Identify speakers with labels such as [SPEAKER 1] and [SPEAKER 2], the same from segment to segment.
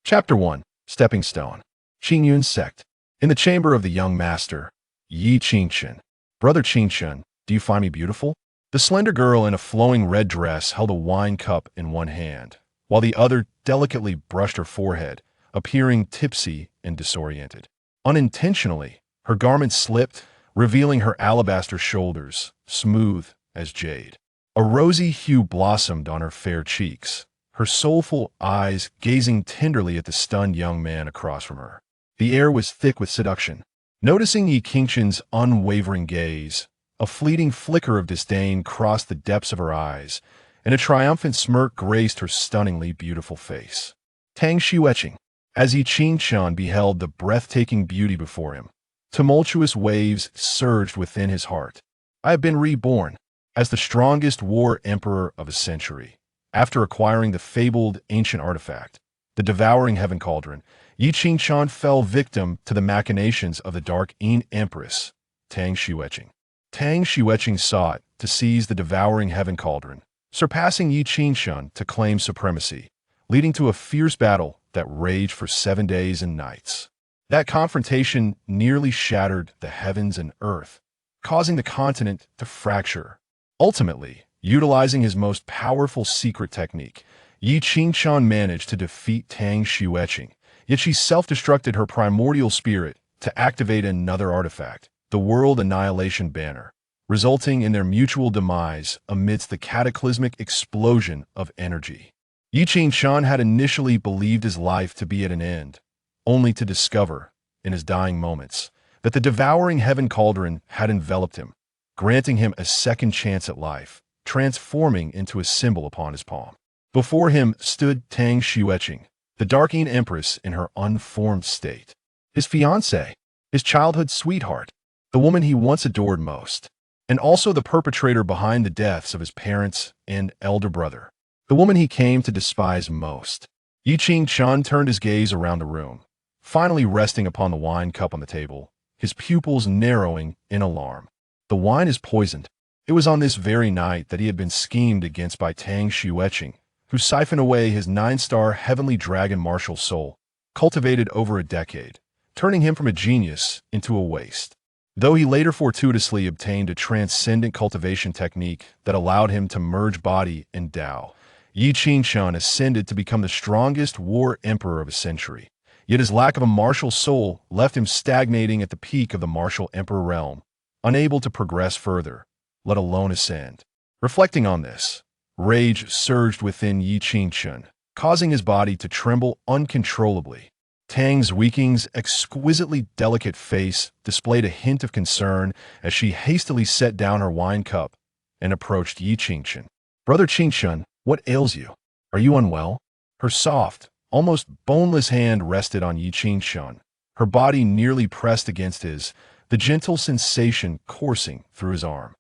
[SPEAKER 1] Chapter 1. Stepping Stone. Qingyun Sect. In the chamber of the young master, Yi Qingchen. Brother Qingchen, do you find me beautiful? The slender girl in a flowing red dress held a wine cup in one hand, while the other delicately brushed her forehead, appearing tipsy and disoriented. Unintentionally, her garment slipped, revealing her alabaster shoulders, smooth as jade. A rosy hue blossomed on her fair cheeks, her soulful eyes gazing tenderly at the stunned young man across from her. The air was thick with seduction. Noticing Yi Qingchen's unwavering gaze, a fleeting flicker of disdain crossed the depths of her eyes, and a triumphant smirk graced her stunningly beautiful face. Tang Xueqing. As Yi Qingchen beheld the breathtaking beauty before him, tumultuous waves surged within his heart. I have been reborn as the strongest war emperor of a century. After acquiring the fabled ancient artifact, the Devouring Heaven Cauldron, Yi Qingchen fell victim to the machinations of the Dark Yin Empress, Tang Xueqing. Tang Xueqing sought to seize the Devouring Heaven Cauldron, surpassing Yi Qingchen to claim supremacy, leading to a fierce battle that raged for 7 days and nights. That confrontation nearly shattered the heavens and earth, causing the continent to fracture. Ultimately, utilizing his most powerful secret technique, Yi Qingchen managed to defeat Tang Xueqing, yet she self-destructed her primordial spirit to activate another artifact, the World Annihilation Banner, resulting in their mutual demise amidst the cataclysmic explosion of energy. Yi Qingchen had initially believed his life to be at an end, only to discover, in his dying moments, that the Devouring Heaven Cauldron had enveloped him, granting him a second chance at life, transforming into a symbol upon his palm. Before him stood Tang Xueqing, the Dark Yin Empress in her unformed state. His fiancée, his childhood sweetheart, the woman he once adored most, and also the perpetrator behind the deaths of his parents and elder brother, the woman he came to despise most. Yi Qingchen turned his gaze around the room, finally resting upon the wine cup on the table, his pupils narrowing in alarm. The wine is poisoned. It was on this very night that he had been schemed against by Tang Xueqing, who siphoned away his 9-star heavenly dragon martial soul, cultivated over a decade, turning him from a genius into a waste. Though he later fortuitously obtained a transcendent cultivation technique that allowed him to merge body and Tao, Yi Qingchen ascended to become the strongest war emperor of a century. Yet his lack of a martial soul left him stagnating at the peak of the martial emperor realm, unable to progress further, let alone ascend. Reflecting on this, rage surged within Yi Qingchen, causing his body to tremble uncontrollably. Tang Xueqing's exquisitely delicate face displayed a hint of concern as she hastily set down her wine cup and approached Yi Qingchen. Brother Qingchen, what ails you? Are you unwell? Her soft, almost boneless hand rested on Yi Qingchen, her body nearly pressed against his, the gentle sensation coursing through his arm.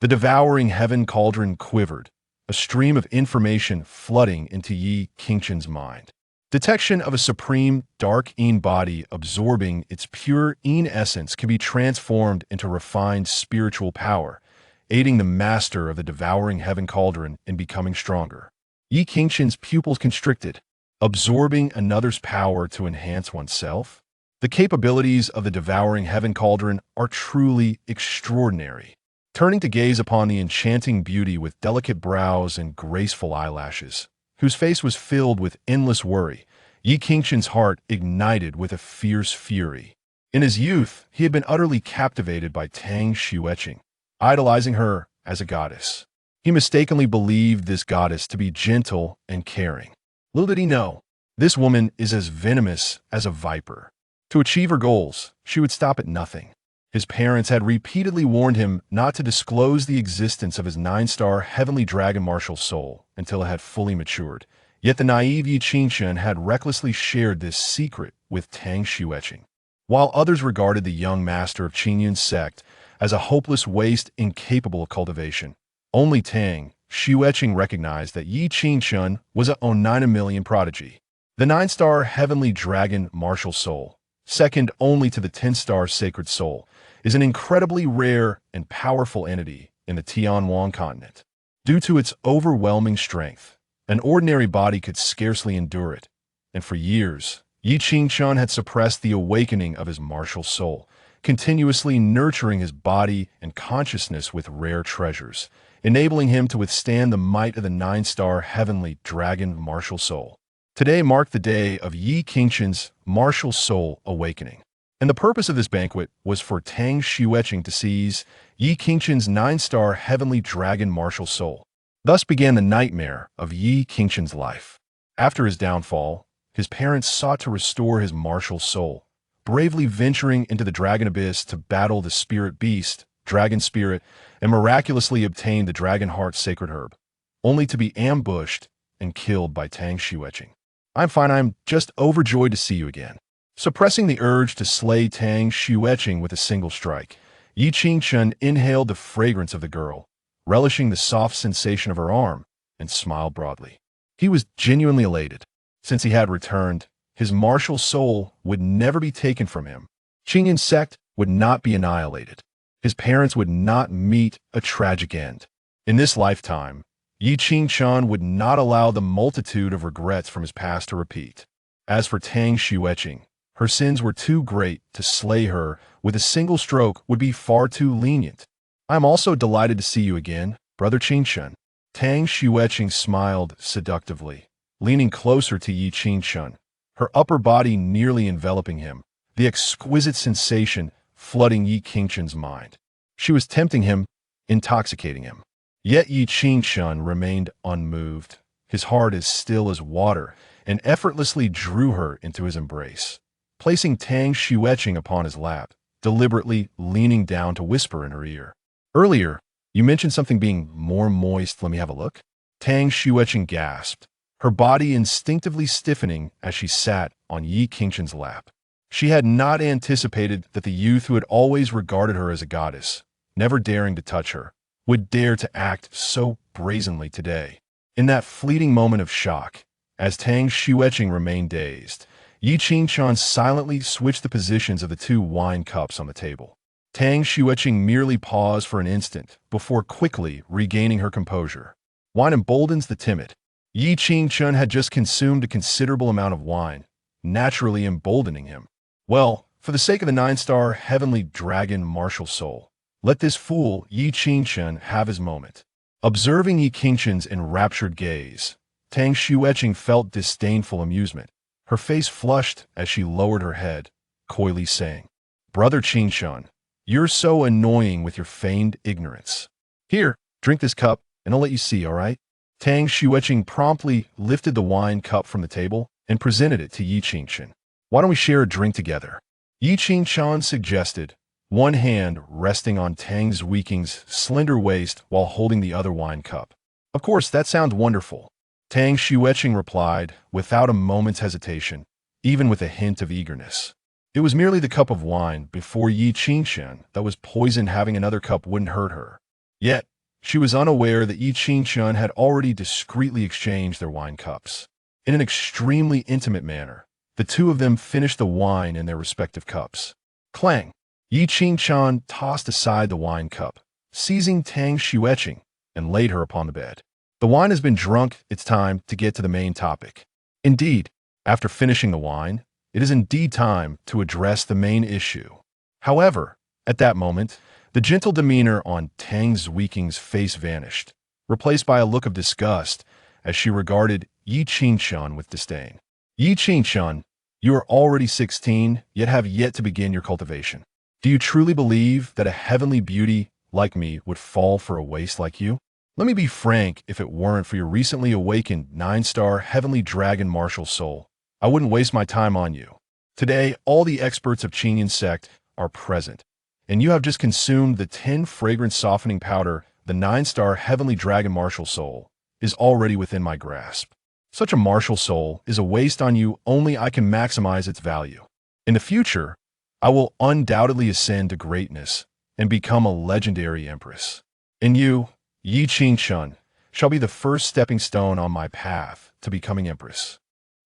[SPEAKER 1] The Devouring Heaven Cauldron quivered, a stream of information flooding into Yi Qingchen's mind. Detection of a supreme dark Yin body absorbing its pure Yin essence can be transformed into refined spiritual power, aiding the master of the Devouring Heaven Cauldron in becoming stronger. Yi Qingchen's pupils constricted, absorbing another's power to enhance oneself. The capabilities of the Devouring Heaven Cauldron are truly extraordinary. Turning to gaze upon the enchanting beauty with delicate brows and graceful eyelashes, whose face was filled with endless worry, Yi Qingchen's heart ignited with a fierce fury. In his youth, he had been utterly captivated by Tang Xueqing, idolizing her as a goddess. He mistakenly believed this goddess to be gentle and caring. Little did he know, this woman is as venomous as a viper. To achieve her goals, she would stop at nothing. His parents had repeatedly warned him not to disclose the existence of his 9-star heavenly dragon martial soul until it had fully matured. Yet the naive Yi Qingchen had recklessly shared this secret with Tang Xueqing. While others regarded the young master of Qingyun's sect as a hopeless waste incapable of cultivation, only Tang Xueqing recognized that Yi Qingchen was a Onina prodigy. The 9-star heavenly dragon martial soul, second only to the 10-star sacred soul, is an incredibly rare and powerful entity in the Tianhuang continent. Due to its overwhelming strength, an ordinary body could scarcely endure it, And for years, Yi Qingchun had suppressed the awakening of his martial soul, continuously nurturing his body and consciousness with rare treasures, enabling him to withstand the might of the nine-star heavenly dragon martial soul. Today marked the day of Yi Qingchun's martial soul awakening. And the purpose of this banquet was for Tang Xueqing to seize Yi Qingchun's nine-star heavenly dragon martial soul. Thus began the nightmare of Yi Qingchun's life. After his downfall, his parents sought to restore his martial soul, bravely venturing into the dragon abyss to battle the spirit beast, dragon spirit, and miraculously obtain the dragon heart sacred herb, only to be ambushed and killed by Tang Xueqing. I'm fine, I'm just overjoyed to see you again. Suppressing the urge to slay Tang Xueqing with a single strike, Yi Qingchun inhaled the fragrance of the girl, relishing the soft sensation of her arm, and smiled broadly. He was genuinely elated. Since he had returned, his martial soul would never be taken from him. Qingyun's sect would not be annihilated. His parents would not meet a tragic end. In this lifetime, Yi Qingchun would not allow the multitude of regrets from his past to repeat. As for Tang Xueqing, her sins were too great to slay her with a single stroke would be far too lenient. I am also delighted to see you again, Brother Qingchun. Tang Xueqing smiled seductively, leaning closer to Yi Qingchun, her upper body nearly enveloping him, the exquisite sensation flooding Yi Qingchun's mind. She was tempting him, intoxicating him. Yet Yi Qingchun remained unmoved, his heart as still as water, and effortlessly drew her into his embrace, placing Tang Xueqing upon his lap, deliberately leaning down to whisper in her ear. Earlier, you mentioned something being more moist. Let me have a look. Tang Xueqing gasped, her body instinctively stiffening as she sat on Yi Qingchun's lap. She had not anticipated that the youth who had always regarded her as a goddess, never daring to touch her, would dare to act so brazenly today. In that fleeting moment of shock, as Tang Xueqing remained dazed, Yi Qingchun silently switched the positions of the two wine cups on the table. Tang Xueqing merely paused for an instant before quickly regaining her composure. Wine emboldens the timid. Yi Qingchun had just consumed a considerable amount of wine, naturally emboldening him. Well, for the sake of the nine-star heavenly dragon martial soul, let this fool Yi Qingchun have his moment. Observing Yi Qingchun's enraptured gaze, Tang Xueqing felt disdainful amusement. Her face flushed as she lowered her head, coyly saying, "Brother Qingchun, you're so annoying with your feigned ignorance. Here, drink this cup, and I'll let you see, all right?" Tang Xueqing promptly lifted the wine cup from the table and presented it to Yi Qingchun. "Why don't we share a drink together?" Yi Qingchun suggested, one hand resting on Tang Xueqing's slender waist while holding the other wine cup. "Of course, that sounds wonderful," Tang Xueqing replied, without a moment's hesitation, even with a hint of eagerness. It was merely the cup of wine before Yi Qingchun that was poisoned. Having another cup wouldn't hurt her. Yet, she was unaware that Yi Qingchun had already discreetly exchanged their wine cups. In an extremely intimate manner, the two of them finished the wine in their respective cups. Clang! Yi Qingchun tossed aside the wine cup, seizing Tang Xueqing, and laid her upon the bed. The wine has been drunk, it's time to get to the main topic. Indeed, after finishing the wine, it is indeed time to address the main issue. However, at that moment, the gentle demeanor on Tang Xueqing's face vanished, replaced by a look of disgust as she regarded Yi Qingchun with disdain. "Yi Qingchun, you are already 16, yet have yet to begin your cultivation. Do you truly believe that a heavenly beauty like me would fall for a waste like you? Let me be frank, if it weren't for your recently awakened nine-star heavenly dragon martial soul, I wouldn't waste my time on you. Today, all the experts of Qingyun sect are present, and you have just consumed the 10 fragrant softening powder. The nine-star heavenly dragon martial soul is already within my grasp. Such a martial soul is a waste on you. Only I can maximize its value. In the future, I will undoubtedly ascend to greatness and become a legendary empress. And you, Yi Qingchun, shall be the first stepping stone on my path to becoming empress."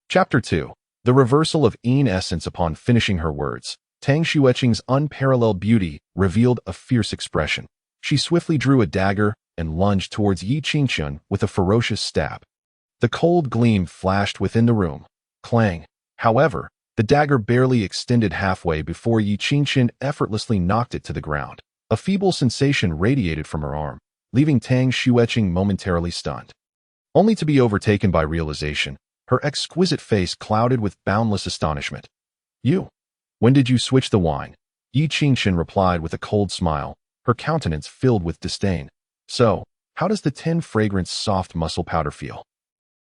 [SPEAKER 1] Chapter 2. The reversal of Yin essence. Upon finishing her words, Tang Xueqing's unparalleled beauty revealed a fierce expression. She swiftly drew a dagger and lunged towards Yi Qingchun with a ferocious stab. The cold gleam flashed within the room, Clang. However, the dagger barely extended halfway before Yi Qingqian effortlessly knocked it to the ground. A feeble sensation radiated from her arm, leaving Tang Xueqing momentarily stunned. Only to be overtaken by realization, her exquisite face clouded with boundless astonishment. You? When did you switch the wine? Yi Qingqian replied with a cold smile, her countenance filled with disdain. So, how does the 10 fragrance soft muscle powder feel?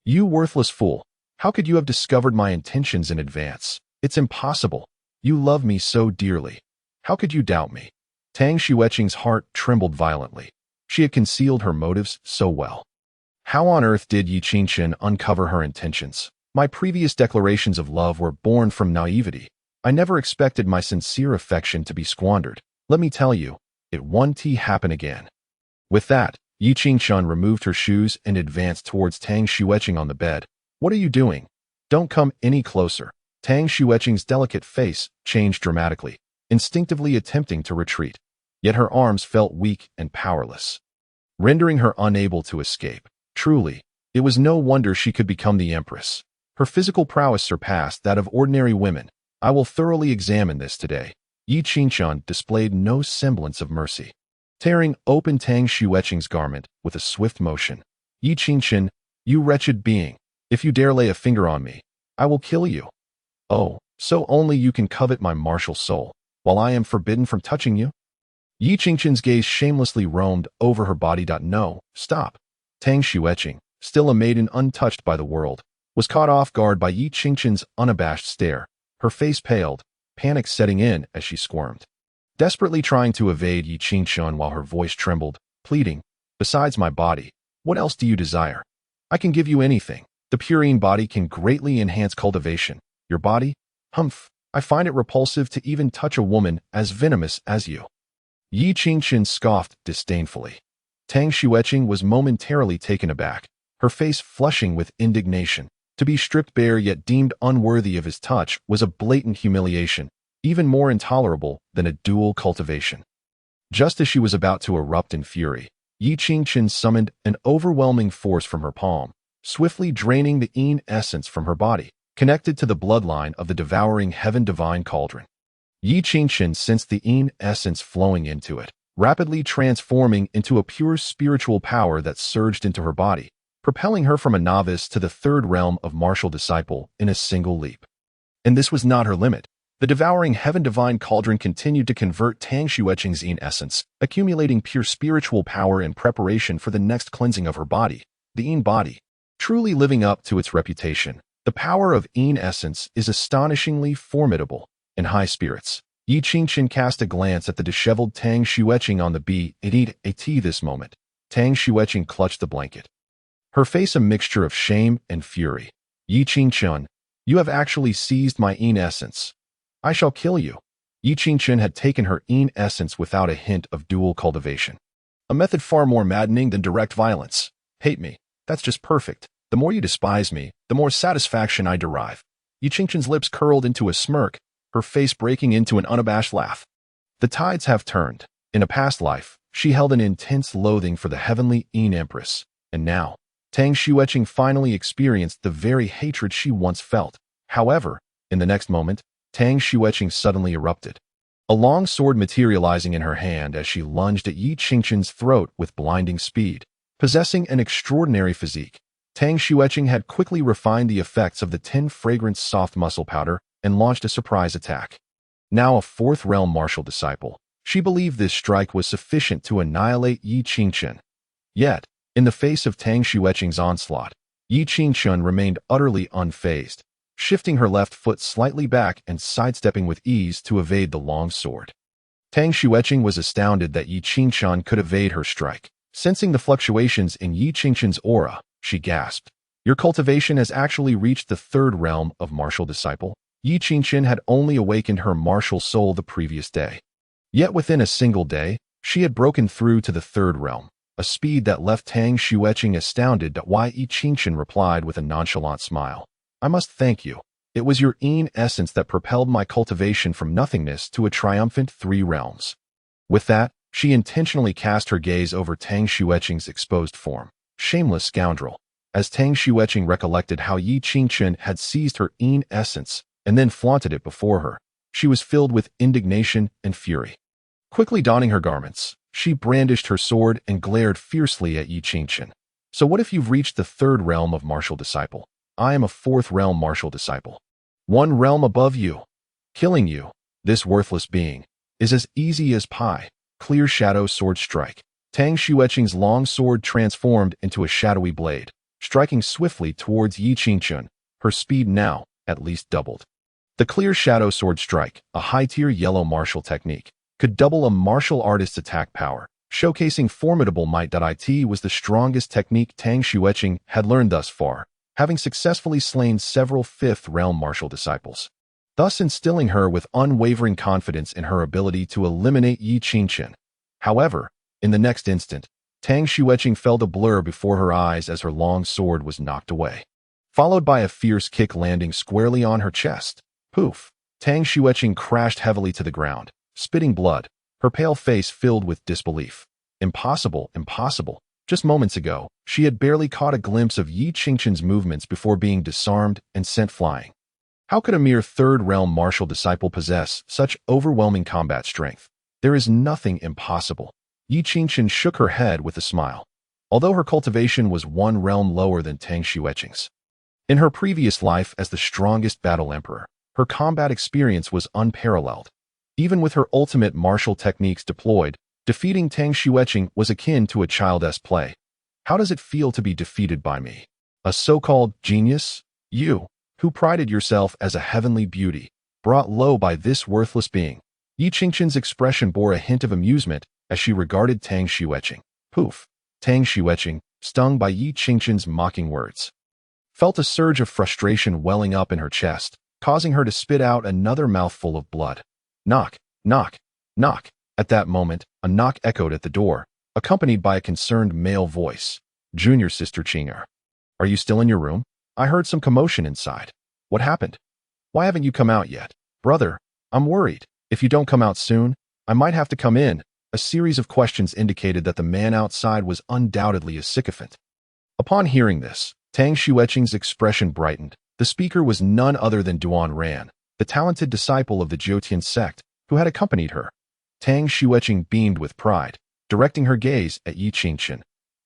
[SPEAKER 1] You worthless fool. How could you have discovered my intentions in advance? It's impossible. You love me so dearly. How could you doubt me? Tang Xueqing's heart trembled violently. She had concealed her motives so well. How on earth did Yi Qingqian uncover her intentions? My previous declarations of love were born from naivety. I never expected my sincere affection to be squandered. Let me tell you, it won't happen again. With that, Yi Qingqian removed her shoes and advanced towards Tang Xueqing on the bed. What are you doing? Don't come any closer. Tang Xueqing's delicate face changed dramatically, instinctively attempting to retreat. Yet her arms felt weak and powerless, rendering her unable to escape. Truly, it was no wonder she could become the empress. Her physical prowess surpassed that of ordinary women. I will thoroughly examine this today. Yi Qingqian displayed no semblance of mercy, tearing open Tang Xueqing's garment with a swift motion. Yi Qingqian, you wretched being, if you dare lay a finger on me, I will kill you. Oh, so only you can covet my martial soul, while I am forbidden from touching you? Yi Qingqian's gaze shamelessly roamed over her body. No, stop. Tang Xueqing, still a maiden untouched by the world, was caught off guard by Yi Qingqian's unabashed stare. Her face paled, panic setting in as she squirmed, desperately trying to evade Yi Qingqian while her voice trembled, pleading, besides my body, what else do you desire? I can give you anything. The purine body can greatly enhance cultivation. Your body? Humph, I find it repulsive to even touch a woman as venomous as you. Yi Qingqian scoffed disdainfully. Tang Xueqing was momentarily taken aback, her face flushing with indignation. To be stripped bare yet deemed unworthy of his touch was a blatant humiliation, even more intolerable than a dual cultivation. Just as she was about to erupt in fury, Yi Qingqian summoned an overwhelming force from her palm, swiftly draining the Yin essence from her body, connected to the bloodline of the devouring heaven divine cauldron. Yi Qingqian sensed the Yin essence flowing into it, rapidly transforming into a pure spiritual power that surged into her body, propelling her from a novice to the third realm of martial disciple in a single leap. And this was not her limit. The devouring heaven divine cauldron continued to convert Tang Xueqing's Yin essence, accumulating pure spiritual power in preparation for the next cleansing of her body, the Yin body. Truly living up to its reputation, the power of Yin essence is astonishingly formidable. In high spirits, Yi Qingqian cast a glance at the disheveled Tang Xueqing on the bed. This moment, Tang Xueqing clutched the blanket, her face a mixture of shame and fury. Yi Qingqian, you have actually seized my Yin essence. I shall kill you. Yi Qingqian had taken her Yin essence without a hint of dual cultivation, a method far more maddening than direct violence. Hate me. That's just perfect. The more you despise me, the more satisfaction I derive. Yi Qingqian's lips curled into a smirk, her face breaking into an unabashed laugh. The tides have turned. In a past life, she held an intense loathing for the heavenly Yin Empress, and now, Tang Xueqing finally experienced the very hatred she once felt. However, in the next moment, Tang Xueqing suddenly erupted, a long sword materializing in her hand as she lunged at Yi Qingqian's throat with blinding speed. Possessing an extraordinary physique, Tang Xueqing had quickly refined the effects of the 10 fragrance soft muscle powder and launched a surprise attack. Now a fourth realm martial disciple, she believed this strike was sufficient to annihilate Yi Qingqian. Yet, in the face of Tang Xueqing's onslaught, Yi Qingqian remained utterly unfazed, shifting her left foot slightly back and sidestepping with ease to evade the long sword. Tang Xueqing was astounded that Yi Qingqian could evade her strike. Sensing the fluctuations in Yi Qingqian's aura, she gasped. Your cultivation has actually reached the third realm of martial disciple. Yi Qingqian had only awakened her martial soul the previous day. Yet within a single day, she had broken through to the third realm, a speed that left Tang Xueqing astounded. Yi Qingqian replied with a nonchalant smile. I must thank you. It was your Yin essence that propelled my cultivation from nothingness to a triumphant 3 realms. With that, she intentionally cast her gaze over Tang Xueqing's exposed form. Shameless scoundrel. As Tang Xueqing recollected how Yi Qingchen had seized her Yin essence and then flaunted it before her, she was filled with indignation and fury. Quickly donning her garments, she brandished her sword and glared fiercely at Yi Qingchen. So what if you've reached the third realm of martial disciple? I am a fourth realm martial disciple. One realm above you. Killing you, this worthless being, is as easy as pie. Clear shadow sword strike. Tang Xueqing's long sword transformed into a shadowy blade, striking swiftly towards Yi Qingchen, her speed now at least doubled. The clear shadow sword strike, a high-tier yellow martial technique, could double a martial artist's attack power, showcasing formidable might. It was the strongest technique Tang Xueqing had learned thus far, having successfully slain several fifth-realm martial disciples, thus instilling her with unwavering confidence in her ability to eliminate Yi Qingchen. However, in the next instant, Tang Xueqing felt a blur before her eyes as her long sword was knocked away, followed by a fierce kick landing squarely on her chest. Poof! Tang Xueqing crashed heavily to the ground, spitting blood, her pale face filled with disbelief. Impossible, impossible. Just moments ago, she had barely caught a glimpse of Yi Qingchen's movements before being disarmed and sent flying. How could a mere third-realm martial disciple possess such overwhelming combat strength? There is nothing impossible. Yi Qingchen shook her head with a smile, although her cultivation was one realm lower than Tang Xueqing's. In her previous life as the strongest battle emperor, her combat experience was unparalleled. Even with her ultimate martial techniques deployed, defeating Tang Xueqing was akin to a child's play. How does it feel to be defeated by me? A so-called genius? You, who prided yourself as a heavenly beauty, brought low by this worthless being. Yi Qingchen's expression bore a hint of amusement as she regarded Tang Xueqing. Poof! Tang Xueqing, stung by Yi Qingchen's mocking words, felt a surge of frustration welling up in her chest, causing her to spit out another mouthful of blood. Knock, knock, knock. At that moment, a knock echoed at the door, accompanied by a concerned male voice. Junior Sister Qing'er. Are you still in your room? I heard some commotion inside. What happened? Why haven't you come out yet? Brother, I'm worried. If you don't come out soon, I might have to come in. A series of questions indicated that the man outside was undoubtedly a sycophant. Upon hearing this, Tang Xueqing's expression brightened. The speaker was none other than Duan Ran, the talented disciple of the Jiutian sect, who had accompanied her. Tang Xueqing beamed with pride, directing her gaze at Yi Qingchen.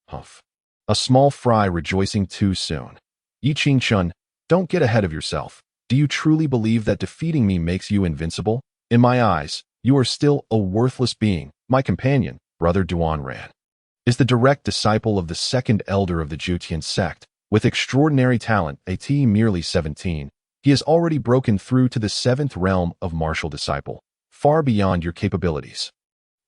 [SPEAKER 1] Humph. A small fry rejoicing too soon. Yi Qingchen, don't get ahead of yourself. Do you truly believe that defeating me makes you invincible? In my eyes, you are still a worthless being. My companion, Brother Duan Ran, is the direct disciple of the second elder of the Jiutian sect. With extraordinary talent, at merely 17, he has already broken through to the seventh realm of martial disciple, far beyond your capabilities.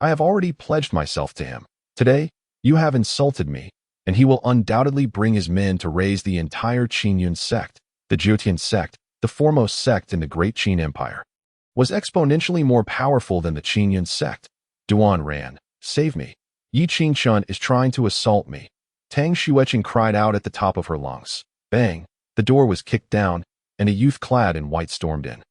[SPEAKER 1] I have already pledged myself to him. Today, you have insulted me, and he will undoubtedly bring his men to raise the entire Qingyun sect. The Jiutian sect, the foremost sect in the Great Qin Empire, was exponentially more powerful than the Qingyun sect. Duan Ran, save me. Yi Qingchen is trying to assault me. Tang Xueqing cried out at the top of her lungs. Bang! The door was kicked down, and a youth clad in white stormed in,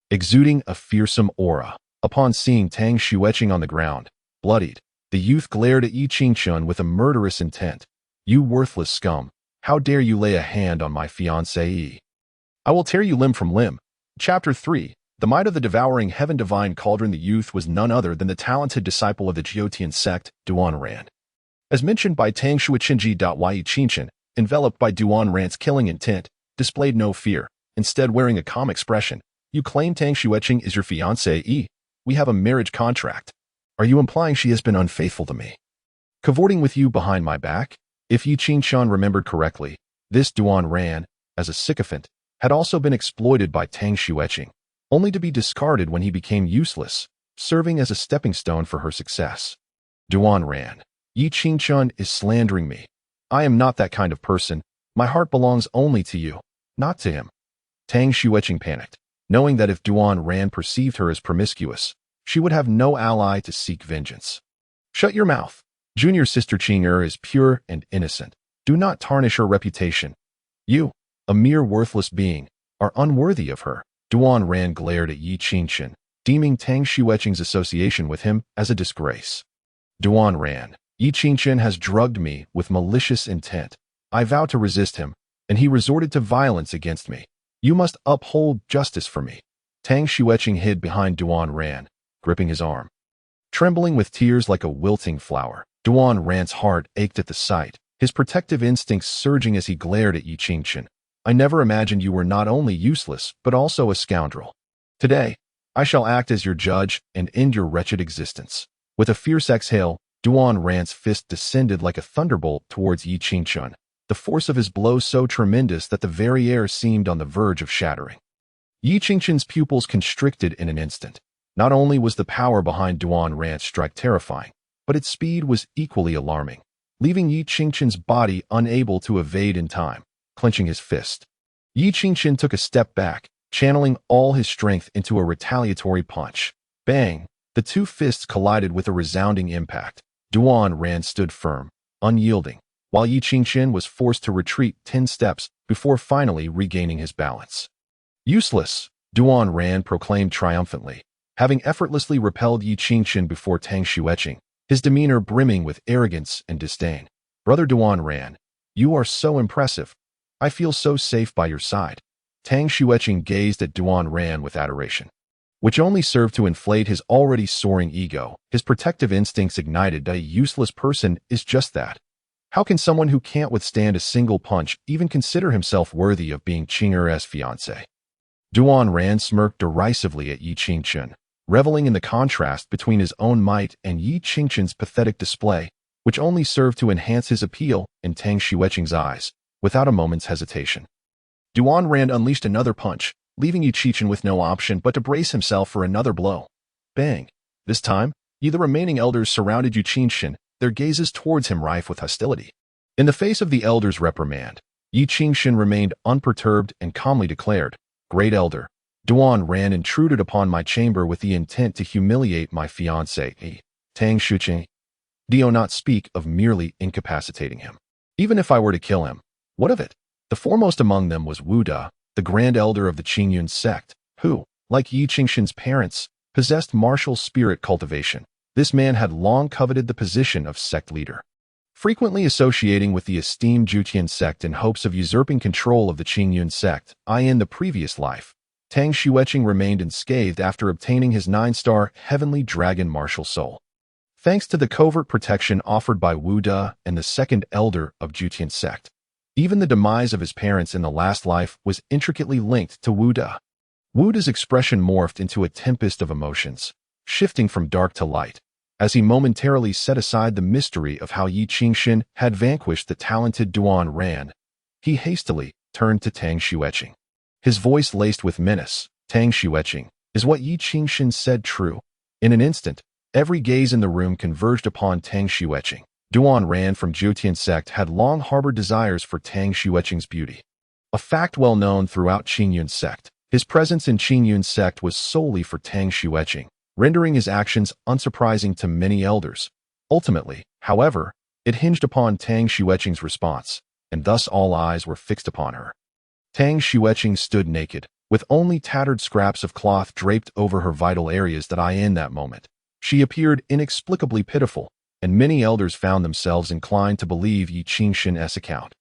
[SPEAKER 1] exuding a fearsome aura. Upon seeing Tang Xueqing on the ground, bloodied, the youth glared at Yi Qingchen with a murderous intent. You worthless scum! How dare you lay a hand on my fiancée? I will tear you limb from limb. Chapter 3. The Might of the Devouring Heaven. Divine Cauldron. The youth was none other than the talented disciple of the Jiutian sect, Duan Ran. As mentioned by Tang Xueqing, Yi Qingchen, enveloped by Duan Ran's killing intent, displayed no fear, instead wearing a calm expression. You claim Tang Xueqing is your fiancée? We have a marriage contract. Are you implying she has been unfaithful to me, cavorting with you behind my back? If Yi Qingchen remembered correctly, this Duan Ran, as a sycophant, had also been exploited by Tang Xueqing, only to be discarded when he became useless, serving as a stepping stone for her success. Duan Ran, Yi Qingchen is slandering me. I am not that kind of person. My heart belongs only to you, not to him. Tang Xueqing panicked, knowing that if Duan Ran perceived her as promiscuous, she would have no ally to seek vengeance. Shut your mouth. Junior Sister Qing'er is pure and innocent. Do not tarnish her reputation. You, a mere worthless being, are unworthy of her. Duan Ran glared at Yi Qingchen, deeming Tang Xueqing's association with him as a disgrace. Duan Ran, Yi Qingchen has drugged me with malicious intent. I vowed to resist him, and he resorted to violence against me. You must uphold justice for me. Tang Xueqing hid behind Duan Ran, gripping his arm. Trembling with tears like a wilting flower, Duan Ran's heart ached at the sight, his protective instincts surging as he glared at Yi Qingchen. I never imagined you were not only useless, but also a scoundrel. Today, I shall act as your judge and end your wretched existence. With a fierce exhale, Duan Ran's fist descended like a thunderbolt towards Yi Qingchen, the force of his blow so tremendous that the very air seemed on the verge of shattering. Yi Qingchen's pupils constricted in an instant. Not only was the power behind Duan Ran's strike terrifying, but its speed was equally alarming, leaving Yi Qingchen's body unable to evade in time. Clenching his fist, Yi Qingchen took a step back, channeling all his strength into a retaliatory punch. Bang! The two fists collided with a resounding impact. Duan Ran stood firm, unyielding, while Yi Qingchen was forced to retreat 10 steps before finally regaining his balance. Useless, Duan Ran proclaimed triumphantly, having effortlessly repelled Yi Qingchen before Tang Xueqing, his demeanor brimming with arrogance and disdain. Brother Duan Ran, you are so impressive. I feel so safe by your side. Tang Xueqing gazed at Duan Ran with adoration, which only served to inflate his already soaring ego. His protective instincts ignited. A useless person is just that. How can someone who can't withstand a single punch even consider himself worthy of being Qing'er's fiancé? Duan Ran smirked derisively at Yi Qingchen, reveling in the contrast between his own might and Yi Qingchen's pathetic display, which only served to enhance his appeal in Tang Xueqing's eyes. Without a moment's hesitation, Duan Ran unleashed another punch, leaving Yi Qingchen with no option but to brace himself for another blow. Bang! This time, the remaining elders surrounded Yi Qingchen, their gazes towards him rife with hostility. In the face of the elders' reprimand, Yi Qingchen remained unperturbed and calmly declared, Great Elder, Duan Ran intruded upon my chamber with the intent to humiliate my fiancé, Tang Xueqing. Do not speak of merely incapacitating him. Even if I were to kill him, what of it? The foremost among them was Wu De, the grand elder of the Qingyun sect, who, like Yi Qingchen's parents, possessed martial spirit cultivation. This man had long coveted the position of sect leader, frequently associating with the esteemed Jutian sect in hopes of usurping control of the Qingyun sect. In the previous life, Tang Xueqing remained unscathed after obtaining his 9-star heavenly dragon martial soul, thanks to the covert protection offered by Wu De and the second elder of Jutian sect. Even the demise of his parents in the last life was intricately linked to Wu De. Wu De's expression morphed into a tempest of emotions, shifting from dark to light, as he momentarily set aside the mystery of how Yi Qingchen had vanquished the talented Duan Ran. He hastily turned to Tang Xueqing, his voice laced with menace. Tang Xueqing, is what Yi Qingchen said true? In an instant, every gaze in the room converged upon Tang Xueqing. Duan Ran from Jutian sect had long harbored desires for Tang Xueqing's beauty, a fact well known throughout Qingyun sect. His presence in Qingyun sect was solely for Tang Xueqing, rendering his actions unsurprising to many elders. Ultimately, however, it hinged upon Tang Xueqing's response, and thus all eyes were fixed upon her. Tang Xueqing stood naked, with only tattered scraps of cloth draped over her vital areas. In that moment, she appeared inexplicably pitiful, and many elders found themselves inclined to believe Yi Qingchen's account.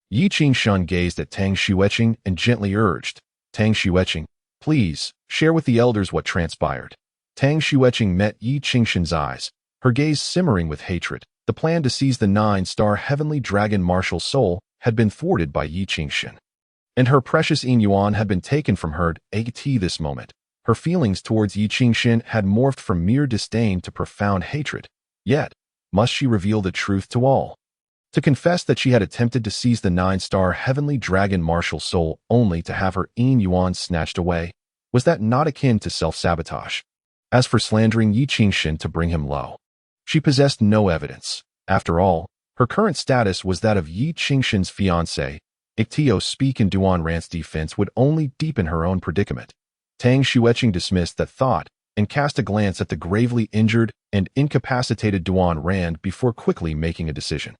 [SPEAKER 1] Yi Qingchen gazed at Tang Xueqing and gently urged, Tang Xueqing, please, share with the elders what transpired. Tang Xueqing met Yi Qingchen's eyes, her gaze simmering with hatred. The plan to seize the 9-star heavenly dragon martial soul had been thwarted by Yi Qingchen, and her precious Yin Yuan had been taken from her. At this moment, her feelings towards Yi Qingchen had morphed from mere disdain to profound hatred. Yet, must she reveal the truth to all? To confess that she had attempted to seize the 9-star heavenly dragon martial soul only to have her Yin Yuan snatched away, was that not akin to self-sabotage? As for slandering Yi Qingchen to bring him low, she possessed no evidence. After all, her current status was that of Yi Qingchen's fiancé. To speak in Duan Ran's defense would only deepen her own predicament. Tang Xueqing dismissed that thought and cast a glance at the gravely injured and incapacitated Duan Ran before quickly making a decision.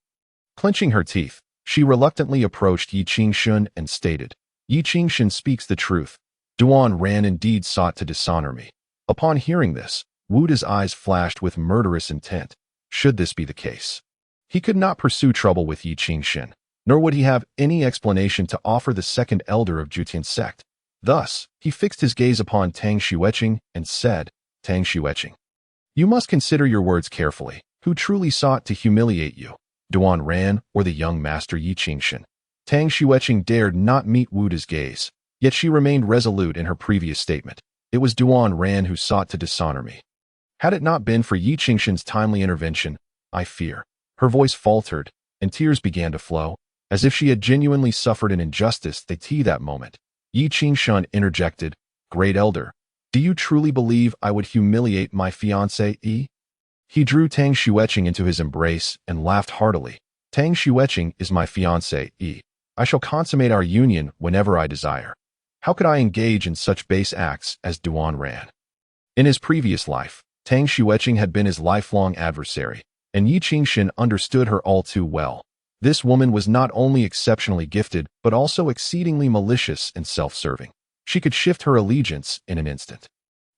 [SPEAKER 1] Clenching her teeth, she reluctantly approached Yi Qingchen and stated, Yi Qingchen speaks the truth. Duan Ran indeed sought to dishonor me. Upon hearing this, Wu De's eyes flashed with murderous intent. Should this be the case, he could not pursue trouble with Yi Qingchen. nor would he have any explanation to offer the second elder of Jutian sect. Thus, he fixed his gaze upon Tang Xueqing and said, Tang Xueqing, you must consider your words carefully. Who truly sought to humiliate you, Duan Ran or the young master Yi Qingshan? Tang Xueqing dared not meet Wu Da's gaze, yet she remained resolute in her previous statement. It was Duan Ran who sought to dishonor me. Had it not been for Yi Qingshan's timely intervention, I fear. Her voice faltered, and tears began to flow, as if she had genuinely suffered an injustice that moment. Yi Qingshan interjected, Great Elder, do you truly believe I would humiliate my fiancé Yi? He drew Tang Xueqing into his embrace and laughed heartily. Tang Xueqing is my fiancé Yi. I shall consummate our union whenever I desire. How could I engage in such base acts as Duan Ran? In his previous life, Tang Xueqing had been his lifelong adversary, and Yi Qingshan understood her all too well. This woman was not only exceptionally gifted, but also exceedingly malicious and self-serving. She could shift her allegiance in an instant,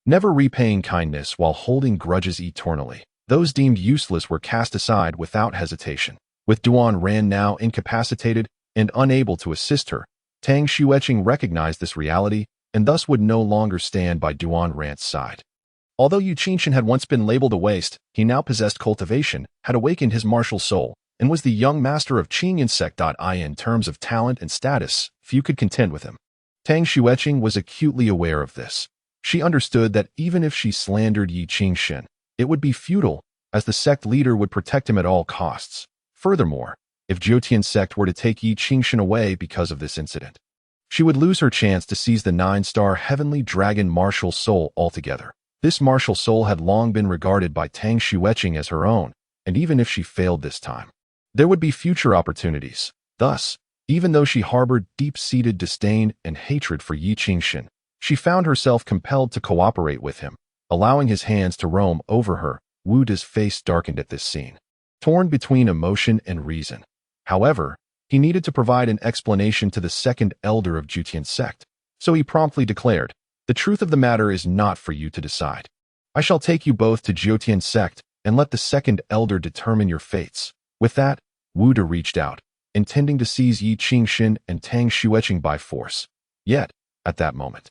[SPEAKER 1] never repaying kindness while holding grudges eternally. Those deemed useless were cast aside without hesitation. With Duan Ran now incapacitated and unable to assist her, Tang Xueqing recognized this reality and thus would no longer stand by Duan Ran's side. Although Yi Qingshan had once been labeled a waste, he now possessed cultivation, had awakened his martial soul, and was the young master of Qingyun sect. In terms of talent and status, few could contend with him. Tang Xueqing was acutely aware of this. She understood that even if she slandered Yi Qingshan, it would be futile, as the sect leader would protect him at all costs. Furthermore, if Jutian sect were to take Yi Qingshan away because of this incident, she would lose her chance to seize the 9-star heavenly dragon martial soul altogether. This martial soul had long been regarded by Tang Xueqing as her own, and even if she failed this time, there would be future opportunities. Thus, even though she harbored deep-seated disdain and hatred for Yi Qingshan, she found herself compelled to cooperate with him, allowing his hands to roam over her. Wu Da's face darkened at this scene, torn between emotion and reason. However, he needed to provide an explanation to the second elder of Jutian sect, so he promptly declared, The truth of the matter is not for you to decide. I shall take you both to Jutian sect and let the second elder determine your fates. With that, Wu Da reached out, intending to seize Yi Qingshan and Tang Xueqing by force. Yet, at that moment,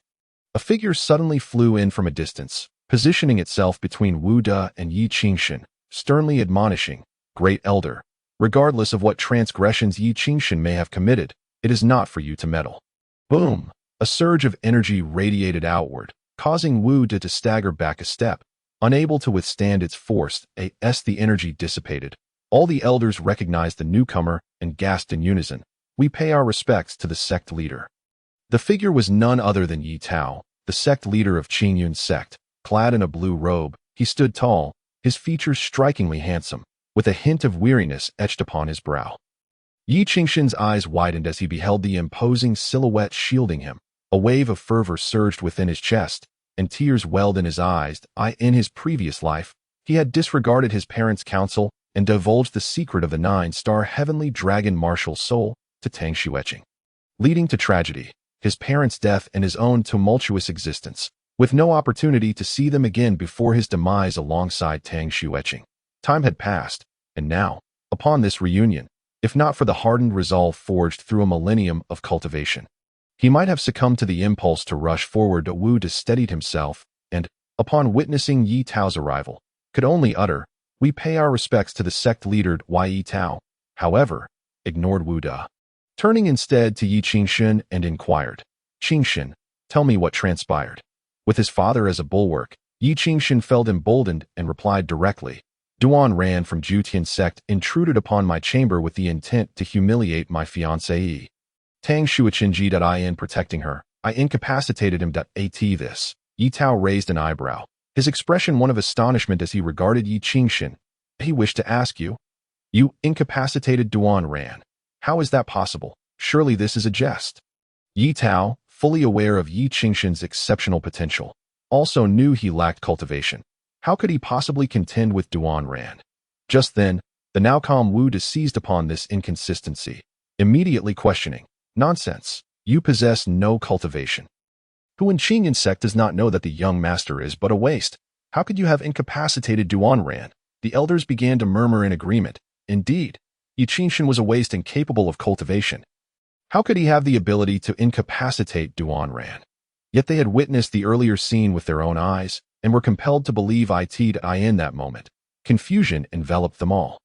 [SPEAKER 1] a figure suddenly flew in from a distance, positioning itself between Wu Da and Yi Qingshan, sternly admonishing, Great Elder, regardless of what transgressions Yi Qingshan may have committed, it is not for you to meddle. Boom! A surge of energy radiated outward, causing Wu Da to stagger back a step. Unable to withstand its force, the energy dissipated. All the elders recognized the newcomer and gasped in unison, We pay our respects to the sect leader. The figure was none other than Yi Tao, the sect leader of Qingyun sect. Clad in a blue robe, he stood tall, his features strikingly handsome, with a hint of weariness etched upon his brow. Yi Qingshan's eyes widened as he beheld the imposing silhouette shielding him. A wave of fervor surged within his chest, and tears welled in his eyes. In his previous life, he had disregarded his parents' counsel and divulged the secret of the 9-star heavenly dragon martial soul to Tang Xueqing, leading to tragedy, his parents' death and his own tumultuous existence, with no opportunity to see them again before his demise alongside Tang Xueqing. Time had passed, and now, upon this reunion, if not for the hardened resolve forged through a millennium of cultivation, he might have succumbed to the impulse to rush forward. Wu Da steadied himself, and, upon witnessing Yi Tao's arrival, could only utter, We pay our respects to the sect leader Yi Tao, however, ignored Wu Da, turning instead to Yi Qingshan and inquired, Qingshan, tell me what transpired. With his father as a bulwark, Yi Qingshan felt emboldened and replied directly, Duan Ran from Jutian sect intruded upon my chamber with the intent to humiliate my fiancée. Tang Xueqing in protecting her, I incapacitated him. This. Yi Tao raised an eyebrow, his expression one of astonishment as he regarded Yi Qingshan. He wished to ask you. You incapacitated Duan Ran. How is that possible? Surely this is a jest. Yi Tao, fully aware of Yi Qingshan's exceptional potential, also knew he lacked cultivation. How could he possibly contend with Duan Ran? Just then, the now calm Wu Da seized upon this inconsistency, immediately questioning, Nonsense, you possess no cultivation. Who in Qingyun sect does not know that the young master is but a waste? How could you have incapacitated Duan Ran? The elders began to murmur in agreement. Indeed, Yi Qingshan was a waste incapable of cultivation. How could he have the ability to incapacitate Devouring? Yet they had witnessed the earlier scene with their own eyes and were compelled to believe it in that moment. Confusion enveloped them all.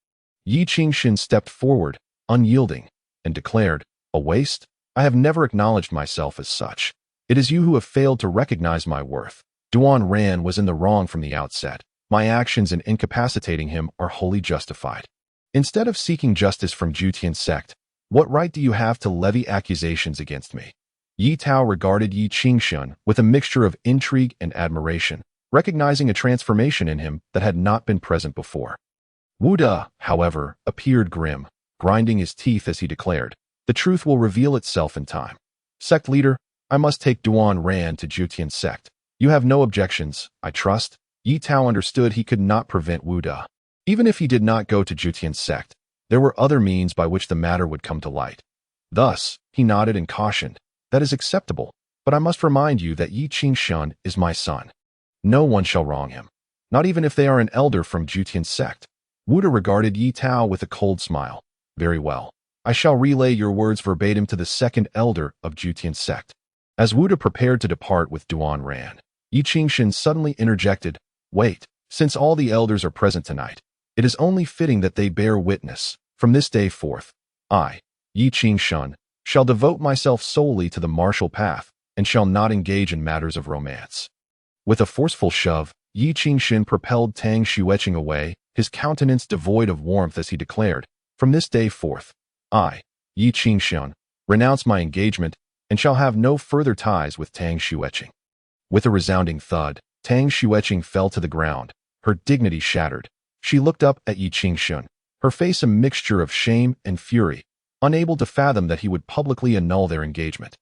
[SPEAKER 1] Yi Qingshan stepped forward, unyielding, and declared, "A waste? I have never acknowledged myself as such. It is you who have failed to recognize my worth. Devouring was in the wrong from the outset. My actions in incapacitating him are wholly justified. Instead of seeking justice from Jutian sect, what right do you have to levy accusations against me?" Yi Tao regarded Yi Qingshan with a mixture of intrigue and admiration, recognizing a transformation in him that had not been present before. Wu De, however, appeared grim, grinding his teeth as he declared, "The truth will reveal itself in time. Sect leader, I must take Devouring to Jutian sect. You have no objections, I trust?" Yi Tao understood he could not prevent Wu De. Even if he did not go to Jutian sect, there were other means by which the matter would come to light. Thus, he nodded and cautioned, "That is acceptable, but I must remind you that Yi Qingshan is my son. No one shall wrong him, not even if they are an elder from Jutian sect." Wu De regarded Yi Tao with a cold smile. "Very well. I shall relay your words verbatim to the second elder of Jutian sect." As Wu De prepared to depart with Devouring, Yi Qingshan suddenly interjected, "Wait, since all the elders are present tonight, it is only fitting that they bear witness. From this day forth, I, Yi Qingshan, shall devote myself solely to the martial path and shall not engage in matters of romance." With a forceful shove, Yi Qingshan propelled Tang Xueqing away, his countenance devoid of warmth as he declared, "From this day forth, I, Yi Qingshan, renounce my engagement and shall have no further ties with Tang Xueqing." With a resounding thud, Tang Xueqing fell to the ground, her dignity shattered. She looked up at Yi Qingshan, her face a mixture of shame and fury, unable to fathom that he would publicly annul their engagement.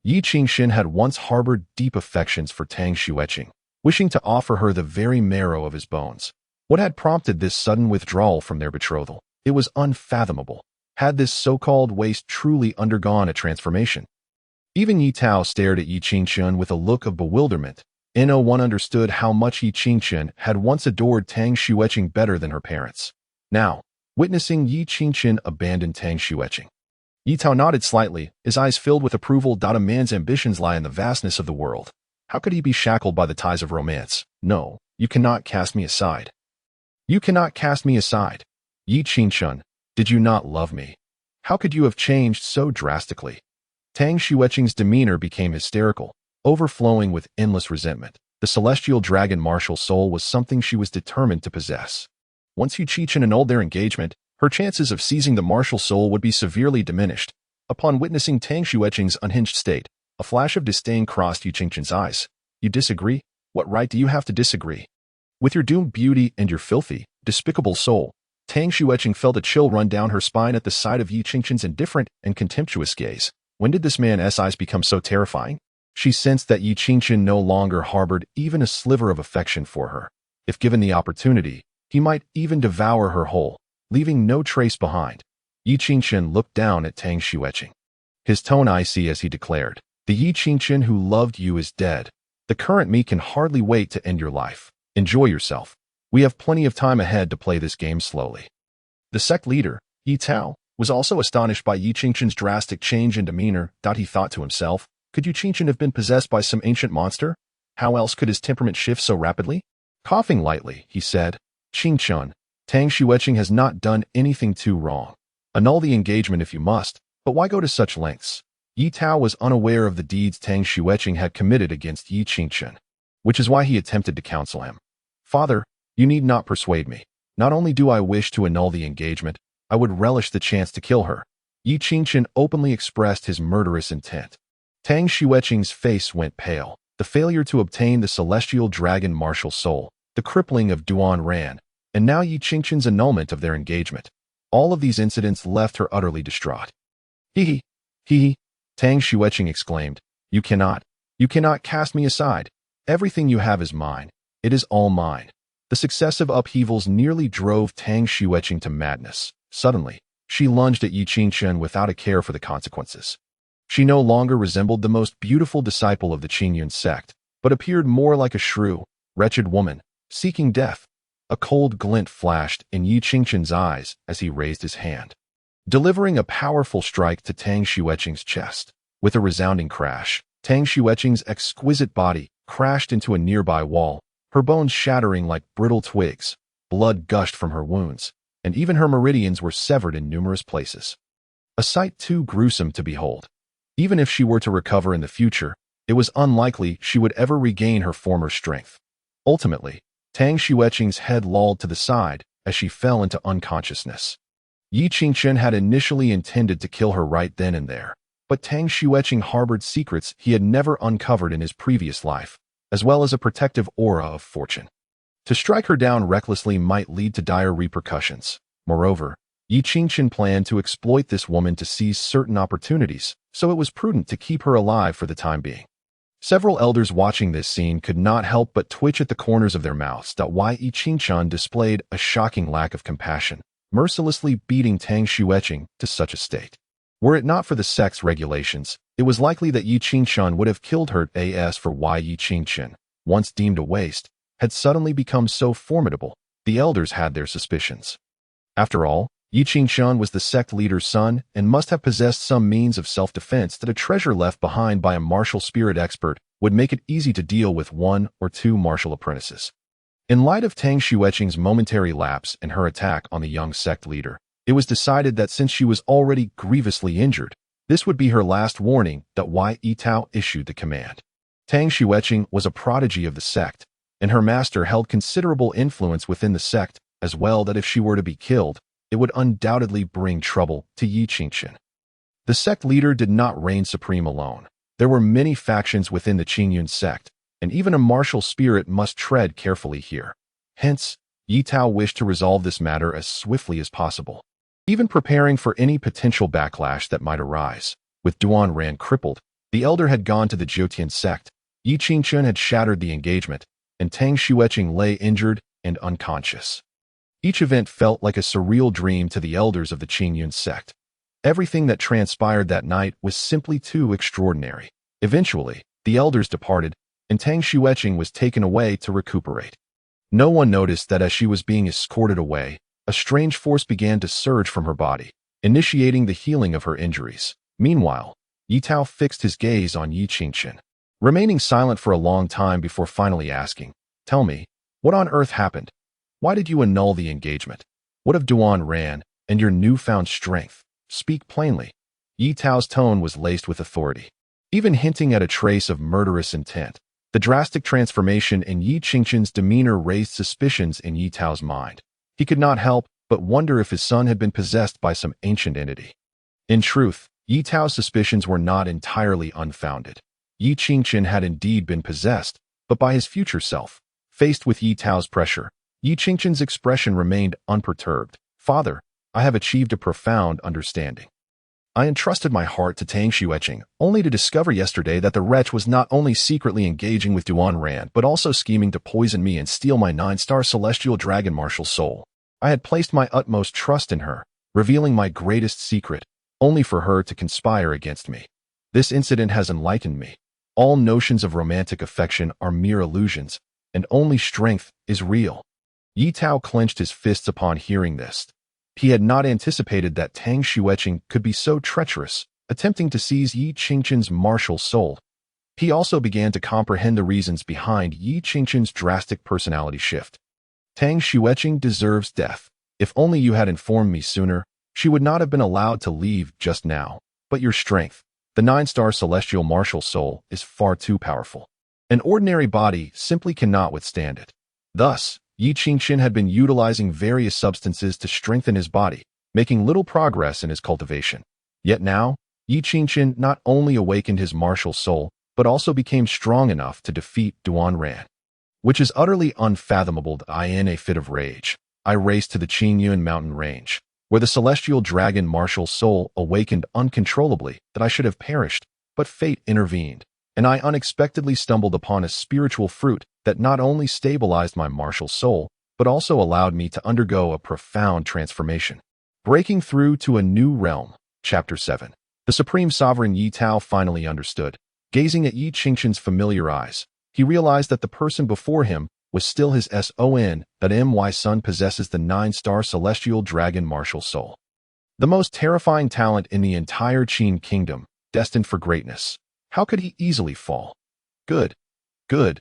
[SPEAKER 1] Yi Qingshan had once harbored deep affections for Tang Xueqing, wishing to offer her the very marrow of his bones. What had prompted this sudden withdrawal from their betrothal? It was unfathomable. Had this so-called waste truly undergone a transformation? Even Yi Tao stared at Yi Qingshan with a look of bewilderment. No one understood how much Yi Qingshan had once adored Tang Xueqing better than her parents. Now, witnessing Yi Qingshan abandon Tang Xueqing, Yi Tao nodded slightly, his eyes filled with approval. A man's ambitions lie in the vastness of the world. How could he be shackled by the ties of romance? No, you cannot cast me aside. You cannot cast me aside. Yi Qingshan, did you not love me? How could you have changed so drastically? Tang Xueqing's demeanor became hysterical, overflowing with endless resentment. The celestial dragon martial soul was something she was determined to possess. Once Yi Qingshan annulled their engagement, her chances of seizing the martial soul would be severely diminished. Upon witnessing Tang Xueqing's unhinged state, a flash of disdain crossed Yi Qingshan's eyes. "You disagree? What right do you have to disagree? With your doomed beauty and your filthy, despicable soul." Tang Xueqing felt a chill run down her spine at the sight of Yi Qingshan's indifferent and contemptuous gaze. When did this man's eyes become so terrifying? She sensed that Yi Qingshan no longer harbored even a sliver of affection for her. If given the opportunity, he might even devour her whole, leaving no trace behind. Yi Qingshan looked down at Tang Xueqing. His tone icy as he declared, "The Yi Qingshan who loved you is dead. The current me can hardly wait to end your life. Enjoy yourself. We have plenty of time ahead to play this game slowly." The sect leader, Yi Tao, was also astonished by Yi Qingshan's drastic change in demeanor. He thought to himself, could Yi Qingshan have been possessed by some ancient monster? How else could his temperament shift so rapidly? Coughing lightly, he said, "Qingshan, Tang Xueqing has not done anything too wrong. Annul the engagement if you must, but why go to such lengths?" Yi Tao was unaware of the deeds Tang Xueqing had committed against Yi Qingshan, which is why he attempted to counsel him. "Father, you need not persuade me. Not only do I wish to annul the engagement, I would relish the chance to kill her." Yi Qingshan openly expressed his murderous intent. Tang Xueqing's face went pale. The failure to obtain the celestial dragon martial soul, the crippling of Devouring, and now Yi Qingshan's annulment of their engagement. All of these incidents left her utterly distraught. Hee hee, Tang Xueqing exclaimed. You cannot cast me aside. Everything you have is mine. It is all mine." The successive upheavals nearly drove Tang Xueqing to madness. Suddenly, she lunged at Yi Qingshan without a care for the consequences. She no longer resembled the most beautiful disciple of the Qingyun sect, but appeared more like a shrew, wretched woman, seeking death. A cold glint flashed in Yi Qingshan's eyes as he raised his hand. delivering a powerful strike to Tang Xueqing's chest. With a resounding crash, Tang Xueqing's exquisite body crashed into a nearby wall, her bones shattering like brittle twigs. Blood gushed from her wounds, and even her meridians were severed in numerous places. A sight too gruesome to behold. Even if she were to recover in the future, it was unlikely she would ever regain her former strength. Ultimately, Tang Xueqing's head lolled to the side as she fell into unconsciousness. Yi Qingchen had initially intended to kill her right then and there, but Tang Xueqing harbored secrets he had never uncovered in his previous life, as well as a protective aura of fortune. To strike her down recklessly might lead to dire repercussions. Moreover, Yi Qingchen planned to exploit this woman to seize certain opportunities, so it was prudent to keep her alive for the time being. Several elders watching this scene could not help but twitch at the corners of their mouths. Why Yi Qingchen displayed a shocking lack of compassion, mercilessly beating Tang Xueqing to such a state. Were it not for the sect's regulations, it was likely that Yi Qingchen would have killed her. As for why Yi Qingchen, once deemed a waste, had suddenly become so formidable, the elders had their suspicions. After all, Yi Qingchen was the sect leader's son and must have possessed some means of self-defense that a treasure left behind by a martial spirit expert would make it easy to deal with one or two martial apprentices. In light of Tang Xueqing's momentary lapse and her attack on the young sect leader, it was decided that since she was already grievously injured, this would be her last warning. Why Yi Tao issued the command. Tang Xueqing was a prodigy of the sect, and her master held considerable influence within the sect as well. That if she were to be killed, it would undoubtedly bring trouble to Yi Qingchen. The sect leader did not reign supreme alone. There were many factions within the Qingyun sect, and even a martial spirit must tread carefully here. Hence, Yi Tao wished to resolve this matter as swiftly as possible, even preparing for any potential backlash that might arise. With Devouring crippled, the elder had gone to the Jiutian sect, Yi Qingchen had shattered the engagement, and Tang Xueqing lay injured and unconscious. Each event felt like a surreal dream to the elders of the Qingyun sect. Everything that transpired that night was simply too extraordinary. Eventually, the elders departed, and Tang Xueqing was taken away to recuperate. No one noticed that as she was being escorted away, a strange force began to surge from her body, initiating the healing of her injuries. Meanwhile, Yi Tao fixed his gaze on Yi Qingchen, remaining silent for a long time before finally asking, "Tell me, what on earth happened? Why did you annul the engagement? What of Devouring and your newfound strength? Speak plainly." Yi Tao's tone was laced with authority, even hinting at a trace of murderous intent. The drastic transformation in Yi Qingchen's demeanor raised suspicions in Yi Tao's mind. He could not help but wonder if his son had been possessed by some ancient entity. In truth, Yi Tao's suspicions were not entirely unfounded. Yi Qingchen had indeed been possessed, but by his future self. Faced with Yi Tao's pressure, Yi Qingchen's expression remained unperturbed. "Father, I have achieved a profound understanding. I entrusted my heart to Tang Xueqing, only to discover yesterday that the wretch was not only secretly engaging with Devouring, but also scheming to poison me and steal my 9-star celestial dragon martial soul. I had placed my utmost trust in her, revealing my greatest secret, only for her to conspire against me. This incident has enlightened me. All notions of romantic affection are mere illusions, and only strength is real." Yi Tao clenched his fists upon hearing this. He had not anticipated that Tang Xueqing could be so treacherous, attempting to seize Yi Qingchen's martial soul. He also began to comprehend the reasons behind Yi Qingchen's drastic personality shift. "Tang Xueqing deserves death. If only you had informed me sooner, she would not have been allowed to leave just now. But your strength, the 9-star celestial martial soul, is far too powerful. An ordinary body simply cannot withstand it." Thus, Yi Qingchen had been utilizing various substances to strengthen his body, making little progress in his cultivation. Yet now, Yi Qingchen not only awakened his martial soul, but also became strong enough to defeat Devouring, which is utterly unfathomable. In a fit of rage, I raced to the Qingyun mountain range, where the celestial dragon martial soul awakened uncontrollably. That I should have perished, but fate intervened, and I unexpectedly stumbled upon a spiritual fruit that not only stabilized my martial soul, but also allowed me to undergo a profound transformation. Breaking through to a new realm. Chapter 7. The Supreme Sovereign Yi Tao finally understood. Gazing at Yi Qingchen's familiar eyes, he realized that the person before him was still his son. That my son possesses the 9-star celestial dragon martial soul. The most terrifying talent in the entire Qin kingdom, destined for greatness. How could he easily fall? Good, good,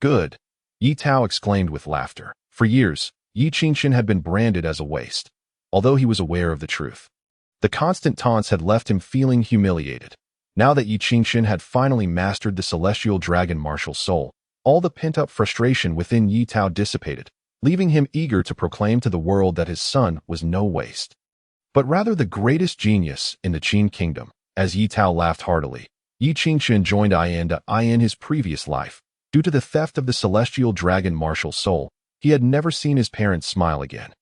[SPEAKER 1] good, Yi Tao exclaimed with laughter. For years, Yi Qingqian had been branded as a waste, although he was aware of the truth. The constant taunts had left him feeling humiliated. Now that Yi Qingqian had finally mastered the celestial dragon martial soul, all the pent-up frustration within Yi Tao dissipated, leaving him eager to proclaim to the world that his son was no waste, but rather the greatest genius in the Qin kingdom. As Yi Tao laughed heartily, Yi Qingqian joined in his previous life. Due to the theft of the celestial dragon martial soul, he had never seen his parents smile again.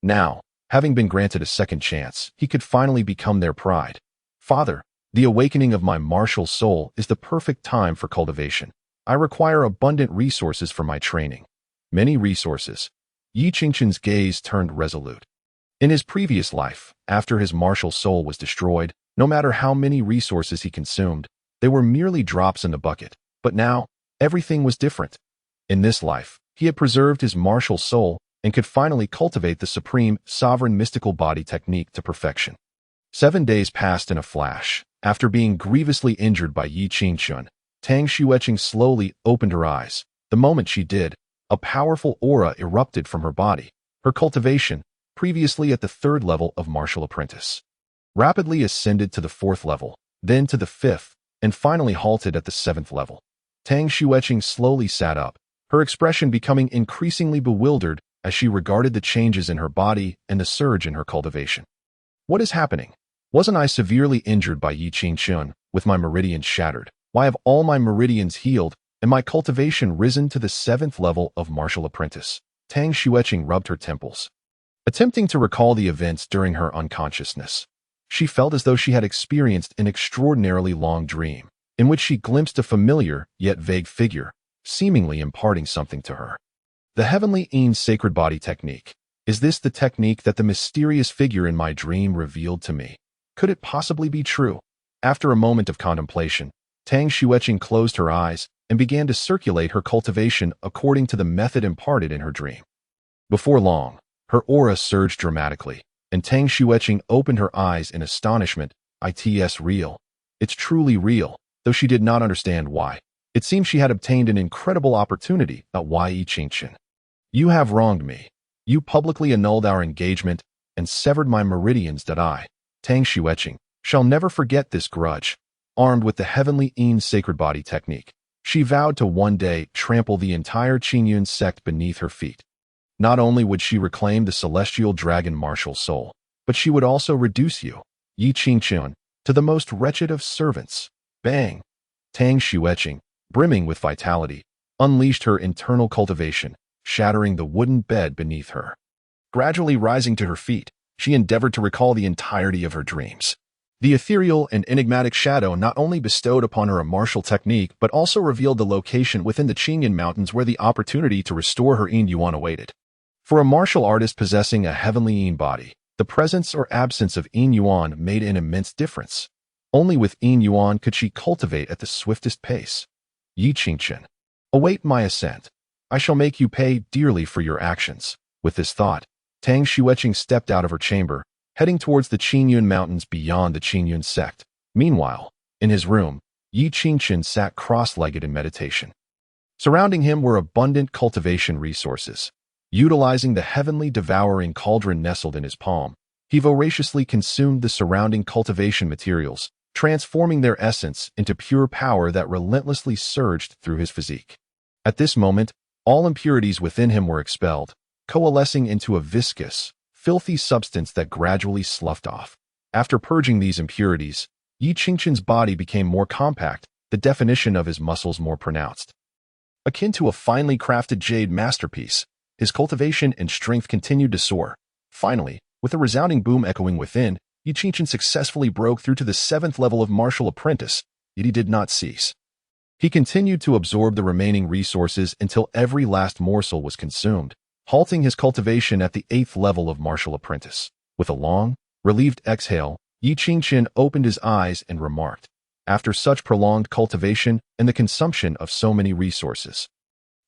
[SPEAKER 1] Now, having been granted a second chance, he could finally become their pride. Father, the awakening of my martial soul is the perfect time for cultivation. I require abundant resources for my training. Many resources. Yi Qingqian's gaze turned resolute. In his previous life, after his martial soul was destroyed, no matter how many resources he consumed, they were merely drops in the bucket. But now, everything was different. In this life, he had preserved his martial soul and could finally cultivate the supreme, sovereign mystical body technique to perfection. 7 days passed in a flash. After being grievously injured by Yi Qingqian, Tang Xueqing slowly opened her eyes. The moment she did, a powerful aura erupted from her body. Her cultivation, previously at the 3rd level of martial apprentice, rapidly ascended to the 4th level, then to the 5th, and finally halted at the 7th level. Tang Xueqing slowly sat up, her expression becoming increasingly bewildered as she regarded the changes in her body and the surge in her cultivation. What is happening? Wasn't I severely injured by Yi Qingqian, with my meridians shattered? Why have all my meridians healed and my cultivation risen to the 7th level of martial apprentice? Tang Xueqing rubbed her temples, attempting to recall the events during her unconsciousness. She felt as though she had experienced an extraordinarily long dream, in which she glimpsed a familiar yet vague figure, seemingly imparting something to her. The Heavenly Yin Sacred Body Technique. Is this the technique that the mysterious figure in my dream revealed to me? Could it possibly be true? After a moment of contemplation, Tang Xueqing closed her eyes and began to circulate her cultivation according to the method imparted in her dream. Before long, her aura surged dramatically, and Tang Xueqing opened her eyes in astonishment. It's real. It's truly real, though she did not understand why. It seemed she had obtained an incredible opportunity. Yi Qingqian, you have wronged me. You publicly annulled our engagement and severed my meridians. I, Tang Xueqing, shall never forget this grudge. Armed with the Heavenly Yin Sacred Body Technique, she vowed to one day trample the entire Qingyun sect beneath her feet. Not only would she reclaim the celestial dragon martial soul, but she would also reduce you, Yi Qingqian, to the most wretched of servants. Bang! Tang Xueqing, brimming with vitality, unleashed her internal cultivation, shattering the wooden bed beneath her. Gradually rising to her feet, she endeavored to recall the entirety of her dreams. The ethereal and enigmatic shadow not only bestowed upon her a martial technique but also revealed the location within the Qingyun Mountains where the opportunity to restore her Yin Yuan awaited. For a martial artist possessing a heavenly Yin body, the presence or absence of Yin Yuan made an immense difference. Only with Yin Yuan could she cultivate at the swiftest pace. Yi Qingqian, await my ascent. I shall make you pay dearly for your actions. With this thought, Tang Xueqing stepped out of her chamber, heading towards the Qingyun Mountains beyond the Qingyun sect. Meanwhile, in his room, Yi Qingqian sat cross-legged in meditation. Surrounding him were abundant cultivation resources. Utilizing the heavenly devouring cauldron nestled in his palm, he voraciously consumed the surrounding cultivation materials, transforming their essence into pure power that relentlessly surged through his physique. At this moment, all impurities within him were expelled, coalescing into a viscous, filthy substance that gradually sloughed off. After purging these impurities, Yi Qingqian's body became more compact, the definition of his muscles more pronounced. Akin to a finely crafted jade masterpiece, his cultivation and strength continued to soar. Finally, with a resounding boom echoing within, Yi Qingqian successfully broke through to the 7th level of martial apprentice, yet he did not cease. He continued to absorb the remaining resources until every last morsel was consumed, halting his cultivation at the 8th level of martial apprentice. With a long, relieved exhale, Yi Qingqian opened his eyes and remarked, after such prolonged cultivation and the consumption of so many resources,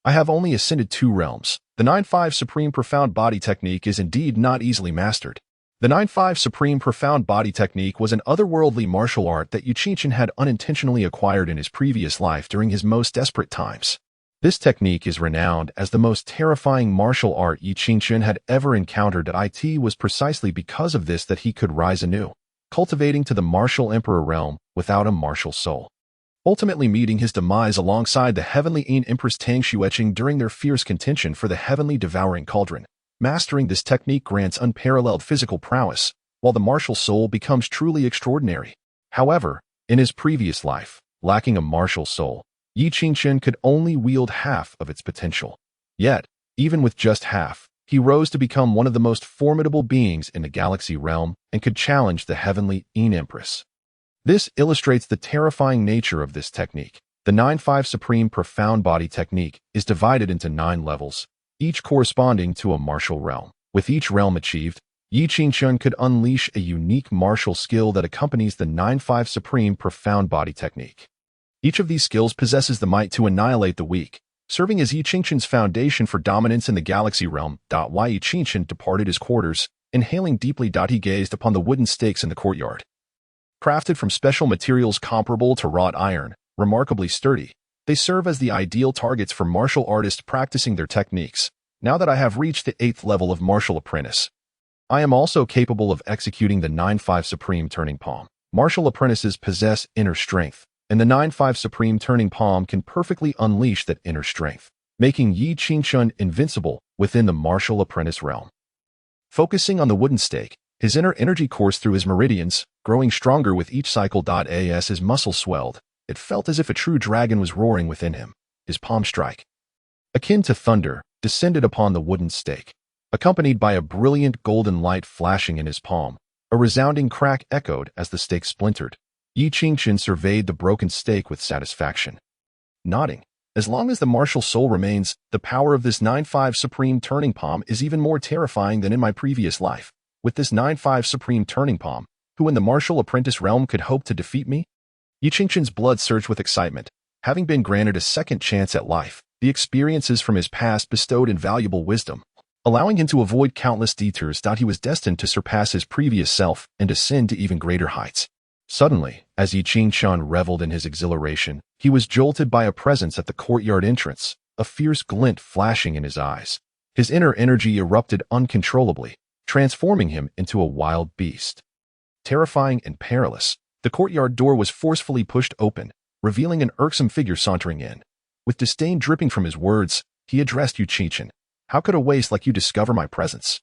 [SPEAKER 1] I have only ascended 2 realms. The 9-5 Supreme Profound Body Technique is indeed not easily mastered. The 9-5 Supreme Profound Body Technique was an otherworldly martial art that Yu Qingchen had unintentionally acquired in his previous life during his most desperate times. This technique is renowned as the most terrifying martial art Yu Qingchen had ever encountered. It was precisely because of this that he could rise anew, cultivating to the martial emperor realm without a martial soul, ultimately meeting his demise alongside the heavenly Empress Tang Xueqing during their fierce contention for the heavenly Devouring Cauldron. Mastering this technique grants unparalleled physical prowess, while the martial soul becomes truly extraordinary. However, in his previous life, lacking a martial soul, Yu Qingchen could only wield half of its potential. Yet, even with just half, he rose to become one of the most formidable beings in the galaxy realm and could challenge the heavenly Empress. This illustrates the terrifying nature of this technique. The 9-5 Supreme Profound Body Technique is divided into 9 levels, each corresponding to a martial realm. With each realm achieved, Yu Qingchen could unleash a unique martial skill that accompanies the 9-5 Supreme Profound Body Technique. Each of these skills possesses the might to annihilate the weak, serving as Yu Qingchen's foundation for dominance in the galaxy realm. While Yu Qingchen departed his quarters, inhaling deeply, he gazed upon the wooden stakes in the courtyard. Crafted from special materials comparable to wrought iron, remarkably sturdy, they serve as the ideal targets for martial artists practicing their techniques. Now that I have reached the 8th level of martial apprentice, I am also capable of executing the 9-5 Supreme Turning Palm. Martial apprentices possess inner strength, and the 9-5 Supreme Turning Palm can perfectly unleash that inner strength, making Yu Qingchen invincible within the martial apprentice realm. Focusing on the wooden stake, his inner energy coursed through his meridians, growing stronger with each cycle. As his muscles swelled, it felt as if a true dragon was roaring within him. His palm strike, akin to thunder, descended upon the wooden stake, accompanied by a brilliant golden light flashing in his palm. A resounding crack echoed as the stake splintered. Yu Qingchen surveyed the broken stake with satisfaction, nodding. As long as the martial soul remains, the power of this 9-5 Supreme Turning Palm is even more terrifying than in my previous life. With this 9-5 Supreme Turning Palm, who in the martial apprentice realm could hope to defeat me? Yu Qingchen's blood surged with excitement. Having been granted a second chance at life, the experiences from his past bestowed invaluable wisdom, allowing him to avoid countless detours. He was destined to surpass his previous self and ascend to even greater heights. Suddenly, as Yu Qingchen reveled in his exhilaration, he was jolted by a presence at the courtyard entrance, a fierce glint flashing in his eyes. His inner energy erupted uncontrollably, transforming him into a wild beast. Terrifying and perilous, the courtyard door was forcefully pushed open, revealing an irksome figure sauntering in. With disdain dripping from his words, he addressed Yu Qingchen. How could a waste like you discover my presence?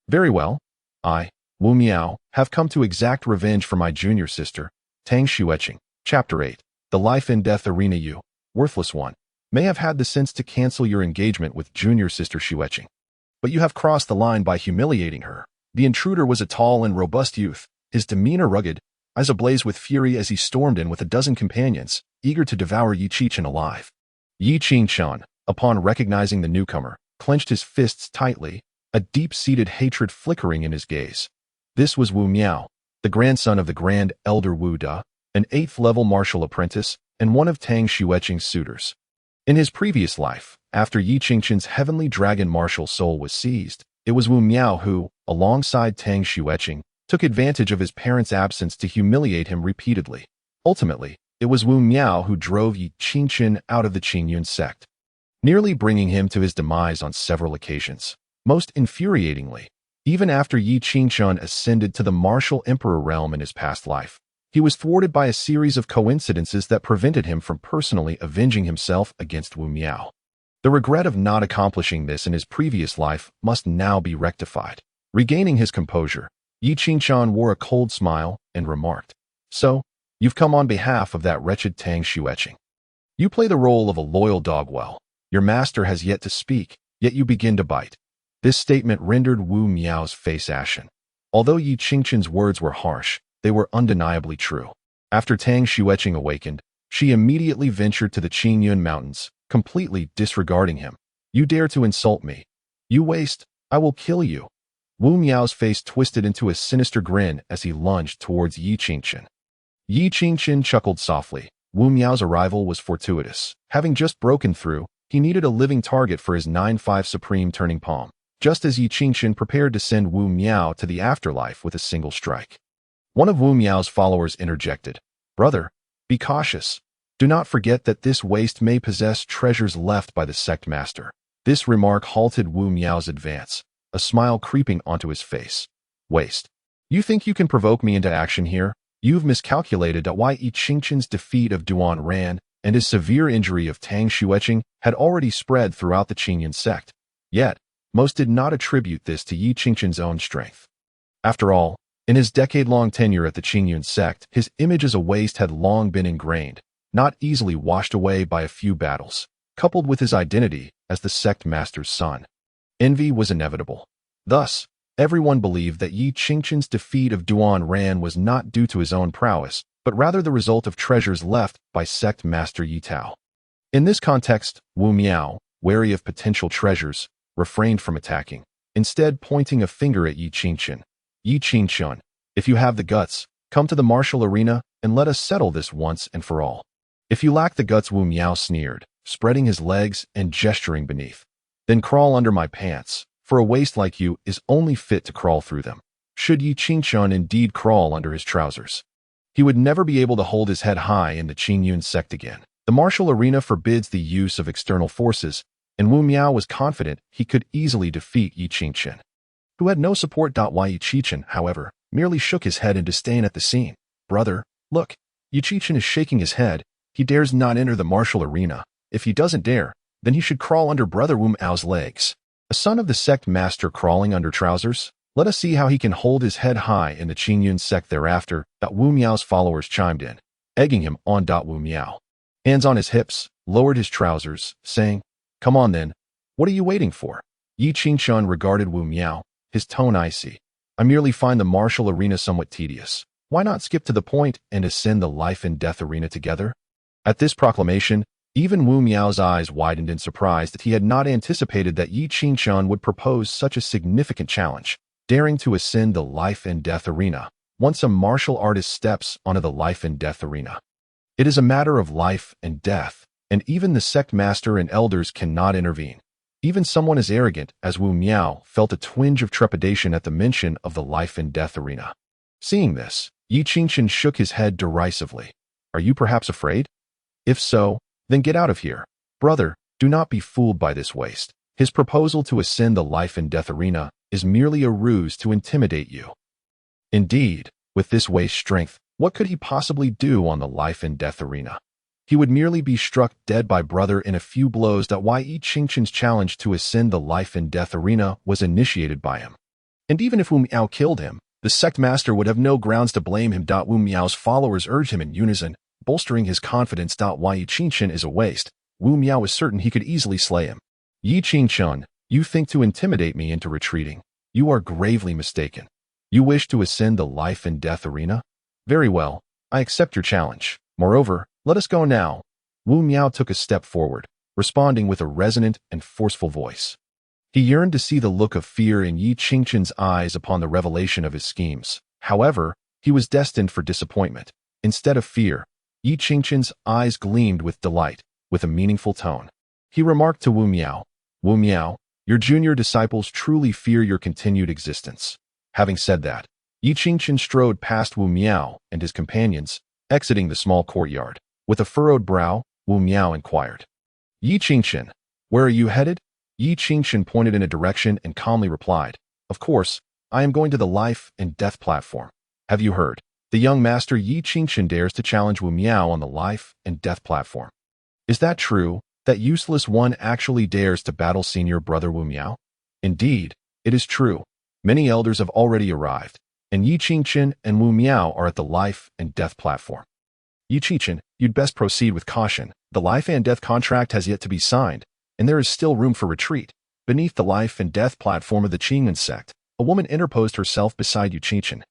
[SPEAKER 1] Very well. I, Wu Miao, have come to exact revenge for my junior sister, Tang Xueqing. Chapter 8. The Life and Death Arena. You, worthless one, may have had the sense to cancel your engagement with junior sister Xueqing, but you have crossed the line by humiliating her. The intruder was a tall and robust youth, his demeanor rugged, eyes ablaze with fury as he stormed in with a dozen companions, eager to devour Yu Qingchen alive. Yu Qingchen, upon recognizing the newcomer, clenched his fists tightly, a deep-seated hatred flickering in his gaze. This was Wu Miao, the grandson of the Grand Elder Wu Da, an 8th-level martial apprentice and one of Tang Xueqing's suitors. In his previous life, after Yu Qingchen's heavenly dragon martial soul was seized, it was Wu Miao who, alongside Tang Xueqing, took advantage of his parents' absence to humiliate him repeatedly. Ultimately, it was Wu Miao who drove Yu Qingchen out of the Qingyun sect, nearly bringing him to his demise on several occasions. Most infuriatingly, even after Yu Qingchen ascended to the martial emperor realm in his past life, he was thwarted by a series of coincidences that prevented him from personally avenging himself against Wu Miao. The regret of not accomplishing this in his previous life must now be rectified. Regaining his composure, Yu Qingchen wore a cold smile and remarked, "So, you've come on behalf of that wretched Tang Xueqing. You play the role of a loyal dog well. Your master has yet to speak, yet you begin to bite." This statement rendered Wu Miao's face ashen. Although Yu Qingchen's words were harsh, they were undeniably true. After Tang Xueqing awakened, she immediately ventured to the Qingyun Mountains, completely disregarding him. "You dare to insult me? You waste, I will kill you." Wu Miao's face twisted into a sinister grin as he lunged towards Yu Qingchen. Yu Qingchen chuckled softly. Wu Miao's arrival was fortuitous. Having just broken through, he needed a living target for his 9-5 Supreme Turning Palm. just as Yi Qingqian prepared to send Wu Miao to the afterlife with a single strike. One of Wu Miao's followers interjected, "Brother, be cautious. Do not forget that this waste may possess treasures left by the sect master." This remark halted Wu Miao's advance, a smile creeping onto his face. "Waste. You think you can provoke me into action here? You've miscalculated that Yi Qingqian's defeat of Duan Ran and his severe injury of Tang Xueqing had already spread throughout the Qingyun sect. Yet, most did not attribute this to Yi Qingqian's own strength. After all, in his decade-long tenure at the Qingyun sect, his image as a waste had long been ingrained, not easily washed away by a few battles, coupled with his identity as the sect master's son. Envy was inevitable. Thus, everyone believed that Yi Qingqian's defeat of Duan Ran was not due to his own prowess, but rather the result of treasures left by sect master Yi Tao. In this context, Wu Miao, wary of potential treasures, refrained from attacking, instead pointing a finger at Yi Qingqian. "Yi Qingqian, if you have the guts, come to the martial arena and let us settle this once and for all." "If you lack the guts," Wu Miao sneered, spreading his legs and gesturing beneath, "then crawl under my pants, for a waste like you is only fit to crawl through them." Should Yi Qingqian indeed crawl under his trousers, he would never be able to hold his head high in the Qingyun sect again. The martial arena forbids the use of external forces, and Wu Miao was confident he could easily defeat Yi Qingqian, who had no support. Yi Qingqian, however, merely shook his head in disdain at the scene. "Brother, look, Yi Qingqian is shaking his head. He dares not enter the martial arena. If he doesn't dare, then he should crawl under Brother Wu Miao's legs." A son of the sect master crawling under trousers? Let us see how he can hold his head high in the Qingyun sect thereafter. Wu Miao's followers chimed in, egging him on. Wu Miao, hands on his hips, lowered his trousers, saying, "Come on then, what are you waiting for?" Yi Qingqian regarded Wu Miao, his tone icy. "I merely find the martial arena somewhat tedious. Why not skip to the point and ascend the life and death arena together?" At this proclamation, even Wu Miao's eyes widened in surprise that he had not anticipated that Yi Qingqian would propose such a significant challenge, daring to ascend the life and death arena. Once a martial artist steps onto the life and death arena, it is a matter of life and death, and even the sect master and elders cannot intervene. Even someone as arrogant as Wu Miao felt a twinge of trepidation at the mention of the life and death arena. Seeing this, Yi Qingqian shook his head derisively. "Are you perhaps afraid? If so, then get out of here. Brother, do not be fooled by this waste. His proposal to ascend the life and death arena is merely a ruse to intimidate you. Indeed, with this waste strength, what could he possibly do on the life and death arena? He would merely be struck dead by Brother in a few blows. Yi Qingqian's challenge to ascend the life and death arena was initiated by him. And even if Wu Miao killed him, the sect master would have no grounds to blame him. Wu Miao's followers urged him in unison, bolstering his confidence. Yi Qingqian is a waste. Wu Miao is certain he could easily slay him. "Yi Qingqian, you think to intimidate me into retreating. You are gravely mistaken. You wish to ascend the life and death arena? Very well, I accept your challenge. Moreover, let us go now." Wu Miao took a step forward, responding with a resonant and forceful voice. He yearned to see the look of fear in Yi Qingqian's eyes upon the revelation of his schemes. However, he was destined for disappointment. Instead of fear, Yi Qingqian's eyes gleamed with delight, with a meaningful tone. He remarked to Wu Miao, "Wu Miao, your junior disciples truly fear your continued existence." Having said that, Yi Qingqian strode past Wu Miao and his companions, exiting the small courtyard. With a furrowed brow, Wu Miao inquired, "Yi Qingqian, where are you headed?" Yi Qingqian pointed in a direction and calmly replied, "Of course, I am going to the life and death platform. Have you heard? The young master Yi Qingqian dares to challenge Wu Miao on the life and death platform. Is that true? That useless one actually dares to battle senior brother Wu Miao?" "Indeed, it is true. Many elders have already arrived, and Yi Qingqian and Wu Miao are at the life and death platform." "Yi Qingqian, you'd best proceed with caution. The life and death contract has yet to be signed, and there is still room for retreat." Beneath the life and death platform of the Qingyun sect, a woman interposed herself beside Yi Qingqian,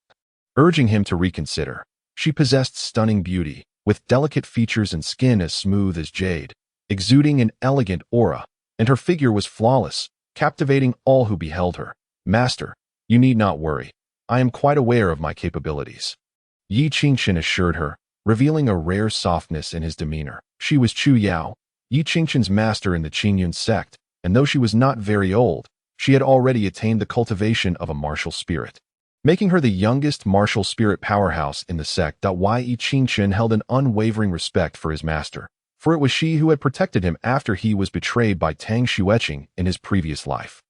[SPEAKER 1] urging him to reconsider. She possessed stunning beauty, with delicate features and skin as smooth as jade, exuding an elegant aura, and her figure was flawless, captivating all who beheld her. "Master, you need not worry. I am quite aware of my capabilities," Yi Qingqian assured her, revealing a rare softness in his demeanor. She was Chu Yao, Yi Qingqian's master in the Qingyun sect, and though she was not very old, she had already attained the cultivation of a martial spirit, making her the youngest martial spirit powerhouse in the sect. Yi Qingchen held an unwavering respect for his master, for it was she who had protected him after he was betrayed by Tang Xueqing in his previous life,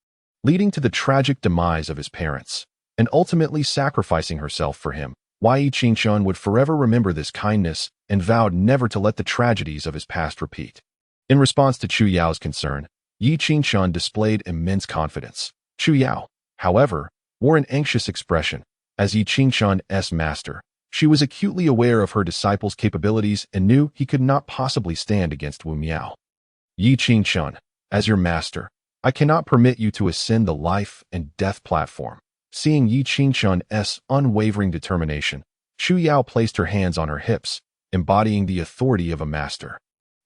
[SPEAKER 1] leading to the tragic demise of his parents, and ultimately sacrificing herself for him. Yi Qingchen would forever remember this kindness and vowed never to let the tragedies of his past repeat. In response to Chu Yao's concern, Yi Qingchen displayed immense confidence. Chu Yao, however, wore an anxious expression. As Yi Qingchen's master, she was acutely aware of her disciple's capabilities and knew he could not possibly stand against Wu Miao. Yi Qingchen, as your master, I cannot permit you to ascend the life and death platform. Seeing Yi Qingchen's unwavering determination, Chu Yao placed her hands on her hips, embodying the authority of a master,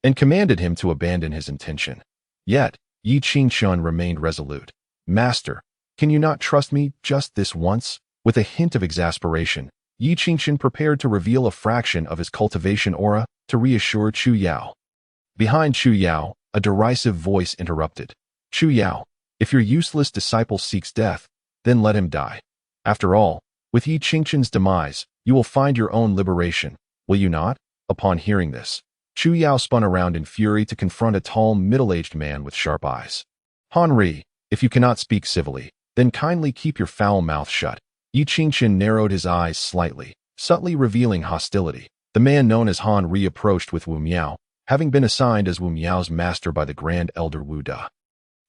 [SPEAKER 1] and commanded him to abandon his intention. Yet, Yi Qingchen remained resolute. Master, can you not trust me just this once? With a hint of exasperation, Yi Qingchen prepared to reveal a fraction of his cultivation aura to reassure Chu Yao. Behind Chu Yao, a derisive voice interrupted. Chu Yao, if your useless disciple seeks death, then let him die. After all, with Yi Qingchen's demise, you will find your own liberation, will you not? Upon hearing this, Chu Yao spun around in fury to confront a tall, middle-aged man with sharp eyes. Henri, if you cannot speak civilly, then kindly keep your foul mouth shut. Yi Qingchen narrowed his eyes slightly, subtly revealing hostility. The man known as Henri approached with Wu Miao, having been assigned as Wu Miao's master by the Grand Elder Wu Da.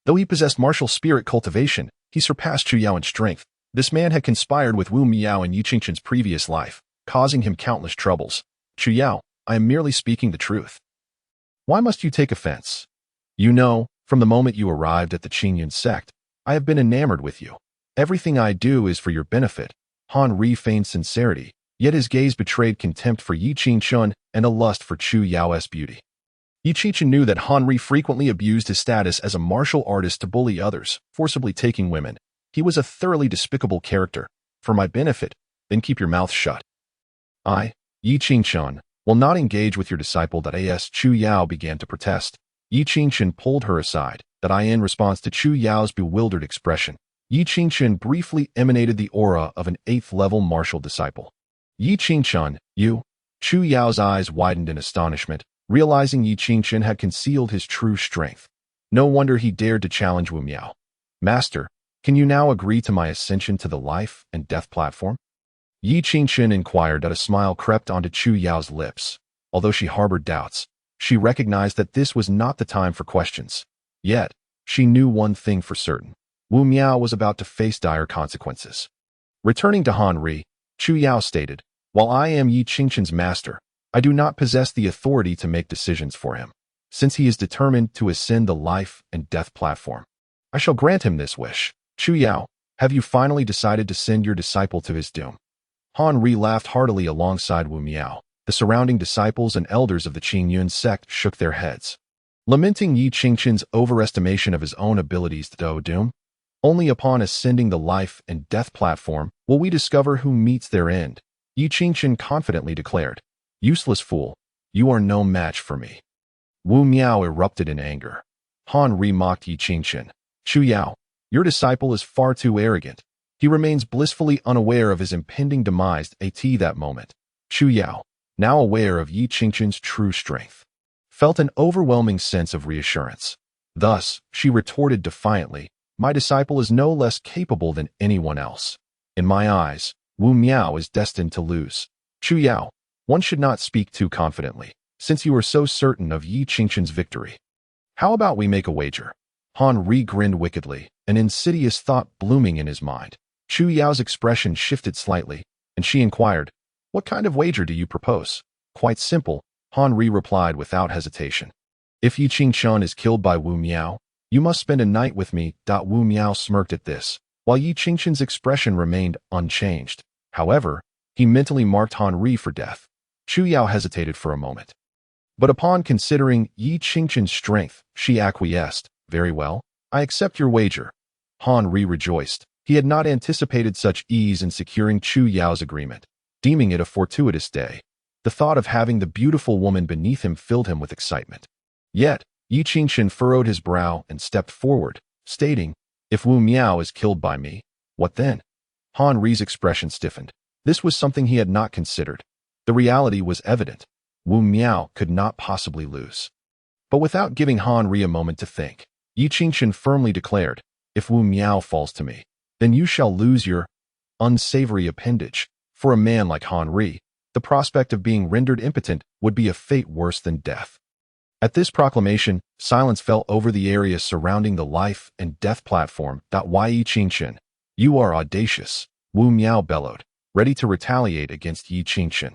[SPEAKER 1] Though he possessed martial spirit cultivation, he surpassed Chu Yao in strength. This man had conspired with Wu Miao in Yi Qingchen's previous life, causing him countless troubles. Chu Yao, I am merely speaking the truth. Why must you take offense? You know, from the moment you arrived at the Qingyun sect, I have been enamored with you. Everything I do is for your benefit. Henri feigned sincerity, yet his gaze betrayed contempt for Yi Qingchen and a lust for Chu Yao's beauty. Yi Qingchen knew that Henri frequently abused his status as a martial artist to bully others, forcibly taking women. He was a thoroughly despicable character. For my benefit, then keep your mouth shut. I, Yi Qingchen, will not engage with your disciple. As Chu Yao began to protest, Yi Qingchen pulled her aside. In response to Chu Yao's bewildered expression, Yi Qingchen briefly emanated the aura of an 8th-level martial disciple. Yi Qingchen, you? Chu Yao's eyes widened in astonishment, realizing Yi Qingchen had concealed his true strength. No wonder he dared to challenge Wu Miao. Master, can you now agree to my ascension to the life and death platform? Yi Qingchen inquired. A smile crept onto Chu Yao's lips. Although she harbored doubts, she recognized that this was not the time for questions. Yet, she knew one thing for certain. Wu Miao was about to face dire consequences. Returning to Henri, Chu Yao stated, while I am Yi Qingchen's master, I do not possess the authority to make decisions for him. Since he is determined to ascend the life and death platform, I shall grant him this wish. Chu Yao, have you finally decided to send your disciple to his doom? Henri laughed heartily alongside Wu Miao. The surrounding disciples and elders of the Qingyun sect shook their heads, lamenting Yi Qingchen's overestimation of his own abilities to do doom. Only upon ascending the life and death platform will we discover who meets their end, Yi Qingchen confidently declared. Useless fool, you are no match for me. Wu Miao erupted in anger. Henri mocked Yi Qingchen. Chu Yao, your disciple is far too arrogant. He remains blissfully unaware of his impending demise at that moment. Chu Yao, now aware of Yi Qingchen's true strength, felt an overwhelming sense of reassurance. Thus, she retorted defiantly, my disciple is no less capable than anyone else. In my eyes, Wu Miao is destined to lose. Chu Yao, one should not speak too confidently, since you are so certain of Yi Qingchen's victory. How about we make a wager? Henri grinned wickedly, an insidious thought blooming in his mind. Chu Yao's expression shifted slightly, and she inquired, what kind of wager do you propose? Quite simple, Henri replied without hesitation. If Yi Qingchen is killed by Wu Miao, you must spend a night with me. Wu Miao smirked at this, while Yi Qingchen's expression remained unchanged. However, he mentally marked Henri for death. Chu Yao hesitated for a moment, but upon considering Yi Qingchen's strength, she acquiesced. Very well, I accept your wager. Henri rejoiced. He had not anticipated such ease in securing Chu Yao's agreement, deeming it a fortuitous day. The thought of having the beautiful woman beneath him filled him with excitement. Yet, Yi Qingchen furrowed his brow and stepped forward, stating, If Wu Miao is killed by me, what then? Han Ri's expression stiffened. This was something he had not considered. The reality was evident. Wu Miao could not possibly lose. But without giving Han Ri a moment to think, Yi Qingchen firmly declared, if Wu Miao falls to me, then you shall lose your unsavory appendage. For a man like Han Ri, the prospect of being rendered impotent would be a fate worse than death. At this proclamation, silence fell over the area surrounding the life and death platform. Yi Qingchen, you are audacious, Wu Miao bellowed, ready to retaliate against Yi Qingchen.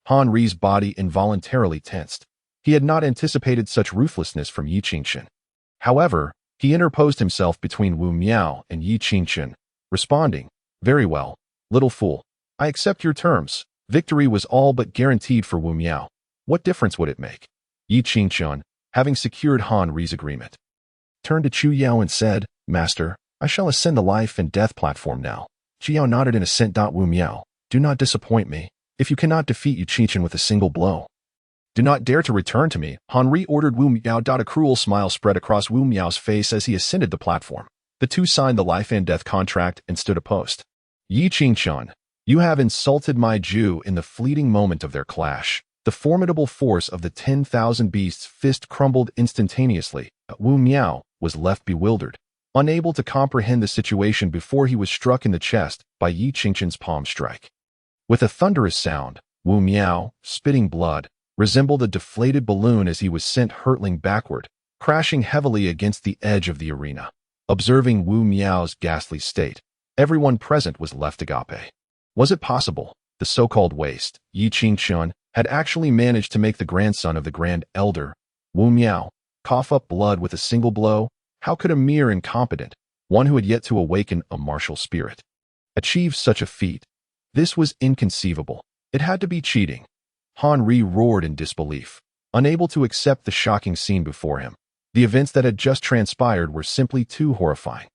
[SPEAKER 1] Han Ri's body involuntarily tensed. He had not anticipated such ruthlessness from Yi Qingchen. However, he interposed himself between Wu Miao and Yi Qingchen, responding, very well, little fool. I accept your terms. Victory was all but guaranteed for Wu Miao. What difference would it make? Yi Qingchen, having secured Han Ri's agreement, turned to Chu Yao and said, Master, I shall ascend the life and death platform now. Chu Yao nodded in assent. Wu Miao, do not disappoint me. If you cannot defeat Yi Qingchen with a single blow, do not dare to return to me, Han Ri ordered Wu Miao. A cruel smile spread across Wu Miao's face as he ascended the platform. The two signed the life and death contract and stood opposed. Yi Qingchen, you have insulted my Jew. In the fleeting moment of their clash, the formidable force of the 10,000 beasts' fist crumbled instantaneously. Wu Miao was left bewildered, unable to comprehend the situation before he was struck in the chest by Yi Qingchen's palm strike. With a thunderous sound, Wu Miao, spitting blood, resembled a deflated balloon as he was sent hurtling backward, crashing heavily against the edge of the arena. Observing Wu Miao's ghastly state, everyone present was left agape. Was it possible the so-called waste, Yi Qingchen, had actually managed to make the grandson of the Grand Elder, Wu Miao, cough up blood with a single blow? How could a mere incompetent, one who had yet to awaken a martial spirit, achieve such a feat? This was inconceivable. It had to be cheating. Han Ri roared in disbelief, unable to accept the shocking scene before him. The events that had just transpired were simply too horrifying.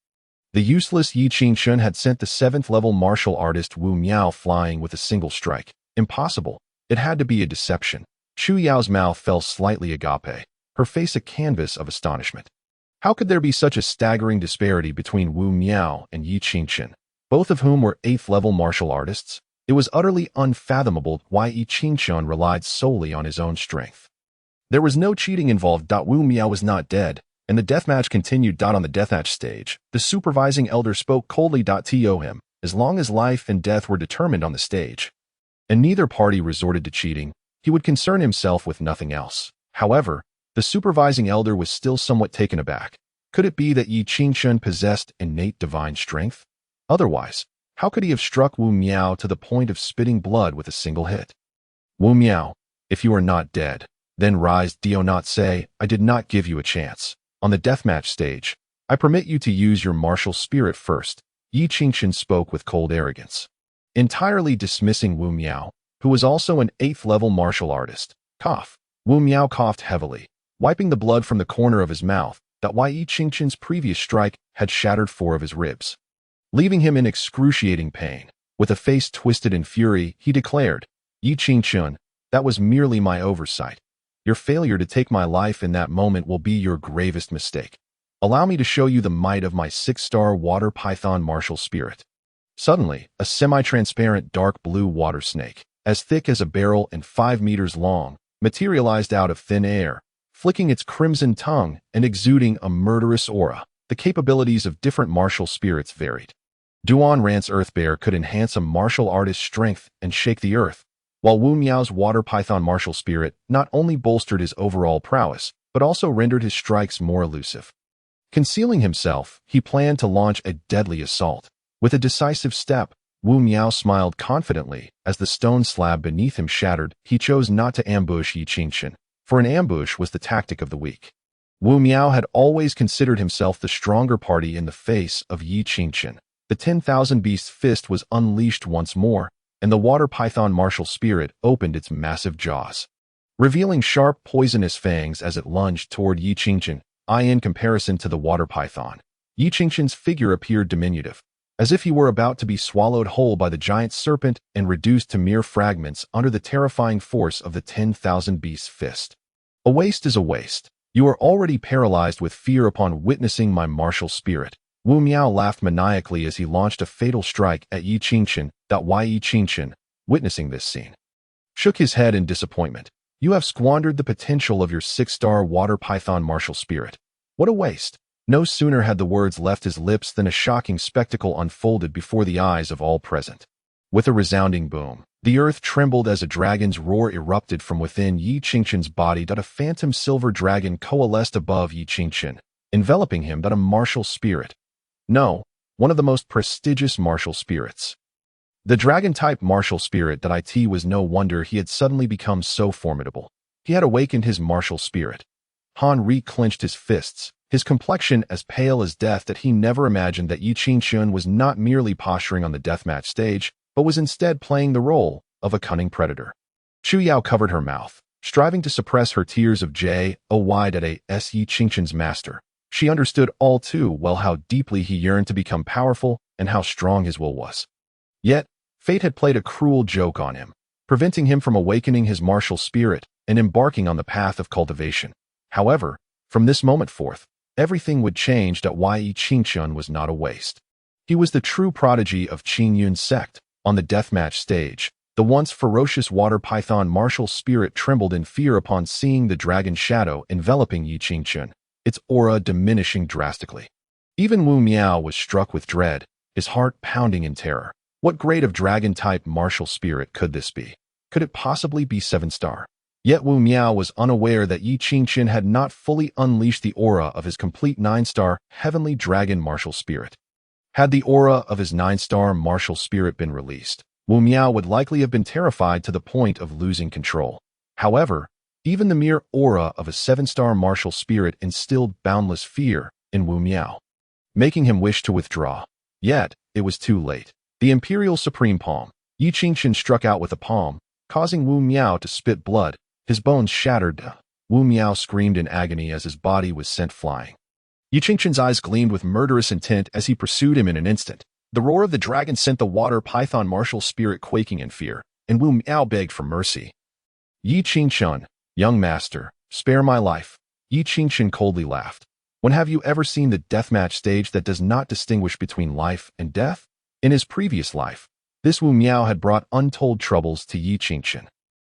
[SPEAKER 1] The useless Yi Qingchen had sent the 7th-level martial artist Wu Miao flying with a single strike. Impossible. It had to be a deception. Chu Yao's mouth fell slightly agape, her face a canvas of astonishment. How could there be such a staggering disparity between Wu Miao and Yi Qingchen, both of whom were 8th-level martial artists? It was utterly unfathomable why Yi Qingchen relied solely on his own strength. There was no cheating involved. Wu Miao was not dead, and the deathmatch continued. On the deathmatch stage, the supervising elder spoke coldly. To him, as long as life and death were determined on the stage, and neither party resorted to cheating, he would concern himself with nothing else. However, the supervising elder was still somewhat taken aback. Could it be that Yi Qingchen possessed innate divine strength? Otherwise, how could he have struck Wu Miao to the point of spitting blood with a single hit? Wu Miao, if you are not dead, then rise. Do not say, I did not give you a chance. On the deathmatch stage, I permit you to use your martial spirit first. Yi Qingchen spoke with cold arrogance, entirely dismissing Wu Miao, who was also an 8th-level martial artist. Cough. Wu Miao coughed heavily, wiping the blood from the corner of his mouth. Yi Qingchen's previous strike had shattered 4 of his ribs, leaving him in excruciating pain. With a face twisted in fury, he declared, Yi Qingchen, that was merely my oversight. Your failure to take my life in that moment will be your gravest mistake. Allow me to show you the might of my 6-star water python martial spirit. Suddenly, a semi-transparent dark blue water snake, as thick as a barrel and 5 meters long, materialized out of thin air, flicking its crimson tongue and exuding a murderous aura. The capabilities of different martial spirits varied. Duan Ran's Earth Bear could enhance a martial artist's strength and shake the earth, while Wu Miao's water python martial spirit not only bolstered his overall prowess, but also rendered his strikes more elusive. Concealing himself, he planned to launch a deadly assault. With a decisive step, Wu Miao smiled confidently as the stone slab beneath him shattered. He chose not to ambush Yi Qingchen, for an ambush was the tactic of the weak. Wu Miao had always considered himself the stronger party in the face of Yi Qingchen. The 10,000 beasts' fist was unleashed once more, and the water python martial spirit opened its massive jaws, revealing sharp, poisonous fangs as it lunged toward Yi Qingchen. In comparison to the water python, Yi Qingchen's figure appeared diminutive, as if he were about to be swallowed whole by the giant serpent and reduced to mere fragments under the terrifying force of the 10,000 beasts' fist. A waste is a waste. You are already paralyzed with fear upon witnessing my martial spirit. Wu Miao laughed maniacally as he launched a fatal strike at Yi Qingchen. Yi Qingchen, witnessing this scene, shook his head in disappointment. You have squandered the potential of your 6-star water python martial spirit. What a waste. No sooner had the words left his lips than a shocking spectacle unfolded before the eyes of all present. With a resounding boom, the earth trembled as a dragon's roar erupted from within Yi Qingchen's body. A phantom silver dragon coalesced above Yi Qingchen, enveloping him. A martial spirit. No, one of the most prestigious martial spirits. The dragon-type martial spirit. It was no wonder he had suddenly become so formidable. He had awakened his martial spirit. Han Ri clenched his fists, his complexion as pale as death. That he never imagined that Yi Qingchen was not merely posturing on the deathmatch stage, but was instead playing the role of a cunning predator. Chu Yao covered her mouth, striving to suppress her tears of joy. Yi Qingchen's master. She understood all too well how deeply he yearned to become powerful and how strong his will was. Yet, fate had played a cruel joke on him, preventing him from awakening his martial spirit and embarking on the path of cultivation. However, from this moment forth, everything would change. Yi Qingchen was not a waste. He was the true prodigy of Qingyun's sect. On the deathmatch stage, the once ferocious water python martial spirit trembled in fear upon seeing the dragon shadow enveloping Yi Qingchen, its aura diminishing drastically. Even Wu Miao was struck with dread, his heart pounding in terror. What grade of dragon-type martial spirit could this be? Could it possibly be 7-star? Yet Wu Miao was unaware that Yi Qingchen had not fully unleashed the aura of his complete 9-star heavenly dragon martial spirit. Had the aura of his 9-star martial spirit been released, Wu Miao would likely have been terrified to the point of losing control. However, even the mere aura of a 7-star martial spirit instilled boundless fear in Wu Miao, making him wish to withdraw. Yet, it was too late. The Imperial Supreme Palm. Yi Qingchen struck out with a palm, causing Wu Miao to spit blood. His bones shattered. Wu Miao screamed in agony as his body was sent flying. Yi Qingchen's eyes gleamed with murderous intent as he pursued him in an instant. The roar of the dragon sent the water python martial spirit quaking in fear, and Wu Miao begged for mercy. Yi Qingchen, young master, spare my life. Yi Qingchen coldly laughed. When have you ever seen the deathmatch stage that does not distinguish between life and death? In his previous life, this Wu Miao had brought untold troubles to Yi Qingchen.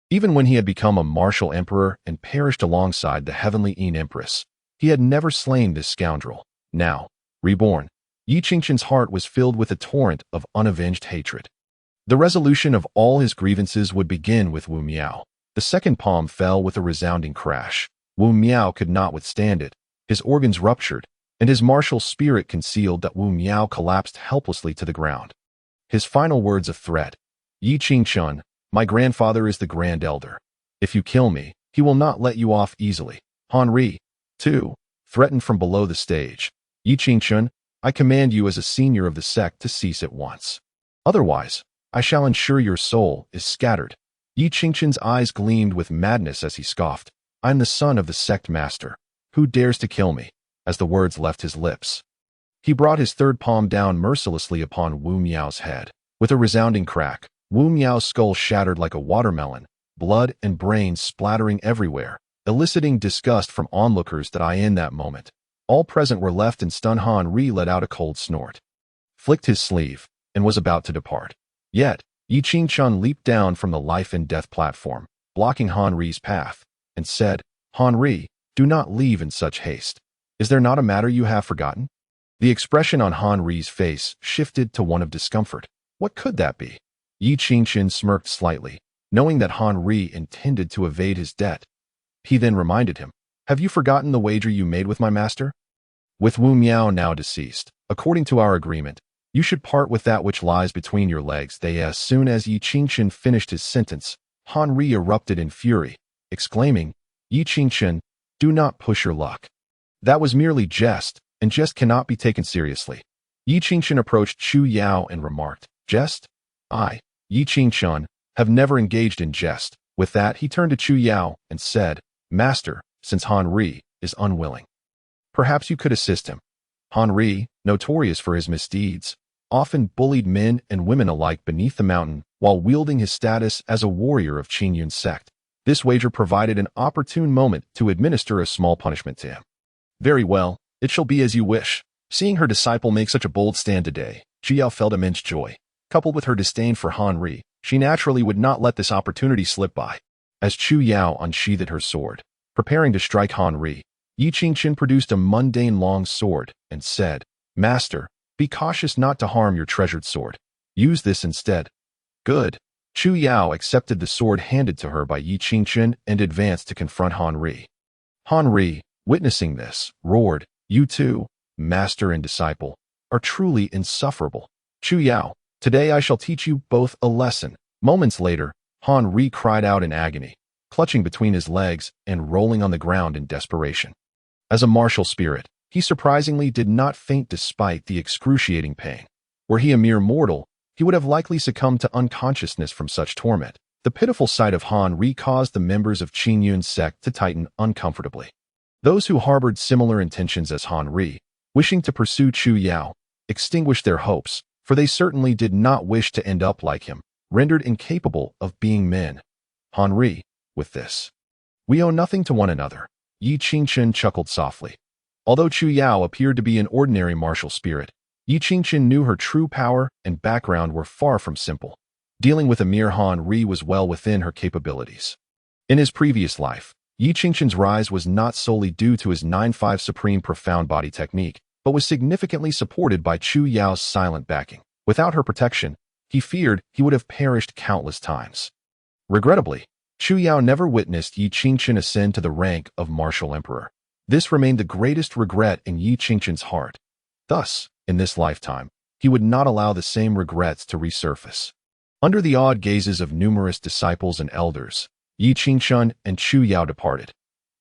[SPEAKER 1] Even when he had become a martial emperor and perished alongside the heavenly Yin Empress, he had never slain this scoundrel. Now, reborn, Yi Qingchen's heart was filled with a torrent of unavenged hatred. The resolution of all his grievances would begin with Wu Miao. The second palm fell with a resounding crash. Wu Miao could not withstand it. His organs ruptured, and his martial spirit concealed. That Wu Miao collapsed helplessly to the ground. His final words of threat. Yi Qingchen, my grandfather is the Grand Elder. If you kill me, he will not let you off easily. Han Ri, too, threatened from below the stage. Yi Qingchen, I command you as a senior of the sect to cease at once. Otherwise, I shall ensure your soul is scattered. Yi Qingchen's eyes gleamed with madness as he scoffed. I am the son of the sect master. Who dares to kill me? As the words left his lips, he brought his third palm down mercilessly upon Wu Miao's head. With a resounding crack, Wu Miao's skull shattered like a watermelon, blood and brains splattering everywhere, eliciting disgust from onlookers. In that moment, all present were left in stun. Han Ri let out a cold snort, flicked his sleeve, and was about to depart. Yet, Yi Qingchen leaped down from the life and death platform, blocking Han Ri's path, and said, Han Ri, do not leave in such haste. Is there not a matter you have forgotten? The expression on Han Ri's face shifted to one of discomfort. What could that be? Yi Qingchen smirked slightly, knowing that Han Ri intended to evade his debt. He then reminded him, have you forgotten the wager you made with my master? With Wu Miao now deceased, according to our agreement, you should part with that which lies between your legs. As soon as Yi Qingchen finished his sentence, Han Ri erupted in fury, exclaiming, Yi Qingchen, do not push your luck. That was merely jest, and jest cannot be taken seriously. Yi Qingchen approached Chu Yao and remarked, jest? I, Yi Qingchen, have never engaged in jest. With that, he turned to Chu Yao and said, Master, since Han Ri is unwilling, perhaps you could assist him. Han Ri, notorious for his misdeeds, often bullied men and women alike beneath the mountain while wielding his status as a warrior of Qingyun's sect. This wager provided an opportune moment to administer a small punishment to him. Very well, it shall be as you wish. Seeing her disciple make such a bold stand today, Chu Yao felt immense joy. Coupled with her disdain for Han Ri, she naturally would not let this opportunity slip by. As Chu Yao unsheathed her sword, preparing to strike Han Ri, Yi Qingchen produced a mundane long sword and said, "Master, be cautious not to harm your treasured sword. Use this instead." "Good." Chu Yao accepted the sword handed to her by Yi Qingchen and advanced to confront Han Ri. Han Ri, witnessing this, roared, "You two, master and disciple, are truly insufferable. Chu Yao, today I shall teach you both a lesson." Moments later, Han Ri cried out in agony, clutching between his legs and rolling on the ground in desperation. As a martial spirit, he surprisingly did not faint despite the excruciating pain. Were he a mere mortal, he would have likely succumbed to unconsciousness from such torment. The pitiful sight of Han Ri caused the members of Qingyun's sect to tighten uncomfortably. Those who harbored similar intentions as Han Ri, wishing to pursue Chu Yao, extinguished their hopes, for they certainly did not wish to end up like him, rendered incapable of being men. Han Ri, with this, "We owe nothing to one another," Yi Qingchen chuckled softly. Although Chu Yao appeared to be an ordinary martial spirit, Yi Qingchen knew her true power and background were far from simple. Dealing with a mere Han Ri was well within her capabilities. In his previous life, Yi Qingchen's rise was not solely due to his 9-5 supreme profound body technique, but was significantly supported by Chu Yao's silent backing. Without her protection, he feared he would have perished countless times. Regrettably, Chu Yao never witnessed Yi Qingchen ascend to the rank of martial emperor. This remained the greatest regret in Yi Qingchen's heart. Thus, in this lifetime, he would not allow the same regrets to resurface. Under the awed gazes of numerous disciples and elders, Yi Qingchen and Chu Yao departed.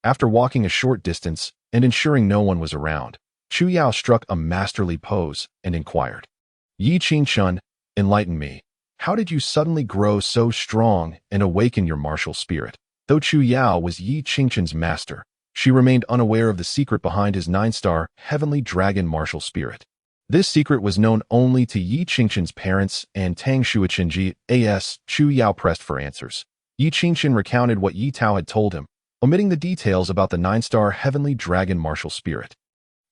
[SPEAKER 1] After walking a short distance and ensuring no one was around, Chu Yao struck a masterly pose and inquired, "Yi Qingchen, enlighten me. How did you suddenly grow so strong and awaken your martial spirit?" Though Chu Yao was Yi Qingchen's master, she remained unaware of the secret behind his 9-star heavenly dragon martial spirit. This secret was known only to Yi Qingchen's parents and Tang Shuichenji. As Chu Yao pressed for answers, Yi Qingchen recounted what Yi Tao had told him, omitting the details about the 9-star heavenly dragon martial spirit.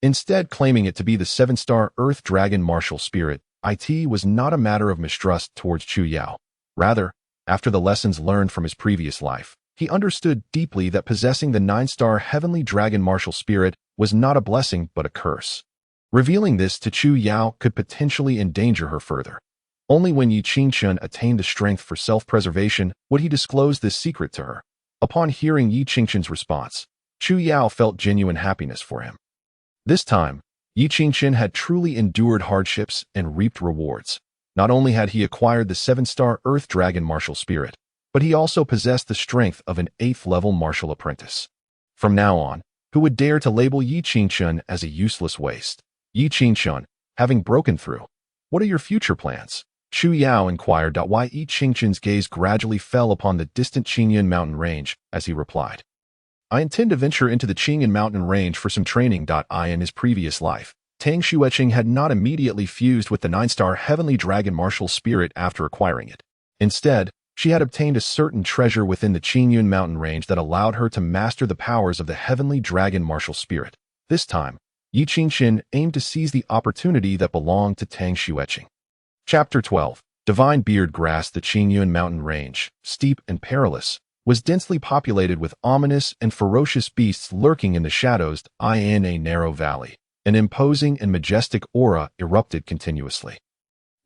[SPEAKER 1] Instead claiming it to be the 7-star earth dragon martial spirit. It was not a matter of mistrust towards Chu Yao. Rather, after the lessons learned from his previous life, he understood deeply that possessing the 9-star heavenly dragon martial spirit was not a blessing but a curse. Revealing this to Chu Yao could potentially endanger her further. Only when Yi Qingchen attained the strength for self-preservation would he disclose this secret to her. Upon hearing Yi Qingchen's response, Chu Yao felt genuine happiness for him. This time, Yi Qingchen had truly endured hardships and reaped rewards. Not only had he acquired the 7-star earth dragon martial spirit, but he also possessed the strength of an 8th-level martial apprentice. From now on, who would dare to label Yi Qingchen as a useless waste? Yi Qingchen, having broken through, "What are your future plans?" Chu Yao inquired. Why Yi Qingchen's gaze gradually fell upon the distant Qingyun mountain range as he replied, "I intend to venture into the Qingyun mountain range for some training. In his previous life, Tang Shuicheng had not immediately fused with the 9-star heavenly dragon martial spirit after acquiring it. Instead, she had obtained a certain treasure within the Qingyun mountain range that allowed her to master the powers of the heavenly dragon martial spirit. This time, Yi Qingchen aimed to seize the opportunity that belonged to Tang Shuicheng. Chapter 12. Divine Beard Grass. The Qingyun mountain range, steep and perilous, was densely populated with ominous and ferocious beasts lurking in the shadows. In a narrow valley, an imposing and majestic aura erupted continuously.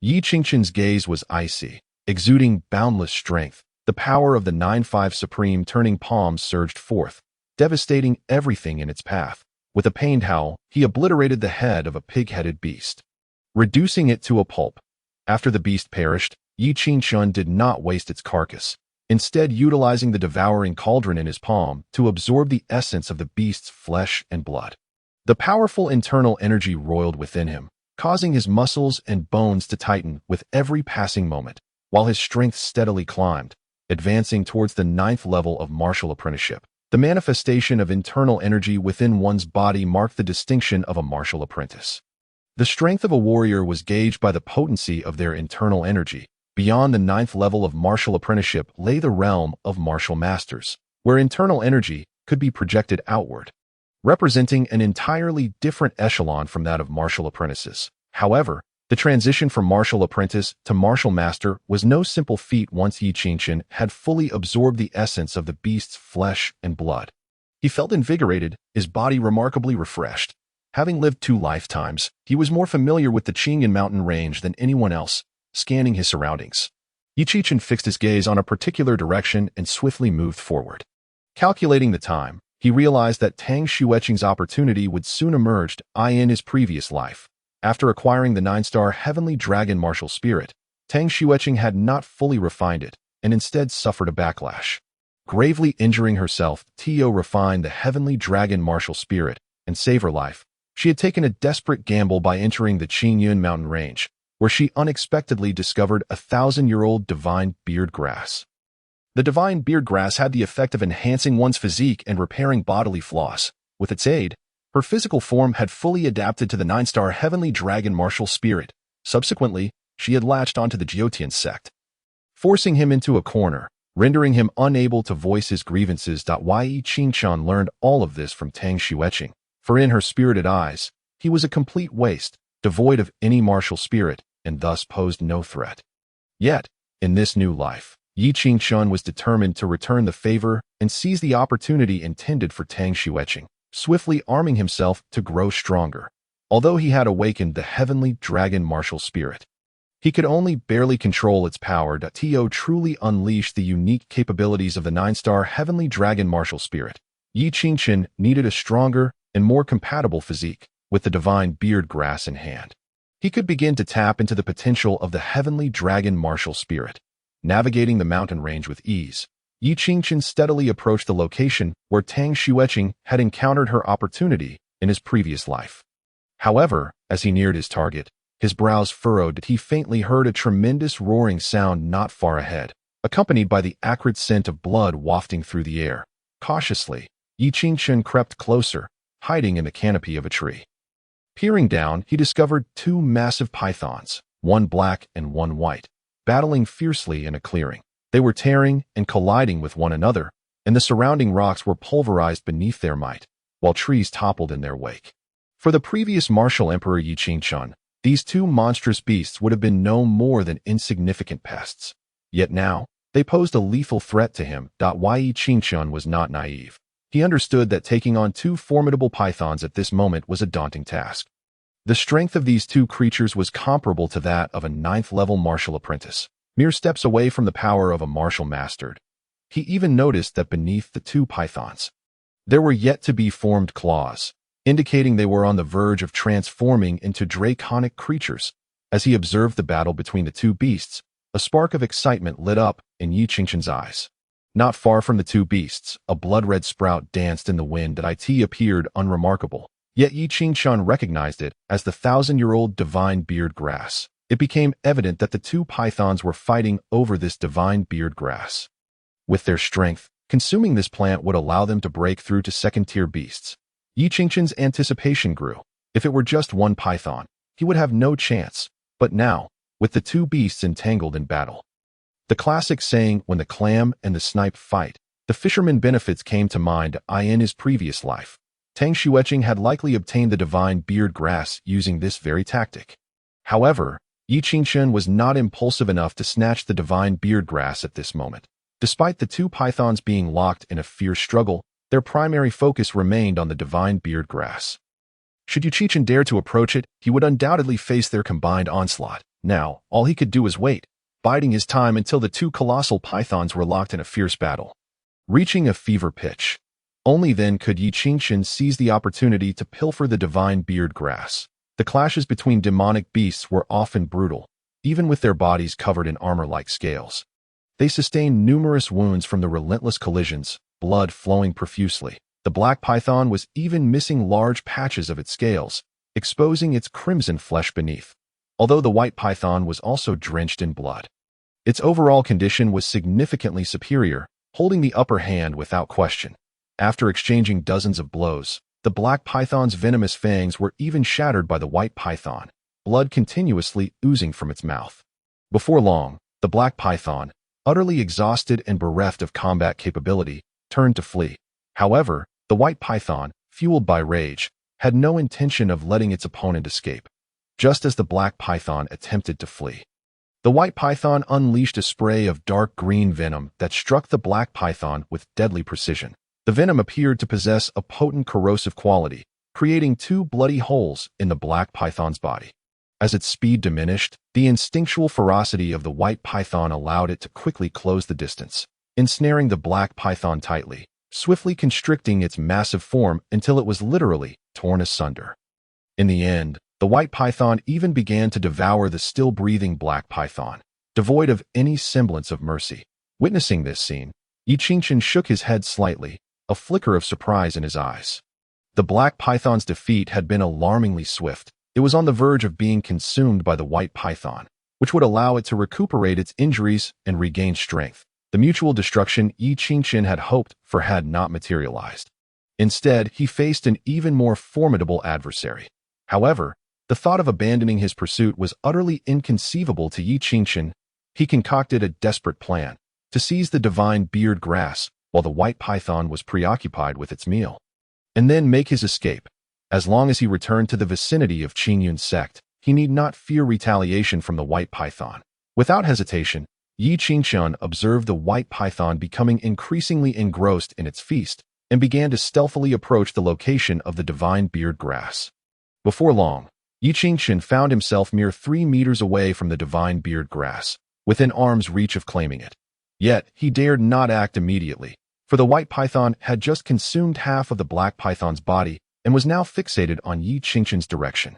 [SPEAKER 1] Yi Qingchen's gaze was icy, exuding boundless strength. The power of the 9-5 supreme turning palms surged forth, devastating everything in its path. With a pained howl, he obliterated the head of a pig-headed beast, reducing it to a pulp. After the beast perished, Yi Qingchen did not waste its carcass, instead utilizing the devouring cauldron in his palm to absorb the essence of the beast's flesh and blood. The powerful internal energy roiled within him, causing his muscles and bones to tighten with every passing moment, while his strength steadily climbed, advancing towards the 9th level of martial apprenticeship. The manifestation of internal energy within one's body marked the distinction of a martial apprentice. The strength of a warrior was gauged by the potency of their internal energy. Beyond the 9th level of martial apprenticeship lay the realm of martial masters, where internal energy could be projected outward. representing an entirely different echelon from that of martial apprentices. However, the transition from martial apprentice to martial master was no simple feat once Yi Qingchen had fully absorbed the essence of the beast's flesh and blood. He felt invigorated, his body remarkably refreshed. Having lived 2 lifetimes, he was more familiar with the Qingyan mountain range than anyone else, scanning his surroundings. Yi Qingchen fixed his gaze on a particular direction and swiftly moved forward. Calculating the time, he realized that Tang Xueqing's opportunity would soon emerge in his previous life. After acquiring the 9-star Heavenly Dragon martial spirit, Tang Xueqing had not fully refined it, and instead suffered a backlash. Gravely injuring herself, Tio refined the Heavenly Dragon martial spirit and save her life. She had taken a desperate gamble by entering the Qingyun mountain range, where she unexpectedly discovered a 1,000-year-old divine beard grass. The divine beard grass had the effect of enhancing one's physique and repairing bodily flaws. With its aid, her physical form had fully adapted to the 9-star Heavenly Dragon martial spirit. Subsequently, she had latched onto the Jiotian sect, forcing him into a corner, rendering him unable to voice his grievances. Yi Qingchen learned all of this from Tang Xueqing, for in her spirited eyes, he was a complete waste, devoid of any martial spirit, and thus posed no threat. Yet, in this new life, Yi Qingchen was determined to return the favor and seize the opportunity intended for Tang Xueqing, swiftly arming himself to grow stronger. Although he had awakened the Heavenly Dragon martial spirit, he could only barely control its power. Tio truly unleashed the unique capabilities of the 9-star Heavenly Dragon martial spirit. Yi Qingchen needed a stronger and more compatible physique, with the divine beard grass in hand. He could begin to tap into the potential of the Heavenly Dragon martial spirit. Navigating the mountain range with ease, Yi Qingchen steadily approached the location where Tang Xueqing had encountered her opportunity in his previous life. However, as he neared his target, his brows furrowed. He faintly heard a tremendous roaring sound not far ahead, accompanied by the acrid scent of blood wafting through the air. Cautiously, Yi Qingchen crept closer, hiding in the canopy of a tree. Peering down, he discovered 2 massive pythons, one black and one white, battling fiercely in a clearing. They were tearing and colliding with one another, and the surrounding rocks were pulverized beneath their might, while trees toppled in their wake. For the previous martial emperor Yi Qingchen, these 2 monstrous beasts would have been no more than insignificant pests. Yet now, they posed a lethal threat to him. Yi Qingchen was not naive. He understood that taking on 2 formidable pythons at this moment was a daunting task. The strength of these 2 creatures was comparable to that of a 9th-level martial apprentice, mere steps away from the power of a martial master. He even noticed that beneath the 2 pythons, there were yet-to-be formed claws, indicating they were on the verge of transforming into draconic creatures. As he observed the battle between the 2 beasts, a spark of excitement lit up in Yi Qingchen's eyes. Not far from the 2 beasts, a blood-red sprout danced in the wind. It appeared unremarkable, yet Yi Qingchen recognized it as the 1,000-year-old divine beard grass. It became evident that the 2 pythons were fighting over this divine beard grass. With their strength, consuming this plant would allow them to break through to second-tier beasts. Yi Qingchen's anticipation grew. If it were just one python, he would have no chance. But now, with the 2 beasts entangled in battle, the classic saying, when the clam and the snipe fight, the fisherman benefits, came to mind. In his previous life, Tang Xueqing had likely obtained the divine beard grass using this very tactic. However, Yi Qingchen was not impulsive enough to snatch the divine beard grass at this moment. Despite the 2 pythons being locked in a fierce struggle, their primary focus remained on the divine beard grass. Should Yi Qingchen dare to approach it, he would undoubtedly face their combined onslaught. Now, all he could do was wait, biding his time until the 2 colossal pythons were locked in a fierce battle. Reaching a fever pitch, only then could Yi Qingchen seize the opportunity to pilfer the divine beard grass. The clashes between demonic beasts were often brutal, even with their bodies covered in armor-like scales. They sustained numerous wounds from the relentless collisions, blood flowing profusely. The black python was even missing large patches of its scales, exposing its crimson flesh beneath, although the white python was also drenched in blood. Its overall condition was significantly superior, holding the upper hand without question. After exchanging dozens of blows, the black python's venomous fangs were even shattered by the white python, blood continuously oozing from its mouth. Before long, the black python, utterly exhausted and bereft of combat capability, turned to flee. However, the white python, fueled by rage, had no intention of letting its opponent escape. Just as the black python attempted to flee, the white python unleashed a spray of dark green venom that struck the black python with deadly precision. The venom appeared to possess a potent corrosive quality, creating 2 bloody holes in the black python's body. As its speed diminished, the instinctual ferocity of the white python allowed it to quickly close the distance, ensnaring the black python tightly, swiftly constricting its massive form until it was literally torn asunder. In the end, the white python even began to devour the still-breathing black python, devoid of any semblance of mercy. Witnessing this scene, Yi Qingchen shook his head slightly, a flicker of surprise in his eyes. The black python's defeat had been alarmingly swift. It was on the verge of being consumed by the white python, which would allow it to recuperate its injuries and regain strength. The mutual destruction Yi Qingchen had hoped for had not materialized. Instead, he faced an even more formidable adversary. However, the thought of abandoning his pursuit was utterly inconceivable to Yi Qingchen. He concocted a desperate plan to seize the divine beard grass while the white python was preoccupied with its meal, and then make his escape. As long as he returned to the vicinity of Qingyun's sect, he need not fear retaliation from the white python. Without hesitation, Yi Qingchen observed the white python becoming increasingly engrossed in its feast and began to stealthily approach the location of the divine beard grass. Before long, Yi Qingchen found himself mere 3 meters away from the divine beard grass, within arm's reach of claiming it. Yet, he dared not act immediately, for the white python had just consumed half of the black python's body and was now fixated on Yi Qingchen's direction.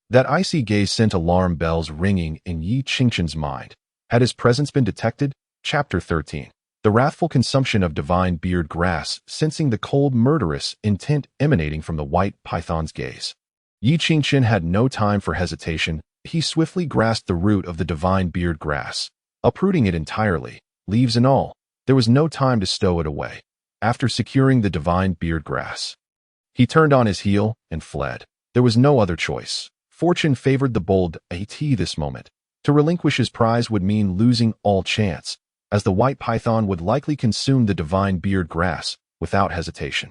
[SPEAKER 1] That icy gaze sent alarm bells ringing in Yi Qingchen's mind. Had his presence been detected? Chapter 13. The wrathful consumption of divine beard grass, sensing the cold, murderous intent emanating from the white python's gaze. Yi Qingchen had no time for hesitation. He swiftly grasped the root of the divine beard grass, uprooting it entirely, leaves and all. There was no time to stow it away. After securing the divine beard grass, he turned on his heel and fled. There was no other choice. Fortune favored the bold at this moment. To relinquish his prize would mean losing all chance, as the white python would likely consume the divine beard grass without hesitation.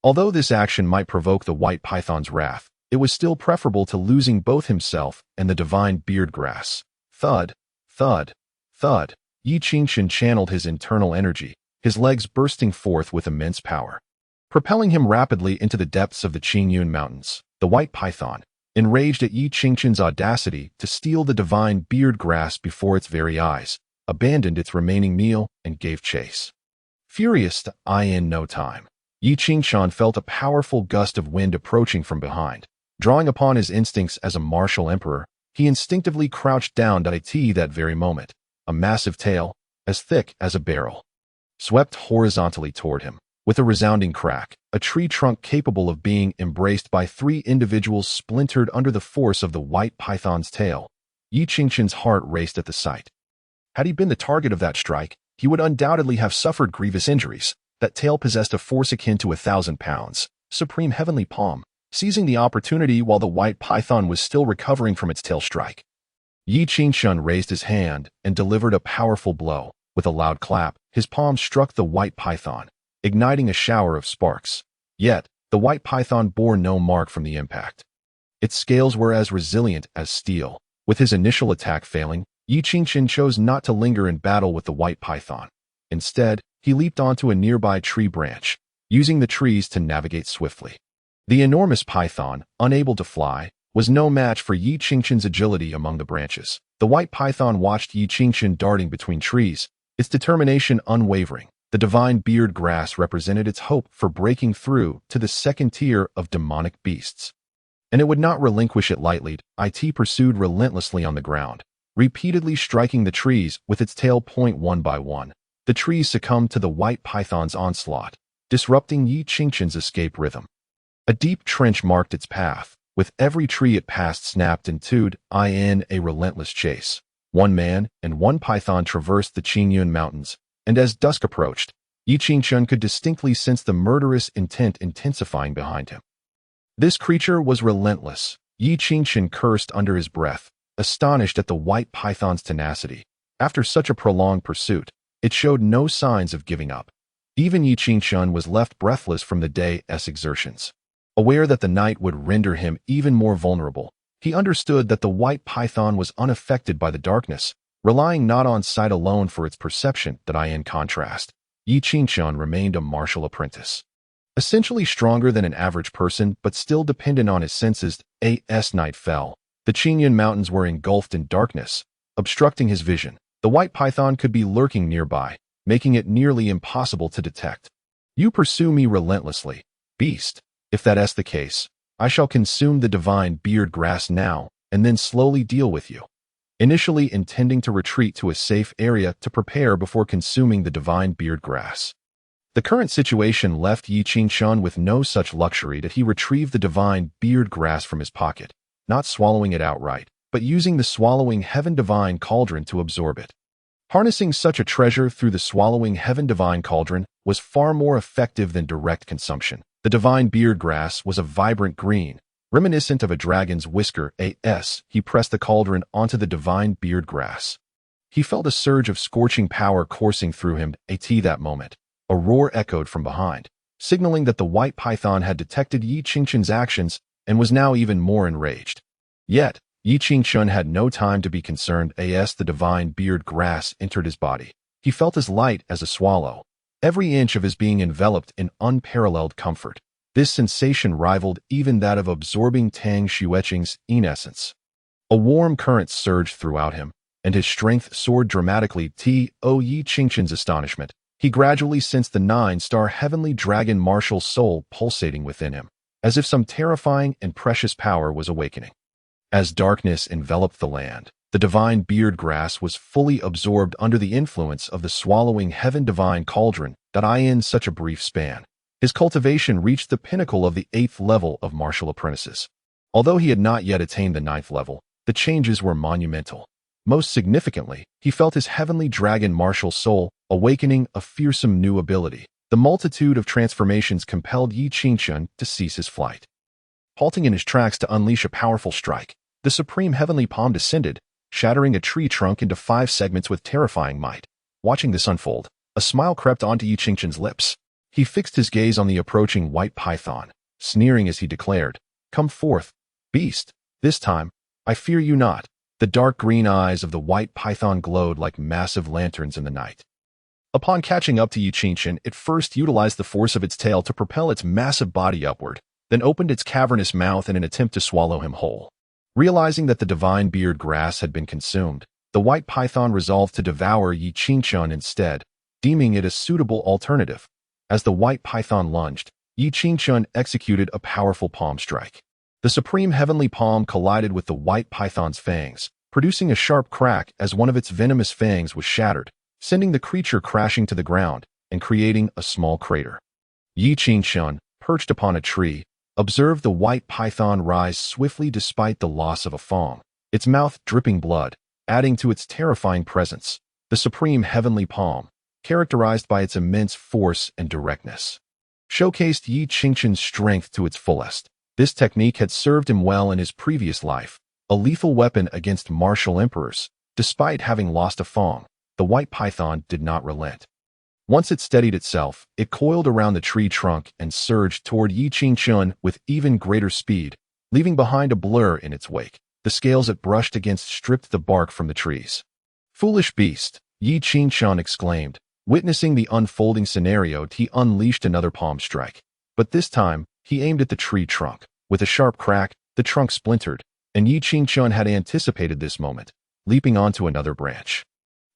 [SPEAKER 1] Although this action might provoke the white python's wrath, it was still preferable to losing both himself and the divine beard grass. Thud, thud, thud. Yi Qingchen channeled his internal energy, his legs bursting forth with immense power, propelling him rapidly into the depths of the Qingyun Mountains. The white python, enraged at Yi Qingchen's audacity to steal the divine beard grass before its very eyes, abandoned its remaining meal and gave chase. Furious in no time, Yi Qingchen felt a powerful gust of wind approaching from behind. Drawing upon his instincts as a martial emperor, he instinctively crouched down at that very moment. A massive tail, as thick as a barrel, swept horizontally toward him. With a resounding crack, a tree trunk capable of being embraced by 3 individuals splintered under the force of the white python's tail. Yi Qingchen's heart raced at the sight. Had he been the target of that strike, he would undoubtedly have suffered grievous injuries. That tail possessed a force akin to 1,000 pounds. Supreme heavenly palm, seizing the opportunity while the white python was still recovering from its tail strike. Yi Qingchen raised his hand and delivered a powerful blow. With a loud clap, his palm struck the white python, igniting a shower of sparks. Yet, the white python bore no mark from the impact. Its scales were as resilient as steel. With his initial attack failing, Yi Qingchen chose not to linger in battle with the white python. Instead, he leaped onto a nearby tree branch, using the trees to navigate swiftly. The enormous python, unable to fly, was no match for Yi Qingchen's agility among the branches. The white python watched Yi Qingchen darting between trees, its determination unwavering. The divine beard grass represented its hope for breaking through to the second tier of demonic beasts. And it would not relinquish it lightly. It pursued relentlessly on the ground, repeatedly striking the trees with its tail point one by one. The trees succumbed to the white python's onslaught, disrupting Yi Qingchen's escape rhythm. A deep trench marked its path. With every tree it passed snapped into in a relentless chase. 1 man and 1 python traversed the Qingyun Mountains, and as dusk approached, Yi Qingchen could distinctly sense the murderous intent intensifying behind him. This creature was relentless. Yi Qingchen cursed under his breath, astonished at the white python's tenacity. After such a prolonged pursuit, it showed no signs of giving up. Even Yi Qingchen was left breathless from the day's exertions. Aware that the night would render him even more vulnerable, he understood that the white python was unaffected by the darkness, relying not on sight alone for its perception. That in contrast, Yi Qingquan remained a martial apprentice. Essentially stronger than an average person, but still dependent on his senses. As night fell, the Qingyun Mountains were engulfed in darkness, obstructing his vision. The white python could be lurking nearby, making it nearly impossible to detect. You pursue me relentlessly, beast. If that's the case, I shall consume the divine beard grass now, and then slowly deal with you. Initially intending to retreat to a safe area to prepare before consuming the divine beard grass. The current situation left Yi Qingquan with no such luxury that he retrieved the divine beard grass from his pocket, not swallowing it outright, but using the swallowing heaven divine cauldron to absorb it. Harnessing such a treasure through the swallowing heaven divine cauldron was far more effective than direct consumption. The divine beard grass was a vibrant green, reminiscent of a dragon's whisker. He pressed the cauldron onto the divine beard grass. He felt a surge of scorching power coursing through him. That moment, a roar echoed from behind, signaling that the white python had detected Yi Qingquan's actions and was now even more enraged. Yet, Yi Qingquan had no time to be concerned. As the divine beard grass entered his body, he felt as light as a swallow, every inch of his being enveloped in unparalleled comfort. This sensation rivaled even that of absorbing Tang Xueqing's essence. A warm current surged throughout him, and his strength soared dramatically. Yi Qingquan's astonishment, he gradually sensed the 9-star heavenly dragon martial soul pulsating within him, as if some terrifying and precious power was awakening. As darkness enveloped the land, the divine beard grass was fully absorbed under the influence of the swallowing heaven divine cauldron. In such a brief span, his cultivation reached the pinnacle of the 8th level of martial apprentices. Although he had not yet attained the 9th level, the changes were monumental. Most significantly, he felt his heavenly dragon martial soul awakening a fearsome new ability. The multitude of transformations compelled Yi Qingquan to cease his flight. Halting in his tracks to unleash a powerful strike, the supreme heavenly palm descended, shattering a tree trunk into 5 segments with terrifying might. Watching this unfold, a smile crept onto Yi Qingquan's lips. He fixed his gaze on the approaching white python, sneering as he declared, "Come forth, beast. This time, I fear you not." The dark green eyes of the white python glowed like massive lanterns in the night. Upon catching up to Yi Qingquan, it first utilized the force of its tail to propel its massive body upward, then opened its cavernous mouth in an attempt to swallow him whole. Realizing that the divine beard grass had been consumed, the white python resolved to devour Yi Qingquan instead, deeming it a suitable alternative. As the white python lunged, Yi Qingquan executed a powerful palm strike. The supreme heavenly palm collided with the white python's fangs, producing a sharp crack as one of its venomous fangs was shattered, sending the creature crashing to the ground and creating a small crater. Yi Qingquan, perched upon a tree, observed the white python rise swiftly despite the loss of a fang, its mouth dripping blood, adding to its terrifying presence. The supreme heavenly palm, characterized by its immense force and directness, showcased Yi Qingquan's strength to its fullest. This technique had served him well in his previous life, a lethal weapon against martial emperors. Despite having lost a fang, the white python did not relent. Once it steadied itself, it coiled around the tree trunk and surged toward Yi Qingquan with even greater speed, leaving behind a blur in its wake. The scales it brushed against stripped the bark from the trees. "Foolish beast," Yi Qingquan exclaimed. Witnessing the unfolding scenario, he unleashed another palm strike. But this time, he aimed at the tree trunk. With a sharp crack, the trunk splintered, and Yi Qingquan had anticipated this moment, leaping onto another branch.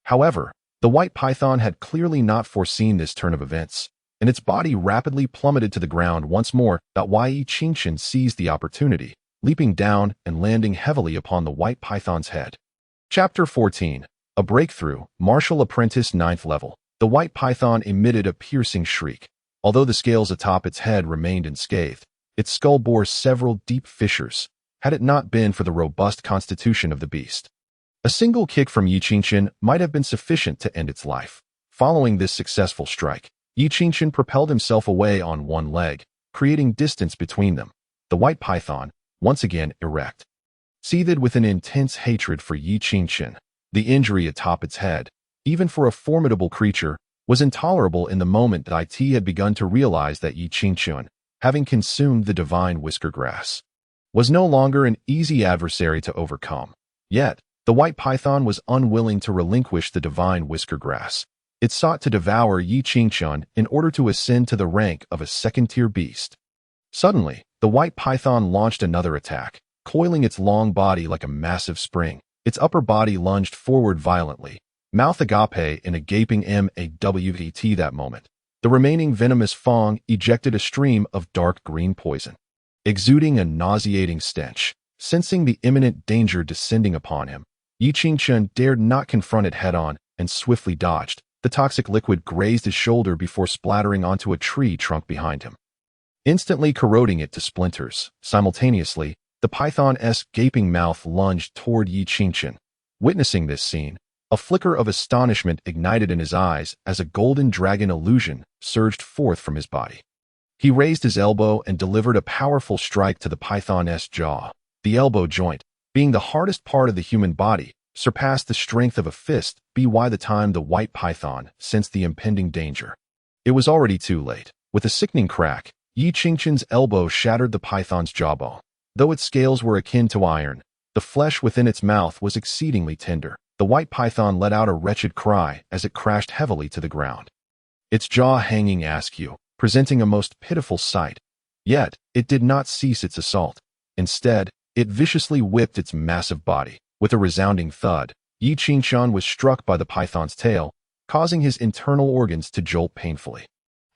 [SPEAKER 1] However, the white python had clearly not foreseen this turn of events, and its body rapidly plummeted to the ground once more. Yi Qingquan seized the opportunity, leaping down and landing heavily upon the white python's head. Chapter 14. A Breakthrough, Martial Apprentice 9th Level. The white python emitted a piercing shriek. Although the scales atop its head remained unscathed, its skull bore several deep fissures, had it not been for the robust constitution of the beast. A single kick from Yi Qingquan might have been sufficient to end its life. Following this successful strike, Yi Qingquan propelled himself away on one leg, creating distance between them. The white python, once again erect, seethed with an intense hatred for Yi Qingquan. The injury atop its head, even for a formidable creature, was intolerable in the moment that it had begun to realize that Yi Qingquan having consumed the divine whiskergrass, was no longer an easy adversary to overcome. Yet, the white python was unwilling to relinquish the divine whiskergrass. It sought to devour Yi Qingchun in order to ascend to the rank of a second-tier beast. Suddenly, the white python launched another attack, coiling its long body like a massive spring. Its upper body lunged forward violently, mouth agape in a gaping MAWT that moment. The remaining venomous fang ejected a stream of dark green poison, exuding a nauseating stench. Sensing the imminent danger descending upon him, Yi Qingchun dared not confront it head-on and swiftly dodged. The toxic liquid grazed his shoulder before splattering onto a tree trunk behind him, instantly corroding it to splinters. Simultaneously, the python's gaping mouth lunged toward Yi Qingchun. Witnessing this scene, a flicker of astonishment ignited in his eyes as a golden dragon illusion surged forth from his body. He raised his elbow and delivered a powerful strike to the python's jaw. The elbow joint, being the hardest part of the human body, surpassed the strength of a fist by the time the white python sensed the impending danger. It was already too late. With a sickening crack, Yi Qingchun's elbow shattered the python's jawbone. Though its scales were akin to iron, the flesh within its mouth was exceedingly tender. The white python let out a wretched cry as it crashed heavily to the ground, its jaw hanging askew, presenting a most pitiful sight. Yet, it did not cease its assault. Instead, it viciously whipped its massive body. With a resounding thud, Yi Qingchun was struck by the python's tail, causing his internal organs to jolt painfully.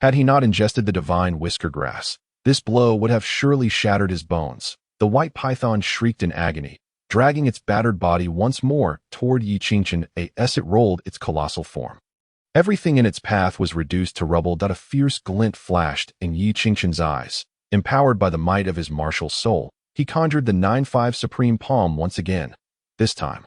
[SPEAKER 1] Had he not ingested the divine whiskergrass, this blow would have surely shattered his bones. The white python shrieked in agony, dragging its battered body once more toward Yi Qingchun as it rolled its colossal form. Everything in its path was reduced to rubble. A fierce glint flashed in Yi Qingchun's eyes. Empowered by the might of his martial soul, he conjured the 9-5 Supreme Palm once again. This time,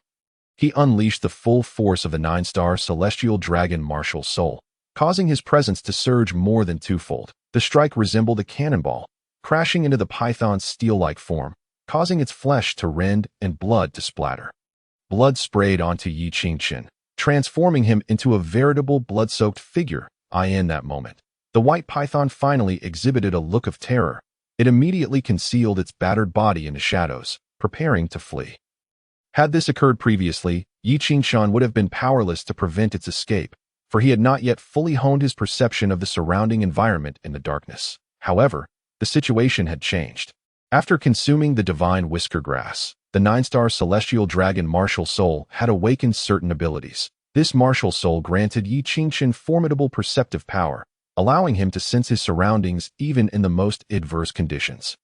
[SPEAKER 1] he unleashed the full force of the 9-star celestial dragon martial soul, causing his presence to surge more than twofold. The strike resembled a cannonball, crashing into the python's steel-like form, causing its flesh to rend and blood to splatter. Blood sprayed onto Yi Qingchun, transforming him into a veritable blood-soaked figure. In that moment, the white python finally exhibited a look of terror. It immediately concealed its battered body in the shadows, preparing to flee. Had this occurred previously, Yi Qingchun would have been powerless to prevent its escape, for he had not yet fully honed his perception of the surrounding environment in the darkness. However, the situation had changed. After consuming the divine whiskergrass, the 9-star celestial dragon martial soul had awakened certain abilities. This martial soul granted Yi Qingchun formidable perceptive power, allowing him to sense his surroundings even in the most adverse conditions.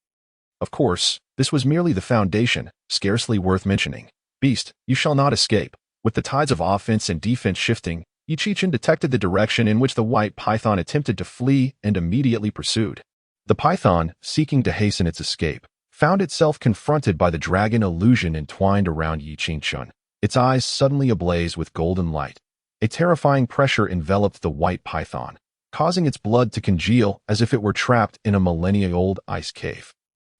[SPEAKER 1] Of course, this was merely the foundation, scarcely worth mentioning. Beast, you shall not escape. With the tides of offense and defense shifting, Yi Qingchun detected the direction in which the white python attempted to flee and immediately pursued. The python, seeking to hasten its escape, found itself confronted by the dragon illusion entwined around Yi Qingchun. Its eyes suddenly ablaze with golden light. A terrifying pressure enveloped the white python, causing its blood to congeal as if it were trapped in a millennia-old ice cave.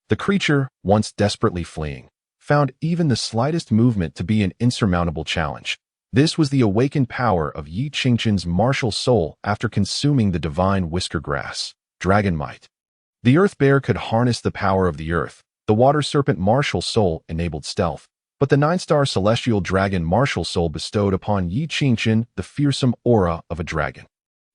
[SPEAKER 1] The creature, once desperately fleeing, found even the slightest movement to be an insurmountable challenge. This was the awakened power of Yi Qingchun's martial soul after consuming the divine whiskergrass, dragon might. The earth bear could harness the power of the earth. The water serpent martial soul enabled stealth, but the 9-star celestial dragon martial soul bestowed upon Yi Qingchun the fearsome aura of a dragon.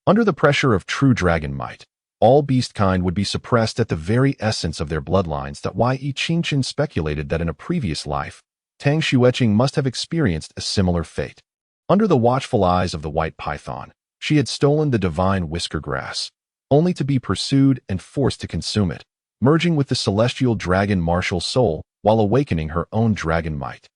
[SPEAKER 1] Under the pressure of true dragon might, all beastkind would be suppressed at the very essence of their bloodlines. Yi Qingchun speculated that in a previous life, Tang Xueqing must have experienced a similar fate. Under the watchful eyes of the white python, she had stolen the divine whiskergrass, only to be pursued and forced to consume it, merging with the celestial dragon martial soul while awakening her own dragon might.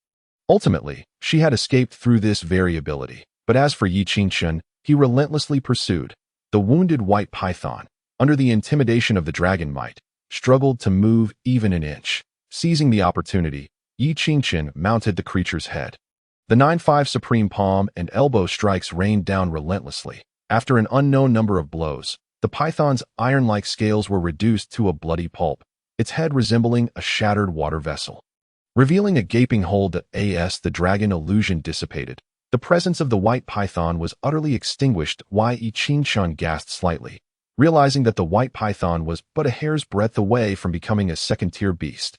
[SPEAKER 1] Ultimately, she had escaped through this very ability. But as for Yi Qingchun, he relentlessly pursued. The wounded white python, under the intimidation of the dragon might, struggled to move even an inch. Seizing the opportunity, Yi Qingchun mounted the creature's head. The 9-5 Supreme Palm and elbow strikes rained down relentlessly. After an unknown number of blows, the python's iron-like scales were reduced to a bloody pulp, its head resembling a shattered water vessel. Revealing a gaping hole as the dragon illusion dissipated, the presence of the white python was utterly extinguished. Yi Qingchun gasped slightly, realizing that the white python was but a hair's breadth away from becoming a second-tier beast.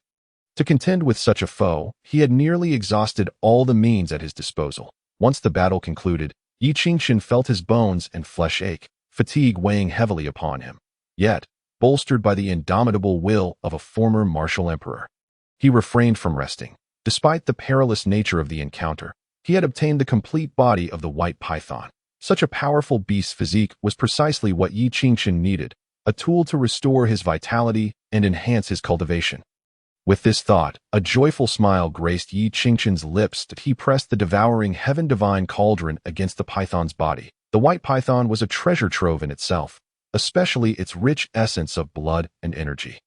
[SPEAKER 1] To contend with such a foe, he had nearly exhausted all the means at his disposal. Once the battle concluded, Yi Qingqian felt his bones and flesh ache, fatigue weighing heavily upon him. Yet, bolstered by the indomitable will of a former martial emperor, he refrained from resting. Despite the perilous nature of the encounter, he had obtained the complete body of the white python. Such a powerful beast's physique was precisely what Yi Qingqian needed, a tool to restore his vitality and enhance his cultivation. With this thought, a joyful smile graced Yi Qingqian's lips as he pressed the devouring heaven-divine cauldron against the python's body. The white python was a treasure trove in itself, especially its rich essence of blood and energy,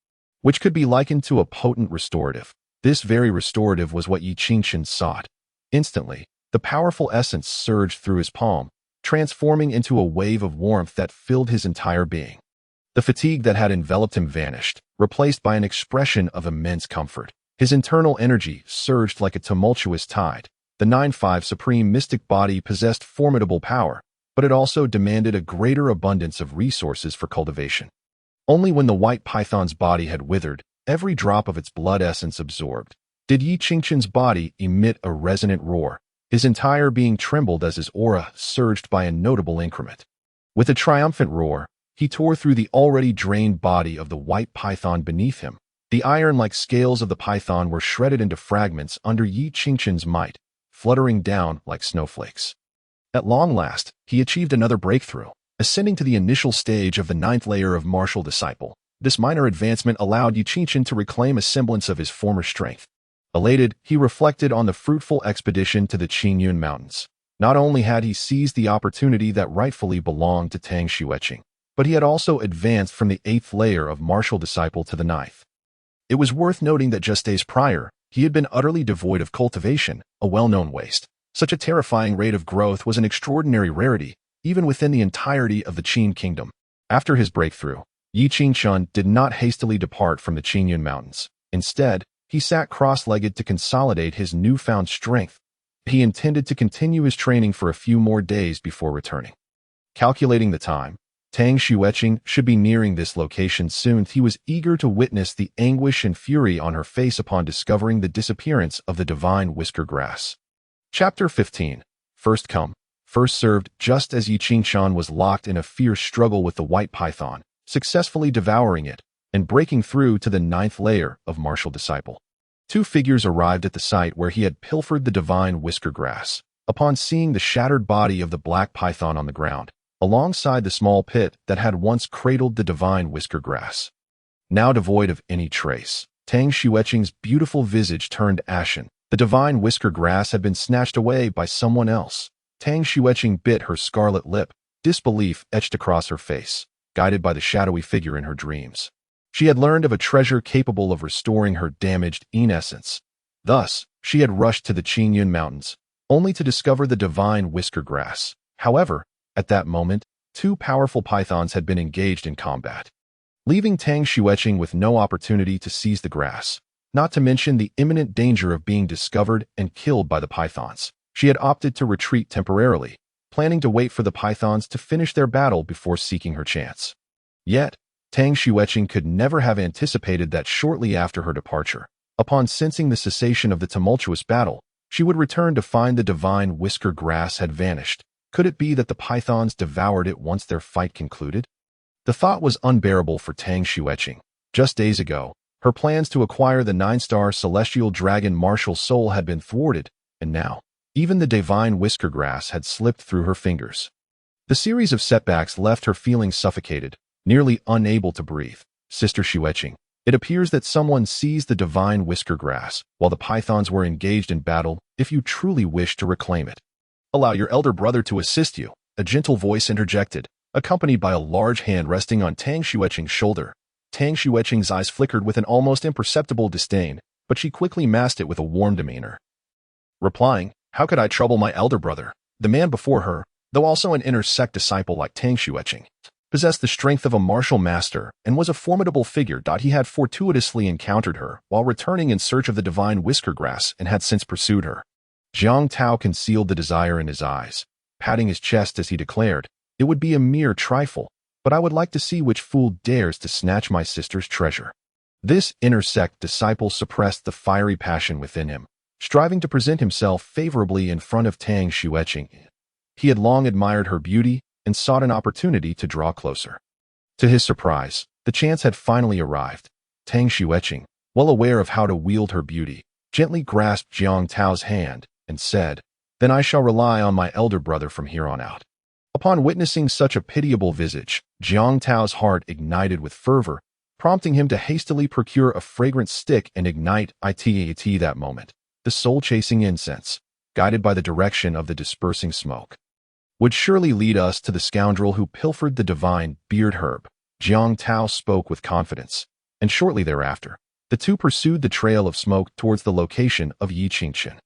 [SPEAKER 1] which could be likened to a potent restorative. This very restorative was what Yi Qingqian sought. Instantly, the powerful essence surged through his palm, transforming into a wave of warmth that filled his entire being. The fatigue that had enveloped him vanished, replaced by an expression of immense comfort. His internal energy surged like a tumultuous tide. The 9-5 Supreme Mystic Body possessed formidable power, but it also demanded a greater abundance of resources for cultivation. Only when the white python's body had withered, every drop of its blood essence absorbed, did Yi Qingqian's body emit a resonant roar. His entire being trembled as his aura surged by a notable increment. With a triumphant roar, he tore through the already drained body of the white python beneath him. The iron-like scales of the python were shredded into fragments under Yi Qingqian's might, fluttering down like snowflakes. At long last, he achieved another breakthrough, ascending to the initial stage of the 9th layer of martial disciple. This minor advancement allowed Yi Qingqian to reclaim a semblance of his former strength. Elated, he reflected on the fruitful expedition to the Qingyun Mountains. Not only had he seized the opportunity that rightfully belonged to Tang Xueqing, but he had also advanced from the 8th layer of martial disciple to the 9th. It was worth noting that just days prior, he had been utterly devoid of cultivation, a well-known waste. Such a terrifying rate of growth was an extraordinary rarity, even within the entirety of the Qin kingdom. After his breakthrough, Yi Qingqian did not hastily depart from the Qingyun Mountains. Instead, he sat cross-legged to consolidate his newfound strength. He intended to continue his training for a few more days before returning. Calculating the time, Tang Xueqing should be nearing this location soon. He was eager to witness the anguish and fury on her face upon discovering the disappearance of the divine whisker grass. Chapter 15. First Come, First Served. Just as Yi Qingqian was locked in a fierce struggle with the white python, successfully devouring it, and breaking through to the 9th layer of martial disciple, two figures arrived at the site where he had pilfered the divine whisker grass. Upon seeing the shattered body of the black python on the ground, alongside the small pit that had once cradled the divine whisker grass, now devoid of any trace, Tang Xueqing's beautiful visage turned ashen. The divine whisker grass had been snatched away by someone else. Tang Xueqing bit her scarlet lip, disbelief etched across her face, guided by the shadowy figure in her dreams. She had learned of a treasure capable of restoring her damaged Yin essence. Thus, she had rushed to the Qingyun Mountains, only to discover the divine whisker grass. However, at that moment, two powerful pythons had been engaged in combat, leaving Tang Xueqing with no opportunity to seize the grass, not to mention the imminent danger of being discovered and killed by the pythons. She had opted to retreat temporarily, planning to wait for the pythons to finish their battle before seeking her chance. Yet, Tang Xueqing could never have anticipated that shortly after her departure, upon sensing the cessation of the tumultuous battle, she would return to find the divine whisker grass had vanished. Could it be that the pythons devoured it once their fight concluded? The thought was unbearable for Tang Xueqing. Just days ago, her plans to acquire the 9-star celestial dragon martial soul had been thwarted, and now, even the divine whisker grass had slipped through her fingers. The series of setbacks left her feeling suffocated, nearly unable to breathe. Sister Xueqing, it appears that someone seized the divine whisker grass while the pythons were engaged in battle. If you truly wish to reclaim it, allow your elder brother to assist you, a gentle voice interjected, accompanied by a large hand resting on Tang Xueqing's shoulder. Tang Xueqing's eyes flickered with an almost imperceptible disdain, but she quickly masked it with a warm demeanor, replying, "How could I trouble my elder brother?" The man before her, though also an inner sect disciple like Tang Xueqing, possessed the strength of a martial master and was a formidable figure. He had fortuitously encountered her while returning in search of the divine whisker grass and had since pursued her. Jiang Tao concealed the desire in his eyes, patting his chest as he declared, "It would be a mere trifle, but but I would like to see which fool dares to snatch my sister's treasure. This inner sect disciple suppressed the fiery passion within him, striving to present himself favorably in front of Tang Xueqing. He had long admired her beauty and sought an opportunity to draw closer. To his surprise, the chance had finally arrived. Tang Xueqing, well aware of how to wield her beauty, gently grasped Jiang Tao's hand and said, "Then I shall rely on my elder brother from here on out." Upon witnessing such a pitiable visage, Jiang Tao's heart ignited with fervor, prompting him to hastily procure a fragrant stick and ignite it that moment. The soul-chasing incense, guided by the direction of the dispersing smoke, would surely lead us to the scoundrel who pilfered the divine beard herb. Jiang Tao spoke with confidence, and shortly thereafter, the two pursued the trail of smoke towards the location of Yi Qingchen.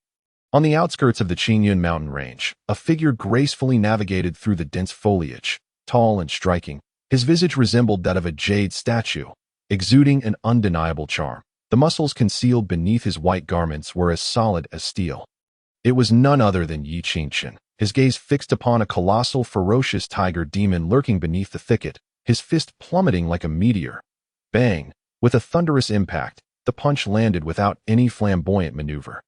[SPEAKER 1] On the outskirts of the Qingyun mountain range, a figure gracefully navigated through the dense foliage. Tall and striking, his visage resembled that of a jade statue, exuding an undeniable charm. The muscles concealed beneath his white garments were as solid as steel. It was none other than Yi Qingchen, his gaze fixed upon a colossal, ferocious tiger demon lurking beneath the thicket, his fist plummeting like a meteor. Bang! With a thunderous impact, the punch landed without any flamboyant maneuver.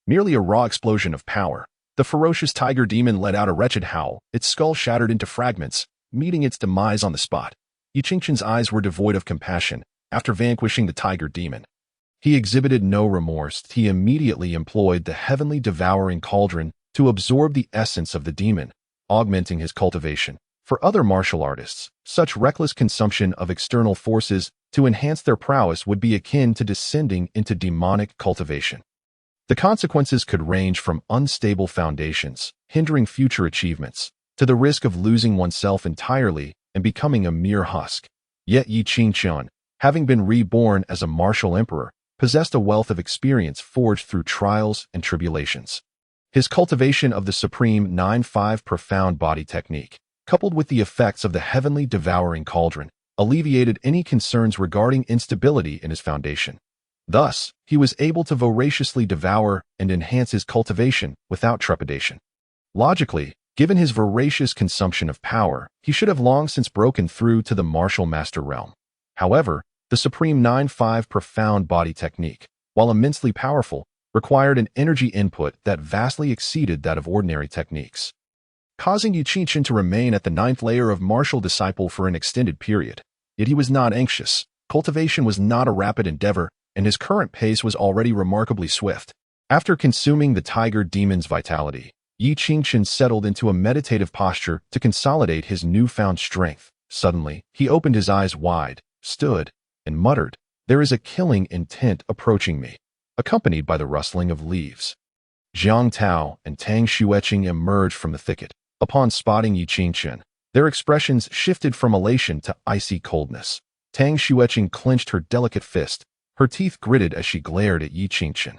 [SPEAKER 1] Merely a raw explosion of power, the ferocious tiger demon let out a wretched howl, its skull shattered into fragments, meeting its demise on the spot. Yi Qingchen's eyes were devoid of compassion. After vanquishing the tiger demon, he exhibited no remorse. He immediately employed the heavenly devouring cauldron to absorb the essence of the demon, augmenting his cultivation. For other martial artists, such reckless consumption of external forces to enhance their prowess would be akin to descending into demonic cultivation. The consequences could range from unstable foundations, hindering future achievements, to the risk of losing oneself entirely and becoming a mere husk. Yet Yi Qingchen, having been reborn as a martial emperor, possessed a wealth of experience forged through trials and tribulations. His cultivation of the supreme 9-5 profound body technique, coupled with the effects of the heavenly devouring cauldron, alleviated any concerns regarding instability in his foundation. Thus, he was able to voraciously devour and enhance his cultivation without trepidation. Logically, given his voracious consumption of power, he should have long since broken through to the martial master realm. However, the supreme 9-5 profound body technique, while immensely powerful, required an energy input that vastly exceeded that of ordinary techniques, causing Yi Qingchen to remain at the 9th layer of martial disciple for an extended period. Yet he was not anxious. Cultivation was not a rapid endeavor, and his current pace was already remarkably swift. After consuming the tiger demon's vitality, Yi Qingchen settled into a meditative posture to consolidate his newfound strength. Suddenly, he opened his eyes wide, stood, and muttered, "There is a killing intent approaching me," accompanied by the rustling of leaves. Jiang Tao and Tang Xueqing emerged from the thicket. Upon spotting Yi Qingchen, their expressions shifted from elation to icy coldness. Tang Xueqing clenched her delicate fist, her teeth gritted as she glared at Yi Qingchen,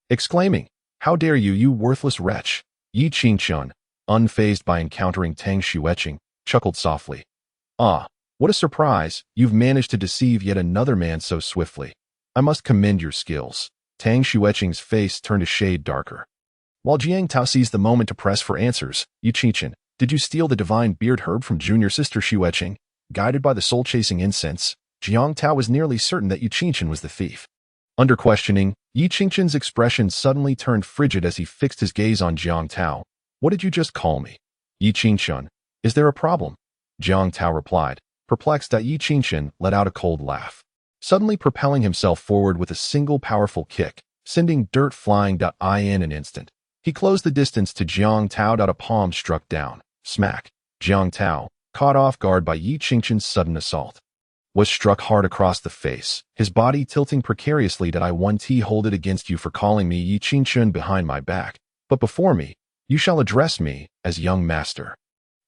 [SPEAKER 1] exclaiming, "How dare you, you worthless wretch!" Yi Qingchen, unfazed by encountering Tang Xueqing, chuckled softly. "Ah, what a surprise! You've managed to deceive yet another man so swiftly. I must commend your skills." Tang Xueqing's face turned a shade darker. While Jiang Tao seized the moment to press for answers, "Yi Qingchen, did you steal the divine beard herb from junior sister Xueqing?" Guided by the soul-chasing incense, Jiang Tao was nearly certain that Yi Qingchen was the thief. Under questioning, Yi Qingchen's expression suddenly turned frigid as he fixed his gaze on Jiang Tao. "What did you just call me?" "Yi Qingchen, is there a problem?" Jiang Tao replied, perplexed that Yi Qingchen let out a cold laugh, suddenly propelling himself forward with a single powerful kick, sending dirt flying. In an instant, he closed the distance to Jiang Tao. A palm struck down. Smack! Jiang Tao, caught off guard by Yi Qingchen's sudden assault, was struck hard across the face, his body tilting precariously. "I won't hold it against you for calling me Yi Qingchen behind my back, but before me, you shall address me as young master."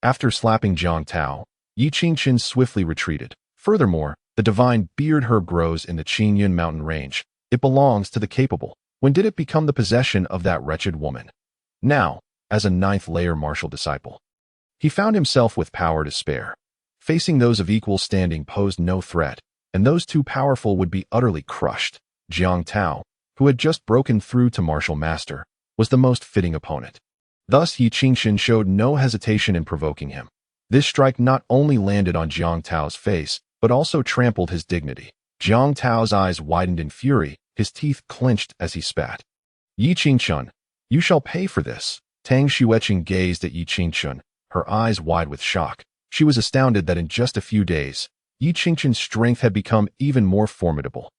[SPEAKER 1] After slapping Jiang Tao, Yi Qingchen swiftly retreated. Furthermore, the divine beard herb grows in the Qingyun mountain range. It belongs to the capable. When did it become the possession of that wretched woman? Now, as a 9th layer martial disciple, he found himself with power to spare. Facing those of equal standing posed no threat, and those too powerful would be utterly crushed. Jiang Tao, who had just broken through to martial master, was the most fitting opponent. Thus Yi Qingchen showed no hesitation in provoking him. This strike not only landed on Jiang Tao's face, but also trampled his dignity. Jiang Tao's eyes widened in fury, his teeth clenched as he spat. Yi Qingchun, you shall pay for this. Tang Xueqing gazed at Yi Qingchun, her eyes wide with shock. She was astounded that in just a few days, Yi Qingchun's strength had become even more formidable.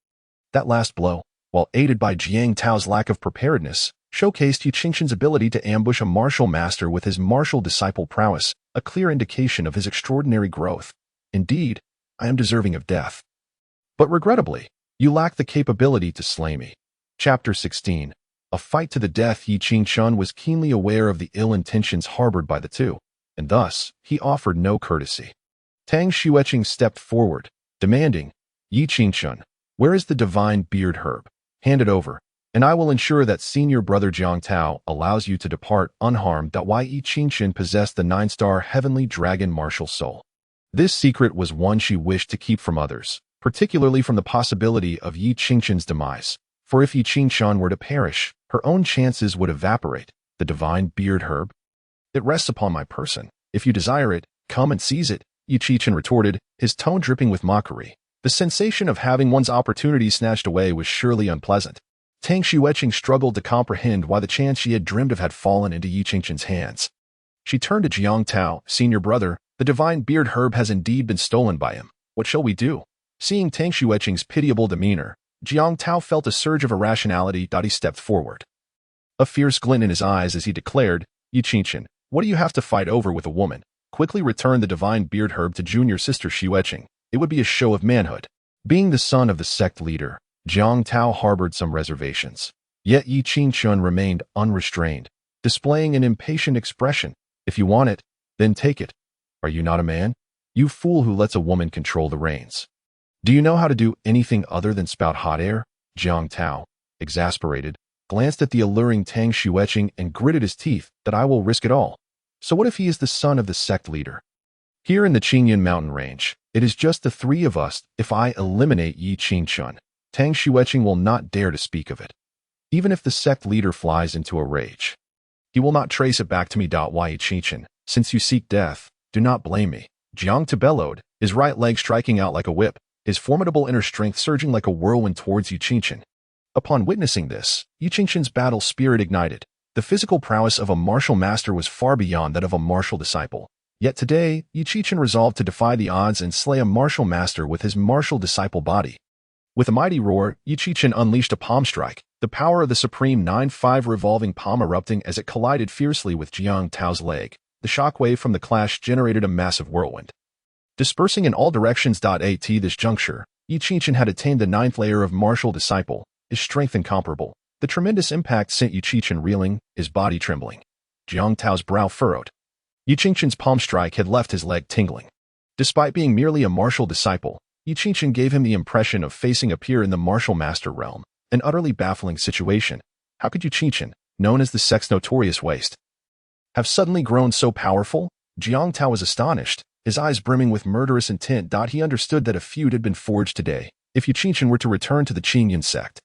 [SPEAKER 1] That last blow, while aided by Jiang Tao's lack of preparedness, showcased Yi Qingchun's ability to ambush a martial master with his martial disciple prowess, a clear indication of his extraordinary growth. Indeed, I am deserving of death. But regrettably, you lack the capability to slay me. Chapter 16. A fight to the death. Yi Qingchun was keenly aware of the ill intentions harbored by the two, and thus, he offered no courtesy. Tang Xueqing stepped forward, demanding, Yi Qingchun, where is the divine beard herb? Hand it over, and I will ensure that senior brother Jiang Tao allows you to depart unharmed. Why Yi Qingchun possessed the 9-star heavenly dragon martial soul. This secret was one she wished to keep from others, particularly from the possibility of Yi Qingchun's demise, for if Yi Qingchun were to perish, her own chances would evaporate. The divine beard herb? It rests upon my person. If you desire it, come and seize it, Yi Qingchun retorted, his tone dripping with mockery. The sensation of having one's opportunity snatched away was surely unpleasant. Tang Xueqing struggled to comprehend why the chance she had dreamed of had fallen into Yi Qingchun's hands. She turned to Jiang Tao, senior brother, the divine beard herb has indeed been stolen by him. What shall we do? Seeing Tang Xueqing's pitiable demeanor, Jiang Tao felt a surge of irrationality. He stepped forward. A fierce glint in his eyes as he declared, Yi Qingchun, what do you have to fight over with a woman? Quickly return the divine beard herb to junior sister Xueqing. It would be a show of manhood. Being the son of the sect leader, Jiang Tao harbored some reservations. Yet Yi Qingchun remained unrestrained, displaying an impatient expression. If you want it, then take it. Are you not a man? You fool who lets a woman control the reins. Do you know how to do anything other than spout hot air? Jiang Tao, exasperated, glanced at the alluring Tang Xueqing and gritted his teeth. That I will risk it all. So what if he is the son of the sect leader? Here in the Qingyun mountain range, it is just the three of us. If I eliminate Yi Qingchun, Tang Xueqing will not dare to speak of it. Even if the sect leader flies into a rage, he will not trace it back to me. Why Yi Qingchun, since you seek death, do not blame me. Jiang Tao bellowed, his right leg striking out like a whip, his formidable inner strength surging like a whirlwind towards Yi Qingchun. Upon witnessing this, Yi Qingchun's battle spirit ignited. The physical prowess of a martial master was far beyond that of a martial disciple. Yet today, Yi Qingchun resolved to defy the odds and slay a martial master with his martial disciple body. With a mighty roar, Yi Qingchun unleashed a palm strike, the power of the supreme 9-5 revolving palm erupting as it collided fiercely with Jiang Tao's leg. The shockwave from the clash generated a massive whirlwind, dispersing in all directions. At this juncture, Yi Qingchun had attained the 9th layer of martial disciple, his strength incomparable. The tremendous impact sent Yi Qingchun reeling, his body trembling. Jiang Tao's brow furrowed. Yi Qingchun's palm strike had left his leg tingling. Despite being merely a martial disciple, Yi Qingchun gave him the impression of facing a peer in the martial master realm, an utterly baffling situation. How could Yi Qingchun, known as the sect's notorious waste, have suddenly grown so powerful? Jiang Tao was astonished, his eyes brimming with murderous intent. He understood that a feud had been forged today. If Yi Qingchun were to return to the Qingyun sect,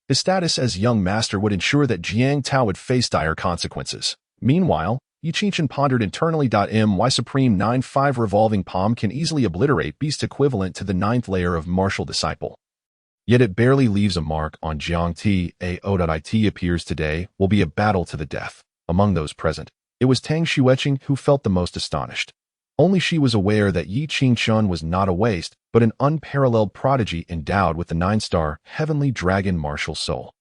[SPEAKER 1] his status as young master would ensure that Jiang Tao would face dire consequences. Meanwhile, Yi Qingchun pondered internally. My supreme 9-5 revolving palm can easily obliterate beast equivalent to the 9th layer of martial disciple. Yet it barely leaves a mark on Jiang Tao. It appears today will be a battle to the death. Among those present, it was Tang Xueqing who felt the most astonished. Only she was aware that Yi Qingchun was not a waste, but an unparalleled prodigy endowed with the 9-star heavenly dragon martial soul.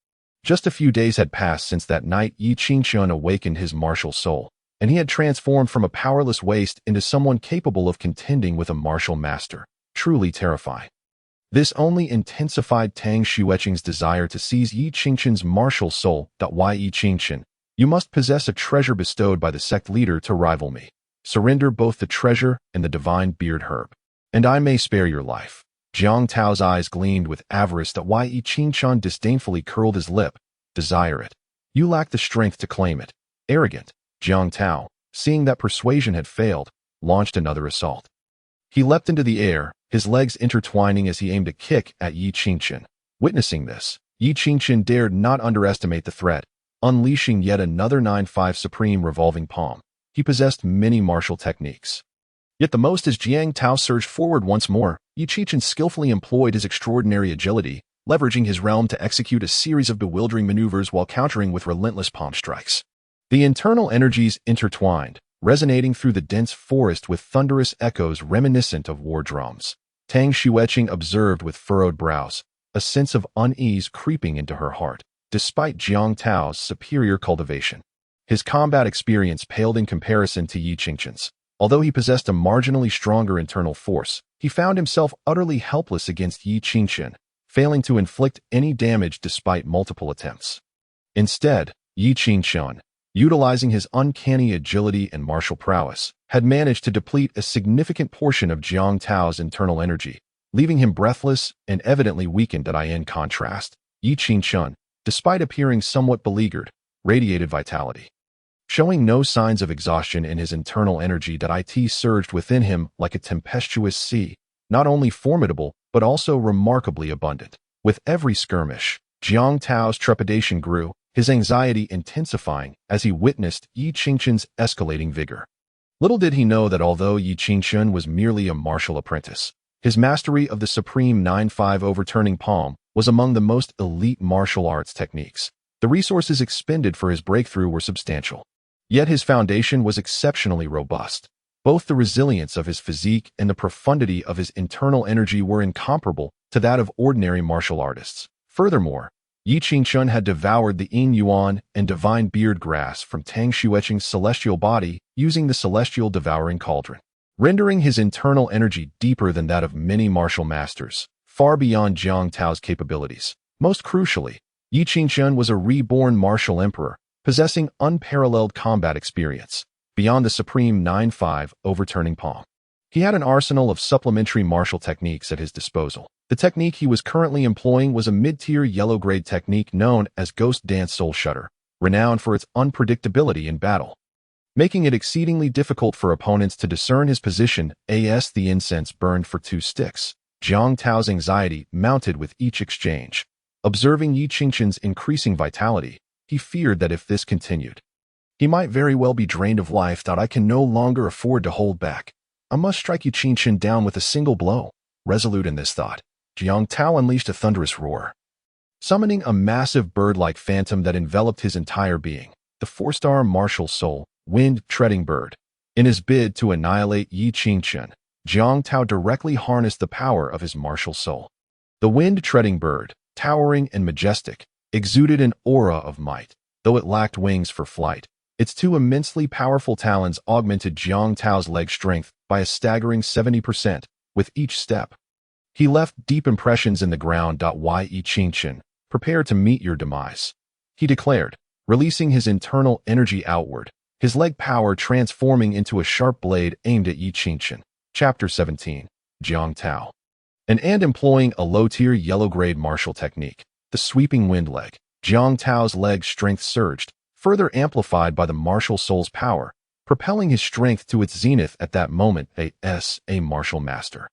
[SPEAKER 1] Just a few days had passed since that night Yi Qingchun awakened his martial soul, and he had transformed from a powerless waste into someone capable of contending with a martial master. Truly terrifying. This only intensified Tang Xueqing's desire to seize Yi Qingchun's martial soul. Why Yi Qingchun, you must possess a treasure bestowed by the sect leader to rival me. Surrender both the treasure and the divine beard herb, and I may spare your life. Jiang Tao's eyes gleamed with avarice. Why Yi Qingchun disdainfully curled his lip. Desire it. You lack the strength to claim it. Arrogant. Jiang Tao, seeing that persuasion had failed, launched another assault. He leapt into the air, his legs intertwining as he aimed a kick at Yi Qingchun. Witnessing this, Yi Qingchun dared not underestimate the threat, unleashing yet another 9-5 supreme revolving palm. He possessed many martial techniques, Yet the most as Jiang Tao surged forward once more, Yi Qichen skillfully employed his extraordinary agility, leveraging his realm to execute a series of bewildering maneuvers while countering with relentless palm strikes. The internal energies intertwined, resonating through the dense forest with thunderous echoes reminiscent of war drums. Tang Xueqing observed with furrowed brows, a sense of unease creeping into her heart, despite Jiang Tao's superior cultivation. His combat experience paled in comparison to Yi Qingchen's. Although he possessed a marginally stronger internal force, he found himself utterly helpless against Yi Qingchen, failing to inflict any damage despite multiple attempts. Instead, Yi Qingchen, utilizing his uncanny agility and martial prowess, had managed to deplete a significant portion of Jiang Tao's internal energy, leaving him breathless and evidently weakened. In contrast, Yi Qingchen, despite appearing somewhat beleaguered, radiated vitality. Showing no signs of exhaustion in his internal energy, it surged within him like a tempestuous sea, not only formidable, but also remarkably abundant. With every skirmish, Jiang Tao's trepidation grew, his anxiety intensifying as he witnessed Yi Qingchen's escalating vigor. Little did he know that although Yi Qingchen was merely a martial apprentice, his mastery of the supreme 9-5 overturning palm was among the most elite martial arts techniques. The resources expended for his breakthrough were substantial. Yet his foundation was exceptionally robust. Both the resilience of his physique and the profundity of his internal energy were incomparable to that of ordinary martial artists. Furthermore, Yi Qingchen had devoured the Yin Yuan and divine beard grass from Tang Xueqing's celestial body using the celestial devouring cauldron, rendering his internal energy deeper than that of many martial masters, far beyond Jiang Tao's capabilities. Most crucially, Yi Qingchen was a reborn martial emperor, possessing unparalleled combat experience, beyond the supreme 9-5 overturning palm. He had an arsenal of supplementary martial techniques at his disposal. The technique he was currently employing was a mid-tier yellow-grade technique known as Ghost Dance Soul Shudder, renowned for its unpredictability in battle, making it exceedingly difficult for opponents to discern his position. As the incense burned for 2 sticks, Jiang Tao's anxiety mounted with each exchange. Observing Yi Qingchen's increasing vitality, he feared that if this continued, he might very well be drained of life. I can no longer afford to hold back. I must strike Yi Qingchen down with a single blow. Resolute in this thought, Jiang Tao unleashed a thunderous roar, summoning a massive bird-like phantom that enveloped his entire being, the 4-star martial soul, wind-treading bird. In his bid to annihilate Yi Qingchen, Jiang Tao directly harnessed the power of his martial soul. The wind-treading bird, towering and majestic, exuded an aura of might, though it lacked wings for flight. Its 2 immensely powerful talons augmented Jiang Tao's leg strength by a staggering 70% with each step. He left deep impressions in the ground. Yi Qingchen, prepare to meet your demise, he declared, releasing his internal energy outward, his leg power transforming into a sharp blade aimed at Yi Qingchen. Chapter 17. Jiang Tao. And employing a low-tier yellow-grade martial technique, the sweeping wind leg, Jiang Tao's leg strength surged, further amplified by the martial soul's power, propelling his strength to its zenith at that moment. As a martial master,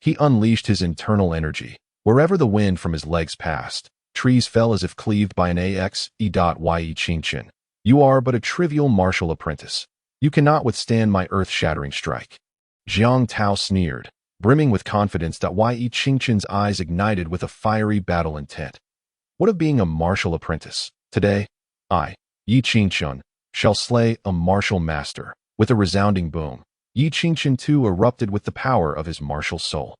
[SPEAKER 1] he unleashed his internal energy. Wherever the wind from his legs passed, trees fell as if cleaved by an axe. Yi Qingchen, you are but a trivial martial apprentice. You cannot withstand my earth-shattering strike. Jiang Tao sneered, brimming with confidence. Yi Qingchen's eyes ignited with a fiery battle intent. What of being a martial apprentice? Today, I, Yi Qingchen, shall slay a martial master. With a resounding boom, Yi Qingchen too erupted with the power of his martial soul.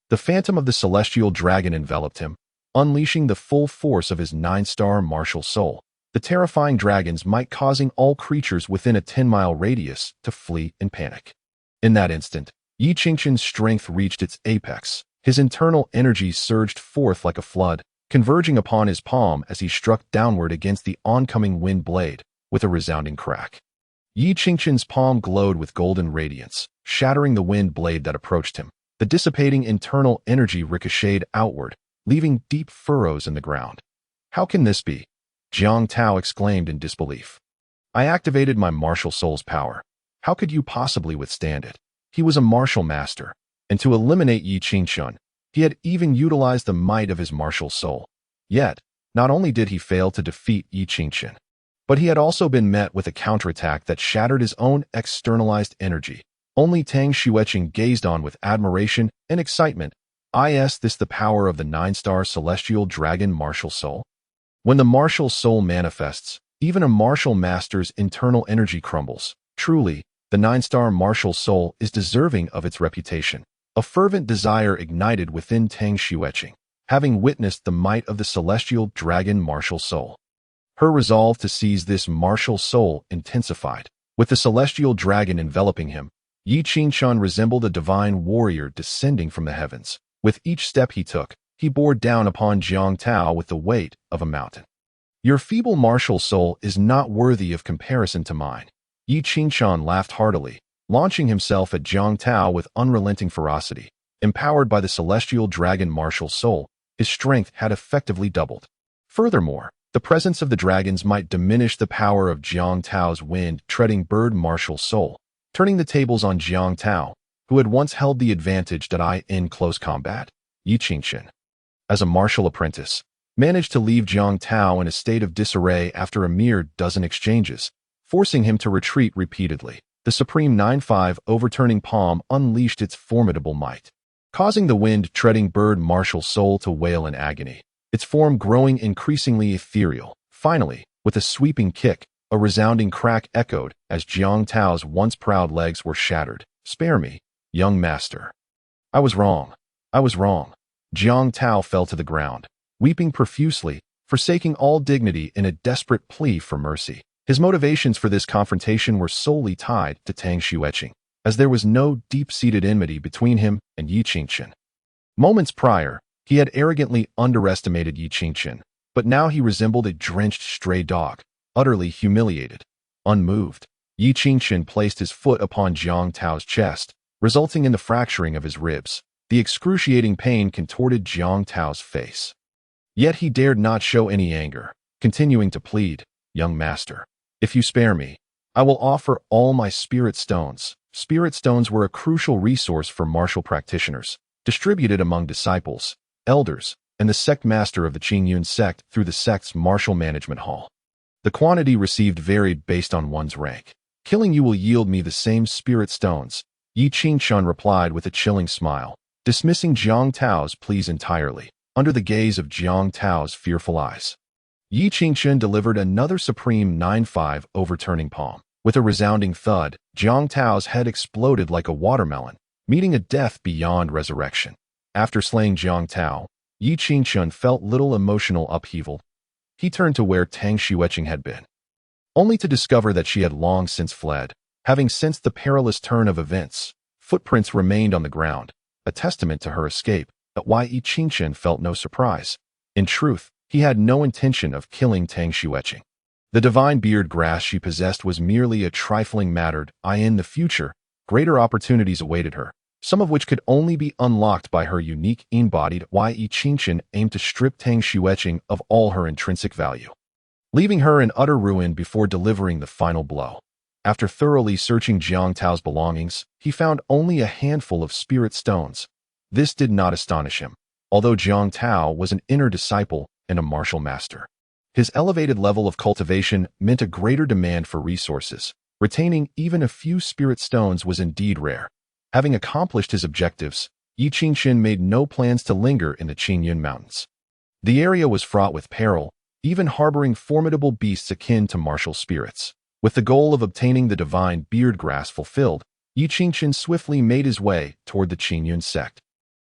[SPEAKER 1] The phantom of the celestial dragon enveloped him, unleashing the full force of his 9-star martial soul, the terrifying dragon's might causing all creatures within a 10-mile radius to flee in panic. In that instant, Yi Qingchen's strength reached its apex. His internal energy surged forth like a flood, converging upon his palm as he struck downward against the oncoming wind blade with a resounding crack. Yi Qingchen's palm glowed with golden radiance, shattering the wind blade that approached him. The dissipating internal energy ricocheted outward, leaving deep furrows in the ground. How can this be? Jiang Tao exclaimed in disbelief. I activated my martial soul's power. How could you possibly withstand it? He was a martial master, and to eliminate Yi Qingchen, he had even utilized the might of his martial soul. Yet, not only did he fail to defeat Yi Qingchen, but he had also been met with a counterattack that shattered his own externalized energy, Only Tang Xueqing gazed on with admiration and excitement. Is this the power of the nine-star celestial dragon martial soul? When the martial soul manifests, even a martial master's internal energy crumbles. Truly, the nine-star martial soul is deserving of its reputation. A fervent desire ignited within Tang Xueqing, having witnessed the might of the celestial dragon martial soul. Her resolve to seize this martial soul intensified. With the celestial dragon enveloping him, Yi Qingquan resembled a divine warrior descending from the heavens. With each step he took, he bore down upon Jiang Tao with the weight of a mountain. Your feeble martial soul is not worthy of comparison to mine. Yi Qingquan laughed heartily, launching himself at Jiang Tao with unrelenting ferocity. Empowered by the celestial dragon martial soul, his strength had effectively doubled. Furthermore, the presence of the dragons might diminish the power of Jiang Tao's wind-treading bird martial soul, turning the tables on Jiang Tao, who had once held the advantage in close combat. Yi Qingquan, as a martial apprentice, managed to leave Jiang Tao in a state of disarray after a mere dozen exchanges, forcing him to retreat repeatedly. The supreme 9-5 overturning palm unleashed its formidable might, causing the wind-treading bird martial soul to wail in agony, its form growing increasingly ethereal. Finally, with a sweeping kick, a resounding crack echoed as Jiang Tao's once proud legs were shattered. Spare me, young master. I was wrong. I was wrong. Jiang Tao fell to the ground, weeping profusely, forsaking all dignity in a desperate plea for mercy. His motivations for this confrontation were solely tied to Tang Xueqing, as there was no deep-seated enmity between him and Yi Qingquan. Moments prior, he had arrogantly underestimated Yi Qingquan, but now he resembled a drenched stray dog, utterly humiliated. Unmoved, Yi Qingquan placed his foot upon Jiang Tao's chest, resulting in the fracturing of his ribs. The excruciating pain contorted Jiang Tao's face. Yet he dared not show any anger, continuing to plead, "Young master, if you spare me, I will offer all my spirit stones." Spirit stones were a crucial resource for martial practitioners, distributed among disciples, elders, and the sect master of the Qingyun sect through the sect's martial management hall. The quantity received varied based on one's rank. "Killing you will yield me the same spirit stones," Yi Qingquan replied with a chilling smile, dismissing Jiang Tao's pleas entirely, under the gaze of Jiang Tao's fearful eyes. Yi Qingquan delivered another supreme 9-5 overturning palm. With a resounding thud, Jiang Tao's head exploded like a watermelon, meeting a death beyond resurrection. After slaying Jiang Tao, Yi Qingquan felt little emotional upheaval. He turned to where Tang Xueqing had been, only to discover that she had long since fled. Having sensed the perilous turn of events, footprints remained on the ground, a testament to her escape. But why Yi Qingquan felt no surprise. In truth, he had no intention of killing Tang Xueqing. The divine beard grass she possessed was merely a trifling matter. In the future, greater opportunities awaited her, some of which could only be unlocked by her unique embodied. Yi Qingquan aimed to strip Tang Xueqing of all her intrinsic value, leaving her in utter ruin before delivering the final blow. After thoroughly searching Jiang Tao's belongings, he found only a handful of spirit stones. This did not astonish him, although Jiang Tao was an inner disciple and a martial master. His elevated level of cultivation meant a greater demand for resources. Retaining even a few spirit stones was indeed rare. Having accomplished his objectives, Yi Qingquan made no plans to linger in the Qingyun Mountains. The area was fraught with peril, even harboring formidable beasts akin to martial spirits. With the goal of obtaining the divine beard grass fulfilled, Yi Qingquan swiftly made his way toward the Qingyun sect.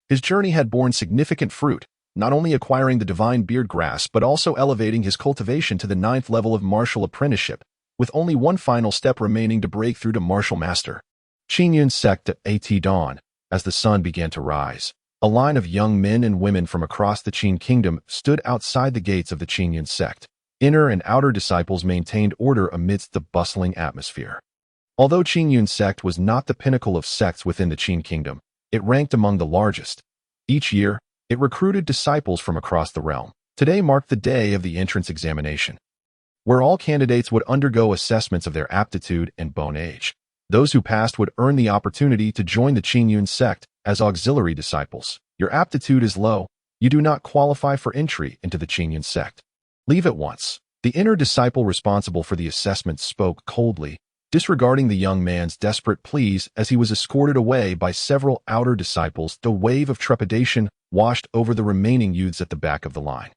[SPEAKER 1] His journey had borne significant fruit, not only acquiring the divine beard grass but also elevating his cultivation to the 9th level of martial apprenticeship, with only one final step remaining to break through to martial master. Qingyun sect at dawn. As the sun began to rise, a line of young men and women from across the Qin kingdom stood outside the gates of the Qingyun sect. Inner and outer disciples maintained order amidst the bustling atmosphere. Although Qingyun sect was not the pinnacle of sects within the Qin kingdom, it ranked among the largest. Each year, it recruited disciples from across the realm. Today marked the day of the entrance examination, where all candidates would undergo assessments of their aptitude and bone age. Those who passed would earn the opportunity to join the Qingyun sect as auxiliary disciples. Your aptitude is low. You do not qualify for entry into the Qingyun sect. Leave at once. The inner disciple responsible for the assessment spoke coldly, Disregarding the young man's desperate pleas as he was escorted away by several outer disciples, the wave of trepidation washed over the remaining youths at the back of the line.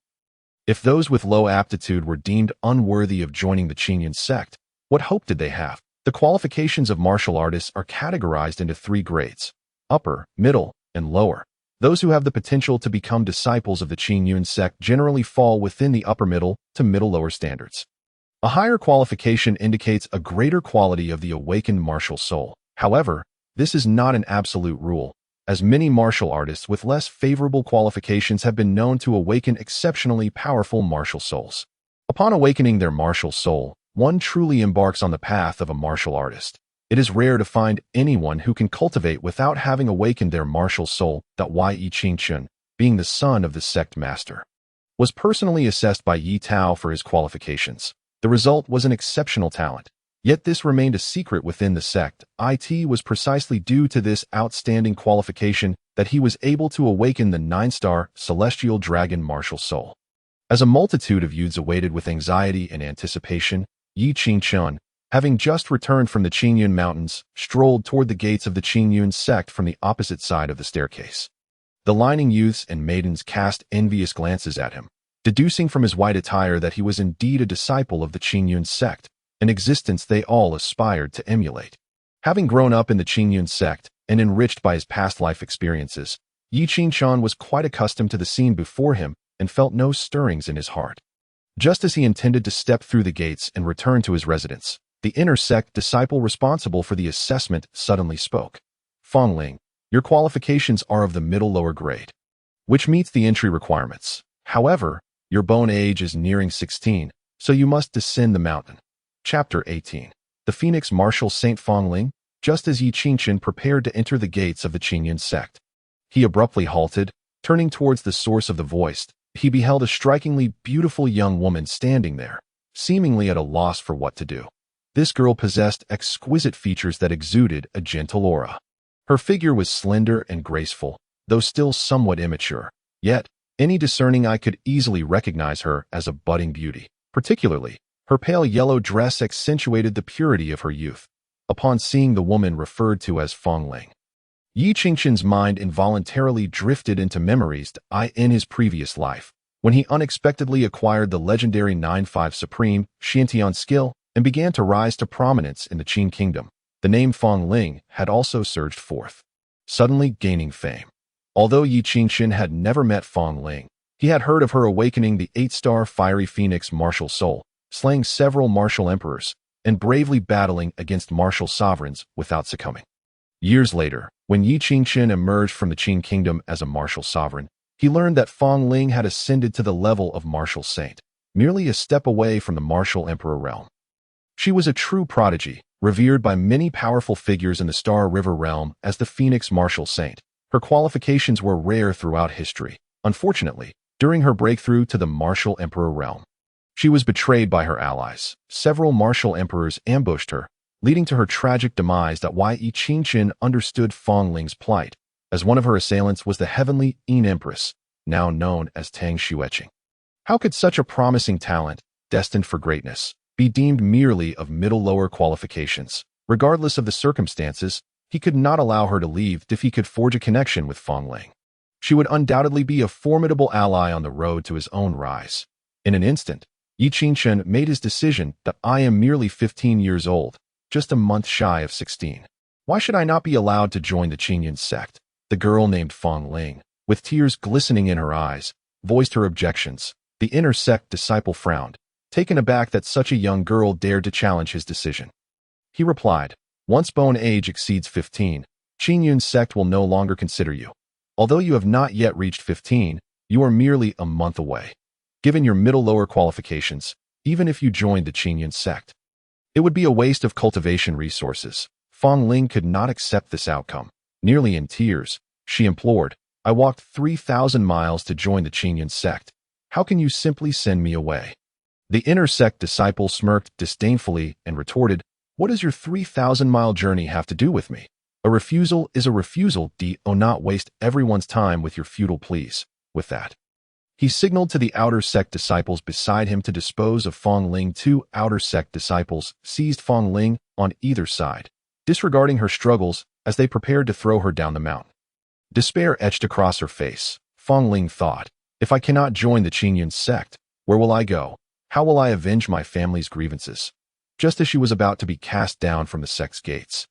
[SPEAKER 1] If those with low aptitude were deemed unworthy of joining the Qingyun sect, what hope did they have? The qualifications of martial artists are categorized into 3 grades: upper, middle, and lower. Those who have the potential to become disciples of the Qingyun sect generally fall within the upper middle to middle-lower standards. A higher qualification indicates a greater quality of the awakened martial soul. However, this is not an absolute rule, as many martial artists with less favorable qualifications have been known to awaken exceptionally powerful martial souls. Upon awakening their martial soul, one truly embarks on the path of a martial artist. It is rare to find anyone who can cultivate without having awakened their martial soul. Yi Qingchun, being the son of the sect master, was personally assessed by Yi Tao for his qualifications. The result was an exceptional talent. Yet this remained a secret within the sect. It was precisely due to this outstanding qualification that he was able to awaken the 9-star celestial dragon martial soul. As a multitude of youths awaited with anxiety and anticipation, Yi Qingchun, having just returned from the Qingyun Mountains, strolled toward the gates of the Qingyun sect from the opposite side of the staircase. The lining youths and maidens cast envious glances at him, deducing from his white attire that he was indeed a disciple of the Qingyun sect, an existence they all aspired to emulate. Having grown up in the Qingyun sect and enriched by his past life experiences, Yi Qingchun was quite accustomed to the scene before him and felt no stirrings in his heart. Just as he intended to step through the gates and return to his residence, the inner sect disciple responsible for the assessment suddenly spoke. "Fongling, your qualifications are of the middle-lower grade, which meets the entry requirements. However, your bone age is nearing 16, so you must descend the mountain." Chapter 18. The Phoenix Martial Saint Fongling. Just as Yi Qingchun prepared to enter the gates of the Qingyun sect, he abruptly halted. Turning towards the source of the voice, he beheld a strikingly beautiful young woman standing there, seemingly at a loss for what to do. This girl possessed exquisite features that exuded a gentle aura. Her figure was slender and graceful, though still somewhat immature. Yet, any discerning eye could easily recognize her as a budding beauty. Particularly, her pale yellow dress accentuated the purity of her youth. Upon seeing the woman referred to as Fongling, Yi Qingchun's mind involuntarily drifted into memories in his previous life, when he unexpectedly acquired the legendary 9-5 Supreme Xiantian skill and began to rise to prominence in the Qin kingdom. The name Fongling had also surged forth, suddenly gaining fame. Although Yi Qingchun had never met Fongling, he had heard of her awakening the 8-star fiery phoenix martial soul, slaying several martial emperors, and bravely battling against martial sovereigns without succumbing. Years later, when Yi Qingchun emerged from the Qin kingdom as a martial sovereign, he learned that Fongling had ascended to the level of martial saint, merely a step away from the martial emperor realm. She was a true prodigy, revered by many powerful figures in the Star River realm as the Phoenix Martial Saint. Her qualifications were rare throughout history. Unfortunately, during her breakthrough to the martial emperor realm, she was betrayed by her allies. Several martial emperors ambushed her, leading to her tragic demise. Yi Qingchun understood Fongling's plight, as one of her assailants was the heavenly Yin Empress, now known as Tang Xueqing. How could such a promising talent, destined for greatness, be deemed merely of middle-lower qualifications? Regardless of the circumstances, he could not allow her to leave if he could forge a connection with Fongling. She would undoubtedly be a formidable ally on the road to his own rise. In an instant, Yi Qingchun made his decision that I am merely 15 years old, just a month shy of 16. Why should I not be allowed to join the Qingyun sect? The girl named Fongling, with tears glistening in her eyes, voiced her objections. The inner sect disciple frowned, taken aback that such a young girl dared to challenge his decision. He replied, "Once bone age exceeds 15, Qingyun sect will no longer consider you. Although you have not yet reached 15, you are merely a month away. Given your middle-lower qualifications, even if you joined the Qingyun sect, it would be a waste of cultivation resources." Fongling could not accept this outcome. Nearly in tears, she implored, "I walked 3,000 miles to join the Qingyun sect. How can you simply send me away?" The inner sect disciple smirked disdainfully and retorted, "What does your 3,000-mile journey have to do with me? A refusal is a refusal. Do not waste everyone's time with your futile pleas." With that, he signaled to the outer sect disciples beside him to dispose of Fongling. 2 outer sect disciples seized Fongling on either side, disregarding her struggles as they prepared to throw her down the mountain. Despair etched across her face. Fong Ling thought, if I cannot join the Qingyun sect, where will I go? How will I avenge my family's grievances? Just as she was about to be cast down from the sect's gates,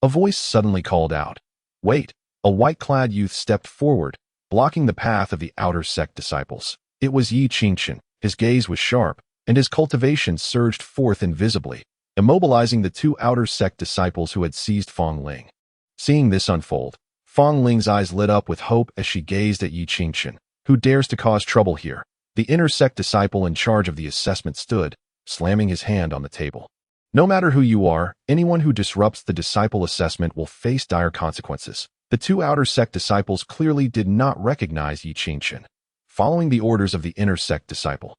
[SPEAKER 1] a voice suddenly called out, "Wait!" A white-clad youth stepped forward, blocking the path of the outer sect disciples. It was Yi Qingchen. His gaze was sharp, and his cultivation surged forth invisibly, immobilizing the two outer sect disciples who had seized Fong Ling. Seeing this unfold, Fong Ling's eyes lit up with hope as she gazed at Yi Qingchen. Who dares to cause trouble here? The inner sect disciple in charge of the assessment stood, slamming his hand on the table. No matter who you are, anyone who disrupts the disciple assessment will face dire consequences. The two outer sect disciples clearly did not recognize Yi Qingchen. Following the orders of the inner sect disciple,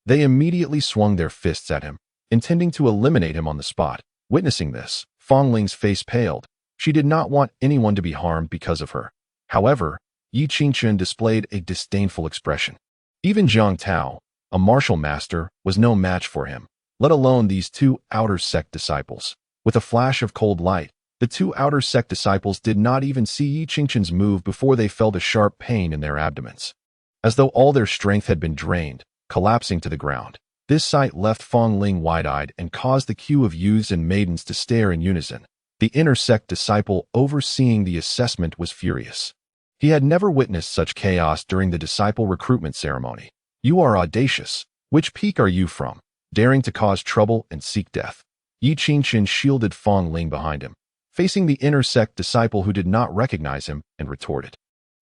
[SPEAKER 1] they immediately swung their fists at him, intending to eliminate him on the spot. Witnessing this, Fong Ling's face paled. She did not want anyone to be harmed because of her. However, Yi Qingchen displayed a disdainful expression. Even Zhang Tao, a martial master, was no match for him, let alone these two outer sect disciples. With a flash of cold light, the two outer sect disciples did not even see Yi Qingchen's move before they felt a sharp pain in their abdomens, as though all their strength had been drained, collapsing to the ground. This sight left Fong Ling wide-eyed and caused the queue of youths and maidens to stare in unison. The inner sect disciple overseeing the assessment was furious. He had never witnessed such chaos during the disciple recruitment ceremony. You are audacious. Which peak are you from? Daring to cause trouble and seek death. Yi Qingchen shielded Fong Ling behind him, facing the inner sect disciple who did not recognize him, and retorted.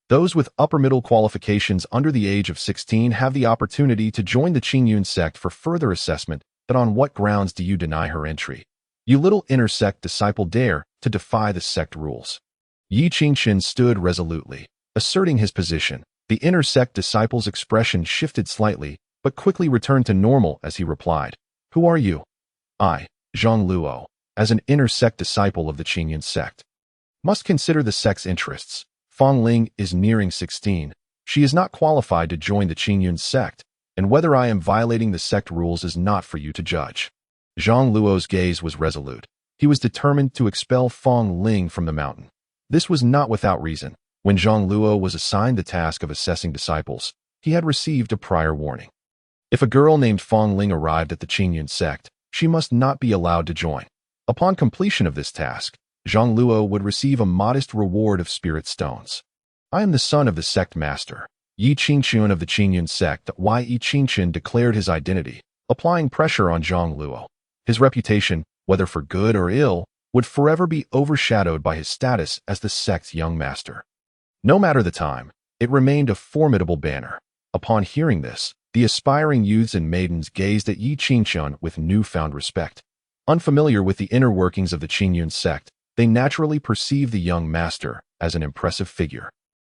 [SPEAKER 1] Those with upper-middle qualifications under the age of 16 have the opportunity to join the Qingyun sect for further assessment, but on what grounds do you deny her entry? You little inner sect disciple dare to defy the sect rules. Yi Qingchen stood resolutely, asserting his position. The inner sect disciple's expression shifted slightly, but quickly returned to normal as he replied, "Who are you?" "I, Zhang Luo, as an inner sect disciple of the Qingyun sect, must consider the sect's interests. Fong Ling is nearing 16. She is not qualified to join the Qingyun sect, and whether I am violating the sect rules is not for you to judge." Zhang Luo's gaze was resolute. He was determined to expel Fong Ling from the mountain. This was not without reason. When Zhang Luo was assigned the task of assessing disciples, he had received a prior warning. If a girl named Fong Ling arrived at the Qingyun sect, she must not be allowed to join. Upon completion of this task, Zhang Luo would receive a modest reward of spirit stones. I am the son of the sect master, Yi Qingchen of the Qingyun sect. Yi Qingchen declared his identity, applying pressure on Zhang Luo. His reputation, whether for good or ill, would forever be overshadowed by his status as the sect's young master. No matter the time, it remained a formidable banner. Upon hearing this, the aspiring youths and maidens gazed at Yi Qingchen with newfound respect. Unfamiliar with the inner workings of the Qingyun sect, they naturally perceived the young master as an impressive figure.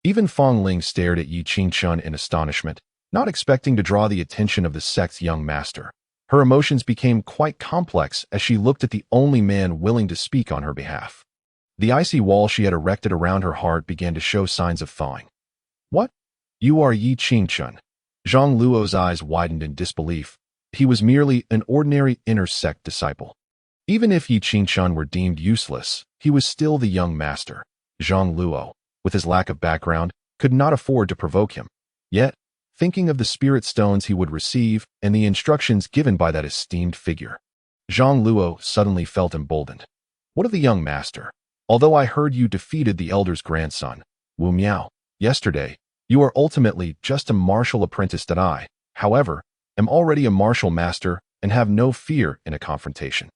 [SPEAKER 1] Even Fong Ling stared at Yi Qingchen in astonishment, not expecting to draw the attention of the sect's young master. Her emotions became quite complex as she looked at the only man willing to speak on her behalf. The icy wall she had erected around her heart began to show signs of thawing. "What? You are Yi Qingchen?" Zhang Luo's eyes widened in disbelief. He was merely an ordinary inner sect disciple. Even if Yi Qingchen were deemed useless, he was still the young master. Zhang Luo, with his lack of background, could not afford to provoke him. Yet, thinking of the spirit stones he would receive and the instructions given by that esteemed figure, Zhang Luo suddenly felt emboldened. "What of the young master? Although I heard you defeated the elder's grandson, Wu Miao, yesterday, you are ultimately just a martial apprentice that I, however, am already a martial master and have no fear in a confrontation."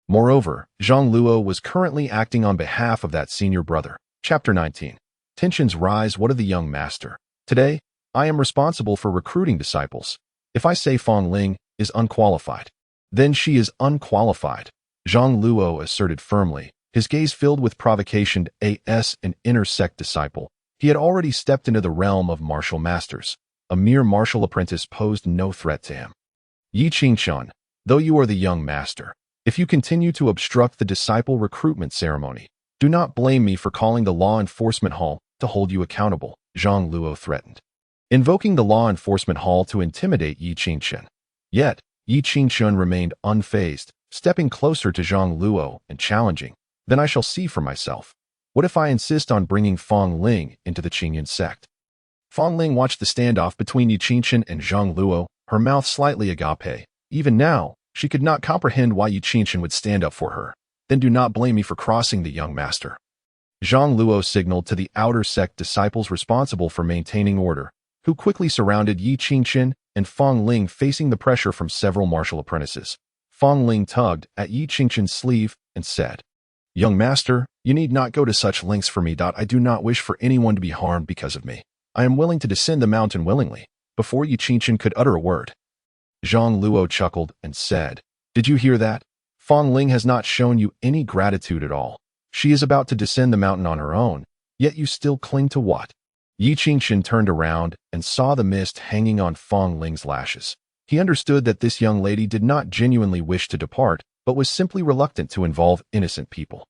[SPEAKER 1] Moreover, Zhang Luo was currently acting on behalf of that senior brother. Chapter 19. Tensions rise. What of the young master? Today, I am responsible for recruiting disciples. If I say Fong Ling is unqualified, then she is unqualified, Zhang Luo asserted firmly, his gaze filled with provocation. As an inner sect disciple, he had already stepped into the realm of martial masters. A mere martial apprentice posed no threat to him. "Yi Qingchen, though you are the young master, if you continue to obstruct the disciple recruitment ceremony, do not blame me for calling the law enforcement hall to hold you accountable," Zhang Luo threatened, invoking the law enforcement hall to intimidate Yi Qingchen. Yet, Yi Qingchen remained unfazed, stepping closer to Zhang Luo and challenging. Then I shall see for myself. What if I insist on bringing Fong Ling into the Qingyun sect? Fong Ling watched the standoff between Yi Qingchen and Zhang Luo, her mouth slightly agape. Even now, she could not comprehend why Yi Qingchen would stand up for her. Then do not blame me for crossing the young master. Zhang Luo signaled to the outer sect disciples responsible for maintaining order, who quickly surrounded Yi Qingchen and Fong Ling, facing the pressure from several martial apprentices. Fong Ling tugged at Yi Qingchen's sleeve and said, "Young master, you need not go to such lengths for me. I do not wish for anyone to be harmed because of me. I am willing to descend the mountain willingly." Before Yi Qingchen could utter a word, Zhang Luo chuckled and said, "Did you hear that? Fong Ling has not shown you any gratitude at all. She is about to descend the mountain on her own, yet you still cling to what?" Yi Qingchen turned around and saw the mist hanging on Fong Ling's lashes. He understood that this young lady did not genuinely wish to depart, but was simply reluctant to involve innocent people.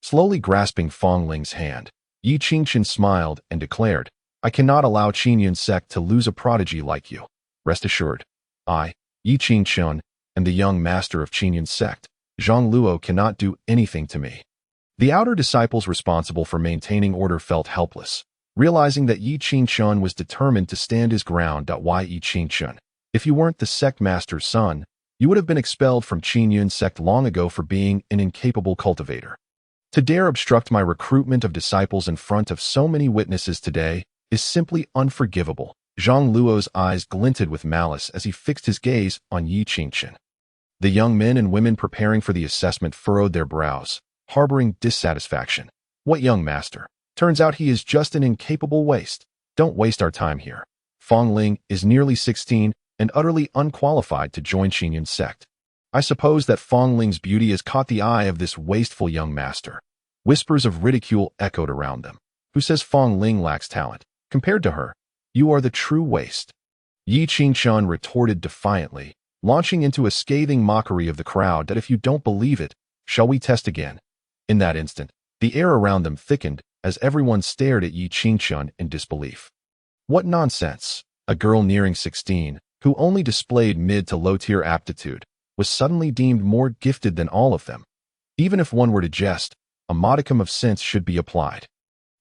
[SPEAKER 1] Slowly grasping Fong Ling's hand, Yi Qingchen smiled and declared, "I cannot allow Qingyun sect to lose a prodigy like you. Rest assured, I, Yi Qingchen, am the young master of Qingyun sect. Zhang Luo cannot do anything to me." The outer disciples responsible for maintaining order felt helpless, realizing that Yi Qingchen was determined to stand his ground. Why Yi Qingchen? If you weren't the sect master's son, you would have been expelled from Qingyun sect long ago for being an incapable cultivator. To dare obstruct my recruitment of disciples in front of so many witnesses today is simply unforgivable. Zhang Luo's eyes glinted with malice as he fixed his gaze on Yi Qingchen. The young men and women preparing for the assessment furrowed their brows, harboring dissatisfaction. What young master? Turns out he is just an incapable waste. Don't waste our time here. Fong Ling is nearly 16 and utterly unqualified to join Qingyun sect. I suppose that Fong Ling's beauty has caught the eye of this wasteful young master. Whispers of ridicule echoed around them. Who says Fong Ling lacks talent? Compared to her, you are the true waste. Yi Qingchen retorted defiantly, launching into a scathing mockery of the crowd that if you don't believe it, shall we test again? In that instant, the air around them thickened as everyone stared at Yi Qingchen in disbelief. What nonsense! A girl nearing 16, who only displayed mid to low-tier aptitude, was suddenly deemed more gifted than all of them. Even if one were to jest, a modicum of sense should be applied.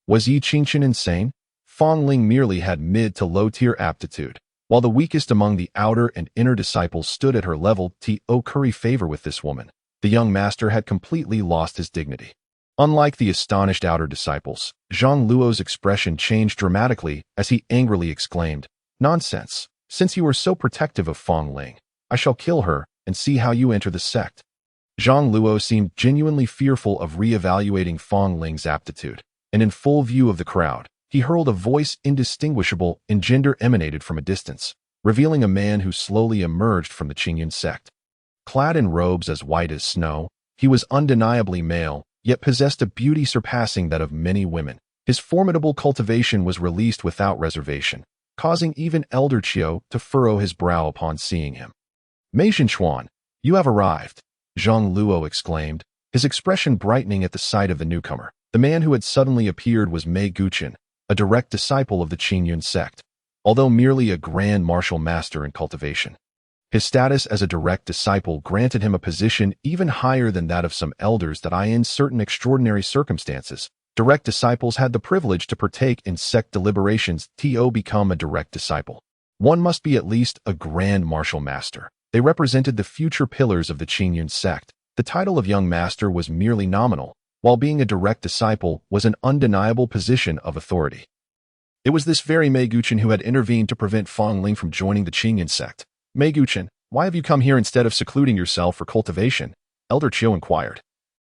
[SPEAKER 1] Was Yi Qingchen insane? Fong Ling merely had mid to low-tier aptitude, while the weakest among the outer and inner disciples stood at her level. To curry favor with this woman, the young master had completely lost his dignity. Unlike the astonished outer disciples, Zhang Luo's expression changed dramatically as he angrily exclaimed, "Nonsense! Since you are so protective of Fong Ling, I shall kill her and see how you enter the sect." Zhang Luo seemed genuinely fearful of re-evaluating Fong Ling's aptitude, and in full view of the crowd, he hurled a voice indistinguishable in gender emanated from a distance, revealing a man who slowly emerged from the Qingyun sect. Clad in robes as white as snow, he was undeniably male, yet possessed a beauty surpassing that of many women. His formidable cultivation was released without reservation, causing even Elder Qiu to furrow his brow upon seeing him. "Mei Zhenchuan, you have arrived," Zhang Luo exclaimed, his expression brightening at the sight of the newcomer. The man who had suddenly appeared was Mei Guchen, a direct disciple of the Qingyun sect, although merely a grand martial master in cultivation. His status as a direct disciple granted him a position even higher than that of some elders. In certain extraordinary circumstances, direct disciples had the privilege to partake in sect deliberations. To become a direct disciple, one must be at least a grand martial master. They represented the future pillars of the Qingyun sect. The title of young master was merely nominal, while being a direct disciple was an undeniable position of authority. It was this very Mei Guchen who had intervened to prevent Fong Ling from joining the Qingyun sect. "Mei Guchen, why have you come here instead of secluding yourself for cultivation?" Elder Qiu inquired.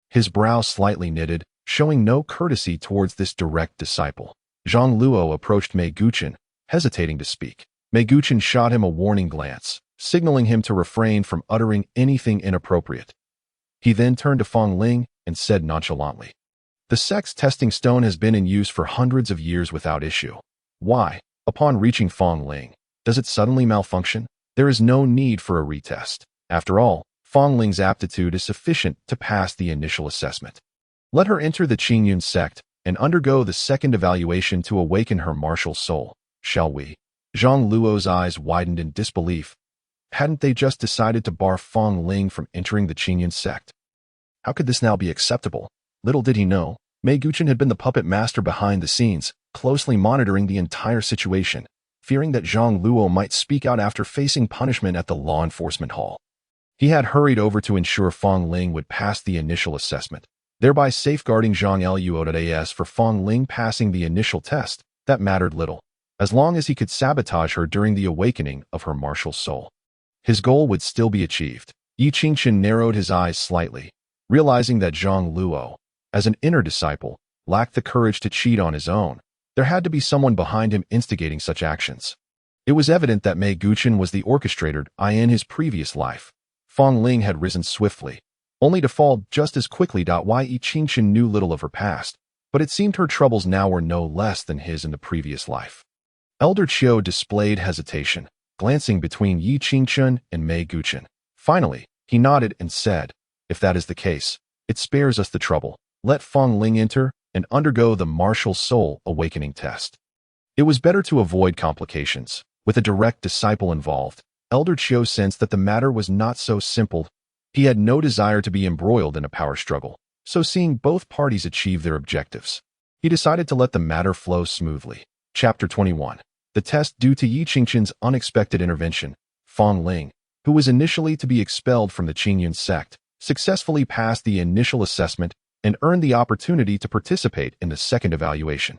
[SPEAKER 1] His brow slightly knitted, showing no courtesy towards this direct disciple. Zhang Luo approached Mei Guchen, hesitating to speak. Mei Guchen shot him a warning glance, signaling him to refrain from uttering anything inappropriate. He then turned to Fong Ling and said nonchalantly, "The sect's testing stone has been in use for hundreds of years without issue. Why, upon reaching Fong Ling, does it suddenly malfunction? There is no need for a retest. After all, Fong Ling's aptitude is sufficient to pass the initial assessment. Let her enter the Qingyun sect and undergo the second evaluation to awaken her martial soul, shall we?" Zhang Luo's eyes widened in disbelief. Hadn't they just decided to bar Fong Ling from entering the Qingyun sect? How could this now be acceptable? Little did he know, Mei Guqian had been the puppet master behind the scenes, closely monitoring the entire situation, fearing that Zhang Luo might speak out after facing punishment at the law enforcement hall. He had hurried over to ensure Fong Ling would pass the initial assessment, thereby safeguarding Zhang Luo. For Fong Ling passing the initial test, that mattered little, as long as he could sabotage her during the awakening of her martial soul. His goal would still be achieved. Yi Qingqian narrowed his eyes slightly, realizing that Zhang Luo, as an inner disciple, lacked the courage to cheat on his own. There had to be someone behind him instigating such actions. It was evident that Mei Guqian was the orchestrator in his previous life. Fong Ling had risen swiftly, only to fall just as quickly. Yi Qingqian knew little of her past, but it seemed her troubles now were no less than his in the previous life. Elder Qiu displayed hesitation, glancing between Yi Qingqian and Mei Guqian. Finally, he nodded and said, "If that is the case, it spares us the trouble. Let Fong Ling enter and undergo the martial soul awakening test." It was better to avoid complications. With a direct disciple involved, Elder Qiu sensed that the matter was not so simple. He had no desire to be embroiled in a power struggle, so seeing both parties achieve their objectives, he decided to let the matter flow smoothly. Chapter 21. The test. Due to Yi Qingqian's unexpected intervention, Fong Ling, who was initially to be expelled from the Qingyun sect, successfully passed the initial assessment and earned the opportunity to participate in the second evaluation.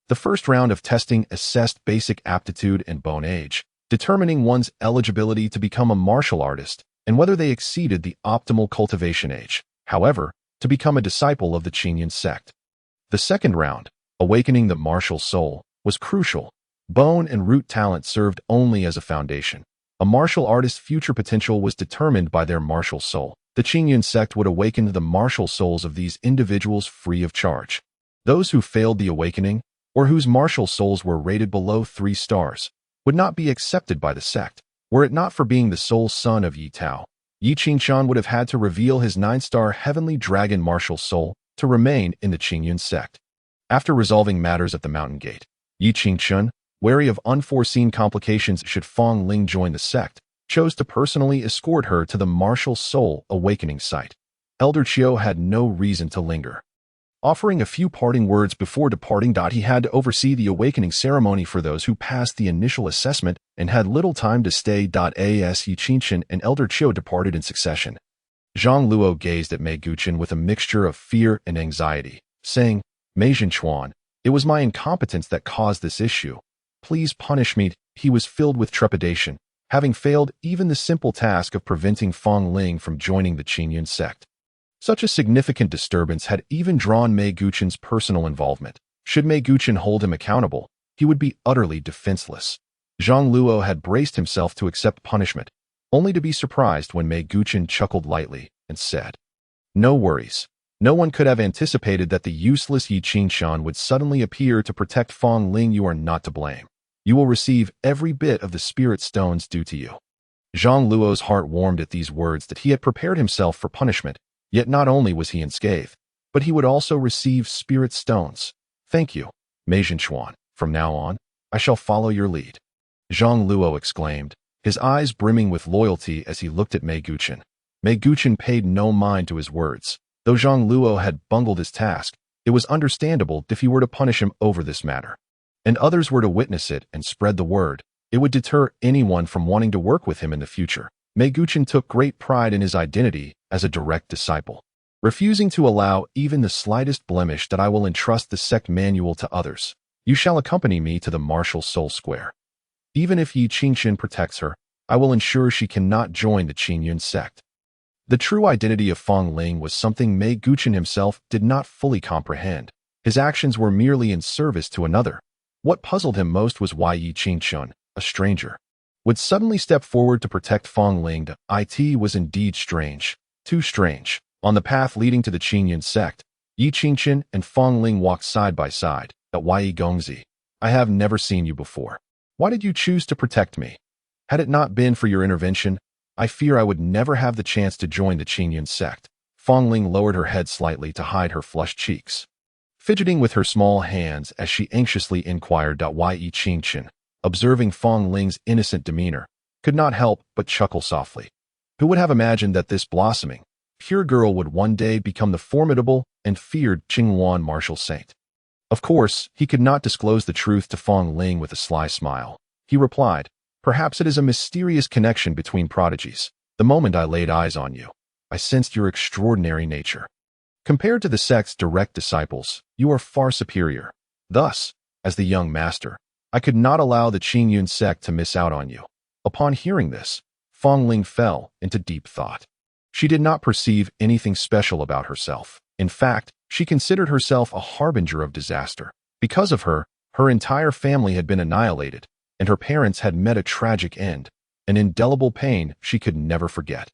[SPEAKER 1] The first round of testing assessed basic aptitude and bone age, determining one's eligibility to become a martial artist and whether they exceeded the optimal cultivation age, however, to become a disciple of the Qingyun sect. The second round, awakening the martial soul, was crucial. Bone and root talent served only as a foundation. A martial artist's future potential was determined by their martial soul. The Qingyun sect would awaken the martial souls of these individuals free of charge. Those who failed the awakening, or whose martial souls were rated below 3 stars, would not be accepted by the sect. Were it not for being the sole son of Yi Tao, Yi Qingqian would have had to reveal his 9-star heavenly dragon martial soul to remain in the Qingyun sect. After resolving matters at the mountain gate, Yi Qingqian, wary of unforeseen complications should Fong Ling join the sect, chose to personally escort her to the martial soul awakening site. Elder Qiu had no reason to linger. Offering a few parting words before departing, he had to oversee the awakening ceremony for those who passed the initial assessment and had little time to stay. As Yi Qingqian and Elder Qiu departed in succession, Zhang Luo gazed at Mei Guqian with a mixture of fear and anxiety, saying, "Mei Zhenchuan, it was my incompetence that caused this issue. Please punish me." He was filled with trepidation, having failed even the simple task of preventing Fong Ling from joining the Qingyun sect. Such a significant disturbance had even drawn Mei Guqian's personal involvement. Should Mei Guqian hold him accountable, he would be utterly defenseless. Zhang Luo had braced himself to accept punishment, only to be surprised when Mei Guqian chuckled lightly and said, "No worries." No one could have anticipated that the useless Yi Qingqian would suddenly appear to protect Fong Ling. You are not to blame. You will receive every bit of the spirit stones due to you. Zhang Luo's heart warmed at these words that he had prepared himself for punishment. Yet not only was he unscathed, but he would also receive spirit stones. "Thank you, Mei Zhenchuan. From now on, I shall follow your lead," Zhang Luo exclaimed, his eyes brimming with loyalty as he looked at Mei Guqian. Mei Guqian paid no mind to his words. Though Zhang Luo had bungled his task, it was understandable if he were to punish him over this matter, and others were to witness it and spread the word. It would deter anyone from wanting to work with him in the future. Mei Guqian took great pride in his identity as a direct disciple, refusing to allow even the slightest blemish. "That I will entrust the sect manual to others. You shall accompany me to the martial soul square. Even if Yi Qingqian protects her, I will ensure she cannot join the Qingyun sect." The true identity of Fong Ling was something Mei Guqian himself did not fully comprehend. His actions were merely in service to another. What puzzled him most was why Yi Qingqian, a stranger, would suddenly step forward to protect Fong Ling. It was indeed strange. Too strange. On the path leading to the Qingyun sect, Yi Qingqian and Fong Ling walked side by side. "Yi Gongzi, I have never seen you before. Why did you choose to protect me? Had it not been for your intervention, I fear I would never have the chance to join the Qingyun sect." Fong Ling lowered her head slightly to hide her flushed cheeks, fidgeting with her small hands as she anxiously inquired. Yi Qingqian, observing Fong Ling's innocent demeanor, could not help but chuckle softly. Who would have imagined that this blossoming, pure girl would one day become the formidable and feared Qinghuan martial saint? Of course, he could not disclose the truth to Fong Ling with a sly smile. He replied, "Perhaps it is a mysterious connection between prodigies. The moment I laid eyes on you, I sensed your extraordinary nature. Compared to the sect's direct disciples, you are far superior. Thus, as the young master, I could not allow the Qingyun sect to miss out on you." Upon hearing this, Fong Ling fell into deep thought. She did not perceive anything special about herself. In fact, she considered herself a harbinger of disaster. Because of her, her entire family had been annihilated, and her parents had met a tragic end, an indelible pain she could never forget.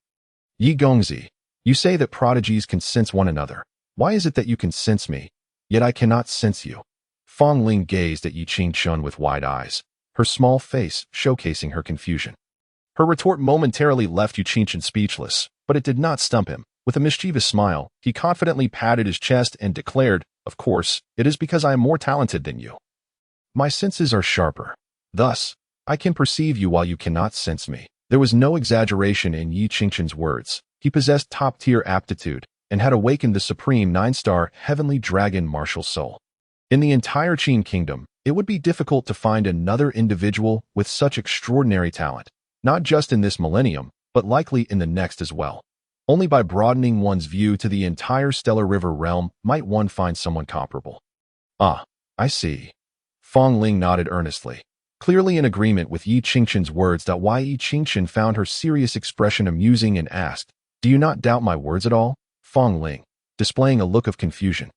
[SPEAKER 1] Yi Gongzi, you say that prodigies can sense one another. Why is it that you can sense me, yet I cannot sense you? Fong Ling gazed at Yi Qingchun with wide eyes, her small face showcasing her confusion. Her retort momentarily left Yi Qingchun speechless, but it did not stump him. With a mischievous smile, he confidently patted his chest and declared, "Of course, it is because I am more talented than you. My senses are sharper. Thus, I can perceive you while you cannot sense me." There was no exaggeration in Yi Qingchun's words. He possessed top-tier aptitude and had awakened the supreme 9-star heavenly dragon martial soul. In the entire Qin kingdom, it would be difficult to find another individual with such extraordinary talent, not just in this millennium, but likely in the next as well. Only by broadening one's view to the entire Stellar River realm might one find someone comparable. "Ah, I see." Fong Ling nodded earnestly, clearly in agreement with Yi Qingchun's words. Yi Qingchun found her serious expression amusing and asked, "Do you not doubt my words at all?" Fong Ling, displaying a look of confusion,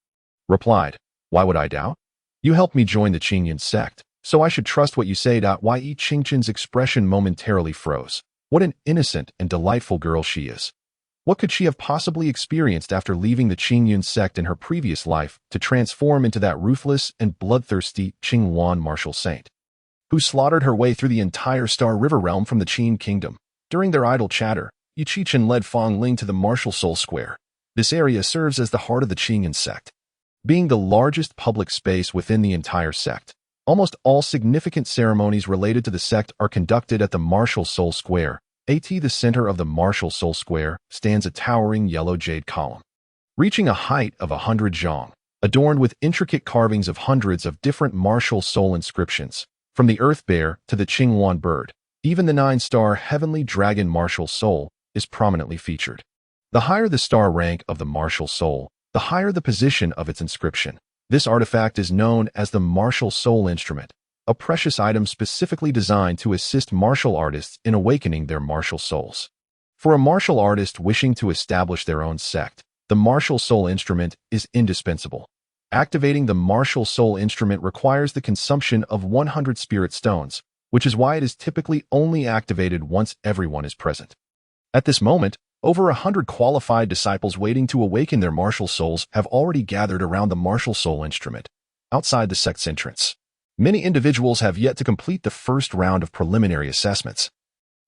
[SPEAKER 1] replied, "Why would I doubt? You helped me join the Qingyun sect, so I should trust what you say." Yi Qingchun's expression momentarily froze. What an innocent and delightful girl she is. What could she have possibly experienced after leaving the Qingyun sect in her previous life to transform into that ruthless and bloodthirsty Qinghuan martial saint, who slaughtered her way through the entire Star River realm from the Qin kingdom? During their idle chatter, Yi Qingchun led Fong Ling to the Martial Soul Square. This area serves as the heart of the Qingyun sect. Being the largest public space within the entire sect, almost all significant ceremonies related to the sect are conducted at the Martial Soul Square. At the center of the Martial Soul Square stands a towering yellow jade column, reaching a height of 100 zhong, adorned with intricate carvings of hundreds of different martial soul inscriptions, from the Earth Bear to the Qinghuan bird. Even the 9-star heavenly dragon martial soul is prominently featured. The higher the star rank of the martial soul, the higher the position of its inscription. This artifact is known as the martial soul instrument, a precious item specifically designed to assist martial artists in awakening their martial souls. For a martial artist wishing to establish their own sect, the martial soul instrument is indispensable. Activating the martial soul instrument requires the consumption of 100 spirit stones, which is why it is typically only activated once everyone is present. At this moment, over 100 qualified disciples waiting to awaken their martial souls have already gathered around the martial soul instrument, outside the sect's entrance. Many individuals have yet to complete the first round of preliminary assessments,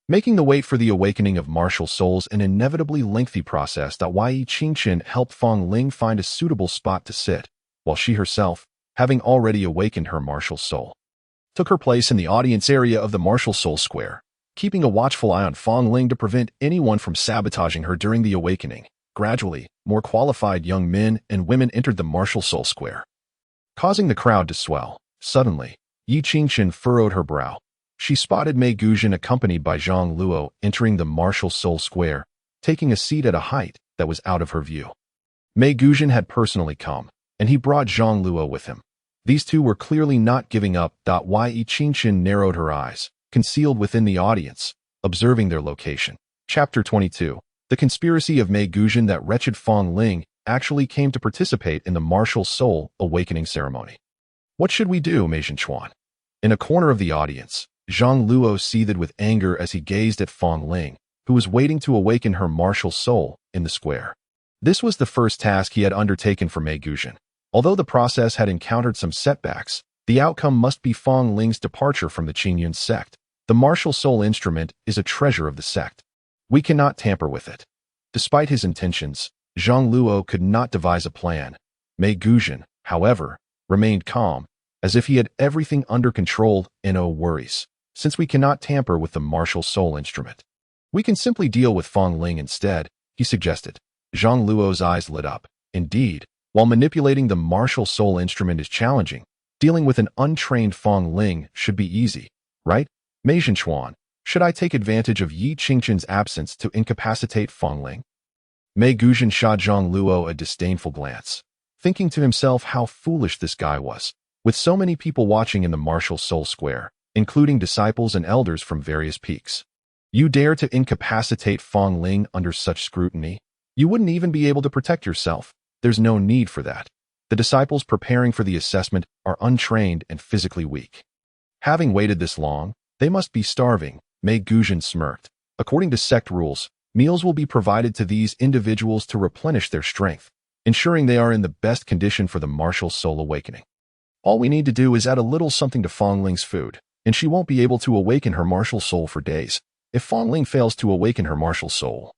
[SPEAKER 1] making the wait for the awakening of martial souls an inevitably lengthy process. Yi Qingchun helped Fong Ling find a suitable spot to sit, while she herself, having already awakened her martial soul, took her place in the audience area of the Martial Soul Square, keeping a watchful eye on Fong Ling to prevent anyone from sabotaging her during the awakening. Gradually, more qualified young men and women entered the Martial Soul Square, causing the crowd to swell. Suddenly, Yi Qingchun furrowed her brow. She spotted Mei Guzhen accompanied by Zhang Luo entering the Martial Soul Square, taking a seat at a height that was out of her view. Mei Guzhen had personally come, and he brought Zhang Luo with him. These two were clearly not giving up. Yi Qingchun narrowed her eyes, concealed within the audience, observing their location. Chapter 22. The conspiracy of Mei Guzhen. That wretched Fong Ling actually came to participate in the Martial Soul awakening ceremony. "What should we do, Mei Zhenchuan?" In a corner of the audience, Zhang Luo seethed with anger as he gazed at Fong Ling, who was waiting to awaken her martial soul in the square. This was the first task he had undertaken for Mei Guzhen. Although the process had encountered some setbacks, the outcome must be Fong Ling's departure from the Qingyun sect. The martial soul instrument is a treasure of the sect. We cannot tamper with it. Despite his intentions, Zhang Luo could not devise a plan. Mei Guzhen, however, remained calm, as if he had everything under control and no worries. since we cannot tamper with the martial soul instrument. We can simply deal with Feng Ling instead, he suggested. Zhang Luo's eyes lit up. Indeed, while manipulating the martial soul instrument is challenging, dealing with an untrained Feng Ling should be easy, right? Mei Zhenchuan, should I take advantage of Yi Qingqian's absence to incapacitate Feng Ling? Mei Guzhen shot Zhang Luo a disdainful glance, thinking to himself how foolish this guy was. With so many people watching in the martial soul square, including disciples and elders from various peaks, you dare to incapacitate Feng Ling under such scrutiny? You wouldn't even be able to protect yourself. There's no need for that. The disciples preparing for the assessment are untrained and physically weak. Having waited this long, they must be starving, Mei Guzhen smirked. According to sect rules, meals will be provided to these individuals to replenish their strength, ensuring they are in the best condition for the martial soul awakening. All we need to do is add a little something to Feng Ling's food, and she won't be able to awaken her martial soul for days. If Feng Ling fails to awaken her martial soul,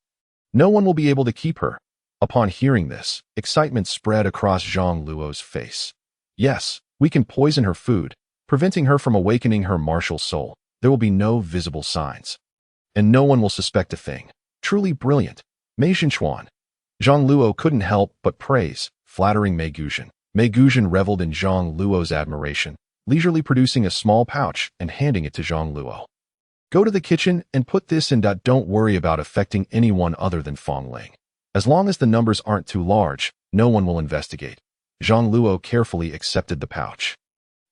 [SPEAKER 1] no one will be able to keep her. Upon hearing this, excitement spread across Zhang Luo's face. Yes, we can poison her food, preventing her from awakening her martial soul. There will be no visible signs, and no one will suspect a thing. Truly brilliant. Mei Zhenchuan. Zhang Luo couldn't help but praise, flattering Mei Guzhen. Mei Guzhen reveled in Zhang Luo's admiration, leisurely producing a small pouch and handing it to Zhang Luo. Go to the kitchen and put this in. Don't worry about affecting anyone other than Feng Ling. As long as the numbers aren't too large, no one will investigate. Zhang Luo carefully accepted the pouch,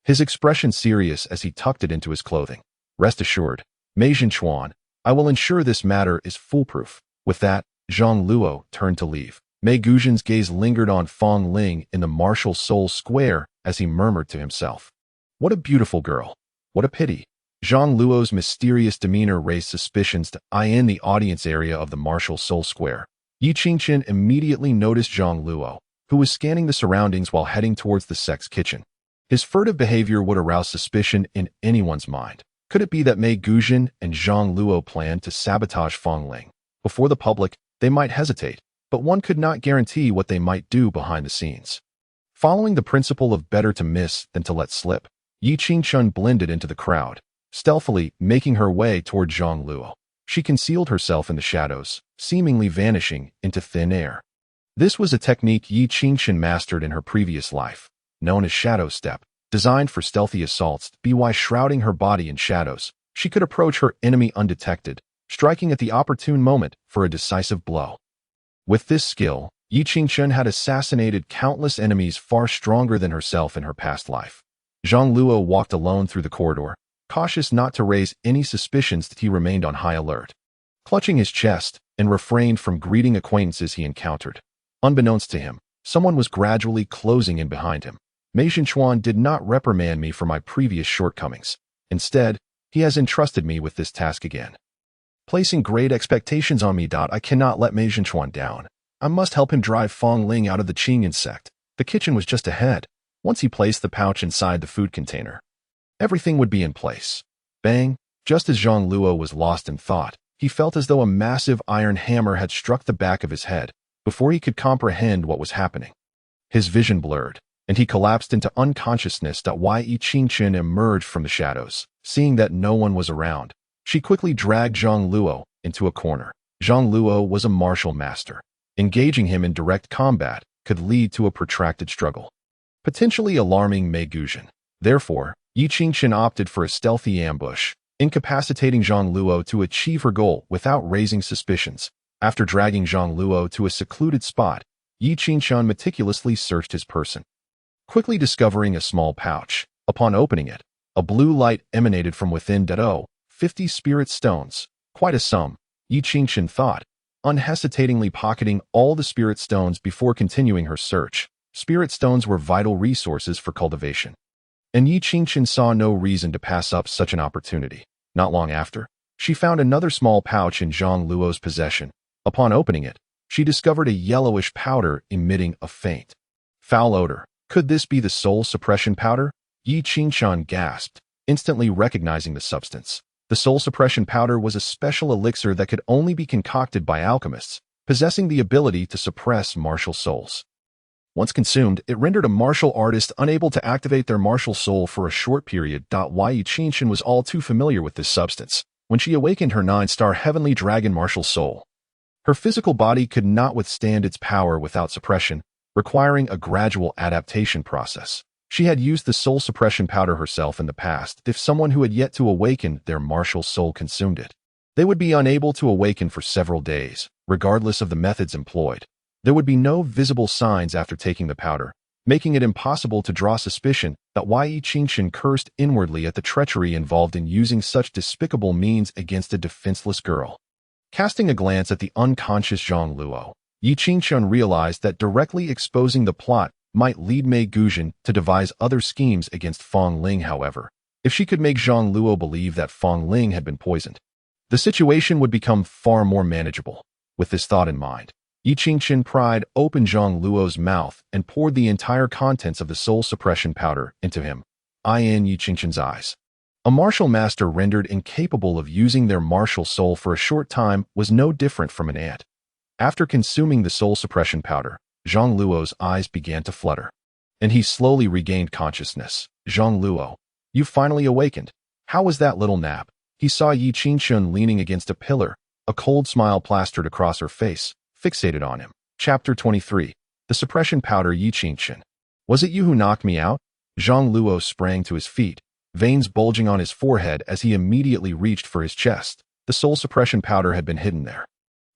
[SPEAKER 1] his expression serious as he tucked it into his clothing. Rest assured, Mei Zhenchuan, I will ensure this matter is foolproof. With that, Zhang Luo turned to leave. Mei Guzhen's gaze lingered on Feng Ling in the martial soul square as he murmured to himself. What a beautiful girl. What a pity. Zhang Luo's mysterious demeanor raised suspicions in the audience area of the martial soul square. Yi Qingqian immediately noticed Zhang Luo, who was scanning the surroundings while heading towards the sect's kitchen. His furtive behavior would arouse suspicion in anyone's mind. Could it be that Mei Guzhen and Zhang Luo planned to sabotage Feng Ling? Before the public, they might hesitate, but one could not guarantee what they might do behind the scenes. Following the principle of better to miss than to let slip, Yi Qingqian blended into the crowd, stealthily making her way toward Zhang Luo. She concealed herself in the shadows, seemingly vanishing into thin air. This was a technique Yi Qingqian mastered in her previous life, known as shadow step, designed for stealthy assaults. By shrouding her body in shadows, she could approach her enemy undetected, striking at the opportune moment for a decisive blow. With this skill, Yi Qingqian had assassinated countless enemies far stronger than herself in her past life. Zhang Luo walked alone through the corridor, cautious not to raise any suspicions that he remained on high alert, clutching his chest and refrained from greeting acquaintances he encountered. Unbeknownst to him, someone was gradually closing in behind him. Mei Zhenchuan did not reprimand me for my previous shortcomings. Instead, he has entrusted me with this task again, placing great expectations on me. I cannot let Mei Zhenchuan down. I must help him drive Feng Ling out of the Qingyan sect. The kitchen was just ahead. Once he placed the pouch inside the food container, everything would be in place. Bang! Just as Zhang Luo was lost in thought, he felt as though a massive iron hammer had struck the back of his head. Before he could comprehend what was happening, his vision blurred, and he collapsed into unconsciousness. Yi Qingqian emerged from the shadows. Seeing that no one was around, she quickly dragged Zhang Luo into a corner. Zhang Luo was a martial master. Engaging him in direct combat could lead to a protracted struggle, potentially alarming Mei Guzhen. Therefore, Yi Qingqian opted for a stealthy ambush, incapacitating Zhang Luo to achieve her goal without raising suspicions. After dragging Zhang Luo to a secluded spot, Yi Qingqian meticulously searched his person, quickly discovering a small pouch. Upon opening it, a blue light emanated from within. 50 spirit stones. Quite a sum, Yi Qingqian thought, unhesitatingly pocketing all the spirit stones before continuing her search. Spirit stones were vital resources for cultivation, and Yi Qingqian saw no reason to pass up such an opportunity. Not long after, she found another small pouch in Zhang Luo's possession. Upon opening it, she discovered a yellowish powder emitting a faint, foul odor. Could this be the soul suppression powder? Yi Qingqian gasped, instantly recognizing the substance. The soul suppression powder was a special elixir that could only be concocted by alchemists, possessing the ability to suppress martial souls. Once consumed, it rendered a martial artist unable to activate their martial soul for a short period. Yi Qingchen was all too familiar with this substance when she awakened her 9-star heavenly dragon martial soul. Her physical body could not withstand its power without suppression, requiring a gradual adaptation process. She had used the soul suppression powder herself in the past. If someone who had yet to awaken their martial soul consumed it, they would be unable to awaken for several days, regardless of the methods employed. There would be no visible signs after taking the powder, making it impossible to draw suspicion that Yi Qingchen cursed inwardly at the treachery involved in using such despicable means against a defenseless girl. Casting a glance at the unconscious Zhang Luo, Yi Qingchen realized that directly exposing the plot might lead Mei Guzhen to devise other schemes against Fong Ling. However, if she could make Zhang Luo believe that Fong Ling had been poisoned, the situation would become far more manageable. With this thought in mind, Yi Qingchen pried open Zhang Luo's mouth and poured the entire contents of the soul suppression powder into him. In Yi Qingchen's eyes, a martial master rendered incapable of using their martial soul for a short time was no different from an ant. After consuming the soul suppression powder, Zhang Luo's eyes began to flutter, and he slowly regained consciousness. Zhang Luo, you finally awakened. How was that little nap? He saw Yi Qingchen leaning against a pillar, a cold smile plastered across her face, fixated on him. Chapter 23. The suppression powder. Yi Qingchen. Was it you who knocked me out? Zhang Luo sprang to his feet, veins bulging on his forehead as he immediately reached for his chest. The soul suppression powder had been hidden there,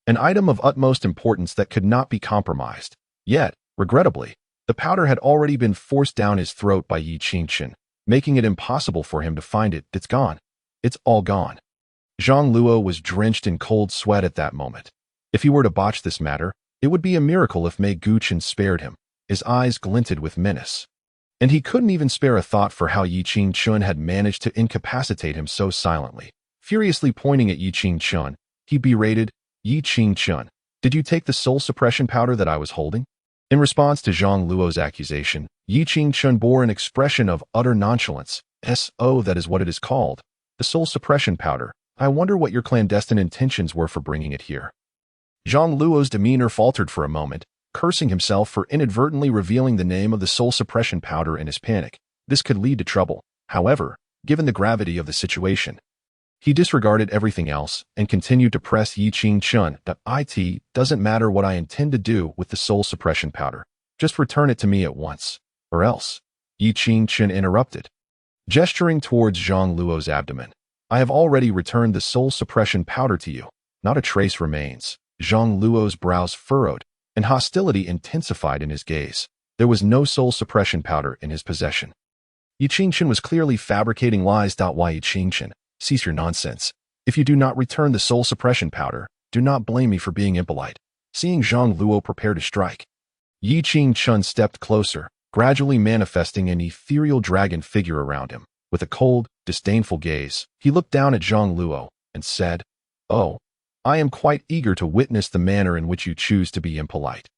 [SPEAKER 1] an item of utmost importance that could not be compromised. Yet, regrettably, the powder had already been forced down his throat by Yi Qingchen, making it impossible for him to find it. It's gone. It's all gone. Zhang Luo was drenched in cold sweat at that moment. If he were to botch this matter, it would be a miracle if Mei Guzhen spared him. His eyes glinted with menace, and he couldn't even spare a thought for how Yi Qingchen had managed to incapacitate him so silently. Furiously pointing at Yi Qingchen, he berated, Yi Qingchen, did you take the soul suppression powder that I was holding? In response to Zhang Luo's accusation, Yi Qingchen bore an expression of utter nonchalance. So that is what it is called. The soul suppression powder. I wonder what your clandestine intentions were for bringing it here. Zhang Luo's demeanor faltered for a moment, cursing himself for inadvertently revealing the name of the soul suppression powder in his panic. This could lead to trouble. However, given the gravity of the situation, he disregarded everything else and continued to press Yi Qingchen. It doesn't matter what I intend to do with the soul suppression powder. Just return it to me at once, or else. Yi Qingchen interrupted, gesturing towards Zhang Luo's abdomen. I have already returned the soul suppression powder to you. Not a trace remains. Zhang Luo's brows furrowed, and hostility intensified in his gaze. There was no soul suppression powder in his possession. Yi Qingchen was clearly fabricating lies. Yi Qingchen, cease your nonsense. If you do not return the soul suppression powder, do not blame me for being impolite. Seeing Zhang Luo prepare to strike, Yi Qingchen stepped closer, gradually manifesting an ethereal dragon figure around him. With a cold, disdainful gaze, he looked down at Zhang Luo and said, Oh, I am quite eager to witness the manner in which you choose to be impolite.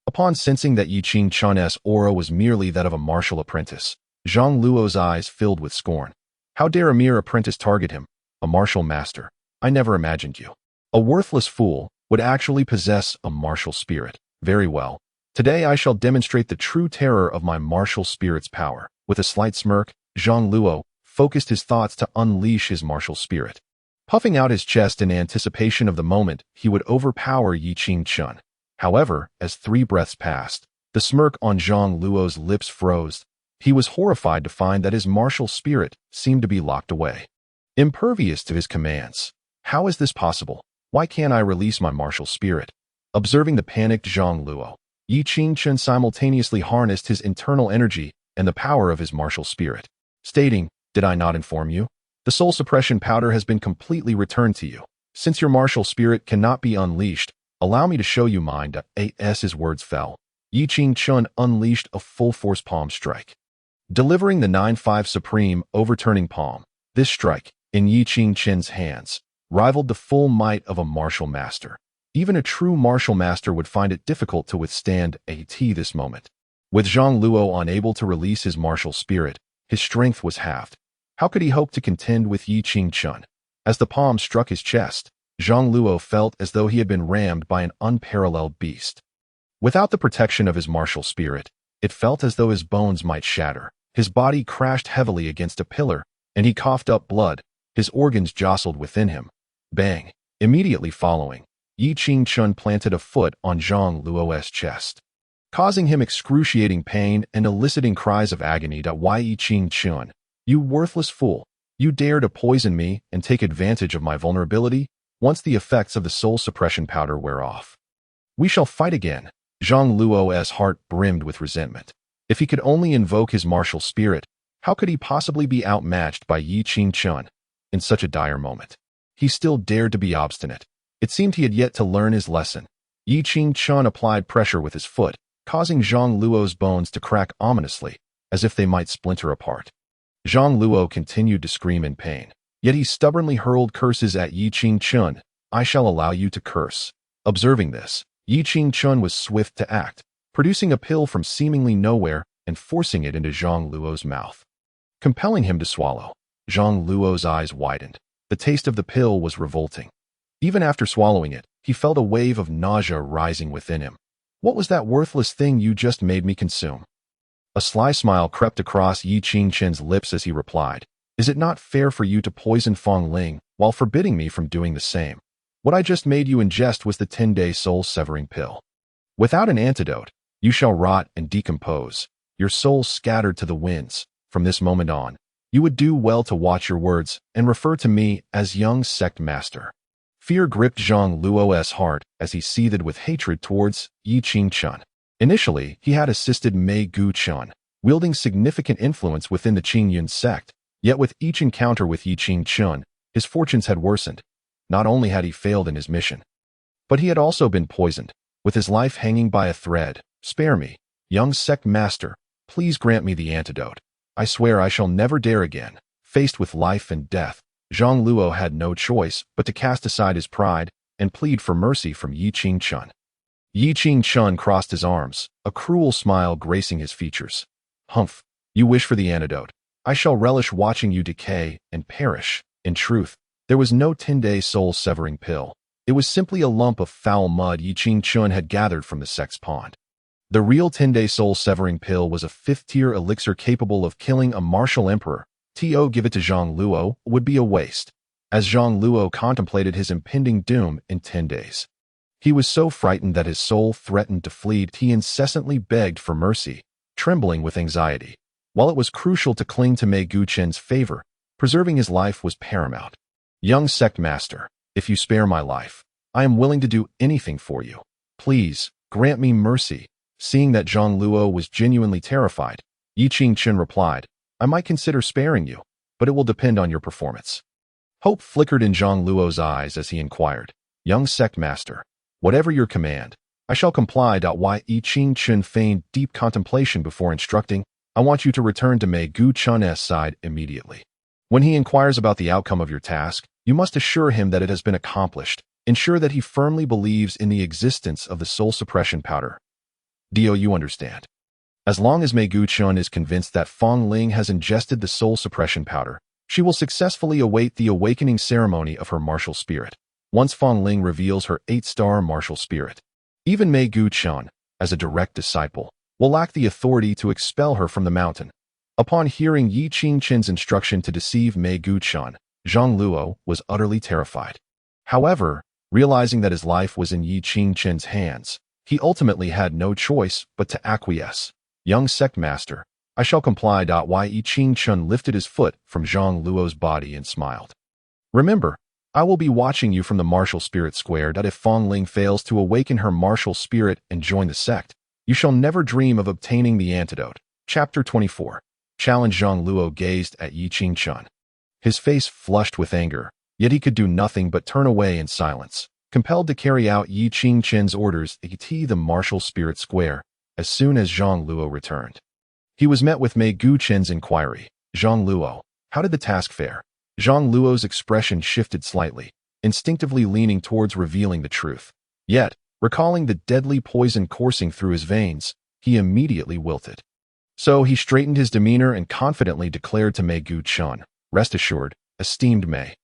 [SPEAKER 1] Upon sensing that Yi Qingchen's aura was merely that of a martial apprentice, Zhang Luo's eyes filled with scorn. How dare a mere apprentice target him? A martial master. I never imagined you. A worthless fool would actually possess a martial spirit. Very well. Today I shall demonstrate the true terror of my martial spirit's power. With a slight smirk, Zhang Luo focused his thoughts to unleash his martial spirit, puffing out his chest in anticipation of the moment he would overpower Yi Qingchen. However, as 3 breaths passed, the smirk on Zhang Luo's lips froze. He was horrified to find that his martial spirit seemed to be locked away, impervious to his commands. How is this possible? Why can't I release my martial spirit? Observing the panicked Zhang Luo, Yi Qingchen simultaneously harnessed his internal energy and the power of his martial spirit, stating, Did I not inform you? The soul suppression powder has been completely returned to you. Since your martial spirit cannot be unleashed, allow me to show you mine. As his words fell, Yi Qingchen unleashed a full-force palm strike, delivering the 9-5 supreme overturning palm. This strike, in Yi Qingchen's hands, rivaled the full might of a martial master. Even a true martial master would find it difficult to withstand this moment. With Zhang Luo unable to release his martial spirit, his strength was halved. How could he hope to contend with Yi Qingchen? As the palm struck his chest, Zhang Luo felt as though he had been rammed by an unparalleled beast. Without the protection of his martial spirit, it felt as though his bones might shatter. His body crashed heavily against a pillar, and he coughed up blood. His organs jostled within him. Bang! Immediately following, Yi Ching-chun planted a foot on Zhang Luo's chest, causing him excruciating pain and eliciting cries of agony. Why, Yi Ching-chun, you worthless fool! You dare to poison me and take advantage of my vulnerability? Once the effects of the soul suppression powder wear off, we shall fight again. Zhang Luo's heart brimmed with resentment. If he could only invoke his martial spirit, how could he possibly be outmatched by Yi Ching-chun in such a dire moment? He still dared to be obstinate. It seemed he had yet to learn his lesson. Yi Ching-chun applied pressure with his foot, causing Zhang Luo's bones to crack ominously, as if they might splinter apart. Zhang Luo continued to scream in pain, yet he stubbornly hurled curses at Yi Ching-chun. I shall allow you to curse. Observing this, Yi Ching-chun was swift to act, producing a pill from seemingly nowhere and forcing it into Zhang Luo's mouth, compelling him to swallow. Zhang Luo's eyes widened. The taste of the pill was revolting. Even after swallowing it, he felt a wave of nausea rising within him. What was that worthless thing you just made me consume? A sly smile crept across Yi Ching-chun's lips as he replied, Is it not fair for you to poison Fong Ling while forbidding me from doing the same? What I just made you ingest was the 10-day soul-severing pill. Without an antidote, you shall rot and decompose, your soul scattered to the winds. From this moment on, you would do well to watch your words and refer to me as young sect master. Fear gripped Zhang Luo's heart as he seethed with hatred towards Yi Ching-chun. Initially, he had assisted Mei Gu-chun, wielding significant influence within the Qingyun sect, yet with each encounter with Yi Ching-chun, his fortunes had worsened. Not only had he failed in his mission, but he had also been poisoned, with his life hanging by a thread. Spare me, young sect master. Please grant me the antidote. I swear I shall never dare again. Faced with life and death, Zhang Luo had no choice but to cast aside his pride and plead for mercy from Yi Ching-chun. Yi Ching-chun crossed his arms, a cruel smile gracing his features. Humph, you wish for the antidote. I shall relish watching you decay and perish. In truth, there was no 10-day soul-severing pill. It was simply a lump of foul mud Yi Ching-chun had gathered from the sect's pond. The real 10-day soul-severing pill was a 5th-tier elixir capable of killing a martial emperor. To give it to Zhang Luo would be a waste, as Zhang Luo contemplated his impending doom in 10 days. He was so frightened that his soul threatened to flee. He incessantly begged for mercy, trembling with anxiety. While it was crucial to cling to Mei Gu-chen's favor, preserving his life was paramount. Young sect master, if you spare my life, I am willing to do anything for you. Please, grant me mercy. Seeing that Zhang Luo was genuinely terrified, Yi Ching-chun replied, I might consider sparing you, but it will depend on your performance. Hope flickered in Zhang Luo's eyes as he inquired, Young sect master, whatever your command, I shall comply. Yi Ching-chun feigned deep contemplation before instructing, I want you to return to Mei Gu-chun's side immediately. When he inquires about the outcome of your task, you must assure him that it has been accomplished. Ensure that he firmly believes in the existence of the soul suppression powder. You understand. As long as Mei Gu-chun is convinced that Fong Ling has ingested the soul suppression powder, she will successfully await the awakening ceremony of her martial spirit. Once Fong Ling reveals her 8-star martial spirit, even Mei Gu-chun, as a direct disciple, will lack the authority to expel her from the mountain. Upon hearing Yi Ching-chun's instruction to deceive Mei Gu-chun, Zhang Luo was utterly terrified. However, realizing that his life was in Yi Ching-chun's hands, he ultimately had no choice but to acquiesce. Young sect master, I shall comply. Yi Ching-chun lifted his foot from Zhang Luo's body and smiled. Remember, I will be watching you from the martial spirit square. If Fong Ling fails to awaken her martial spirit and join the sect, you shall never dream of obtaining the antidote. Chapter 24. Challenge. Zhang Luo gazed at Yi Ching-chun. His face flushed with anger, yet he could do nothing but turn away in silence, compelled to carry out Yi Ching-chun's orders to the martial spirit square as soon as Zhang Luo returned. He was met with Mei Gu-chen's inquiry. Zhang Luo, how did the task fare? Zhang Luo's expression shifted slightly, instinctively leaning towards revealing the truth. Yet, recalling the deadly poison coursing through his veins, he immediately wilted. So he straightened his demeanor and confidently declared to Mei Gu-chun, Rest assured, esteemed Mei.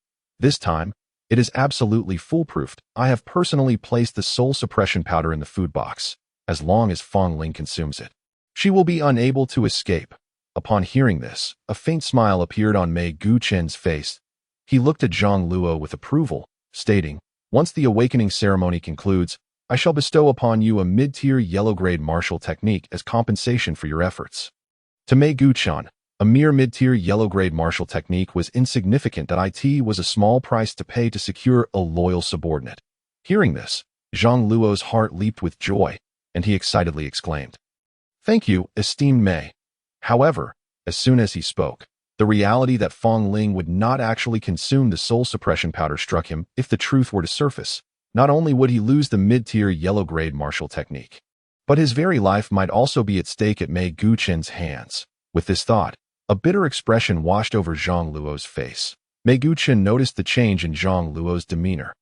[SPEAKER 1] This time, it is absolutely foolproof. I have personally placed the soul suppression powder in the food box. as long as Fong Ling consumes it. She will be unable to escape. Upon hearing this, a faint smile appeared on Mei Guchen's face. He looked at Zhang Luo with approval, stating, "Once the awakening ceremony concludes, I shall bestow upon you a mid-tier yellow-grade martial technique as compensation for your efforts." To Mei Guchen, a mere mid-tier yellow-grade martial technique was insignificant. That it was a small price to pay to secure a loyal subordinate. Hearing this, Zhang Luo's heart leaped with joy, and he excitedly exclaimed, "Thank you, esteemed Mei." However, as soon as he spoke, the reality that Fong Ling would not actually consume the soul suppression powder struck him. If the truth were to surface, not only would he lose the mid-tier yellow-grade martial technique, but his very life might also be at stake at Mei Guchen's hands. With this thought, a bitter expression washed over Zhang Luo's face. Mei Guchen noticed the change in Zhang Luo's demeanor,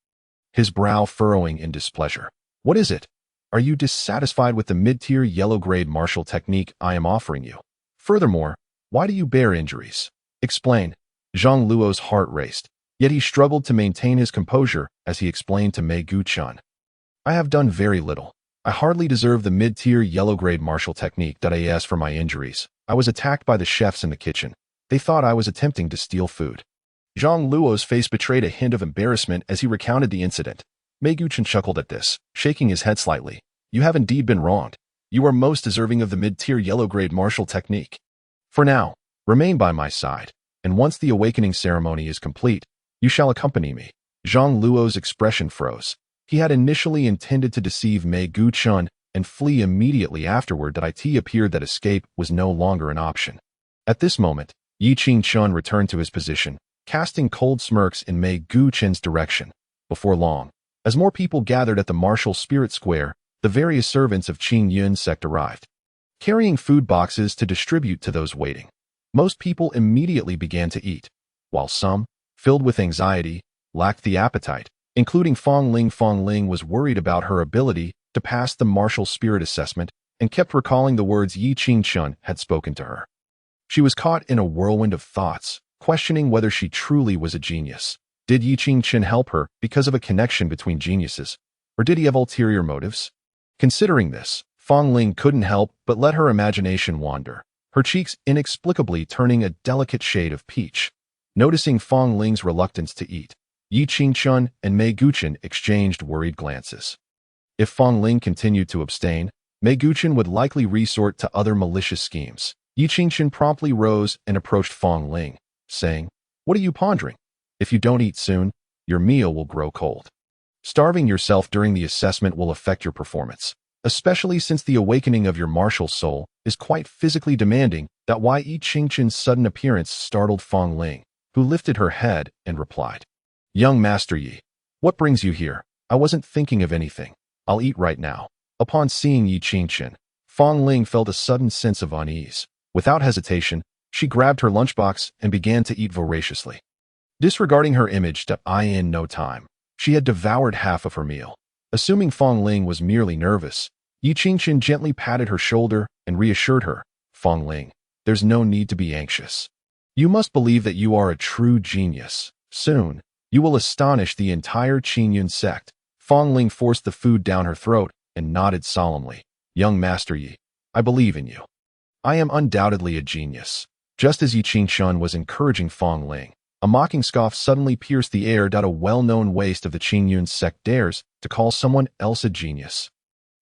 [SPEAKER 1] his brow furrowing in displeasure. "What is it? Are you dissatisfied with the mid-tier yellow-grade martial technique I am offering you? Furthermore, why do you bear injuries? Explain." Zhang Luo's heart raced, yet he struggled to maintain his composure as he explained to Mei Guchen, "I have done very little. I hardly deserve the mid-tier yellow-grade martial technique that I asked for my injuries. I was attacked by the chefs in the kitchen. They thought I was attempting to steal food." Zhang Luo's face betrayed a hint of embarrassment as he recounted the incident. Mei Guchen chuckled at this, shaking his head slightly. "You have indeed been wronged. You are most deserving of the mid-tier yellow-grade martial technique. For now, remain by my side, and once the awakening ceremony is complete, you shall accompany me." Zhang Luo's expression froze. He had initially intended to deceive Mei Guchen and flee immediately afterward. That it appeared that escape was no longer an option. At this moment, Yi Qingchun returned to his position, casting cold smirks in Mei Guchen's direction. Before long, as more people gathered at the martial spirit square, the various servants of Qing Yun's sect arrived, carrying food boxes to distribute to those waiting. Most people immediately began to eat, while some, filled with anxiety, lacked the appetite, including Fong Ling. Fong Ling was worried about her ability to pass the martial spirit assessment and kept recalling the words Yi Qingchun had spoken to her. She was caught in a whirlwind of thoughts, questioning whether she truly was a genius. Did Yi Qingchun help her because of a connection between geniuses, or did he have ulterior motives? Considering this, Fong Ling couldn't help but let her imagination wander, her cheeks inexplicably turning a delicate shade of peach. Noticing Fong Ling's reluctance to eat, Yi Qingchun and Mei Guchen exchanged worried glances. If Fong Ling continued to abstain, Mei Guchen would likely resort to other malicious schemes. Yi Qingchun promptly rose and approached Fong Ling, saying, "What are you pondering? If you don't eat soon, your meal will grow cold. Starving yourself during the assessment will affect your performance, especially since the awakening of your martial soul is quite physically demanding." That why Yi Qingchun's sudden appearance startled Fong Ling, who lifted her head and replied, "Young Master Yi, what brings you here? I wasn't thinking of anything. I'll eat right now." Upon seeing Yi Qingchun, Fong Ling felt a sudden sense of unease. Without hesitation, she grabbed her lunchbox and began to eat voraciously. Disregarding her image in no time, she had devoured half of her meal. Assuming Fong Ling was merely nervous, Yi Qingchun gently patted her shoulder and reassured her, "Fong Ling, there's no need to be anxious. You must believe that you are a true genius. Soon, you will astonish the entire Qingyun sect." Fong Ling forced the food down her throat and nodded solemnly. "Young Master Yi, I believe in you. I am undoubtedly a genius." Just as Yi Qingchun was encouraging Fong Ling, a mocking scoff suddenly pierced the air. A well-known waste of the Qingyun sect dares to call someone else a genius.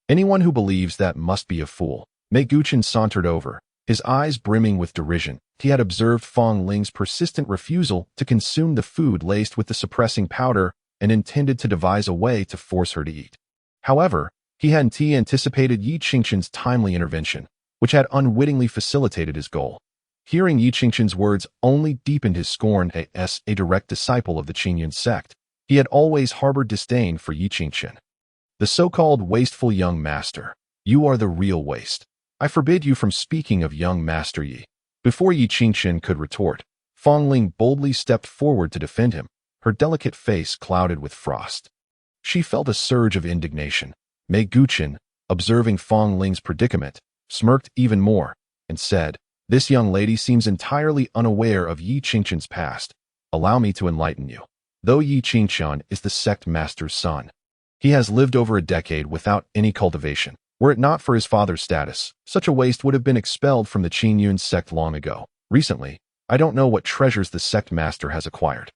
[SPEAKER 1] Anyone who believes that must be a fool. Mei Guchen sauntered over, his eyes brimming with derision. He had observed Fong Ling's persistent refusal to consume the food laced with the suppressing powder and intended to devise a way to force her to eat. However, he hadn't anticipated Yi Qingchun's timely intervention, which had unwittingly facilitated his goal. Hearing Yi Qingchun's words only deepened his scorn. As a direct disciple of the Qingyun sect, he had always harbored disdain for Yi Qingchun. The so-called wasteful young master. You are the real waste. I forbid you from speaking of young Master Yi. Before Yi Qingchun could retort, Fong Ling boldly stepped forward to defend him, her delicate face clouded with frost. She felt a surge of indignation. Mei Guchen, observing Fong Ling's predicament, smirked even more and said, "This young lady seems entirely unaware of Yi Qingchun's past. Allow me to enlighten you. Though Yi Qingchun is the sect master's son, he has lived over a decade without any cultivation. Were it not for his father's status, such a waste would have been expelled from the Qingyun sect long ago. Recently, I don't know what treasures the sect master has acquired,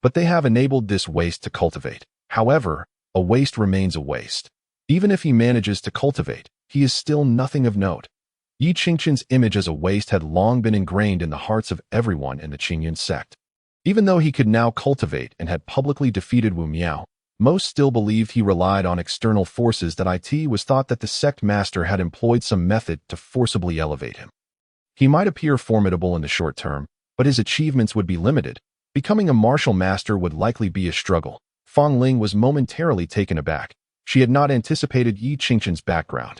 [SPEAKER 1] but they have enabled this waste to cultivate. However, a waste remains a waste. Even if he manages to cultivate, he is still nothing of note. Yi Qingqian's image as a waste had long been ingrained in the hearts of everyone in the Qingyun sect. Even though he could now cultivate and had publicly defeated Wu Miao, most still believed he relied on external forces. That it was thought that the sect master had employed some method to forcibly elevate him. He might appear formidable in the short term, but his achievements would be limited. Becoming a martial master would likely be a struggle. Fang Ling was momentarily taken aback. She had not anticipated Yi Qingqian's background.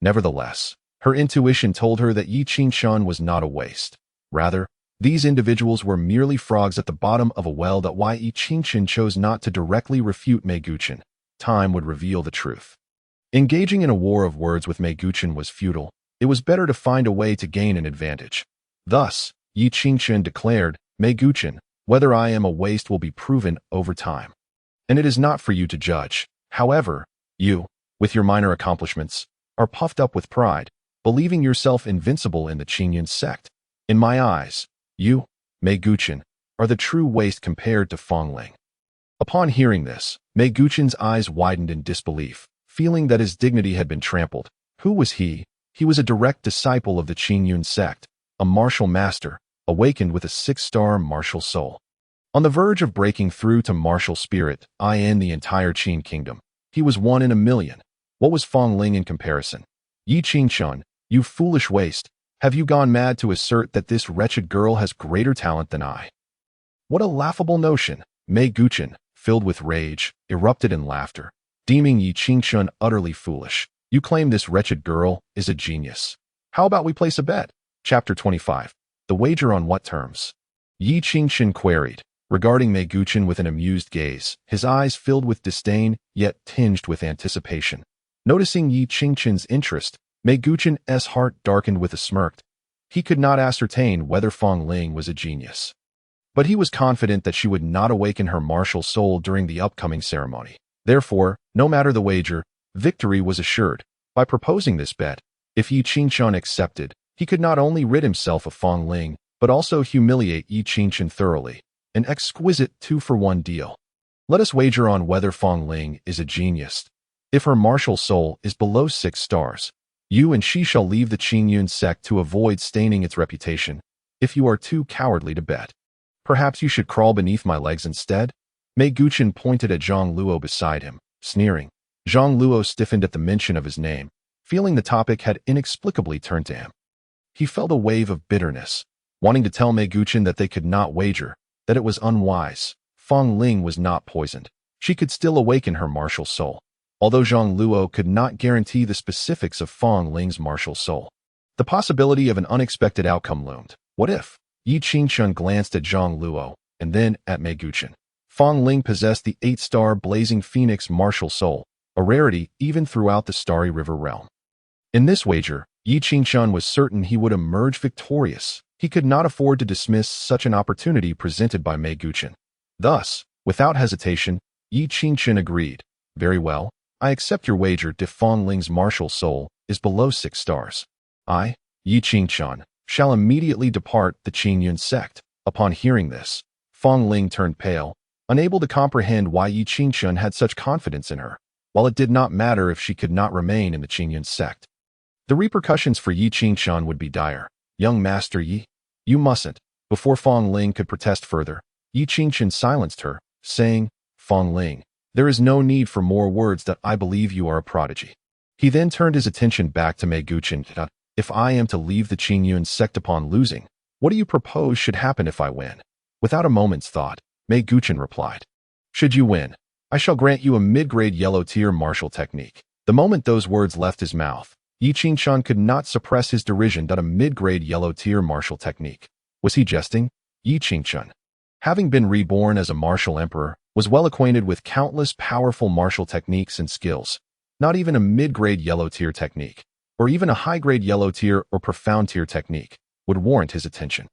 [SPEAKER 1] Nevertheless, her intuition told her that Yi Qingqian was not a waste. Rather, these individuals were merely frogs at the bottom of a well. That why Yi Qingqian chose not to directly refute Mei Guqian. Time would reveal the truth. Engaging in a war of words with Mei Guqian was futile. It was better to find a way to gain an advantage. Thus, Yi Qingqian declared, Mei Guqian, whether I am a waste will be proven over time. And it is not for you to judge. However, you, with your minor accomplishments, are puffed up with pride, believing yourself invincible in the Qingyun sect. In my eyes, you, Mei Guqian, are the true waste compared to Fang Ling. Upon hearing this, Mei Guqian's eyes widened in disbelief, feeling that his dignity had been trampled. Who was he? He was a direct disciple of the Qingyun sect, a martial master, awakened with a 6-star martial soul. On the verge of breaking through to martial spirit, in the entire Qin kingdom. He was 1 in a million. What was Fang Ling in comparison? Yi Qingqian, you foolish waste. Have you gone mad to assert that this wretched girl has greater talent than I? What a laughable notion! Mei Guqian, filled with rage, erupted in laughter, deeming Yi Qingqian utterly foolish. You claim this wretched girl is a genius. How about we place a bet? Chapter 25. The wager on what terms? Yi Qingqian queried, regarding Mei Guqian with an amused gaze, his eyes filled with disdain, yet tinged with anticipation. Noticing Yi Qingqian's interest, Mei Guqian's heart darkened with a smirk. He could not ascertain whether Fang Ling was a genius, but he was confident that she would not awaken her martial soul during the upcoming ceremony. Therefore, no matter the wager, victory was assured. By proposing this bet, if Yi Qingqian accepted, he could not only rid himself of Fang Ling, but also humiliate Yi Qingqian thoroughly. An exquisite 2-for-1 deal. Let us wager on whether Fang Ling is a genius. If her martial soul is below 6 stars, you and she shall leave the Qingyun sect to avoid staining its reputation. If you are too cowardly to bet, perhaps you should crawl beneath my legs instead? Mei Guqian pointed at Zhang Luo beside him, sneering. Zhang Luo stiffened at the mention of his name, feeling the topic had inexplicably turned to him. He felt a wave of bitterness, wanting to tell Mei Guqian that they could not wager, that it was unwise. Fang Ling was not poisoned. She could still awaken her martial soul. Although Zhang Luo could not guarantee the specifics of Fang Ling's martial soul, the possibility of an unexpected outcome loomed. What if? Yi Qingqian glanced at Zhang Luo, and then at Mei Guqian. Fang Ling possessed the 8-star blazing phoenix martial soul, a rarity even throughout the Starry River realm. In this wager, Yi Qingqian was certain he would emerge victorious. He could not afford to dismiss such an opportunity presented by Mei Guqian. Thus, without hesitation, Yi Qingqian agreed. Very well, I accept your wager if Fang Ling's martial soul is below 6 stars. I, Yi Qingqian, shall immediately depart the Qingyun sect. Upon hearing this, Fang Ling turned pale, unable to comprehend why Yi Qingqian had such confidence in her, while it did not matter if she could not remain in the Qingyun sect. The repercussions for Yi Qingqian would be dire. Young Master Yi, you mustn't. Before Fang Ling could protest further, Yi Qingqian silenced her, saying, Fang Ling, there is no need for more words. That I believe you are a prodigy. He then turned his attention back to Mei Guqian. If I am to leave the Qingyun sect upon losing, what do you propose should happen if I win? Without a moment's thought, Mei Guqian replied, should you win, I shall grant you a mid-grade yellow-tier martial technique. The moment those words left his mouth, Yi Qingqian could not suppress his derision at a mid-grade yellow-tier martial technique. Was he jesting? Yi Qingqian, having been reborn as a martial emperor, was well acquainted with countless powerful martial techniques and skills. Not even a mid-grade yellow-tier technique, or even a high-grade yellow-tier or profound-tier technique, would warrant his attention.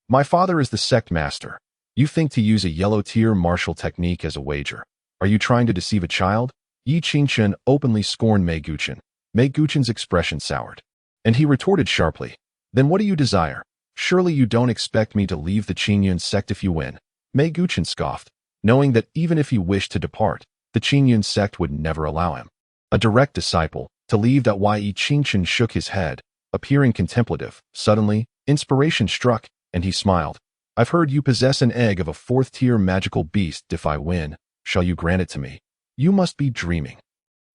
[SPEAKER 1] My father is the sect master. You think to use a yellow-tier martial technique as a wager. Are you trying to deceive a child? Yi Qingqian openly scorned Mei Guqian. Mei Guqian's expression soured, and he retorted sharply, "Then what do you desire? Surely you don't expect me to leave the Qingyun sect if you win." Mei Guqian scoffed, knowing that even if he wished to depart, the Qingyun sect would never allow him. A direct disciple, to leave. Yi Qingchen shook his head, appearing contemplative. Suddenly, inspiration struck, and he smiled. "I've heard you possess an egg of a fourth-tier magical beast. If I win, shall you grant it to me? You must be dreaming."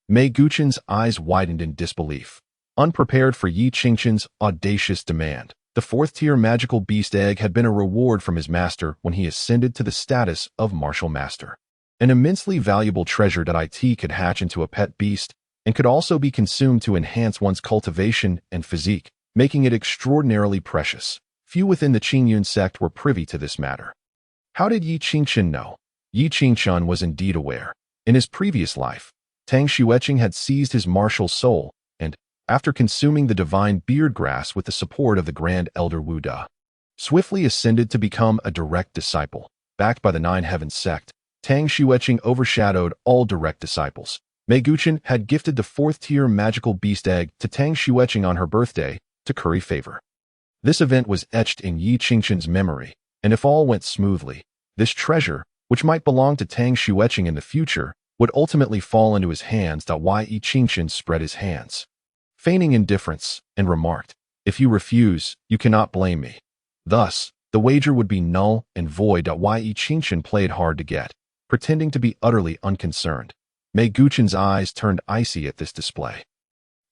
[SPEAKER 1] Mei Guqian's eyes widened in disbelief, unprepared for Yi Qingchen's audacious demand. The fourth-tier magical beast egg had been a reward from his master when he ascended to the status of martial master. An immensely valuable treasure. It could hatch into a pet beast and could also be consumed to enhance one's cultivation and physique, making it extraordinarily precious. Few within the Qingyun sect were privy to this matter. How did Yi Qingchen know? Yi Qingchen was indeed aware. In his previous life, Tang Xueqing had seized his martial soul, and, after consuming the divine beard grass with the support of the Grand Elder Wu Da, swiftly ascended to become a direct disciple. Backed by the Nine Heavens sect, Tang Xueqing overshadowed all direct disciples. Mei Guqian had gifted the fourth-tier magical beast egg to Tang Xueqing on her birthday to curry favor. This event was etched in Yi Qingchen's memory, and if all went smoothly, this treasure, which might belong to Tang Xueqing in the future, would ultimately fall into his hands. Yi Qingchen spread his hands, feigning indifference, and remarked, "If you refuse, you cannot blame me." Thus, the wager would be null and void. Yi Qingchen played hard to get, pretending to be utterly unconcerned. Mei Guqian's eyes turned icy at this display.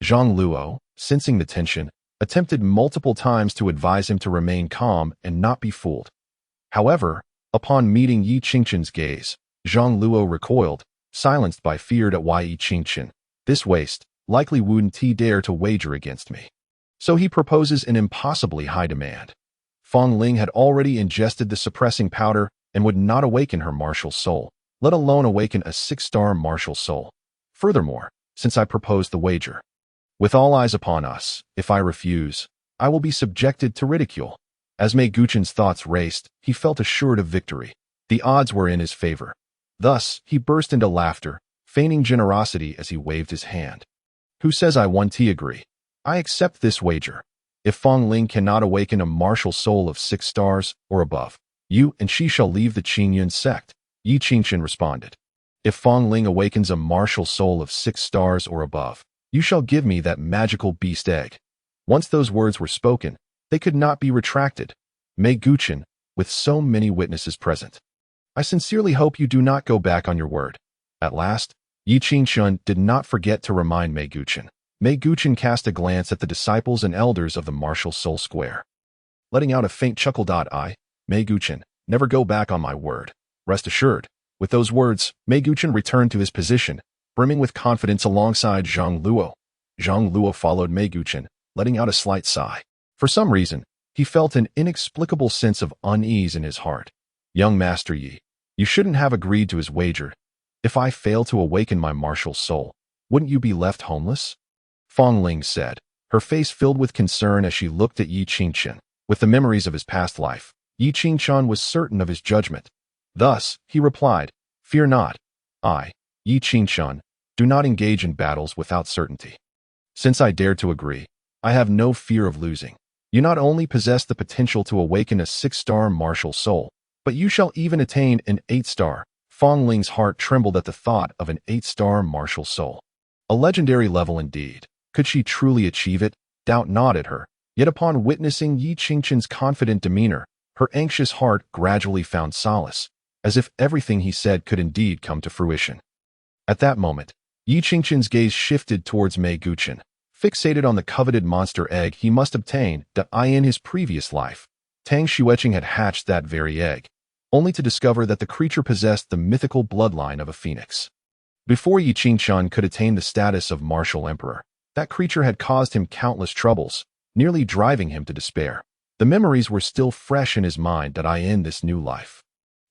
[SPEAKER 1] Zhang Luo, sensing the tension, attempted multiple times to advise him to remain calm and not be fooled. However, upon meeting Yi Qingchen's gaze, Zhang Luo recoiled, silenced by fear. Yi Qingchen, "This waste, likely wouldn't he dare to wager against me. So he proposes an impossibly high demand." Fong Ling had already ingested the suppressing powder and would not awaken her martial soul, let alone awaken a 6-star martial soul. Furthermore, since I proposed the wager, with all eyes upon us, if I refuse, I will be subjected to ridicule. As Mei Guqian's thoughts raced, he felt assured of victory. The odds were in his favor. Thus, he burst into laughter, feigning generosity as he waved his hand. "Who says I won? Agree. I accept this wager. If Fong Ling cannot awaken a martial soul of 6 stars or above, you and she shall leave the Qingyun sect." Yi Qingchen responded. "If Fong Ling awakens a martial soul of 6 stars or above, you shall give me that magical beast egg." Once those words were spoken, they could not be retracted. Mei Guqian, with so many witnesses present, "I sincerely hope you do not go back on your word." At last, Yi Qingchen did not forget to remind Mei Guqian. Mei Guqian cast a glance at the disciples and elders of the martial soul square, letting out a faint chuckle. Mei Guqian, never go back on my word. Rest assured." With those words, Mei Guqian returned to his position, brimming with confidence alongside Zhang Luo. Zhang Luo followed Mei Guqian, letting out a slight sigh. For some reason, he felt an inexplicable sense of unease in his heart. "Young Master Yi, you shouldn't have agreed to his wager. If I fail to awaken my martial soul, wouldn't you be left homeless?" Fong Ling said, her face filled with concern as she looked at Yi Qingchen. With the memories of his past life, Yi Qingchen was certain of his judgment. Thus, he replied, "Fear not. I, Yi Qingchen, do not engage in battles without certainty. Since I dared to agree, I have no fear of losing. You not only possess the potential to awaken a 6-star martial soul, but you shall even attain an 8-star. Fong Ling's heart trembled at the thought of an 8-star martial soul. A legendary level indeed. Could she truly achieve it? Doubt gnawed her. Yet upon witnessing Yi Qingchen's confident demeanor, her anxious heart gradually found solace, as if everything he said could indeed come to fruition. At that moment, Yi Qingchen's gaze shifted towards Mei Guqian, fixated on the coveted monster egg he must obtain. In his previous life, Tang Xueqing had hatched that very egg, only to discover that the creature possessed the mythical bloodline of a phoenix. Before Yi Qingchen could attain the status of martial emperor, that creature had caused him countless troubles, nearly driving him to despair. The memories were still fresh in his mind. In this new life,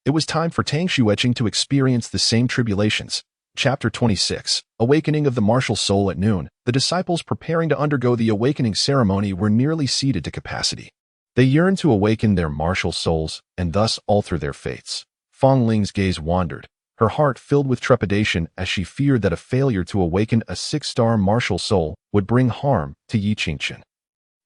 [SPEAKER 1] it was time for Tang Xueqing to experience the same tribulations. Chapter 26, Awakening of the Martial Soul. At noon, the disciples preparing to undergo the awakening ceremony were nearly seated to capacity. They yearned to awaken their martial souls and thus alter their fates. Fong Ling's gaze wandered, her heart filled with trepidation as she feared that a failure to awaken a 6-star martial soul would bring harm to Yi Qingchen.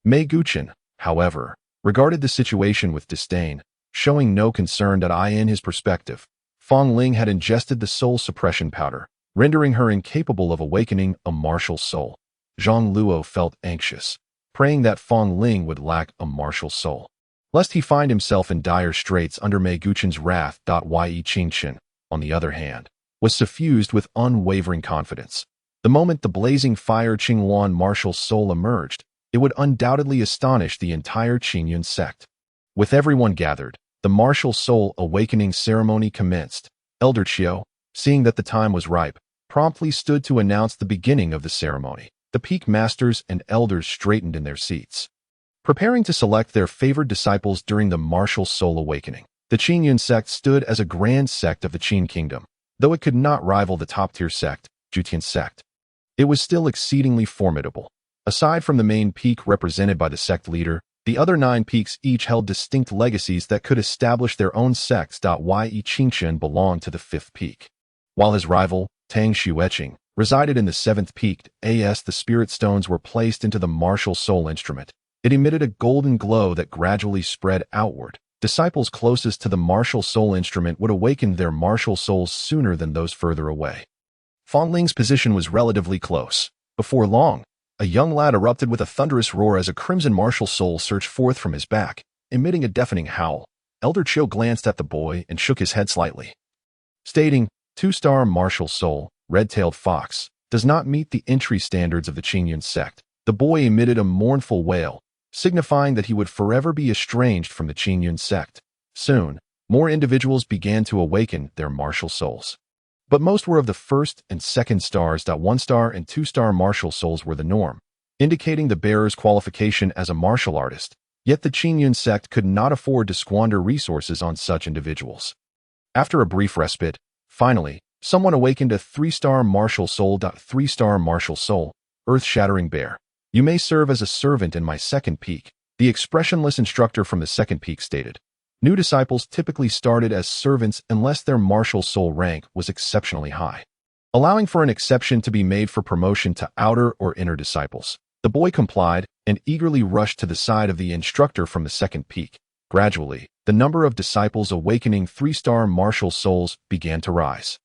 [SPEAKER 1] Mei Guqin, however, regarded the situation with disdain, showing no concern that in his perspective, Fong Ling had ingested the soul suppression powder, rendering her incapable of awakening a martial soul. Zhang Luo felt anxious, praying that Fong Ling would lack a martial soul, lest he find himself in dire straits under Mei Guqin's wrath. Yi Qingchen, on the other hand, was suffused with unwavering confidence. The moment the blazing fire Qingluan martial soul emerged, it would undoubtedly astonish the entire Qingyun sect. With everyone gathered, the martial soul awakening ceremony commenced. Elder Qiu, seeing that the time was ripe, promptly stood to announce the beginning of the ceremony. The peak masters and elders straightened in their seats, preparing to select their favored disciples during the martial soul awakening. The Qingyun sect stood as a grand sect of the Qin kingdom, though it could not rival the top-tier sect, Jutian sect. It was still exceedingly formidable. Aside from the main peak represented by the sect leader, the other 9 peaks each held distinct legacies that could establish their own sects. Yi Qingchen belonged to the 5th peak, while his rival, Tang Xueqing, resided in the 7th peak. As the spirit stones were placed into the martial soul instrument, it emitted a golden glow that gradually spread outward. Disciples closest to the martial soul instrument would awaken their martial souls sooner than those further away. Fong Ling's position was relatively close. Before long, a young lad erupted with a thunderous roar as a crimson martial soul surged forth from his back, emitting a deafening howl. Elder Qiu glanced at the boy and shook his head slightly, stating, 2-star martial soul, red-tailed fox, does not meet the entry standards of the Qingyun sect. The boy emitted a mournful wail, signifying that he would forever be estranged from the Qingyun sect. Soon, more individuals began to awaken their martial souls, but most were of the 1st and 2nd stars. 1-star and 2-star martial souls were the norm, indicating the bearer's qualification as a martial artist, yet the Qingyun sect could not afford to squander resources on such individuals. After a brief respite, finally, someone awakened a 3-star martial soul. 3-star martial soul, earth-shattering bear. You may serve as a servant in my 2nd peak, the expressionless instructor from the 2nd peak stated. New disciples typically started as servants unless their martial soul rank was exceptionally high, allowing for an exception to be made for promotion to outer or inner disciples. The boy complied and eagerly rushed to the side of the instructor from the 2nd peak. Gradually, the number of disciples awakening 3-star martial souls began to rise,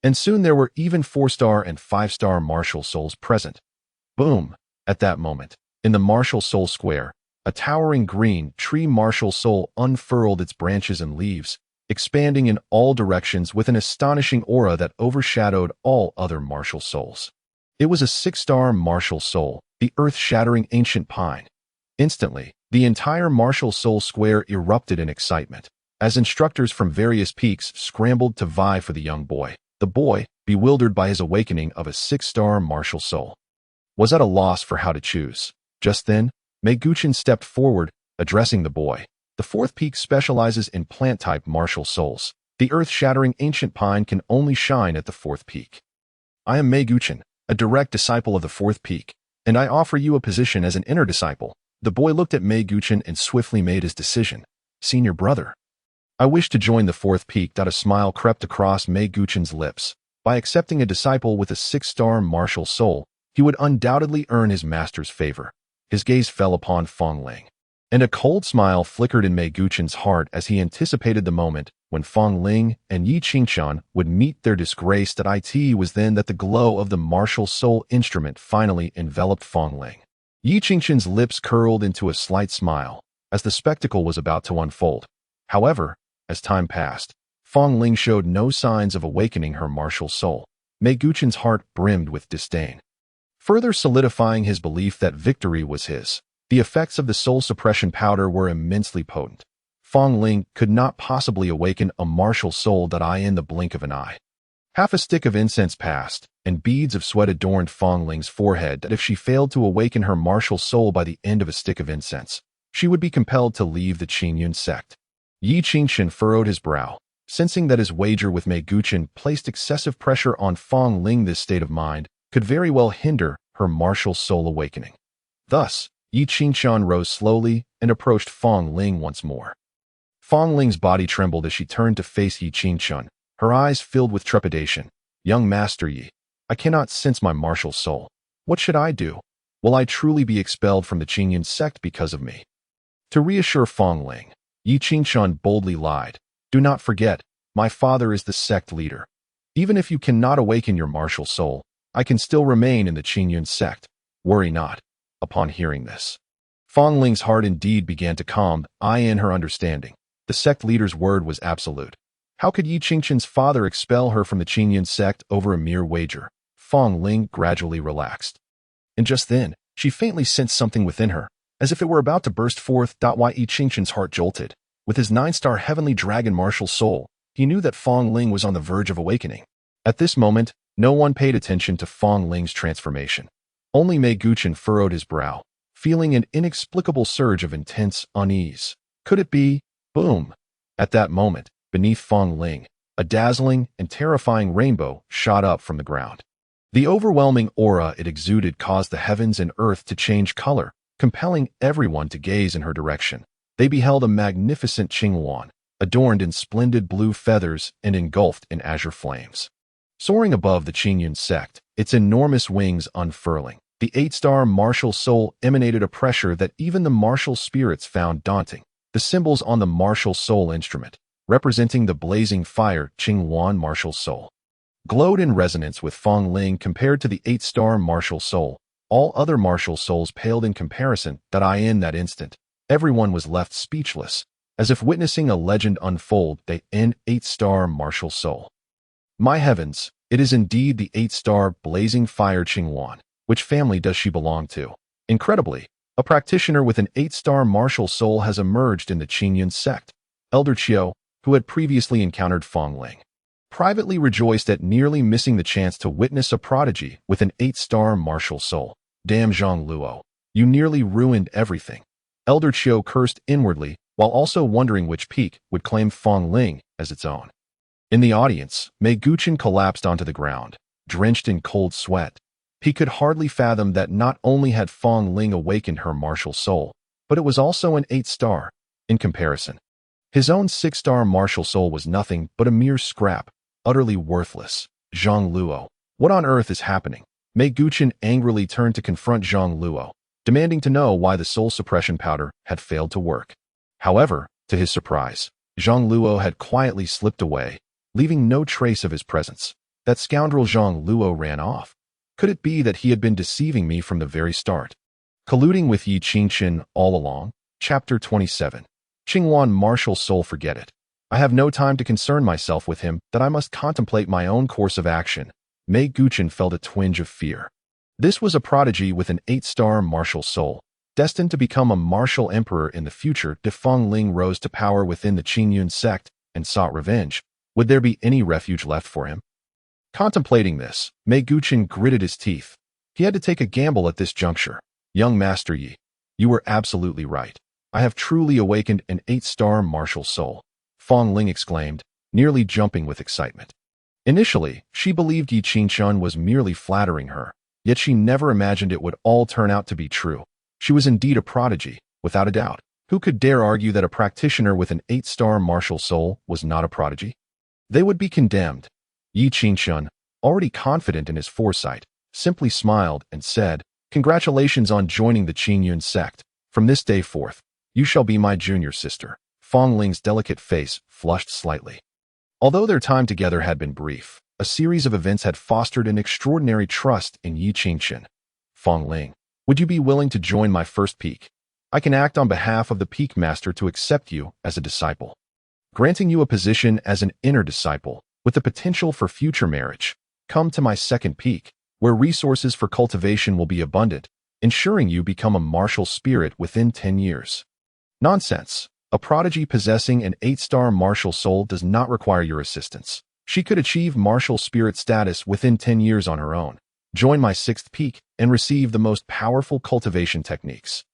[SPEAKER 1] and soon there were even 4-star and 5-star martial souls present. Boom! At that moment, in the martial soul square, a towering green tree martial soul unfurled its branches and leaves, expanding in all directions with an astonishing aura that overshadowed all other martial souls. It was a 6-star martial soul, the earth-shattering ancient pine. Instantly, the entire martial soul square erupted in excitement, as instructors from various peaks scrambled to vie for the young boy. The boy, bewildered by his awakening of a 6-star martial soul, was at a loss for how to choose. Just then, Mei Guqin stepped forward, addressing the boy. The 4th peak specializes in plant-type martial souls. The earth-shattering ancient pine can only shine at the 4th peak. I am Mei Guqin, a direct disciple of the 4th peak, and I offer you a position as an inner disciple. The boy looked at Mei Guqin and swiftly made his decision. Senior brother, I wish to join the 4th peak. A smile crept across Mei Guqin's lips. By accepting a disciple with a 6-star martial soul, he would undoubtedly earn his master's favor. His gaze fell upon Fong Ling, and a cold smile flickered in Mei Guqin's heart as he anticipated the moment when Fong Ling and Yi Qingchen would meet their disgrace. It was then that the glow of the martial soul instrument finally enveloped Fong Ling. Yi Qingchen's lips curled into a slight smile as the spectacle was about to unfold. However, as time passed, Fong Ling showed no signs of awakening her martial soul. Mei Guqin's heart brimmed with disdain, further solidifying his belief that victory was his. The effects of the soul suppression powder were immensely potent. Fong Ling could not possibly awaken a martial soul in the blink of an eye. Half a stick of incense passed, and beads of sweat adorned Fong Ling's forehead. If she failed to awaken her martial soul by the end of a stick of incense, she would be compelled to leave the Qingyun sect. Yi Qingchen furrowed his brow, sensing that his wager with Mei Guqin placed excessive pressure on Fong Ling. This state of mind could very well hinder her martial soul awakening. Thus, Yi Qingchen rose slowly and approached Fong Ling once more. Fong Ling's body trembled as she turned to face Yi Qingchen, her eyes filled with trepidation. Young Master Yi, I cannot sense my martial soul. What should I do? Will I truly be expelled from the Qingyun sect because of me? To reassure Fong Ling, Yi Qingshan boldly lied. Do not forget, my father is the sect leader. Even if you cannot awaken your martial soul, I can still remain in the Qingyun sect. Worry not. Upon hearing this, Fong Ling's heart indeed began to calm in her understanding. The sect leader's word was absolute. How could Yi Qingshan's father expel her from the Qingyun sect over a mere wager? Fong Ling gradually relaxed. And just then, she faintly sensed something within her, as if it were about to burst forth. Yi Qingshan's heart jolted. With his 9-star heavenly dragon martial soul, he knew that Fong Ling was on the verge of awakening. At this moment, no one paid attention to Fong Ling's transformation. Only Mei Guchen furrowed his brow, feeling an inexplicable surge of intense unease. Could it be? Boom! At that moment, beneath Fong Ling, a dazzling and terrifying rainbow shot up from the ground. The overwhelming aura it exuded caused the heavens and earth to change color, compelling everyone to gaze in her direction. They beheld a magnificent Qingluan, adorned in splendid blue feathers and engulfed in azure flames. Soaring above the Qingyun sect, its enormous wings unfurling, the 8-star martial soul emanated a pressure that even the martial spirits found daunting. The symbols on the martial soul instrument, representing the blazing fire Qingluan martial soul, glowed in resonance with Fong Ling compared to the 8-star martial soul. All other martial souls paled in comparison. In that instant, everyone was left speechless, as if witnessing a legend unfold. The 8-star martial soul. My heavens, it is indeed the 8-star blazing fire Qingluan. Which family does she belong to? Incredibly, a practitioner with an 8-star martial soul has emerged in the Qingyun sect. Elder Qiu, who had previously encountered Fong Ling, privately rejoiced at nearly missing the chance to witness a prodigy with an 8-star martial soul. Damn Zhang Luo, you nearly ruined everything. Elder Qiu cursed inwardly, while also wondering which peak would claim Fong Ling as its own. In the audience, Mei Guchen collapsed onto the ground, drenched in cold sweat. He could hardly fathom that not only had Fong Ling awakened her martial soul, but it was also an 8-star. In comparison, his own 6-star martial soul was nothing but a mere scrap, utterly worthless. Zhang Luo, what on earth is happening? Mei Guchen angrily turned to confront Zhang Luo, demanding to know why the soul suppression powder had failed to work. However, to his surprise, Zhang Luo had quietly slipped away, leaving no trace of his presence. That scoundrel Zhang Luo ran off. Could it be that he had been deceiving me from the very start? Colluding with Yi Qingshan all along? Chapter 27. Qingluan martial soul, forget it. I have no time to concern myself with him, that I must contemplate my own course of action. Mei Guchen felt a twinge of fear. This was a prodigy with an 8-star martial soul, destined to become a martial emperor in the future. If Fong Ling rose to power within the Qingyun sect and sought revenge, would there be any refuge left for him? Contemplating this, Mei Guchen gritted his teeth. He had to take a gamble at this juncture. Young Master Yi, you were absolutely right. I have truly awakened an 8-star martial soul, Fong Ling exclaimed, nearly jumping with excitement. Initially, she believed Yi Qingshan was merely flattering her, yet she never imagined it would all turn out to be true. She was indeed a prodigy, without a doubt. Who could dare argue that a practitioner with an 8-star martial soul was not a prodigy? They would be condemned. Yi Qingshan, already confident in his foresight, simply smiled and said, Congratulations on joining the Qingyun sect. From this day forth, you shall be my junior sister. Fong Ling's delicate face flushed slightly. Although their time together had been brief, a series of events had fostered an extraordinary trust in Yi Qingshan. Fong Ling, would you be willing to join my first peak? I can act on behalf of the peak master to accept you as a disciple, granting you a position as an inner disciple, with the potential for future marriage. Come to my second peak, where resources for cultivation will be abundant, ensuring you become a martial spirit within 10 years. Nonsense. A prodigy possessing an 8-star martial soul does not require your assistance. She could achieve martial spirit status within 10 years on her own. Join my 6th peak and receive the most powerful cultivation techniques.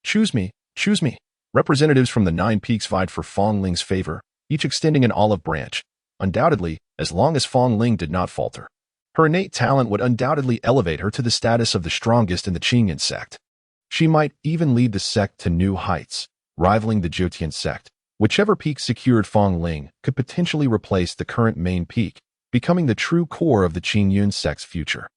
[SPEAKER 1] Choose me, choose me. Representatives from the 9 peaks vied for Fong Ling's favor, each extending an olive branch. Undoubtedly, as long as Fong Ling did not falter, her innate talent would undoubtedly elevate her to the status of the strongest in the Qingyun sect. She might even lead the sect to new heights, rivaling the Jiutian sect, Whichever peak secured Fong Ling could potentially replace the current main peak, becoming the true core of the Qingyun sect's future.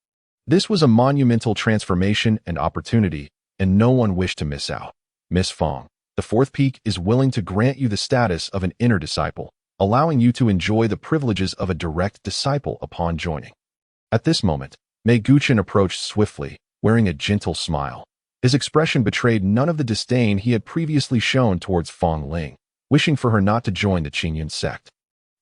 [SPEAKER 1] This was a monumental transformation and opportunity, and no one wished to miss out. Miss Fong, the fourth peak is willing to grant you the status of an inner disciple, allowing you to enjoy the privileges of a direct disciple upon joining. At this moment, Mei Guqian approached swiftly, wearing a gentle smile. His expression betrayed none of the disdain he had previously shown towards Fong Ling, wishing for her not to join the Qingyun sect.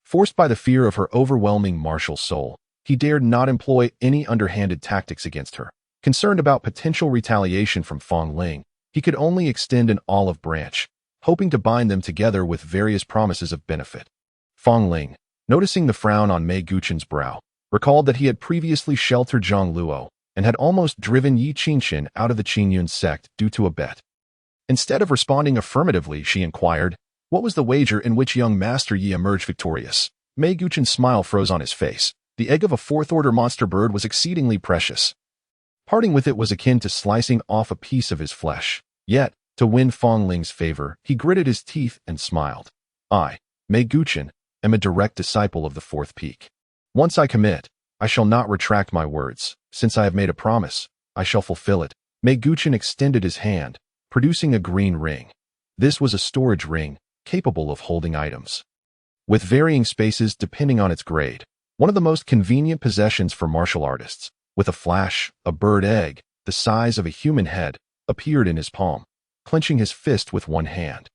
[SPEAKER 1] Forced by the fear of her overwhelming martial soul, he dared not employ any underhanded tactics against her. Concerned about potential retaliation from Fong Ling, he could only extend an olive branch, hoping to bind them together with various promises of benefit. Fong Ling, noticing the frown on Mei Guqian's brow, recalled that he had previously sheltered Zhang Luo and had almost driven Yi Qingqian out of the Qingyun sect due to a bet. Instead of responding affirmatively, she inquired, "What was the wager in which young Master Yi emerged victorious?" Mei Guqian's smile froze on his face. The egg of a fourth-order monster bird was exceedingly precious. Parting with it was akin to slicing off a piece of his flesh. Yet, to win Fong Ling's favor, he gritted his teeth and smiled. "I, Mei Guqian, am a direct disciple of the fourth peak. Once I commit, I shall not retract my words. Since I have made a promise, I shall fulfill it." Mei Guqian extended his hand, producing a green ring. This was a storage ring, capable of holding items, with varying spaces depending on its grade. One of the most convenient possessions for martial artists. With a flash, a bird egg, the size of a human head, appeared in his palm, clenching his fist with one hand.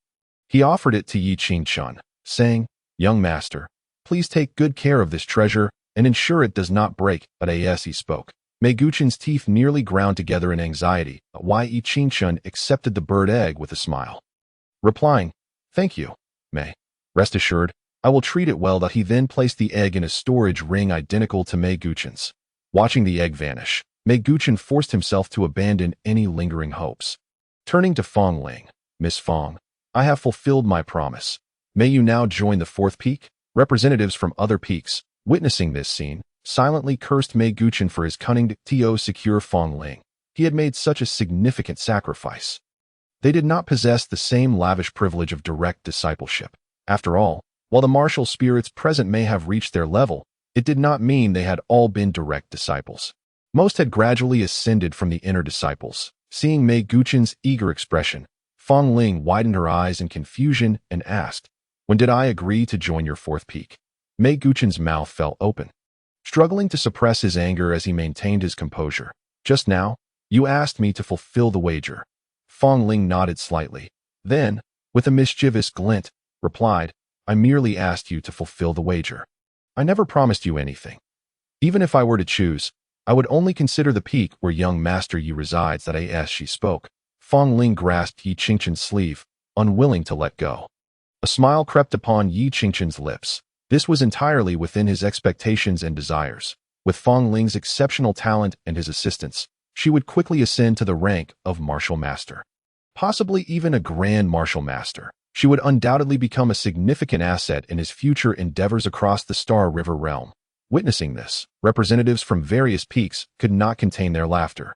[SPEAKER 1] He offered it to Yi Qingqian, saying, "Young master, please take good care of this treasure and ensure it does not break." But as he spoke, Mei Guqian's teeth nearly ground together in anxiety. Yi Qingqian accepted the bird egg with a smile, replying, "Thank you, Mei. Rest assured, I will treat it well." That he then placed the egg in a storage ring identical to Mei Guqian's. Watching the egg vanish, Mei Guqian forced himself to abandon any lingering hopes. Turning to Fong Ling, "Miss Fong, I have fulfilled my promise. May you now join the fourth peak?" Representatives from other peaks, witnessing this scene, silently cursed Mei Guqian for his cunning to secure Fong Ling. He had made such a significant sacrifice. They did not possess the same lavish privilege of direct discipleship. After all, while the martial spirits present may have reached their level, it did not mean they had all been direct disciples. Most had gradually ascended from the inner disciples. Seeing Mei Guqian's eager expression, Fong Ling widened her eyes in confusion and asked, "When did I agree to join your fourth peak?" Mei Guqian's mouth fell open, struggling to suppress his anger as he maintained his composure. "Just now, you asked me to fulfill the wager." Fong Ling nodded slightly. Then, with a mischievous glint, replied, "I merely asked you to fulfill the wager. I never promised you anything. Even if I were to choose, I would only consider the peak where young Master Yi resides." That as she spoke, Fong Ling grasped Yi Qingqian's sleeve, unwilling to let go. A smile crept upon Yi Qingqian's lips. This was entirely within his expectations and desires. With Fong Ling's exceptional talent and his assistance, she would quickly ascend to the rank of martial master. Possibly even a grand martial master. She would undoubtedly become a significant asset in his future endeavors across the Star River realm. Witnessing this, representatives from various peaks could not contain their laughter.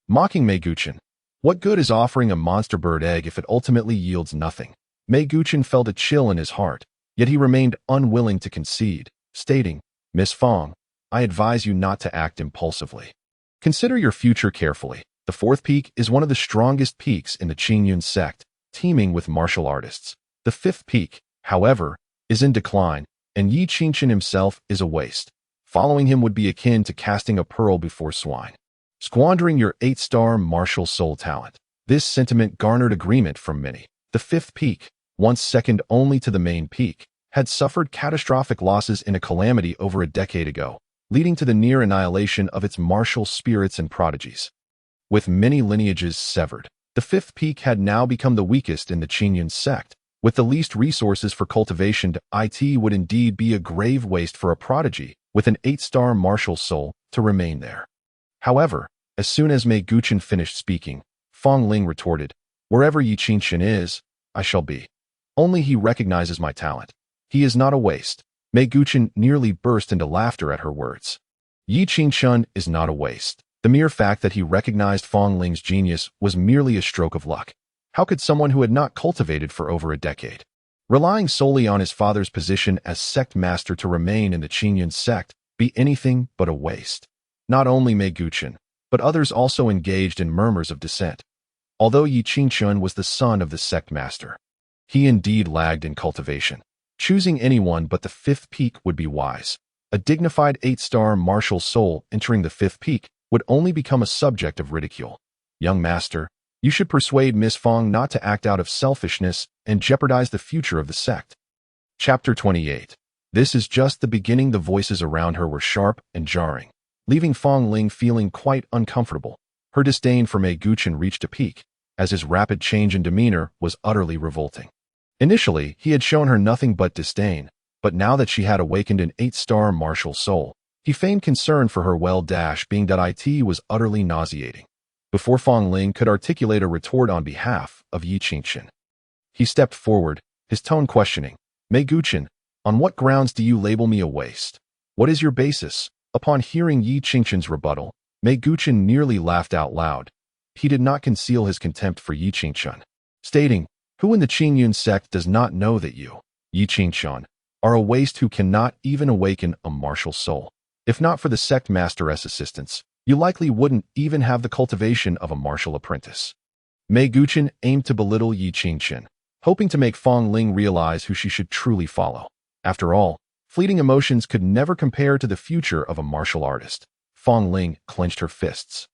[SPEAKER 1] Mocking Mei Guqian, "What good is offering a monster bird egg if it ultimately yields nothing?" Mei Guqian felt a chill in his heart, yet he remained unwilling to concede, stating, "Miss Fong, I advise you not to act impulsively. Consider your future carefully. The fourth peak is one of the strongest peaks in the Qingyun sect, teeming with martial artists. The fifth peak, however, is in decline, and Yi Qingqian himself is a waste. Following him would be akin to casting a pearl before swine, squandering your 8-star martial soul talent." This sentiment garnered agreement from many. The fifth peak, once second only to the main peak, had suffered catastrophic losses in a calamity over a decade ago, leading to the near annihilation of its martial spirits and prodigies. With many lineages severed, the fifth peak had now become the weakest in the Qingyun sect. With the least resources for cultivation, it would indeed be a grave waste for a prodigy with an 8-star martial soul to remain there. However, as soon as Mei Guqian finished speaking, Fong Ling retorted, "Wherever Yi Qingqian is, I shall be. Only he recognizes my talent. He is not a waste." Mei Guqian nearly burst into laughter at her words. Yi Qingqian is not a waste. The mere fact that he recognized Fong Ling's genius was merely a stroke of luck. How could someone who had not cultivated for over a decade, Relying solely on his father's position as sect master to remain in the Qingyun sect be anything but a waste. Not only Mei Guqin, but others also engaged in murmurs of dissent. Although Yi Qingchun was the son of the sect master, he indeed lagged in cultivation. Choosing anyone but the fifth peak would be wise. A dignified 8-star martial soul entering the fifth peak would only become a subject of ridicule. Young master, you should persuade Miss Fong not to act out of selfishness and jeopardize the future of the sect. Chapter 28. This is just the beginning. The voices around her were sharp and jarring, leaving Fong Ling feeling quite uncomfortable. Her disdain for Mei Guqin reached a peak, as his rapid change in demeanor was utterly revolting. Initially, he had shown her nothing but disdain, but now that she had awakened an 8-star martial soul, he feigned concern for her well-being. It was utterly nauseating. Before Fong Ling could articulate a retort on behalf of Yi Qingchen, he stepped forward, his tone questioning. Mei Guqin, on what grounds do you label me a waste? What is your basis? Upon hearing Yi Qingchen's rebuttal, Mei Guqin nearly laughed out loud. He did not conceal his contempt for Yi Qingchen, stating, who in the Qingyun sect does not know that you, Yi Qingchen, are a waste who cannot even awaken a martial soul? If not for the sect master's assistance, you likely wouldn't even have the cultivation of a martial apprentice. Mei Guqin aimed to belittle Yi Qingchen, hoping to make Fong Ling realize who she should truly follow. After all, fleeting emotions could never compare to the future of a martial artist. Fong Ling clenched her fists,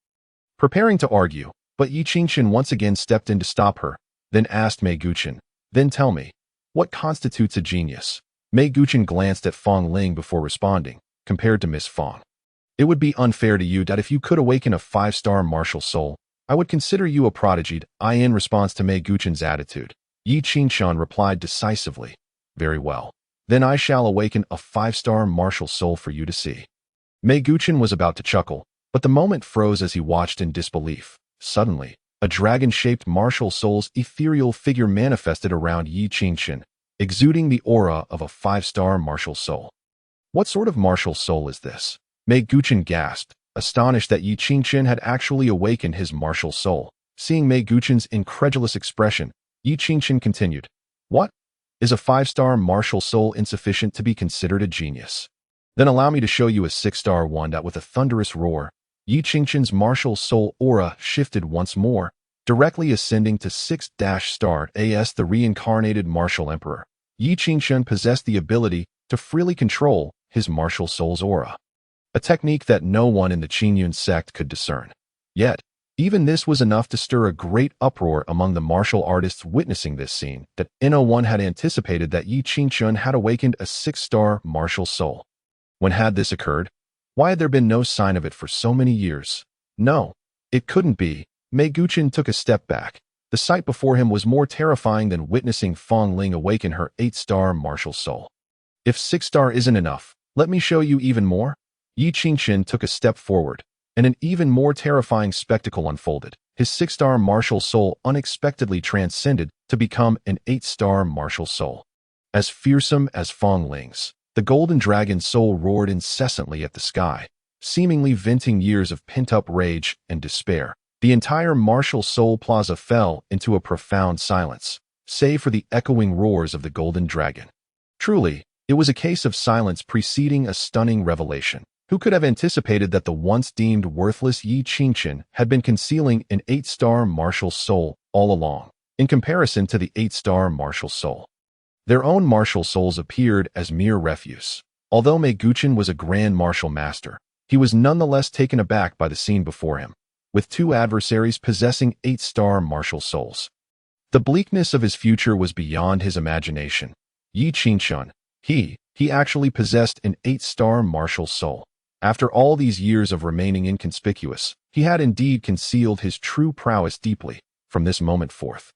[SPEAKER 1] preparing to argue, but Yi Qingchen once again stepped in to stop her, then asked Mei Guqin, then tell me, what constitutes a genius? Mei Guqin glanced at Fong Ling before responding. Compared to Miss Fong, it would be unfair to you that if you could awaken a 5-star martial soul, I would consider you a prodigy. In response to Mei Guqin's attitude, Yi Qingchen replied decisively, very well. Then I shall awaken a 5-star martial soul for you to see. Mei Guqin was about to chuckle, but the moment froze as he watched in disbelief. Suddenly, a dragon-shaped martial soul's ethereal figure manifested around Yi Qingchen, exuding the aura of a 5-star martial soul. What sort of martial soul is this? Mei Guqin gasped, astonished that Yi Qingchen had actually awakened his martial soul. Seeing Mei Guqin's incredulous expression, Yi Qingchen continued, what? Is a 5-star martial soul insufficient to be considered a genius? Then allow me to show you a 6-star one. With a thunderous roar, Yi Qingchen's martial soul aura shifted once more, directly ascending to 6-star as the reincarnated martial emperor. Yi Qingchen possessed the ability to freely control his martial soul's aura, a technique that no one in the Qingyun sect could discern. Yet, even this was enough to stir a great uproar among the martial artists witnessing this scene. That no one had anticipated that Yi Qingchen had awakened a 6-star martial soul. When had this occurred? Why had there been no sign of it for so many years? No, it couldn't be. Mei Guqin took a step back. The sight before him was more terrifying than witnessing Fong Ling awaken her 8-star martial soul. If 6-star isn't enough, let me show you even more. Yi Qingchen took a step forward, and an even more terrifying spectacle unfolded. His 6-star martial soul unexpectedly transcended to become an 8-star martial soul. As fearsome as Fong Ling's, the golden dragon soul roared incessantly at the sky, seemingly venting years of pent-up rage and despair. The entire martial soul plaza fell into a profound silence, save for the echoing roars of the golden dragon. Truly, it was a case of silence preceding a stunning revelation. Who could have anticipated that the once deemed worthless Yi Qingchen had been concealing an 8-star martial soul all along? In comparison to the 8-star martial soul, their own martial souls appeared as mere refuse. Although Mei Guqin was a grand martial master, he was nonetheless taken aback by the scene before him, with two adversaries possessing 8-star martial souls. The bleakness of his future was beyond his imagination. Yi Qingchen, he actually possessed an 8-star martial soul. After all these years of remaining inconspicuous, he had indeed concealed his true prowess deeply. From this moment forth,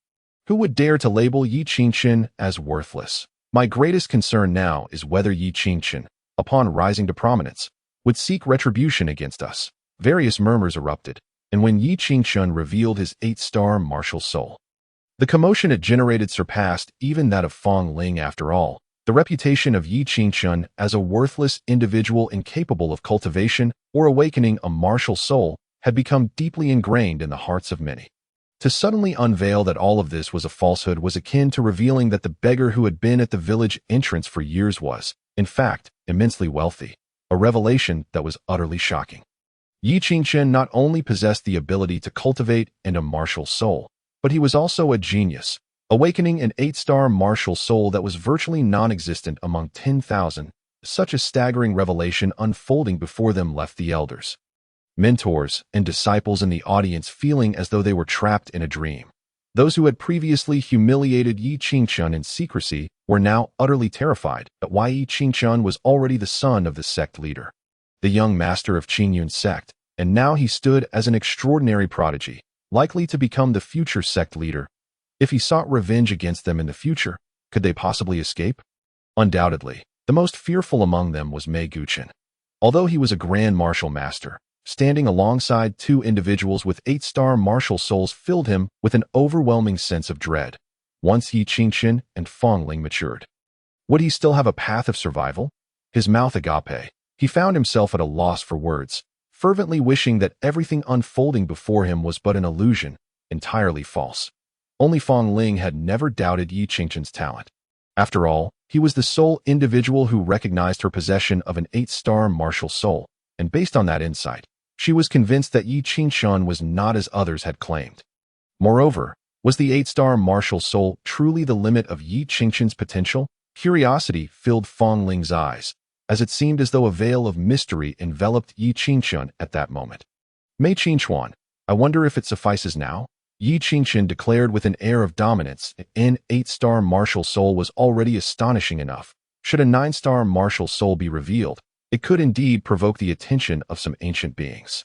[SPEAKER 1] who would dare to label Yi Qingchen as worthless? My greatest concern now is whether Yi Qingchen, upon rising to prominence, would seek retribution against us. Various murmurs erupted, and when Yi Qingchen revealed his 8-star martial soul, the commotion it generated surpassed even that of Fong Ling. After all, the reputation of Yi Qingchen as a worthless individual incapable of cultivation or awakening a martial soul had become deeply ingrained in the hearts of many. To suddenly unveil that all of this was a falsehood was akin to revealing that the beggar who had been at the village entrance for years was, in fact, immensely wealthy, a revelation that was utterly shocking. Yi Qingchen not only possessed the ability to cultivate a martial soul, but he was also a genius, awakening an 8-star martial soul that was virtually non-existent among 10,000. Such a staggering revelation unfolding before them left the elders, mentors, and disciples in the audience feeling as though they were trapped in a dream. Those who had previously humiliated Yi Qingchen in secrecy were now utterly terrified that Yi Qingchen was already the son of the sect leader, the young master of Qingyun's sect, and now he stood as an extraordinary prodigy, likely to become the future sect leader. If he sought revenge against them in the future, could they possibly escape? Undoubtedly. The most fearful among them was Mei Guqin. Although he was a grand martial master, standing alongside two individuals with 8-star martial souls filled him with an overwhelming sense of dread. Once Yi Qingchen and Fang Ling matured, would he still have a path of survival? His mouth agape, he found himself at a loss for words, fervently wishing that everything unfolding before him was but an illusion, entirely false. Only Fang Ling had never doubted Yi Qingchen's talent. After all, he was the sole individual who recognized her possession of an 8-star martial soul, and based on that insight, she was convinced that Yi Qingchen was not as others had claimed. Moreover, was the 8-star martial soul truly the limit of Yi Qingchen's potential? Curiosity filled Fang Ling's eyes, as it seemed as though a veil of mystery enveloped Yi Qingchen at that moment. Mei Qingchuan, I wonder if it suffices now? Yi Qingchen declared with an air of dominance. An 8-star martial soul was already astonishing enough. Should a 9-star martial soul be revealed, it could indeed provoke the attention of some ancient beings.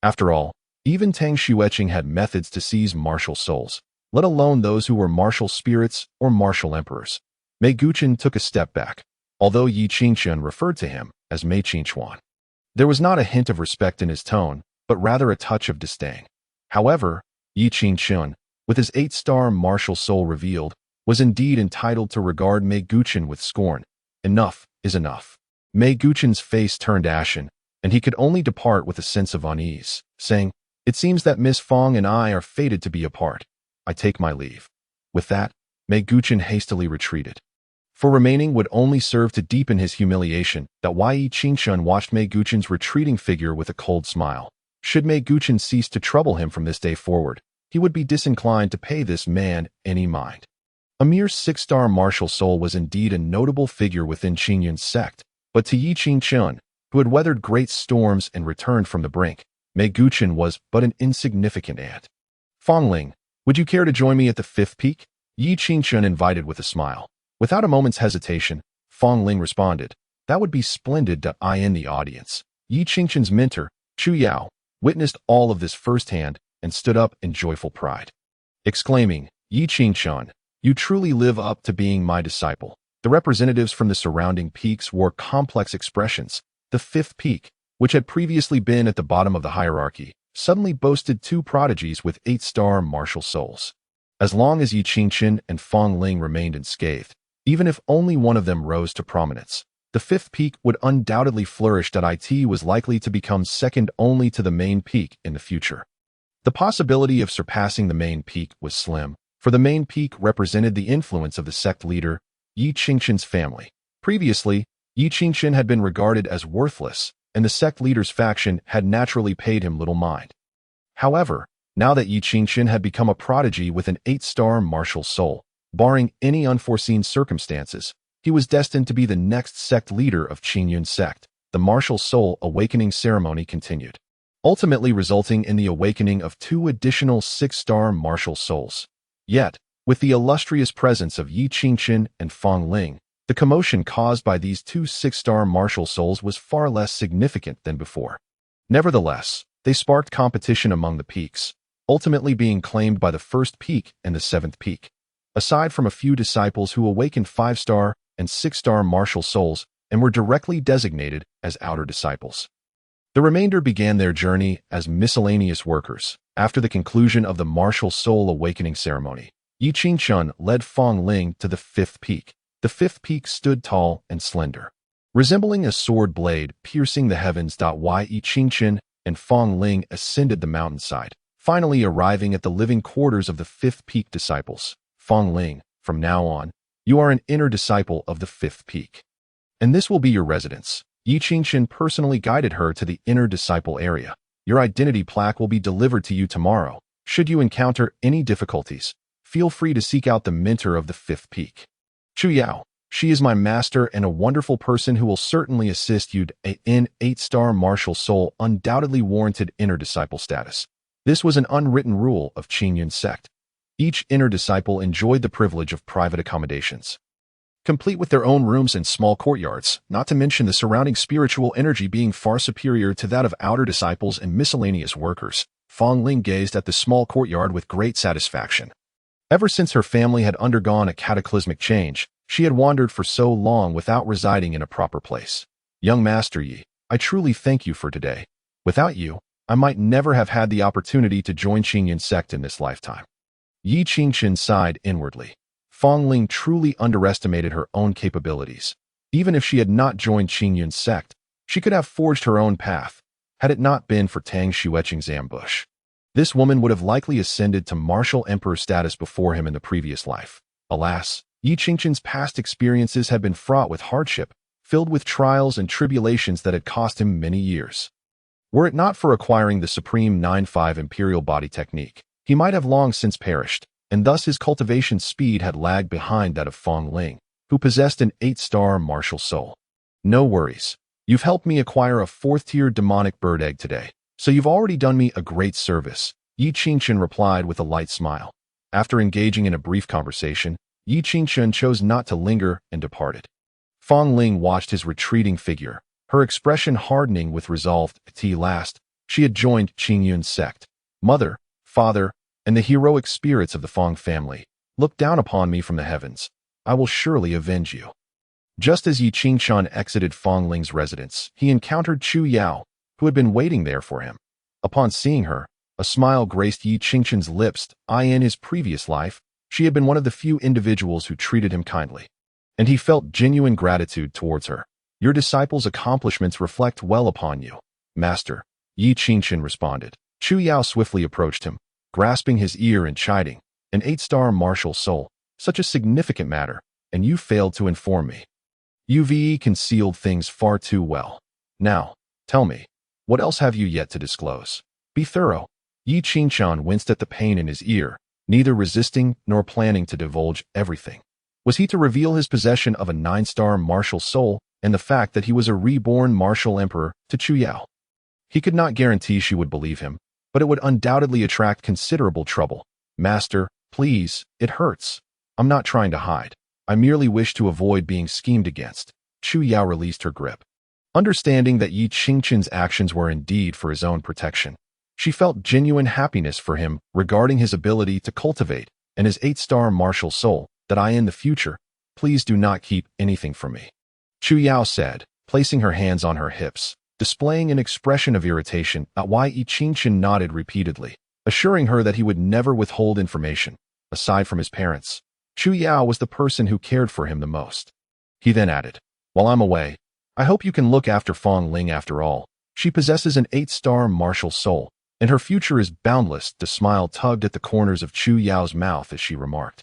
[SPEAKER 1] After all, even Tang Xueqing had methods to seize martial souls, let alone those who were martial spirits or martial emperors. Mei Guqin took a step back, although Yi Qingchen referred to him as Mei Qingchuan. There was not a hint of respect in his tone, but rather a touch of disdain. However, Yi Qingchen, with his 8-star martial soul revealed, was indeed entitled to regard Mei Guqin with scorn. Enough is enough. Mei Guqin's face turned ashen, and he could only depart with a sense of unease, saying, "It seems that Miss Fang and I are fated to be apart. I take my leave." With that, Mei Guqin hastily retreated. For remaining would only serve to deepen his humiliation. That Yi Qingchen watched Mei Guqin's retreating figure with a cold smile. Should Mei Guqin cease to trouble him from this day forward, he would be disinclined to pay this man any mind. A mere 6-star martial soul was indeed a notable figure within Qingyun's sect, but to Yi Qingchen, who had weathered great storms and returned from the brink, Mei Guqin was but an insignificant ant. "Fang Ling, would you care to join me at the 5th peak?" Yi Qingchen invited with a smile. Without a moment's hesitation, Fang Ling responded, "That would be splendid." In the audience, Yi Qingchen's mentor, Chu Yao, witnessed all of this firsthand and stood up in joyful pride, exclaiming, "Yi Qingchen, you truly live up to being my disciple." The representatives from the surrounding peaks wore complex expressions. The 5th peak, which had previously been at the bottom of the hierarchy, suddenly boasted 2 prodigies with 8-star martial souls. As long as Yi Qingchen and Fang Ling remained unscathed, even if only one of them rose to prominence, the 5th peak would undoubtedly flourish. It was likely to become second only to the main peak in the future. The possibility of surpassing the main peak was slim, for the main peak represented the influence of the sect leader, Yi Qingchen's family. Previously, Yi Qingchen had been regarded as worthless, and the sect leader's faction had naturally paid him little mind. However, now that Yi Qingchen had become a prodigy with an 8-star martial soul, barring any unforeseen circumstances, he was destined to be the next sect leader of Qingyun's sect. The martial soul awakening ceremony continued, ultimately resulting in the awakening of 2 additional 6-star martial souls. Yet, with the illustrious presence of Yi Qingchen and Fang Ling, the commotion caused by these 2 6-star martial souls was far less significant than before. Nevertheless, they sparked competition among the peaks, ultimately being claimed by the 1st peak and the 7th peak. Aside from a few disciples who awakened 5-star and 6-star martial souls and were directly designated as outer disciples, the remainder began their journey as miscellaneous workers. After the conclusion of the martial soul awakening ceremony, Yi Qingchen led Fang Ling to the 5th peak. The 5th peak stood tall and slender, resembling a sword blade piercing the heavens. Yi Qingchen and Fang Ling ascended the mountainside, finally arriving at the living quarters of the fifth peak disciples. Fong Ling, from now on, you are an inner disciple of the fifth peak, and this will be your residence. Yi Qingchen personally guided her to the inner disciple area. Your identity plaque will be delivered to you tomorrow. Should you encounter any difficulties, feel free to seek out the mentor of the fifth peak. Chu Yao, she is my master and a wonderful person who will certainly assist you in 8-star martial soul, undoubtedly warranted inner disciple status. This was an unwritten rule of Qingyun sect. Each inner disciple enjoyed the privilege of private accommodations, complete with their own rooms and small courtyards, not to mention the surrounding spiritual energy being far superior to that of outer disciples and miscellaneous workers. Fong Ling gazed at the small courtyard with great satisfaction. Ever since her family had undergone a cataclysmic change, she had wandered for so long without residing in a proper place. Young Master Yi, I truly thank you for today. Without you, I might never have had the opportunity to join Qingyun sect in this lifetime. Yi Qingchen sighed inwardly. Fong Ling truly underestimated her own capabilities. Even if she had not joined Qingyun sect, she could have forged her own path, had it not been for Tang Xueqing's ambush. This woman would have likely ascended to martial emperor status before him in the previous life. Alas, Yi Qingchen's past experiences had been fraught with hardship, filled with trials and tribulations that had cost him many years. Were it not for acquiring the supreme 9-5 imperial body technique, he might have long since perished, and thus his cultivation speed had lagged behind that of Fong Ling, who possessed an 8-star martial soul. No worries. You've helped me acquire a 4th-tier demonic bird egg today, so you've already done me a great service, Yi Qingchen replied with a light smile. After engaging in a brief conversation, Yi Qingchen chose not to linger and departed. Fong Ling watched his retreating figure, her expression hardening with resolve. At last, she had joined Qingyun sect. Mother, father, and the heroic spirits of the Fong family, look down upon me from the heavens. I will surely avenge you. Just as Yi Qingchen exited Fong Ling's residence, he encountered Chu Yao, who had been waiting there for him. Upon seeing her, a smile graced Yi Qingchen's lips. In his previous life, she had been one of the few individuals who treated him kindly, and he felt genuine gratitude towards her. Your disciples' accomplishments reflect well upon you, Master, Yi Qingchen responded. Chu Yao swiftly approached him, grasping his ear and chiding. An 8-star martial soul, such a significant matter, and you failed to inform me. You've concealed things far too well. Now, tell me, what else have you yet to disclose? Be thorough. Yi Qingchen winced at the pain in his ear, neither resisting nor planning to divulge everything. Was he to reveal his possession of a 9-star martial soul and the fact that he was a reborn martial emperor to Chu Yao? He could not guarantee she would believe him, but it would undoubtedly attract considerable trouble. Master, please, it hurts. I'm not trying to hide. I merely wish to avoid being schemed against. Chu Yao released her grip. Understanding that Yi Qingchen's actions were indeed for his own protection, she felt genuine happiness for him regarding his ability to cultivate and his 8-star martial soul. That in the future, please do not keep anything from me, Chu Yao said, placing her hands on her hips, displaying an expression of irritation. Yi Qingchen nodded repeatedly, assuring her that he would never withhold information. Aside from his parents, Chu Yao was the person who cared for him the most. He then added, while I'm away, I hope you can look after Fong Ling. After all, she possesses an 8-star martial soul, and her future is boundless. The smile tugged at the corners of Chu Yao's mouth as she remarked,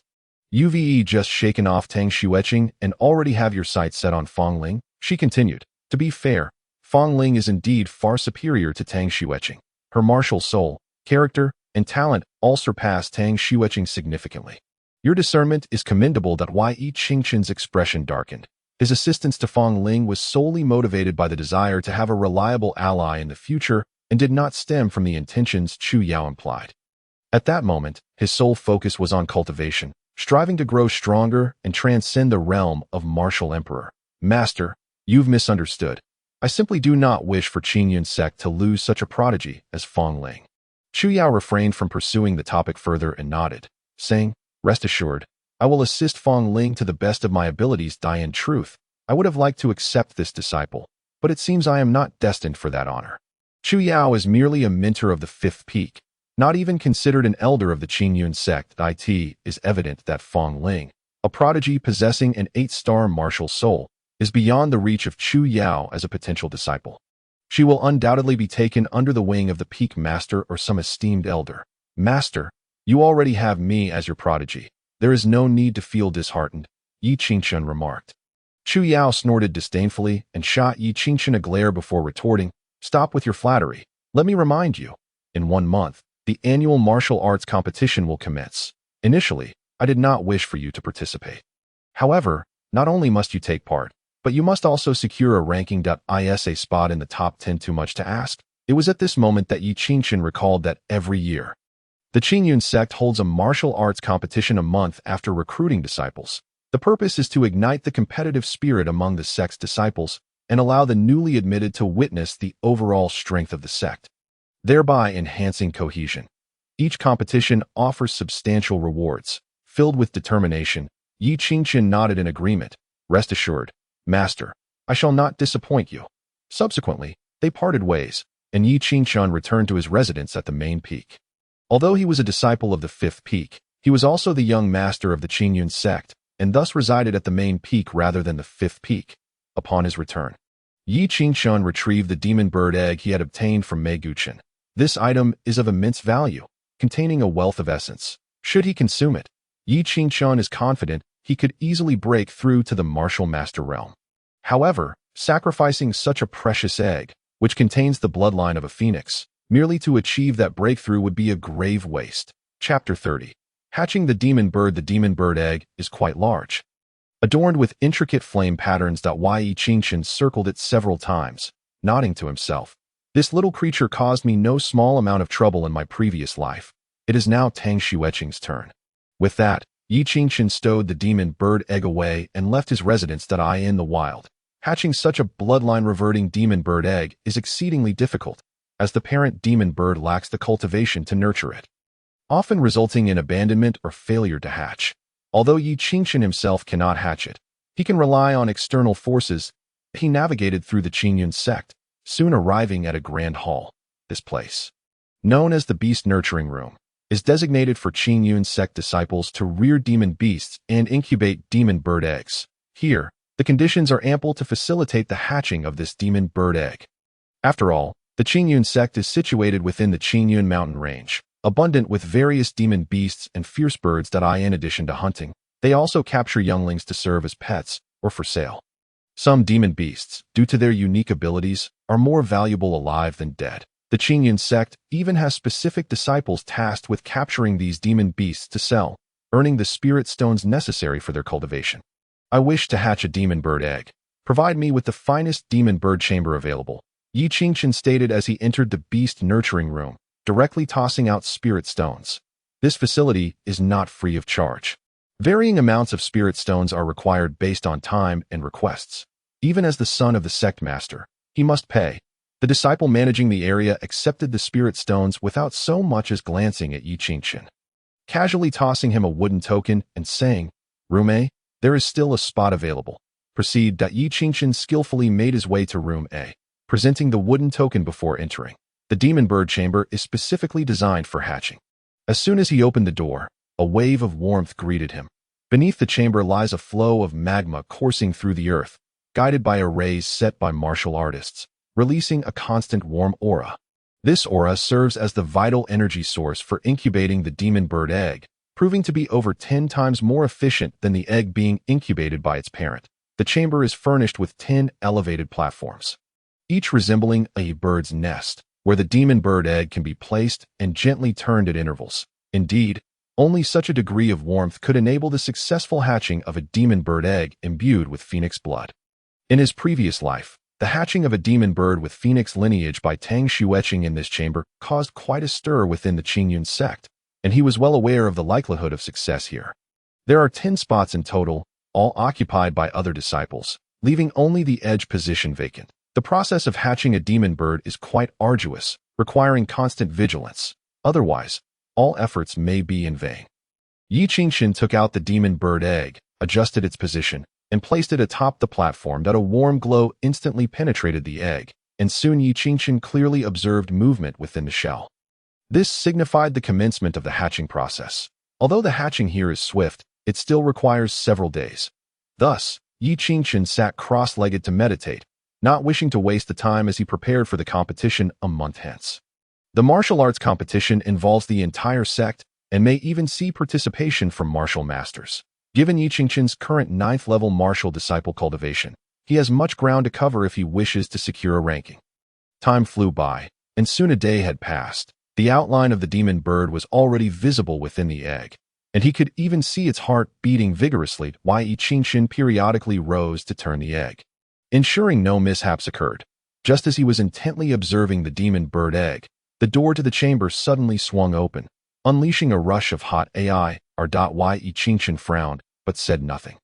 [SPEAKER 1] You've just shaken off Tang Xueqing and already have your sights set on Fong Ling, she continued. To be fair, Fong Ling is indeed far superior to Tang Xueqing. Her martial soul, character, and talent all surpass Tang Xueqing significantly. Your discernment is commendable. Yi Qingchen's expression darkened. His assistance to Fong Ling was solely motivated by the desire to have a reliable ally in the future and did not stem from the intentions Chu Yao implied. At that moment, his sole focus was on cultivation, striving to grow stronger and transcend the realm of martial emperor. Master, you've misunderstood. I simply do not wish for Qingyun sect to lose such a prodigy as Fong Ling. Chu Yao refrained from pursuing the topic further and nodded, saying, Rest assured, I will assist Fong Ling to the best of my abilities. In truth, I would have liked to accept this disciple, but it seems I am not destined for that honor. Chu Yao is merely a mentor of the 5th peak, not even considered an elder of the Qingyun sect. It is evident that Fong Ling, a prodigy possessing an 8-star martial soul, is beyond the reach of Chu Yao as a potential disciple. She will undoubtedly be taken under the wing of the peak master or some esteemed elder. Master, you already have me as your prodigy. There is no need to feel disheartened, Yi Qingshun remarked. Chu Yao snorted disdainfully and shot Yi Qingshun a glare before retorting, "Stop with your flattery. Let me remind you. In 1 month, the annual martial arts competition will commence. Initially, I did not wish for you to participate. However, not only must you take part, but you must also secure a ranking.isa spot in the top 10. Too much to ask?" It was at this moment that Yi Qingshun recalled that every year, the Qingyun sect holds a martial arts competition a month after recruiting disciples. The purpose is to ignite the competitive spirit among the sect's disciples and allow the newly admitted to witness the overall strength of the sect, thereby enhancing cohesion. Each competition offers substantial rewards. Filled with determination, Yi Qingshun nodded in agreement. "Rest assured, Master, I shall not disappoint you." Subsequently, they parted ways, and Yi Qingshun returned to his residence at the main peak. Although he was a disciple of the 5th peak, he was also the young master of the Qingyun sect, and thus resided at the main peak rather than the 5th peak. Upon his return, Yi Qingshun retrieved the demon bird egg he had obtained from Mei Guchen. This item is of immense value, containing a wealth of essence. Should he consume it, Yi Qingshun is confident he could easily break through to the martial master realm. However, sacrificing such a precious egg, which contains the bloodline of a phoenix, merely to achieve that breakthrough would be a grave waste. Chapter 30. Hatching the demon bird. The demon bird egg is quite large. Adorned with intricate flame patterns. Yi Qingshun circled it several times, nodding to himself. "This little creature caused me no small amount of trouble in my previous life. It is now Tang Xueqing's turn." With that, Yi Qingshun stowed the demon bird egg away and left his residence. In the wild, hatching such a bloodline-reverting demon bird egg is exceedingly difficult, as the parent demon bird lacks the cultivation to nurture it, often resulting in abandonment or failure to hatch. Although Yi Qingshun himself cannot hatch it, he can rely on external forces. He navigated through the Qingyun sect, soon arriving at a grand hall. This place, known as the Beast Nurturing Room, is designated for Qingyun sect disciples to rear demon beasts and incubate demon bird eggs. Here, the conditions are ample to facilitate the hatching of this demon bird egg. After all, the Qingyun sect is situated within the Qingyun mountain range, abundant with various demon beasts and fierce birds. In addition to hunting, they also capture younglings to serve as pets or for sale. Some demon beasts, due to their unique abilities, are more valuable alive than dead. The Qingyun sect even has specific disciples tasked with capturing these demon beasts to sell, earning the spirit stones necessary for their cultivation. "I wish to hatch a demon bird egg. Provide me with the finest demon bird chamber available," Yi Qingshun stated as he entered the Beast Nurturing Room, directly tossing out spirit stones. This facility is not free of charge. Varying amounts of spirit stones are required based on time and requests. Even as the son of the sect master, he must pay. The disciple managing the area accepted the spirit stones without so much as glancing at Yi Qingshun, casually tossing him a wooden token and saying, "Room A, there is still a spot available. Proceed." Yi Qingshun skillfully made his way to Room A, presenting the wooden token before entering. The demon bird chamber is specifically designed for hatching. As soon as he opened the door, a wave of warmth greeted him. Beneath the chamber lies a flow of magma coursing through the earth, guided by arrays set by martial artists, releasing a constant warm aura. This aura serves as the vital energy source for incubating the demon bird egg, proving to be over 10 times more efficient than the egg being incubated by its parent. The chamber is furnished with 10 elevated platforms, each resembling a bird's nest, where the demon bird egg can be placed and gently turned at intervals. Indeed, only such a degree of warmth could enable the successful hatching of a demon bird egg imbued with phoenix blood. In his previous life, the hatching of a demon bird with phoenix lineage by Tang Xueqing in this chamber caused quite a stir within the Qingyun sect, and he was well aware of the likelihood of success here. There are 10 spots in total, all occupied by other disciples, leaving only the edge position vacant. The process of hatching a demon bird is quite arduous, requiring constant vigilance. Otherwise, all efforts may be in vain. Yi Qingshun took out the demon bird egg, adjusted its position, and placed it atop the platform. A warm glow instantly penetrated the egg, and soon Yi Qingshun clearly observed movement within the shell. This signified the commencement of the hatching process. Although the hatching here is swift, it still requires several days. Thus, Yi Qingshun sat cross-legged to meditate, not wishing to waste the time as he prepared for the competition a month hence. The martial arts competition involves the entire sect and may even see participation from martial masters. Given Yi Qingqian's current 9th-level martial disciple cultivation, he has much ground to cover if he wishes to secure a ranking. Time flew by, and soon a day had passed. The outline of the demon bird was already visible within the egg, and he could even see its heart beating vigorously while Yi Qingqian periodically rose to turn the egg, ensuring no mishaps occurred. Just as he was intently observing the demon bird egg, the door to the chamber suddenly swung open, unleashing a rush of hot AI. Yi Qingqian frowned, but said nothing.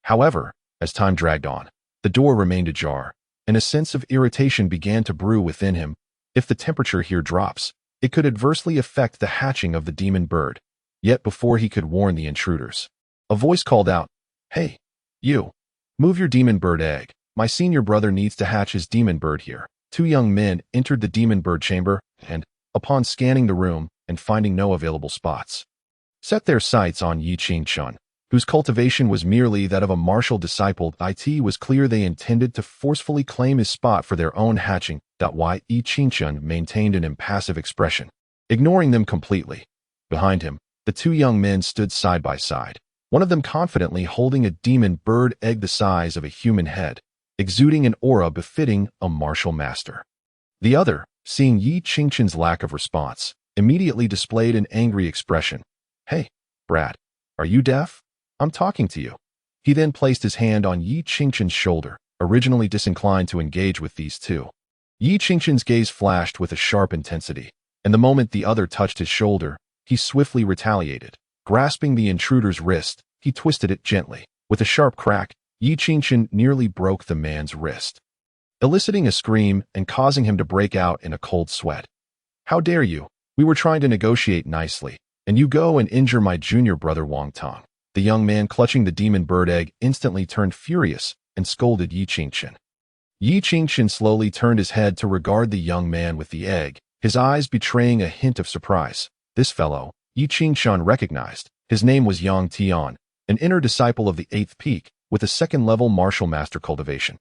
[SPEAKER 1] However, as time dragged on, the door remained ajar, and a sense of irritation began to brew within him. If the temperature here drops, it could adversely affect the hatching of the demon bird. Yet before he could warn the intruders, a voice called out, "Hey, you! Move your demon bird egg. My senior brother needs to hatch his demon bird here." 2 young men entered the demon bird chamber and, upon scanning the room and finding no available spots, set their sights on Yi Qingqian, whose cultivation was merely that of a martial disciple. It was clear they intended to forcefully claim his spot for their own hatching. Yi Qingqian maintained an impassive expression, ignoring them completely. Behind him, the 2 young men stood side by side, one of them confidently holding a demon bird egg the size of a human head, exuding an aura befitting a martial master. The other, seeing Yi Qingqian's lack of response, immediately displayed an angry expression. "Hey, Brad, are you deaf? I'm talking to you." He then placed his hand on Yi Qingqian's shoulder, originally disinclined to engage with these 2. Yi Qingqian's gaze flashed with a sharp intensity, and the moment the other touched his shoulder, he swiftly retaliated. Grasping the intruder's wrist, he twisted it gently. With a sharp crack, Yi Qingqian nearly broke the man's wrist, eliciting a scream and causing him to break out in a cold sweat. "How dare you? We were trying to negotiate nicely, and you go and injure my junior brother Wang Tong." The young man clutching the demon bird egg instantly turned furious and scolded Yi Qingqian. Yi Qingqian slowly turned his head to regard the young man with the egg, his eyes betraying a hint of surprise. This fellow, Yi Qingqian recognized. His name was Yang Tian, an inner disciple of the 8th peak, with a 2nd-level martial master cultivation.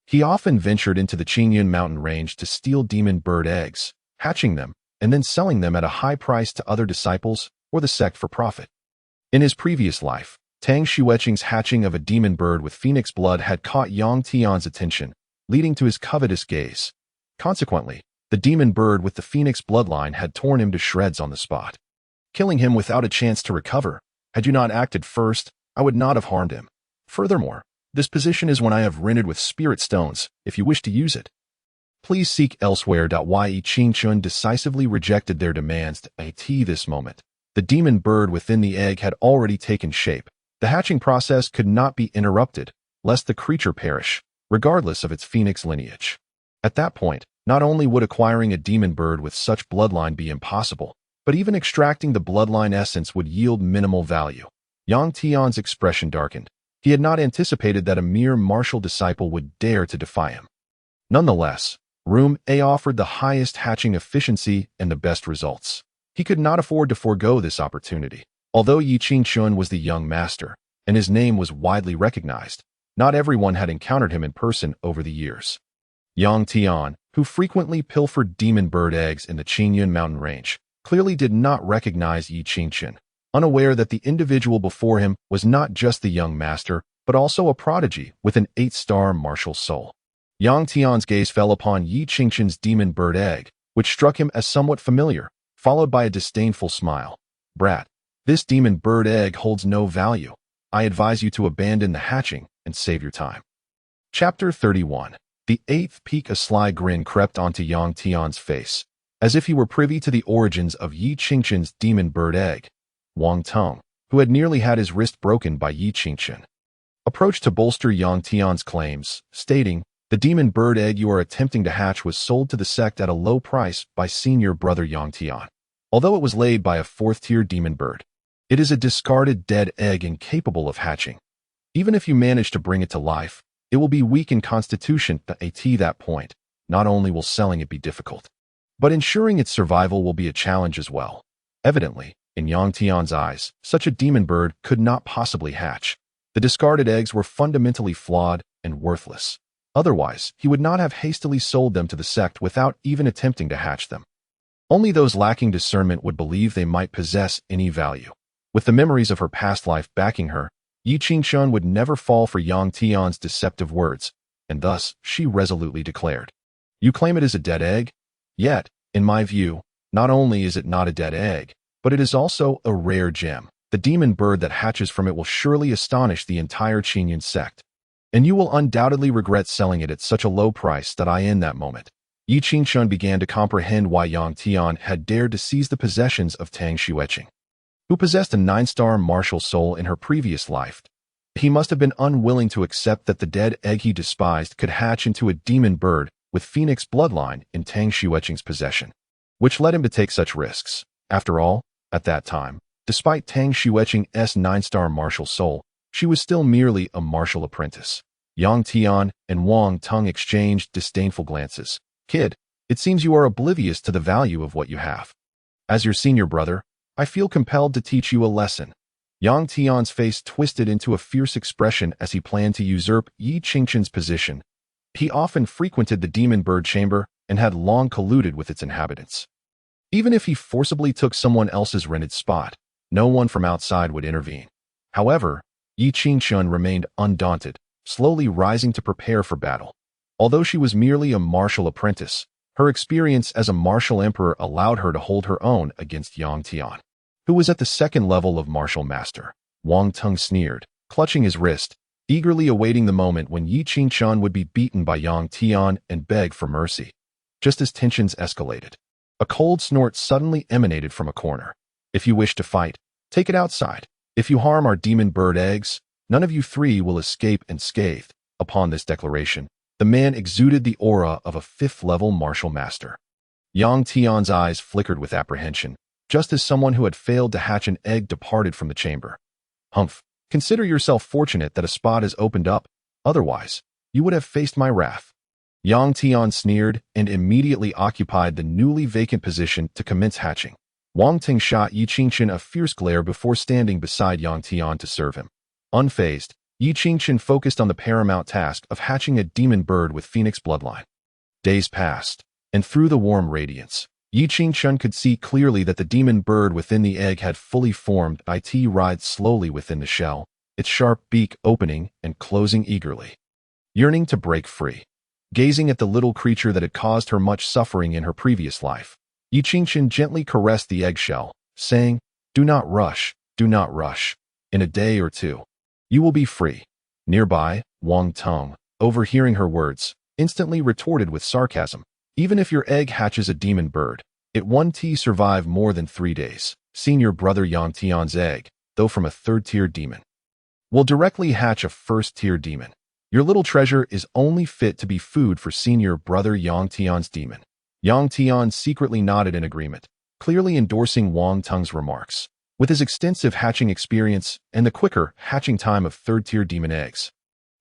[SPEAKER 1] He often ventured into the Qingyun mountain range to steal demon bird eggs, hatching them, and then selling them at a high price to other disciples or the sect for profit. In his previous life, Tang Xueqing's hatching of a demon bird with phoenix blood had caught Yang Tian's attention, leading to his covetous gaze. Consequently, the demon bird with the phoenix bloodline had torn him to shreds on the spot, killing him without a chance to recover. Had you not acted first, I would not have harmed him. Furthermore, this position is one I have rendered with spirit stones, if you wish to use it. Please seek elsewhere. Yi Qingqian decisively rejected their demands. At this moment, the demon bird within the egg had already taken shape. The hatching process could not be interrupted, lest the creature perish, regardless of its phoenix lineage. At that point, not only would acquiring a demon bird with such bloodline be impossible, but even extracting the bloodline essence would yield minimal value. Yang Tian's expression darkened. He had not anticipated that a mere martial disciple would dare to defy him. Nonetheless, Room A offered the highest hatching efficiency and the best results. He could not afford to forego this opportunity. Although Yi Qingqian was the young master, and his name was widely recognized, not everyone had encountered him in person over the years. Yang Tian, who frequently pilfered demon bird eggs in the Qingyun mountain range, clearly did not recognize Yi Qingqian, unaware that the individual before him was not just the young master, but also a prodigy with an 8-star martial soul. Yang Tian's gaze fell upon Yi Qingqian's demon bird egg, which struck him as somewhat familiar, followed by a disdainful smile. "Brat, this demon bird egg holds no value. I advise you to abandon the hatching and save your time." Chapter 31. The 8th peak. A sly grin crept onto Yang Tian's face, as if he were privy to the origins of Yi Qingqian's demon bird egg. Wang Tong, who had nearly had his wrist broken by Yi Qingqian, approached to bolster Yang Tian's claims, stating, "The demon bird egg you are attempting to hatch was sold to the sect at a low price by senior brother Yang Tian. Although it was laid by a 4th-tier demon bird, it is a discarded dead egg incapable of hatching. Even if you manage to bring it to life, it will be weak in constitution. At that point, not only will selling it be difficult, but ensuring its survival will be a challenge as well." Evidently, in Yang Tian's eyes, such a demon bird could not possibly hatch. The discarded eggs were fundamentally flawed and worthless. Otherwise, he would not have hastily sold them to the sect without even attempting to hatch them. Only those lacking discernment would believe they might possess any value. With the memories of her past life backing her, Yi Qingshun would never fall for Yang Tian's deceptive words, and thus she resolutely declared, "You claim it is a dead egg? Yet, in my view, not only is it not a dead egg, but it is also a rare gem. The demon bird that hatches from it will surely astonish the entire Qingyun sect, and you will undoubtedly regret selling it at such a low price that I in that moment." Yi Qingshun began to comprehend why Yang Tian had dared to seize the possessions of Tang Xueqing, who possessed a 9-star martial soul in her previous life. He must have been unwilling to accept that the dead egg he despised could hatch into a demon bird with phoenix bloodline in Tang Xueqing's possession, which led him to take such risks. After all, at that time, despite Tang Xueqing's 9-star martial soul, she was still merely a martial apprentice. Yang Tian and Wang Tung exchanged disdainful glances. "Kid, it seems you are oblivious to the value of what you have. As your senior brother, I feel compelled to teach you a lesson." Yang Tian's face twisted into a fierce expression as he planned to usurp Yi Qingshun's position. He often frequented the demon bird chamber and had long colluded with its inhabitants. Even if he forcibly took someone else's rented spot, no one from outside would intervene. However, Yi Qingshun remained undaunted, slowly rising to prepare for battle. Although she was merely a martial apprentice, her experience as a martial emperor allowed her to hold her own against Yang Tian, who was at the second level of martial master. Wang Tung sneered, clutching his wrist, eagerly awaiting the moment when Yi Qingshun would be beaten by Yang Tian and beg for mercy. Just as tensions escalated, a cold snort suddenly emanated from a corner. "If you wish to fight, take it outside. If you harm our demon bird eggs, none of you three will escape unscathed." Upon this declaration, the man exuded the aura of a 5th-level martial master. Yang Tian's eyes flickered with apprehension, just as someone who had failed to hatch an egg departed from the chamber. "Humph, consider yourself fortunate that a spot has opened up, otherwise, you would have faced my wrath." Yang Tian sneered and immediately occupied the newly vacant position to commence hatching. Wang Ting shot Yi Qingshun a fierce glare before standing beside Yang Tian to serve him. Unfazed, Yi Qingshun focused on the paramount task of hatching a demon bird with phoenix bloodline. Days passed, and through the warm radiance, Yi Qingshun could see clearly that the demon bird within the egg had fully formed. It writhed slowly within the shell, its sharp beak opening and closing eagerly. Yearning to break free, gazing at the little creature that had caused her much suffering in her previous life, Yi Qingshun gently caressed the eggshell, saying, "Do not rush, do not rush. In a day or two, you will be free." Nearby, Wang Tung, overhearing her words, instantly retorted with sarcasm, "Even if your egg hatches a demon bird, it won't survive more than 3 days. Senior brother Yang Tian's egg, though from a 3rd-tier demon, will directly hatch a 1st-tier demon. Your little treasure is only fit to be food for senior brother Yang Tian's demon." Yang Tian secretly nodded in agreement, clearly endorsing Wang Tung's remarks. With his extensive hatching experience and the quicker hatching time of 3rd-tier demon eggs,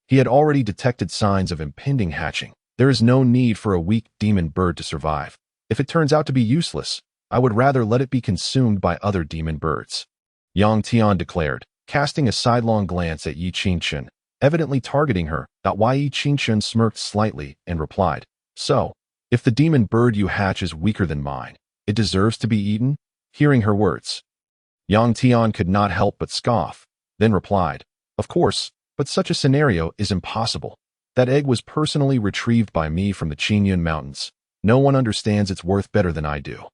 [SPEAKER 1] he had already detected signs of impending hatching. There is no need for a weak demon bird to survive. If it turns out to be useless, I would rather let it be consumed by other demon birds," Yang Tian declared, casting a sidelong glance at Yi Qingshun, evidently targeting her. Yi Qingshun smirked slightly and replied, "So, if the demon bird you hatch is weaker than mine, it deserves to be eaten?" Hearing her words, Yang Tian could not help but scoff, then replied, "Of course, but such a scenario is impossible. That egg was personally retrieved by me from the Qingyun Mountains. No one understands its worth better than I do."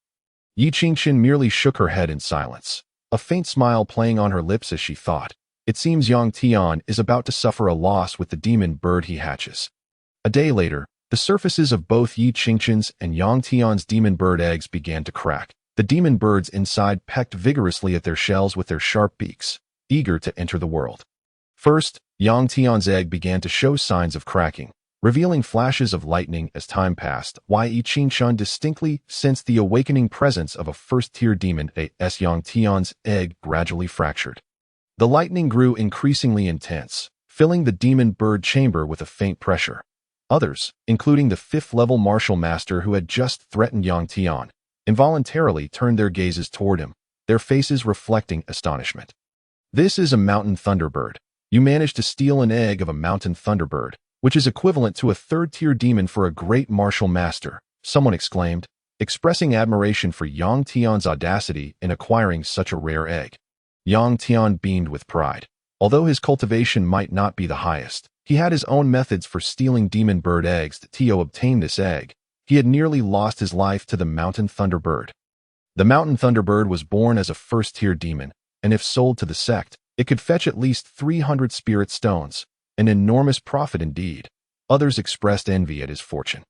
[SPEAKER 1] Yi Qingshun merely shook her head in silence, a faint smile playing on her lips as she thought, "It seems Yang Tian is about to suffer a loss with the demon bird he hatches." A day later, the surfaces of both Yi Qingshun's and Yang Tian's demon bird eggs began to crack. The demon birds inside pecked vigorously at their shells with their sharp beaks, eager to enter the world. First, Yang Tian's egg began to show signs of cracking, revealing flashes of lightning as time passed. Yi Qingshun distinctly sensed the awakening presence of a 1st-tier demon as Yang Tian's egg gradually fractured. The lightning grew increasingly intense, filling the demon bird chamber with a faint pressure. Others, including the 5th-level martial master who had just threatened Yang Tian, involuntarily turned their gazes toward him, their faces reflecting astonishment. "This is a mountain thunderbird. You managed to steal an egg of a mountain thunderbird, which is equivalent to a 3rd-tier demon for a great martial master," someone exclaimed. expressing admiration for Yang Tian's audacity in acquiring such a rare egg. Yang Tian beamed with pride. Although his cultivation might not be the highest, he had his own methods for stealing demon bird eggs. That Tio obtained this egg, he had nearly lost his life to the mountain thunderbird. The mountain thunderbird was born as a first-tier demon, and if sold to the sect, it could fetch at least 300 spirit stones, an enormous profit indeed. Others expressed envy at his fortune.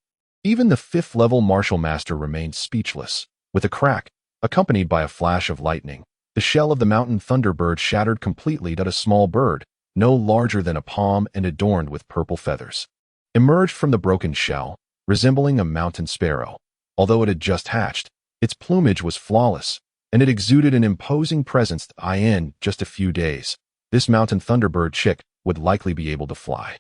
[SPEAKER 1] Even the 5th-level martial master remained speechless. With a crack, accompanied by a flash of lightning, the shell of the mountain thunderbird shattered completely. A small bird, no larger than a palm and adorned with purple feathers, emerged from the broken shell, resembling a mountain sparrow. Although it had just hatched, its plumage was flawless, and it exuded an imposing presence. In just a few days, this mountain thunderbird chick would likely be able to fly.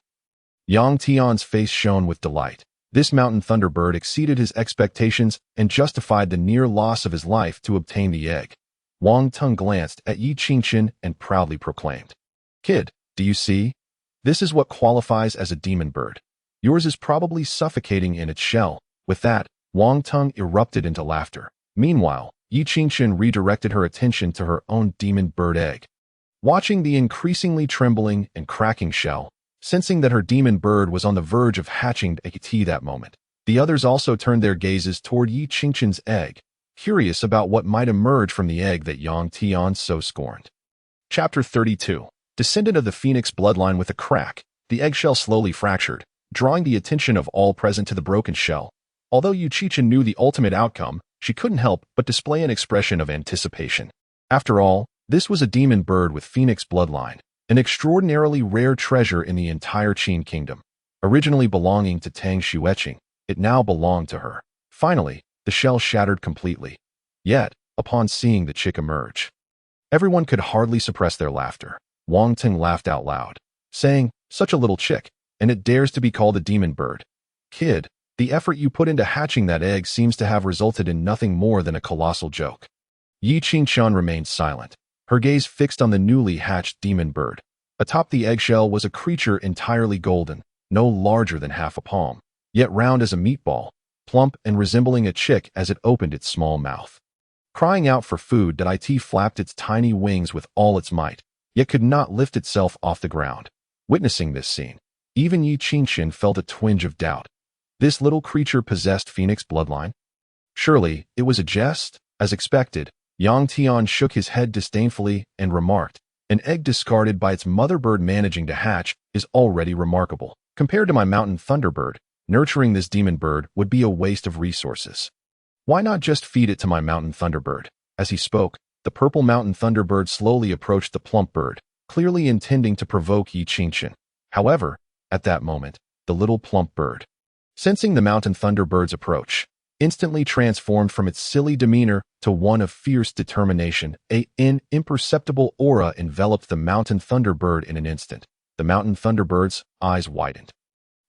[SPEAKER 1] Yang Tian's face shone with delight. This mountain thunderbird exceeded his expectations and justified the near loss of his life to obtain the egg. Wang Teng glanced at Yi Qingqian and proudly proclaimed, "Kid, do you see? This is what qualifies as a demon bird. Yours is probably suffocating in its shell." With that, Wang Teng erupted into laughter. Meanwhile, Yi Qingqian redirected her attention to her own demon bird egg. Watching the increasingly trembling and cracking shell, sensing that her demon bird was on the verge of hatching at that moment, the others also turned their gazes toward Yi Qingqian's egg, curious about what might emerge from the egg that Yang Tian so scorned. Chapter 32. Descendant of the Phoenix bloodline. With a crack, the eggshell slowly fractured, drawing the attention of all present to the broken shell. Although Yi Qingqian knew the ultimate outcome, she couldn't help but display an expression of anticipation. After all, this was a demon bird with Phoenix bloodline, an extraordinarily rare treasure in the entire Qin kingdom. Originally belonging to Tang Xueqing, it now belonged to her. Finally, the shell shattered completely. Yet, upon seeing the chick emerge, everyone could hardly suppress their laughter. Wang Teng laughed out loud, saying, "Such a little chick, and it dares to be called a demon bird. Kid, the effort you put into hatching that egg seems to have resulted in nothing more than a colossal joke." Yi Qingqian remained silent, her gaze fixed on the newly hatched demon bird. Atop the eggshell was a creature entirely golden, no larger than half a palm, yet round as a meatball, plump and resembling a chick as it opened its small mouth. Crying out for food, it flapped its tiny wings with all its might, yet could not lift itself off the ground. Witnessing this scene, even Yi Qingqian felt a twinge of doubt. This little creature possessed Phoenix bloodline? Surely, it was a jest? As expected, Yang Tian shook his head disdainfully and remarked, "An egg discarded by its mother bird managing to hatch is already remarkable. Compared to my mountain thunderbird, nurturing this demon bird would be a waste of resources. Why not just feed it to my mountain thunderbird?" As he spoke, the purple mountain thunderbird slowly approached the plump bird, clearly intending to provoke Yi Qingqian. However, at that moment, the little plump bird, sensing the mountain thunderbird's approach, instantly transformed from its silly demeanor to one of fierce determination. An imperceptible aura enveloped the mountain thunderbird in an instant. The mountain thunderbird's eyes widened,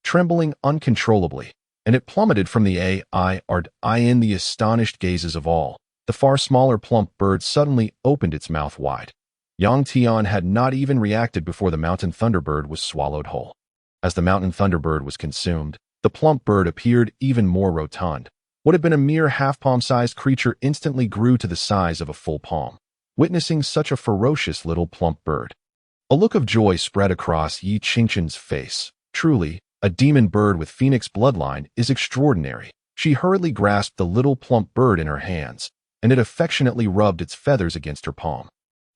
[SPEAKER 1] trembling uncontrollably, and it plummeted from the in the astonished gazes of all. The far smaller plump bird suddenly opened its mouth wide. Yang Tian had not even reacted before the mountain thunderbird was swallowed whole. As the mountain thunderbird was consumed, the plump bird appeared even more rotund. What had been a mere half-palm-sized creature instantly grew to the size of a full palm. Witnessing such a ferocious little plump bird, a look of joy spread across Yi Qingqian's face. Truly, a demon bird with Phoenix bloodline is extraordinary. She hurriedly grasped the little plump bird in her hands, and it affectionately rubbed its feathers against her palm.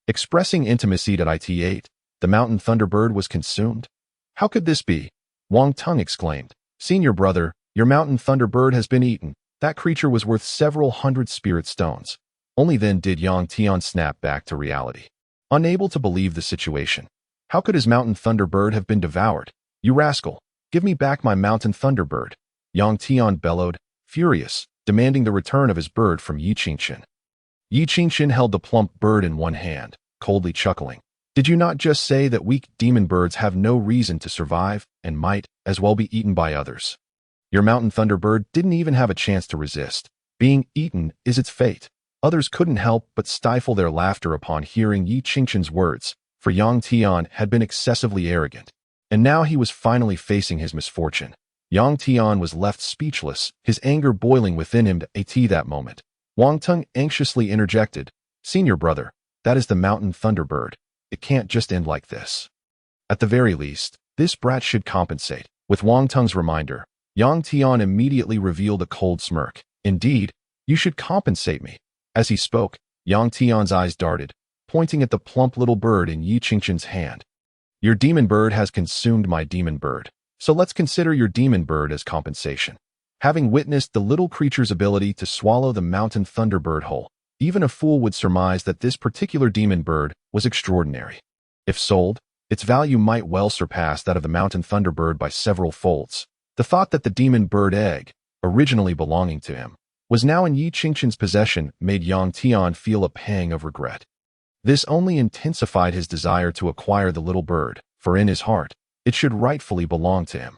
[SPEAKER 1] Expressing intimacy at it, the mountain thunderbird was consumed. "How could this be?" Wang Teng exclaimed. "Senior brother, your mountain thunderbird has been eaten." That creature was worth several hundred spirit stones. Only then did Yang Tian snap back to reality, unable to believe the situation. How could his mountain thunderbird have been devoured? "You rascal, give me back my mountain thunderbird!" Yang Tian bellowed, furious, demanding the return of his bird from Yi Qingqian. Yi Qingqian held the plump bird in one hand, coldly chuckling. "Did you not just say that weak demon birds have no reason to survive and might as well be eaten by others? Your mountain thunderbird didn't even have a chance to resist. Being eaten is its fate." Others couldn't help but stifle their laughter upon hearing Yi Qingqian's words, for Yang Tian had been excessively arrogant, and now he was finally facing his misfortune. Yang Tian was left speechless, his anger boiling within him at that moment. Wang Tung anxiously interjected, "Senior brother, that is the mountain thunderbird. It can't just end like this. At the very least, this brat should compensate." With Wang Tung's reminder, Yang Tian immediately revealed a cold smirk. "Indeed, you should compensate me." As he spoke, Yang Tian's eyes darted, pointing at the plump little bird in Yi Qingqian's hand. "Your demon bird has consumed my demon bird, so let's consider your demon bird as compensation." Having witnessed the little creature's ability to swallow the mountain thunderbird whole, even a fool would surmise that this particular demon bird was extraordinary. If sold, its value might well surpass that of the mountain thunderbird by several folds. The thought that the demon bird egg, originally belonging to him, was now in Yi Qingqian's possession made Yang Tian feel a pang of regret. This only intensified his desire to acquire the little bird, for in his heart, it should rightfully belong to him.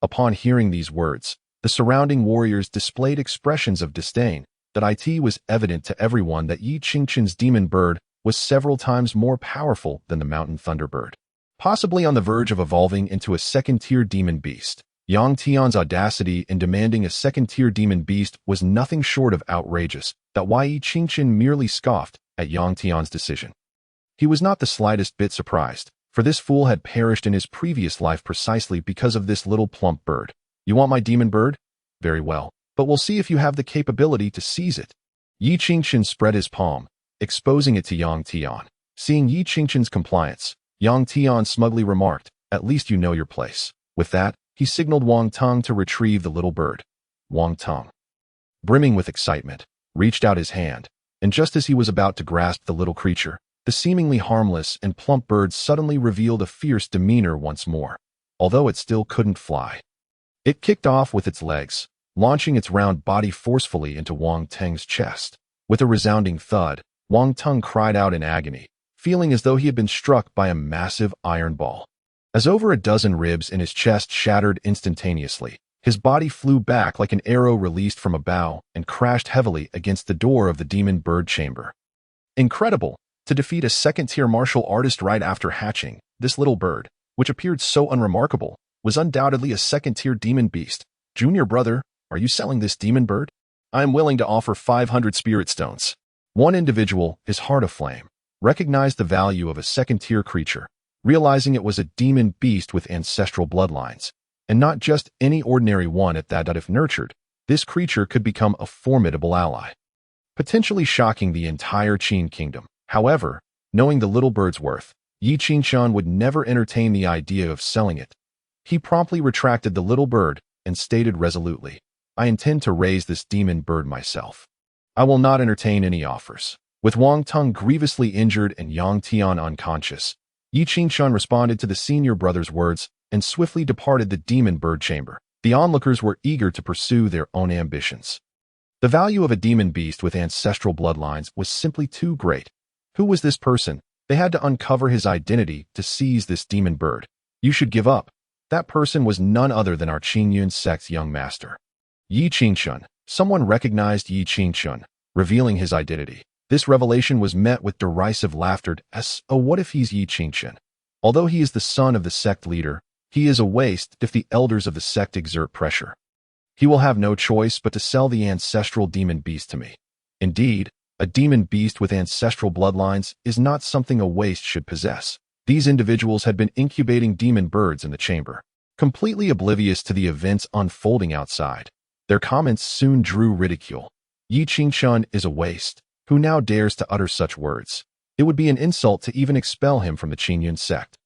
[SPEAKER 1] Upon hearing these words, the surrounding warriors displayed expressions of disdain. It was evident to everyone that Yi Qingqian's demon bird was several times more powerful than the mountain thunderbird, possibly on the verge of evolving into a second-tier demon beast. Yang Tian's audacity in demanding a second-tier demon beast was nothing short of outrageous. That why Yi Qingqian merely scoffed at Yang Tian's decision. He was not the slightest bit surprised, for this fool had perished in his previous life precisely because of this little plump bird. "You want my demon bird? Very well, but we'll see if you have the capability to seize it." Yi Qingqian spread his palm, exposing it to Yang Tian. Seeing Yi Qingqian's compliance, Yang Tian smugly remarked, "At least you know your place." With that, he signaled Wang Tung to retrieve the little bird. Wang Tung, brimming with excitement, reached out his hand, and just as he was about to grasp the little creature, the seemingly harmless and plump bird suddenly revealed a fierce demeanor once more, although it still couldn't fly. It kicked off with its legs, launching its round body forcefully into Wang Tung's chest. With a resounding thud, Wang Tung cried out in agony, feeling as though he had been struck by a massive iron ball. As over a dozen ribs in his chest shattered instantaneously, his body flew back like an arrow released from a bow and crashed heavily against the door of the demon bird chamber. Incredible! To defeat a second-tier martial artist right after hatching, this little bird, which appeared so unremarkable, was undoubtedly a second-tier demon beast. "Junior brother, are you selling this demon bird? I am willing to offer 500 spirit stones." One individual, his heart aflame, recognized the value of a second-tier creature, realizing it was a demon beast with ancestral bloodlines, and not just any ordinary one at that. If nurtured, this creature could become a formidable ally, potentially shocking the entire Qin kingdom. However, knowing the little bird's worth, Yi Qingqian would never entertain the idea of selling it. He promptly retracted the little bird and stated resolutely, "I intend to raise this demon bird myself. I will not entertain any offers." With Wang Tung grievously injured and Yang Tian unconscious, Yi Qingqian responded to the senior brother's words and swiftly departed the demon bird chamber. The onlookers were eager to pursue their own ambitions. The value of a demon beast with ancestral bloodlines was simply too great. Who was this person? They had to uncover his identity to seize this demon bird. "You should give up." That person was none other than our Qingyun sect's young master, Yi Qingqian. Someone recognized Yi Qingqian, revealing his identity. This revelation was met with derisive laughter. "Oh, what if he's Yi Qingqian? Although he is the son of the sect leader, he is a waste if the elders of the sect exert pressure. He will have no choice but to sell the ancestral demon beast to me." Indeed, a demon beast with ancestral bloodlines is not something a waste should possess. These individuals had been incubating demon birds in the chamber, completely oblivious to the events unfolding outside. Their comments soon drew ridicule. Yi Qingqian is a waste. Who now dares to utter such words? It would be an insult to even expel him from the Qingyun sect.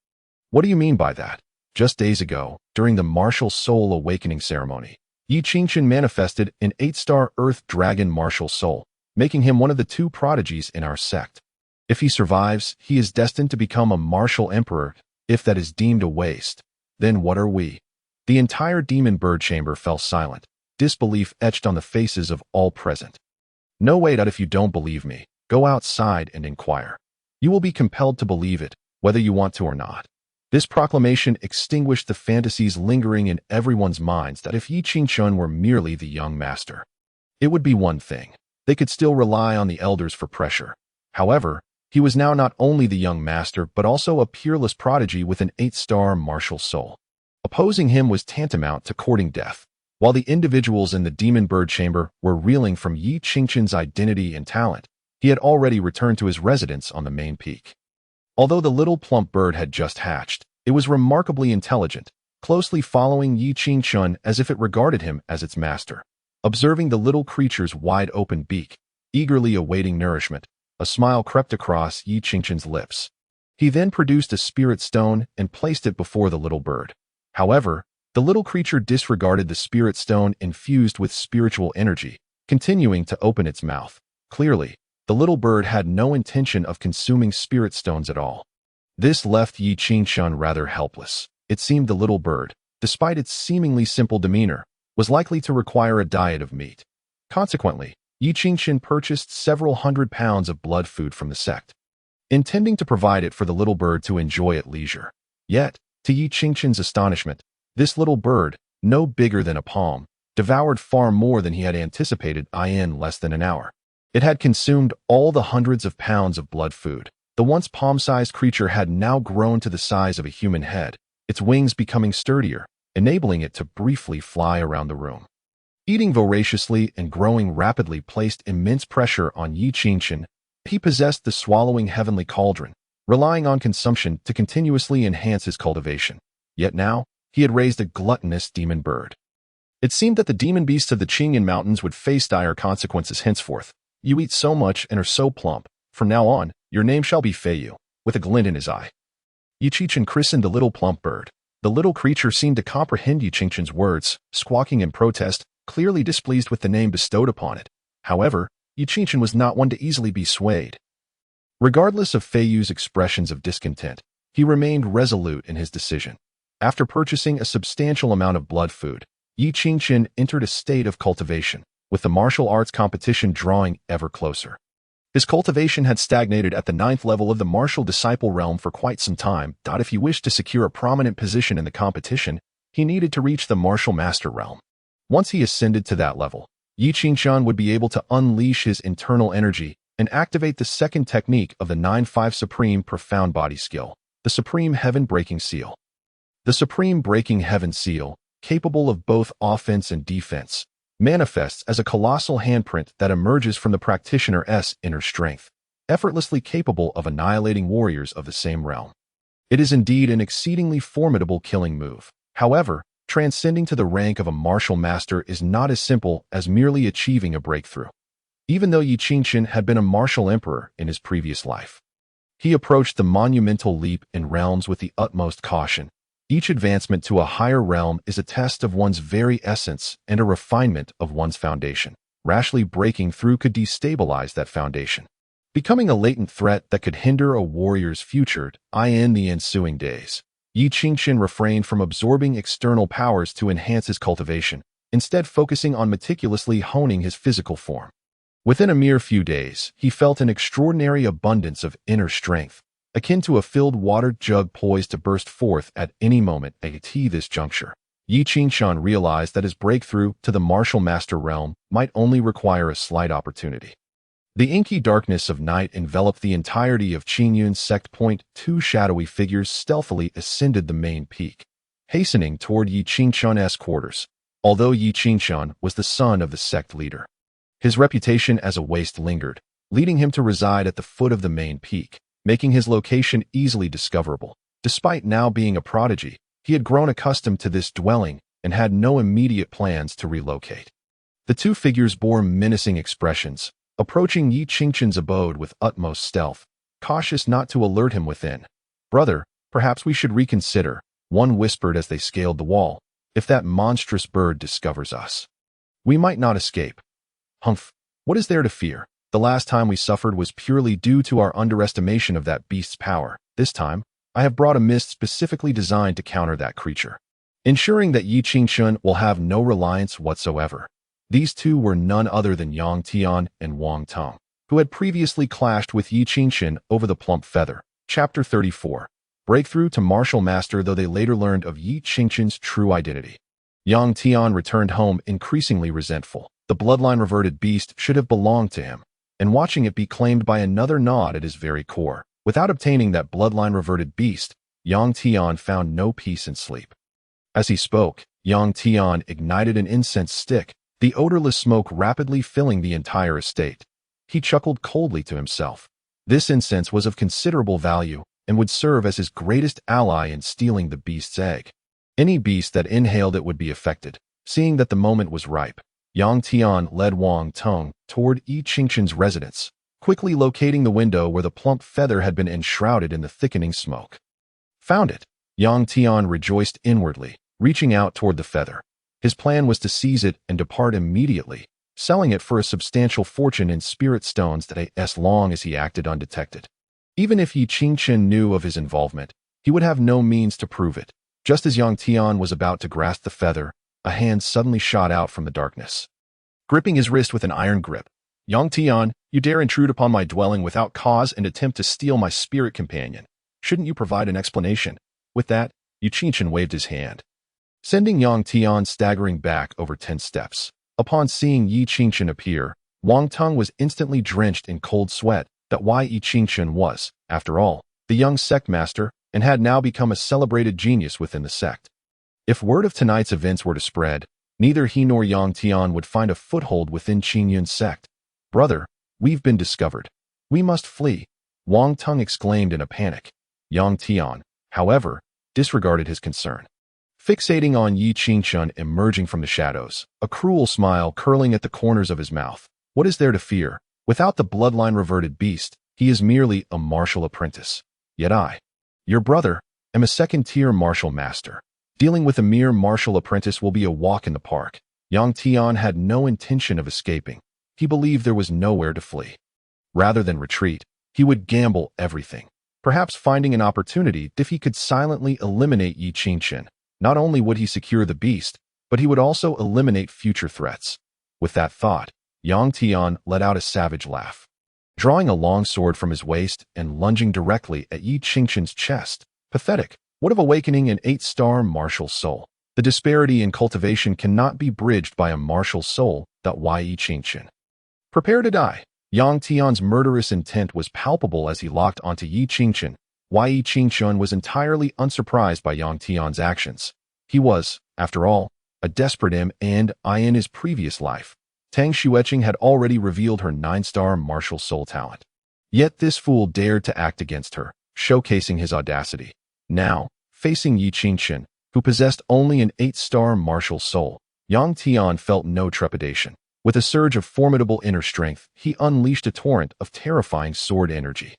[SPEAKER 1] What do you mean by that? Just days ago, during the martial soul awakening ceremony, Yi Qingqian manifested an 8-star earth dragon martial soul, making him one of the 2 prodigies in our sect. If he survives, he is destined to become a martial emperor. If that is deemed a waste, then what are we? The entire demon bird chamber fell silent, disbelief etched on the faces of all present. "No, wait, if you don't believe me, go outside and inquire. You will be compelled to believe it, whether you want to or not." This proclamation extinguished the fantasies lingering in everyone's minds that if Yi Qingqian were merely the young master, it would be one thing. They could still rely on the elders for pressure. However, he was now not only the young master but also a peerless prodigy with an 8-star martial soul. Opposing him was tantamount to courting death. While the individuals in the demon bird chamber were reeling from Yi Qingqian's identity and talent, he had already returned to his residence on the main peak. Although the little plump bird had just hatched, it was remarkably intelligent, closely following Yi Qingqian as if it regarded him as its master. Observing the little creature's wide-open beak, eagerly awaiting nourishment, a smile crept across Yi Qingqian's lips. He then produced a spirit stone and placed it before the little bird. However, the little creature disregarded the spirit stone infused with spiritual energy, continuing to open its mouth. Clearly, the little bird had no intention of consuming spirit stones at all. This left Yi Qingqian rather helpless. It seemed the little bird, despite its seemingly simple demeanor, was likely to require a diet of meat. Consequently, Yi Qingqian purchased several hundred pounds of blood food from the sect, intending to provide it for the little bird to enjoy at leisure. Yet, to Yi Qingqian's astonishment, this little bird, no bigger than a palm, devoured far more than he had anticipated in less than an hour. It had consumed all the hundreds of pounds of blood food. The once palm-sized creature had now grown to the size of a human head, its wings becoming sturdier, enabling it to briefly fly around the room. Eating voraciously and growing rapidly placed immense pressure on Yi Qingqian. He possessed the swallowing heavenly cauldron, relying on consumption to continuously enhance his cultivation. Yet now, he had raised a gluttonous demon bird. It seemed that the demon beasts of the Qingyan Mountains would face dire consequences henceforth. You eat so much and are so plump. From now on, your name shall be Feiyu, with a glint in his eye. Yi Qingqian christened the little plump bird. The little creature seemed to comprehend Yi Qingqian's words, squawking in protest, clearly displeased with the name bestowed upon it. However, Yi Qingqian was not one to easily be swayed. Regardless of Feiyu's expressions of discontent, he remained resolute in his decision. After purchasing a substantial amount of blood food, Yi Qingqian entered a state of cultivation, with the martial arts competition drawing ever closer. His cultivation had stagnated at the 9th level of the martial disciple realm for quite some time. If he wished to secure a prominent position in the competition, he needed to reach the martial master realm. Once he ascended to that level, Yi Qingqian would be able to unleash his internal energy and activate the second technique of the 9-5 Supreme Profound Body Skill, the Supreme Heaven Breaking Seal. The Supreme Breaking Heaven Seal, capable of both offense and defense, manifests as a colossal handprint that emerges from the practitioner's inner strength, effortlessly capable of annihilating warriors of the same realm. It is indeed an exceedingly formidable killing move. However, transcending to the rank of a martial master is not as simple as merely achieving a breakthrough. Even though Yi Qingqian had been a martial emperor in his previous life, he approached the monumental leap in realms with the utmost caution. Each advancement to a higher realm is a test of one's very essence and a refinement of one's foundation. Rashly breaking through could destabilize that foundation, becoming a latent threat that could hinder a warrior's future. In the ensuing days, Yi Qingqian refrained from absorbing external powers to enhance his cultivation, instead focusing on meticulously honing his physical form. Within a mere few days, he felt an extraordinary abundance of inner strength, akin to a filled water jug poised to burst forth at any moment. At this juncture, Yi Qingqian realized that his breakthrough to the martial master realm might only require a slight opportunity. The inky darkness of night enveloped the entirety of Qingyun's sect. Two shadowy figures stealthily ascended the main peak, hastening toward Yi Qingqian's quarters. Although Yi Qingqian was the son of the sect leader, his reputation as a waste lingered, leading him to reside at the foot of the main peak, making his location easily discoverable. Despite now being a prodigy, he had grown accustomed to this dwelling and had no immediate plans to relocate. The two figures bore menacing expressions, approaching Yi Qingqian's abode with utmost stealth, cautious not to alert him within. "Brother, perhaps we should reconsider," one whispered as they scaled the wall. "If that monstrous bird discovers us, we might not escape." "Humph, what is there to fear? The last time we suffered was purely due to our underestimation of that beast's power. This time, I have brought a mist specifically designed to counter that creature, ensuring that Yi Qingqian will have no reliance whatsoever." These two were none other than Yang Tian and Wang Tong, who had previously clashed with Yi Qingqian over the plump feather. Chapter 34. Breakthrough to Martial Master. Though they later learned of Yi Qingqian's true identity, Yang Tian returned home increasingly resentful. The bloodline-reverted beast should have belonged to him, and watching it be claimed by another gnawed at his very core. Without obtaining that bloodline-reverted beast, Yang Tian found no peace in sleep. As he spoke, Yang Tian ignited an incense stick, the odorless smoke rapidly filling the entire estate. He chuckled coldly to himself. This incense was of considerable value and would serve as his greatest ally in stealing the beast's egg. Any beast that inhaled it would be affected. Seeing that the moment was ripe, Yang Tian led Wang Tong toward Yi Qingqian's residence, quickly locating the window where the plump feather had been enshrouded in the thickening smoke. Found it! Yang Tian rejoiced inwardly, reaching out toward the feather. His plan was to seize it and depart immediately, selling it for a substantial fortune in spirit stones as long as he acted undetected. Even if Yi Qingqian knew of his involvement, he would have no means to prove it. Just as Yang Tian was about to grasp the feather, a hand suddenly shot out from the darkness. Gripping his wrist with an iron grip, "Yang Tian, you dare intrude upon my dwelling without cause and attempt to steal my spirit companion. Shouldn't you provide an explanation?" With that, Yi Qingqian waved his hand, sending Yang Tian staggering back over 10 steps. Upon seeing Yi Qingqian appear, Wang Tong was instantly drenched in cold sweat. That why Yi Qingqian was, after all, the young sect master and had now become a celebrated genius within the sect. If word of tonight's events were to spread, neither he nor Yang Tian would find a foothold within Qingyun's sect. "Brother, we've been discovered. We must flee," Wang Tong exclaimed in a panic. Yang Tian, however, disregarded his concern. Fixating on Yi Qingqian emerging from the shadows, a cruel smile curling at the corners of his mouth. "What is there to fear? Without the bloodline-reverted beast, he is merely a martial apprentice. Yet I, your brother, am a second-tier martial master. Dealing with a mere martial apprentice will be a walk in the park." Yang Tian had no intention of escaping. He believed there was nowhere to flee. Rather than retreat, he would gamble everything, perhaps finding an opportunity if he could silently eliminate Yi Qingqian. Not only would he secure the beast, but he would also eliminate future threats. With that thought, Yang Tian let out a savage laugh. Drawing a long sword from his waist and lunging directly at Yi Qingqian's chest. Pathetic. What of awakening an 8-star martial soul? The disparity in cultivation cannot be bridged by a martial soul. Why Yi Qingqian? Prepare to die. Yang Tian's murderous intent was palpable as he locked onto Yi Qingqian. Why Yi Qingqian was entirely unsurprised by Yang Tian's actions. He was, after all, a desperate and in his previous life. Tang Xueqing had already revealed her 9-star martial soul talent. Yet this fool dared to act against her, showcasing his audacity. Now, facing Yi Qingqian, who possessed only an 8-star martial soul, Yang Tian felt no trepidation. With a surge of formidable inner strength, he unleashed a torrent of terrifying sword energy.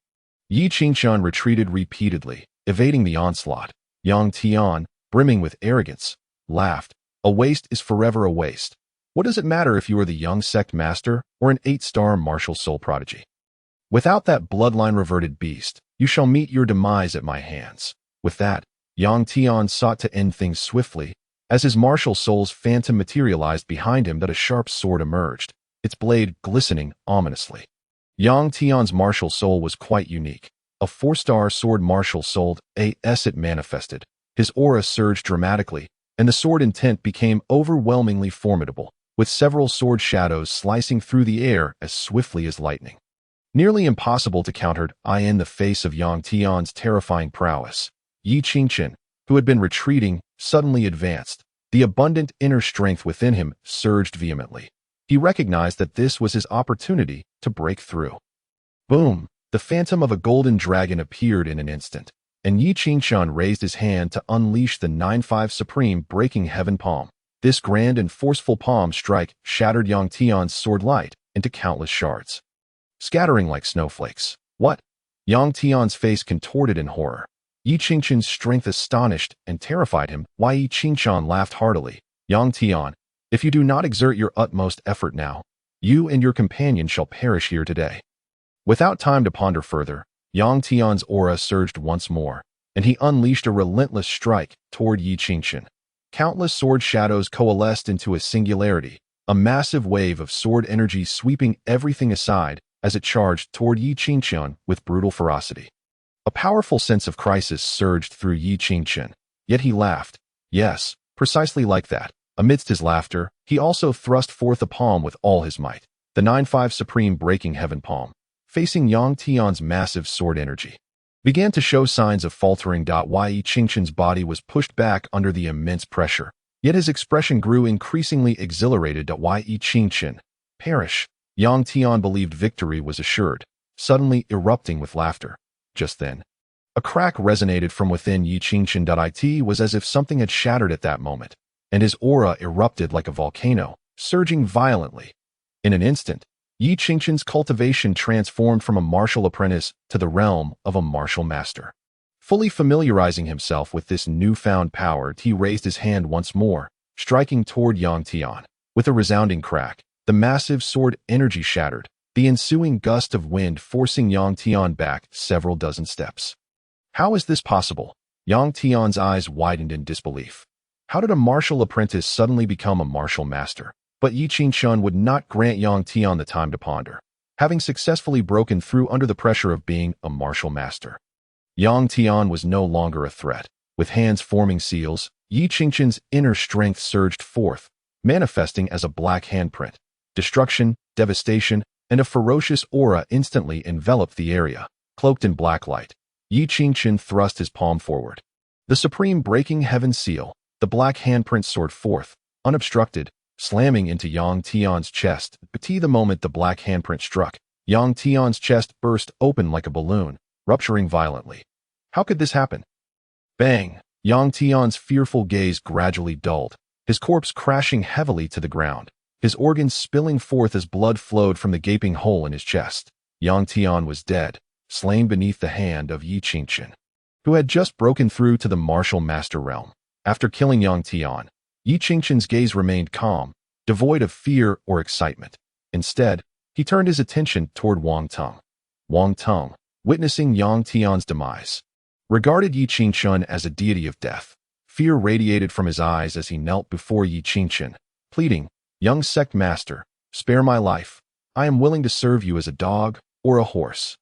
[SPEAKER 1] Yi Qingqian retreated repeatedly, evading the onslaught. Yang Tian, brimming with arrogance, laughed. "A waste is forever a waste. What does it matter if you are the young sect master or an 8-star martial soul prodigy? Without that bloodline-reverted beast, you shall meet your demise at my hands." With that, Yang Tian sought to end things swiftly. As his martial soul's phantom materialized behind him, a sharp sword emerged, its blade glistening ominously. Yang Tian's martial soul was quite unique. A 4-star sword martial soul, as it manifested. His aura surged dramatically, and the sword intent became overwhelmingly formidable, with several sword shadows slicing through the air as swiftly as lightning. Nearly impossible to counter in the face of Yang Tian's terrifying prowess. Yi Qingqian, who had been retreating, suddenly advanced. The abundant inner strength within him surged vehemently. He recognized that this was his opportunity to break through. Boom! The phantom of a golden dragon appeared in an instant, and Yi Qingqian raised his hand to unleash the 9-5 Supreme Breaking Heaven Palm. This grand and forceful palm strike shattered Yang Tian's sword light into countless shards, scattering like snowflakes. "What?" Yang Tian's face contorted in horror. Yi Qingqian's strength astonished and terrified him. Why Yi Qingqian laughed heartily. "Yang Tian, if you do not exert your utmost effort now, you and your companion shall perish here today." Without time to ponder further, Yang Tian's aura surged once more, and he unleashed a relentless strike toward Yi Qingqian. Countless sword shadows coalesced into a singularity, a massive wave of sword energy sweeping everything aside as it charged toward Yi Qingqian with brutal ferocity. A powerful sense of crisis surged through Yi Qingqian, yet he laughed. Yes, precisely like that. Amidst his laughter, he also thrust forth a palm with all his might, the 9-5 Supreme Breaking Heaven Palm, facing Yang Tian's massive sword energy. began to show signs of faltering. Yi Qingqian's body was pushed back under the immense pressure, yet his expression grew increasingly exhilarated. Yi Qingqian, perish. Yang Tian believed victory was assured, suddenly erupting with laughter. Just then, a crack resonated from within Yi Qingqian. It was as if something had shattered at that moment, and his aura erupted like a volcano, surging violently. In an instant, Yi Qingqian's cultivation transformed from a martial apprentice to the realm of a martial master. Fully familiarizing himself with this newfound power, he raised his hand once more, striking toward Yang Tian. With a resounding crack, the massive sword energy shattered, the ensuing gust of wind forcing Yang Tian back several dozen steps. How is this possible? Yang Tian's eyes widened in disbelief. How did a martial apprentice suddenly become a martial master? But Yi Qingqian would not grant Yang Tian the time to ponder, having successfully broken through under the pressure of being a martial master. Yang Tian was no longer a threat. With hands forming seals, Yi Qingqian's inner strength surged forth, manifesting as a black handprint. Destruction, devastation, and a ferocious aura instantly enveloped the area. Cloaked in black light, Yi Qingqian thrust his palm forward. The supreme breaking heaven seal, the black handprint soared forth, unobstructed, slamming into Yang Tian's chest. But the moment the black handprint struck, Yang Tian's chest burst open like a balloon, rupturing violently. How could this happen? Bang! Yang Tian's fearful gaze gradually dulled, his corpse crashing heavily to the ground, his organs spilling forth as blood flowed from the gaping hole in his chest. Yang Tian was dead, slain beneath the hand of Yi Qingqian, who had just broken through to the martial master realm. After killing Yang Tian, Yi Qingqian's gaze remained calm, devoid of fear or excitement. Instead, he turned his attention toward Wang Teng. Wang Teng, witnessing Yang Tian's demise, regarded Yi Qingqian as a deity of death. Fear radiated from his eyes as he knelt before Yi Qingqian, pleading, "Young sect master, spare my life. I am willing to serve you as a dog or a horse."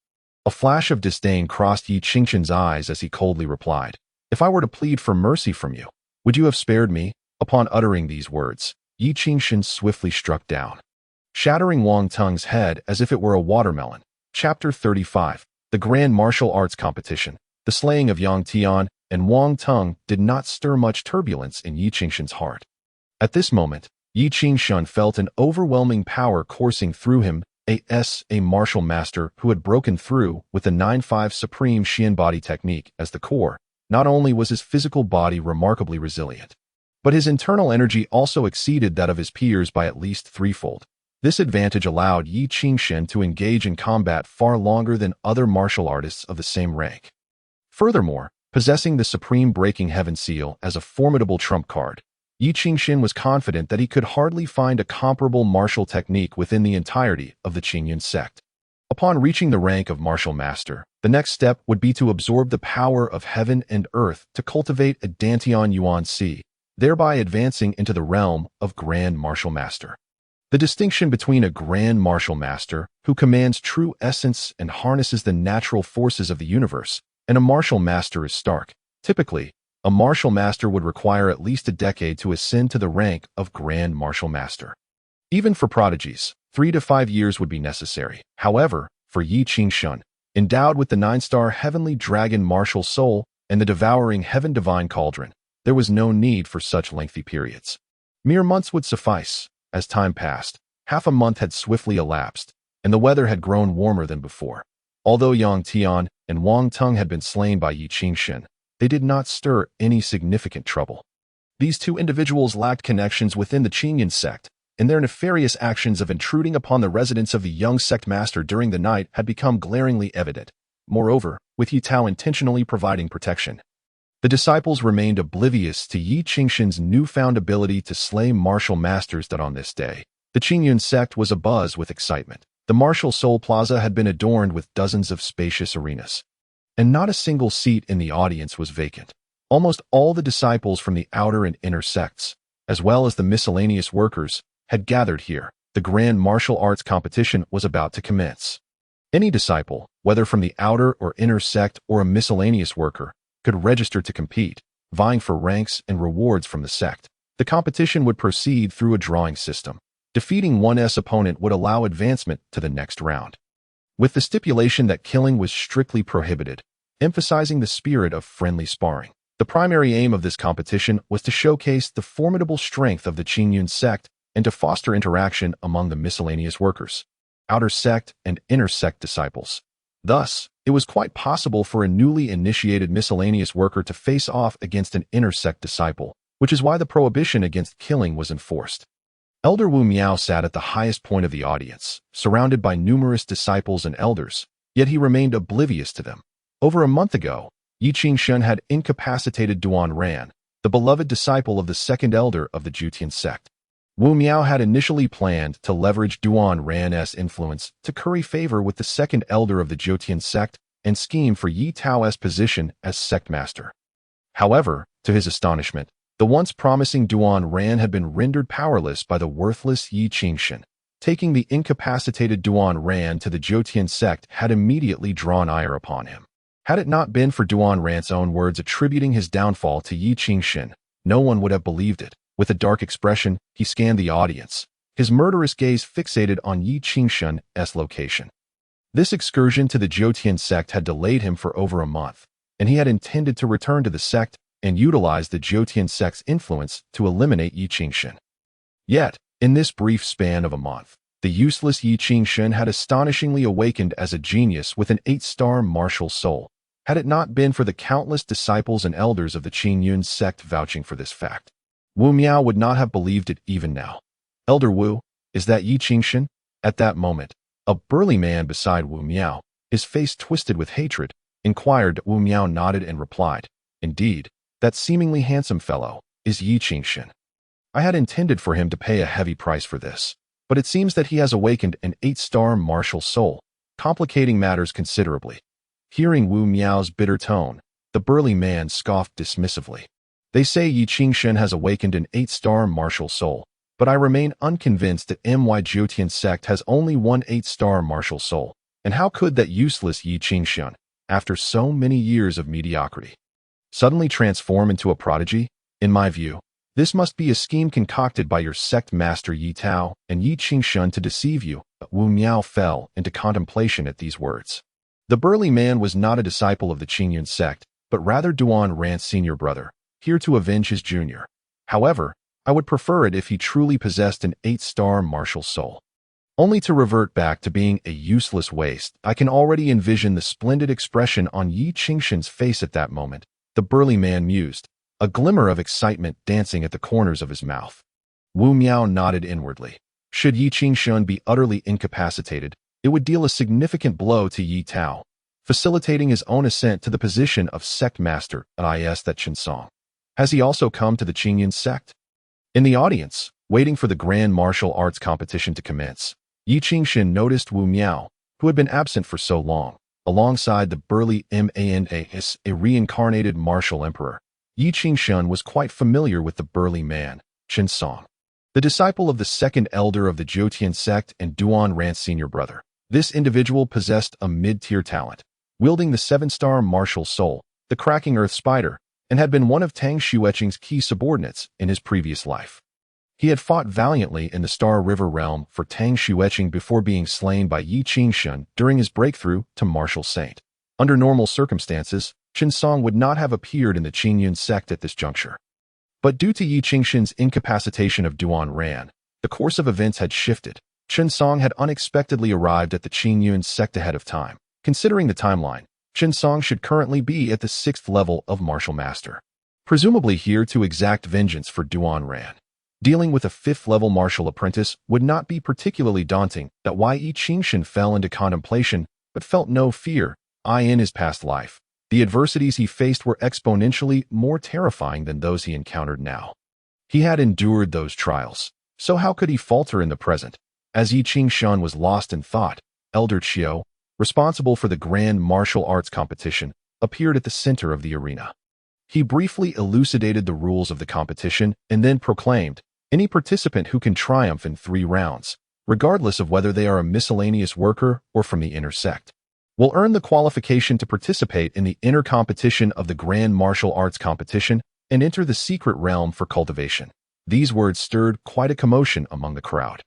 [SPEAKER 1] A flash of disdain crossed Yi Qingqian's eyes as he coldly replied, "If I were to plead for mercy from you, would you have spared me?" Upon uttering these words, Yi Qingqian swiftly struck down, shattering Wang Teng's head as if it were a watermelon. Chapter 35. The Grand Martial Arts Competition. The slaying of Yang Tian and Wang Teng did not stir much turbulence in Yi Qingqian's heart. At this moment, Yi Qingqian felt an overwhelming power coursing through him, a martial master who had broken through with the 9-5 Supreme Xian body technique as the core. Not only was his physical body remarkably resilient, but his internal energy also exceeded that of his peers by at least threefold. This advantage allowed Yi Qingqian to engage in combat far longer than other martial artists of the same rank. Furthermore, possessing the Supreme Breaking Heaven seal as a formidable trump card, Yi Qingqian was confident that he could hardly find a comparable martial technique within the entirety of the Qingyun sect. Upon reaching the rank of martial master, the next step would be to absorb the power of heaven and earth to cultivate a Dantian Yuan Si, thereby advancing into the realm of Grand Martial Master. The distinction between a Grand Martial Master, who commands true essence and harnesses the natural forces of the universe, and a Martial Master is stark. Typically, a Martial Master would require at least a decade to ascend to the rank of Grand Martial Master. Even for prodigies, 3 to 5 years would be necessary. However, for Yi Qingqian, endowed with the 9-star Heavenly Dragon Martial Soul and the Devouring Heaven Divine Cauldron, there was no need for such lengthy periods. Mere months would suffice. As time passed, half a month had swiftly elapsed, and the weather had grown warmer than before. Although Yang Tian and Wang Teng had been slain by Yi Qingqian, they did not stir any significant trouble. These two individuals lacked connections within the Qingyun sect, and their nefarious actions of intruding upon the residence of the young sect master during the night had become glaringly evident. Moreover, with Yi Tao intentionally providing protection, the disciples remained oblivious to Yi Qingqian's newfound ability to slay martial masters. That on this day, the Qingyun sect was abuzz with excitement. The Martial Soul Plaza had been adorned with dozens of spacious arenas, and not a single seat in the audience was vacant. Almost all the disciples from the outer and inner sects, as well as the miscellaneous workers, had gathered here. The Grand Martial Arts Competition was about to commence. Any disciple, whether from the outer or inner sect or a miscellaneous worker, could register to compete, vying for ranks and rewards from the sect. The competition would proceed through a drawing system. Defeating one's opponent would allow advancement to the next round. With the stipulation that killing was strictly prohibited, emphasizing the spirit of friendly sparring. The primary aim of this competition was to showcase the formidable strength of the Qingyun sect and to foster interaction among the miscellaneous workers, outer sect and inner sect disciples. Thus, it was quite possible for a newly initiated miscellaneous worker to face off against an inner sect disciple, which is why the prohibition against killing was enforced. Elder Wu Miao sat at the highest point of the audience, surrounded by numerous disciples and elders, yet he remained oblivious to them. Over a month ago, Yi Qingshun had incapacitated Duan Ran, the beloved disciple of the second elder of the Jutian sect. Wu Miao had initially planned to leverage Duan Ran's influence to curry favor with the second elder of the Jutian sect and scheme for Yi Tao's position as sect master. However, to his astonishment, the once promising Duan Ran had been rendered powerless by the worthless Yi Qingshun. Taking the incapacitated Duan Ran to the Jutian sect had immediately drawn ire upon him. Had it not been for Duan Ran's own words attributing his downfall to Yi Qingshun, no one would have believed it. With a dark expression, he scanned the audience, his murderous gaze fixated on Yi Qingshun's location. This excursion to the Jutian sect had delayed him for over a month, and he had intended to return to the sect and utilize the Jutian sect's influence to eliminate Yi Qingshun. Yet, in this brief span of a month, the useless Yi Qingshun had astonishingly awakened as a genius with an 8-star martial soul. Had it not been for the countless disciples and elders of the Qingyun sect vouching for this fact, Wu Miao would not have believed it even now. Elder Wu, is that Yi Qingshun? At that moment, a burly man beside Wu Miao, his face twisted with hatred, inquired. Wu Miao nodded and replied, "Indeed, that seemingly handsome fellow is Yi Qingshun. I had intended for him to pay a heavy price for this, but it seems that he has awakened an 8-star martial soul, complicating matters considerably." Hearing Wu Miao's bitter tone, the burly man scoffed dismissively. "They say Yi Qingshun has awakened an 8-star martial soul, but I remain unconvinced that my Jutian sect has only one 8-star martial soul, and how could that useless Yi Qingshun, after so many years of mediocrity, suddenly transform into a prodigy? In my view, this must be a scheme concocted by your sect master Yi Tao and Yi Qingshun to deceive you." Wu Miao fell into contemplation at these words. The burly man was not a disciple of the Qingyun sect, but rather Duan Ran's senior brother, here to avenge his junior. However, I would prefer it if he truly possessed an 8-star martial soul. Only to revert back to being a useless waste, I can already envision the splendid expression on Yi Qingshun's face at that moment. The burly man mused, a glimmer of excitement dancing at the corners of his mouth. Wu Miao nodded inwardly. Should Yi Qingshun be utterly incapacitated, it would deal a significant blow to Yi Tao, facilitating his own ascent to the position of sect master at that Qinsong. Has he also come to the Qingyun sect? In the audience, waiting for the grand martial arts competition to commence, Yi Qingshun noticed Wu Miao, who had been absent for so long, alongside the burly Manas, a reincarnated martial emperor. Yi Qingshun was quite familiar with the burly man, Qinsong, the disciple of the second elder of the Jutian sect and Duan Ran's senior brother. This individual possessed a mid-tier talent, wielding the 7-star martial soul, the cracking earth spider, and had been one of Tang Xueqing's key subordinates in his previous life. He had fought valiantly in the Star River realm for Tang Xueqing before being slain by Yi Qingshun during his breakthrough to martial saint. Under normal circumstances, Qinsong would not have appeared in the Qingyun sect at this juncture. But due to Yi Qingshun's incapacitation of Duan Ran, the course of events had shifted. Qinsong had unexpectedly arrived at the Qingyun sect ahead of time. Considering the timeline, Qinsong should currently be at the 6th level of martial master, presumably here to exact vengeance for Duan Ran. Dealing with a 5th-level martial apprentice would not be particularly daunting. That why Yi Qingshun fell into contemplation but felt no fear. In his past life, the adversities he faced were exponentially more terrifying than those he encountered now. He had endured those trials, so how could he falter in the present? As Yi Qingshun was lost in thought, Elder Qiu, responsible for the grand martial arts competition, appeared at the center of the arena. He briefly elucidated the rules of the competition and then proclaimed, "Any participant who can triumph in 3 rounds, regardless of whether they are a miscellaneous worker or from the inner sect, will earn the qualification to participate in the inner competition of the grand martial arts competition and enter the secret realm for cultivation." These words stirred quite a commotion among the crowd.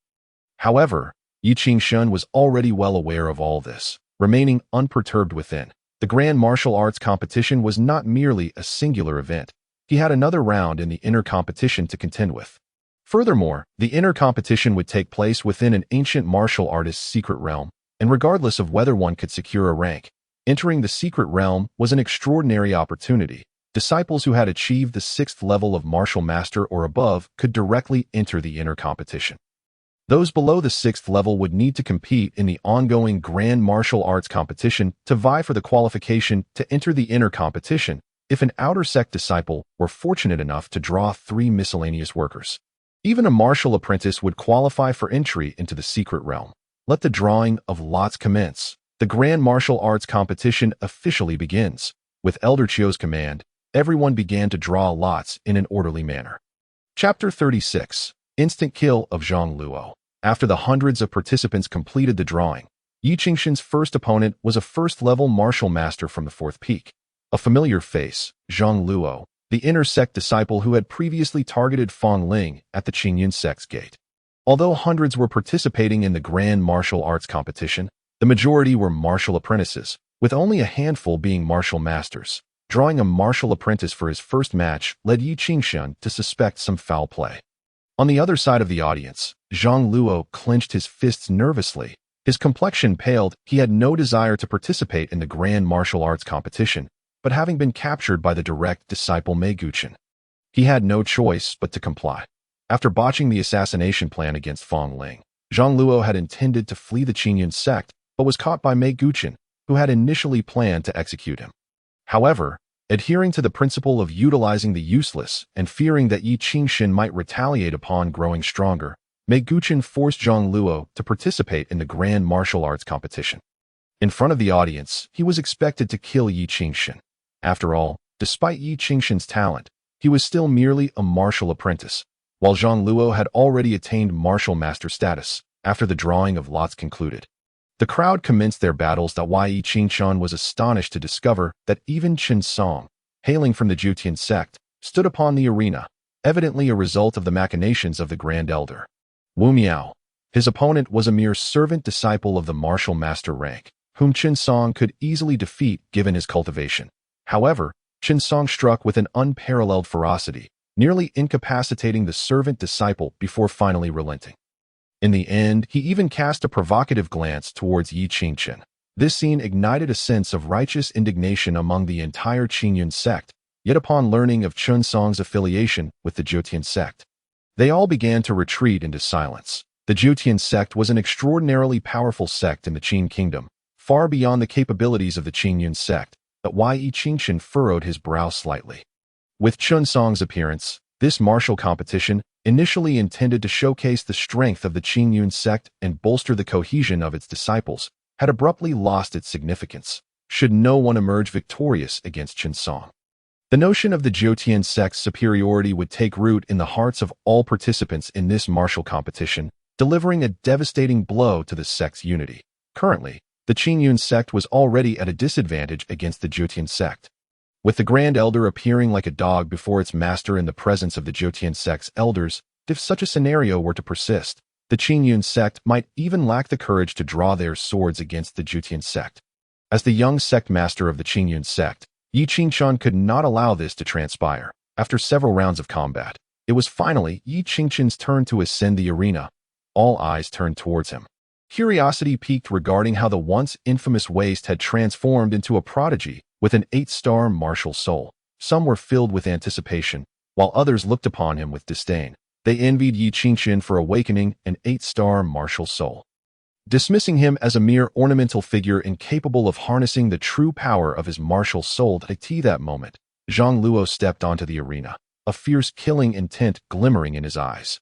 [SPEAKER 1] However, Yi Qingshun was already well aware of all this, remaining unperturbed within. The Grand Martial Arts competition was not merely a singular event. He had another round in the inner competition to contend with. Furthermore, the inner competition would take place within an ancient martial artist's secret realm, and regardless of whether one could secure a rank, entering the secret realm was an extraordinary opportunity. Disciples who had achieved the 6th level of martial master or above could directly enter the inner competition. Those below the 6th level would need to compete in the ongoing Grand Martial Arts competition to vie for the qualification to enter the inner competition if an outer sect disciple were fortunate enough to draw 3 miscellaneous workers. Even a martial apprentice would qualify for entry into the secret realm. Let the drawing of lots commence. The Grand Martial Arts competition officially begins. With Elder Chio's command, everyone began to draw lots in an orderly manner. Chapter 36. Instant Kill of Zhang Luo. After the hundreds of participants completed the drawing, Yi Qingshan's first opponent was a first-level martial master from the 4th peak. A familiar face, Zhang Luo, the inner sect disciple who had previously targeted Fong Ling at the Qingyun sect's gate. Although hundreds were participating in the Grand Martial Arts competition, the majority were martial apprentices, with only a handful being martial masters. Drawing a martial apprentice for his first match led Yi Qingshan to suspect some foul play. On the other side of the audience, Zhang Luo clenched his fists nervously. His complexion paled. He had no desire to participate in the Grand Martial Arts competition, but having been captured by the direct disciple Mei Guqin, he had no choice but to comply. After botching the assassination plan against Fong Ling, Zhang Luo had intended to flee the Qingyun sect, but was caught by Mei Guqin, who had initially planned to execute him. However, adhering to the principle of utilizing the useless and fearing that Yi Qingshan might retaliate upon growing stronger, Mei Guqin forced Zhang Luo to participate in the Grand Martial Arts competition. In front of the audience, he was expected to kill Yi Qingshan. After all, despite Yi Qingshan's talent, he was still merely a martial apprentice, while Zhang Luo had already attained martial master status after the drawing of lots concluded. The crowd commenced their battles. Yi Qingshan was astonished to discover that even Chen Song, hailing from the Jutian sect, stood upon the arena, evidently a result of the machinations of the Grand Elder. Wu Miao. His opponent was a mere servant disciple of the martial master rank, whom Chen Song could easily defeat given his cultivation. However, Chen Song struck with an unparalleled ferocity, nearly incapacitating the servant disciple before finally relenting. In the end, he even cast a provocative glance towards Yi Qingshan. This scene ignited a sense of righteous indignation among the entire Qingyun sect, yet upon learning of Chen Song's affiliation with the Jutian sect, they all began to retreat into silence. The Jutian sect was an extraordinarily powerful sect in the Qin kingdom, far beyond the capabilities of the Qingyun sect. Yi Qingshan furrowed his brow slightly. With Chen Song's appearance, this martial competition, initially intended to showcase the strength of the Qingyun sect and bolster the cohesion of its disciples, had abruptly lost its significance, should no one emerge victorious against Chen Song. The notion of the Jutian sect's superiority would take root in the hearts of all participants in this martial competition, delivering a devastating blow to the sect's unity. Currently, the Qingyun sect was already at a disadvantage against the Jutian sect. With the Grand Elder appearing like a dog before its master in the presence of the Jutian sect's elders, if such a scenario were to persist, the Qingyun sect might even lack the courage to draw their swords against the Jutian sect. As the young sect master of the Qingyun sect, Yi Qingshan could not allow this to transpire. After several rounds of combat, it was finally Yi Qingshan's turn to ascend the arena. All eyes turned towards him. Curiosity piqued regarding how the once infamous waste had transformed into a prodigy with an 8-star martial soul. Some were filled with anticipation, while others looked upon him with disdain. They envied Yi Qingshan for awakening an 8-star martial soul, dismissing him as a mere ornamental figure incapable of harnessing the true power of his martial soul. At that moment, Zhang Luo stepped onto the arena, a fierce killing intent glimmering in his eyes.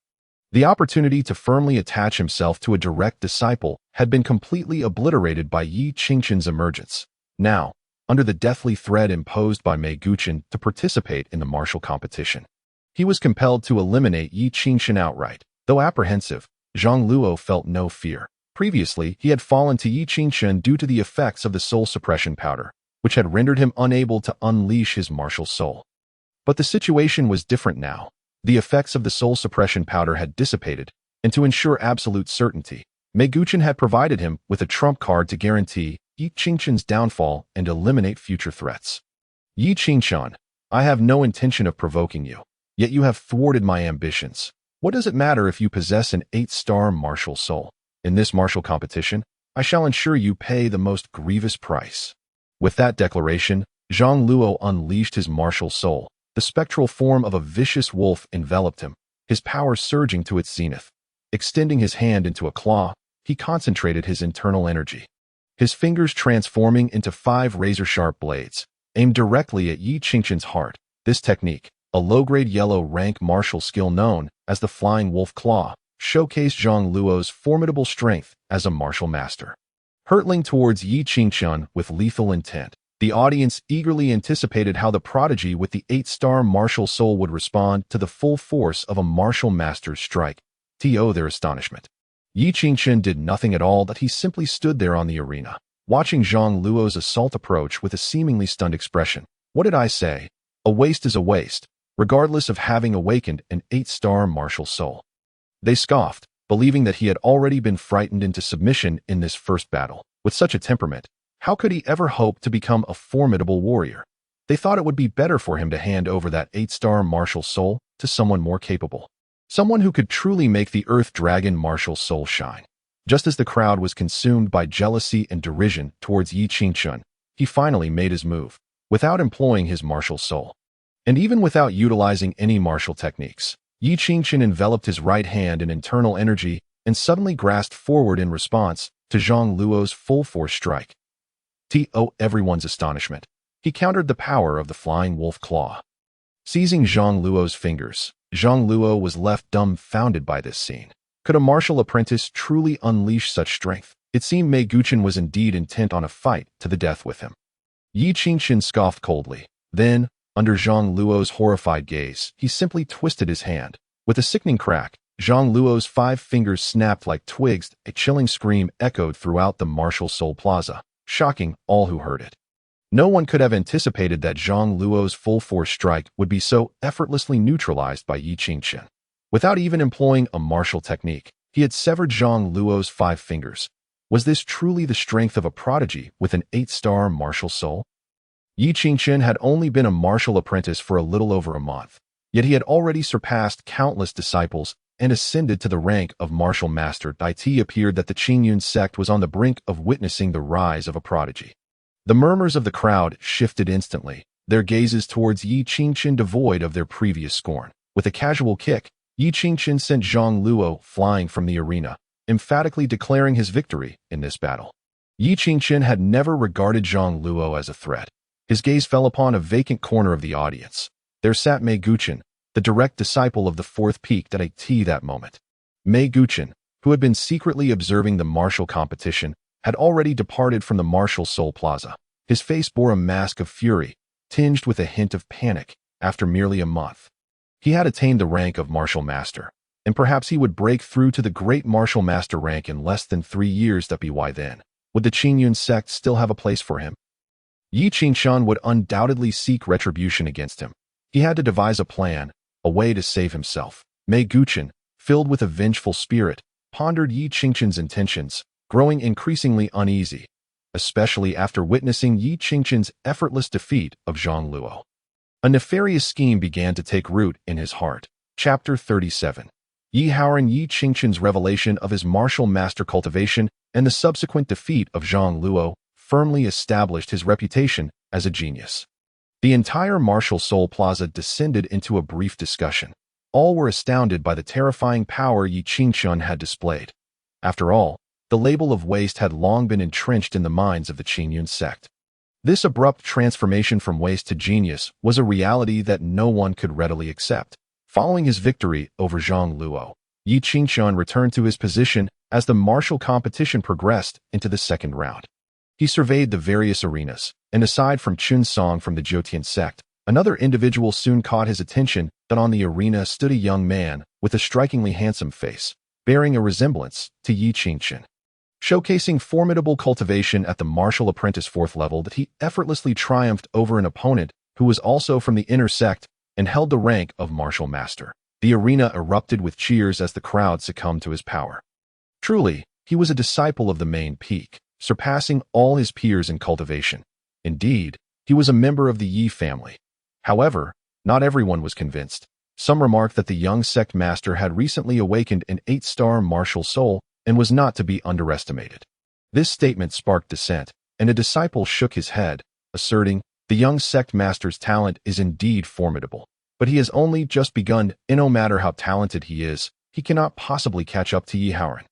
[SPEAKER 1] The opportunity to firmly attach himself to a direct disciple had been completely obliterated by Yi Qingshan's emergence. Now, under the deathly threat imposed by Mei Guqin to participate in the martial competition, he was compelled to eliminate Yi Qingshan outright. Though apprehensive, Zhang Luo felt no fear. Previously, he had fallen to Yi Qingshan due to the effects of the soul suppression powder, which had rendered him unable to unleash his martial soul. But the situation was different now. The effects of the soul suppression powder had dissipated, and to ensure absolute certainty, Mei Guqin had provided him with a trump card to guarantee Yi Qingquan's downfall and eliminate future threats. Yi Qingquan, I have no intention of provoking you, yet you have thwarted my ambitions. What does it matter if you possess an 8-star martial soul? In this martial competition, I shall ensure you pay the most grievous price. With that declaration, Zhang Luo unleashed his martial soul. The spectral form of a vicious wolf enveloped him, his power surging to its zenith. Extending his hand into a claw, he concentrated his internal energy. His fingers transforming into 5 razor-sharp blades, aimed directly at Yi Qingquan's heart. This technique, a low-grade yellow rank martial skill known as the Flying Wolf Claw, showcased Zhang Luo's formidable strength as a martial master. Hurtling towards Yi Qingquan with lethal intent, the audience eagerly anticipated how the prodigy with the 8-star martial soul would respond to the full force of a martial master's strike. To their astonishment, Yi Qingquan did nothing at all, that he simply stood there on the arena, watching Zhang Luo's assault approach with a seemingly stunned expression. What did I say? A waste is a waste, regardless of having awakened an 8-star martial soul. They scoffed, believing that he had already been frightened into submission in this first battle. With such a temperament, how could he ever hope to become a formidable warrior? They thought it would be better for him to hand over that 8-star martial soul to someone more capable. Someone who could truly make the Earth Dragon martial soul shine. Just as the crowd was consumed by jealousy and derision towards Yi Qingquan, he finally made his move, without employing his martial soul. And even without utilizing any martial techniques, Yi Qingquan enveloped his right hand in internal energy and suddenly grasped forward in response to Zhang Luo's full-force strike. To everyone's astonishment, he countered the power of the Flying Wolf Claw. Seizing Zhang Luo's fingers, Zhang Luo was left dumbfounded by this scene. Could a martial apprentice truly unleash such strength? It seemed Mei Guqian was indeed intent on a fight to the death with him. Yi Qingquan scoffed coldly. Then, under Zhang Luo's horrified gaze, he simply twisted his hand. With a sickening crack, Zhang Luo's 5 fingers snapped like twigs. A chilling scream echoed throughout the Martial Soul Plaza, shocking all who heard it. No one could have anticipated that Zhang Luo's full-force strike would be so effortlessly neutralized by Yi Qingquan. Without even employing a martial technique, he had severed Zhang Luo's 5 fingers. Was this truly the strength of a prodigy with an 8-star martial soul? Yi Qingquan had only been a martial apprentice for a little over a month, yet he had already surpassed countless disciples and ascended to the rank of martial master. It appeared that the Qingyun sect was on the brink of witnessing the rise of a prodigy. The murmurs of the crowd shifted instantly, their gazes towards Yi Qingquan devoid of their previous scorn. With a casual kick, Yi Qingquan sent Zhang Luo flying from the arena, emphatically declaring his victory in this battle. Yi Qingquan had never regarded Zhang Luo as a threat. His gaze fell upon a vacant corner of the audience. There sat Mei Guqian, the direct disciple of the 4th peak at that moment. Mei Guqian, who had been secretly observing the martial competition, had already departed from the Martial Soul Plaza. His face bore a mask of fury, tinged with a hint of panic. After merely a month, he had attained the rank of Martial Master, and perhaps he would break through to the Great Martial Master rank in less than 3 years. Why then? Would the Qingyun sect still have a place for him? Yi Qingquan would undoubtedly seek retribution against him. He had to devise a plan, a way to save himself. Mei Guqian, filled with a vengeful spirit, pondered Yi Qingquan's intentions, growing increasingly uneasy, especially after witnessing Yi Qingquan's effortless defeat of Zhang Luo. A nefarious scheme began to take root in his heart. Chapter 37. Yi Qingquan's revelation of his martial master cultivation and the subsequent defeat of Zhang Luo firmly established his reputation as a genius. The entire Martial Soul Plaza descended into a brief discussion. All were astounded by the terrifying power Yi Qingquan had displayed. After all, the label of waste had long been entrenched in the minds of the Qingyun sect. This abrupt transformation from waste to genius was a reality that no one could readily accept. Following his victory over Zhang Luo, Yi Qingquan returned to his position as the martial competition progressed into the second round. He surveyed the various arenas, and aside from Chun Song from the Jiutian sect, another individual soon caught his attention. That on the arena stood a young man with a strikingly handsome face, bearing a resemblance to Yi Qingquan. Showcasing formidable cultivation at the martial apprentice 4th level, that he effortlessly triumphed over an opponent who was also from the inner sect and held the rank of martial master. The arena erupted with cheers as the crowd succumbed to his power. Truly, he was a disciple of the main peak. surpassing all his peers in cultivation. Indeed, he was a member of the Yi family. However, not everyone was convinced. Some remarked that the young sect master had recently awakened an 8-star martial soul and was not to be underestimated. This statement sparked dissent, and a disciple shook his head, asserting, "The young sect master's talent is indeed formidable, but he has only just begun, and no matter how talented he is, he cannot possibly catch up to Yi Haoran,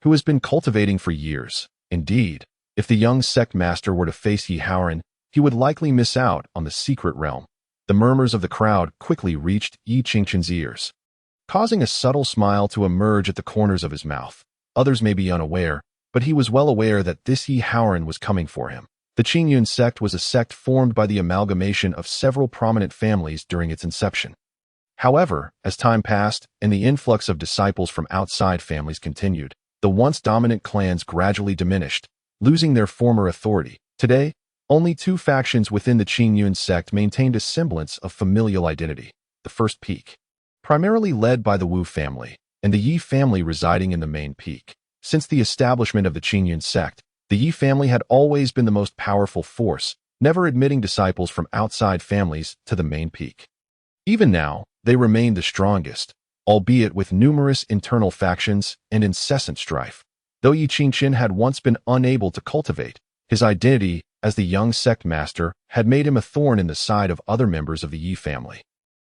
[SPEAKER 1] who has been cultivating for years. Indeed, if the young sect master were to face Yi Haoran, he would likely miss out on the secret realm." The murmurs of the crowd quickly reached Yi Qingquan's ears, causing a subtle smile to emerge at the corners of his mouth. Others may be unaware, but he was well aware that this Yi Haoran was coming for him. The Qingyun sect was a sect formed by the amalgamation of several prominent families during its inception. However, as time passed and the influx of disciples from outside families continued, the once dominant clans gradually diminished, losing their former authority. Today, only 2 factions within the Qingyun sect maintained a semblance of familial identity: the First Peak, primarily led by the Wu family, and the Yi family residing in the main peak. Since the establishment of the Qingyun sect, the Yi family had always been the most powerful force, never admitting disciples from outside families to the main peak. Even now, they remained the strongest, albeit with numerous internal factions and incessant strife. Though Yi Qingquan had once been unable to cultivate, his identity as the young sect master had made him a thorn in the side of other members of the Yi family.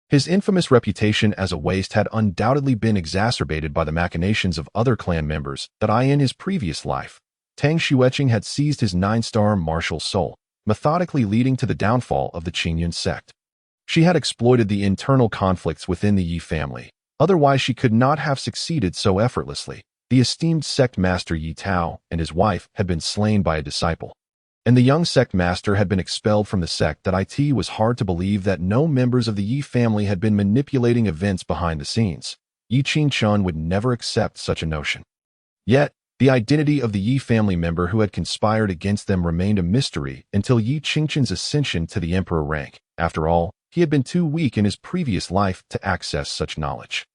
[SPEAKER 1] His infamous reputation as a waste had undoubtedly been exacerbated by the machinations of other clan members that in his previous life, Tang Xueqing had seized his 9-star martial soul, methodically leading to the downfall of the Qingyun sect. She had exploited the internal conflicts within the Yi family, otherwise she could not have succeeded so effortlessly. The esteemed sect master Yi Tao and his wife had been slain by a disciple, and the young sect master had been expelled from the sect. That it was hard to believe that no members of the Yi family had been manipulating events behind the scenes. Yi Qingquan would never accept such a notion. Yet, the identity of the Yi family member who had conspired against them remained a mystery until Yi Qingquan's ascension to the emperor rank. After all, he had been too weak in his previous life to access such knowledge.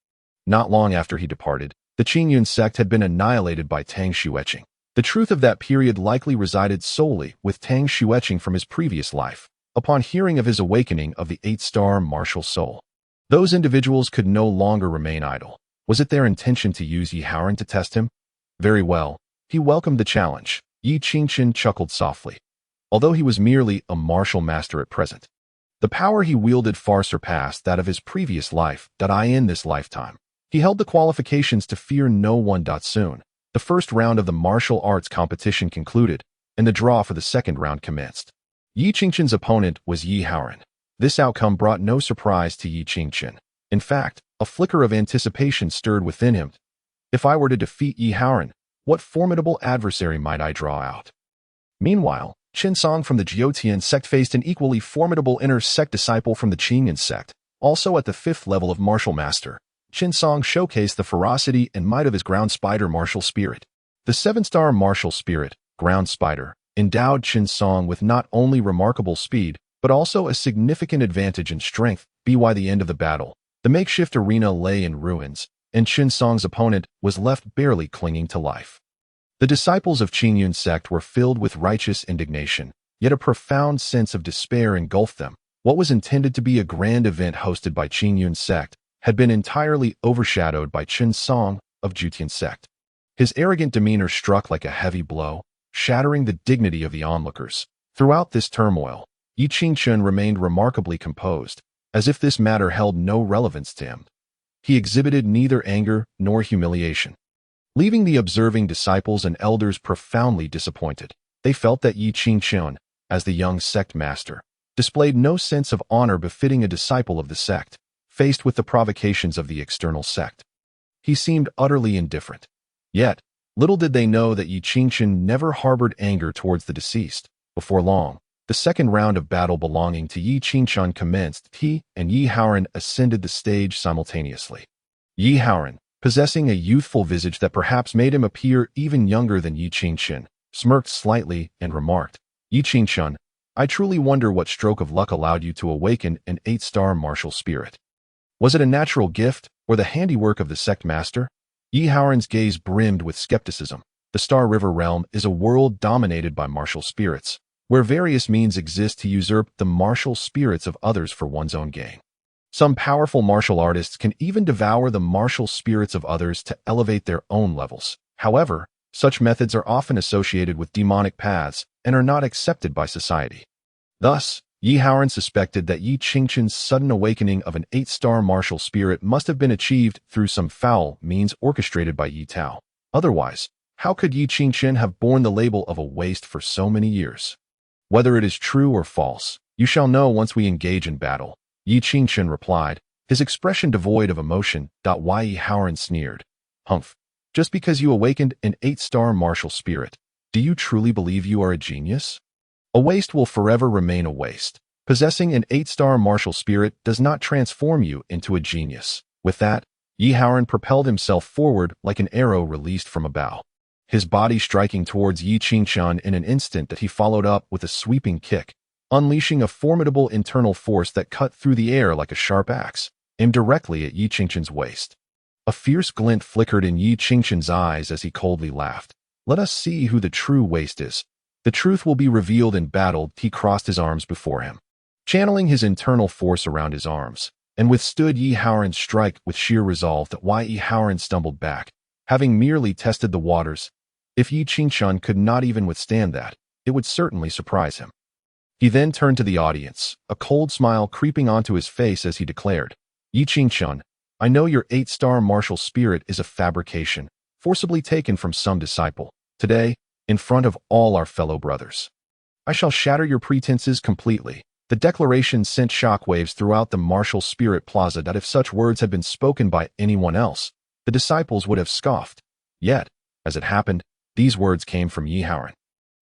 [SPEAKER 1] Not long after he departed, the Qingyun sect had been annihilated by Tang Xueqing. The truth of that period likely resided solely with Tang Xueqing from his previous life. Upon hearing of his awakening of the 8-star martial soul, those individuals could no longer remain idle. Was it their intention to use Yi Haoran to test him? Very well, he welcomed the challenge. Yi Qingquan chuckled softly. Although he was merely a martial master at present, the power he wielded far surpassed that of his previous life. In this lifetime, he held the qualifications to fear no one. Soon, the first round of the martial arts competition concluded, and the draw for the second round commenced. Yi Qingquan's opponent was Yi Haoran. This outcome brought no surprise to Yi Qingquan. In fact, a flicker of anticipation stirred within him. If I were to defeat Yi Haoran, what formidable adversary might I draw out? Meanwhile, Qin Song from the Jiutian sect faced an equally formidable inter-sect disciple from the Qingyun sect. Also at the 5th level of martial master, Qin Song showcased the ferocity and might of his ground spider martial spirit. The 7-star martial spirit, ground spider, endowed Qin Song with not only remarkable speed, but also a significant advantage in strength. By the end of the battle, the makeshift arena lay in ruins, and Qin Song's opponent was left barely clinging to life. The disciples of Qingyun sect were filled with righteous indignation, yet a profound sense of despair engulfed them. What was intended to be a grand event hosted by Qingyun sect had been entirely overshadowed by Qin Song of Jiutian sect. His arrogant demeanor struck like a heavy blow, shattering the dignity of the onlookers. Throughout this turmoil, Yi Qingquan remained remarkably composed, as if this matter held no relevance to him. He exhibited neither anger nor humiliation, leaving the observing disciples and elders profoundly disappointed. They felt that Yi Qingquan, as the young sect master, displayed no sense of honor befitting a disciple of the sect. Faced with the provocations of the external sect, he seemed utterly indifferent. Yet, little did they know that Yi Qingquan never harbored anger towards the deceased. Before long, the second round of battle belonging to Yi Qingquan commenced. He and Yi Haoran ascended the stage simultaneously. Yi Haoran, possessing a youthful visage that perhaps made him appear even younger than Yi Qingquan, smirked slightly and remarked, "Yi Qingquan, I truly wonder what stroke of luck allowed you to awaken an 8-star martial spirit. Was it a natural gift, or the handiwork of the sect master?" Yi Haoran's gaze brimmed with skepticism. The Star River realm is a world dominated by martial spirits, where various means exist to usurp the martial spirits of others for one's own gain. Some powerful martial artists can even devour the martial spirits of others to elevate their own levels. However, such methods are often associated with demonic paths and are not accepted by society. Thus, Yi Haoran suspected that Yi Qingqian's sudden awakening of an 8-star martial spirit must have been achieved through some foul means orchestrated by Yi Tao. Otherwise, how could Yi Qingqian have borne the label of a waste for so many years? Whether it is true or false, you shall know once we engage in battle, Yi Qingqian replied, his expression devoid of emotion. Yi Haoran sneered. Humph. Just because you awakened an 8-star martial spirit, do you truly believe you are a genius? A waste will forever remain a waste. Possessing an 8-star martial spirit does not transform you into a genius. With that, Yi Haoran propelled himself forward like an arrow released from a bow, his body striking towards Yi Qingqian in an instant that he followed up with a sweeping kick, unleashing a formidable internal force that cut through the air like a sharp axe, aimed directly at Yi Qingqian's waist. A fierce glint flickered in Yi Qingqian's eyes as he coldly laughed. Let us see who the true waste is. The truth will be revealed in battle. He crossed his arms before him, channeling his internal force around his arms, and withstood Yi Haoran's strike with sheer resolve. Yi Haoran stumbled back, having merely tested the waters. If Yi Qingqian could not even withstand that, it would certainly surprise him. He then turned to the audience, a cold smile creeping onto his face as he declared, Yi Qingqian, I know your 8-star martial spirit is a fabrication, forcibly taken from some disciple. Today, in front of all our fellow brothers, I shall shatter your pretenses completely. The declaration sent shockwaves throughout the martial spirit plaza that if such words had been spoken by anyone else, the disciples would have scoffed. Yet, as it happened, these words came from Yi Haoran,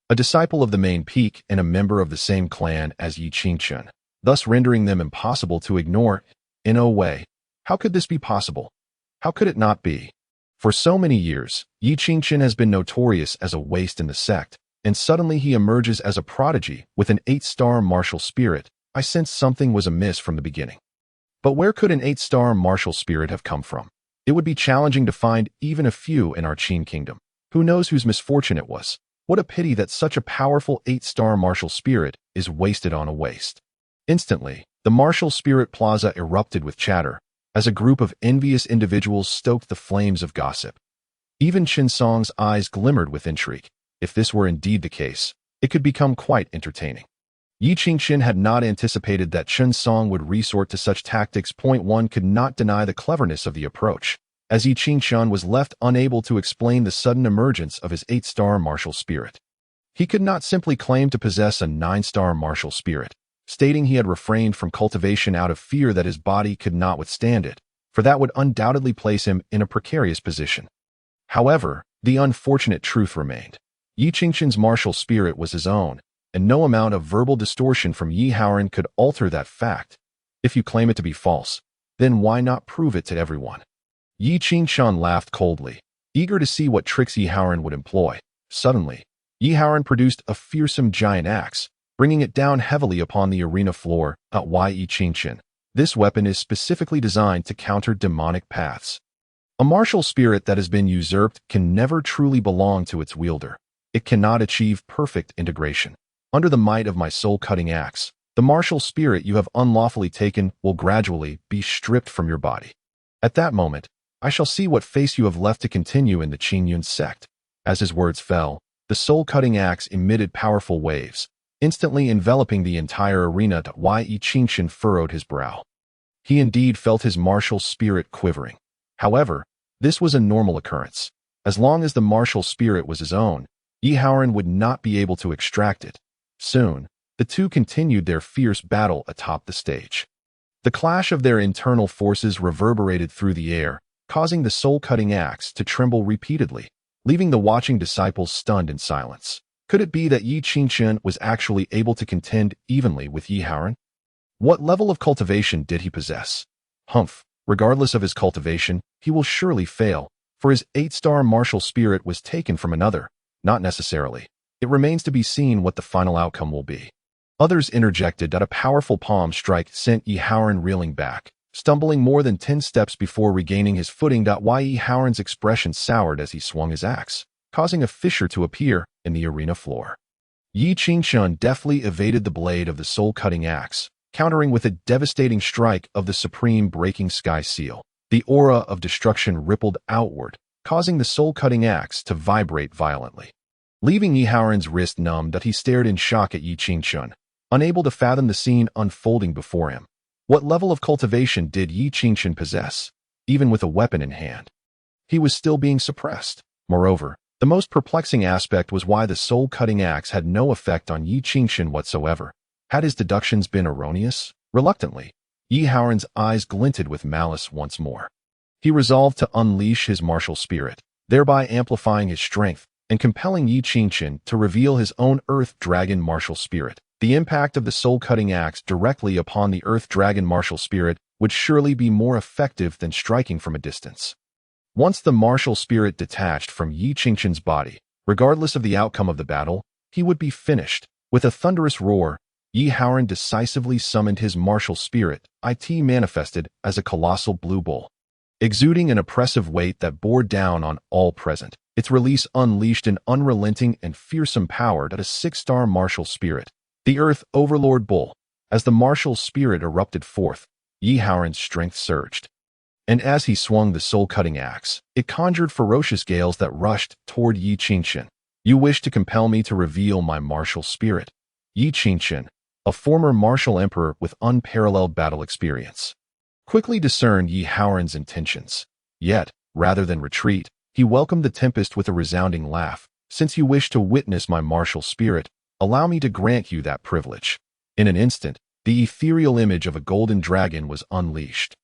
[SPEAKER 1] a disciple of the main peak and a member of the same clan as Yi Qingqian, thus rendering them impossible to ignore. In a way, how could this be possible? How could it not be? For so many years, Yi Qingqian has been notorious as a waste in the sect, and suddenly he emerges as a prodigy with an 8-star martial spirit. I sensed something was amiss from the beginning. But where could an 8-star martial spirit have come from? It would be challenging to find even a few in our Qin kingdom. Who knows whose misfortune it was? What a pity that such a powerful 8-star martial spirit is wasted on a waste. Instantly, the martial spirit plaza erupted with chatter, as a group of envious individuals stoked the flames of gossip. Even Chen Song's eyes glimmered with intrigue. If this were indeed the case, it could become quite entertaining. Yi Qingqian had not anticipated that Chen Song would resort to such tactics. One could not deny the cleverness of the approach, as Yi Qingqian was left unable to explain the sudden emergence of his 8-star martial spirit. He could not simply claim to possess a 9-star martial spirit, stating he had refrained from cultivation out of fear that his body could not withstand it, for that would undoubtedly place him in a precarious position. However, the unfortunate truth remained. Yi Qingqian's martial spirit was his own, and no amount of verbal distortion from Yi Haoran could alter that fact. If you claim it to be false, then why not prove it to everyone? Yi Qingqian laughed coldly, eager to see what tricks Yi Haoran would employ. Suddenly, Yi Haoran produced a fearsome giant axe, bringing it down heavily upon the arena floor. Yi Qingqian, this weapon is specifically designed to counter demonic paths. A martial spirit that has been usurped can never truly belong to its wielder. It cannot achieve perfect integration. Under the might of my soul-cutting axe, the martial spirit you have unlawfully taken will gradually be stripped from your body. At that moment, I shall see what face you have left to continue in the Qingyun sect. As his words fell, the soul-cutting axe emitted powerful waves, instantly enveloping the entire arena. Yi Qingqian furrowed his brow. He indeed felt his martial spirit quivering. However, this was a normal occurrence. As long as the martial spirit was his own, Yi Haoran would not be able to extract it. Soon, the two continued their fierce battle atop the stage. The clash of their internal forces reverberated through the air, causing the soul-cutting axe to tremble repeatedly, leaving the watching disciples stunned in silence. Could it be that Yi Qingqian was actually able to contend evenly with Yi Haoran? What level of cultivation did he possess? Humph, regardless of his cultivation, he will surely fail, for his 8-star martial spirit was taken from another. Not necessarily. It remains to be seen what the final outcome will be. Others interjected that a powerful palm strike sent Yi Haoran reeling back, stumbling more than 10 steps before regaining his footing. Yi Haoran's expression soured as he swung his axe, causing a fissure to appear in the arena floor. Yi Qingshun deftly evaded the blade of the soul-cutting axe, countering with a devastating strike of the supreme breaking sky seal. The aura of destruction rippled outward, causing the soul-cutting axe to vibrate violently. Leaving Yi Haoran's wrist numb, that he stared in shock at Yi Qingshun, unable to fathom the scene unfolding before him. What level of cultivation did Yi Qingshun possess, even with a weapon in hand? He was still being suppressed. Moreover, the most perplexing aspect was why the soul-cutting axe had no effect on Yi Qingshun whatsoever. Had his deductions been erroneous? Reluctantly, Yi Haoran's eyes glinted with malice once more. He resolved to unleash his martial spirit, thereby amplifying his strength and compelling Yi Qingshun to reveal his own Earth Dragon martial spirit. The impact of the soul-cutting axe directly upon the Earth Dragon martial spirit would surely be more effective than striking from a distance. Once the martial spirit detached from Yi Qingshun's body, regardless of the outcome of the battle, he would be finished. With a thunderous roar, Yi Haoran decisively summoned his martial spirit, it manifested as a colossal blue bull. Exuding an oppressive weight that bore down on all present, its release unleashed an unrelenting and fearsome power that a 6-star martial spirit, the Earth Overlord Bull. As the martial spirit erupted forth, Yi Haoran's strength surged. And as he swung the soul-cutting axe, it conjured ferocious gales that rushed toward Yi Qingshun. You wish to compel me to reveal my martial spirit? Yi Qingshun, a former martial emperor with unparalleled battle experience, quickly discerned Yi Haoran's intentions. Yet, rather than retreat, he welcomed the tempest with a resounding laugh. Since you wish to witness my martial spirit, allow me to grant you that privilege. In an instant, the ethereal image of a golden dragon was unleashed,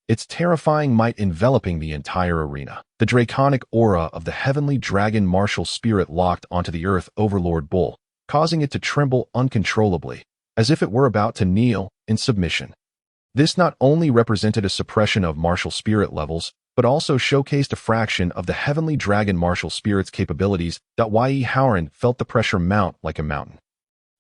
[SPEAKER 1] its terrifying might enveloping the entire arena. The draconic aura of the heavenly dragon martial spirit locked onto the Earth Overlord Bull, causing it to tremble uncontrollably, as if it were about to kneel in submission. This not only represented a suppression of martial spirit levels, but also showcased a fraction of the heavenly dragon martial spirit's capabilities. Yi Haoran felt the pressure mount like a mountain.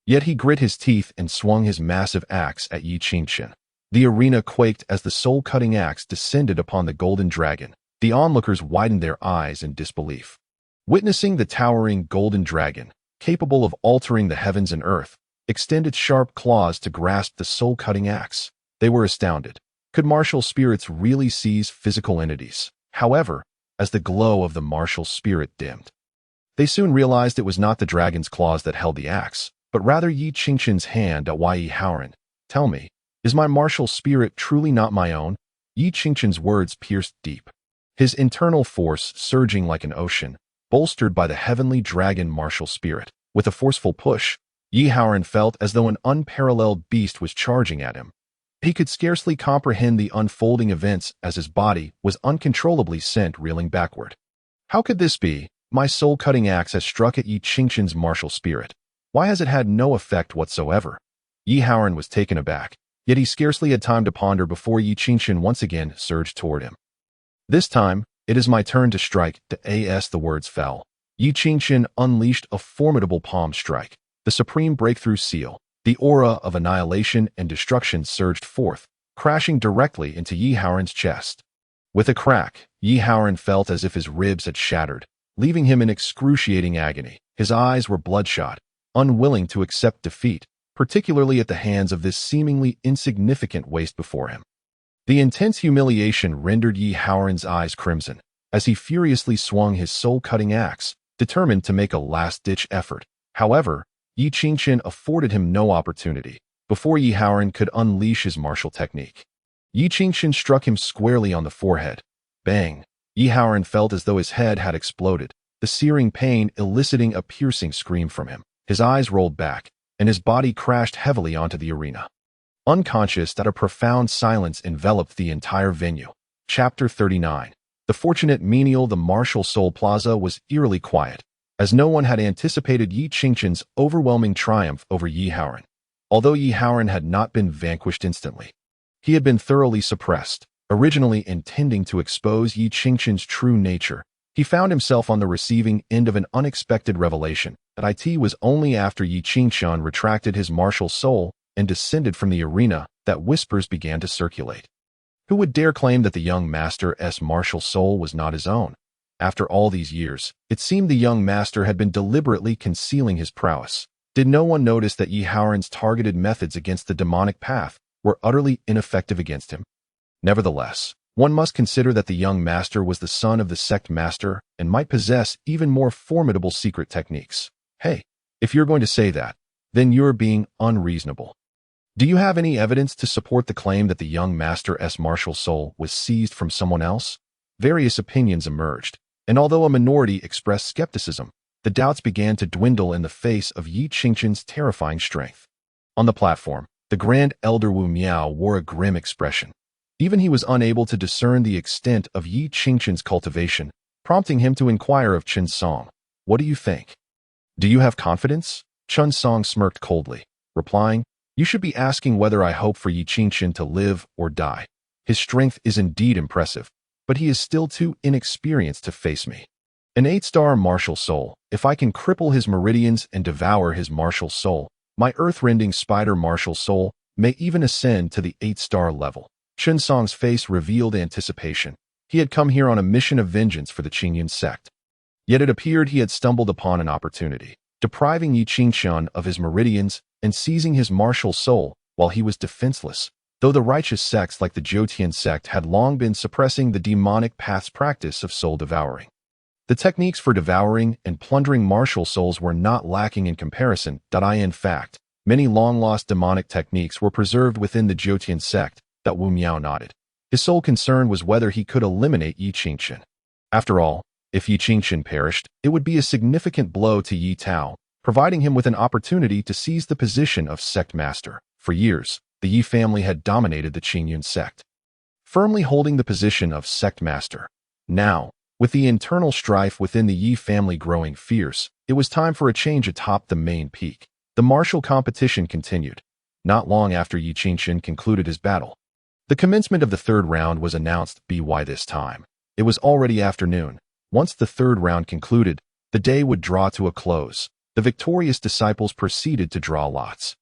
[SPEAKER 1] Yet he grit his teeth and swung his massive axe at Yi Qingshun. The arena quaked as the soul-cutting axe descended upon the golden dragon. The onlookers widened their eyes in disbelief. Witnessing the towering golden dragon, capable of altering the heavens and earth, extend its sharp claws to grasp the soul-cutting axe, they were astounded. Could martial spirits really seize physical entities? However, as the glow of the martial spirit dimmed, they soon realized it was not the dragon's claws that held the axe, but rather Yi Qingshun's hand. Yi Haoran, tell me, is my martial spirit truly not my own? Yi Qingshun's words pierced deep, his internal force surging like an ocean, bolstered by the heavenly dragon martial spirit. With a forceful push, Yi Haoran felt as though an unparalleled beast was charging at him. He could scarcely comprehend the unfolding events as his body was uncontrollably sent reeling backward. How could this be? My soul-cutting axe has struck at Yi Qingshun's martial spirit. Why has it had no effect whatsoever? Yi Haoran was taken aback, yet he scarcely had time to ponder before Yi Qingshun once again surged toward him. This time, it is my turn to strike. The words fell. Yi Qingshun unleashed a formidable palm strike. The supreme breakthrough seal, the aura of annihilation and destruction surged forth, crashing directly into Yi Haoran's chest. With a crack, Yi Haoran felt as if his ribs had shattered, leaving him in excruciating agony. His eyes were bloodshot, unwilling to accept defeat, particularly at the hands of this seemingly insignificant waste before him. The intense humiliation rendered Yi Haoran's eyes crimson, as he furiously swung his soul-cutting axe, determined to make a last-ditch effort. However, Yi Qingshun afforded him no opportunity. Before Yi Haoran could unleash his martial technique, Yi Qingshun struck him squarely on the forehead. Bang! Yi Haoran felt as though his head had exploded, the searing pain eliciting a piercing scream from him. His eyes rolled back, and his body crashed heavily onto the arena. Unconscious that a profound silence enveloped the entire venue. Chapter 39. The fortunate menial. The martial soul plaza was eerily quiet, as no one had anticipated Yi Qingshun's overwhelming triumph over Yi Haoran. Although Yi Haoran had not been vanquished instantly, he had been thoroughly suppressed. Originally intending to expose Yi Qingshun's true nature, he found himself on the receiving end of an unexpected revelation. That it was only after Yi Qingshun retracted his martial soul and descended from the arena that whispers began to circulate. Who would dare claim that the young master's martial soul was not his own? After all these years, it seemed the young master had been deliberately concealing his prowess. Did no one notice that Yi Haoran's targeted methods against the demonic path were utterly ineffective against him? Nevertheless, one must consider that the young master was the son of the sect master and might possess even more formidable secret techniques. Hey, if you're going to say that, then you're being unreasonable. Do you have any evidence to support the claim that the young master's martial soul was seized from someone else? Various opinions emerged, and although a minority expressed skepticism, the doubts began to dwindle in the face of Yi Qingqian's terrifying strength. On the platform, the Grand Elder Wu Miao wore a grim expression. Even he was unable to discern the extent of Yi Qingqian's cultivation, prompting him to inquire of Chen Song, "What do you think? Do you have confidence?" Chen Song smirked coldly, replying, "You should be asking whether I hope for Yi Qingqian to live or die. His strength is indeed impressive, but he is still too inexperienced to face me. An 8-star martial soul, if I can cripple his meridians and devour his martial soul, my earth-rending spider martial soul may even ascend to the 8-star level." Chen Song's face revealed anticipation. He had come here on a mission of vengeance for the Qingyun sect. Yet it appeared he had stumbled upon an opportunity, depriving Yi Qingqian of his meridians and seizing his martial soul while he was defenseless, though the righteous sects like the Zhoutian sect had long been suppressing the demonic path's practice of soul devouring. The techniques for devouring and plundering martial souls were not lacking in comparison. In fact, many long-lost demonic techniques were preserved within the Zhoutian sect. Wu Miao nodded. His sole concern was whether he could eliminate Yi Qingqian. After all, if Yi Qingqian perished, it would be a significant blow to Yi Tao, providing him with an opportunity to seize the position of sect master. For years, the Yi family had dominated the Qingyun sect, firmly holding the position of sect master. Now, with the internal strife within the Yi family growing fierce, it was time for a change atop the main peak. The martial competition continued. Not long after Yi Qingqian concluded his battle, the commencement of the third round was announced. By this time, it was already afternoon. Once the third round concluded, the day would draw to a close. The victorious disciples proceeded to draw lots.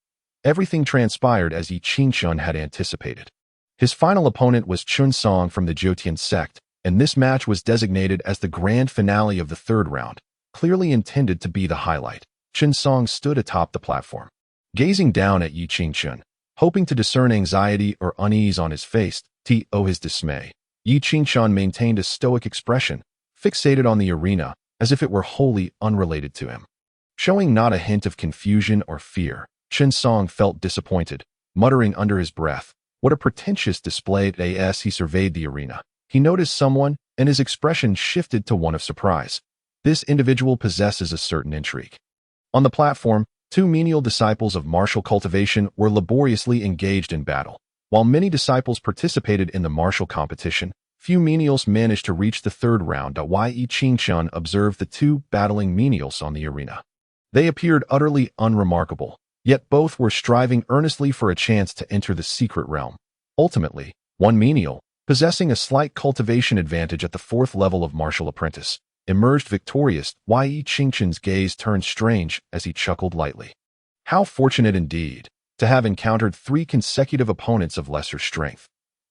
[SPEAKER 1] Everything transpired as Yi Qingqian had anticipated. His final opponent was Chen Song from the Zhoutian sect, and this match was designated as the grand finale of the third round, clearly intended to be the highlight. Chen Song stood atop the platform, gazing down at Yi Qingqian, hoping to discern anxiety or unease on his face. His dismay, Yi Qingqian maintained a stoic expression, fixated on the arena, as if it were wholly unrelated to him. Showing not a hint of confusion or fear, Chen Song felt disappointed, muttering under his breath, "What a pretentious display." As he surveyed the arena, he noticed someone, and his expression shifted to one of surprise. This individual possesses a certain intrigue. On the platform, 2 menial disciples of martial cultivation were laboriously engaged in battle. While many disciples participated in the martial competition, few menials managed to reach the third round. Yi Qingqian observed the 2 battling menials on the arena. They appeared utterly unremarkable, yet both were striving earnestly for a chance to enter the secret realm. Ultimately, one menial, possessing a slight cultivation advantage at the 4th level of martial apprentice, emerged victorious. Yi Qingqian's gaze turned strange as he chuckled lightly. How fortunate indeed to have encountered 3 consecutive opponents of lesser strength.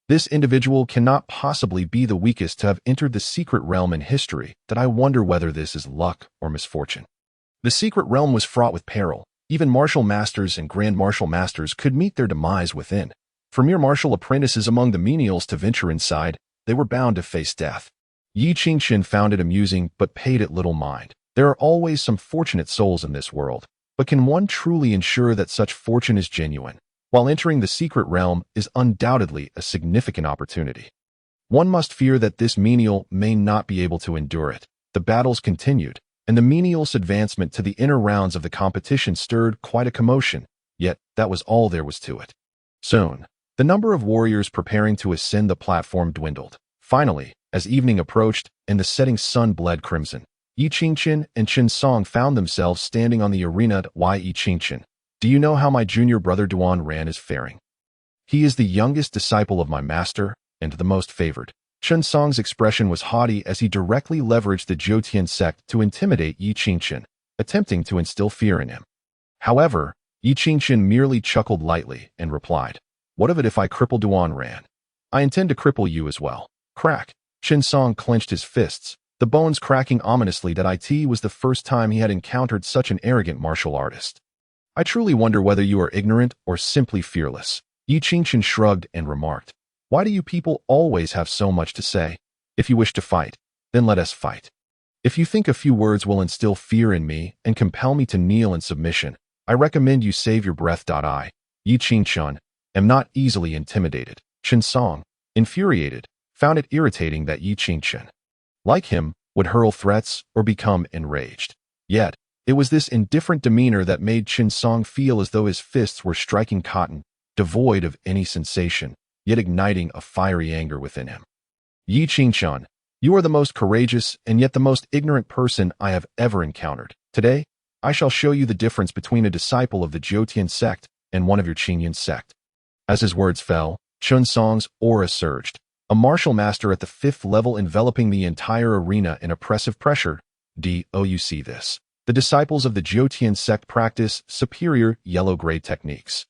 [SPEAKER 1] This individual cannot possibly be the weakest to have entered the secret realm in history. I wonder whether this is luck or misfortune. The secret realm was fraught with peril. Even martial masters and grand martial masters could meet their demise within. For mere martial apprentices among the menials to venture inside, they were bound to face death. Yi Qingqian found it amusing but paid it little mind. There are always some fortunate souls in this world, but can one truly ensure that such fortune is genuine? While entering the secret realm is undoubtedly a significant opportunity, one must fear that this menial may not be able to endure it. The battles continued, and the menial's advancement to the inner rounds of the competition stirred quite a commotion, yet that was all there was to it. Soon, the number of warriors preparing to ascend the platform dwindled. Finally, as evening approached and the setting sun bled crimson, Yi Qingqian and Chen Song found themselves standing on the arena. Yi Qingqian, do you know how my junior brother Devouring is faring? He is the youngest disciple of my master, and the most favored. Chen Song's expression was haughty as he directly leveraged the Zhoutian sect to intimidate Yi Qingqian, attempting to instill fear in him. However, Yi Qingqian merely chuckled lightly and replied, "What of it if I cripple Devouring? I intend to cripple you as well." Crack! Chen Song clenched his fists, the bones cracking ominously that it was the first time he had encountered such an arrogant martial artist. I truly wonder whether you are ignorant or simply fearless. Yi Qingchen shrugged and remarked, why do you people always have so much to say? If you wish to fight, then let us fight. If you think a few words will instill fear in me and compel me to kneel in submission, I recommend you save your breath. I, Yi Qingchen, am not easily intimidated. Chen Song, infuriated, found it irritating that Yi Qingchen, like him, would hurl threats or become enraged. Yet, it was this indifferent demeanor that made Chen Song feel as though his fists were striking cotton, devoid of any sensation, yet igniting a fiery anger within him. Yi Qingchen, you are the most courageous and yet the most ignorant person I have ever encountered. Today, I shall show you the difference between a disciple of the Jiutian sect and one of your Qingyun sect. As his words fell, Chen Song's aura surged, a martial master at the 5th level enveloping the entire arena in oppressive pressure. You see this. The disciples of the Jiutian sect practice superior yellow-gray techniques,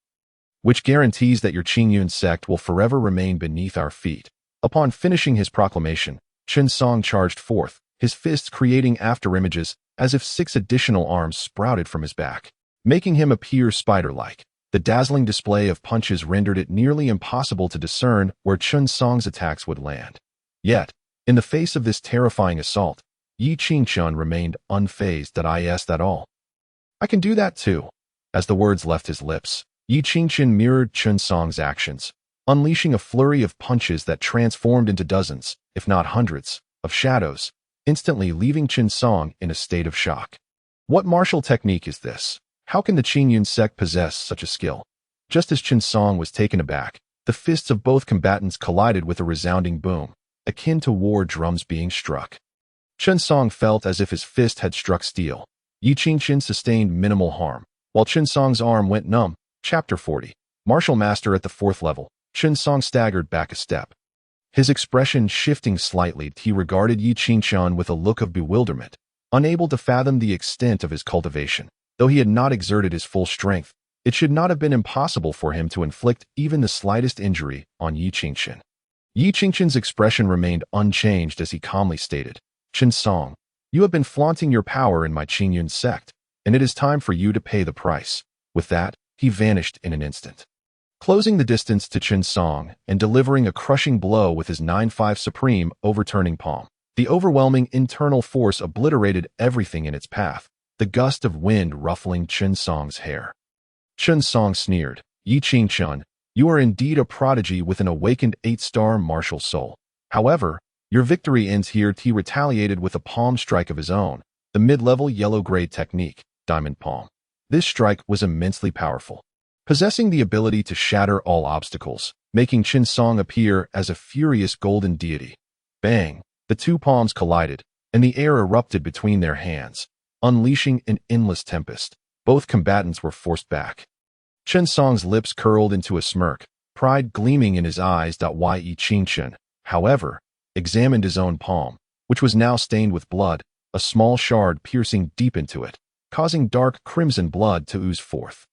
[SPEAKER 1] which guarantees that your Qingyun sect will forever remain beneath our feet. Upon finishing his proclamation, Chen Song charged forth, his fists creating afterimages as if 6 additional arms sprouted from his back, making him appear spider-like. The dazzling display of punches rendered it nearly impossible to discern where Chen Song's attacks would land. Yet, in the face of this terrifying assault, Yi Qingchen remained unfazed. At all. I can do that too. As the words left his lips, Yi Qingchen mirrored Chen Song's actions, unleashing a flurry of punches that transformed into dozens, if not hundreds, of shadows, instantly leaving Chen Song in a state of shock. What martial technique is this? How can the Qingyun sect possess such a skill? Just as Chen Song was taken aback, the fists of both combatants collided with a resounding boom, akin to war drums being struck. Chen Song felt as if his fist had struck steel. Yi Qingchen sustained minimal harm, while Chen Song's arm went numb. Chapter 40. Martial Master at the 4th level, Chen Song staggered back a step. His expression shifting slightly, he regarded Yi Qingchen with a look of bewilderment, unable to fathom the extent of his cultivation. Though he had not exerted his full strength, it should not have been impossible for him to inflict even the slightest injury on Yi Qingchen. Yi Qingchen's expression remained unchanged as he calmly stated, Chen Song, you have been flaunting your power in my Qingyun sect, and it is time for you to pay the price. With that, he vanished in an instant, closing the distance to Chen Song and delivering a crushing blow with his 9-5 supreme overturning palm. The overwhelming internal force obliterated everything in its path, the gust of wind ruffling Chen Song's hair. Chen Song sneered, Yi Qingchen, you are indeed a prodigy with an awakened 8-star martial soul. However, your victory ends here. He retaliated with a palm strike of his own, the mid-level yellow-gray technique, diamond palm. This strike was immensely powerful, possessing the ability to shatter all obstacles, making Chen Song appear as a furious golden deity. Bang! The 2 palms collided, and the air erupted between their hands, unleashing an endless tempest. Both combatants were forced back. Chen Song's lips curled into a smirk, pride gleaming in his eyes. Yi Qingchen, however, examined his own palm, which was now stained with blood, a small shard piercing deep into it, causing dark crimson blood to ooze forth.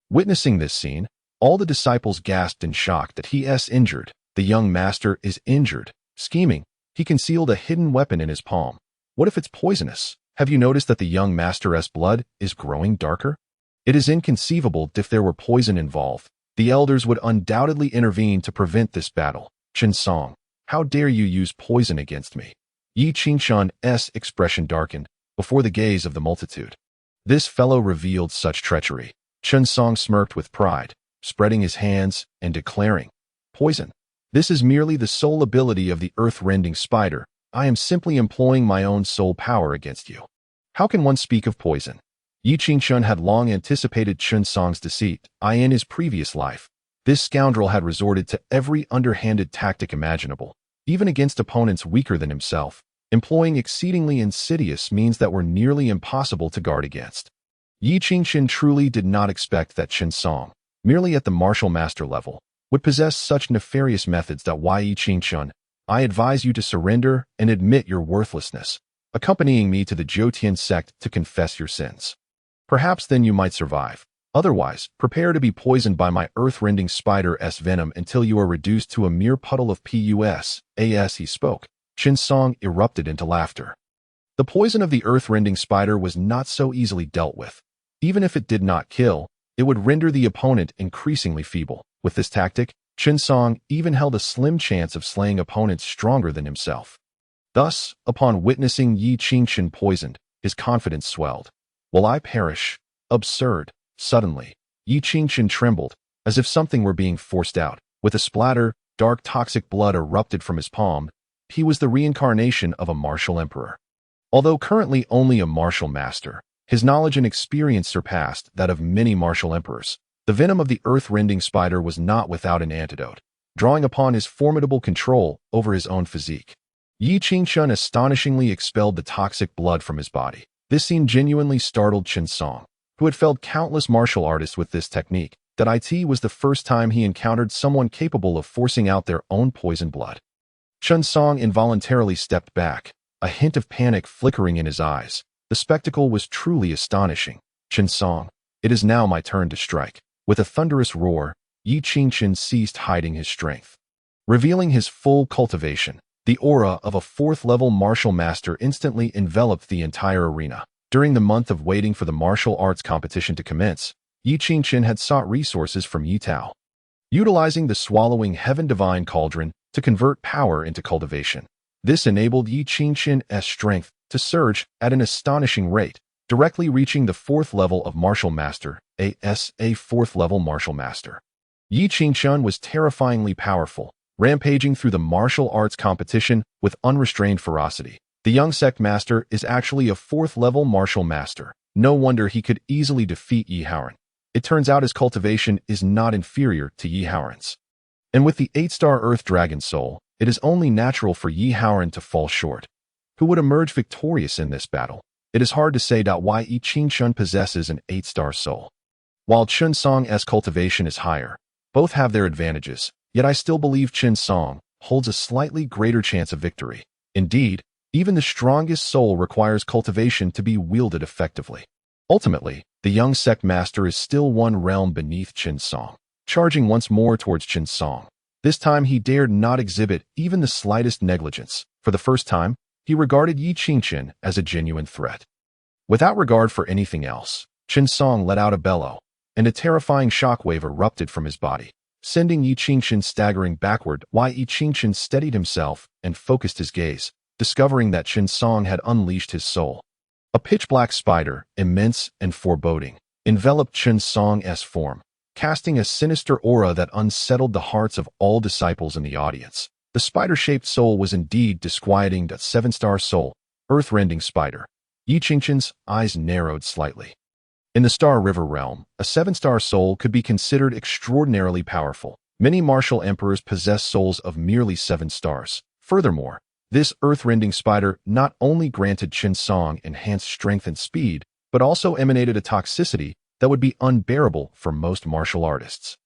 [SPEAKER 1] Witnessing this scene, all the disciples gasped in shock that he is injured. The young master is injured. Scheming, he concealed a hidden weapon in his palm. What if it's poisonous? Have you noticed that the young master's blood is growing darker? It is inconceivable. If there were poison involved, the elders would undoubtedly intervene to prevent this battle. Chen Song, how dare you use poison against me? Yi Qingchen's expression darkened before the gaze of the multitude. This fellow revealed such treachery. Chen Song smirked with pride, spreading his hands and declaring, poison. This is merely the soul ability of the earth-rending spider. I am simply employing my own soul power against you. How can one speak of poison? Yi Qingchen had long anticipated Chen Song's deceit. In his previous life, this scoundrel had resorted to every underhanded tactic imaginable, even against opponents weaker than himself, employing exceedingly insidious means that were nearly impossible to guard against. Yi Qingchen truly did not expect that Chen Song, merely at the martial master level, would possess such nefarious methods. Yi Qingchen, I advise you to surrender and admit your worthlessness, accompanying me to the Jiutian sect to confess your sins. Perhaps then you might survive. Otherwise, prepare to be poisoned by my earth-rending spider's venom until you are reduced to a mere puddle of pus. As he spoke, Chen Song erupted into laughter. The poison of the earth-rending spider was not so easily dealt with. Even if it did not kill, it would render the opponent increasingly feeble. With this tactic, Chen Song even held a slim chance of slaying opponents stronger than himself. Thus, upon witnessing Yi Qingchen poisoned, his confidence swelled. Will I perish? Absurd. Suddenly, Yi Qingchen trembled, as if something were being forced out. With a splatter, dark toxic blood erupted from his palm. He was the reincarnation of a martial emperor. Although currently only a martial master, his knowledge and experience surpassed that of many martial emperors. The venom of the earth-rending spider was not without an antidote, drawing upon his formidable control over his own physique. Yi Qingchen astonishingly expelled the toxic blood from his body. This scene genuinely startled Chen Song, who had felled countless martial artists with this technique. That it was the first time he encountered someone capable of forcing out their own poison blood. Chen Song involuntarily stepped back, a hint of panic flickering in his eyes. The spectacle was truly astonishing. Chen Song, it is now my turn to strike. With a thunderous roar, Yi Qingchen ceased hiding his strength, revealing his full cultivation. The aura of a fourth-level martial master instantly enveloped the entire arena. During the month of waiting for the martial arts competition to commence, Yi Qingchen had sought resources from Yi Tao, utilizing the swallowing heaven divine cauldron to convert power into cultivation. This enabled Yi Qingchen's strength to surge at an astonishing rate, directly reaching the fourth level of martial master, a fourth-level martial master. Yi Qingchen was terrifyingly powerful, rampaging through the martial arts competition with unrestrained ferocity. The young sect master is actually a fourth-level martial master. No wonder he could easily defeat Yi Haoran. It turns out his cultivation is not inferior to Yi Haoran's. And with the 8-star Earth Dragon Soul, it is only natural for Yi Haoran to fall short. Who would emerge victorious in this battle? It is hard to say why Yi Qingchen possesses an 8-star soul. While Chen Song's cultivation is higher, both have their advantages, yet I still believe Chen Song holds a slightly greater chance of victory. Indeed, even the strongest soul requires cultivation to be wielded effectively. Ultimately, the young sect master is still one realm beneath Chen Song. Charging once more towards Chen Song. This time he dared not exhibit even the slightest negligence. For the first time, he regarded Yi Qingchen as a genuine threat. Without regard for anything else, Chen Song let out a bellow, and a terrifying shockwave erupted from his body, sending Yi Qingchen staggering backward. Yi Qingchen steadied himself and focused his gaze, discovering that Chen Song had unleashed his soul. A pitch-black spider, immense and foreboding, enveloped Chen Song's form, casting a sinister aura that unsettled the hearts of all disciples in the audience. The spider-shaped soul was indeed disquieting. That 7-star soul, earth-rending spider. Yi Qingchen's eyes narrowed slightly. In the Star River realm, a 7-star soul could be considered extraordinarily powerful. Many martial emperors possess souls of merely 7 stars. Furthermore, this earth-rending spider not only granted Chen Song enhanced strength and speed, but also emanated a toxicity that would be unbearable for most martial artists.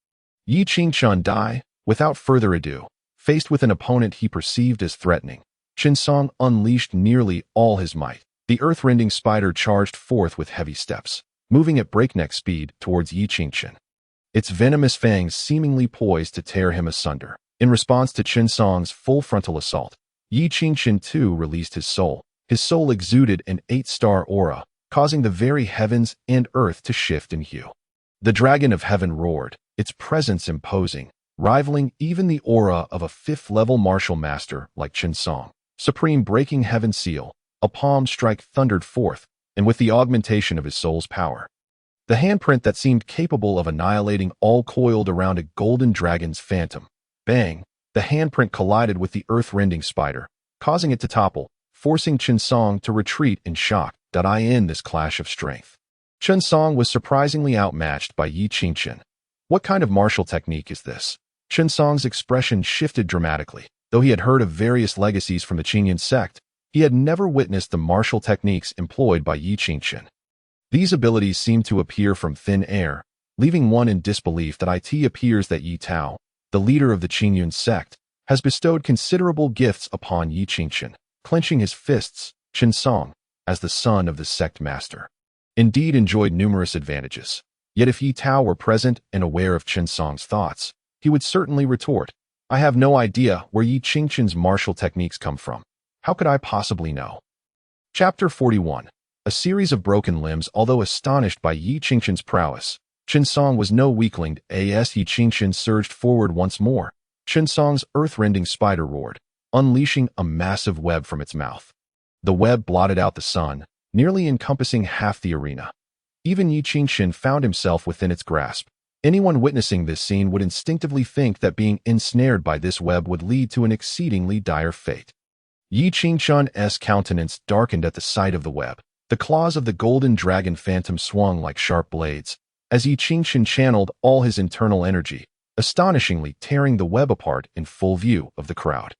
[SPEAKER 1] Yi Qingchen died. Without further ado, faced with an opponent he perceived as threatening, Chen Song unleashed nearly all his might. The earth-rending spider charged forth with heavy steps, moving at breakneck speed towards Yi Qingchen, its venomous fangs seemingly poised to tear him asunder. In response to Chen Song's full frontal assault, Yi Qingchen too released his soul. His soul exuded an 8-star aura, causing the very heavens and earth to shift in hue. The dragon of heaven roared, its presence imposing, rivaling even the aura of a 5th-level martial master like Chen Song. Supreme breaking heaven seal, a palm strike thundered forth, and with the augmentation of his soul's power, the handprint that seemed capable of annihilating all coiled around a golden dragon's phantom. Bang! The handprint collided with the earth-rending spider, causing it to topple, forcing Chen Song to retreat in shock. In this clash of strength, Chen Song was surprisingly outmatched by Yi Qingchen. What kind of martial technique is this? Chen Song's expression shifted dramatically. Though he had heard of various legacies from the Qingyun sect, he had never witnessed the martial techniques employed by Yi Qingchen. These abilities seemed to appear from thin air, leaving one in disbelief. It appears that Yi Tao, the leader of the Qingyun sect, has bestowed considerable gifts upon Yi Qingchen. Clenching his fists, Chen Song, as the son of the sect master, indeed enjoyed numerous advantages. Yet if Yi Tao were present and aware of Chen Song's thoughts, he would certainly retort, I have no idea where Yi Qingchen's martial techniques come from. How could I possibly know? Chapter 41. A series of broken limbs. Although astonished by Yi Qingqian's prowess, Qinsong was no weakling. As Yi Qingqian surged forward once more, Qinsong's earth-rending spider roared, unleashing a massive web from its mouth. The web blotted out the sun, nearly encompassing half the arena. Even Yi Qingqian found himself within its grasp. Anyone witnessing this scene would instinctively think that being ensnared by this web would lead to an exceedingly dire fate. Yi Qingqian's countenance darkened at the sight of the web. The claws of the golden dragon phantom swung like sharp blades, as Yi Qingqian channeled all his internal energy, astonishingly tearing the web apart in full view of the crowd.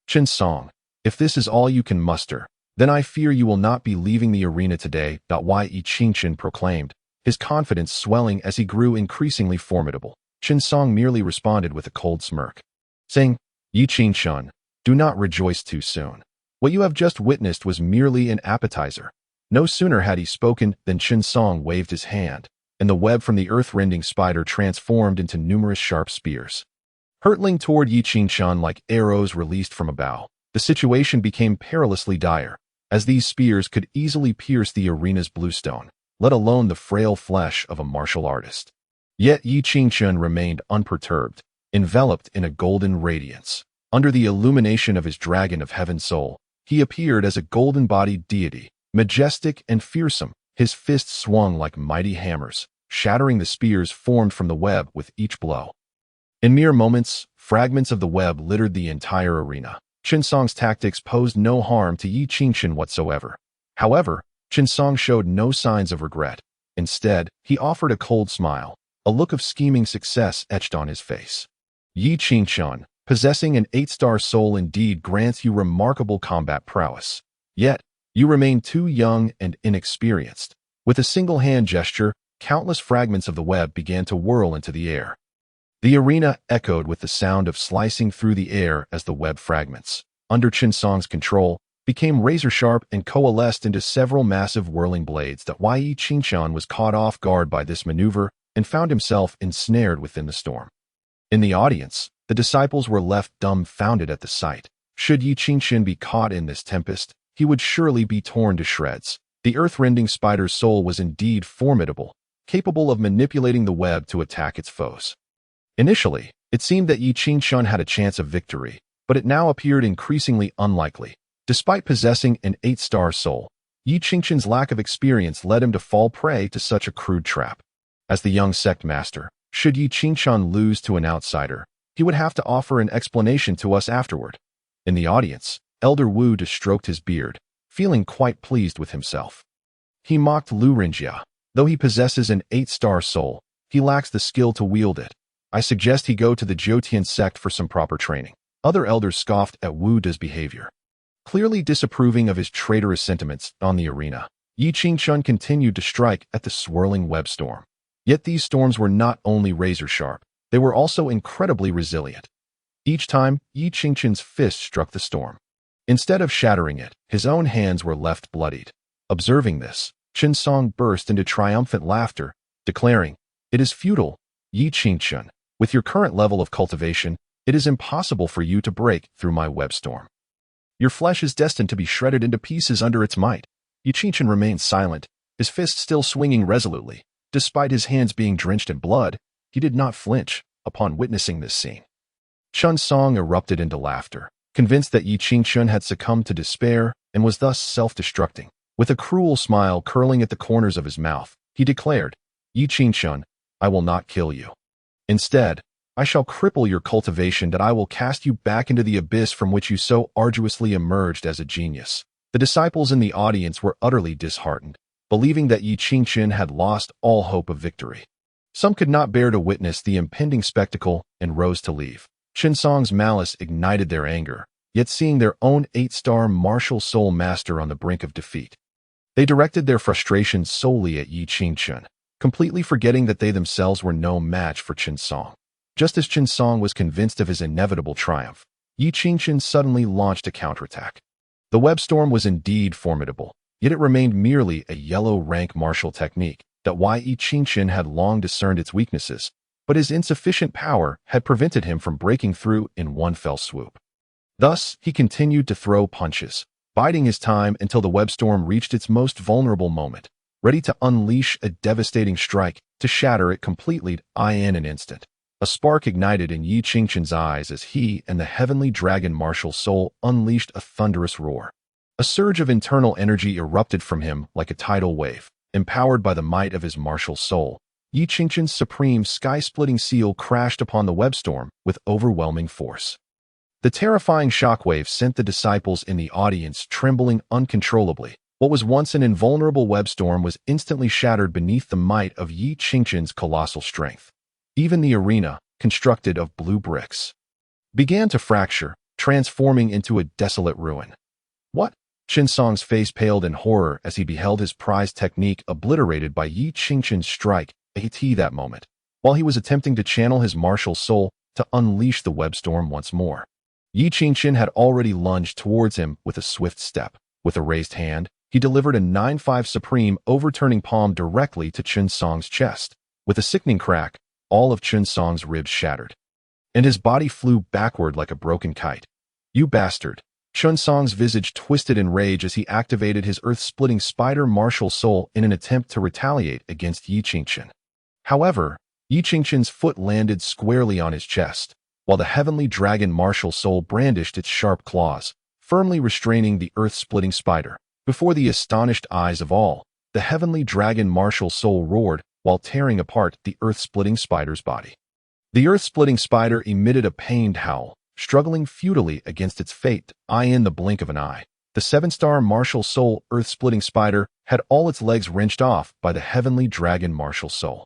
[SPEAKER 1] Qinsong, if this is all you can muster, then I fear you will not be leaving the arena today. Yi Qingqian proclaimed, his confidence swelling as he grew increasingly formidable. Qinsong merely responded with a cold smirk, saying, Yi Qingqian, do not rejoice too soon. What you have just witnessed was merely an appetizer. No sooner had he spoken than Qinsong waved his hand, and the web from the earth-rending spider transformed into numerous sharp spears. Hurtling toward Yi Qingqian like arrows released from a bow, the situation became perilously dire, as these spears could easily pierce the arena's bluestone, let alone the frail flesh of a martial artist. Yet Yi Qingqian remained unperturbed, enveloped in a golden radiance. Under the illumination of his dragon of heaven soul, he appeared as a golden-bodied deity, majestic and fearsome. His fists swung like mighty hammers, shattering the spears formed from the web with each blow. In mere moments, fragments of the web littered the entire arena. Qinsong's tactics posed no harm to Yi Qingqian whatsoever. However, Qinsong showed no signs of regret. Instead, he offered a cold smile, a look of scheming success etched on his face. Yi Qingqian, possessing an 8-star soul, indeed grants you remarkable combat prowess. Yet, you remain too young and inexperienced. With a single hand gesture, countless fragments of the web began to whirl into the air. The arena echoed with the sound of slicing through the air as the web fragments, under Qinsong's control, became razor-sharp and coalesced into several massive whirling blades. Yi Qingqian was caught off guard by this maneuver and found himself ensnared within the storm. In the audience, the disciples were left dumbfounded at the sight. Should Yi Qingqian be caught in this tempest, he would surely be torn to shreds. The earth-rending spider's soul was indeed formidable, capable of manipulating the web to attack its foes. Initially, it seemed that Yi Qingqian had a chance of victory, but it now appeared increasingly unlikely. Despite possessing an 8-star soul, Yi Qingqian's lack of experience led him to fall prey to such a crude trap. As the young sect master, should Yi Qingqian lose to an outsider, he would have to offer an explanation to us afterward. In the audience, Elder Wu stroked his beard, feeling quite pleased with himself. He mocked Lu Rinjia. Though he possesses an 8-star soul, he lacks the skill to wield it. I suggest he go to the Jiutian sect for some proper training. Other elders scoffed at Wu's behavior, clearly disapproving of his traitorous sentiments on the arena. Yi Qingqian continued to strike at the swirling web storm. Yet these storms were not only razor-sharp, they were also incredibly resilient. Each time, Yi Qingqian's fist struck the storm, instead of shattering it, his own hands were left bloodied. Observing this, Qinsong burst into triumphant laughter, declaring, It is futile, Yi Qingqian. With your current level of cultivation, it is impossible for you to break through my web storm. Your flesh is destined to be shredded into pieces under its might. Yi Qingqian remained silent, his fist still swinging resolutely. Despite his hands being drenched in blood, he did not flinch upon witnessing this scene. Qinsong erupted into laughter, convinced that Yi Qingqian had succumbed to despair and was thus self-destructing. With a cruel smile curling at the corners of his mouth, he declared, Yi Qingqian, I will not kill you. Instead, I shall cripple your cultivation, that I will cast you back into the abyss from which you so arduously emerged as a genius. The disciples in the audience were utterly disheartened, believing that Yi Qingqian had lost all hope of victory. Some could not bear to witness the impending spectacle and rose to leave. Qinsong's malice ignited their anger, yet seeing their own 8-star martial soul master on the brink of defeat, they directed their frustration solely at Yi Qingqian, completely forgetting that they themselves were no match for Qinsong. Just as Qinsong was convinced of his inevitable triumph, Yi Qingqian suddenly launched a counterattack. The web storm was indeed formidable, yet it remained merely a yellow rank martial technique. Yi Qingqian had long discerned its weaknesses, but his insufficient power had prevented him from breaking through in one fell swoop. Thus, he continued to throw punches, biding his time until the web storm reached its most vulnerable moment, ready to unleash a devastating strike to shatter it completely in an instant. A spark ignited in Yi Qingqian's eyes as he and the heavenly dragon martial soul unleashed a thunderous roar. A surge of internal energy erupted from him like a tidal wave. Empowered by the might of his martial soul, Yi Qingqian's supreme sky-splitting seal crashed upon the web storm with overwhelming force. The terrifying shockwave sent the disciples in the audience trembling uncontrollably. What was once an invulnerable web storm was instantly shattered beneath the might of Yi Qingqian's colossal strength. Even the arena, constructed of blue bricks, began to fracture, transforming into a desolate ruin. What? Chen Song's face paled in horror as he beheld his prized technique obliterated by Yi Qingqian's strike that moment, while he was attempting to channel his martial soul to unleash the web storm once more. Yi Qingqian had already lunged towards him with a swift step. With a raised hand, he delivered a 9-5 supreme overturning palm directly to Chen Song's chest. With a sickening crack, all of Chen Song's ribs shattered, and his body flew backward like a broken kite. "You bastard!" Chen Song's visage twisted in rage as he activated his earth-splitting spider martial soul in an attempt to retaliate against Yi Qingqian. However, Yi Qingqian's foot landed squarely on his chest, while the heavenly dragon martial soul brandished its sharp claws, firmly restraining the earth-splitting spider. Before the astonished eyes of all, the heavenly dragon martial soul roared while tearing apart the earth-splitting spider's body. The earth-splitting spider emitted a pained howl, struggling futilely against its fate. In the blink of an eye, the 7-star martial soul earth-splitting spider had all its legs wrenched off by the heavenly dragon martial soul.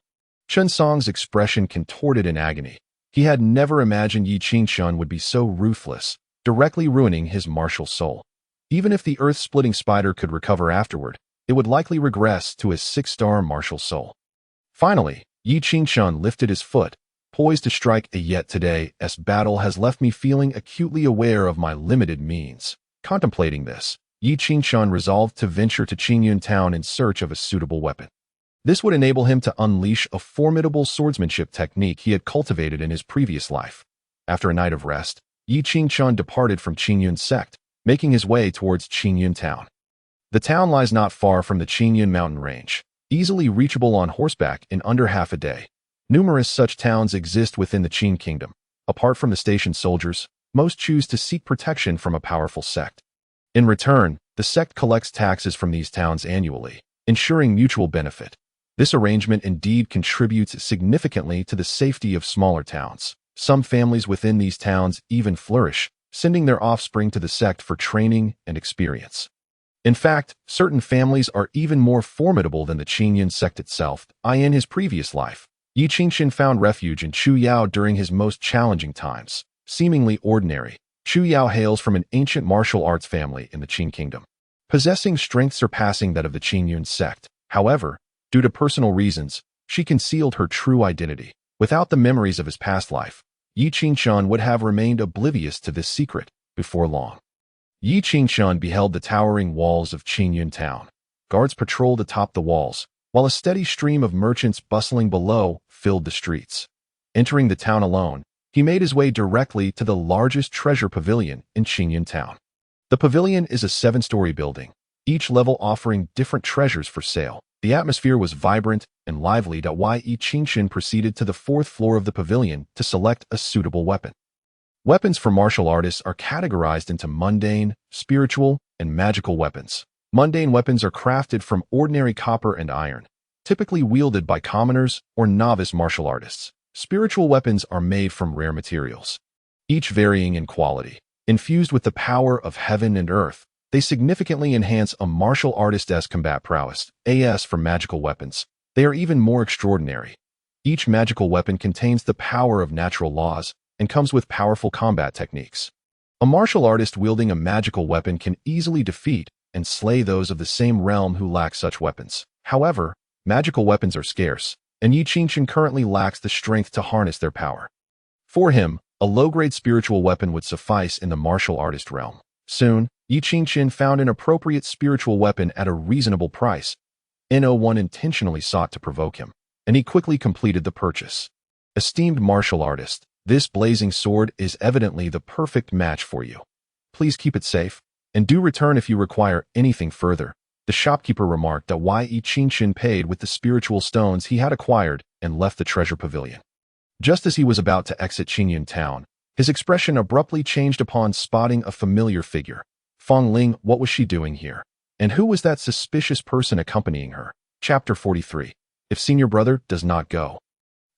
[SPEAKER 1] Chen Song's expression contorted in agony. He had never imagined Yi Qingqian would be so ruthless, directly ruining his martial soul. Even if the earth-splitting spider could recover afterward, it would likely regress to his 6-star martial soul. Finally, Yi Qingqian lifted his foot, poised to strike. Yet today's battle has left me feeling acutely aware of my limited means. Contemplating this, Yi Qingqian resolved to venture to Qingyun town in search of a suitable weapon. This would enable him to unleash a formidable swordsmanship technique he had cultivated in his previous life. After a night of rest, Yi Qingqian departed from Qingyun sect, making his way towards Qingyun town. The town lies not far from the Qingyun mountain range, easily reachable on horseback in under half a day. Numerous such towns exist within the Qin kingdom. Apart from the stationed soldiers, most choose to seek protection from a powerful sect. In return, the sect collects taxes from these towns annually, ensuring mutual benefit. This arrangement indeed contributes significantly to the safety of smaller towns. Some families within these towns even flourish, sending their offspring to the sect for training and experience. In fact, certain families are even more formidable than the Qingyun sect itself. In his previous life, Yi Qingqian found refuge in Chuyao during his most challenging times. Seemingly ordinary, Chuyao hails from an ancient martial arts family in the Qin kingdom, possessing strength surpassing that of the Qingyun sect. However, due to personal reasons, she concealed her true identity. Without the memories of his past life, Yi Qingqian would have remained oblivious to this secret. Before long, Yi Qingqian beheld the towering walls of Qingyun town. Guards patrolled atop the walls, while a steady stream of merchants bustling below filled the streets. Entering the town alone, he made his way directly to the largest treasure pavilion in Qingyun town. The pavilion is a 7-story building, each level offering different treasures for sale. The atmosphere was vibrant and lively. Yi Qingqian proceeded to the 4th floor of the pavilion to select a suitable weapon. Weapons for martial artists are categorized into mundane, spiritual, and magical weapons. Mundane weapons are crafted from ordinary copper and iron, typically wielded by commoners or novice martial artists. Spiritual weapons are made from rare materials, each varying in quality. Infused with the power of heaven and earth, they significantly enhance a martial artist's combat prowess. For magical weapons, they are even more extraordinary. Each magical weapon contains the power of natural laws and comes with powerful combat techniques. A martial artist wielding a magical weapon can easily defeat and slay those of the same realm who lack such weapons. However, magical weapons are scarce, and Yi Qingqian currently lacks the strength to harness their power. For him, a low-grade spiritual weapon would suffice in the martial artist realm. Soon, Yi Qingqian found an appropriate spiritual weapon at a reasonable price. No1 intentionally sought to provoke him, and he quickly completed the purchase. Esteemed martial artist, this blazing sword is evidently the perfect match for you. Please keep it safe. And do return if you require anything further. The shopkeeper remarked that Yi Qingxin paid with the spiritual stones he had acquired and left the treasure pavilion. Just as he was about to exit Qingyun town, his expression abruptly changed upon spotting a familiar figure. Fang Ling, what was she doing here? And who was that suspicious person accompanying her? Chapter 43. If senior brother does not go,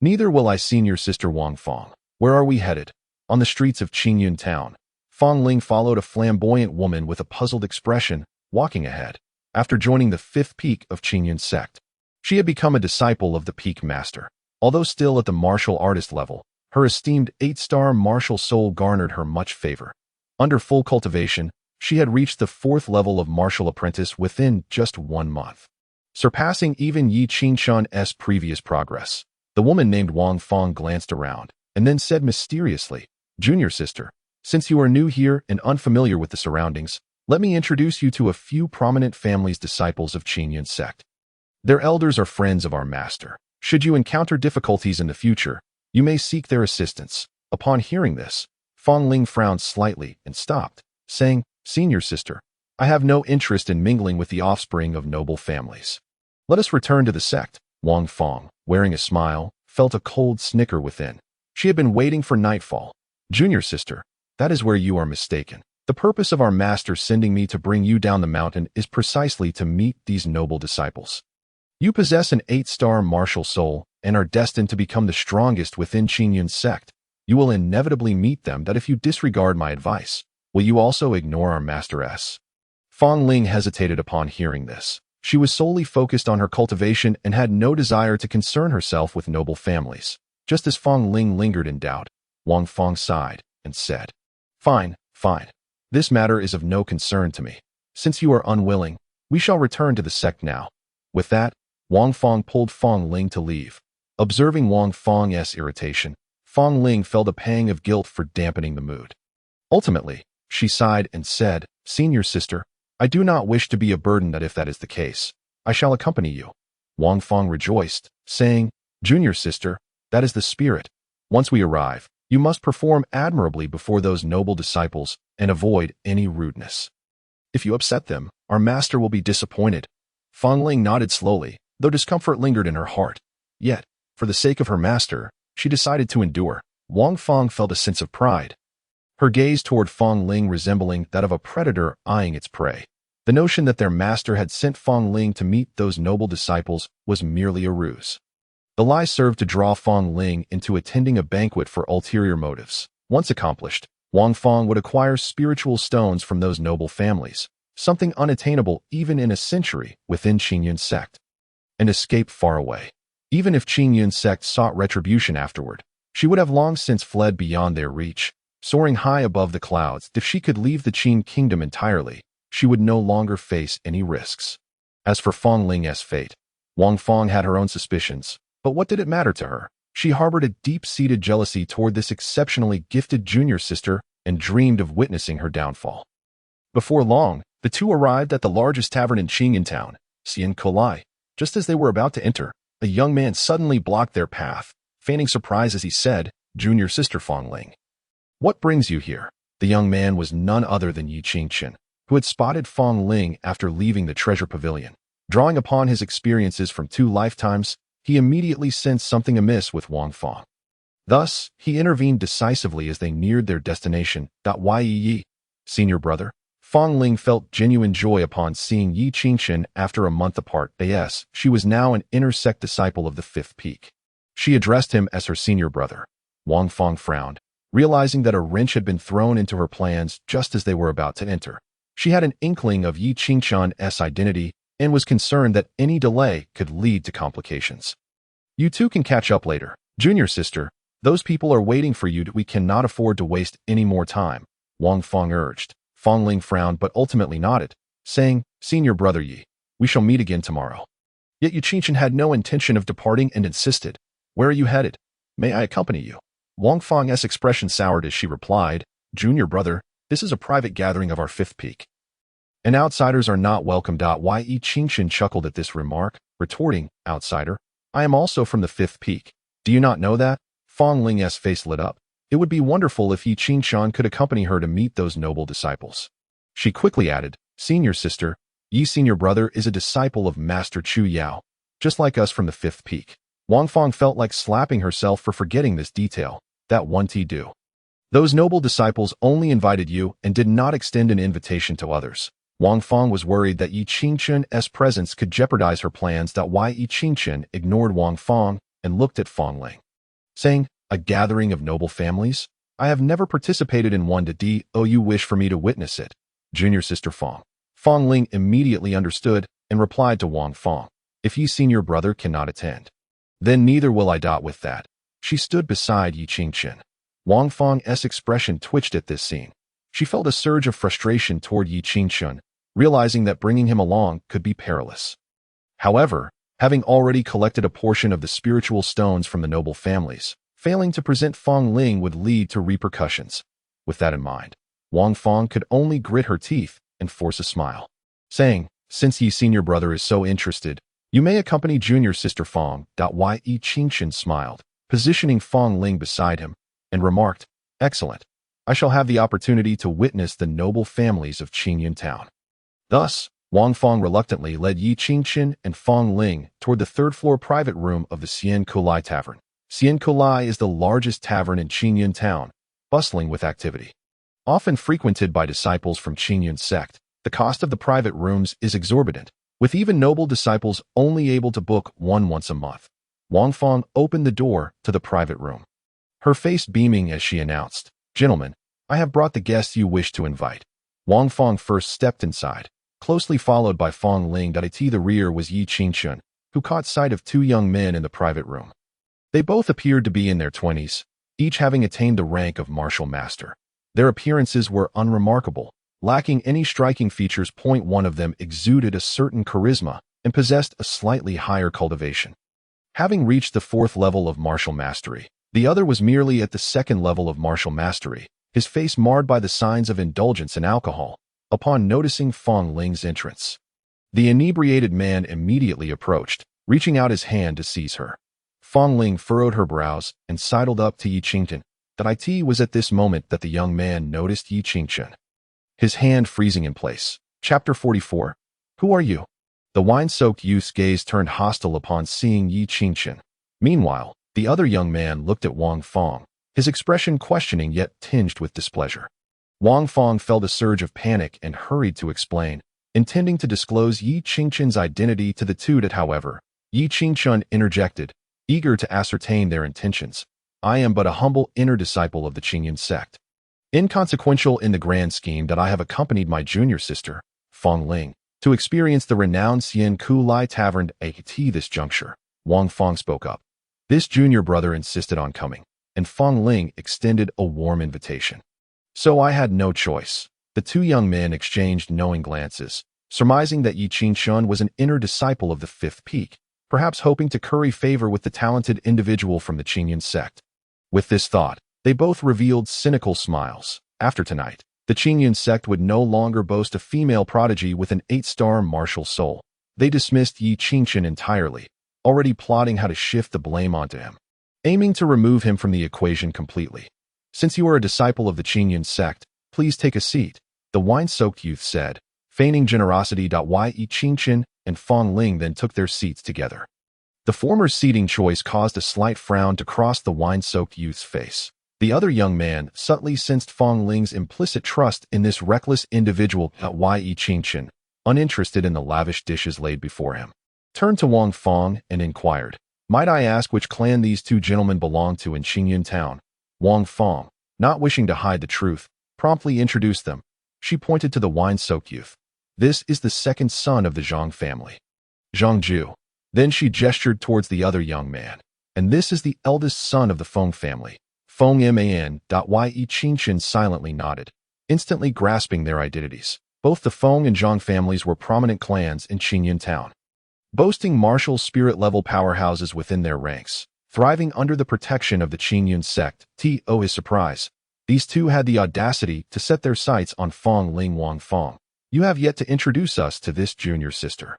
[SPEAKER 1] neither will I, senior sister Wang Fang. Where are we headed? On the streets of Qingyun town, Fang Ling followed a flamboyant woman with a puzzled expression, walking ahead. After joining the 5th peak of Qingyun sect, she had become a disciple of the peak master. Although still at the martial artist level, her esteemed 8-star martial soul garnered her much favor. Under full cultivation, she had reached the 4th level of martial apprentice within just 1 month, surpassing even Yi Qingxuan's previous progress. The woman named Wang Fang glanced around, and then said mysteriously, "Junior sister, since you are new here and unfamiliar with the surroundings, let me introduce you to a few prominent families disciples of Qingyun sect. Their elders are friends of our master. Should you encounter difficulties in the future, you may seek their assistance." Upon hearing this, Fang Ling frowned slightly and stopped, saying, "Senior sister, I have no interest in mingling with the offspring of noble families. Let us return to the sect." Wang Fang, wearing a smile, felt a cold snicker within. She had been waiting for nightfall. "Junior sister, that is where you are mistaken. The purpose of our master sending me to bring you down the mountain is precisely to meet these noble disciples. You possess an 8-star martial soul and are destined to become the strongest within Qingyun's sect. You will inevitably meet them that if you disregard my advice. Will you also ignore our master?" Fang Ling hesitated upon hearing this. She was solely focused on her cultivation and had no desire to concern herself with noble families. Just as Fang Ling lingered in doubt, Wang Fang sighed and said, Fine. This matter is of no concern to me. Since you are unwilling, we shall return to the sect now." With that, Wang Fang pulled Fang Ling to leave. Observing Wang Fang's irritation, Fang Ling felt a pang of guilt for dampening the mood. Ultimately, she sighed and said, "Senior sister, I do not wish to be a burden. That if that is the case, I shall accompany you." Wang Fang rejoiced, saying, "Junior sister, that is the spirit. Once we arrive, you must perform admirably before those noble disciples and avoid any rudeness. If you upset them, our master will be disappointed." Fang Ling nodded slowly, though discomfort lingered in her heart. Yet, for the sake of her master, she decided to endure. Wang Fang felt a sense of pride, her gaze toward Fang Ling resembling that of a predator eyeing its prey. The notion that their master had sent Fang Ling to meet those noble disciples was merely a ruse. The lie served to draw Fang Ling into attending a banquet for ulterior motives. Once accomplished, Wang Fang would acquire spiritual stones from those noble families, something unattainable even in a century within Qingyun's sect, and escape far away. Even if Qingyun's sect sought retribution afterward, she would have long since fled beyond their reach. Soaring high above the clouds, if she could leave the Qin kingdom entirely, she would no longer face any risks. As for Fang Ling's fate, Wang Fang had her own suspicions, but what did it matter to her? She harbored a deep-seated jealousy toward this exceptionally gifted junior sister and dreamed of witnessing her downfall. Before long, the two arrived at the largest tavern in Qingyun town, Xian Kolai. Just as they were about to enter, a young man suddenly blocked their path, feigning surprise as he said, "Junior sister Fang Ling, what brings you here?" The young man was none other than Yi Qingxin, who had spotted Fang Ling after leaving the treasure pavilion. Drawing upon his experiences from 2 lifetimes, he immediately sensed something amiss with Wang Fang. Thus, he intervened decisively as they neared their destination. Yi, senior brother. Fang Ling felt genuine joy upon seeing Yi Qingxin after a month apart. As she was now an inner-sect disciple of the 5th peak. She addressed him as her senior brother. Wang Fang frowned, realizing that a wrench had been thrown into her plans just as they were about to enter. She had an inkling of Yi Qingxuan's identity and was concerned that any delay could lead to complications. "You two can catch up later. Junior sister, those people are waiting for you. We cannot afford to waste any more time," Wang Fang urged. Fang Ling frowned but ultimately nodded, saying, "Senior brother Yi, we shall meet again tomorrow." Yet Yi Qingxin had no intention of departing and insisted, "Where are you headed? May I accompany you?" Wang Fang's expression soured as she replied, "Junior brother, this is a private gathering of our 5th peak, and outsiders are not welcome." Yi Qingxin chuckled at this remark, retorting, "Outsider? I am also from the 5th peak. Do you not know that?" Fang Ling's face lit up. It would be wonderful if Yi Qingxuan could accompany her to meet those noble disciples. She quickly added, "Senior sister, Yi senior brother is a disciple of Master Chu Yao, just like us from the fifth peak." Wang Fong felt like slapping herself for forgetting this detail. That one T do. Those noble disciples only invited you and did not extend an invitation to others. Wang Fong was worried that Yi Qingchun's presence could jeopardize her plans. Yi Qingchun ignored Wang Fong and looked at Fong Ling, saying, "A gathering of noble families? I have never participated in one. Do you wish for me to witness it?" Junior sister Fong. Fong Ling immediately understood and replied to Wang Fong, "If Yi senior brother cannot attend, then neither will I. With that, she stood beside Yi Qingchun. Wang Fong's expression twitched at this scene. She felt a surge of frustration toward Yi Qingchun, realizing that bringing him along could be perilous. However, having already collected a portion of the spiritual stones from the noble families, failing to present Fong Ling would lead to repercussions. With that in mind, Wang Fong could only grit her teeth and force a smile, saying, "Since Yi senior brother is so interested, you may accompany junior sister Fong." Yi Qingchun smiled, positioning Fong Ling beside him, and remarked, "Excellent. I shall have the opportunity to witness the noble families of Qingyun Town." Thus, Wang Fong reluctantly led Yi Qingchun and Fong Ling toward the third-floor private room of the Xian Kulai Tavern. Xian Kulai is the largest tavern in Qingyun Town, bustling with activity. Often frequented by disciples from Qingyun sect, the cost of the private rooms is exorbitant, with even noble disciples only able to book one once a month. Wang Fong opened the door to the private room, her face beaming as she announced, "Gentlemen, I have brought the guests you wish to invite." Wang Fong first stepped inside, closely followed by Fong Ling. At the rear was Yi Qingchun, who caught sight of two young men in the private room. They both appeared to be in their 20s, each having attained the rank of martial master. Their appearances were unremarkable, lacking any striking features. One of them exuded a certain charisma and possessed a slightly higher cultivation. Having reached the 4th level of martial mastery, the other was merely at the 2nd level of martial mastery, his face marred by the signs of indulgence in alcohol. Upon noticing Fong Ling's entrance, the inebriated man immediately approached, reaching out his hand to seize her. Fong Ling furrowed her brows and sidled up to Yi Qingchun. It was at this moment that the young man noticed Yi Qingchun, his hand freezing in place. Chapter 44. Who are you? The wine-soaked youth's gaze turned hostile upon seeing Yi Qingchun. Meanwhile, the other young man looked at Wang Fong, his expression questioning yet tinged with displeasure. Wang Fong felt a surge of panic and hurried to explain, intending to disclose Yi Qingchun's identity to the two. However, Yi Qingchun interjected, eager to ascertain their intentions. "I am but a humble inner disciple of the Qingyun sect. Inconsequential in the grand scheme. I have accompanied my junior sister, Fong Ling, to experience the renowned Xian Kulai Tavern at this juncture." Wang Fong spoke up. This junior brother insisted on coming, and Fong Ling extended a warm invitation. "So I had no choice." The two young men exchanged knowing glances, surmising that Yi Qingchun was an inner disciple of the 5th peak, perhaps hoping to curry favor with the talented individual from the Qingyun sect. With this thought, they both revealed cynical smiles. After tonight, the Qingyun sect would no longer boast a female prodigy with an 8-star martial soul. They dismissed Yi Qingchun entirely, already plotting how to shift the blame onto him, aiming to remove him from the equation completely. "Since you are a disciple of the Qingyun sect, please take a seat," the wine-soaked youth said, feigning generosity. Yi Qingchun and Fong Ling then took their seats together. The former's seating choice caused a slight frown to cross the wine-soaked youth's face. The other young man subtly sensed Fong Ling's implicit trust in this reckless individual. Yi Qingchun, uninterested in the lavish dishes laid before him, turned to Wang Fong and inquired, "Might I ask which clan these two gentlemen belong to in Qingyun Town?" Wang Fong, not wishing to hide the truth, promptly introduced them. She pointed to the wine-soaked youth. "This is the 2nd son of the Zhang family, Zhang Ju." Then she gestured towards the other young man. "And this is the eldest son of the Feng family, Feng Man." Yi Qingchun silently nodded, instantly grasping their identities. Both the Feng and Zhang families were prominent clans in Qingyun Town, boasting martial spirit-level powerhouses within their ranks, thriving under the protection of the Qingyun sect. To his surprise, these two had the audacity to set their sights on Fong Ling. "Wang Fong, you have yet to introduce us to this junior sister,"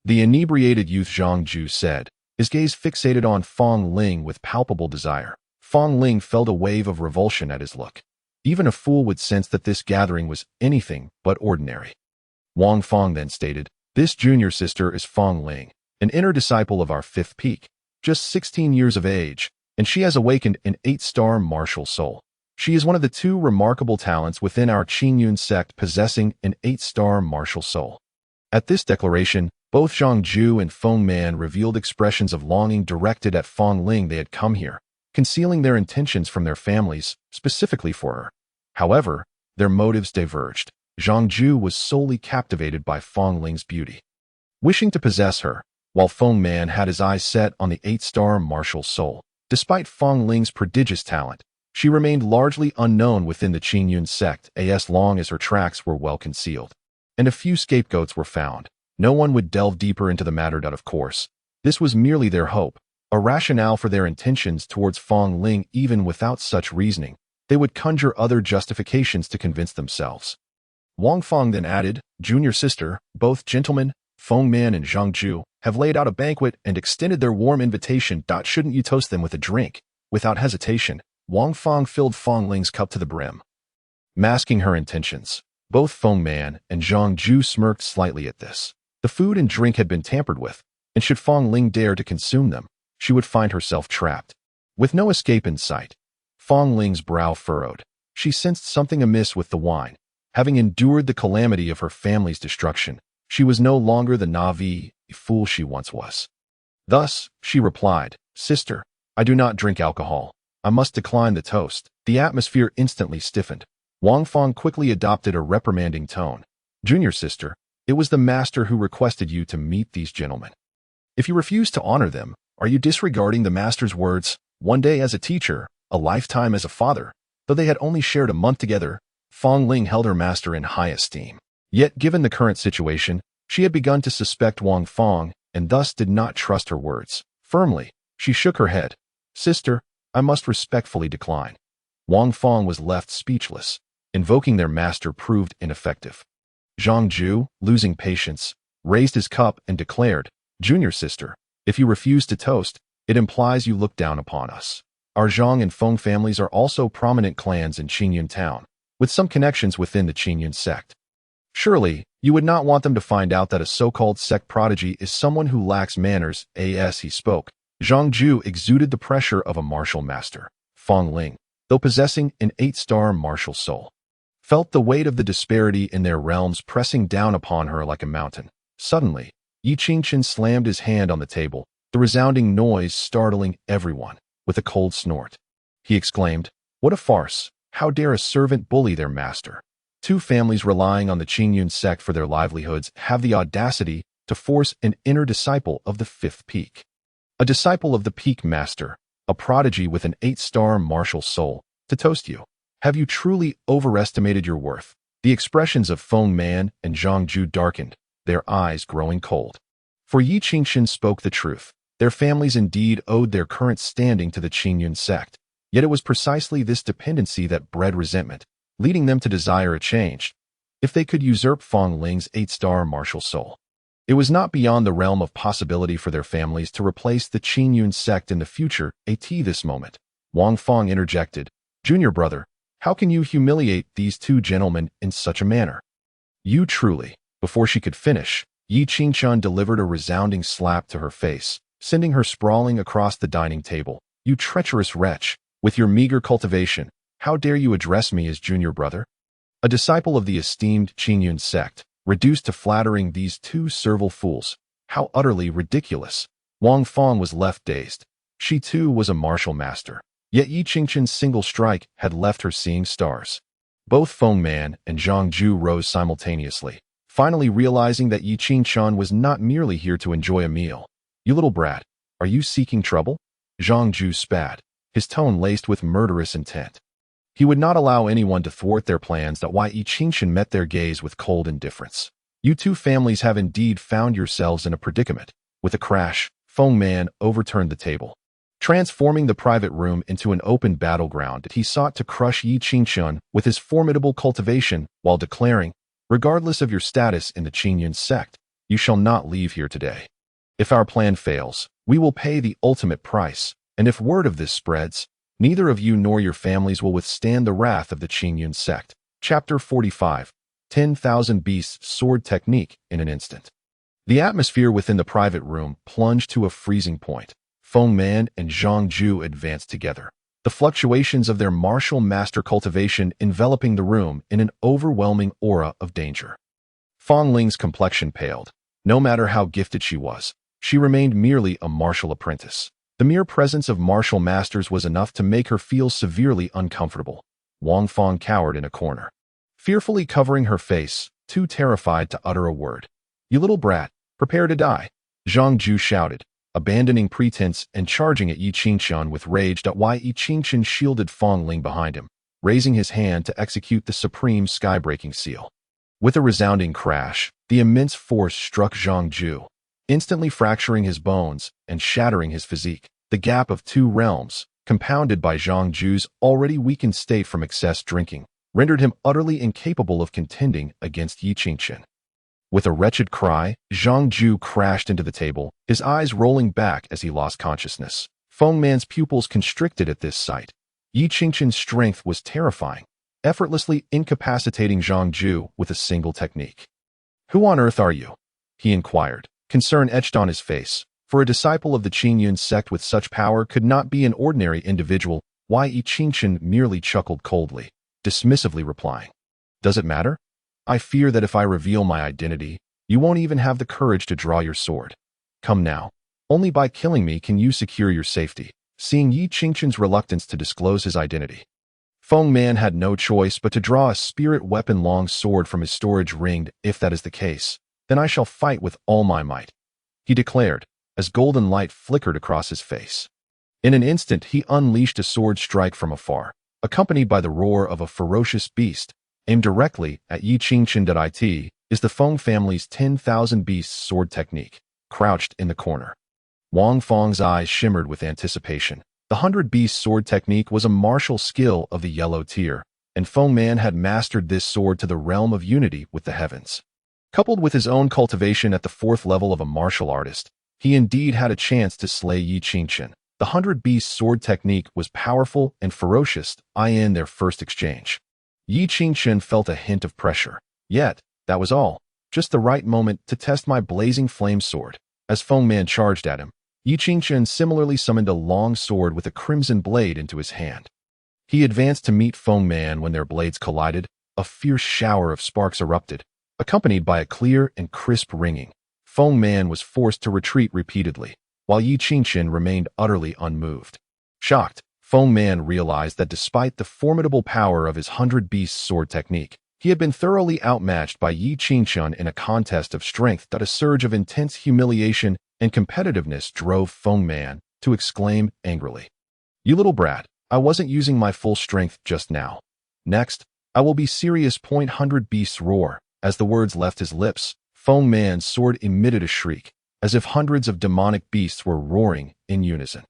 [SPEAKER 1] the inebriated youth Zhang Ju said, his gaze fixated on Fong Ling with palpable desire. Fong Ling felt a wave of revulsion at his look. Even a fool would sense that this gathering was anything but ordinary. Wang Fong then stated, "This junior sister is Fong Ling, an inner disciple of our fifth peak, just 16 years of age, and she has awakened an 8-star martial soul. She is one of the 2 remarkable talents within our Qingyun sect possessing an 8-star martial soul." At this declaration, both Zhang Ju and Feng Man revealed expressions of longing directed at Fong Ling. They had come here, concealing their intentions from their families, specifically for her. However, their motives diverged. Zhang Ju was solely captivated by Fong Ling's beauty, wishing to possess her, while Feng Man had his eyes set on the 8-star martial soul. Despite Fong Ling's prodigious talent, she remained largely unknown within the Qingyun sect as long as her tracks were well concealed, and a few scapegoats were found. No one would delve deeper into the matter. Of course, this was merely their hope, a rationale for their intentions towards Fong Ling. Even without such reasoning, they would conjure other justifications to convince themselves. Wang Fong then added, "Junior sister, both gentlemen, Feng Man and Zhang Ju, have laid out a banquet and extended their warm invitation. Shouldn't you toast them with a drink?" Without hesitation, Wang Fong filled Fong Ling's cup to the brim, masking her intentions. Both Feng Man and Zhang Ju smirked slightly at this. The food and drink had been tampered with, and should Fong Ling dare to consume them, she would find herself trapped. With no escape in sight, Fong Ling's brow furrowed. She sensed something amiss with the wine. Having endured the calamity of her family's destruction, she was no longer the naive fool she once was. Thus, she replied, "Sister, I do not drink alcohol. I must decline the toast." The atmosphere instantly stiffened. Wang Fong quickly adopted a reprimanding tone. "Junior sister, it was the master who requested you to meet these gentlemen. If you refuse to honor them, are you disregarding the master's words? One day as a teacher, a lifetime as a father." Though they had only shared a month together, Fong Ling held her master in high esteem. Yet, given the current situation, she had begun to suspect Wang Fong and thus did not trust her words. Firmly, she shook her head. "Sister, I must respectfully decline." Wang Fong was left speechless. Invoking their master proved ineffective. Zhang Ju, losing patience, raised his cup and declared, "Junior sister, if you refuse to toast, it implies you look down upon us. Our Zhang and Feng families are also prominent clans in Qingyun town, with some connections within the Qingyun sect. Surely, you would not want them to find out that a so-called sect prodigy is someone who lacks manners." As he spoke, Zhang Ju exuded the pressure of a martial master. Fong Ling, though possessing an 8-star martial soul, felt the weight of the disparity in their realms pressing down upon her like a mountain. Suddenly, Yi Qingchen slammed his hand on the table, the resounding noise startling everyone. With a cold snort, he exclaimed, "What a farce! How dare a servant bully their master? 2 families relying on the Qingyun sect for their livelihoods have the audacity to force an inner disciple of the 5th peak, a disciple of the peak master, a prodigy with an 8-star martial soul, to toast you. Have you truly overestimated your worth?" The expressions of Feng Man and Zhang Ju darkened, their eyes growing cold. For Yi Qingchen spoke the truth. Their families indeed owed their current standing to the Qingyun sect, yet it was precisely this dependency that bred resentment, leading them to desire a change. If they could usurp Fong Ling's 8-star martial soul, it was not beyond the realm of possibility for their families to replace the Qingyun sect in the future. At this moment, Wang Fong interjected, "Junior brother, how can you humiliate these 2 gentlemen in such a manner? You truly..." Before she could finish, Yi Qingchen delivered a resounding slap to her face, sending her sprawling across the dining table. "You treacherous wretch, with your meager cultivation, how dare you address me as junior brother? A disciple of the esteemed Qingyun sect, reduced to flattering these 2 servile fools. How utterly ridiculous." Wang Fong was left dazed. She too was a martial master, yet Yi Qingchen's single strike had left her seeing stars. Both Feng Man and Zhang Ju rose simultaneously, finally realizing that Yi Qingchen was not merely here to enjoy a meal. "You little brat, are you seeking trouble?" Zhang Ju spat, his tone laced with murderous intent. He would not allow anyone to thwart their plans. Why Yi Qingchen met their gaze with cold indifference. "You 2 families have indeed found yourselves in a predicament." With a crash, Feng Man overturned the table, transforming the private room into an open battleground. He sought to crush Yi Qingchen with his formidable cultivation while declaring, "Regardless of your status in the Qingyun sect, you shall not leave here today. If our plan fails, we will pay the ultimate price, and if word of this spreads, Neither of you nor your families will withstand the wrath of the Qingyun sect. Chapter 45. 10,000 Beasts Sword Technique in an Instant. The atmosphere within the private room plunged to a freezing point. Feng Man and Zhang Ju advanced together, the fluctuations of their martial master cultivation enveloping the room in an overwhelming aura of danger. Feng Ling's complexion paled. No matter how gifted she was, she remained merely a martial apprentice. The mere presence of martial masters was enough to make her feel severely uncomfortable. Wang Feng cowered in a corner, fearfully covering her face, too terrified to utter a word. "You little brat, prepare to die," Zhang Ju shouted, abandoning pretense and charging at Yi Qingqian with rage. Yi Qingqian shielded Feng Ling behind him, raising his hand to execute the supreme sky-breaking seal. With a resounding crash, the immense force struck Zhang Ju, instantly fracturing his bones and shattering his physique. The gap of two realms, compounded by Zhang Ju's already weakened state from excess drinking, rendered him utterly incapable of contending against Yi Qingqian. With a wretched cry, Zhang Ju crashed into the table, his eyes rolling back as he lost consciousness. Feng Man's pupils constricted at this sight. Yi Qingqian's strength was terrifying, effortlessly incapacitating Zhang Ju with a single technique. "Who on earth are you?" he inquired, concern etched on his face, for a disciple of the Qingyun sect with such power could not be an ordinary individual. Yi Qingqian merely chuckled coldly, dismissively replying, "Does it matter? I fear that if I reveal my identity, you won't even have the courage to draw your sword. Come now. Only by killing me can you secure your safety." Seeing Yi Qingqian's reluctance to disclose his identity, Feng Man had no choice but to draw a spirit weapon-long sword from his storage ring. "If that is the case, then I shall fight with all my might," he declared, as golden light flickered across his face. In an instant, he unleashed a sword strike from afar, accompanied by the roar of a ferocious beast, aimed directly at Yi Qingqian. It is the Feng family's 10,000 Beasts sword technique. Crouched in the corner, Wang Feng's eyes shimmered with anticipation. The 100 Beasts sword technique was a martial skill of the yellow tier, and Feng Man had mastered this sword to the realm of unity with the heavens. Coupled with his own cultivation at the 4th level of a martial artist, he indeed had a chance to slay Yi Qingqian. The 100 Beasts sword technique was powerful and ferocious. In their first exchange, Yi Qingqian felt a hint of pressure. Yet, that was all. Just the right moment to test my blazing flame sword. As Feng Man charged at him, Yi Qingqian similarly summoned a long sword with a crimson blade into his hand. He advanced to meet Feng Man. When their blades collided, a fierce shower of sparks erupted, accompanied by a clear and crisp ringing. Feng Man was forced to retreat repeatedly, while Yi Qingqian remained utterly unmoved. Shocked, Feng Man realized that despite the formidable power of his 100 Beasts sword technique, he had been thoroughly outmatched by Yi Qingqian in a contest of strength. A surge of intense humiliation and competitiveness drove Feng Man to exclaim angrily, "You little brat, I wasn't using my full strength just now. Next, I will be serious." 100 Beasts roar. As the words left his lips, Feng Man's sword emitted a shriek, as if hundreds of demonic beasts were roaring in unison.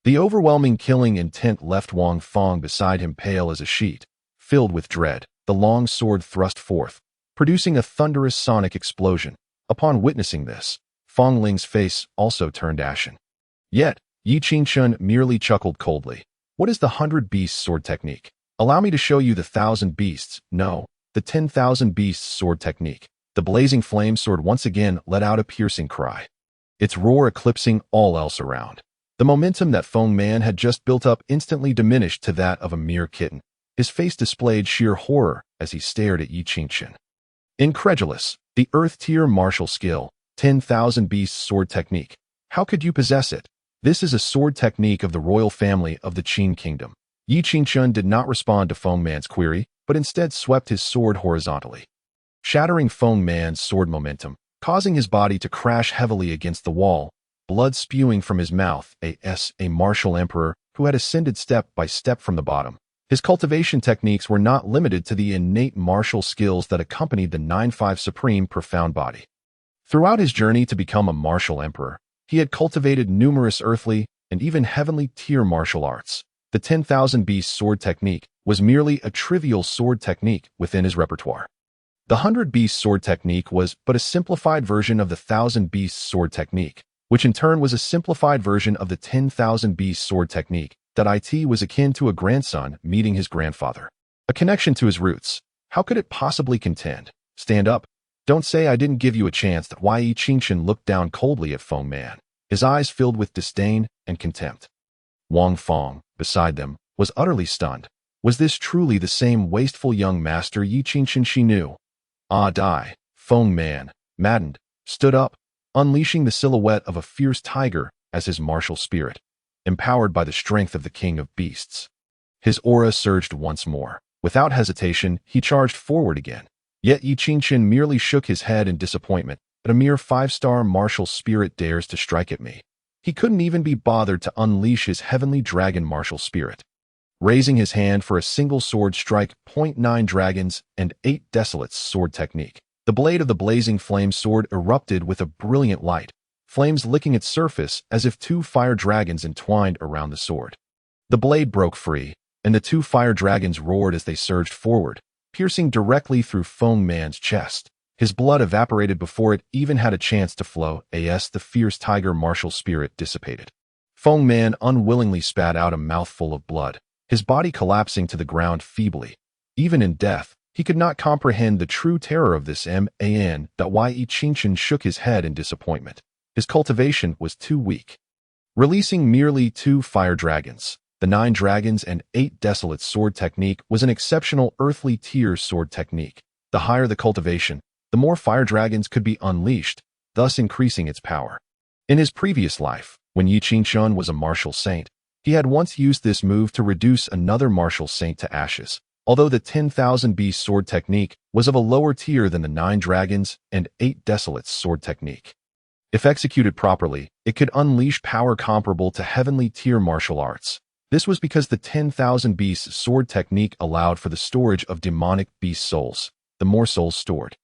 [SPEAKER 1] The overwhelming killing intent left Wang Feng beside him pale as a sheet, filled with dread. The long sword thrust forth, producing a thunderous sonic explosion. Upon witnessing this, Feng Ling's face also turned ashen. Yet, Yi Qingqian merely chuckled coldly. "What is the 100 Beasts sword technique? Allow me to show you the 1,000 Beasts, no, the 10,000 Beasts sword technique." The blazing flame sword once again let out a piercing cry, its roar eclipsing all else around. The momentum that Feng Man had just built up instantly diminished to that of a mere kitten. His face displayed sheer horror as he stared at Yi Qingqian. Incredulous, the earth-tier martial skill, 10,000 Beasts sword technique. How could you possess it? This is a sword technique of the royal family of the Qin kingdom. Yi Qingqian did not respond to Feng Man's query, but instead swept his sword horizontally, shattering Feng Man's sword momentum, causing his body to crash heavily against the wall, blood spewing from his mouth. A martial emperor who had ascended step by step from the bottom. His cultivation techniques were not limited to the innate martial skills that accompanied the 9-5 Supreme Profound Body. Throughout his journey to become a martial emperor, he had cultivated numerous earthly and even heavenly tier martial arts. The 10,000 Beasts sword technique was merely a trivial sword technique within his repertoire. The 100 Beasts sword technique was but a simplified version of the 1,000 Beasts sword technique, which in turn was a simplified version of the 10,000 Beasts sword technique. It was akin to a grandson meeting his grandfather. A connection to his roots. How could it possibly contend? Stand up. Don't say I didn't give you a chance. Yi Qingchen looked down coldly at Feng Man, his eyes filled with disdain and contempt. Wang Feng, beside them, was utterly stunned. Was this truly the same wasteful young master Yi Qingchen she knew? Die. Feng Man, maddened, stood up, unleashing the silhouette of a fierce tiger as his martial spirit, empowered by the strength of the king of beasts. His aura surged once more. Without hesitation, he charged forward again. Yet Yi Qingchen merely shook his head in disappointment. But a mere 5-star martial spirit dares to strike at me. He couldn't even be bothered to unleash his heavenly dragon martial spirit. Raising his hand for a single sword strike, 0.9 dragons and 8 desolates sword technique. The blade of the blazing flame sword erupted with a brilliant light, flames licking its surface as if 2 fire dragons entwined around the sword. The blade broke free, and the 2 fire dragons roared as they surged forward, piercing directly through Feng Man's chest. His blood evaporated before it even had a chance to flow, as the fierce tiger martial spirit dissipated. Feng Man unwillingly spat out a mouthful of blood, his body collapsing to the ground feebly. Even in death, he could not comprehend the true terror of this man. Yi Qingchen shook his head in disappointment. His cultivation was too weak. Releasing merely 2 fire dragons, the 9 dragons and 8 desolate sword technique was an exceptional earthly tier sword technique. The higher the cultivation, the more fire dragons could be unleashed, thus increasing its power. In his previous life, when Yi Qingchen was a martial saint, he had once used this move to reduce another martial saint to ashes. Although the 10,000 beast sword technique was of a lower tier than the 9 dragons and 8 desolates sword technique. If executed properly, it could unleash power comparable to heavenly tier martial arts. This was because the 10,000 beast sword technique allowed for the storage of demonic beast souls. The more souls stored,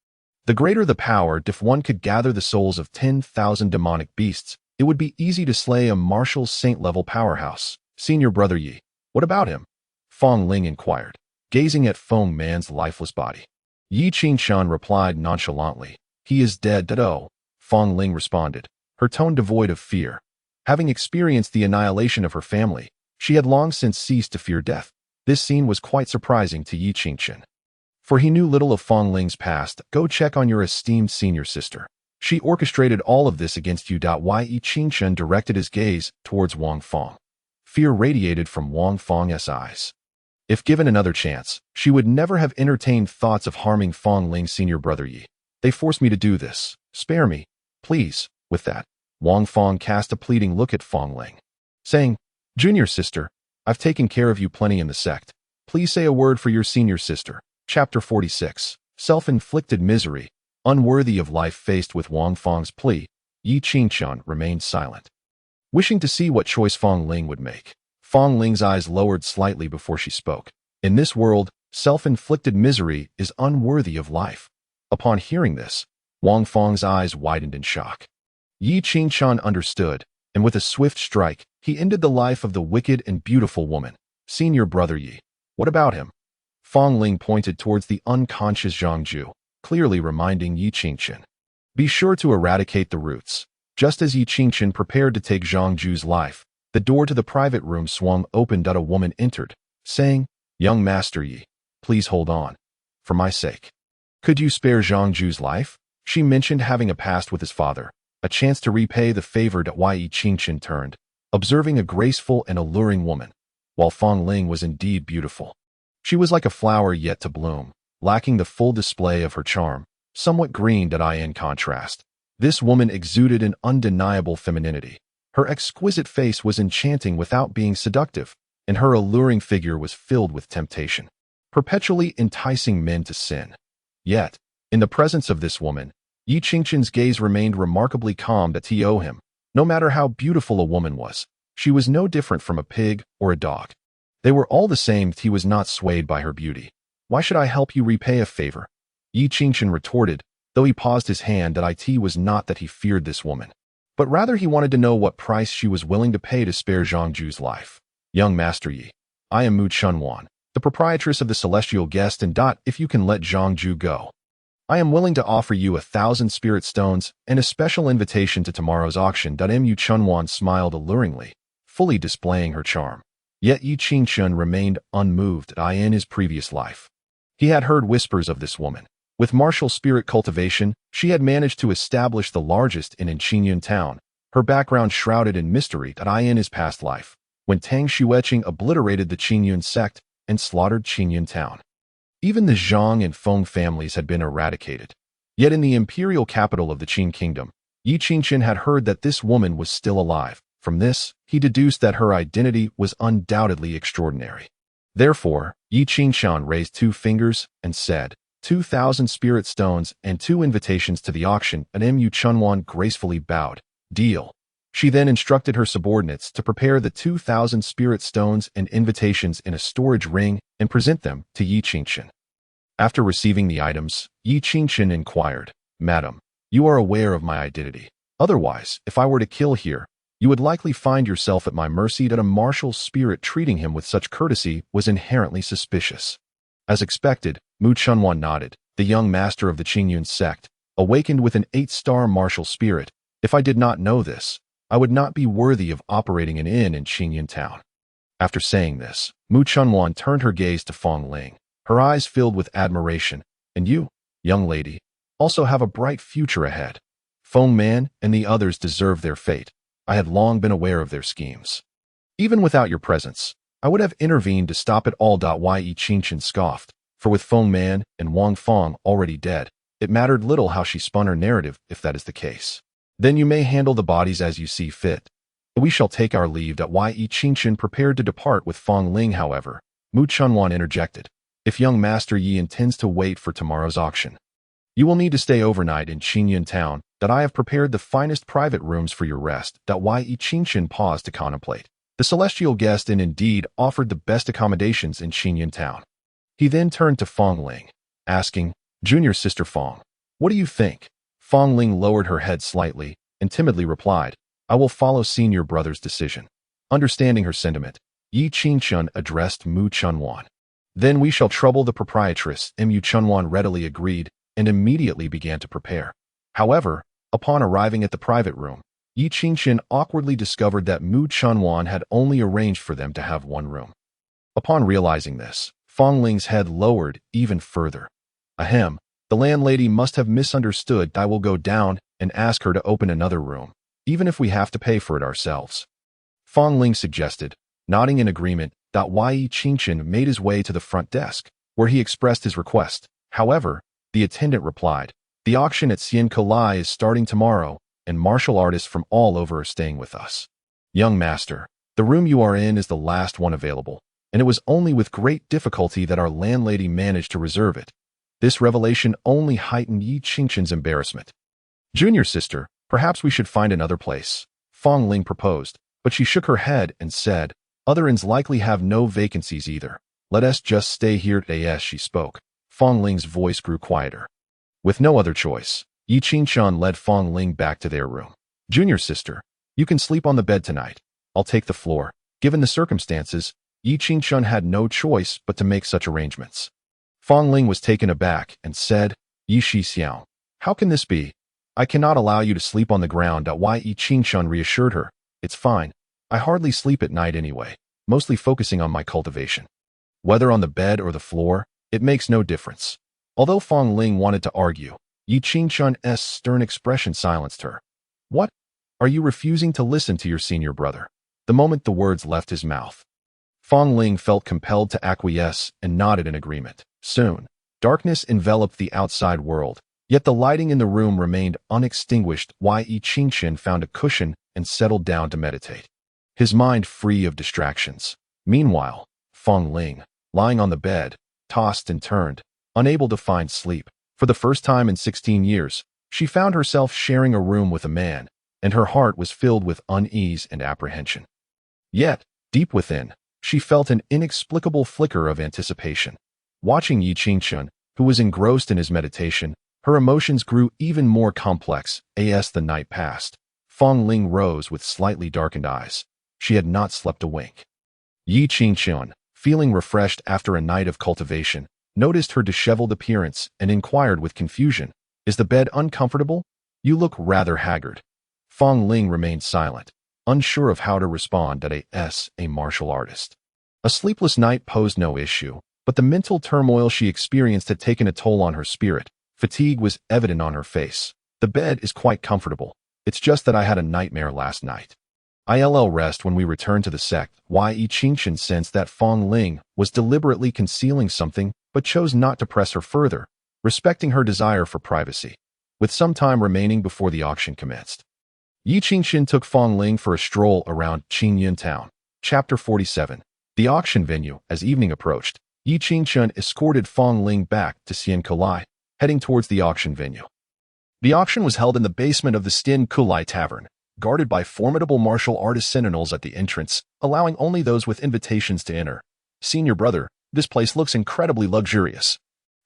[SPEAKER 1] the greater the power. If one could gather the souls of 10,000 demonic beasts, it would be easy to slay a martial saint-level powerhouse. Senior brother Yi, what about him? Feng Ling inquired, gazing at Feng Man's lifeless body. Yi Qingchen replied nonchalantly, he is dead. Feng Ling responded, her tone devoid of fear. Having experienced the annihilation of her family, she had long since ceased to fear death. This scene was quite surprising to Yi Qingchen, for he knew little of Feng Ling's past. Go check on your esteemed senior sister. She orchestrated all of this against you. Yi Qingchen directed his gaze towards Wang Feng. Fear radiated from Wang Feng's eyes. If given another chance, she would never have entertained thoughts of harming Feng Ling's senior brother Yi. They forced me to do this. Spare me, please. With that, Wang Feng cast a pleading look at Feng Ling, saying, Junior sister, I've taken care of you plenty in the sect. Please say a word for your senior sister. Chapter 46. Self-inflicted misery. Unworthy of life. Faced with Wang Feng's plea, Yi Qingchen remained silent, wishing to see what choice Feng Ling would make. Feng Ling's eyes lowered slightly before she spoke. In this world, self-inflicted misery is unworthy of life. Upon hearing this, Wang Feng's eyes widened in shock. Yi Qingchen understood, and with a swift strike, he ended the life of the wicked and beautiful woman. Senior brother Yi, what about him? Feng Ling pointed towards the unconscious Zhang Ju, clearly reminding Yi Qingchen, be sure to eradicate the roots. Just as Yi Qingchen prepared to take Zhang Ju's life, the door to the private room swung open. A woman entered, saying, Young Master Yi, please hold on. For my sake. Could you spare Zhang Ju's life? She mentioned having a past with his father, a chance to repay the favor. Yi Qingchen turned, observing a graceful and alluring woman. While Feng Ling was indeed beautiful, she was like a flower yet to bloom, lacking the full display of her charm, somewhat green. In contrast, this woman exuded an undeniable femininity. Her exquisite face was enchanting without being seductive, and her alluring figure was filled with temptation, perpetually enticing men to sin. Yet, in the presence of this woman, Yi Qingchen's gaze remained remarkably calm. No matter how beautiful a woman was, she was no different from a pig or a dog. They were all the same. He was not swayed by her beauty. Why should I help you repay a favor? Yi Qingchen retorted, though he paused his hand. It was not that he feared this woman, but rather he wanted to know what price she was willing to pay to spare Zhang Ju's life. Young Master Yi, I am Mu Chunwan, the proprietress of the Celestial Guest, and if you can let Zhang Ju go, I am willing to offer you 1,000 spirit stones and a special invitation to tomorrow's auction. Mu Chunwan smiled alluringly, fully displaying her charm. Yet Yi Qingshun remained unmoved in his previous life. He had heard whispers of this woman. With martial spirit cultivation, she had managed to establish the largest in Qingyun town, her background shrouded in mystery in his past life, when Tang Xueqing obliterated the Qingyun sect and slaughtered Qingyun town. Even the Zhang and Feng families had been eradicated. Yet in the imperial capital of the Qin kingdom, Yi Qingshun had heard that this woman was still alive. From this, he deduced that her identity was undoubtedly extraordinary. Therefore, Yi Qingshun raised 2 fingers and said, 2,000 spirit stones and 2 invitations to the auction, and Mu Chunwan gracefully bowed. Deal. She then instructed her subordinates to prepare the 2,000 spirit stones and invitations in a storage ring and present them to Yi Qingshun. After receiving the items, Yi Qingshun inquired, Madam, you are aware of my identity. Otherwise, if I were to kill here, you would likely find yourself at my mercy. That a martial spirit treating him with such courtesy was inherently suspicious. As expected, Mu Chunwan nodded. The young master of the Qingyun sect, awakened with an 8-star martial spirit. If I did not know this, I would not be worthy of operating an inn in Qingyun town. After saying this, Mu Chunwan turned her gaze to Fong Ling. Her eyes filled with admiration. And you, young lady, also have a bright future ahead. Feng Man and the others deserve their fate. I had long been aware of their schemes. Even without your presence, I would have intervened to stop it all. Yi Qingshun scoffed, for with Feng Man and Wang Feng already dead, it mattered little how she spun her narrative. If that is the case, then you may handle the bodies as you see fit. We shall take our leave. Yi Qingshun prepared to depart with Fong Ling. However, Mu Chunwan interjected, if young Master Yi intends to wait for tomorrow's auction, you will need to stay overnight in Qingyun town. I have prepared the finest private rooms for your rest. Yi Qingshun paused to contemplate. The celestial guest indeed offered the best accommodations in Qingyun town. He then turned to Fong Ling, asking, Junior Sister Fong, what do you think? Fong Ling lowered her head slightly and timidly replied, I will follow senior brother's decision. Understanding her sentiment, Yi Qingshun addressed Mu Chunwan. Then we shall trouble the proprietress. Mu Chunwan readily agreed and immediately began to prepare. However, upon arriving at the private room, Yi Qingshun awkwardly discovered that Mu Chunwan had only arranged for them to have one room. Upon realizing this, Fong Ling's head lowered even further. Ahem, the landlady must have misunderstood. I will go down and ask her to open another room, even if we have to pay for it ourselves. Fong Ling suggested, nodding in agreement. Yi Qingshun made his way to the front desk, where he expressed his request. However, the attendant replied, the auction at Xian Kolai is starting tomorrow, and martial artists from all over are staying with us. Young master, the room you are in is the last one available, and it was only with great difficulty that our landlady managed to reserve it. This revelation only heightened Yi Qingshun's embarrassment. Junior sister, perhaps we should find another place, Fong Ling proposed, but she shook her head and said, other inns likely have no vacancies either. Let us just stay here. As she spoke, Fong Ling's voice grew quieter. With no other choice, Yi Qingshun led Fong Ling back to their room. Junior sister, you can sleep on the bed tonight. I'll take the floor. Given the circumstances, Yi Qingshun had no choice but to make such arrangements. Fong Ling was taken aback and said, Yi Shixiao, how can this be? I cannot allow you to sleep on the ground. Yi Qingshun reassured her, it's fine. I hardly sleep at night anyway, mostly focusing on my cultivation. Whether on the bed or the floor, it makes no difference. Although Fong Ling wanted to argue, Yi Qingshun's stern expression silenced her. What? Are you refusing to listen to your senior brother? The moment the words left his mouth, Fong Ling felt compelled to acquiesce and nodded in agreement. Soon, darkness enveloped the outside world, yet the lighting in the room remained unextinguished. Yi Qingshun found a cushion and settled down to meditate, his mind free of distractions. Meanwhile, Fong Ling, lying on the bed, tossed and turned, unable to find sleep. For the first time in 16 years, she found herself sharing a room with a man, and her heart was filled with unease and apprehension. Yet, deep within, she felt an inexplicable flicker of anticipation. Watching Yi Qingshun, who was engrossed in his meditation, her emotions grew even more complex. As the night passed, Fong Ling rose with slightly darkened eyes. She had not slept a wink. Yi Qingshun, feeling refreshed after a night of cultivation, noticed her disheveled appearance and inquired with confusion, is the bed uncomfortable? You look rather haggard. Fong Ling remained silent, unsure of how to respond. As a martial artist, A sleepless night posed no issue, but the mental turmoil she experienced had taken a toll on her spirit. Fatigue was evident on her face. The bed is quite comfortable. It's just that I had a nightmare last night. ILL rest when we returned to the sect. Ye Qingchen sensed that Fong Ling was deliberately concealing something, but chose not to press her further, respecting her desire for privacy. With some time remaining before the auction commenced, Yi Qingchen took Fong Ling for a stroll around Qingyun town. Chapter 47. The auction venue. As evening approached, Yi Qingchen escorted Fong Ling back to Xian Kulai, heading towards the auction venue. The auction was held in the basement of the Xian Kulai Tavern, guarded by formidable martial artist sentinels at the entrance, allowing only those with invitations to enter. "Senior brother, this place looks incredibly luxurious,"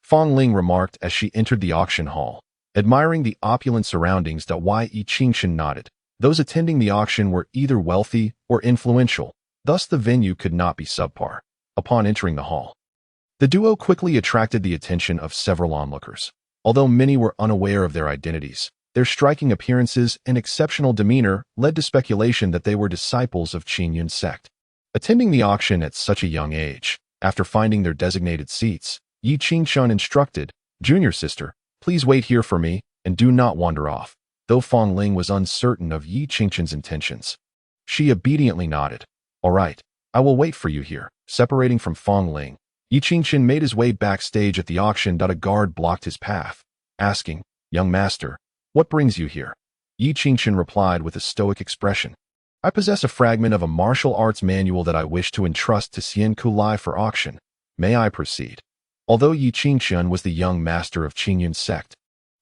[SPEAKER 1] Fong Ling remarked as she entered the auction hall. Admiring the opulent surroundings, Yi Qingchen nodded. Those attending the auction were either wealthy or influential, thus the venue could not be subpar. Upon entering the hall, the duo quickly attracted the attention of several onlookers. Although many were unaware of their identities, their striking appearances and exceptional demeanor led to speculation that they were disciples of Qingyun's sect. Attending the auction at such a young age, after finding their designated seats, Yi Qingchen instructed, "Junior sister, please wait here for me, and do not wander off." Though Fong Ling was uncertain of Yi Qingchen's intentions, she obediently nodded. "All right, I will wait for you here." Separating from Fong Ling, Yi Qingchen made his way backstage at the auction. A guard blocked his path, asking, "Young master, what brings you here?" Yi Qingchen replied with a stoic expression, "I possess a fragment of a martial arts manual that I wish to entrust to Xian Kulai for auction. May I proceed?" Although Yi Qingchen was the young master of Qingyun's sect,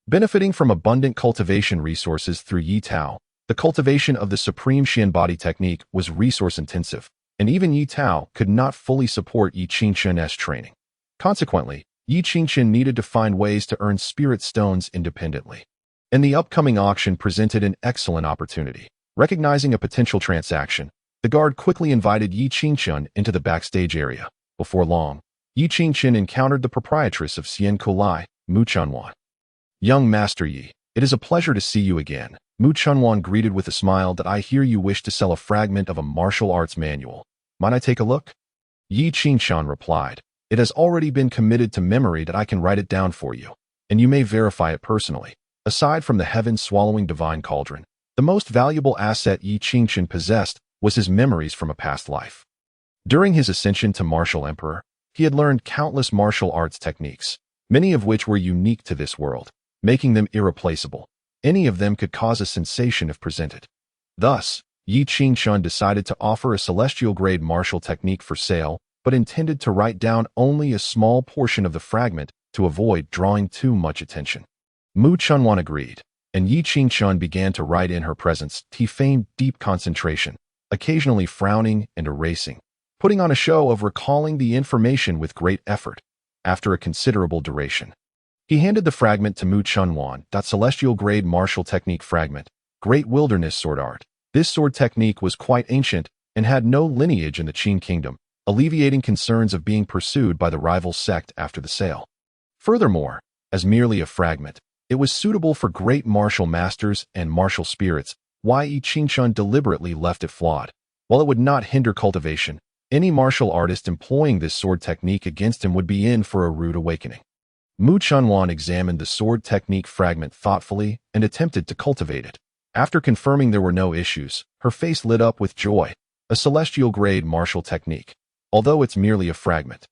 [SPEAKER 1] benefiting from abundant cultivation resources through Yi Tao, the cultivation of the supreme Xian body technique was resource-intensive, and even Yi Tao could not fully support Yi Qingchen's training. Consequently, Yi Qingchen needed to find ways to earn spirit stones independently. And the upcoming auction presented an excellent opportunity. Recognizing a potential transaction, the guard quickly invited Yi Qingchen into the backstage area. Before long, Yi Qingchen encountered the proprietress of Xian Kulai, Mu Chunwan. "Young Master Yi, it is a pleasure to see you again." Mu Chunwan greeted with a smile. "I hear you wish to sell a fragment of a martial arts manual. Might I take a look?" Yi Qingchen replied, "It has already been committed to memory. I can write it down for you, and you may verify it personally." Aside from the heaven-swallowing divine cauldron, the most valuable asset Yi Qingchen possessed was his memories from a past life. During his ascension to martial emperor, he had learned countless martial arts techniques, many of which were unique to this world, making them irreplaceable. Any of them could cause a sensation if presented. Thus, Yi Qingchen decided to offer a celestial-grade martial technique for sale, but intended to write down only a small portion of the fragment to avoid drawing too much attention. Mu Chunwan agreed, and Yi Qingchen began to write in her presence. He feigned deep concentration, occasionally frowning and erasing, putting on a show of recalling the information with great effort. After a considerable duration, he handed the fragment to Mu Chunwan. Celestial-grade martial technique fragment, Great Wilderness Sword Art. This sword technique was quite ancient and had no lineage in the Qin kingdom, alleviating concerns of being pursued by the rival sect after the sale. Furthermore, as merely a fragment, it was suitable for great martial masters and martial spirits. Yi Qingchen deliberately left it flawed. While it would not hinder cultivation, any martial artist employing this sword technique against him would be in for a rude awakening. Mu Chunwan examined the sword technique fragment thoughtfully and attempted to cultivate it. After confirming there were no issues, her face lit up with joy. A celestial-grade martial technique. Although it's merely a fragment,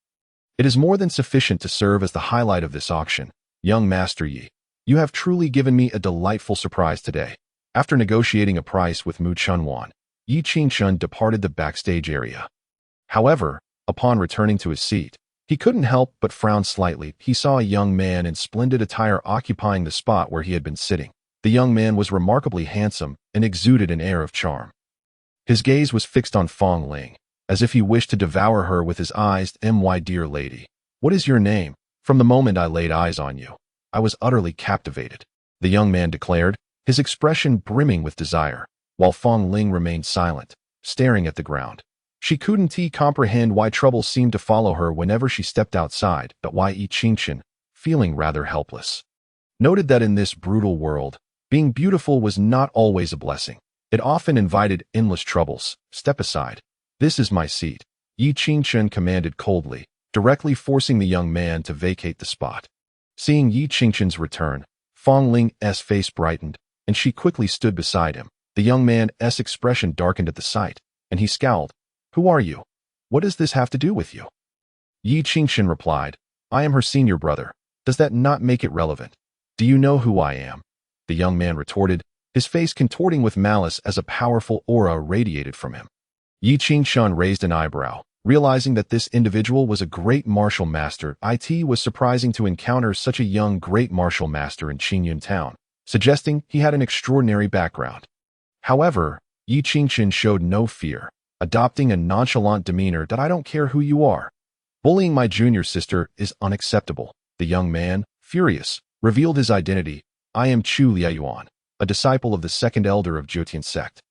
[SPEAKER 1] it is more than sufficient to serve as the highlight of this auction. Young Master Yi, you have truly given me a delightful surprise today. After negotiating a price with Mu Chunwan, Yi Qingchen departed the backstage area. However, upon returning to his seat, he couldn't help but frown slightly. He saw a young man in splendid attire occupying the spot where he had been sitting. The young man was remarkably handsome and exuded an air of charm. His gaze was fixed on Fong Ling, as if he wished to devour her with his eyes. "My dear lady, what is your name? From the moment I laid eyes on you, I was utterly captivated," the young man declared, his expression brimming with desire, while Fong Ling remained silent, staring at the ground. She couldn't comprehend why trouble seemed to follow her whenever she stepped outside. Yi Qingchen, feeling rather helpless, noted that in this brutal world, being beautiful was not always a blessing. It often invited endless troubles. "Step aside. This is my seat." Yi Qingchen commanded coldly, directly forcing the young man to vacate the spot. Seeing Yi Qingchen's return, Fong Ling's face brightened, and she quickly stood beside him. The young man's expression darkened at the sight, and he scowled. "Who are you? What does this have to do with you?" Yi Qingchen replied, "I am her senior brother. Does that not make it relevant? Do you know who I am?" The young man retorted, his face contorting with malice as a powerful aura radiated from him. Yi Qingchen raised an eyebrow, realizing that this individual was a great martial master. It was surprising to encounter such a young great martial master in Qingyun town, suggesting he had an extraordinary background. However, Yi Qingchen showed no fear, adopting a nonchalant demeanor that "I don't care who you are. Bullying my junior sister is unacceptable." The young man, furious, revealed his identity. "I am Chu Liayuan, a disciple of the second elder of Jyotian sect.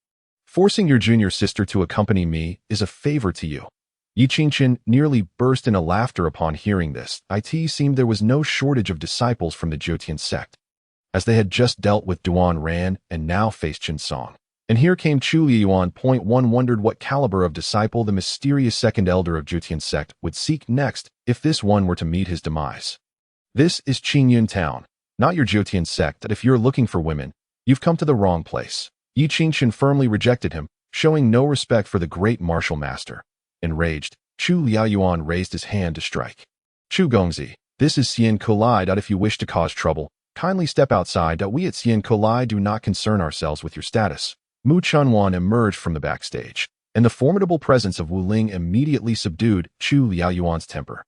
[SPEAKER 1] Forcing your junior sister to accompany me is a favor to you." Yi Qingchen nearly burst into laughter upon hearing this. It seemed there was no shortage of disciples from the Jyotian sect, as they had just dealt with Duan Ran and now faced Chen Song. And here came Chu Liayuan. One wondered what caliber of disciple the mysterious second elder of Jyotian sect would seek next if this one were to meet his demise. "This is Qingyun town, not your Jyotian sect, that if you're looking for women, you've come to the wrong place." Yi Qingchen firmly rejected him, showing no respect for the great martial master. Enraged, Chu Liayuan raised his hand to strike. "Chu Gongzi, this is Xian Kolai. If you wish to cause trouble, kindly step outside. We at Xian Kolai do not concern ourselves with your status." Mu Chunwan emerged from the backstage, and the formidable presence of Wu Ling immediately subdued Chu Liayuan's temper.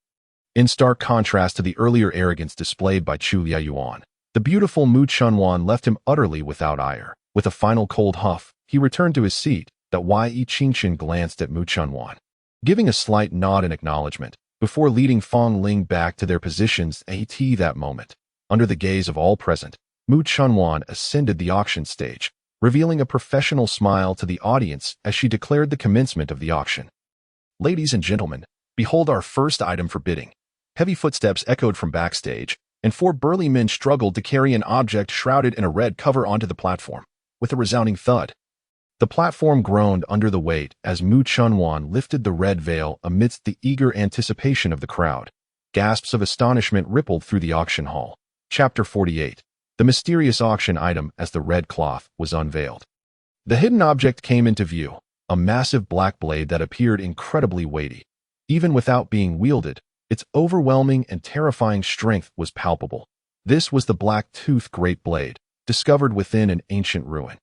[SPEAKER 1] In stark contrast to the earlier arrogance displayed by Chu Liayuan, the beautiful Mu Chunwan left him utterly without ire. With a final cold huff, he returned to his seat. Yi Qingchen glanced at Mu Chunwan, giving a slight nod in acknowledgement, before leading Fong Ling back to their positions. That moment, under the gaze of all present, Mu Chunwan ascended the auction stage, revealing a professional smile to the audience as she declared the commencement of the auction. "Ladies and gentlemen, behold our first item for bidding." Heavy footsteps echoed from backstage, and 4 burly men struggled to carry an object shrouded in a red cover onto the platform. With a resounding thud, the platform groaned under the weight as Mu Chunwan lifted the red veil amidst the eager anticipation of the crowd. Gasps of astonishment rippled through the auction hall. Chapter 48. The mysterious auction item as the red cloth was unveiled. The hidden object came into view, a massive black blade that appeared incredibly weighty. Even without being wielded, its overwhelming and terrifying strength was palpable. This was the black-toothed great blade, discovered within an ancient ruin.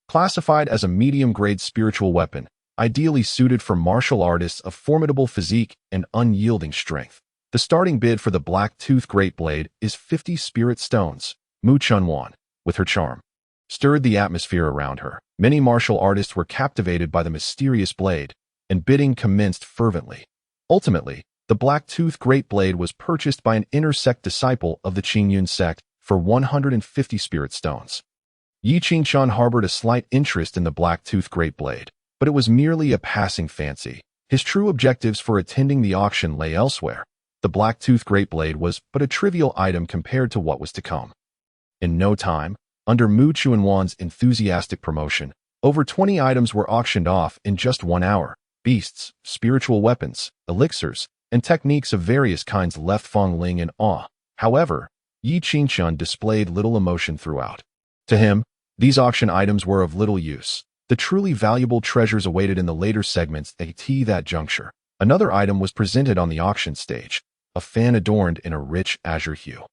[SPEAKER 1] Classified as a medium-grade spiritual weapon, ideally suited for martial artists of formidable physique and unyielding strength. The starting bid for the black-toothed great blade is 50 spirit stones. Mu Chunwan, with her charm, stirred the atmosphere around her. Many martial artists were captivated by the mysterious blade, and bidding commenced fervently. Ultimately, the black-toothed great blade was purchased by an inner-sect disciple of the Qingyun sect for 150 spirit stones. Yi Qingchen harbored a slight interest in the black-toothed great blade, but it was merely a passing fancy. His true objectives for attending the auction lay elsewhere. The black-toothed great blade was but a trivial item compared to what was to come. In no time, under Mu Chunwan's enthusiastic promotion, over 20 items were auctioned off in just 1 hour. Beasts, spiritual weapons, elixirs, and techniques of various kinds left Fong Ling in awe. However, Yi Qingchen displayed little emotion throughout. To him, these auction items were of little use. The truly valuable treasures awaited in the later segments at that juncture. Another item was presented on the auction stage, a fan adorned in a rich azure hue.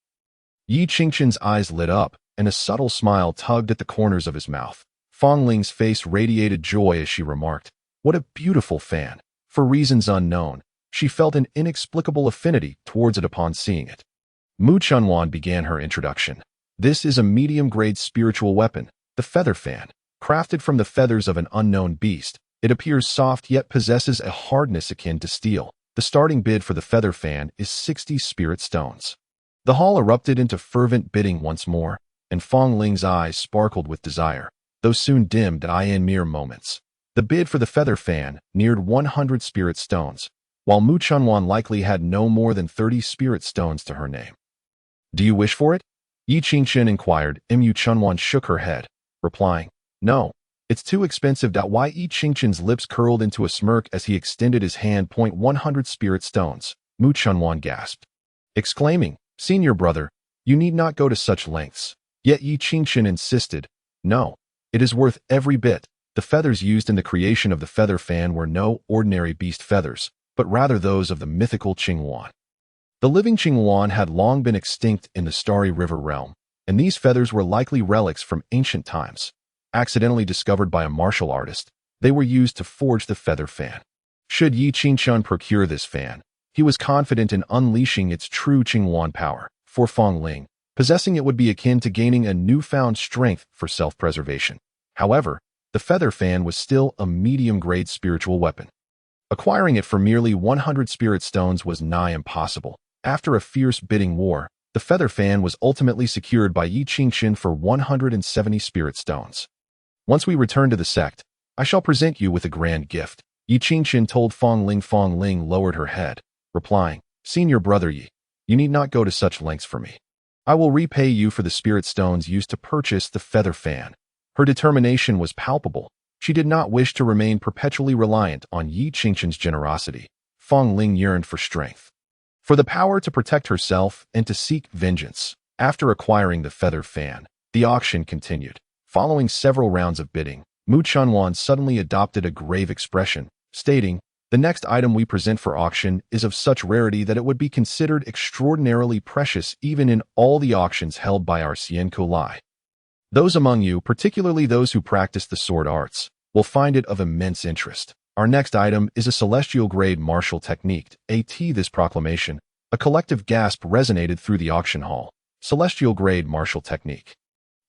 [SPEAKER 1] Yi Qingchen's eyes lit up, and a subtle smile tugged at the corners of his mouth. Fong Ling's face radiated joy as she remarked, "What a beautiful fan." For reasons unknown, she felt an inexplicable affinity towards it upon seeing it. Mu Chunwan began her introduction. "This is a medium-grade spiritual weapon, the feather fan. Crafted from the feathers of an unknown beast, it appears soft yet possesses a hardness akin to steel. The starting bid for the feather fan is 60 spirit stones." The hall erupted into fervent bidding once more, and Fong Ling's eyes sparkled with desire, though soon dimmed in mere moments. The bid for the feather fan neared 100 spirit stones, while Mu Chunwan likely had no more than 30 spirit stones to her name. "Do you wish for it?" Yi Qingchen inquired. Mu Chunwan shook her head, replying, "No, It's too expensive. Yi Qingqian's lips curled into a smirk as he extended his hand. 100 spirit stones, Mu Chunwan gasped, exclaiming, Senior brother, you need not go to such lengths. Yet Yi Qingqian insisted, no, it is worth every bit. The feathers used in the creation of the feather fan were no ordinary beast feathers, but rather those of the mythical Qingwan. The living Qingwan had long been extinct in the Starry River realm, and these feathers were likely relics from ancient times. Accidentally discovered by a martial artist, they were used to forge the feather fan. Should Yi Qingqian procure this fan, he was confident in unleashing its true Qingwan power. For Fong Ling, possessing it would be akin to gaining a newfound strength for self-preservation. However, the feather fan was still a medium-grade spiritual weapon. Acquiring it for merely 100 spirit stones was nigh impossible. After a fierce bidding war, the feather fan was ultimately secured by Yi Qingqian for 170 spirit stones. Once we return to the sect, I shall present you with a grand gift, Yi Qingqian told Fong Ling. Fong Ling lowered her head, replying, Senior brother Yi, you need not go to such lengths for me. I will repay you for the spirit stones used to purchase the feather fan. Her determination was palpable. She did not wish to remain perpetually reliant on Yi Qingqian's generosity. Fong Ling yearned for strength, for the power to protect herself and to seek vengeance. After acquiring the feather fan, the auction continued. Following several rounds of bidding, Mu Chunwan suddenly adopted a grave expression, stating, the next item we present for auction is of such rarity that it would be considered extraordinarily precious even in all the auctions held by our Xian Kulai. Those among you, particularly those who practice the sword arts, will find it of immense interest. Our next item is a celestial-grade martial technique. This proclamation, a collective gasp resonated through the auction hall. Celestial-grade martial technique.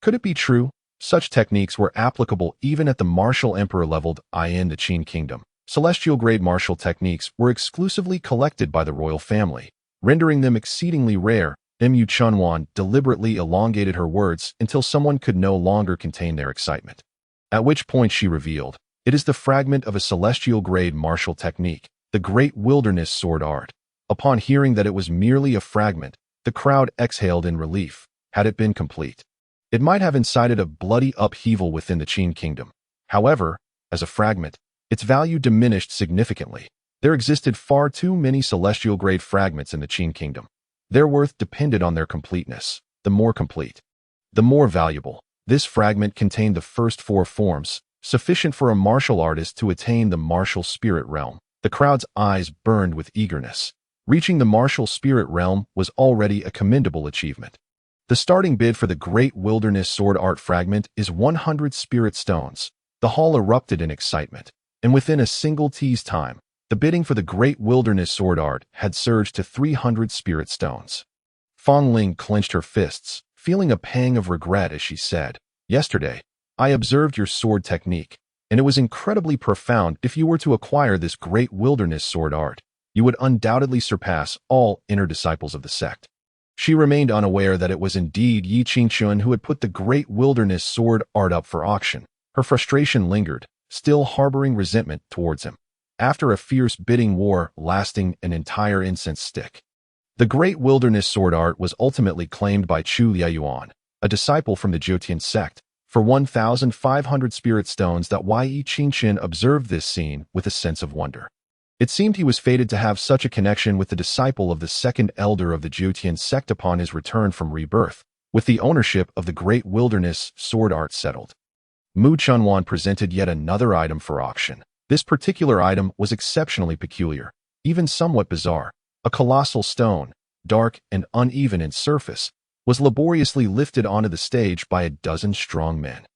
[SPEAKER 1] Could it be true? Such techniques were applicable even at the martial emperor leveled in the Qin kingdom. Celestial-grade martial techniques were exclusively collected by the royal family, rendering them exceedingly rare. Mu Chunwan deliberately elongated her words until someone could no longer contain their excitement. At which point she revealed, it is the fragment of a celestial-grade martial technique, the Great Wilderness Sword Art. Upon hearing that it was merely a fragment, the crowd exhaled in relief. Had it been complete, it might have incited a bloody upheaval within the Qin kingdom. However, as a fragment, its value diminished significantly. There existed far too many celestial-grade fragments in the Qin kingdom. Their worth depended on their completeness. The more complete, the more valuable. This fragment contained the first 4 forms, sufficient for a martial artist to attain the martial spirit realm. The crowd's eyes burned with eagerness. Reaching the martial spirit realm was already a commendable achievement. The starting bid for the Great Wilderness Sword Art fragment is 100 spirit stones. The hall erupted in excitement, and within a single tease time, the bidding for the Great Wilderness Sword Art had surged to 300 spirit stones. Fong Ling clenched her fists, feeling a pang of regret as she said, Yesterday, I observed your sword technique, and it was incredibly profound. If you were to acquire this Great Wilderness Sword Art, you would undoubtedly surpass all inner disciples of the sect. She remained unaware that it was indeed Yi Qingqian who had put the Great Wilderness Sword Art up for auction. Her frustration lingered, still harboring resentment towards him. After a fierce bidding war lasting an entire incense stick, the Great Wilderness Sword Art was ultimately claimed by Chu Liayuan, a disciple from the Jyotian sect, for 1,500 spirit stones. Yi Qingqian observed this scene with a sense of wonder. It seemed he was fated to have such a connection with the disciple of the second elder of the Jyotian sect upon his return from rebirth, with the ownership of the Great Wilderness Sword Art settled. Mu Chunwan presented yet another item for auction. This particular item was exceptionally peculiar, even somewhat bizarre. A colossal stone, dark and uneven in surface, was laboriously lifted onto the stage by a dozen strong men.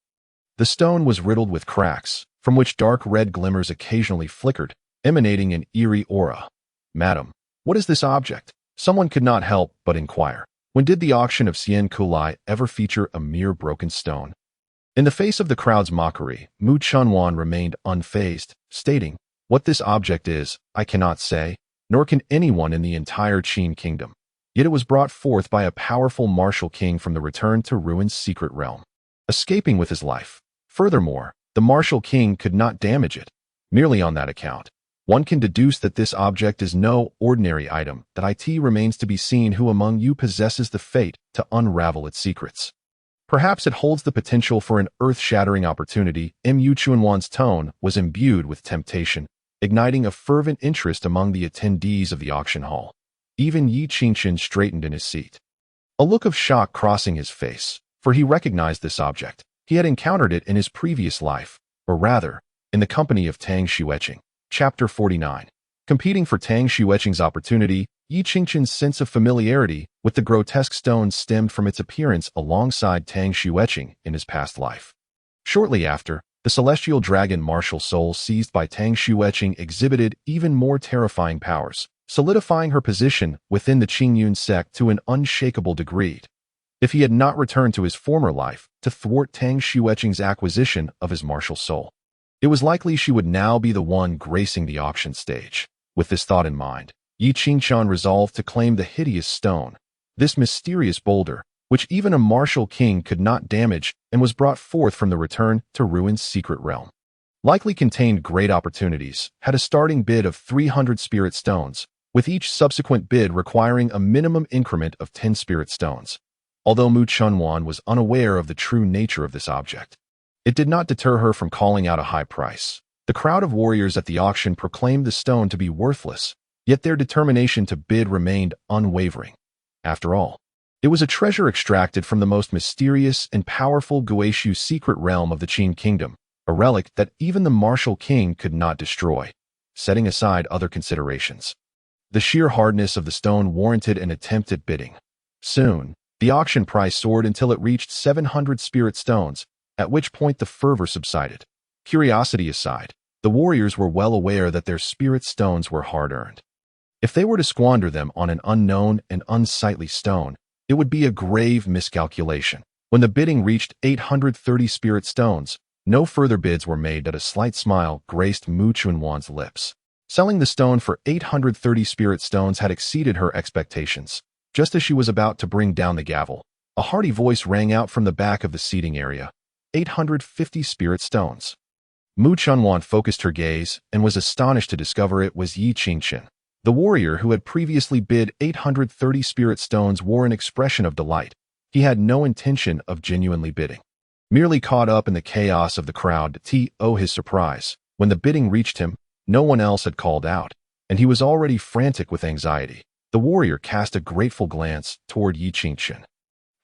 [SPEAKER 1] The stone was riddled with cracks, from which dark red glimmers occasionally flickered, emanating an eerie aura. Madam, what is this object? Someone could not help but inquire. When did the auction of Xian Kulai ever feature a mere broken stone? In the face of the crowd's mockery, Mu Chunwan remained unfazed, stating, What this object is, I cannot say, nor can anyone in the entire Qin kingdom. Yet it was brought forth by a powerful martial king from the Return to Ruin's secret realm, escaping with his life. Furthermore, the martial king could not damage it. Merely on that account, one can deduce that this object is no ordinary item. That it remains to be seen who among you possesses the fate to unravel its secrets. Perhaps it holds the potential for an earth-shattering opportunity. Mu Chuanwan's tone was imbued with temptation, igniting a fervent interest among the attendees of the auction hall. Even Yi Qingqian straightened in his seat, a look of shock crossing his face, for he recognized this object. He had encountered it in his previous life, or rather, in the company of Tang Xueqing. Chapter 49. Competing for Tang Xueqing's opportunity, Yi Qingqian's sense of familiarity with the grotesque stone stemmed from its appearance alongside Tang Xueqing in his past life. Shortly after, the celestial dragon martial soul seized by Tang Xueqing exhibited even more terrifying powers, solidifying her position within the Qingyun sect to an unshakable degree. If he had not returned to his former life to thwart Tang Xueqing's acquisition of his martial soul, it was likely she would now be the one gracing the auction stage. With this thought in mind, Yi Qingqian resolved to claim the hideous stone, this mysterious boulder, which even a martial king could not damage and was brought forth from the return to Ruin's secret realm. Likely contained great opportunities, had a starting bid of 300 spirit stones, with each subsequent bid requiring a minimum increment of 10 spirit stones. Although Mu Chunwan was unaware of the true nature of this object, it did not deter her from calling out a high price. The crowd of warriors at the auction proclaimed the stone to be worthless, yet their determination to bid remained unwavering. After all, it was a treasure extracted from the most mysterious and powerful Guishu secret realm of the Qin kingdom, a relic that even the martial king could not destroy, setting aside other considerations. The sheer hardness of the stone warranted an attempt at bidding. Soon, the auction price soared until it reached 700 spirit stones, at which point the fervor subsided. Curiosity aside, the warriors were well aware that their spirit stones were hard-earned. If they were to squander them on an unknown and unsightly stone, it would be a grave miscalculation. When the bidding reached 830 spirit stones, no further bids were made. A slight smile graced Mu Chunwan's lips. Selling the stone for 830 spirit stones had exceeded her expectations. Just as she was about to bring down the gavel, a hearty voice rang out from the back of the seating area. 850 spirit stones. Mu Chunwan focused her gaze and was astonished to discover it was Yi Qingqian. The warrior who had previously bid 830 spirit stones wore an expression of delight. He had no intention of genuinely bidding. Merely caught up in the chaos of the crowd to his surprise. When the bidding reached him, no one else had called out, and he was already frantic with anxiety. The warrior cast a grateful glance toward Yi Qingqian.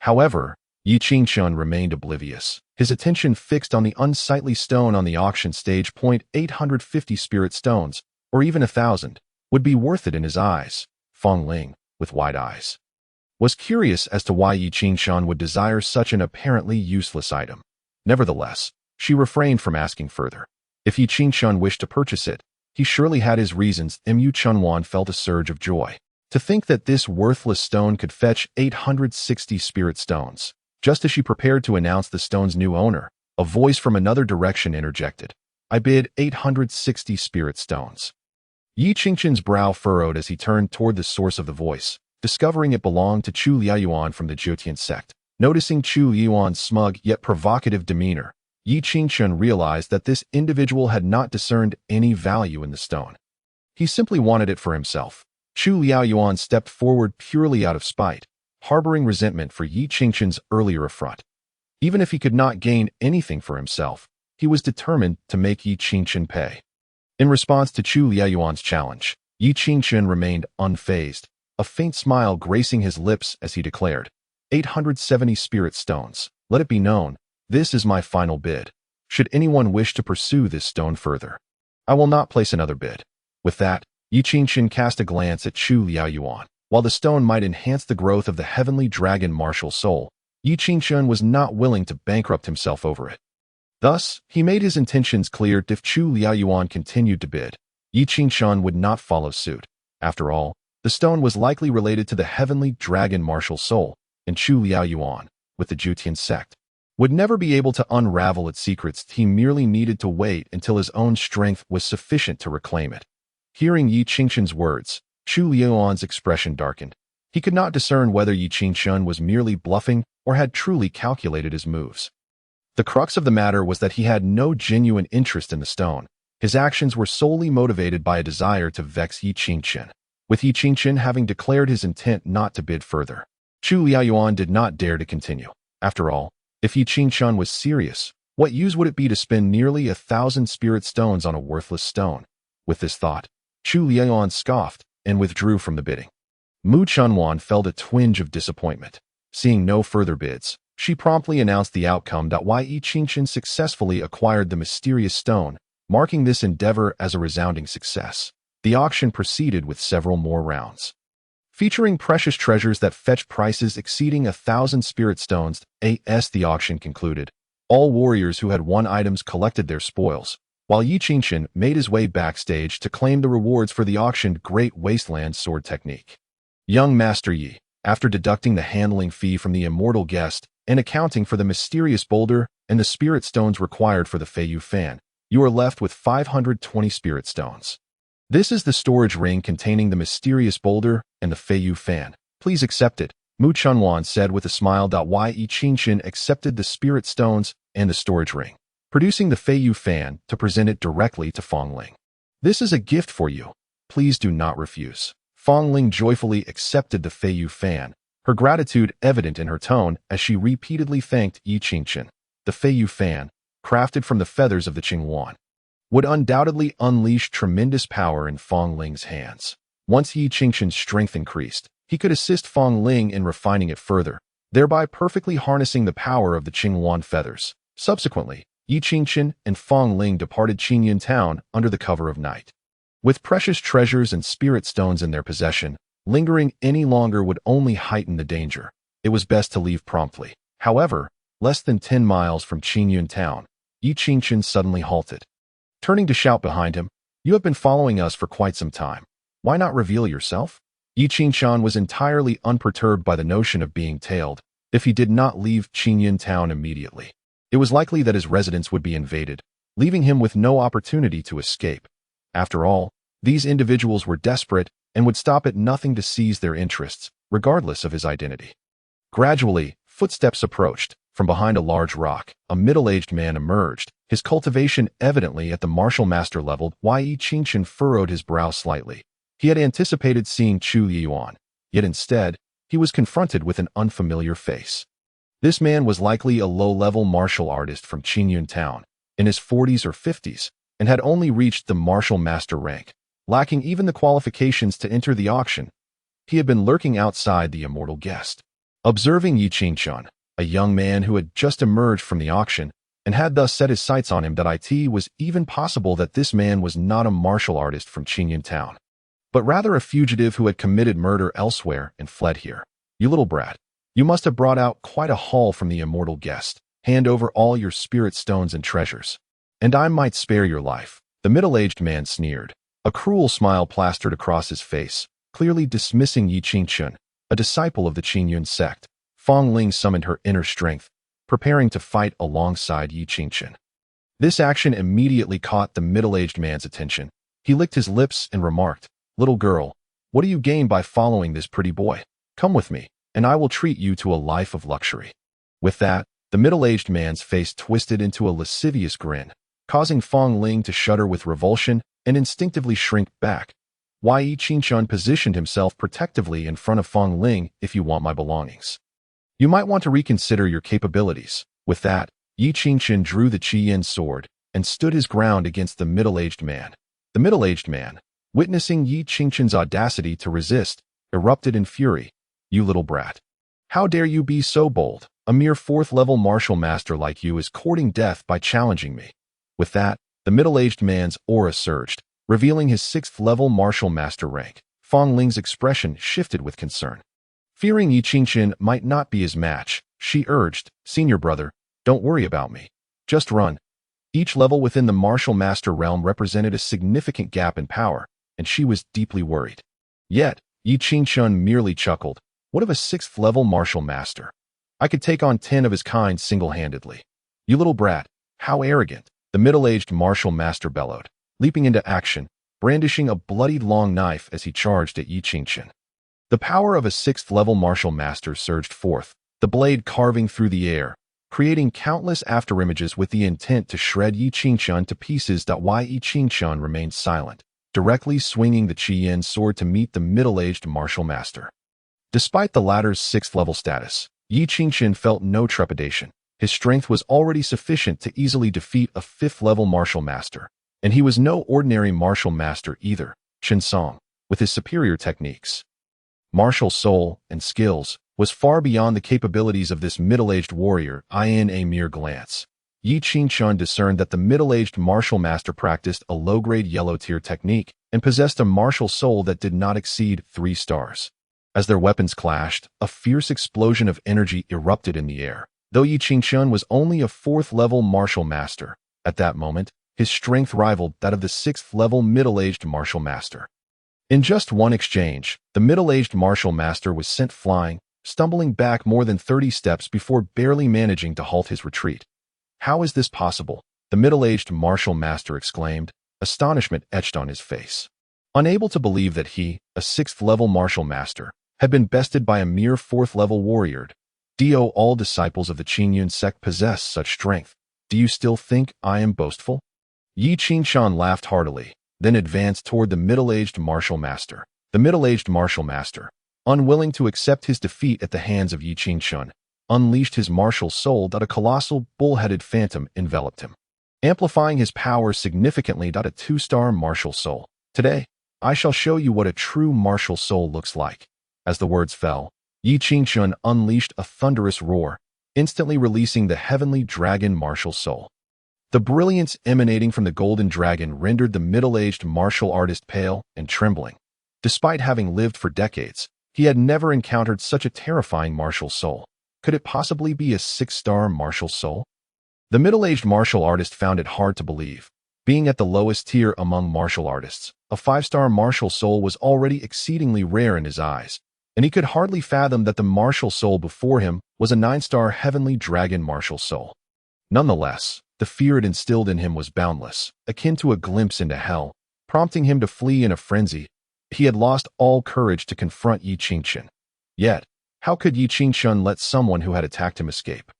[SPEAKER 1] However, Yi Qingqian remained oblivious, his attention fixed on the unsightly stone on the auction stage. 850 spirit stones, or even 1,000, would be worth it in his eyes. Feng Ling, with wide eyes, was curious as to why Yi Qingqian would desire such an apparently useless item. Nevertheless, she refrained from asking further. If Yi Qingqian wished to purchase it, he surely had his reasons. Mu Chunwan felt a surge of joy. To think that this worthless stone could fetch 860 spirit stones. Just as she prepared to announce the stone's new owner, a voice from another direction interjected. I bid 860 spirit stones. Yi Qingqian's brow furrowed as he turned toward the source of the voice, discovering it belonged to Chu Liaoyuan from the Jiutian sect. Noticing Chu Liaoyuan's smug yet provocative demeanor, Yi Qingqian realized that this individual had not discerned any value in the stone. He simply wanted it for himself. Chu Liaoyuan stepped forward purely out of spite, harboring resentment for Yi Qingqian's earlier affront. Even if he could not gain anything for himself, he was determined to make Yi Qingqian pay. In response to Chu Liaoyuan's challenge, Yi Qingqian remained unfazed, a faint smile gracing his lips as he declared, 870 spirit stones. Let it be known, this is my final bid. Should anyone wish to pursue this stone further, I will not place another bid. With that, Yi Qingqian cast a glance at Chu Liaoyuan. While the stone might enhance the growth of the heavenly dragon martial soul, Yi Qingqian was not willing to bankrupt himself over it. Thus, he made his intentions clear. If Chu Liaoyuan continued to bid, Yi Qingqian would not follow suit. After all, the stone was likely related to the heavenly dragon martial soul, and Chu Liaoyuan, with the Jiutian sect, would never be able to unravel its secrets. He merely needed to wait until his own strength was sufficient to reclaim it. Hearing Yi Qingqian's words, Chu Liaoyuan's expression darkened. He could not discern whether Yi Qingqian was merely bluffing or had truly calculated his moves. The crux of the matter was that he had no genuine interest in the stone. His actions were solely motivated by a desire to vex Yi Qingqian. With Yi Qingqian having declared his intent not to bid further, Chu Liaoyuan did not dare to continue. After all, If Yi Qingshun was serious, what use would it be to spend nearly 1,000 spirit stones on a worthless stone? With this thought, Chu Lianyuan scoffed and withdrew from the bidding. Mu Chunwan felt a twinge of disappointment. Seeing no further bids, she promptly announced the outcome that Yi Qingshun successfully acquired the mysterious stone, marking this endeavor as a resounding success. The auction proceeded with several more rounds. Featuring precious treasures that fetched prices exceeding 1,000 spirit stones, the auction concluded. All warriors who had won items collected their spoils, while Yi Qingshun made his way backstage to claim the rewards for the auctioned Great Wasteland Sword Technique. Young Master Yi, after deducting the handling fee from the immortal guest and accounting for the mysterious boulder and the spirit stones required for the Feiyu fan, you are left with 520 spirit stones. This is the storage ring containing the mysterious boulder and the Feiyu fan. Please accept it, Mu Chunwan said with a smile. Yi Qingshun accepted the spirit stones and the storage ring, producing the Feiyu fan to present it directly to Fong Ling. This is a gift for you. Please do not refuse. Fong Ling joyfully accepted the Feiyu fan, her gratitude evident in her tone as she repeatedly thanked Yi Qingshun. The Feiyu fan, crafted from the feathers of the Qingwan, would undoubtedly unleash tremendous power in Fong Ling's hands. Once Yi Qingshun's strength increased, he could assist Fong Ling in refining it further, thereby perfectly harnessing the power of the Qingwan feathers. Subsequently, Yi Qingshun and Fong Ling departed Qingyun town under the cover of night. With precious treasures and spirit stones in their possession, lingering any longer would only heighten the danger. It was best to leave promptly. However, less than 10 miles from Qingyun town, Yi Qingshun suddenly halted. Turning to shout behind him, "You have been following us for quite some time. Why not reveal yourself?" Yi Qingshun was entirely unperturbed by the notion of being tailed. If he did not leave Qingyun town immediately, it was likely that his residence would be invaded, leaving him with no opportunity to escape. After all, these individuals were desperate and would stop at nothing to seize their interests, regardless of his identity. Gradually, footsteps approached. From behind a large rock, a middle-aged man emerged, his cultivation evidently at the martial master level. Yi Qingshun furrowed his brow slightly. He had anticipated seeing Chu Lianyuan, yet instead, he was confronted with an unfamiliar face. This man was likely a low-level martial artist from Qingyun town, in his 40s or 50s, and had only reached the martial master rank, lacking even the qualifications to enter the auction. He had been lurking outside the immortal guest. Observing Yi Qingshun, a young man who had just emerged from the auction, and had thus set his sights on him, it was even possible that this man was not a martial artist from Qingyun town, but rather a fugitive who had committed murder elsewhere and fled here. "You little brat, you must have brought out quite a haul from the immortal guest. Hand over all your spirit stones and treasures, and I might spare your life," the middle-aged man sneered. A cruel smile plastered across his face, clearly dismissing Yi Qingshun, a disciple of the Qingyun sect. Fong Ling summoned her inner strength, preparing to fight alongside Yi Qingshun. This action immediately caught the middle-aged man's attention. He licked his lips and remarked, "Little girl, what do you gain by following this pretty boy? Come with me, and I will treat you to a life of luxury." With that, the middle-aged man's face twisted into a lascivious grin, causing Fong Ling to shudder with revulsion and instinctively shrink back. Yi Qingshun positioned himself protectively in front of Fong Ling. "If you want my belongings, you might want to reconsider your capabilities." With that, Yi Qingshun drew the Qiyin sword and stood his ground against the middle-aged man. The middle-aged man, witnessing Yi Qingshun's audacity to resist, erupted in fury. "You little brat. How dare you be so bold? A mere 4th-level martial master like you is courting death by challenging me." With that, the middle-aged man's aura surged, revealing his 6th-level martial master rank. Fong Ling's expression shifted with concern. Fearing Yi Qingshun might not be his match, she urged, "Senior brother, don't worry about me. Just run." Each level within the martial master realm represented a significant gap in power, and she was deeply worried. Yet, Yi Qingshun merely chuckled. "What of a 6th-level martial master? I could take on 10 of his kind single-handedly." "You little brat, how arrogant," the middle-aged martial master bellowed, leaping into action, brandishing a bloodied long knife as he charged at Yi Qingshun. The power of a 6th-level martial master surged forth, the blade carving through the air, creating countless afterimages with the intent to shred Yi Qingshun to pieces. Yi Qingshun remained silent, directly swinging the Qiyin sword to meet the middle-aged martial master. Despite the latter's 6th-level status, Yi Qingshun felt no trepidation. His strength was already sufficient to easily defeat a 5th-level martial master. And he was no ordinary martial master either, Chen Song, with his superior techniques, martial soul, and skills, was far beyond the capabilities of this middle-aged warrior. In a mere glance, Yi Qingchun discerned that the middle-aged martial master practiced a low-grade yellow-tier technique and possessed a martial soul that did not exceed 3 stars. As their weapons clashed, a fierce explosion of energy erupted in the air. Though Yi Qingchun was only a 4th-level martial master, at that moment, his strength rivaled that of the 6th-level middle-aged martial master. In just one exchange, the middle-aged martial master was sent flying, stumbling back more than 30 steps before barely managing to halt his retreat. "How is this possible?" the middle-aged martial master exclaimed, astonishment etched on his face. Unable to believe that he, a 6th-level martial master, had been bested by a mere 4th-level warrior. "Do all disciples of the Qingyun sect possess such strength? Do you still think I am boastful?" Yi Qingchun laughed heartily, then advanced toward the middle-aged martial master. The middle-aged martial master, unwilling to accept his defeat at the hands of Yi Qingchun, unleashed his martial soul that a colossal, bull-headed phantom enveloped him, amplifying his power significantly. A 2-star martial soul. "Today, I shall show you what a true martial soul looks like." As the words fell, Yi Qingchun unleashed a thunderous roar, instantly releasing the heavenly dragon martial soul. The brilliance emanating from the golden dragon rendered the middle-aged martial artist pale and trembling. Despite having lived for decades, he had never encountered such a terrifying martial soul. Could it possibly be a 6-star martial soul? The middle-aged martial artist found it hard to believe. Being at the lowest tier among martial artists, a 5-star martial soul was already exceedingly rare in his eyes, and he could hardly fathom that the martial soul before him was a 9-star heavenly dragon martial soul. Nonetheless, the fear it instilled in him was boundless, akin to a glimpse into hell, prompting him to flee in a frenzy. He had lost all courage to confront Yi Qingchun. Yet, how could Yi Qingchun let someone who had attacked him escape?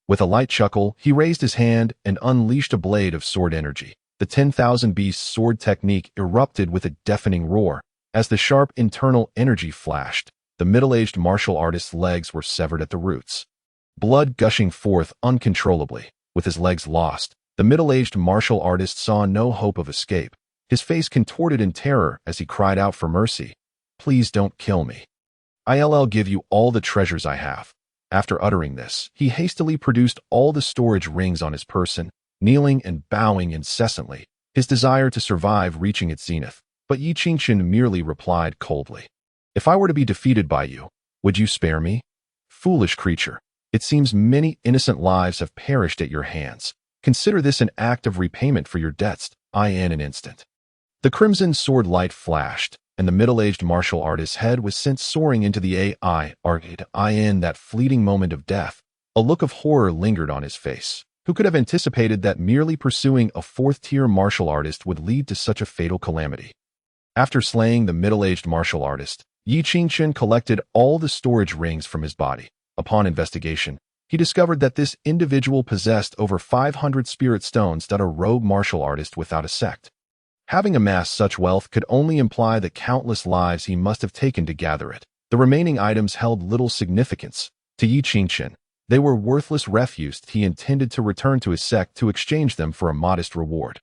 [SPEAKER 1] With a light chuckle, he raised his hand and unleashed a blade of sword energy. The 10,000 Beasts sword technique erupted with a deafening roar. As the sharp internal energy flashed, the middle-aged martial artist's legs were severed at the roots, blood gushing forth uncontrollably. With his legs lost, the middle-aged martial artist saw no hope of escape. His face contorted in terror as he cried out for mercy. "Please don't kill me. I'll give you all the treasures I have." After uttering this, he hastily produced all the storage rings on his person, kneeling and bowing incessantly, his desire to survive reaching its zenith. But Yi Qingchun merely replied coldly, "If I were to be defeated by you, would you spare me? Foolish creature. It seems many innocent lives have perished at your hands. Consider this an act of repayment for your debts." In an instant, the crimson sword light flashed, and the middle-aged martial artist's head was sent soaring into the AI arcade. In that fleeting moment of death, a look of horror lingered on his face. Who could have anticipated that merely pursuing a 4th-tier martial artist would lead to such a fatal calamity? After slaying the middle-aged martial artist, Yi Qingchun collected all the storage rings from his body. Upon investigation, he discovered that this individual possessed over 500 spirit stones. A rogue martial artist without a sect. Having amassed such wealth could only imply the countless lives he must have taken to gather it. The remaining items held little significance. To Yi Qingchun, they were worthless refuse. He intended to return to his sect to exchange them for a modest reward.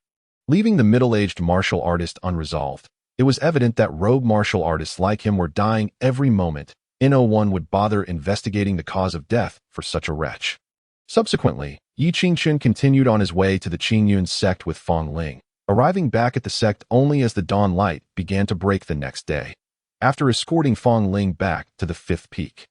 [SPEAKER 1] Leaving the middle-aged martial artist unresolved, it was evident that rogue martial artists like him were dying every moment. No one would bother investigating the cause of death for such a wretch. Subsequently, Yi Qingchun continued on his way to the Qingyun sect with Fong Ling, arriving back at the sect only as the dawn light began to break the next day. After escorting Fong Ling back to the 5th peak,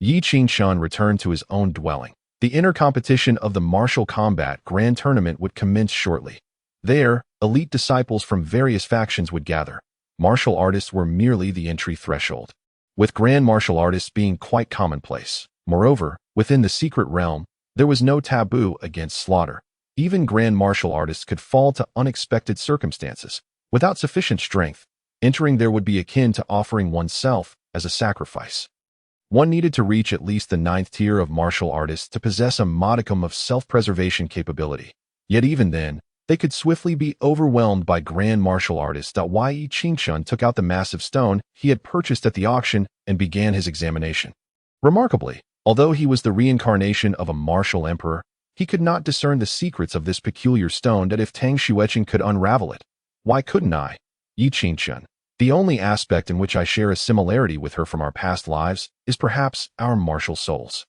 [SPEAKER 1] Yi Qingchun returned to his own dwelling. The inner competition of the Martial Combat Grand Tournament would commence shortly. There, elite disciples from various factions would gather. Martial artists were merely the entry threshold, with grand martial artists being quite commonplace. Moreover, within the secret realm, there was no taboo against slaughter. Even grand martial artists could fall to unexpected circumstances. Without sufficient strength, entering there would be akin to offering oneself as a sacrifice. One needed to reach at least the 9th tier of martial artists to possess a modicum of self-preservation capability. Yet even then, they could swiftly be overwhelmed by grand martial artists. Yi Qingchun took out the massive stone he had purchased at the auction and began his examination. Remarkably, Although he was the reincarnation of a martial emperor, he could not discern the secrets of this peculiar stone that if Tang Xueqing could unravel it. Why couldn't I? Yi Qingchen. The only aspect in which I share a similarity with her from our past lives is perhaps our martial souls.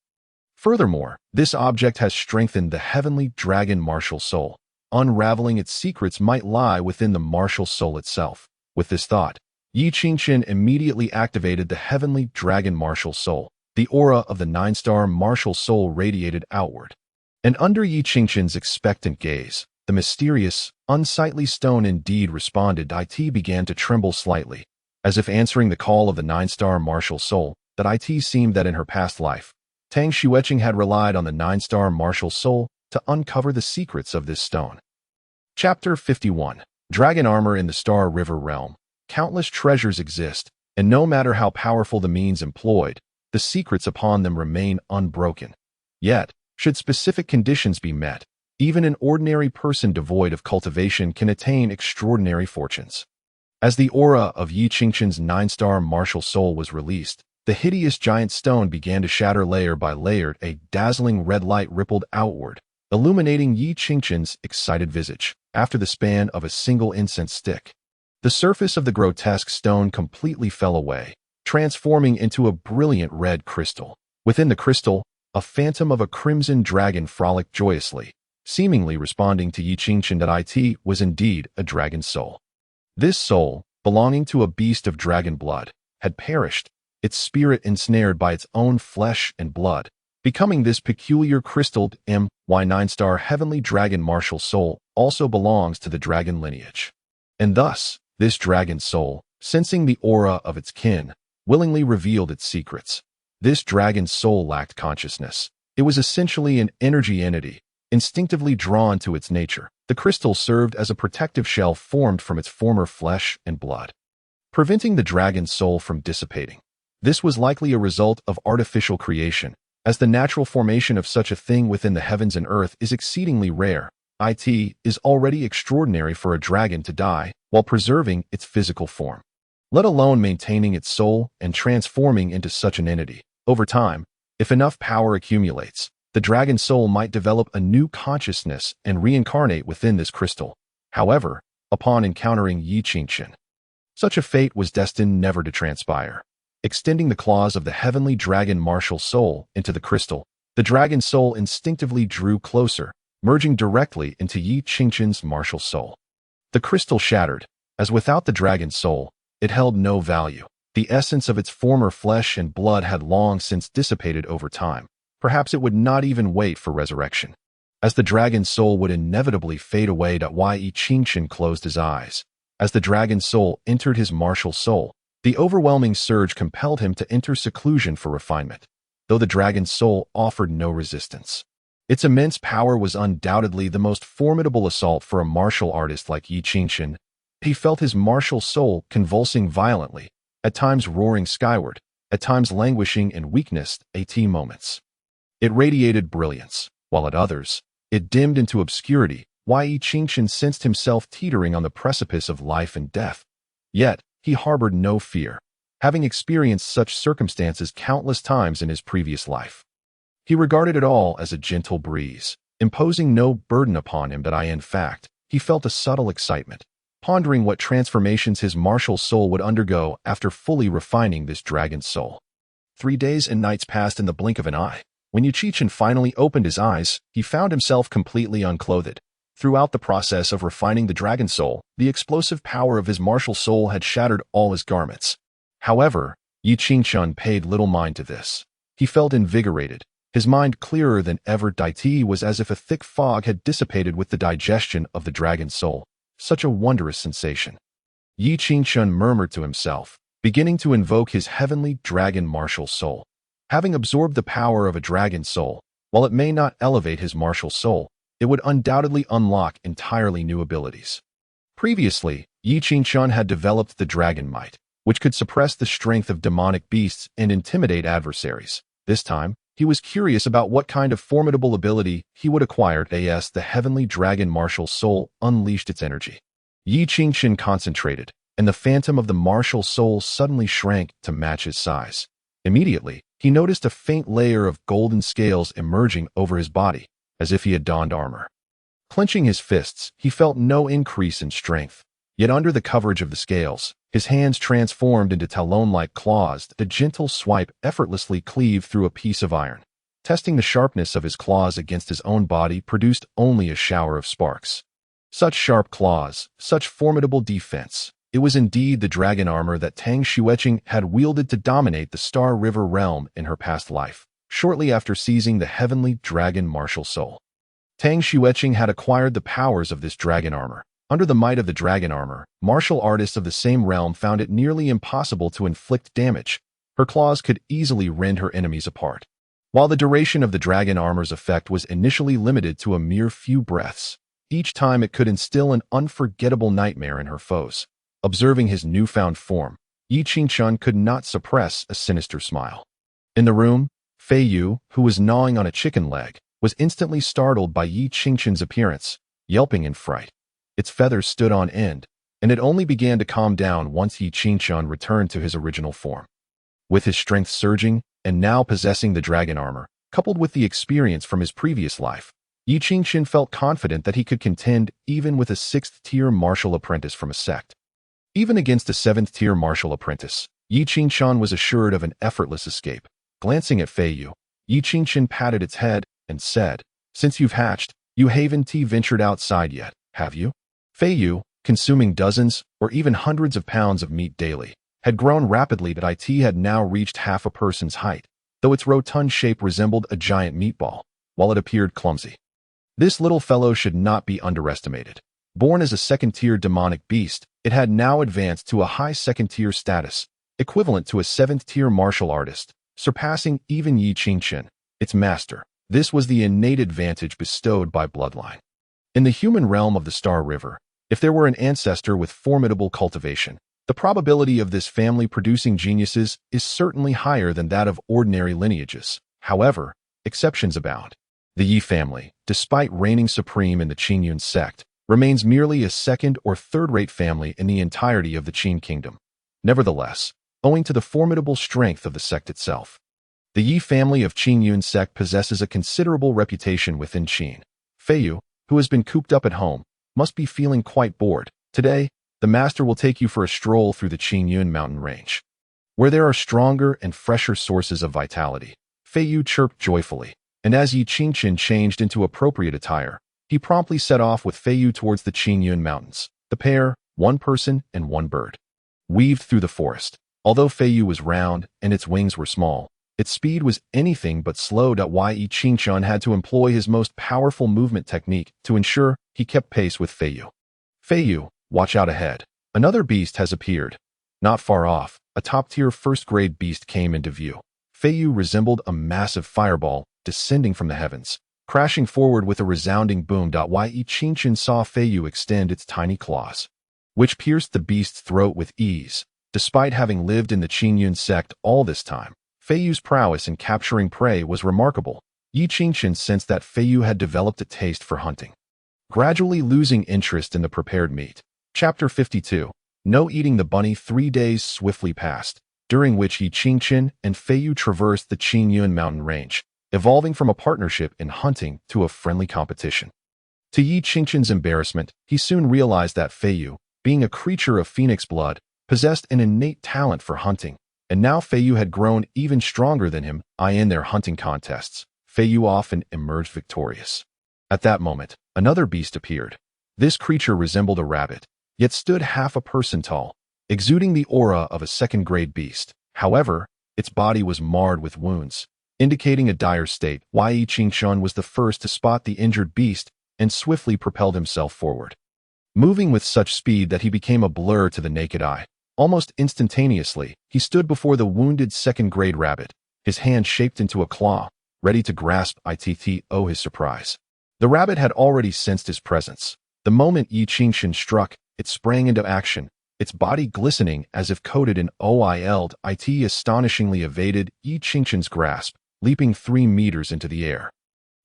[SPEAKER 1] Furthermore, this object has strengthened the heavenly dragon martial soul. Unraveling its secrets might lie within the martial soul itself. With this thought, Yi Qingchen immediately activated the heavenly dragon martial soul. The aura of the nine-star martial soul radiated outward. And under Yi Qingchen's expectant gaze, the mysterious, unsightly stone indeed responded. It began to tremble slightly, as if answering the call of the nine-star martial soul. That it seemed that in her past life, Tang Xueqing had relied on the nine-star martial soul to uncover the secrets of this stone. Chapter 51. Dragon Armor in the Star River Realm. Countless treasures exist, and no matter how powerful the means employed, the secrets upon them remain unbroken. Yet, should specific conditions be met, even an ordinary person devoid of cultivation can attain extraordinary fortunes. As the aura of Yi Qingchen's nine-star martial soul was released, the hideous giant stone began to shatter layer by layer. A dazzling red light rippled outward, illuminating Yi Qingchen's excited visage. After the span of a single incense stick, the surface of the grotesque stone completely fell away, transforming into a brilliant red crystal. Within the crystal, a phantom of a crimson dragon frolicked joyously, seemingly responding to Yi Qingchen that it was indeed a dragon soul. This soul, belonging to a beast of dragon blood, had perished, its spirit ensnared by its own flesh and blood, becoming this peculiar crystalled My9-star heavenly dragon martial soul also belongs to the dragon lineage. And thus, this dragon soul, sensing the aura of its kin, willingly revealed its secrets. This dragon soul lacked consciousness. It was essentially an energy entity, instinctively drawn to its nature. The crystal served as a protective shell formed from its former flesh and blood, preventing the dragon soul from dissipating. This was likely a result of artificial creation, as the natural formation of such a thing within the heavens and earth is exceedingly rare. It is already extraordinary for a dragon to die while preserving its physical form, let alone maintaining its soul and transforming into such an entity. Over time, if enough power accumulates, the dragon soul might develop a new consciousness and reincarnate within this crystal. However, upon encountering Yi Qingchen, such a fate was destined never to transpire. Extending the claws of the heavenly dragon martial soul into the crystal, the dragon soul instinctively drew closer, merging directly into Yi Qingchen's martial soul. The crystal shattered, as without the dragon soul, it held no value. The essence of its former flesh and blood had long since dissipated over time. Perhaps it would not even wait for resurrection, as the dragon soul would inevitably fade away. Yi Qingchen closed his eyes. As the dragon soul entered his martial soul, the overwhelming surge compelled him to enter seclusion for refinement, though the dragon soul offered no resistance. Its immense power was undoubtedly the most formidable assault for a martial artist like Yi Qingchen. He felt his martial soul convulsing violently, at times roaring skyward, at times languishing in weakness. At moments, it radiated brilliance, while at others, it dimmed into obscurity. Yi Qingchen sensed himself teetering on the precipice of life and death. Yet, he harbored no fear, having experienced such circumstances countless times in his previous life. He regarded it all as a gentle breeze, imposing no burden upon him. In fact, he felt a subtle excitement, pondering what transformations his martial soul would undergo after fully refining this dragon soul. 3 days and nights passed in the blink of an eye. When Yi Qingchen finally opened his eyes, he found himself completely unclothed. Throughout the process of refining the dragon soul, the explosive power of his martial soul had shattered all his garments. However, Yi Qingchen paid little mind to this. He felt invigorated, his mind clearer than ever. It was as if a thick fog had dissipated with the digestion of the dragon soul. Such a wondrous sensation. Yi Qingchen murmured to himself, beginning to invoke his heavenly dragon martial soul. Having absorbed the power of a dragon soul, while it may not elevate his martial soul, it would undoubtedly unlock entirely new abilities. Previously, Yi Qingchen had developed the dragon might, which could suppress the strength of demonic beasts and intimidate adversaries. This time, he was curious about what kind of formidable ability he would acquire as the heavenly dragon martial soul unleashed its energy. Yi Qingchen concentrated, and the phantom of the martial soul suddenly shrank to match his size. Immediately, he noticed a faint layer of golden scales emerging over his body, as if he had donned armor. Clenching his fists, he felt no increase in strength. Yet under the coverage of the scales, his hands transformed into talon-like claws that a gentle swipe effortlessly cleaved through a piece of iron. Testing the sharpness of his claws against his own body produced only a shower of sparks. Such sharp claws, such formidable defense. It was indeed the dragon armor that Tang Xueqing had wielded to dominate the Star River realm in her past life, shortly after seizing the heavenly dragon martial soul. Tang Xueqing had acquired the powers of this dragon armor. Under the might of the dragon armor, martial artists of the same realm found it nearly impossible to inflict damage. Her claws could easily rend her enemies apart. While the duration of the dragon armor's effect was initially limited to a mere few breaths, each time it could instill an unforgettable nightmare in her foes. Observing his newfound form, Yi Qingchun could not suppress a sinister smile. In the room, Fei Yu, who was gnawing on a chicken leg, was instantly startled by Yi Qingchun's appearance, yelping in fright. Its feathers stood on end, and it only began to calm down once Yi Qingchun returned to his original form. With his strength surging, and now possessing the dragon armor, coupled with the experience from his previous life, Yi Qingchun felt confident that he could contend even with a 6th-tier martial apprentice from a sect. Even against a 7th-tier martial apprentice, Yi Qingchun was assured of an effortless escape. Glancing at Fei Yu, Yi Qingchun patted its head and said, "Since you've hatched, you haven't ventured outside yet, have you?" Fei Yu, consuming dozens or even hundreds of pounds of meat daily, had grown rapidly that it had now reached half a person's height, though its rotund shape resembled a giant meatball, while it appeared clumsy. This little fellow should not be underestimated. Born as a 2nd-tier demonic beast, it had now advanced to a high 2nd-tier status, equivalent to a 7th-tier martial artist, surpassing even Yi Qingchun, its master. This was the innate advantage bestowed by bloodline. In the human realm of the Star River, if there were an ancestor with formidable cultivation, the probability of this family producing geniuses is certainly higher than that of ordinary lineages. However, exceptions abound. The Yi family, despite reigning supreme in the Qingyun sect, remains merely a 2nd- or 3rd-rate family in the entirety of the Qin kingdom. Nevertheless, owing to the formidable strength of the sect itself, the Yi family of Qingyun sect possesses a considerable reputation within Qin. Fei Yu, who has been cooped up at home, must be feeling quite bored. Today, the master will take you for a stroll through the Qingyun mountain range, where there are stronger and fresher sources of vitality. Fei Yu chirped joyfully, and as Yi Qingchun changed into appropriate attire, he promptly set off with Fei Yu towards the Qingyun mountains. The pair, one person and one bird, weaved through the forest. Although Fei Yu was round and its wings were small, its speed was anything but slow. Yi Qingchun had to employ his most powerful movement technique to ensure he kept pace with Fei Yu. Fei Yu, watch out ahead. Another beast has appeared. Not far off, a top-tier 1st-grade beast came into view. Fei Yu resembled a massive fireball descending from the heavens, crashing forward with a resounding boom. Yi Qingchun saw Fei Yu extend its tiny claws, which pierced the beast's throat with ease. Despite having lived in the Qingyun sect all this time, Fei Yu's prowess in capturing prey was remarkable. Yi Qingchun sensed that Fei Yu had developed a taste for hunting, gradually losing interest in the prepared meat. Chapter 52. No eating the bunny. 3 days swiftly passed, during which Yi Qingchun and Fei Yu traversed the Qingyun mountain range, evolving from a partnership in hunting to a friendly competition. To Yi Qingchun's embarrassment, he soon realized that Fei Yu, being a creature of phoenix blood, possessed an innate talent for hunting, and now Fei Yu had grown even stronger than him. In their hunting contests, Fei Yu often emerged victorious. At that moment, another beast appeared. This creature resembled a rabbit, yet stood half a person tall, exuding the aura of a 2nd-grade beast. However, its body was marred with wounds, indicating a dire state. Yi Qingchun was the first to spot the injured beast and swiftly propelled himself forward, moving with such speed that he became a blur to the naked eye. Almost instantaneously, he stood before the wounded 2nd-grade rabbit, his hand shaped into a claw, ready to grasp it. Oh, his surprise! The rabbit had already sensed his presence. The moment Yi Qingchun struck, it sprang into action, its body glistening as if coated in oil. It astonishingly evaded Yi Qingchun's grasp, leaping 3 meters into the air.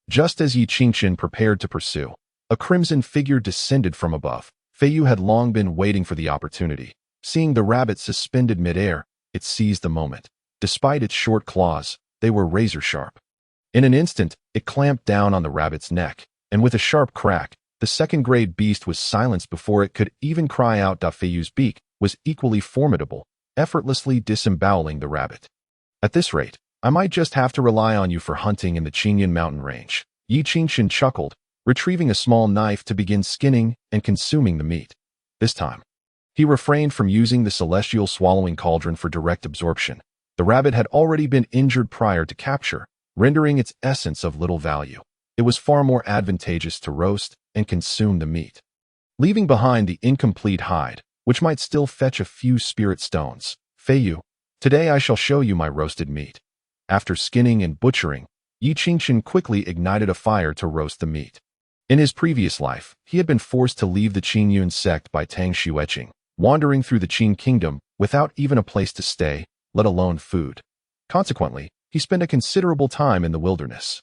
[SPEAKER 1] Just as Yi Qingchun prepared to pursue, a crimson figure descended from above. Fei Yu had long been waiting for the opportunity. Seeing the rabbit suspended mid-air, it seized the moment. Despite its short claws, they were razor-sharp. In an instant, it clamped down on the rabbit's neck, and with a sharp crack, the second-grade beast was silenced before it could even cry out. Feiyu's beak was equally formidable, effortlessly disemboweling the rabbit. At this rate, I might just have to rely on you for hunting in the Qingyun mountain range. Yi Qingxin chuckled, retrieving a small knife to begin skinning and consuming the meat. This time, he refrained from using the celestial swallowing cauldron for direct absorption. The rabbit had already been injured prior to capture, rendering its essence of little value. It was far more advantageous to roast and consume the meat, leaving behind the incomplete hide, which might still fetch a few spirit stones. Feiyu, today I shall show you my roasted meat. After skinning and butchering, Yi Qingxin quickly ignited a fire to roast the meat. In his previous life, he had been forced to leave the Qingyun sect by Tang Xueqing, wandering through the Qin kingdom without even a place to stay, let alone food. Consequently, he spent a considerable time in the wilderness,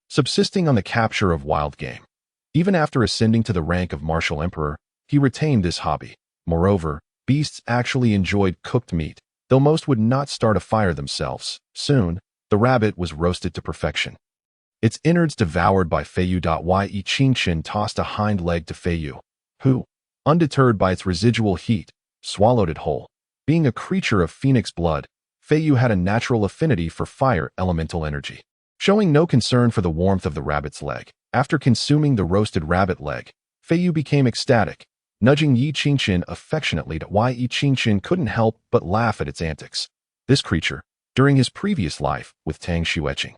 [SPEAKER 1] subsisting on the capture of wild game. Even after ascending to the rank of martial emperor, he retained this hobby. Moreover, beasts actually enjoyed cooked meat, though most would not start a fire themselves. Soon, the rabbit was roasted to perfection, its innards devoured by Feiyu. Yi Qingxin tossed a hind leg to Feiyu, who, undeterred by its residual heat, swallowed it whole. Being a creature of phoenix blood, Feiyu had a natural affinity for fire elemental energy. Showing no concern for the warmth of the rabbit's leg, after consuming the roasted rabbit leg, Feiyu became ecstatic, nudging Yi Qingxin affectionately. Yi Qingxin couldn't help but laugh at its antics. This creature, during his previous life with Tang Xueqing,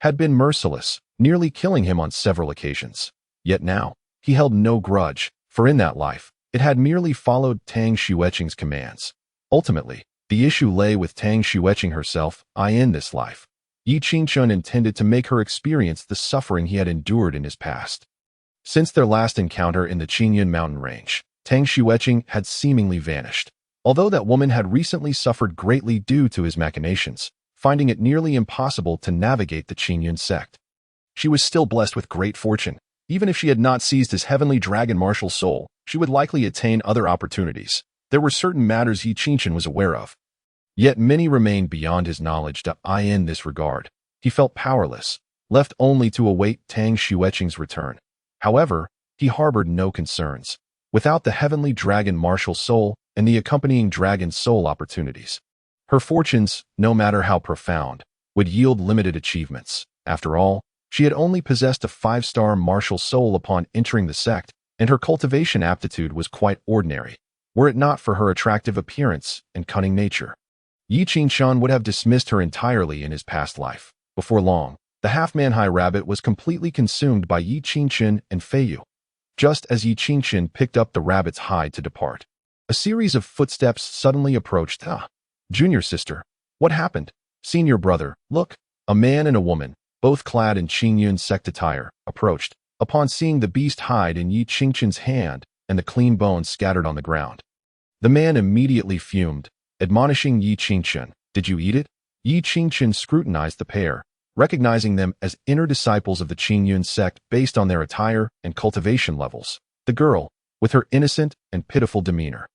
[SPEAKER 1] had been merciless, nearly killing him on several occasions. Yet now, he held no grudge, for in that life, it had merely followed Tang Xueqing's commands. Ultimately, the issue lay with Tang Xueqing herself. In this life, Yi Qingxin intended to make her experience the suffering he had endured in his past. Since their last encounter in the Qingyun mountain range, Tang Xueqing had seemingly vanished. Although that woman had recently suffered greatly due to his machinations, finding it nearly impossible to navigate the Qingyun sect. She was still blessed with great fortune. Even if she had not seized his heavenly dragon martial soul, she would likely attain other opportunities. There were certain matters Yi Qingxin was aware of, yet many remained beyond his knowledge. In this regard, he felt powerless, left only to await Tang Xueqing's return. However, he harbored no concerns. Without the heavenly dragon martial soul and the accompanying dragon soul opportunities, her fortunes, no matter how profound, would yield limited achievements. After all, she had only possessed a 5-star martial soul upon entering the sect, and her cultivation aptitude was quite ordinary, were it not for her attractive appearance and cunning nature. Yi Qingxin would have dismissed her entirely in his past life. Before long, the half-man-high rabbit was completely consumed by Yi Qingxin and Feiyu. Just as Yi Qingxin picked up the rabbit's hide to depart, a series of footsteps suddenly approached. Junior sister, what happened? Senior brother, look. A man and a woman, both clad in Qingyun sect attire, approached, upon seeing the beast hide in Yi Qingxin's hand and the clean bones scattered on the ground. The man immediately fumed, admonishing Yi Qingxin, "Did you eat it?" Yi Qingxin scrutinized the pair, recognizing them as inner disciples of the Qingyun sect based on their attire and cultivation levels. The girl, with her innocent and pitiful demeanor,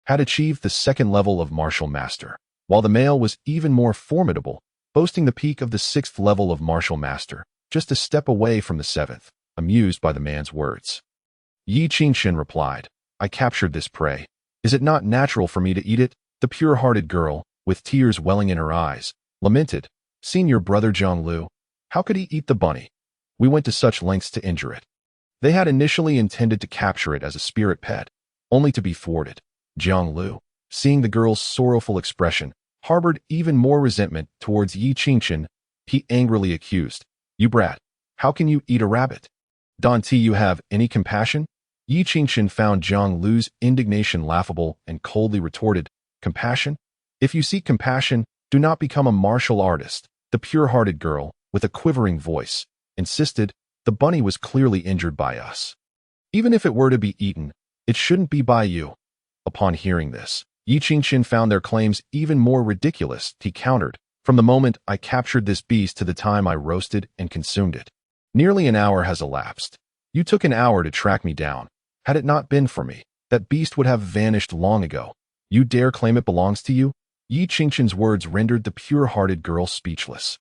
[SPEAKER 1] had achieved the 2nd level of martial master, while the male was even more formidable, boasting the peak of the 6th level of martial master, just a step away from the 7th. Amused by the man's words, Yi Qingxin replied, "I captured this prey. Is it not natural for me to eat it?" The pure-hearted girl, with tears welling in her eyes, lamented, "Senior brother Zhonglu, how could he eat the bunny? We went to such lengths to injure it." They had initially intended to capture it as a spirit pet, only to be thwarted. Zhonglu, seeing the girl's sorrowful expression, harbored even more resentment towards Yi Qingxin. He angrily accused, "You brat, how can you eat a rabbit? Don't you have any compassion?" Yi Qingxin found Zhonglu's indignation laughable and coldly retorted, "Compassion? If you seek compassion, do not become a martial artist." The pure-hearted girl, with a quivering voice, insisted, "The bunny was clearly injured by us. Even if it were to be eaten, it shouldn't be by you." Upon hearing this, Yi Qingxin found their claims even more ridiculous. He countered, "From the moment I captured this beast to the time I roasted and consumed it, nearly an hour has elapsed. You took an hour to track me down. Had it not been for me, that beast would have vanished long ago. You dare claim it belongs to you?" Yi Qingxin's words rendered the pure-hearted girl speechless.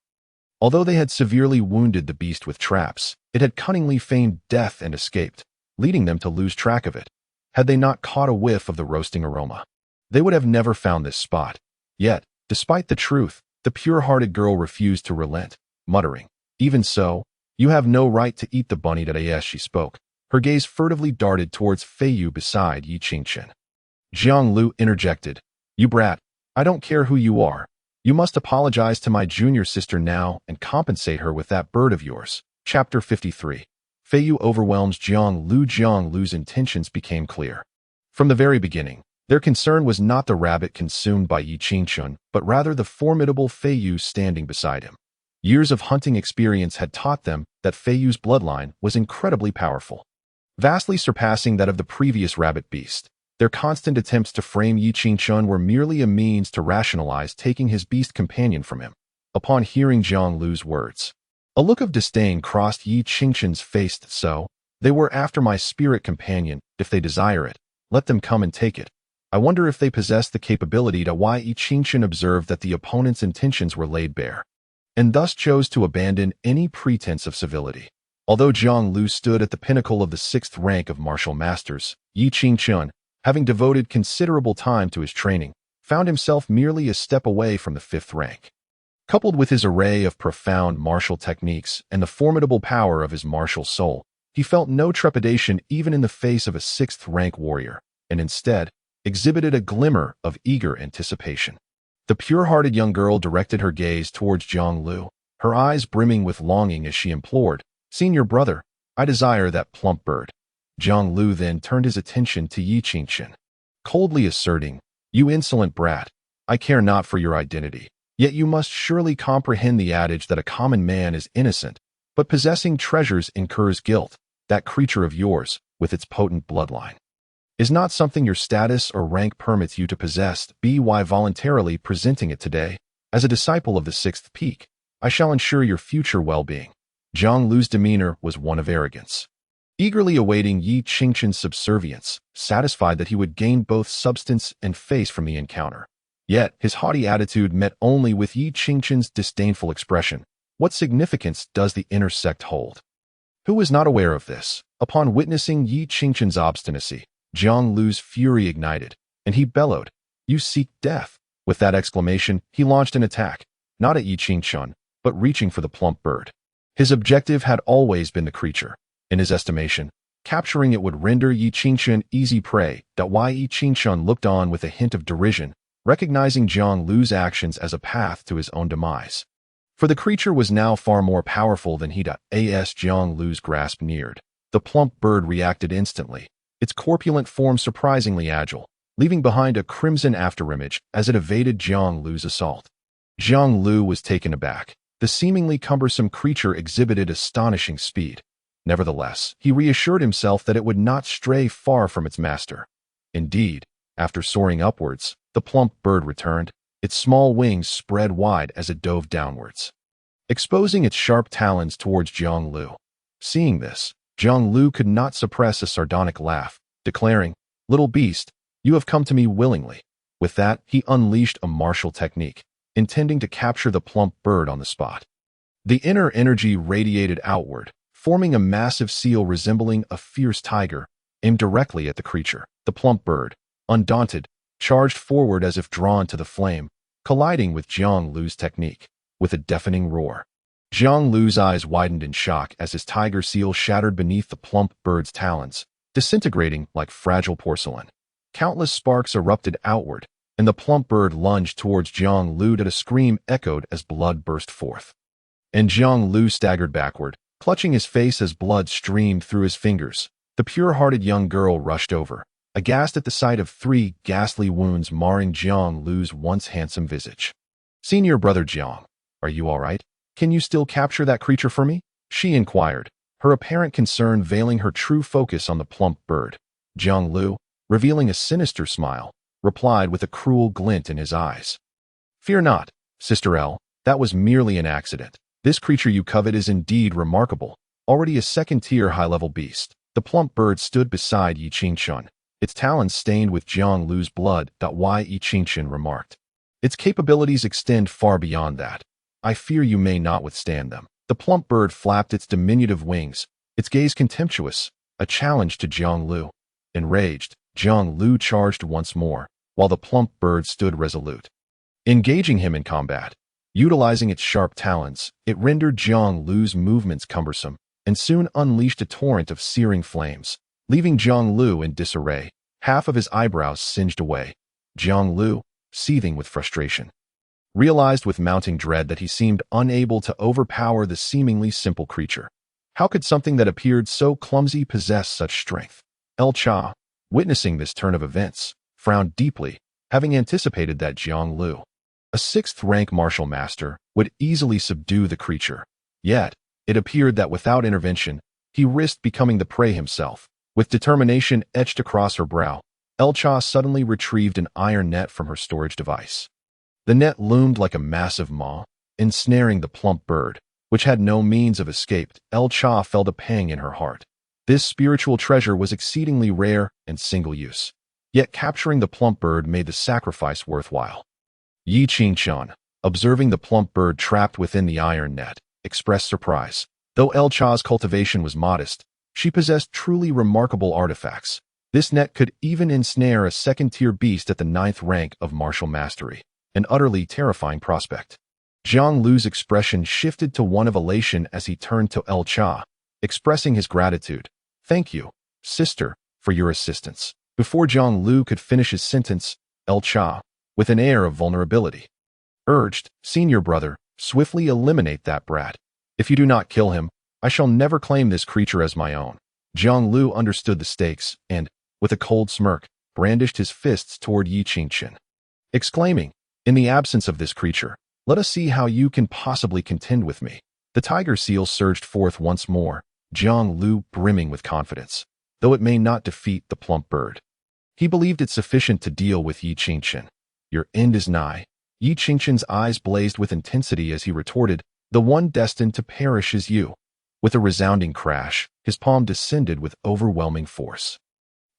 [SPEAKER 1] Although they had severely wounded the beast with traps, it had cunningly feigned death and escaped, leading them to lose track of it. Had they not caught a whiff of the roasting aroma, they would have never found this spot. Yet, despite the truth, the pure-hearted girl refused to relent, muttering, "Even so, you have no right to eat the bunny." As she spoke, her gaze furtively darted towards Fei Yu beside Yi Qingchen. Jiang Lu interjected, "You brat, I don't care who you are. You must apologize to my junior sister now and compensate her with that bird of yours." Chapter 53. Fei Yu overwhelms Jiang Lu. Jiang Lu's intentions became clear. From the very beginning, their concern was not the rabbit consumed by Yi Qingchen, but rather the formidable Fei Yu standing beside him. Years of hunting experience had taught them that Fei Yu's bloodline was incredibly powerful, vastly surpassing that of the previous rabbit beast. Their constant attempts to frame Yi Qingchen were merely a means to rationalize taking his beast companion from him. Upon hearing Jiang Lu's words, a look of disdain crossed Yi Qingchen's face. "So, they were after my spirit companion. If they desire it, let them come and take it. I wonder if they possess the capability to." Why Yi Qingchen observed that the opponent's intentions were laid bare, and thus chose to abandon any pretense of civility. Although Jiang Lu stood at the pinnacle of the 6th rank of martial masters, Yi Qingchen, having devoted considerable time to his training, found himself merely a step away from the 5th rank. Coupled with his array of profound martial techniques and the formidable power of his martial soul, he felt no trepidation even in the face of a 6th-rank warrior, and instead exhibited a glimmer of eager anticipation. The pure-hearted young girl directed her gaze towards Jiang Lu, her eyes brimming with longing as she implored, "Senior brother, I desire that plump bird." Jiang Lu then turned his attention to Yi Qingchen, coldly asserting, "You insolent brat, I care not for your identity, yet you must surely comprehend the adage that a common man is innocent, but possessing treasures incurs guilt. That creature of yours, with its potent bloodline, is not something your status or rank permits you to possess. By voluntarily presenting it today, as a disciple of the 6th peak, I shall ensure your future well-being." Jiang Lu's demeanor was one of arrogance, eagerly awaiting Yi Qingchen's subservience, satisfied that he would gain both substance and face from the encounter. Yet, his haughty attitude met only with Yi Qingchen's disdainful expression. What significance does the inner sect hold? Who was not aware of this? Upon witnessing Yi Qingchen's obstinacy, Jiang Lu's fury ignited, and he bellowed, "You seek death." With that exclamation, he launched an attack, not at Yi Qingchen, but reaching for the plump bird. His objective had always been the creature. In his estimation, capturing it would render Yi Qingchen easy prey. Why Yi Qingchen looked on with a hint of derision, recognizing Jiang Lu's actions as a path to his own demise. For the creature was now far more powerful than he. As Jiang Lu's grasp neared, the plump bird reacted instantly, its corpulent form surprisingly agile, leaving behind a crimson afterimage as it evaded Jiang Lu's assault. Jiang Lu was taken aback. The seemingly cumbersome creature exhibited astonishing speed. Nevertheless, he reassured himself that it would not stray far from its master. Indeed, after soaring upwards, the plump bird returned, its small wings spread wide as it dove downwards, exposing its sharp talons towards Jiang Lu. Seeing this, Jiang Lu could not suppress a sardonic laugh, declaring, "Little beast, you have come to me willingly." With that, he unleashed a martial technique, intending to capture the plump bird on the spot. The inner energy radiated outward, forming a massive seal resembling a fierce tiger, aimed directly at the creature. The plump bird, undaunted, charged forward as if drawn to the flame, colliding with Jiang Lu's technique. With a deafening roar, Jiang Lu's eyes widened in shock as his tiger seal shattered beneath the plump bird's talons, disintegrating like fragile porcelain. Countless sparks erupted outward, and the plump bird lunged towards Jiang Lu. A scream echoed as blood burst forth, and Jiang Lu staggered backward, clutching his face as blood streamed through his fingers. The pure-hearted young girl rushed over, aghast at the sight of 3 ghastly wounds marring Jiang Lu's once handsome visage. "Senior brother Jiang, are you all right? Can you still capture that creature for me?" she inquired, her apparent concern veiling her true focus on the plump bird. Jiang Lu, revealing a sinister smile, replied with a cruel glint in his eyes, "Fear not, Sister L, that was merely an accident. This creature you covet is indeed remarkable, already a 2nd-tier high-level beast." The plump bird stood beside Yi Qingchen, its talons stained with Jiang Lu's blood. Yi Qingchen remarked, "Its capabilities extend far beyond that. I fear you may not withstand them. The plump bird flapped its diminutive wings, its gaze contemptuous, a challenge to Jiang Lu. Enraged, Jiang Lu charged once more, while the plump bird stood resolute. Engaging him in combat, utilizing its sharp talons, it rendered Jiang Lu's movements cumbersome, and soon unleashed a torrent of searing flames, leaving Jiang Lu in disarray, half of his eyebrows singed away. Jiang Lu, seething with frustration, realized with mounting dread that he seemed unable to overpower the seemingly simple creature. How could something that appeared so clumsy possess such strength? El Cha, witnessing this turn of events, frowned deeply, having anticipated that Jiang Lu, a sixth-rank martial master, would easily subdue the creature. Yet, it appeared that without intervention, he risked becoming the prey himself. With determination etched across her brow, El Cha suddenly retrieved an iron net from her storage device. The net loomed like a massive maw, ensnaring the plump bird, which had no means of escape. El Cha felt a pang in her heart. This spiritual treasure was exceedingly rare and single-use. Yet capturing the plump bird made the sacrifice worthwhile. Yi Qingqian, observing the plump bird trapped within the iron net, expressed surprise. Though El Cha's cultivation was modest, she possessed truly remarkable artifacts. This net could even ensnare a second-tier beast at the 9th rank of martial mastery, an utterly terrifying prospect. Jiang Lu's expression shifted to one of elation as he turned to El Cha, expressing his gratitude. "Thank you, sister, for your assistance." Before Jiang Lu could finish his sentence, El Cha, with an air of vulnerability, urged, "Senior brother, swiftly eliminate that brat. If you do not kill him, I shall never claim this creature as my own." Jiang Lu understood the stakes and, with a cold smirk, brandished his fists toward Yi Qingqian, exclaiming, "In the absence of this creature, let us see how you can possibly contend with me." The tiger seal surged forth once more, Jiang Lu brimming with confidence, though it may not defeat the plump bird. He believed it sufficient to deal with Yi Qingqian. "Your end is nigh." Yi Qingqian's eyes blazed with intensity as he retorted, "The one destined to perish is you." With a resounding crash, his palm descended with overwhelming force.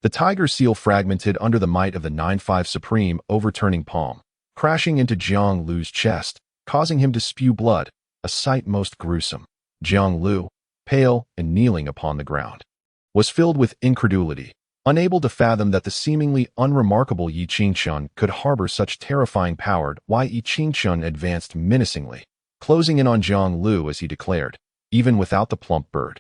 [SPEAKER 1] The tiger seal fragmented under the might of the 9-5 supreme overturning palm, crashing into Jiang Lu's chest, causing him to spew blood, a sight most gruesome. Jiang Lu, pale and kneeling upon the ground, was filled with incredulity, unable to fathom that the seemingly unremarkable Yi Qingqian could harbor such terrifying power. While Yi Qingqian advanced menacingly, closing in on Jiang Lu as he declared, "Even without the plump bird,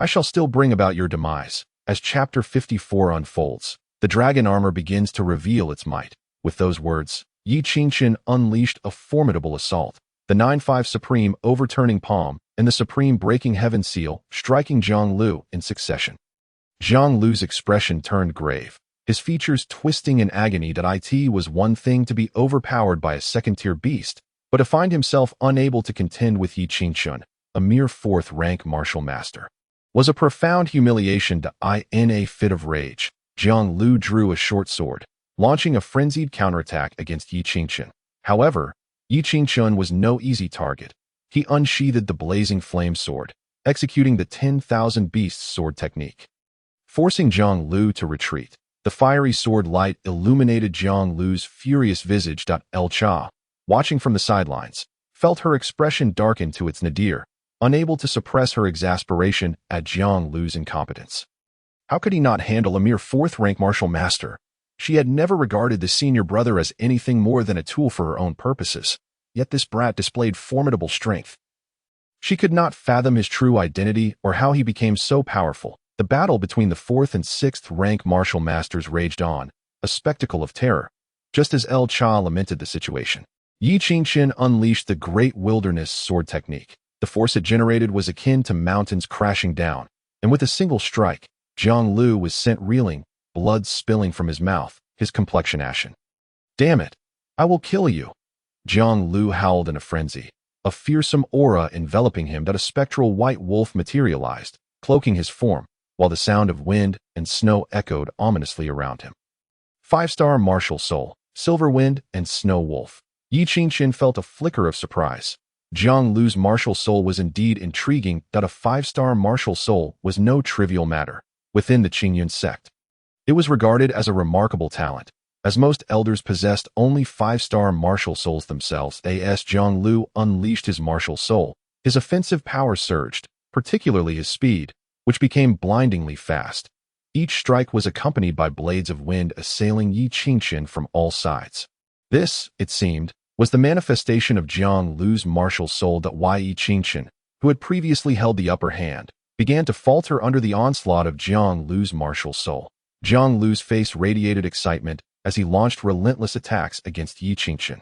[SPEAKER 1] I shall still bring about your demise." As Chapter 54 unfolds, the dragon armor begins to reveal its might. With those words, Yi Qingqian unleashed a formidable assault, the 9-5 supreme overturning palm and the supreme breaking heaven seal striking Jiang Lu in succession. Jiang Lu's expression turned grave, his features twisting in agony. That it was one thing to be overpowered by a second-tier beast, but to find himself unable to contend with Yi Qingqian, a mere 4th-rank martial master, was a profound humiliation. In a fit of rage, Jiang Lu drew a short sword, launching a frenzied counterattack against Yi Qingqian. However, Yi Qingqian was no easy target. He unsheathed the blazing flame sword, executing the 10,000 beasts sword technique, forcing Jiang Lu to retreat. The fiery sword light illuminated Jiang Lu's furious visage. El Cha, watching from the sidelines, felt her expression darken to its nadir, unable to suppress her exasperation at Jiang Lu's incompetence. How could he not handle a mere 4th-rank martial master? She had never regarded the senior brother as anything more than a tool for her own purposes, yet this brat displayed formidable strength. She could not fathom his true identity or how he became so powerful. The battle between the 4th and 6th-rank martial masters raged on, a spectacle of terror. Just as El Cha lamented the situation, Yi Qingqian unleashed the Great Wilderness Sword technique. The force it generated was akin to mountains crashing down, and with a single strike, Jiang Lu was sent reeling, blood spilling from his mouth, his complexion ashen. "Damn it! I will kill you!" Jiang Lu howled in a frenzy, a fearsome aura enveloping him. That a spectral white wolf materialized, cloaking his form, while the sound of wind and snow echoed ominously around him. 5-star martial soul, silver wind, and snow wolf. Yi Qingqian felt a flicker of surprise. Jiang Lu's martial soul was indeed intriguing. That a 5-star martial soul was no trivial matter. Within the Qingyun sect, it was regarded as a remarkable talent, As most elders possessed only 5-star martial souls themselves, as Jiang Lu unleashed his martial soul, his offensive power surged, particularly his speed, which became blindingly fast. Each strike was accompanied by blades of wind assailing Yi Qingchen from all sides. This, it seemed, was the manifestation of Jiang Lu's martial soul that Yi Qingchen, who had previously held the upper hand, began to falter under the onslaught of Jiang Lu's martial soul. Jiang Lu's face radiated excitement as he launched relentless attacks against Yi Qingchen.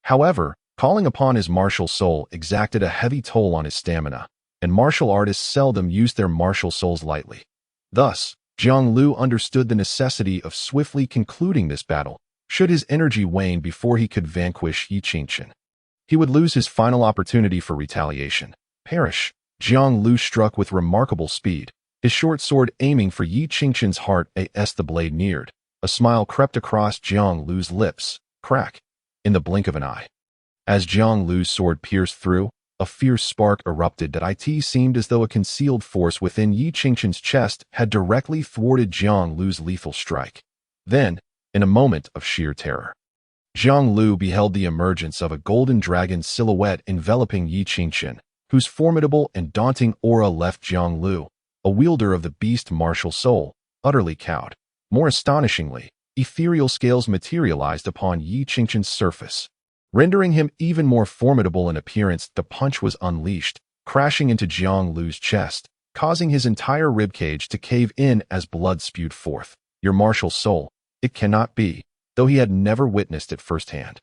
[SPEAKER 1] However, calling upon his martial soul exacted a heavy toll on his stamina, and martial artists seldom used their martial souls lightly. Thus, Jiang Lu understood the necessity of swiftly concluding this battle, should his energy wane before he could vanquish Yi Qingchen. He would lose his final opportunity for retaliation. Perish! Jiang Lu struck with remarkable speed, his short sword aiming for Yi Qingchen's heart as the blade neared. A smile crept across Jiang Lu's lips. Crack! In the blink of an eye. As Jiang Lu's sword pierced through, a fierce spark erupted that it seemed as though a concealed force within Yi Qingchen's chest had directly thwarted Jiang Lu's lethal strike. Then, in a moment of sheer terror, Jiang Lu beheld the emergence of a golden dragon silhouette enveloping Yi Qingchen, whose formidable and daunting aura left Jiang Lu, a wielder of the beast martial soul, utterly cowed. More astonishingly, ethereal scales materialized upon Yi Qingchen's surface, rendering him even more formidable in appearance. The punch was unleashed, crashing into Jiang Lu's chest, causing his entire ribcage to cave in as blood spewed forth. Your martial soul, it cannot be, though he had never witnessed it firsthand.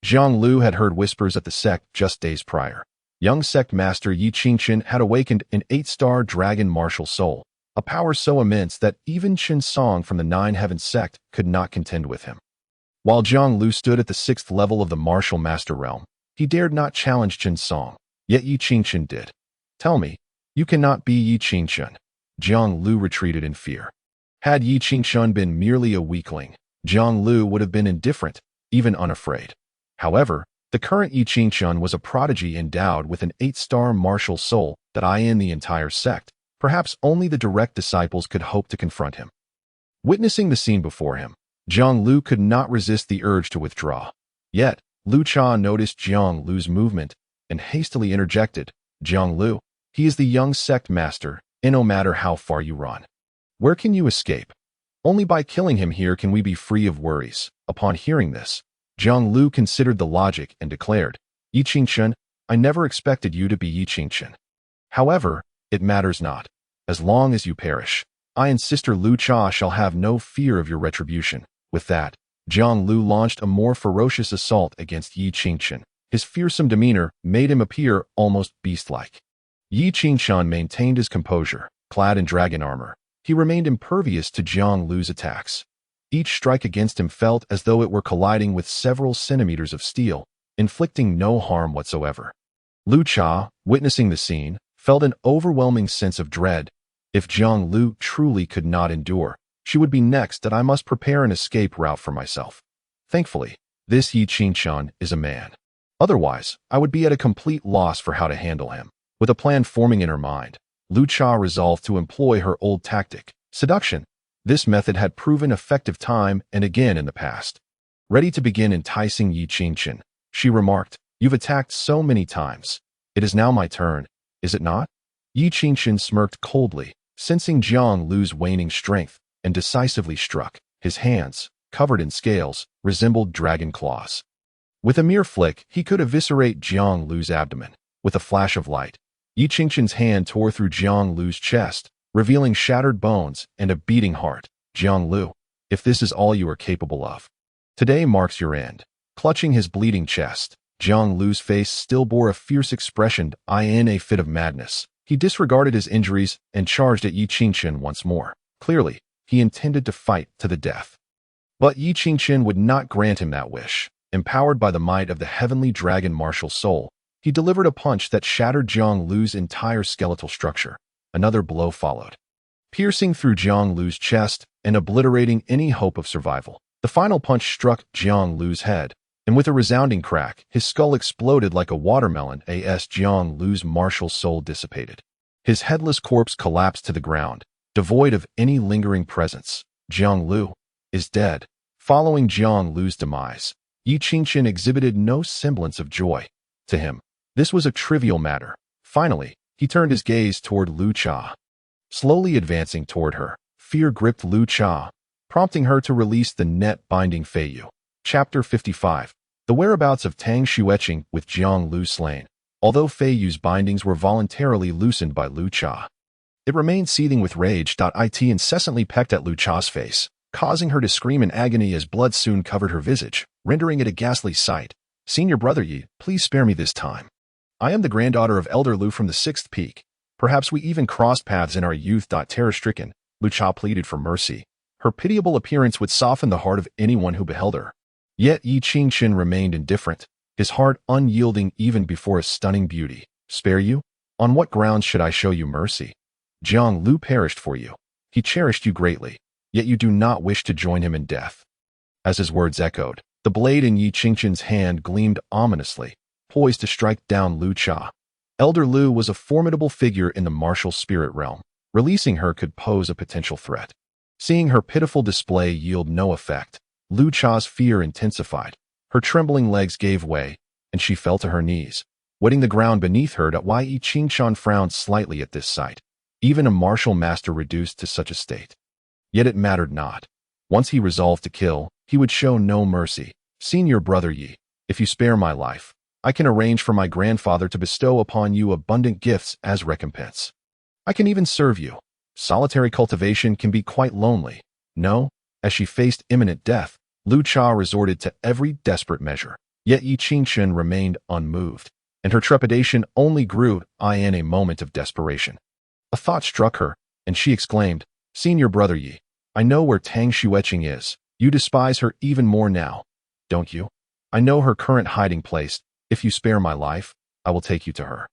[SPEAKER 1] Jiang Lu had heard whispers at the sect just days prior. Young sect master Yi Qingchen had awakened an 8-star dragon martial soul, a power so immense that even Chen Song from the Nine Heavens sect could not contend with him. While Jiang Lu stood at the 6th level of the martial master realm, he dared not challenge Chen Song, yet Yi Qingchen did. Tell me, you cannot be Yi Qingchen. Jiang Lu retreated in fear. Had Yi Qingchen been merely a weakling, Jiang Lu would have been indifferent, even unafraid. However, the current Yi Qingchen was a prodigy endowed with an 8-star martial soul that in the entire sect, perhaps only the direct disciples could hope to confront him. Witnessing the scene before him, Jiang Lu could not resist the urge to withdraw. Yet, Lu Cha noticed Jiang Lu's movement and hastily interjected, Jiang Lu, he is the young sect master, and no matter how far you run, where can you escape? Only by killing him here can we be free of worries. Upon hearing this, Jiang Lu considered the logic and declared, Yi Qingchen, I never expected you to be Yi Qingchen. However, it matters not. As long as you perish, I and Sister Lu Cha shall have no fear of your retribution. With that, Jiang Lu launched a more ferocious assault against Yi Qingchen. His fearsome demeanor made him appear almost beast-like. Yi Qingchen maintained his composure. Clad in dragon armor, he remained impervious to Jiang Lu's attacks. Each strike against him felt as though it were colliding with several centimeters of steel, inflicting no harm whatsoever. Lu Cha, witnessing the scene, felt an overwhelming sense of dread. If Jiang Lu truly could not endure, she would be next that I must prepare an escape route for myself. Thankfully, this Yi Qingchen is a man. Otherwise, I would be at a complete loss for how to handle him. With a plan forming in her mind, Lu Cha resolved to employ her old tactic, seduction. This method had proven effective time and again in the past. Ready to begin enticing Yi Qingchen, she remarked, you've attacked so many times. It is now my turn, is it not? Yi Qingchen smirked coldly, sensing Jiang Lu's waning strength, and decisively struck. His hands, covered in scales, resembled dragon claws. With a mere flick, he could eviscerate Jiang Lu's abdomen. With a flash of light, Yi Qingchen's hand tore through Jiang Lu's chest, revealing shattered bones and a beating heart. Jiang Lu, if this is all you are capable of, today marks your end. Clutching his bleeding chest, Jiang Lu's face still bore a fierce expression. In a fit of madness, he disregarded his injuries and charged at Yi Qingchen once more. Clearly, he intended to fight to the death. But Yi Qingchen would not grant him that wish. Empowered by the might of the heavenly dragon martial soul, he delivered a punch that shattered Jiang Lu's entire skeletal structure. Another blow followed, piercing through Jiang Lu's chest and obliterating any hope of survival. The final punch struck Jiang Lu's head, and with a resounding crack, his skull exploded like a watermelon as Jiang Lu's martial soul dissipated. His headless corpse collapsed to the ground, devoid of any lingering presence. Jiang Lu is dead. Following Jiang Lu's demise, Yi Qingqian exhibited no semblance of joy. To him, this was a trivial matter. Finally, he turned his gaze toward Lu Cha. Slowly advancing toward her, fear gripped Lu Cha, prompting her to release the net binding Fei Yu. Chapter 55. The whereabouts of Tang Xueqing with Jiang Lu slain. Although Fei Yu's bindings were voluntarily loosened by Lu Cha, it remained seething with rage. It incessantly pecked at Lu Cha's face, causing her to scream in agony as blood soon covered her visage, rendering it a ghastly sight. Senior brother Yi, please spare me this time. I am the granddaughter of Elder Lu from the 6th peak. Perhaps we even crossed paths in our youth. Terror-stricken, Lu Cha pleaded for mercy. Her pitiable appearance would soften the heart of anyone who beheld her. Yet Yi Qingqian remained indifferent, his heart unyielding even before a stunning beauty. Spare you? On what grounds should I show you mercy? Jiang Lu perished for you. He cherished you greatly, yet you do not wish to join him in death. As his words echoed, the blade in Yi Qingqian's hand gleamed ominously, poised to strike down Lu Cha. Elder Lu was a formidable figure in the martial spirit realm. Releasing her could pose a potential threat. Seeing her pitiful display yield no effect, Lu Cha's fear intensified. Her trembling legs gave way, and she fell to her knees, wetting the ground beneath her. Yi Qingqian frowned slightly at this sight. Even a martial master reduced to such a state. Yet it mattered not. Once he resolved to kill, he would show no mercy. Senior brother Yi, if you spare my life, I can arrange for my grandfather to bestow upon you abundant gifts as recompense. I can even serve you. Solitary cultivation can be quite lonely. No, as she faced imminent death, Lu Cha resorted to every desperate measure. Yet Yi Qingqian remained unmoved, and her trepidation only grew in a moment of desperation. A thought struck her, and she exclaimed, Senior brother Yi, I know where Tang Xueqing is. You despise her even more now, don't you? I know her current hiding place. If you spare my life, I will take you to her.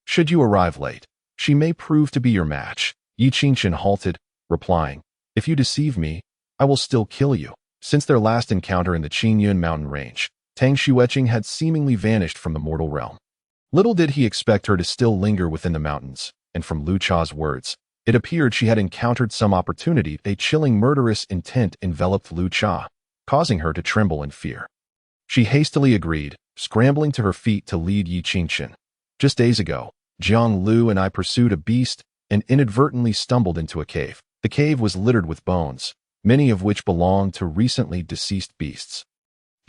[SPEAKER 1] Should you arrive late, she may prove to be your match. Yi Qingqian halted, replying, If you deceive me, I will still kill you. Since their last encounter in the Qingyun mountain range, Tang Xueqing had seemingly vanished from the mortal realm. Little did he expect her to still linger within the mountains, and from Lu Cha's words, it appeared she had encountered some opportunity. A chilling murderous intent enveloped Lu Cha, causing her to tremble in fear. She hastily agreed, scrambling to her feet to lead Yi Qingqian. Just days ago, Jiang Lu and I pursued a beast and inadvertently stumbled into a cave. The cave was littered with bones, many of which belonged to recently deceased beasts.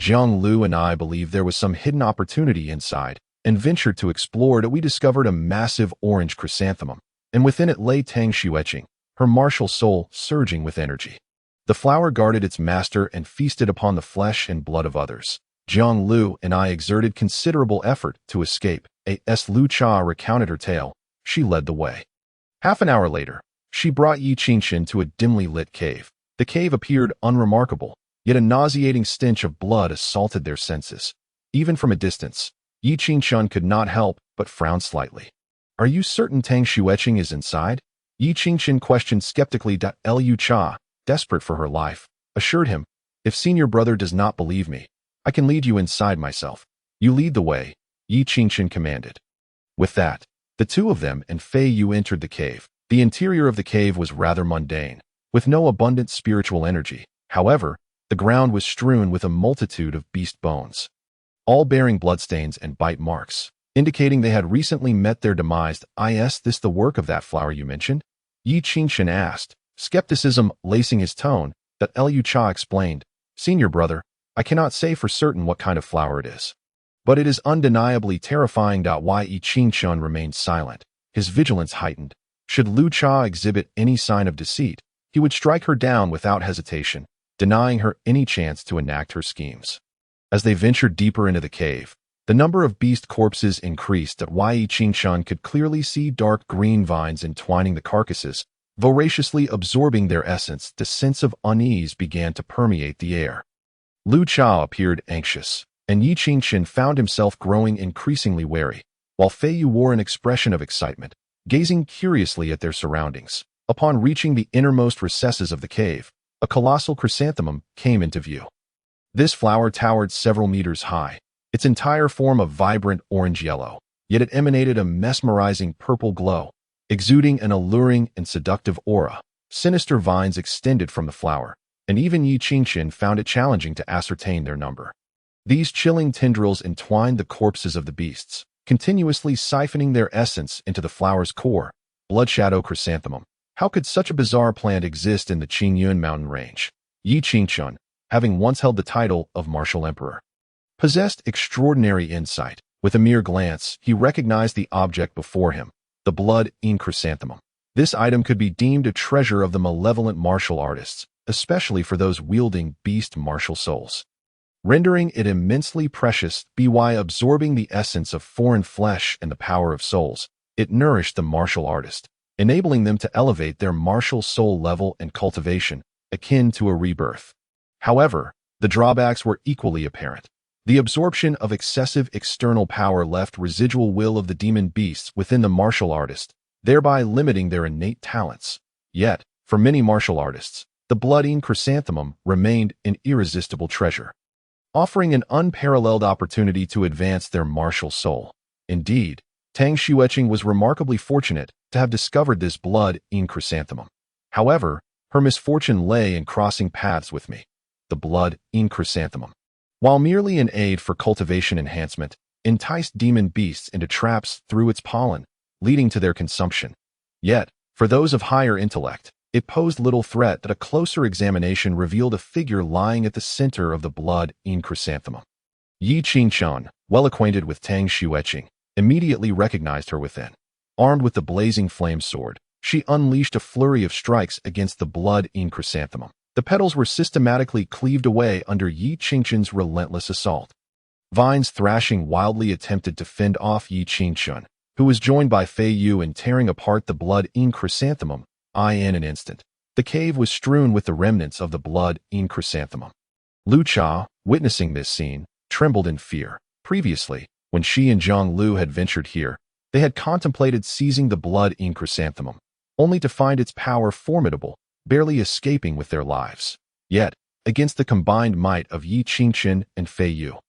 [SPEAKER 1] Jiang Lu and I believed there was some hidden opportunity inside, and ventured to explore. We discovered a massive orange chrysanthemum, and within it lay Tang Xueqing, her martial soul surging with energy. The flower guarded its master and feasted upon the flesh and blood of others. Jiang Lu and I exerted considerable effort to escape. As Lu Cha recounted her tale, she led the way. Half an hour later, she brought Yi Qingqian to a dimly lit cave. The cave appeared unremarkable, yet a nauseating stench of blood assaulted their senses. Even from a distance, Yi Qingqian could not help but frown slightly. Are you certain Tang Xueqing is inside? Yi Qingqian questioned skeptically. Lu Cha, desperate for her life, assured him, If senior brother does not believe me, I can lead you inside myself. You lead the way, Yi Qingqian commanded. With that, the two of them and Fei Yu entered the cave. The interior of the cave was rather mundane, with no abundant spiritual energy. However, the ground was strewn with a multitude of beast bones, all bearing bloodstains and bite marks, indicating they had recently met their demise. Is this the work of that flower you mentioned? Yi Qingqian asked, skepticism lacing his tone. Lu Cha explained, Senior brother, I cannot say for certain what kind of flower it is, but it is undeniably terrifying. Yi Qingqian remained silent, his vigilance heightened. Should Lu Cha exhibit any sign of deceit, he would strike her down without hesitation, denying her any chance to enact her schemes. As they ventured deeper into the cave, the number of beast corpses increased. Yi Qingqian could clearly see dark green vines entwining the carcasses, voraciously absorbing their essence. The sense of unease began to permeate the air. Lu Cha appeared anxious, and Yi Qingqian found himself growing increasingly wary, while Fei Yu wore an expression of excitement, gazing curiously at their surroundings. Upon reaching the innermost recesses of the cave, a colossal chrysanthemum came into view. This flower towered several meters high, its entire form a vibrant orange-yellow, yet it emanated a mesmerizing purple glow, exuding an alluring and seductive aura. Sinister vines extended from the flower, and even Yi Qingqian found it challenging to ascertain their number. These chilling tendrils entwined the corpses of the beasts, continuously siphoning their essence into the flower's core, blood shadow chrysanthemum. How could such a bizarre plant exist in the Qingyun mountain range? Yi Qingqian, having once held the title of martial emperor, possessed extraordinary insight. With a mere glance, he recognized the object before him, the blood-in chrysanthemum. This item could be deemed a treasure of the malevolent martial artists, especially for those wielding beast martial souls, rendering it immensely precious. By absorbing the essence of foreign flesh and the power of souls, it nourished the martial artist, enabling them to elevate their martial soul level and cultivation, akin to a rebirth. However, the drawbacks were equally apparent. The absorption of excessive external power left residual will of the demon beasts within the martial artist, thereby limiting their innate talents. Yet, for many martial artists, the blood-in chrysanthemum remained an irresistible treasure, offering an unparalleled opportunity to advance their martial soul. Indeed, Tang Xueqing was remarkably fortunate to have discovered this blood-in chrysanthemum. However, her misfortune lay in crossing paths with me, the blood-in chrysanthemum. While merely an aid for cultivation enhancement, enticed demon beasts into traps through its pollen, leading to their consumption. Yet, for those of higher intellect, it posed little threat that a closer examination revealed a figure lying at the center of the blood-in chrysanthemum. Yi Qingqian, well acquainted with Tang Xueqing, immediately recognized her within. Armed with the blazing flame sword, she unleashed a flurry of strikes against the blood-in chrysanthemum. The petals were systematically cleaved away under Yi Qingqian's relentless assault. Vines thrashing wildly attempted to fend off Yi Qingqian, who was joined by Fei Yu in tearing apart the blood-in chrysanthemum. In an instant, the cave was strewn with the remnants of the blood-in chrysanthemum. Lu Cha, witnessing this scene, trembled in fear. Previously, when she and Zhang Lu had ventured here, they had contemplated seizing the blood-in chrysanthemum, only to find its power formidable, barely escaping with their lives. Yet, against the combined might of Yi Qingqian and Fei Yu,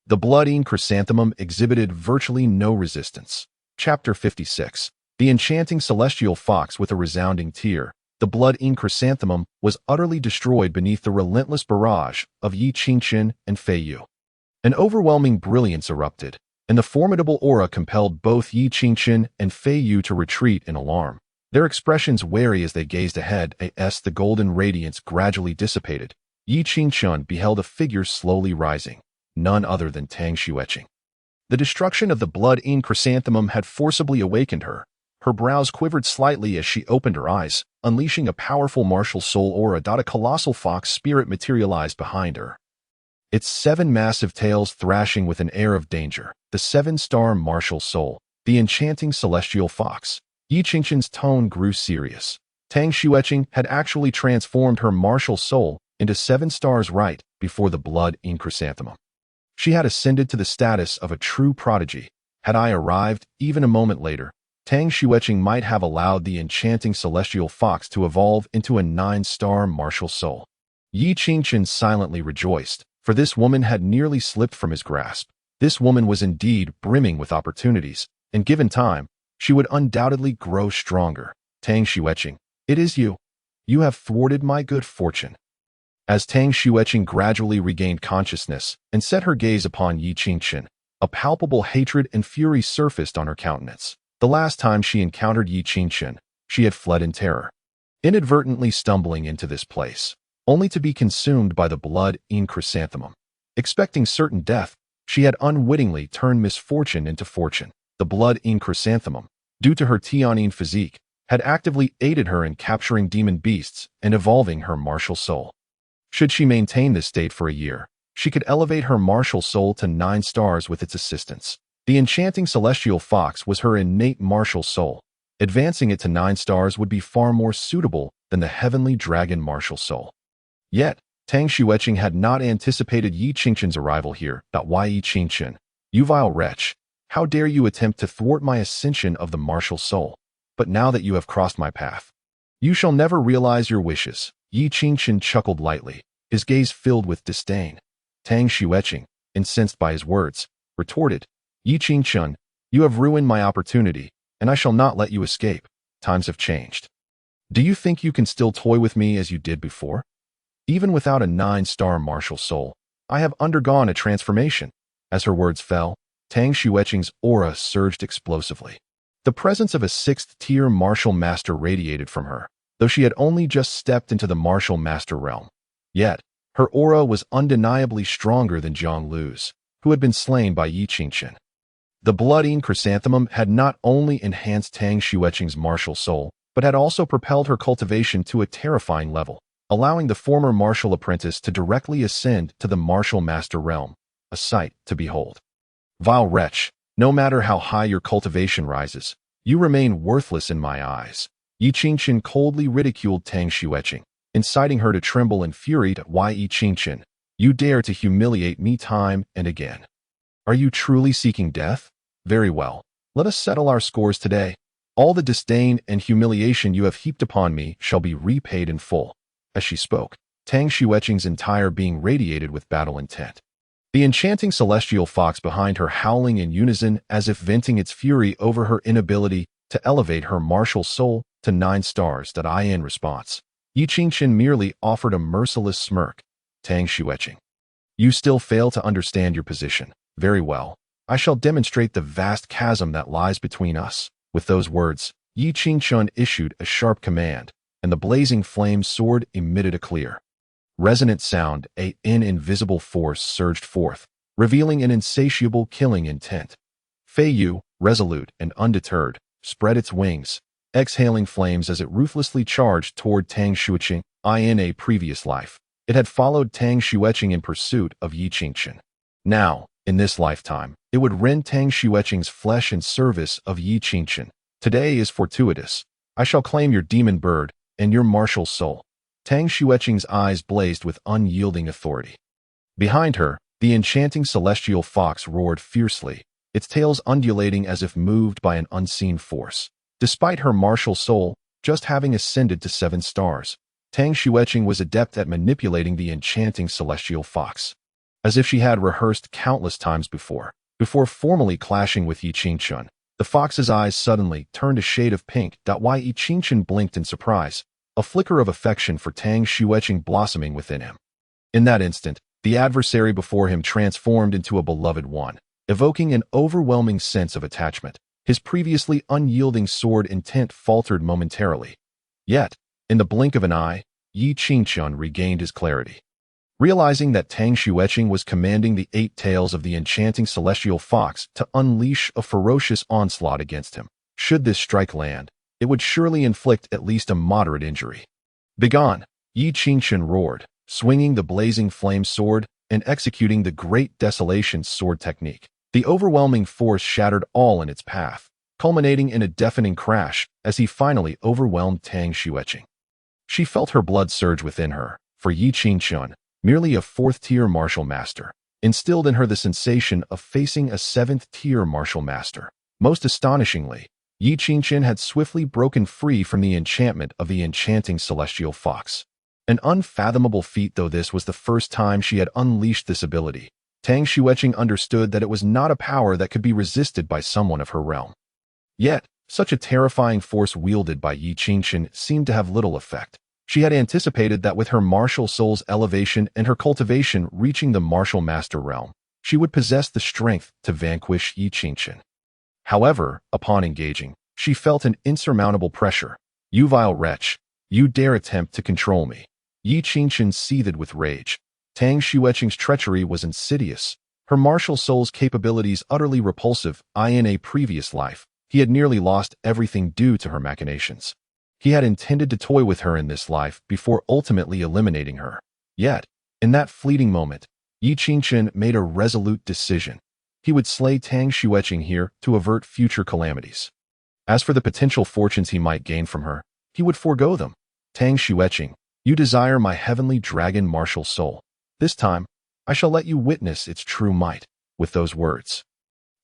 [SPEAKER 1] the blood-in chrysanthemum exhibited virtually no resistance. Chapter 56. The enchanting celestial fox with a resounding tear. The blood-in chrysanthemum was utterly destroyed beneath the relentless barrage of Yi Qingqian and Fei Yu. An overwhelming brilliance erupted, and the formidable aura compelled both Yi Qingqian and Fei Yu to retreat in alarm. Their expressions wary as they gazed ahead. As the golden radiance gradually dissipated, Yi Qingqian beheld a figure slowly rising, none other than Tang Xueqing. The destruction of the blood-in chrysanthemum had forcibly awakened her. Her brows quivered slightly as she opened her eyes, unleashing a powerful martial soul aura. A colossal fox spirit materialized behind her, its 7 massive tails thrashing with an air of danger. The 7-star martial soul, the enchanting celestial fox. Yi Qingqian's tone grew serious. Tang Xueqing had actually transformed her martial soul into 7 stars right before the blood-in chrysanthemum. She had ascended to the status of a true prodigy. Had I arrived even a moment later, Tang Xueqing might have allowed the enchanting celestial fox to evolve into a 9-star martial soul. Yi Qingqian silently rejoiced, for this woman had nearly slipped from his grasp. This woman was indeed brimming with opportunities, and given time, she would undoubtedly grow stronger. Tang Xueqing, it is you. You have thwarted my good fortune. As Tang Xueqing gradually regained consciousness and set her gaze upon Yi Qingqian, a palpable hatred and fury surfaced on her countenance. The last time she encountered Yi Qingqian, she had fled in terror, inadvertently stumbling into this place, only to be consumed by the blood-in chrysanthemum. Expecting certain death, she had unwittingly turned misfortune into fortune. The blood-in chrysanthemum, due to her Tianyin physique, had actively aided her in capturing demon beasts and evolving her martial soul. Should she maintain this state for a year, she could elevate her martial soul to 9 stars with its assistance. The enchanting celestial fox was her innate martial soul. Advancing it to 9 stars would be far more suitable than the heavenly dragon martial soul. Yet, Tang Xueqing had not anticipated Yi Qingqian's arrival here. Why, Yi Qingqian, you vile wretch, how dare you attempt to thwart my ascension of the martial soul? But now that you have crossed my path, you shall never realize your wishes. Yi Qingqian chuckled lightly, his gaze filled with disdain. Tang Xueqing, incensed by his words, retorted, Yi Qingqian, you have ruined my opportunity, and I shall not let you escape. Times have changed. Do you think you can still toy with me as you did before? Even without a 9-star martial soul, I have undergone a transformation. As her words fell, Tang Xueqing's aura surged explosively. The presence of a 6th-tier martial master radiated from her, though she had only just stepped into the martial master realm. Yet, her aura was undeniably stronger than Jiang Lu's, who had been slain by Yi Qingchen. The blood-eaten chrysanthemum had not only enhanced Tang Xueqing's martial soul, but had also propelled her cultivation to a terrifying level, allowing the former martial apprentice to directly ascend to the martial master realm, a sight to behold. Vile wretch, no matter how high your cultivation rises, you remain worthless in my eyes. Yi Qingchen coldly ridiculed Tang Xueqing, inciting her to tremble in fury. Why, Yi Qingchen, you dare to humiliate me time and again. Are you truly seeking death? Very well, let us settle our scores today. All the disdain and humiliation you have heaped upon me shall be repaid in full. As she spoke, Tang Xueqing's entire being radiated with battle intent. The enchanting celestial fox behind her howling in unison as if venting its fury over her inability to elevate her martial soul to 9 stars. In response, Yi Qingchen merely offered a merciless smirk. Tang Xueqing, you still fail to understand your position. Very well, I shall demonstrate the vast chasm that lies between us. With those words, Yi Qingchen issued a sharp command, and the blazing flame sword emitted a clear, resonant sound. An invisible force surged forth, revealing an insatiable killing intent. Fei Yu, resolute and undeterred, spread its wings, exhaling flames as it ruthlessly charged toward Tang Xueqing. In a previous life, it had followed Tang Xueqing in pursuit of Yi Qingchen. Now, in this lifetime, it would rend Tang Xueqing's flesh in service of Yi Qingchen. Today is fortuitous. I shall claim your demon bird and your martial soul. Tang Xueqing's eyes blazed with unyielding authority. Behind her, the enchanting celestial fox roared fiercely, its tails undulating as if moved by an unseen force. Despite her martial soul just having ascended to 7 stars, Tang Xueqing was adept at manipulating the enchanting celestial fox. As if she had rehearsed countless times before formally clashing with Yi Qingchen, the fox's eyes suddenly turned a shade of pink. Why, Yi Qingchen blinked in surprise, a flicker of affection for Tang Xueqing blossoming within him. In that instant, the adversary before him transformed into a beloved one, evoking an overwhelming sense of attachment. His previously unyielding sword intent faltered momentarily. Yet, in the blink of an eye, Yi Qingchen regained his clarity. Realizing that Tang Xueqing was commanding the 8 tails of the enchanting celestial fox to unleash a ferocious onslaught against him, should this strike land, it would surely inflict at least a moderate injury. Begone! Yi Qingchen roared, swinging the blazing flame sword and executing the Great Desolation sword technique. The overwhelming force shattered all in its path, culminating in a deafening crash as he finally overwhelmed Tang Xueqing. She felt her blood surge within her, for Yi Qingchen, merely a 4th-tier martial master, instilled in her the sensation of facing a 7th-tier martial master. Most astonishingly, Yi Qingchen had swiftly broken free from the enchantment of the enchanting celestial fox. An unfathomable feat though this was the first time she had unleashed this ability, Tang Xueqing understood that it was not a power that could be resisted by someone of her realm. Yet, such a terrifying force wielded by Yi Qingchen seemed to have little effect. She had anticipated that with her martial soul's elevation and her cultivation reaching the martial master realm, she would possess the strength to vanquish Yi Qingchen. However, upon engaging, she felt an insurmountable pressure. You vile wretch, you dare attempt to control me. Yi Qingchen seethed with rage. Tang Xueqing's treachery was insidious, her martial soul's capabilities utterly repulsive. In a previous life, he had nearly lost everything due to her machinations. He had intended to toy with her in this life before ultimately eliminating her. Yet, in that fleeting moment, Yi Qingchen made a resolute decision. He would slay Tang Xueqing here to avert future calamities. As for the potential fortunes he might gain from her, he would forego them. Tang Xueqing, you desire my heavenly dragon martial soul. This time, I shall let you witness its true might. With those words,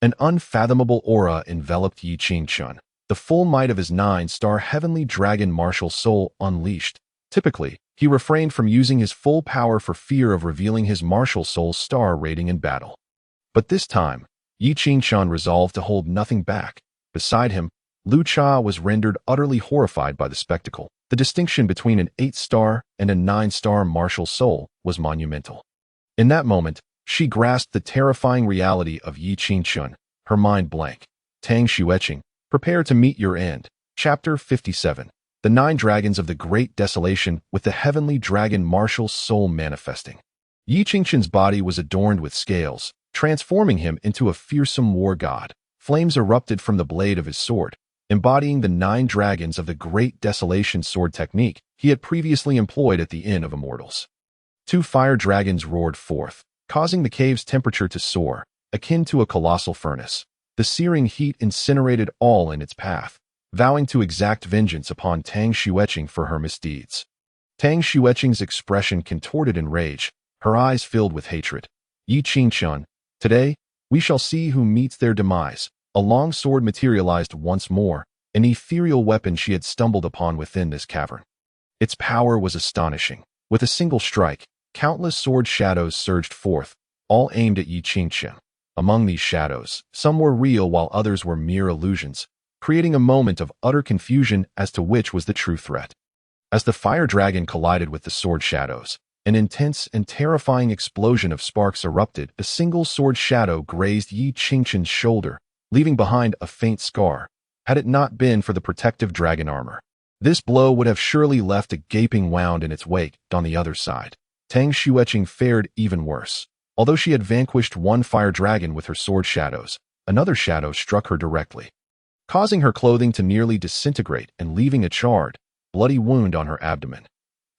[SPEAKER 1] an unfathomable aura enveloped Yi Qingchen. The full might of his 9-star heavenly dragon martial soul unleashed. Typically, he refrained from using his full power for fear of revealing his martial soul's star rating in battle. But this time, Yi Qingchen resolved to hold nothing back. Beside him, Lu Cha was rendered utterly horrified by the spectacle. The distinction between an 8-star and a 9-star martial soul was monumental. In that moment, she grasped the terrifying reality of Yi Qingchun, her mind blank. Tang Xueqing, prepare to meet your end. Chapter 57. The 9 Dragons of the Great Desolation with the Heavenly Dragon Martial Soul Manifesting. Yi Qingchun's body was adorned with scales, transforming him into a fearsome war god. Flames erupted from the blade of his sword, embodying the 9 dragons of the Great Desolation sword technique he had previously employed at the Inn of Immortals. 2 fire dragons roared forth, causing the cave's temperature to soar, akin to a colossal furnace. The searing heat incinerated all in its path, vowing to exact vengeance upon Tang Xueqing for her misdeeds. Tang Xueqing's expression contorted in rage, her eyes filled with hatred. Yi Qingchun, today, we shall see who meets their demise. A long sword materialized once more, an ethereal weapon she had stumbled upon within this cavern. Its power was astonishing. With a single strike, countless sword shadows surged forth, all aimed at Yi Qingchun. Among these shadows, some were real while others were mere illusions, creating a moment of utter confusion as to which was the true threat. As the fire dragon collided with the sword shadows, an intense and terrifying explosion of sparks erupted. A single sword shadow grazed Yi Qingchun's shoulder, leaving behind a faint scar, had it not been for the protective dragon armor. This blow would have surely left a gaping wound in its wake. On the other side, Tang Xueqing fared even worse. Although she had vanquished one fire dragon with her sword shadows, another shadow struck her directly, causing her clothing to nearly disintegrate and leaving a charred, bloody wound on her abdomen.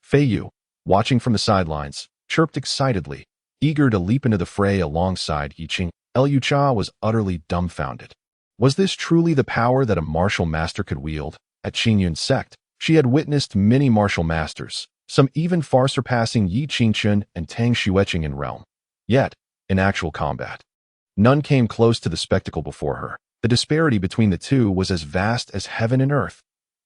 [SPEAKER 1] Fei Yu, watching from the sidelines, chirped excitedly, eager to leap into the fray alongside Yi Qing. Liu Cha was utterly dumbfounded. Was this truly the power that a martial master could wield? At Qingyun's sect, she had witnessed many martial masters, some even far surpassing Yi Qingchun and Tang Xueqing in realm. Yet, in actual combat, none came close to the spectacle before her. The disparity between the two was as vast as heaven and earth.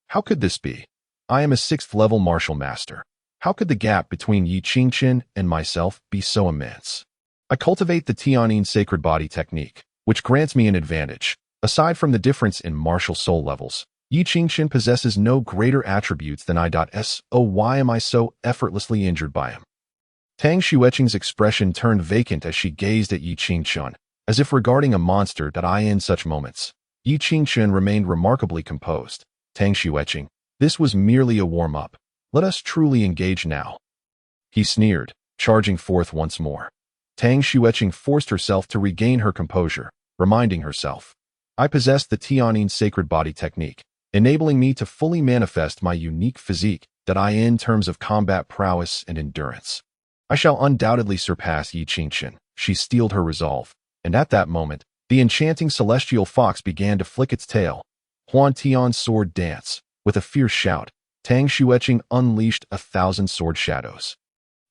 [SPEAKER 1] How could this be? I am a 6th-level martial master. How could the gap between Yi Qingchun and myself be so immense? I cultivate the Tianyin sacred body technique, which grants me an advantage. Aside from the difference in martial soul levels, Yi Qingchun possesses no greater attributes than I. So why am I so effortlessly injured by him? Tang Xueqing's expression turned vacant as she gazed at Yi Qingchun, as if regarding a monster. In such moments, Yi Qingchun remained remarkably composed. Tang Xueqing, this was merely a warm-up. Let us truly engage now. He sneered, charging forth once more. Tang Xueqing forced herself to regain her composure, reminding herself, I possess the Tianyin sacred body technique, enabling me to fully manifest my unique physique. In terms of combat prowess and endurance, I shall undoubtedly surpass Yi Qingchun. She steeled her resolve, and at that moment, the enchanting celestial fox began to flick its tail. Huan Tian's sword dance. With a fierce shout, Tang Xueqing unleashed 1,000 sword shadows.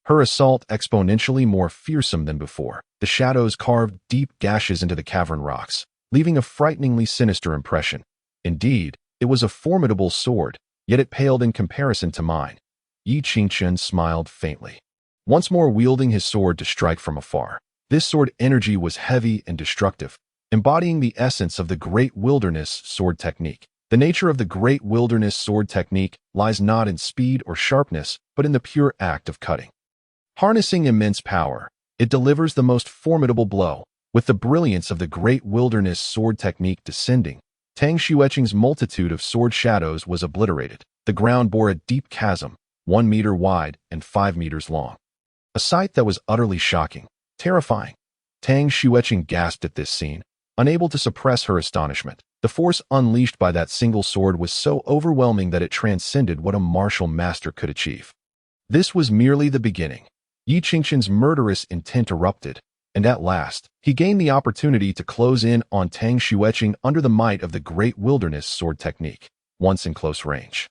[SPEAKER 1] Her assault exponentially more fearsome than before. The shadows carved deep gashes into the cavern rocks, leaving a frighteningly sinister impression. Indeed, it was a formidable sword, yet it paled in comparison to mine. Yi Qingchun smiled faintly, once more wielding his sword to strike from afar. This sword energy was heavy and destructive, embodying the essence of the Great Wilderness sword technique. The nature of the Great Wilderness sword technique lies not in speed or sharpness, but in the pure act of cutting. Harnessing immense power, it delivers the most formidable blow. With the brilliance of the Great Wilderness sword technique descending, Tang Xueqing's multitude of sword shadows was obliterated. The ground bore a deep chasm, 1 meter wide and 5 meters long. A sight that was utterly shocking, terrifying. Tang Xueqing gasped at this scene, unable to suppress her astonishment. The force unleashed by that single sword was so overwhelming that it transcended what a martial master could achieve. This was merely the beginning. Yi Qingchun's murderous intent erupted, and at last, he gained the opportunity to close in on Tang Xueqing under the might of the Great Wilderness sword technique. Once in close range,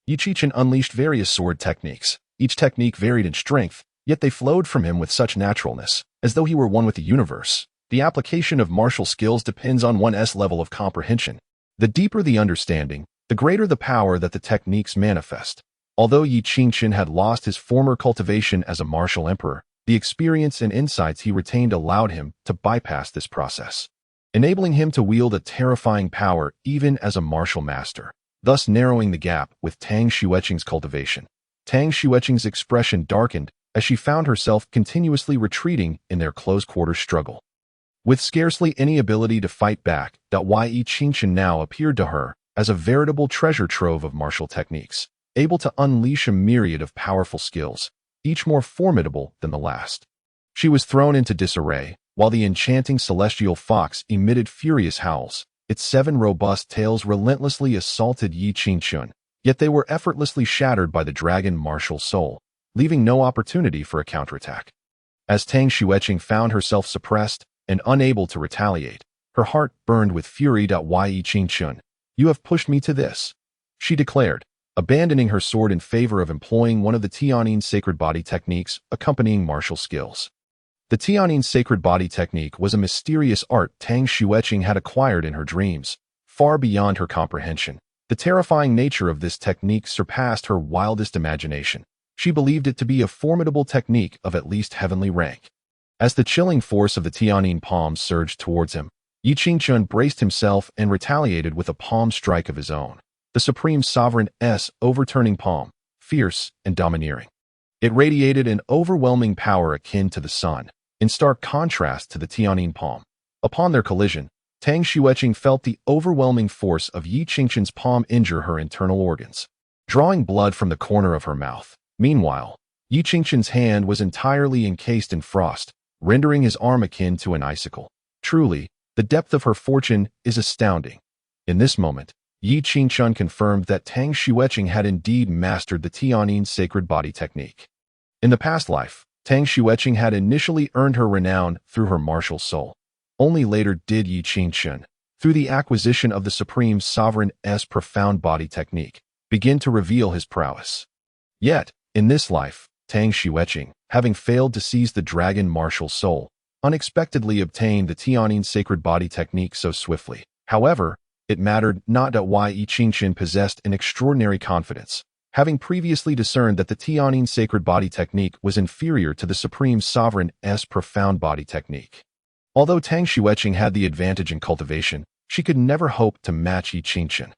[SPEAKER 1] Yi Qingchun unleashed various sword techniques. Each technique varied in strength, yet they flowed from him with such naturalness, as though he were one with the universe. The application of martial skills depends on one's level of comprehension. The deeper the understanding, the greater the power that the techniques manifest. Although Yi Qingchun had lost his former cultivation as a martial emperor, the experience and insights he retained allowed him to bypass this process, enabling him to wield a terrifying power even as a martial master. thus narrowing the gap with Tang Xueqing's cultivation. Tang Xueqing's expression darkened as she found herself continuously retreating in their close-quarters struggle. With scarcely any ability to fight back, Yi Qingchen now appeared to her as a veritable treasure trove of martial techniques, able to unleash a myriad of powerful skills, each more formidable than the last. She was thrown into disarray, while the enchanting celestial fox emitted furious howls. Its 7 robust tails relentlessly assaulted Yi Qingchen, yet they were effortlessly shattered by the dragon martial soul, leaving no opportunity for a counterattack. As Tang Xueqing found herself suppressed and unable to retaliate, her heart burned with fury. Yi Qingchen, you have pushed me to this, she declared, abandoning her sword in favor of employing one of the Tianyin sacred body techniques accompanying martial skills. The Tianyin sacred body technique was a mysterious art Tang Xueqing had acquired in her dreams, far beyond her comprehension. The terrifying nature of this technique surpassed her wildest imagination. She believed it to be a formidable technique of at least heavenly rank. As the chilling force of the Tianyin palm surged towards him, Yi Qingchen braced himself and retaliated with a palm strike of his own. The Supreme Sovereign's overturning palm, fierce and domineering. It radiated an overwhelming power akin to the sun, in stark contrast to the Tianyin palm. Upon their collision, Tang Xueqing felt the overwhelming force of Yi Qingchen's palm injure her internal organs, drawing blood from the corner of her mouth. Meanwhile, Yi Qingchen's hand was entirely encased in frost, rendering his arm akin to an icicle. Truly, the depth of her fortune is astounding. In this moment, Yi Qingchen confirmed that Tang Xueqing had indeed mastered the Tianyin sacred body technique. In the past life, Tang Xueqing had initially earned her renown through her martial soul. Only later did Yi Qingchen, through the acquisition of the Supreme Sovereign's profound body technique, begin to reveal his prowess. Yet, in this life, Tang Xueqing, having failed to seize the dragon martial soul, unexpectedly obtained the Tianyin sacred body technique so swiftly. However, it mattered not that Yi Qingchen possessed an extraordinary confidence, having previously discerned that the Tianyin sacred body technique was inferior to the Supreme Sovereign's profound body technique. Although Tang Xueqing had the advantage in cultivation, she could never hope to match Yi Qingchen.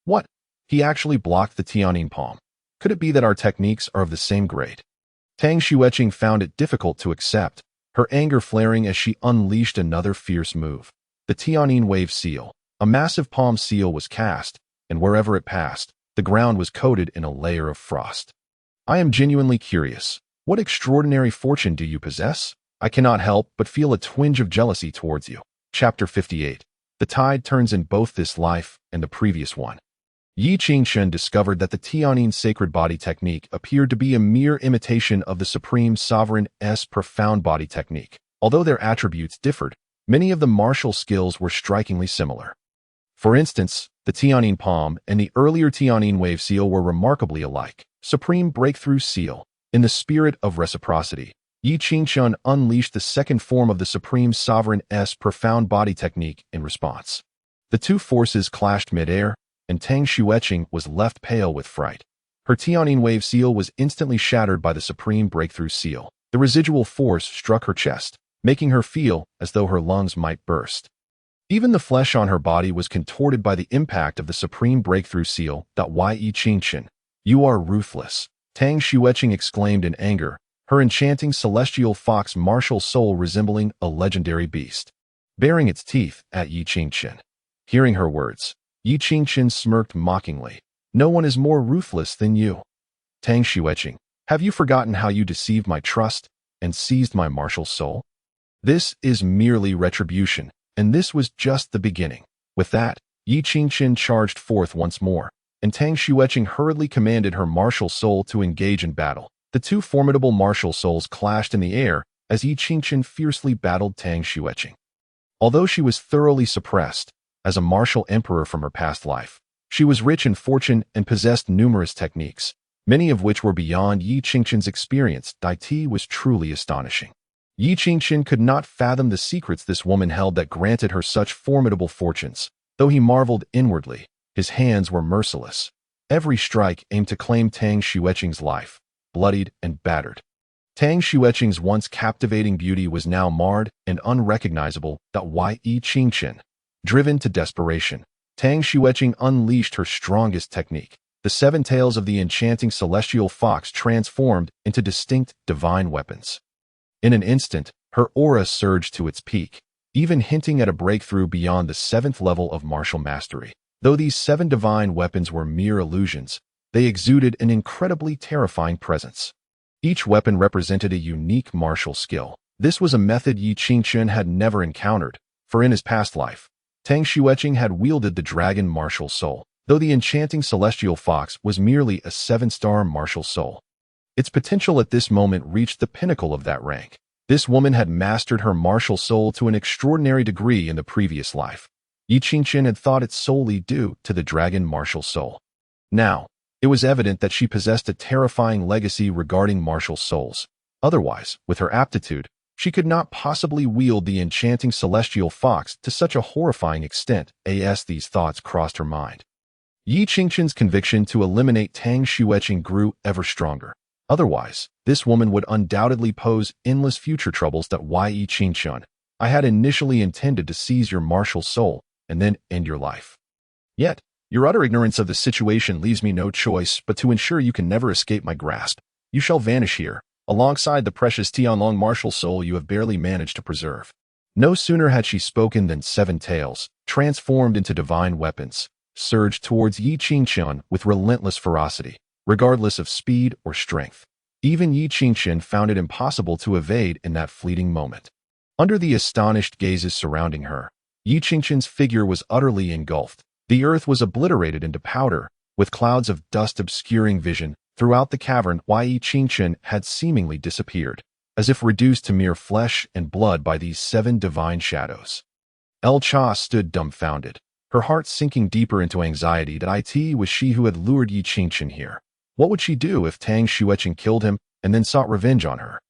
[SPEAKER 1] What? He actually blocked the Tianyin palm. Could it be that our techniques are of the same grade? Tang Xueqing found it difficult to accept, her anger flaring as she unleashed another fierce move. The Tianyin wave seal, a massive palm seal, was cast, and wherever it passed, the ground was coated in a layer of frost. I am genuinely curious. What extraordinary fortune do you possess? I cannot help but feel a twinge of jealousy towards you. Chapter 58. The tide turns in both this life and the previous one. Yi Qingchen discovered that the Tianyin sacred body technique appeared to be a mere imitation of the Supreme Sovereign's profound body technique. Although their attributes differed, many of the martial skills were strikingly similar. For instance, the Tianyin palm and the earlier Tianyin wave seal were remarkably alike. Supreme breakthrough seal. In the spirit of reciprocity, Yi Qingchen unleashed the second form of the Supreme Sovereign's profound body technique in response. The two forces clashed mid-air, and Tang Xueqing was left pale with fright. Her Tianyin wave seal was instantly shattered by the Supreme breakthrough seal. The residual force struck her chest, making her feel as though her lungs might burst. Even the flesh on her body was contorted by the impact of the Supreme breakthrough seal. Yi Qingchen, you are ruthless, Tang Xueqing exclaimed in anger, her enchanting celestial fox martial soul resembling a legendary beast, baring its teeth at Yi Qingchen. Hearing her words, Yi Qingchen smirked mockingly. No one is more ruthless than you. Tang Xueqing, have you forgotten how you deceived my trust and seized my martial soul? This is merely retribution, and this was just the beginning. With that, Yi Qingchen charged forth once more, and Tang Xueqing hurriedly commanded her martial soul to engage in battle. The two formidable martial souls clashed in the air as Yi Qingchen fiercely battled Tang Xueqing. Although she was thoroughly suppressed, as a martial emperor from her past life, she was rich in fortune and possessed numerous techniques, many of which were beyond Yi Qingchen's experience. Ti was truly astonishing. Yi Qingchen could not fathom the secrets this woman held that granted her such formidable fortunes. Though he marveled inwardly, his hands were merciless. Every strike aimed to claim Tang Xueqing's life, bloodied and battered. Tang Xueqing's once captivating beauty was now marred and unrecognizable. Yi Qingchen, driven to desperation, Tang Xueqing unleashed her strongest technique. The 7 tails of the enchanting celestial fox transformed into distinct divine weapons. In an instant, her aura surged to its peak, even hinting at a breakthrough beyond the 7th level of martial mastery. Though these 7 divine weapons were mere illusions, they exuded an incredibly terrifying presence. Each weapon represented a unique martial skill. This was a method Yi Qingxuan had never encountered, for in his past life, Tang Xueqing had wielded the dragon martial soul, though the enchanting celestial fox was merely a 7-star martial soul. Its potential at this moment reached the pinnacle of that rank. This woman had mastered her martial soul to an extraordinary degree in the previous life. Yi Qingxuan had thought it solely due to the dragon martial soul. Now, it was evident that she possessed a terrifying legacy regarding martial souls. Otherwise, with her aptitude, she could not possibly wield the enchanting celestial fox to such a horrifying extent. As these thoughts crossed her mind, Yi Qingxuan's conviction to eliminate Tang Xueqing grew ever stronger. Otherwise, this woman would undoubtedly pose endless future troubles. Yi Qingxuan, I had initially intended to seize your martial soul and then end your life. Yet, your utter ignorance of the situation leaves me no choice but to ensure you can never escape my grasp. You shall vanish here, alongside the precious Tianlong martial soul you have barely managed to preserve. No sooner had she spoken than 7 tails, transformed into divine weapons, surged towards Yi Qingxuan with relentless ferocity, regardless of speed or strength. Even Yi Qingxuan found it impossible to evade in that fleeting moment. Under the astonished gazes surrounding her, Yi Qingxuan's figure was utterly engulfed. The earth was obliterated into powder, with clouds of dust obscuring vision. Throughout the cavern, Yi Qingxuan had seemingly disappeared, as if reduced to mere flesh and blood by these 7 divine shadows. El Cha stood dumbfounded, her heart sinking deeper into anxiety. It was she who had lured Yi Qingxuan here. What would she do if Tang Xueqing killed him and then sought revenge on her?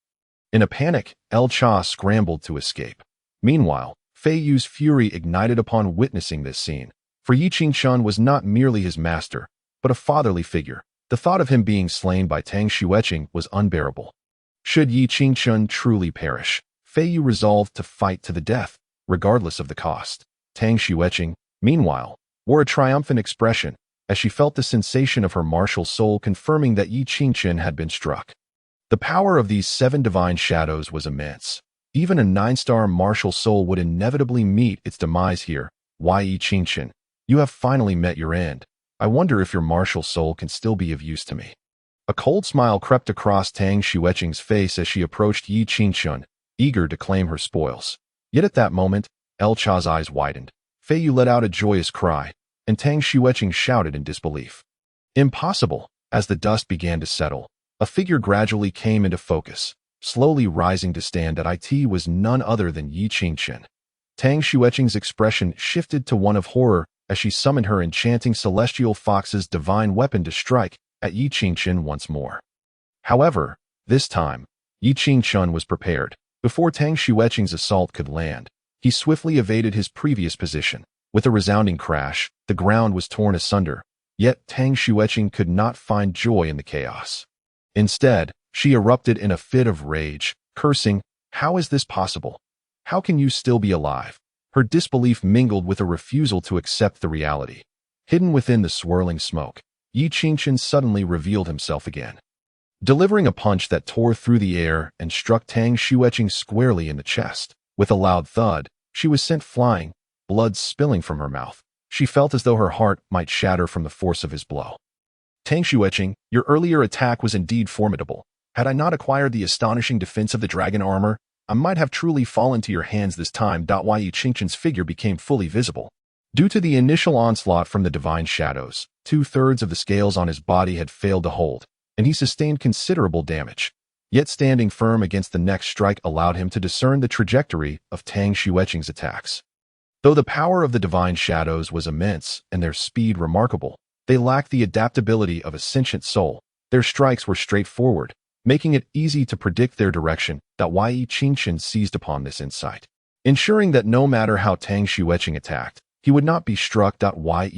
[SPEAKER 1] In a panic, El Cha scrambled to escape. Meanwhile, Fei Yu's fury ignited upon witnessing this scene. For Yi Qingxuan was not merely his master, but a fatherly figure. The thought of him being slain by Tang Xueqing was unbearable. Should Yi Qingxuan truly perish, Fei Yu resolved to fight to the death, regardless of the cost. Tang Xueqing, meanwhile, wore a triumphant expression, as she felt the sensation of her martial soul confirming that Yi Qingxuan had been struck. The power of these 7 divine shadows was immense. Even a 9-star martial soul would inevitably meet its demise here. Yi Qingxuan, you have finally met your end. I wonder if your martial soul can still be of use to me. A cold smile crept across Tang Xueqing's face as she approached Yi Qingxuan, eager to claim her spoils. Yet at that moment, El Cha's eyes widened. Fei Yu let out a joyous cry, and Tang Xueqing shouted in disbelief. Impossible! As the dust began to settle, a figure gradually came into focus, slowly rising to stand. It was none other than Yi Qingxuan. Tang Xueqing's expression shifted to one of horror as she summoned her enchanting celestial fox's divine weapon to strike at Yi Qingxuan once more. However, this time, Yi Qingxuan was prepared. Before Tang Xueqing's assault could land, he swiftly evaded his previous position. With a resounding crash, the ground was torn asunder, yet Tang Xueqing could not find joy in the chaos. Instead, she erupted in a fit of rage, cursing, "How is this possible? How can you still be alive?" Her disbelief mingled with a refusal to accept the reality. Hidden within the swirling smoke, Yi Qingxuan suddenly revealed himself again. Delivering a punch that tore through the air and struck Tang Xueqing squarely in the chest. With a loud thud, she was sent flying, blood spilling from her mouth. She felt as though her heart might shatter from the force of his blow. Tang Xueqing, your earlier attack was indeed formidable. Had I not acquired the astonishing defense of the dragon armor, I might have truly fallen to your hands this time. Yi Qingxuan's figure became fully visible. Due to the initial onslaught from the divine shadows, 2/3 of the scales on his body had failed to hold, and he sustained considerable damage. Yet standing firm against the next strike allowed him to discern the trajectory of Tang Xueqing's attacks. Though the power of the divine shadows was immense and their speed remarkable, they lacked the adaptability of a sentient soul. Their strikes were straightforward, making it easy to predict their direction. Yi Qingxuan seized upon this insight, ensuring that no matter how Tang Xueqing attacked, he would not be struck. Yi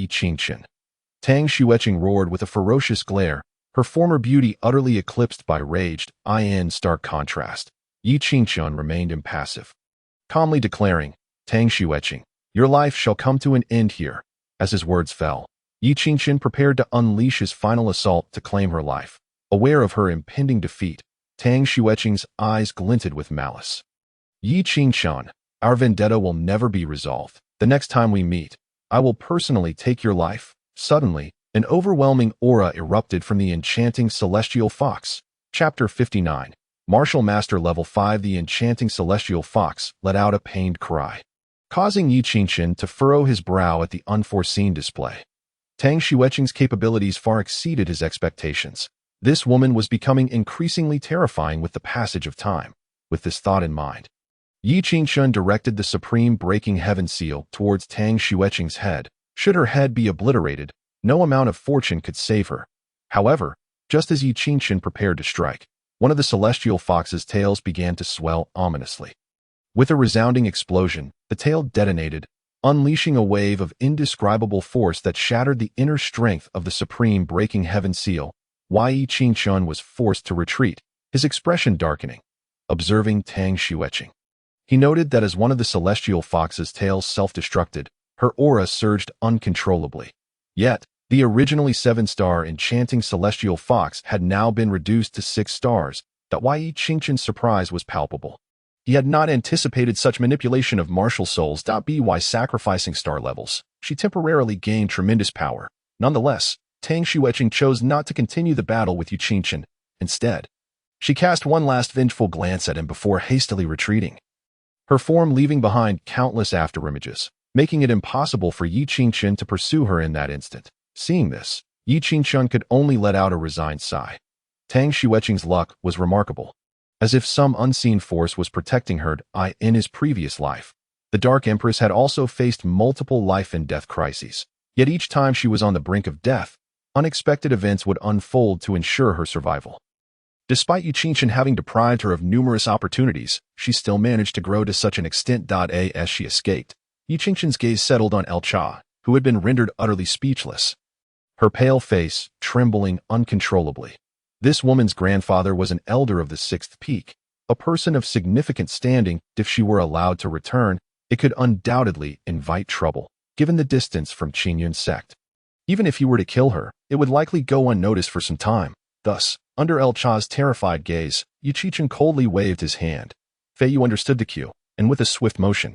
[SPEAKER 1] Qingxuan. Tang Xueqing roared with a ferocious glare, her former beauty utterly eclipsed by rage. In stark contrast, Yi Qingxuan remained impassive, calmly declaring, "Tang Xueqing, your life shall come to an end here." As his words fell, Yi Qingqian prepared to unleash his final assault to claim her life. Aware of her impending defeat, Tang Xueqing's eyes glinted with malice. Yi Qingqian, our vendetta will never be resolved. The next time we meet, I will personally take your life. Suddenly, an overwhelming aura erupted from the enchanting celestial fox. Chapter 59. Martial Master Level 5. The enchanting celestial fox let out a pained cry, causing Yi Qingqian to furrow his brow at the unforeseen display. Tang Xueqing's capabilities far exceeded his expectations. This woman was becoming increasingly terrifying with the passage of time. With this thought in mind, Yi Qingqian directed the supreme breaking heaven seal towards Tang Xueqing's head. Should her head be obliterated, no amount of fortune could save her. However, just as Yi Qingqian prepared to strike, one of the celestial fox's tails began to swell ominously. With a resounding explosion, the tail detonated, unleashing a wave of indescribable force that shattered the inner strength of the supreme breaking heaven seal. Yi Qingqian was forced to retreat, his expression darkening. Observing Tang Xueqing, he noted that as one of the celestial fox's tails self-destructed, her aura surged uncontrollably. Yet, the originally 7-star enchanting celestial fox had now been reduced to 6 stars. That Yi Qingqian's surprise was palpable. He had not anticipated such manipulation of martial souls. By sacrificing star levels, she temporarily gained tremendous power. Nonetheless, Tang Xueqing chose not to continue the battle with Yi Qingqian. Instead, she cast one last vengeful glance at him before hastily retreating, her form leaving behind countless afterimages, making it impossible for Yi Qingqian to pursue her in that instant. Seeing this, Yi Qingqian could only let out a resigned sigh. Tang Xueqing's luck was remarkable. As if some unseen force was protecting her. In his previous life, the Dark Empress had also faced multiple life and death crises. Yet each time she was on the brink of death, unexpected events would unfold to ensure her survival. Despite Yi Qingqian having deprived her of numerous opportunities, she still managed to grow to such an extent. As she escaped, Yi Qingqian's gaze settled on El Cha, who had been rendered utterly speechless, her pale face trembling uncontrollably. This woman's grandfather was an elder of the 6th peak, a person of significant standing. If she were allowed to return, it could undoubtedly invite trouble, given the distance from Qingyun's sect. Even if he were to kill her, it would likely go unnoticed for some time. Thus, under El Cha's terrified gaze, Yi Qingqian coldly waved his hand. Fei Yu understood the cue, and with a swift motion,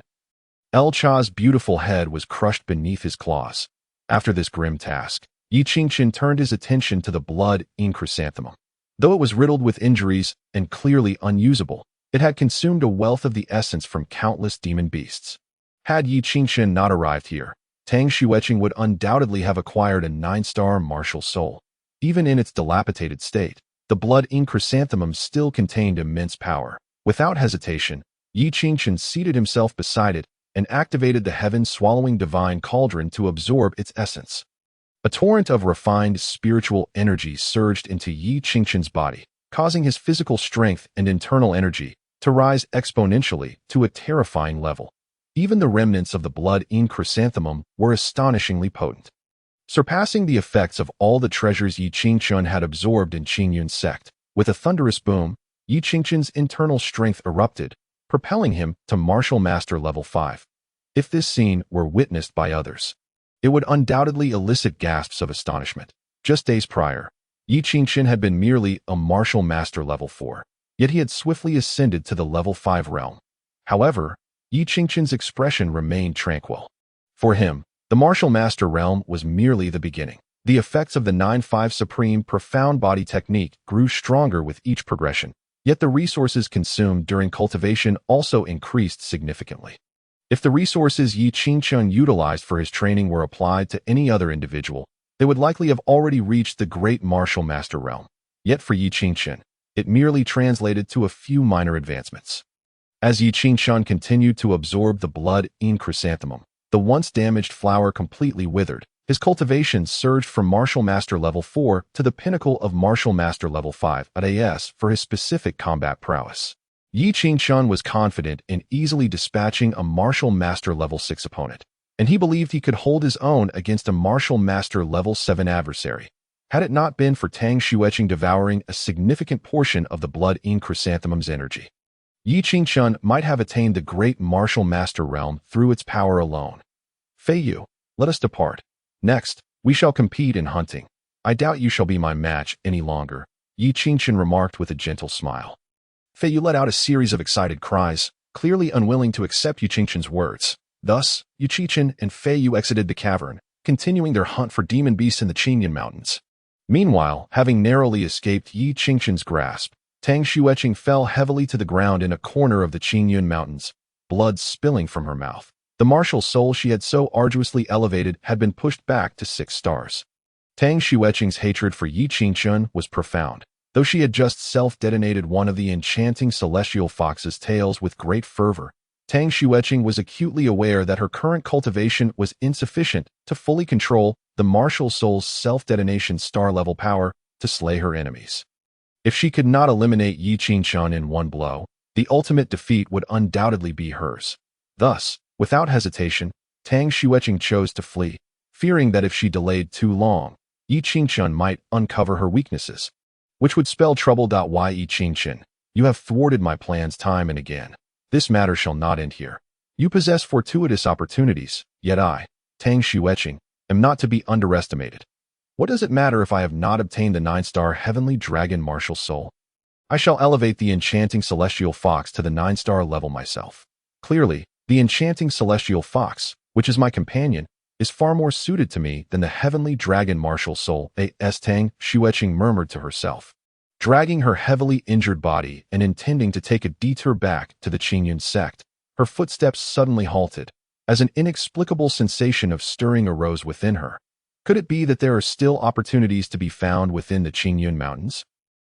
[SPEAKER 1] El Cha's beautiful head was crushed beneath his claws. After this grim task, Yi Qingqian turned his attention to the blood-ink chrysanthemum. Though it was riddled with injuries and clearly unusable, it had consumed a wealth of the essence from countless demon beasts. Had Yi Qingqian not arrived here, Tang Xueqing would undoubtedly have acquired a 9-star martial soul. Even in its dilapidated state, the blood-ink chrysanthemum still contained immense power. Without hesitation, Yi Qingqian seated himself beside it and activated the heaven-swallowing divine cauldron to absorb its essence. A torrent of refined spiritual energy surged into Yi Qingqian's body, causing his physical strength and internal energy to rise exponentially to a terrifying level. Even the remnants of the blood-ink chrysanthemum were astonishingly potent, surpassing the effects of all the treasures Yi Qingqian had absorbed in Qingyun's sect. With a thunderous boom, Yi Qingqian's internal strength erupted, propelling him to Martial Master Level 5. If this scene were witnessed by others, it would undoubtedly elicit gasps of astonishment. Just days prior, Yi Qingqian had been merely a Martial Master Level 4, yet he had swiftly ascended to the Level 5 realm. However, Yi Qingqian's expression remained tranquil. For him, the Martial Master realm was merely the beginning. The effects of the 9-5 Supreme Profound Body technique grew stronger with each progression, yet the resources consumed during cultivation also increased significantly. If the resources Yi Qingqian utilized for his training were applied to any other individual, they would likely have already reached the great Martial Master realm. Yet for Yi Qingqian, it merely translated to a few minor advancements. As Yi Qingqian continued to absorb the blood-ink chrysanthemum, the once damaged flower completely withered. His cultivation surged from Martial Master Level 4 to the pinnacle of Martial Master Level 5 at AS for his specific combat prowess. Yi Qingqian was confident in easily dispatching a Martial Master Level 6 opponent, and he believed he could hold his own against a Martial Master Level 7 adversary. Had it not been for Tang Xueqing devouring a significant portion of the blood-ink chrysanthemum's energy, Yi Qingqian might have attained the great Martial Master realm through its power alone. Fei Yu, let us depart. Next, we shall compete in hunting. I doubt you shall be my match any longer, Yi Qingchen remarked with a gentle smile. Fei Yu let out a series of excited cries, clearly unwilling to accept Yi Qingchen's words. Thus, Yi Qingchen and Fei Yu exited the cavern, continuing their hunt for demon beasts in the Qingyun Mountains. Meanwhile, having narrowly escaped Yi Qingchen's grasp, Tang Xueqing fell heavily to the ground in a corner of the Qingyun Mountains, blood spilling from her mouth. The martial soul she had so arduously elevated had been pushed back to 6 stars. Tang Xueqing's hatred for Yi Qingchen was profound. Though she had just self-detonated one of the enchanting celestial fox's tails with great fervor, Tang Xueqing was acutely aware that her current cultivation was insufficient to fully control the martial soul's self-detonation star-level power to slay her enemies. If she could not eliminate Yi Qingchen in one blow, the ultimate defeat would undoubtedly be hers. Thus, without hesitation, Tang Xueqing chose to flee, fearing that if she delayed too long, Yi Qingchen might uncover her weaknesses, which would spell trouble. Yi Qingchen, you have thwarted my plans time and again. This matter shall not end here. You possess fortuitous opportunities, yet I, Tang Xueqing, am not to be underestimated. What does it matter if I have not obtained the 9-star heavenly dragon martial soul? I shall elevate the enchanting celestial fox to the 9-star level myself. Clearly, the enchanting celestial fox, which is my companion, is far more suited to me than the heavenly dragon martial soul, Tang Xueqing murmured to herself. Dragging her heavily injured body and intending to take a detour back to the Qingyun sect, her footsteps suddenly halted, as an inexplicable sensation of stirring arose within her. Could it be that there are still opportunities to be found within the Qingyun Mountains?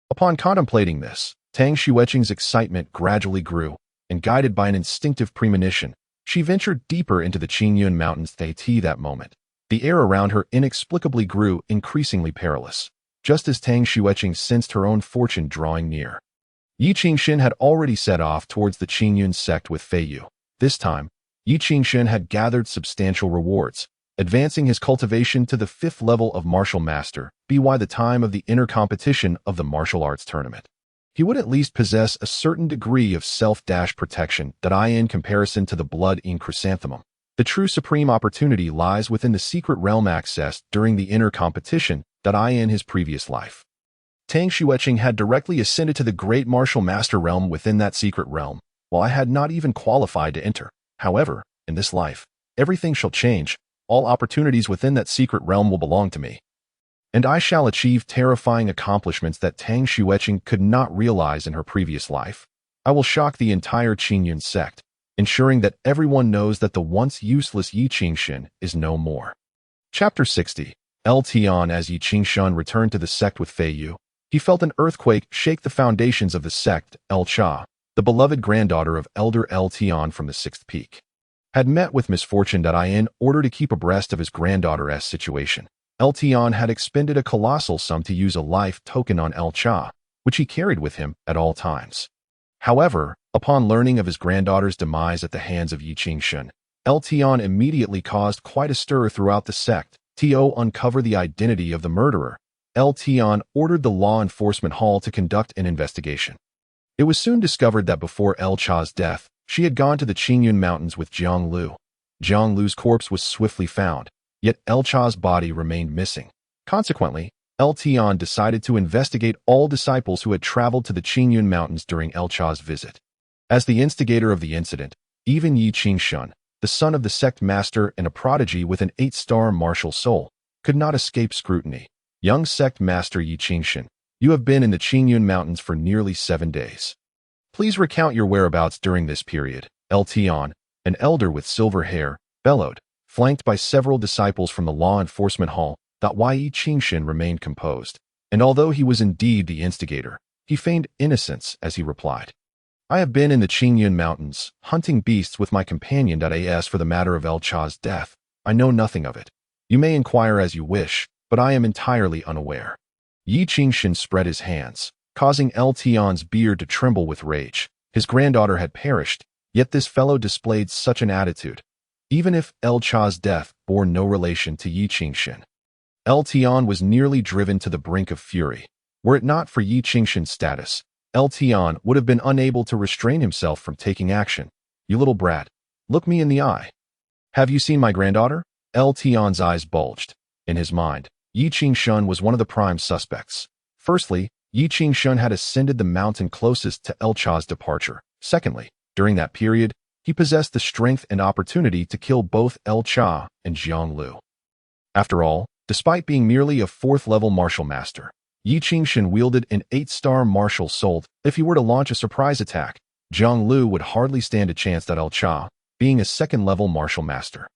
[SPEAKER 1] Upon contemplating this, Tang Xueqing's excitement gradually grew, and guided by an instinctive premonition, she ventured deeper into the Qingyun Mountains. That moment, the air around her inexplicably grew increasingly perilous, just as Tang Xueqing sensed her own fortune drawing near. Yi Qingchen had already set off towards the Qingyun sect with Fei Yu. This time, Yi Qingchen had gathered substantial rewards, advancing his cultivation to the 5th level of martial master by the time of the inner competition of the martial arts tournament. He would at least possess a certain degree of self-protection in comparison to the blood-in chrysanthemum. The true supreme opportunity lies within the secret realm accessed during the inner competition in his previous life. Tang Xueqing had directly ascended to the great martial master realm within that secret realm, while I had not even qualified to enter. However, in this life, everything shall change. All opportunities within that secret realm will belong to me, and I shall achieve terrifying accomplishments that Tang Xueqing could not realize in her previous life. I will shock the entire Qingyun sect, ensuring that everyone knows that the once useless Yi Qingchen is no more. Chapter 60. Tian. As Yi Qingchen returned to the sect with Fei Yu, he felt an earthquake shake the foundations of the sect. Cha, the beloved granddaughter of Elder Tian from the 6th peak, had met with misfortune. In order to keep abreast of his granddaughter's situation, Tian had expended a colossal sum to use a life token on Cha, which he carried with him at all times. However, upon learning of his granddaughter's demise at the hands of Yi Qingchen, Tian immediately caused quite a stir throughout the sect. To uncover the identity of the murderer, Tian ordered the law enforcement hall to conduct an investigation. It was soon discovered that before Cha's death, she had gone to the Qingyun Mountains with Jiang Lu. Jiang Lu's corpse was swiftly found, yet Cha's body remained missing. Consequently, Tian decided to investigate all disciples who had traveled to the Qingyun Mountains during Cha's visit. As the instigator of the incident, even Yi Qingchen, the son of the sect master and a prodigy with an 8-star martial soul, could not escape scrutiny. Young sect master Yi Qingchen, you have been in the Qingyun Mountains for nearly 7 days. Please recount your whereabouts during this period. Tian, an elder with silver hair, bellowed, flanked by several disciples from the law enforcement hall. Yi Qingchen remained composed, and although he was indeed the instigator, he feigned innocence as he replied, I have been in the Qingyun Mountains, hunting beasts with my companion. As for the matter of Cha's death, I know nothing of it. You may inquire as you wish, but I am entirely unaware. Yi Qingchen spread his hands, causing Tian's beard to tremble with rage. His granddaughter had perished, yet this fellow displayed such an attitude, even if Cha's death bore no relation to Yi Qingchen. Tian was nearly driven to the brink of fury. Were it not for Yi Qingchen's status, Tian would have been unable to restrain himself from taking action. You little brat, look me in the eye. Have you seen my granddaughter? Tian's eyes bulged, In his mind, Yi Qingshun was one of the prime suspects. Firstly, Yi Qingshun had ascended the mountain closest to El Cha's departure. Secondly, during that period, he possessed the strength and opportunity to kill both El Cha and Jiang Lu. After all, despite being merely a 4th-level martial master, Yi Qingshun wielded an 8-star martial soul. If he were to launch a surprise attack, Jiang Lu would hardly stand a chance that El Cha, being a 2nd-level martial master,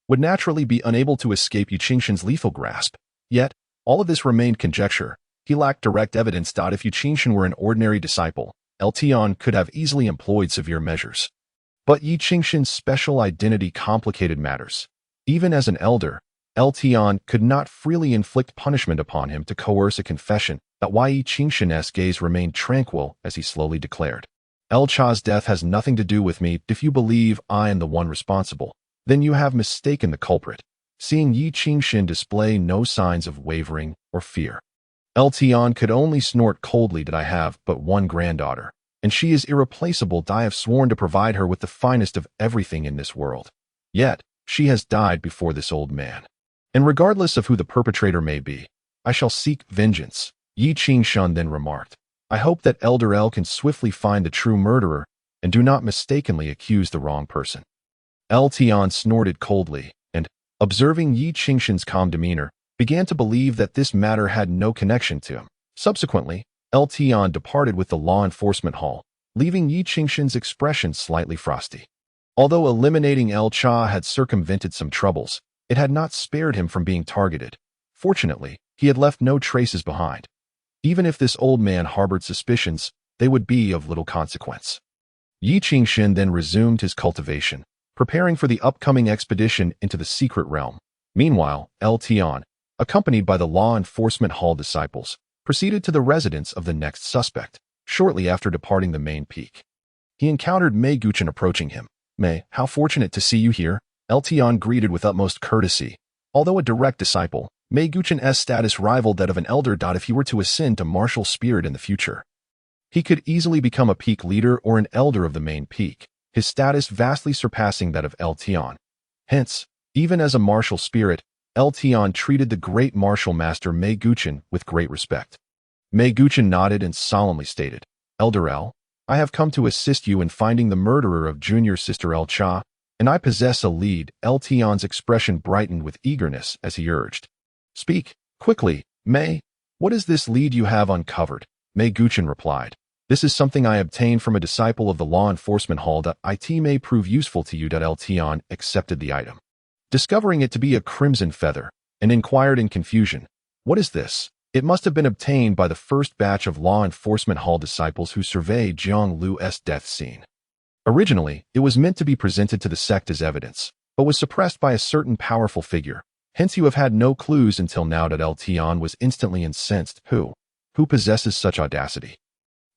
[SPEAKER 1] would naturally be unable to escape Yi Qingshun's lethal grasp. Yet, all of this remained conjecture. He lacked direct evidence. If Yi Qingshun were an ordinary disciple, El Tian could have easily employed severe measures. But Yi Qingshun's special identity complicated matters. Even as an elder, El Tian could not freely inflict punishment upon him to coerce a confession. That why Yi Qingshun's gaze remained tranquil as he slowly declared, El Cha's death has nothing to do with me. If you believe I am the one responsible, then you have mistaken the culprit. Seeing Yi Qingshun display no signs of wavering or fear, El Tian could only snort coldly. I have but one granddaughter, and she is irreplaceable. I have sworn to provide her with the finest of everything in this world. Yet, she has died before this old man. And regardless of who the perpetrator may be, I shall seek vengeance. Yi Qingshun then remarked, I hope that Elder El can swiftly find the true murderer and do not mistakenly accuse the wrong person. El Tian snorted coldly and, observing Yi Qingshun's calm demeanor, began to believe that this matter had no connection to him. Subsequently, El Tian departed with the law enforcement hall, leaving Yi Qingshun's expression slightly frosty. Although eliminating El Cha had circumvented some troubles, it had not spared him from being targeted. Fortunately, he had left no traces behind. Even if this old man harbored suspicions, they would be of little consequence. Yi Qingshun then resumed his cultivation, preparing for the upcoming expedition into the secret realm. Meanwhile, El Tian, accompanied by the law enforcement hall disciples, proceeded to the residence of the next suspect. Shortly after departing the main peak, he encountered Mei Guchen approaching him. Mei, how fortunate to see you here, El Tian greeted with utmost courtesy. Although a direct disciple, Mei Guchen's status rivaled that of an elder. If he were to ascend to martial spirit in the future, he could easily become a peak leader or an elder of the main peak, his status vastly surpassing that of El Tian. Hence, even as a martial spirit, El Tian treated the great martial master Mei Guchen with great respect. Mei Guchen nodded and solemnly stated, Elder El, I have come to assist you in finding the murderer of junior sister El Cha, and I possess a lead. El Tian's expression brightened with eagerness as he urged, Speak, quickly, Mei. What is this lead you have uncovered? Mei Guchen replied, This is something I obtained from a disciple of the law enforcement hall. It may prove useful to you. El Tian accepted the item, discovering it to be a crimson feather, and inquired in confusion, What is this? It must have been obtained by the first batch of law enforcement hall disciples who surveyed Jiang Lu's death scene. Originally, it was meant to be presented to the sect as evidence, but was suppressed by a certain powerful figure. Hence you have had no clues until now. El Tian was instantly incensed. Who possesses such audacity?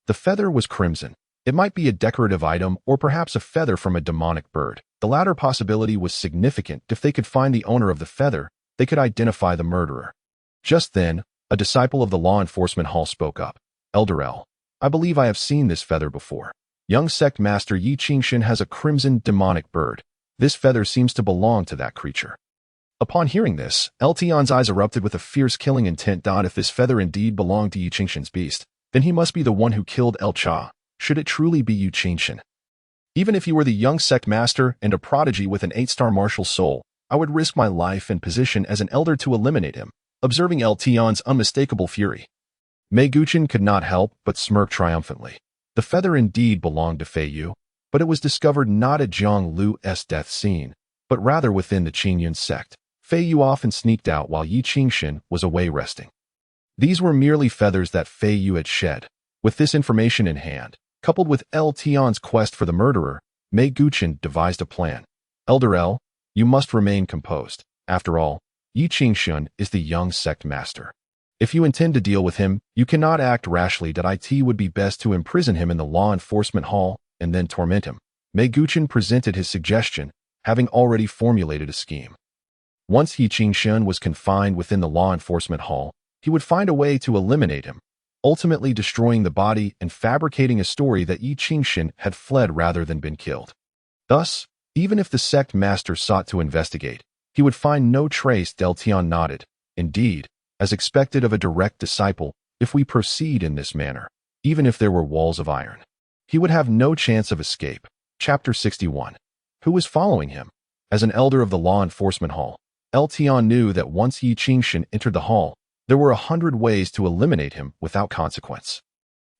[SPEAKER 1] The feather was crimson. It might be a decorative item or perhaps a feather from a demonic bird. The latter possibility was significant. If they could find the owner of the feather, they could identify the murderer. Just then, a disciple of the law enforcement hall spoke up. Elder El, I believe I have seen this feather before. Young sect master Yi Qingshun has a crimson demonic bird. This feather seems to belong to that creature. Upon hearing this, El Tian's eyes erupted with a fierce killing intent. If this feather indeed belonged to Yi Qingshun's beast, then he must be the one who killed El Cha. Should it truly be Yi Qingshun? Even if he were the young sect master and a prodigy with an 8-star martial soul, I would risk my life and position as an elder to eliminate him. Observing El Tian's unmistakable fury, Mei Guchen could not help but smirk triumphantly. The feather indeed belonged to Fei Yu, but it was discovered not at Jiang Lu's death scene, but rather within the Qingyun sect. Fei Yu often sneaked out while Yi Qingshun was away resting. These were merely feathers that Fei Yu had shed. With this information in hand, coupled with El Tian's quest for the murderer, Mei Guchen devised a plan. Elder El, you must remain composed. After all, Yi Qingshun is the young sect master. If you intend to deal with him, you cannot act rashly. It would be best to imprison him in the law enforcement hall and then torment him. Mei Guchen presented his suggestion, having already formulated a scheme. Once Yi Qingshun was confined within the law enforcement hall, he would find a way to eliminate him, ultimately destroying the body and fabricating a story that Yi Qingshun had fled rather than been killed. Thus, even if the sect master sought to investigate, he would find no trace. El Tian nodded. Indeed, as expected of a direct disciple, if we proceed in this manner, even if there were walls of iron, he would have no chance of escape. Chapter 61. Who was following him? As an elder of the law enforcement hall, Tian knew that once Yi Qingshan entered the hall, there were 100 ways to eliminate him without consequence.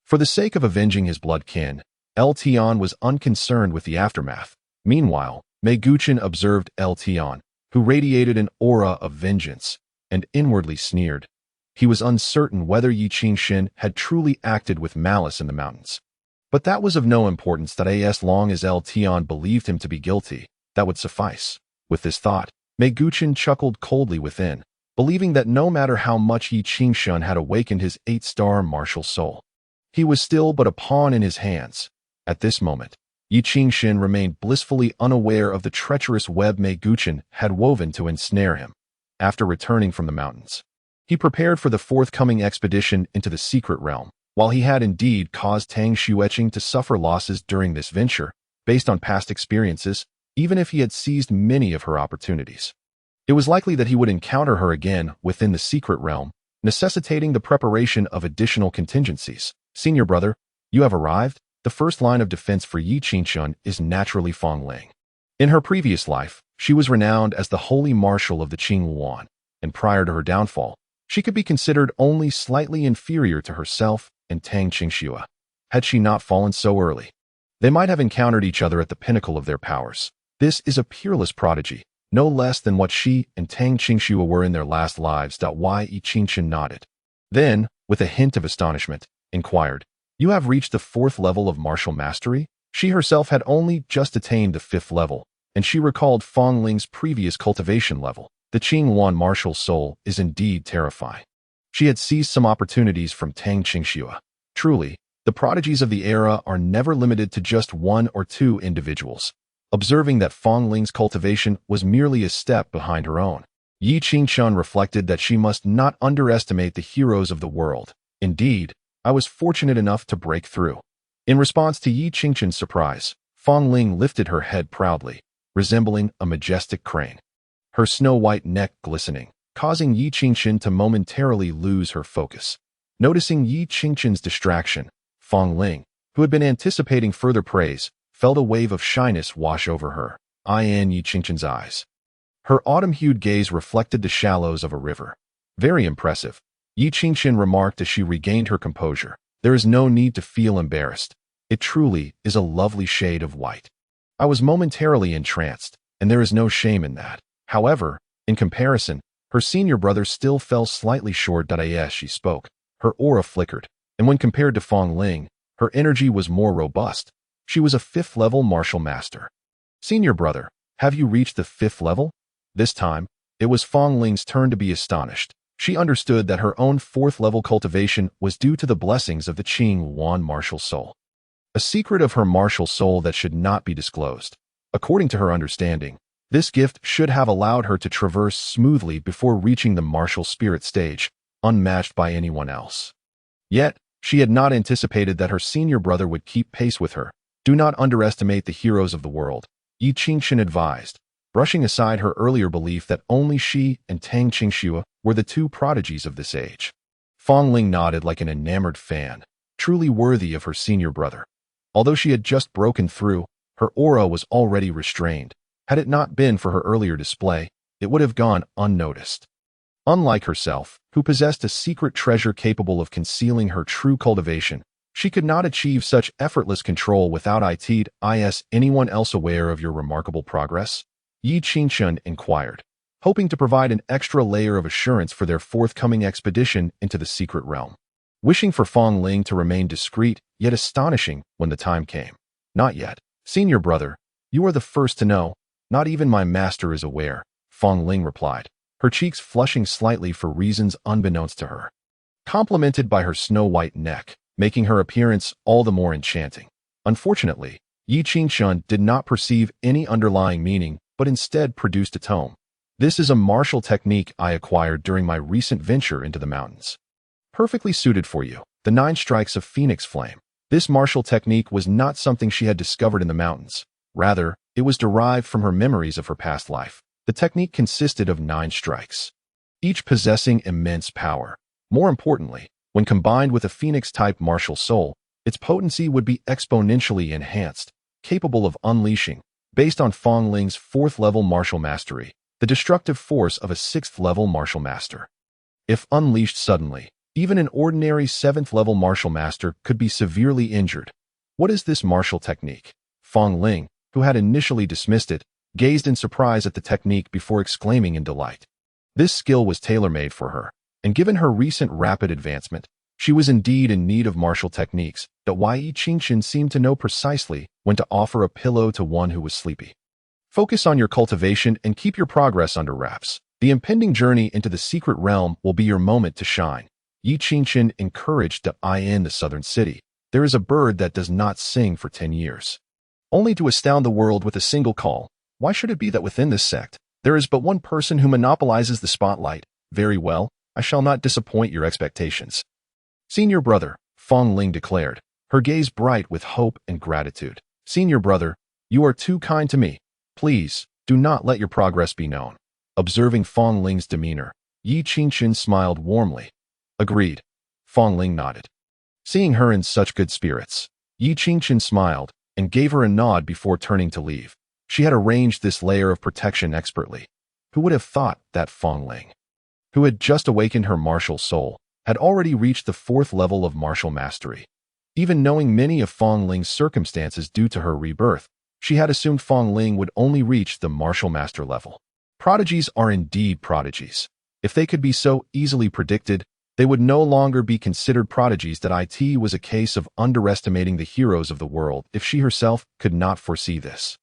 [SPEAKER 1] For the sake of avenging his blood kin, Tian was unconcerned with the aftermath. Meanwhile, Mei Guchen observed Tian, who radiated an aura of vengeance, and inwardly sneered. He was uncertain whether Yi Qingshan had truly acted with malice in the mountains. But that was of no importance, that as long as Tian believed him to be guilty, that would suffice. With this thought, Mei Guchen chuckled coldly within, believing that no matter how much Yi Qingshan had awakened his 8-star martial soul, he was still but a pawn in his hands. At this moment, Yi Qingshan remained blissfully unaware of the treacherous web Mei Guchen had woven to ensnare him. After returning from the mountains, he prepared for the forthcoming expedition into the secret realm. While he had indeed caused Tang Xueqing to suffer losses during this venture, based on past experiences, even if he had seized many of her opportunities, it was likely that he would encounter her again within the secret realm, necessitating the preparation of additional contingencies. Senior brother, you have arrived. The first line of defense for Yi Qingshan is naturally Fong Ling. In her previous life, she was renowned as the holy marshal of the Qing Yuan, and prior to her downfall, she could be considered only slightly inferior to herself and Tang Qingxue. Had she not fallen so early, they might have encountered each other at the pinnacle of their powers. This is a peerless prodigy, no less than what she and Tang Qingxue were in their last lives. Yi Qingshan nodded. Then, with a hint of astonishment, inquired, you have reached the 4th level of martial mastery? She herself had only just attained the 5th level, and she recalled Fong Ling's previous cultivation level. The Qing Yuan martial soul is indeed terrifying. She had seized some opportunities from Tang Qingxue. Truly, the prodigies of the era are never limited to just 1 or 2 individuals. Observing that Fong Ling's cultivation was merely a step behind her own, Yi Qingshan reflected that she must not underestimate the heroes of the world. Indeed, I was fortunate enough to break through. In response to Yi Qingshan's surprise, Fong Ling lifted her head proudly, resembling a majestic crane, her snow-white neck glistening, causing Yi Qingshan to momentarily lose her focus. Noticing Yi Qingshan's distraction, Fong Ling, who had been anticipating further praise, felt a wave of shyness wash over her. In Yi Qingshan's eyes, her autumn-hued gaze reflected the shallows of a river. Very impressive, Yi Qingshan remarked as she regained her composure. There is no need to feel embarrassed. It truly is a lovely shade of white. I was momentarily entranced, and there is no shame in that. However, in comparison, her senior brother still fell slightly short. As she spoke, her aura flickered, and when compared to Fong Ling, her energy was more robust. She was a 5th-level martial master. Senior brother, have you reached the 5th level? This time, it was Fong Ling's turn to be astonished. She understood that her own 4th-level cultivation was due to the blessings of the Qing Yuan martial soul, a secret of her martial soul that should not be disclosed. According to her understanding, this gift should have allowed her to traverse smoothly before reaching the martial spirit stage, unmatched by anyone else. Yet, she had not anticipated that her senior brother would keep pace with her. Do not underestimate the heroes of the world, Yi Qingshan advised, brushing aside her earlier belief that only she and Tang Qingxue were the 2 prodigies of this age. Fong Ling nodded like an enamored fan, truly worthy of her senior brother. Although she had just broken through, her aura was already restrained. Had it not been for her earlier display, it would have gone unnoticed. Unlike herself, who possessed a secret treasure capable of concealing her true cultivation, she could not achieve such effortless control without it. Is anyone else aware of your remarkable progress? Yi Qingshan inquired, hoping to provide an extra layer of assurance for their forthcoming expedition into the secret realm. Wishing for Fong Ling to remain discreet, yet astonishing when the time came. Not yet. Senior brother, you are the first to know. Not even my master is aware, Fong Ling replied, her cheeks flushing slightly for reasons unbeknownst to her, complemented by her snow-white neck, making her appearance all the more enchanting. Unfortunately, Yi Qingshan did not perceive any underlying meaning, but instead produced a tome. This is a martial technique I acquired during my recent venture into the mountains. Perfectly suited for you, the 9 strikes of Phoenix Flame. This martial technique was not something she had discovered in the mountains. Rather, it was derived from her memories of her past life. The technique consisted of 9 strikes. each possessing immense power. More importantly, when combined with a phoenix-type martial soul, its potency would be exponentially enhanced, capable of unleashing, based on Fong Ling's 4th-level martial mastery, the destructive force of a 6th-level martial master. If unleashed suddenly, even an ordinary 7th-level martial master could be severely injured. What is this martial technique? Fong Ling, who had initially dismissed it, gazed in surprise at the technique before exclaiming in delight. This skill was tailor-made for her, and given her recent rapid advancement, she was indeed in need of martial techniques that Yi Qingxin seemed to know precisely when to offer a pillow to one who was sleepy. Focus on your cultivation and keep your progress under wraps. The impending journey into the secret realm will be your moment to shine. Yi Qingxin encouraged in the southern city. There is a bird that does not sing for 10 years. Only to astound the world with a single call. Why should it be that within this sect, there is but one person who monopolizes the spotlight? Very well, I shall not disappoint your expectations. Senior brother, Fong Ling declared, her gaze bright with hope and gratitude. Senior brother, you are too kind to me. Please, do not let your progress be known. Observing Fong Ling's demeanor, Yi Qingxin smiled warmly. Agreed. Fong Ling nodded. Seeing her in such good spirits, Yi Qingxin smiled and gave her a nod before turning to leave. She had arranged this layer of protection expertly. Who would have thought that Fong Ling, who had just awakened her martial soul, had already reached the 4th level of martial mastery? Even knowing many of Fong Ling's circumstances due to her rebirth, she had assumed Fong Ling would only reach the martial master level. Prodigies are indeed prodigies. If they could be so easily predicted, they would no longer be considered prodigies. That it was a case of underestimating the heroes of the world. If she herself could not foresee this,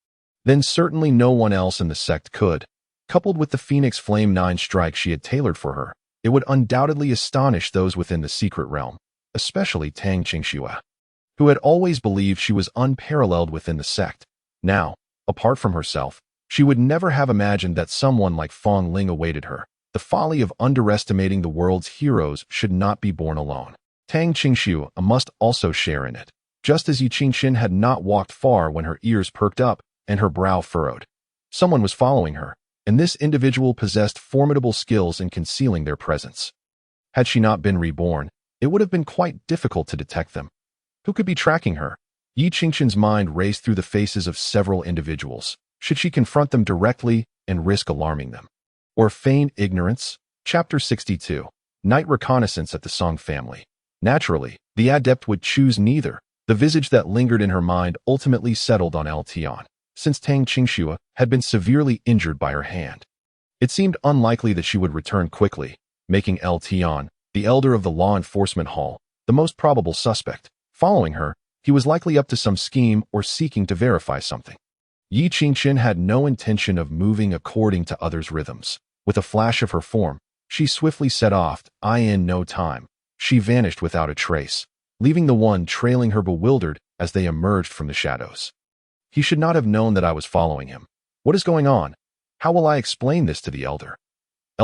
[SPEAKER 1] then certainly no one else in the sect could. Coupled with the Phoenix Flame 9 strike she had tailored for her, it would undoubtedly astonish those within the secret realm, especially Tang Qingxue, who had always believed she was unparalleled within the sect. Now, apart from herself, she would never have imagined that someone like Fong Ling awaited her. The folly of underestimating the world's heroes should not be borne alone. Tang Qingxue must also share in it. Just as Yi Qingxin had not walked far when her ears perked up and her brow furrowed. Someone was following her, and this individual possessed formidable skills in concealing their presence. Had she not been reborn, it would have been quite difficult to detect them. Who could be tracking her? Yi Qingxin's mind raced through the faces of several individuals. Should she confront them directly and risk alarming them? Or feign ignorance? Chapter 62. Night Reconnaissance at the Song family. Naturally, the adept would choose neither. The visage that lingered in her mind ultimately settled on Tian, since Tang Qingxue had been severely injured by her hand. It seemed unlikely that she would return quickly, making Tian, the elder of the law enforcement hall, the most probable suspect. Following her, he was likely up to some scheme or seeking to verify something. Yi Qingxin had no intention of moving according to others' rhythms. With a flash of her form, she swiftly set off. In no time, she vanished without a trace, leaving the one trailing her bewildered as they emerged from the shadows. He should not have known that I was following him. What is going on? How will I explain this to the elder?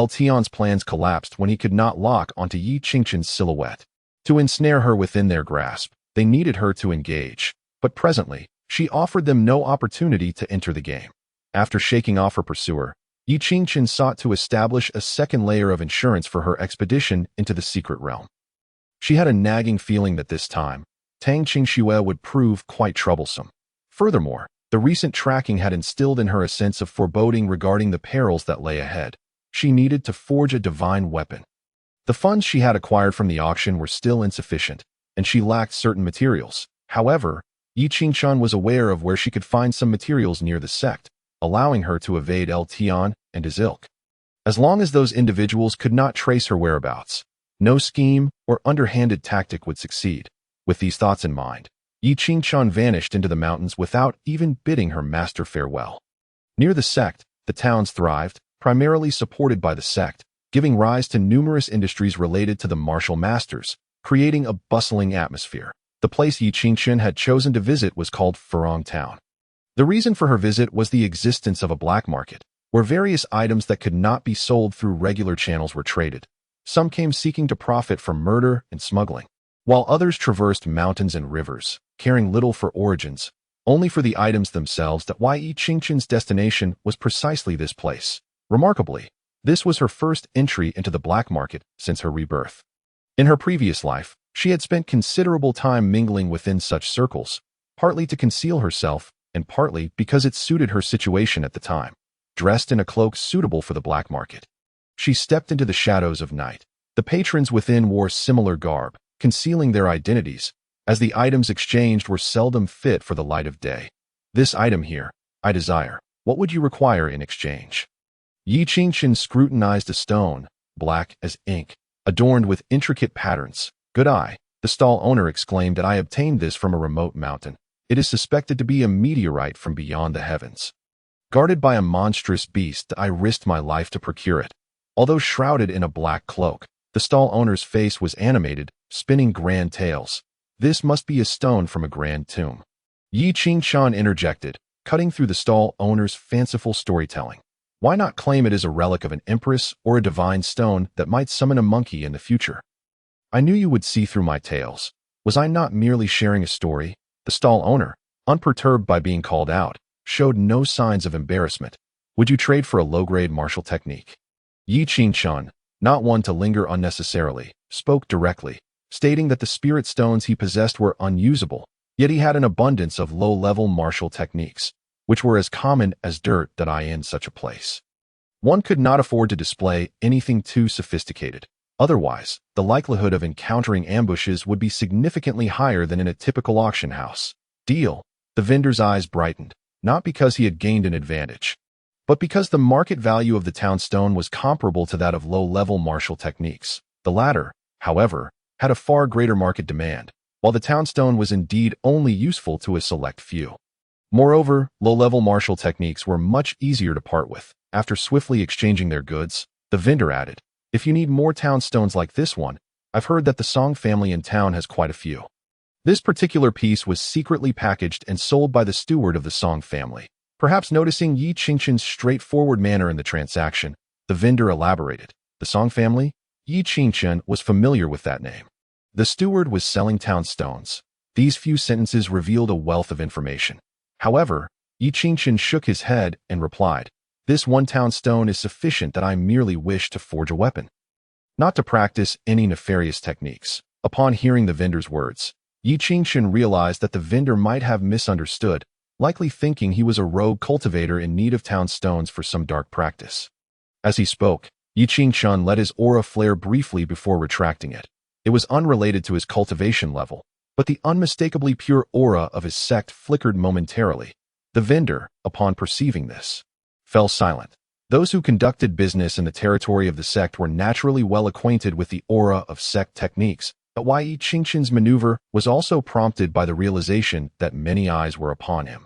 [SPEAKER 1] Tian's plans collapsed when he could not lock onto Yi Qingxin's silhouette. To ensnare her within their grasp, they needed her to engage, but presently, she offered them no opportunity to enter the game. After shaking off her pursuer, Yi Qingxin sought to establish a second layer of insurance for her expedition into the secret realm. She had a nagging feeling that this time, Tang Qingxue would prove quite troublesome. Furthermore, the recent tracking had instilled in her a sense of foreboding regarding the perils that lay ahead. She needed to forge a divine weapon. The funds she had acquired from the auction were still insufficient, and she lacked certain materials. However, Yi Qingxin was aware of where she could find some materials near the sect, allowing her to evade Tian and his ilk. As long as those individuals could not trace her whereabouts, no scheme or underhanded tactic would succeed. With these thoughts in mind, Yi Qingxin vanished into the mountains without even bidding her master farewell. Near the sect, the towns thrived, primarily supported by the sect, giving rise to numerous industries related to the martial masters, creating a bustling atmosphere. The place Yi Qingxin had chosen to visit was called Furong Town. The reason for her visit was the existence of a black market, where various items that could not be sold through regular channels were traded. Some came seeking to profit from murder and smuggling, while others traversed mountains and rivers, caring little for origins, only for the items themselves. That Yi Qingxin's destination was precisely this place. Remarkably, This was her first entry into the black market since her rebirth. In her previous life, she had spent considerable time mingling within such circles, partly to conceal herself and partly because it suited her situation at the time. Dressed in a cloak suitable for the black market, she stepped into the shadows of night. The patrons within wore similar garb, concealing their identities, as the items exchanged were seldom fit for the light of day. This item here, I desire. What would you require in exchange? Yi Qingqian scrutinized a stone, black as ink, adorned with intricate patterns. Good eye, the stall owner exclaimed that I obtained this from a remote mountain. It is suspected to be a meteorite from beyond the heavens. Guarded by a monstrous beast, I risked my life to procure it. Although shrouded in a black cloak, the stall owner's face was animated, spinning grand tales. This must be a stone from a grand tomb. Yi Qingqian interjected, cutting through the stall owner's fanciful storytelling. Why not claim it as a relic of an empress or a divine stone that might summon a monkey in the future? I knew you would see through my tales. Was I not merely sharing a story? The stall owner, unperturbed by being called out, showed no signs of embarrassment. Would you trade for a low-grade martial technique? Yi Qingqian, not one to linger unnecessarily, spoke directly, stating that the spirit stones he possessed were unusable, yet he had an abundance of low-level martial techniques, which were as common as dirt that I in such a place. One could not afford to display anything too sophisticated. Otherwise, the likelihood of encountering ambushes would be significantly higher than in a typical auction house. Deal. The vendor's eyes brightened, not because he had gained an advantage, but because the market value of the town stone was comparable to that of low-level martial techniques. The latter, however, had a far greater market demand, while the town stone was indeed only useful to a select few. Moreover, low-level martial techniques were much easier to part with. After swiftly exchanging their goods, the vendor added, if you need more town stones like this one, I've heard that the Song family in town has quite a few. This particular piece was secretly packaged and sold by the steward of the Song family. Perhaps noticing Yi Qingqian's straightforward manner in the transaction, the vendor elaborated. The Song family? Yi Qingqian was familiar with that name. The steward was selling town stones. These few sentences revealed a wealth of information. However, Yi Qingqian shook his head and replied, this one town stone is sufficient that I merely wish to forge a weapon, not to practice any nefarious techniques. Upon hearing the vendor's words, Yi Qingqian realized that the vendor might have misunderstood, likely thinking he was a rogue cultivator in need of town stones for some dark practice. As he spoke, Yi Qingqian let his aura flare briefly before retracting it. It was unrelated to his cultivation level, but the unmistakably pure aura of his sect flickered momentarily. The vendor, upon perceiving this, fell silent. Those who conducted business in the territory of the sect were naturally well acquainted with the aura of sect techniques, but Yi Qingqian's maneuver was also prompted by the realization that many eyes were upon him,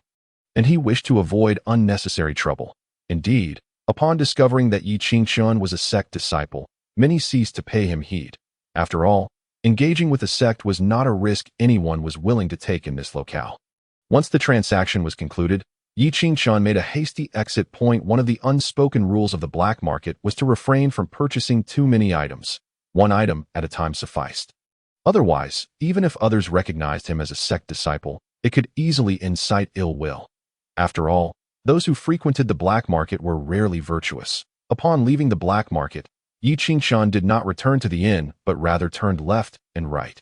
[SPEAKER 1] and he wished to avoid unnecessary trouble. Indeed, upon discovering that Yi Qingqian was a sect disciple, many ceased to pay him heed. After all, engaging with the sect was not a risk anyone was willing to take in this locale. Once the transaction was concluded, Yi Qingqian made a hasty exit point. One of the unspoken rules of the black market was to refrain from purchasing too many items. One item at a time sufficed. Otherwise, even if others recognized him as a sect disciple, it could easily incite ill will. After all, those who frequented the black market were rarely virtuous. Upon leaving the black market, Yi Qingqian did not return to the inn, but rather turned left and right,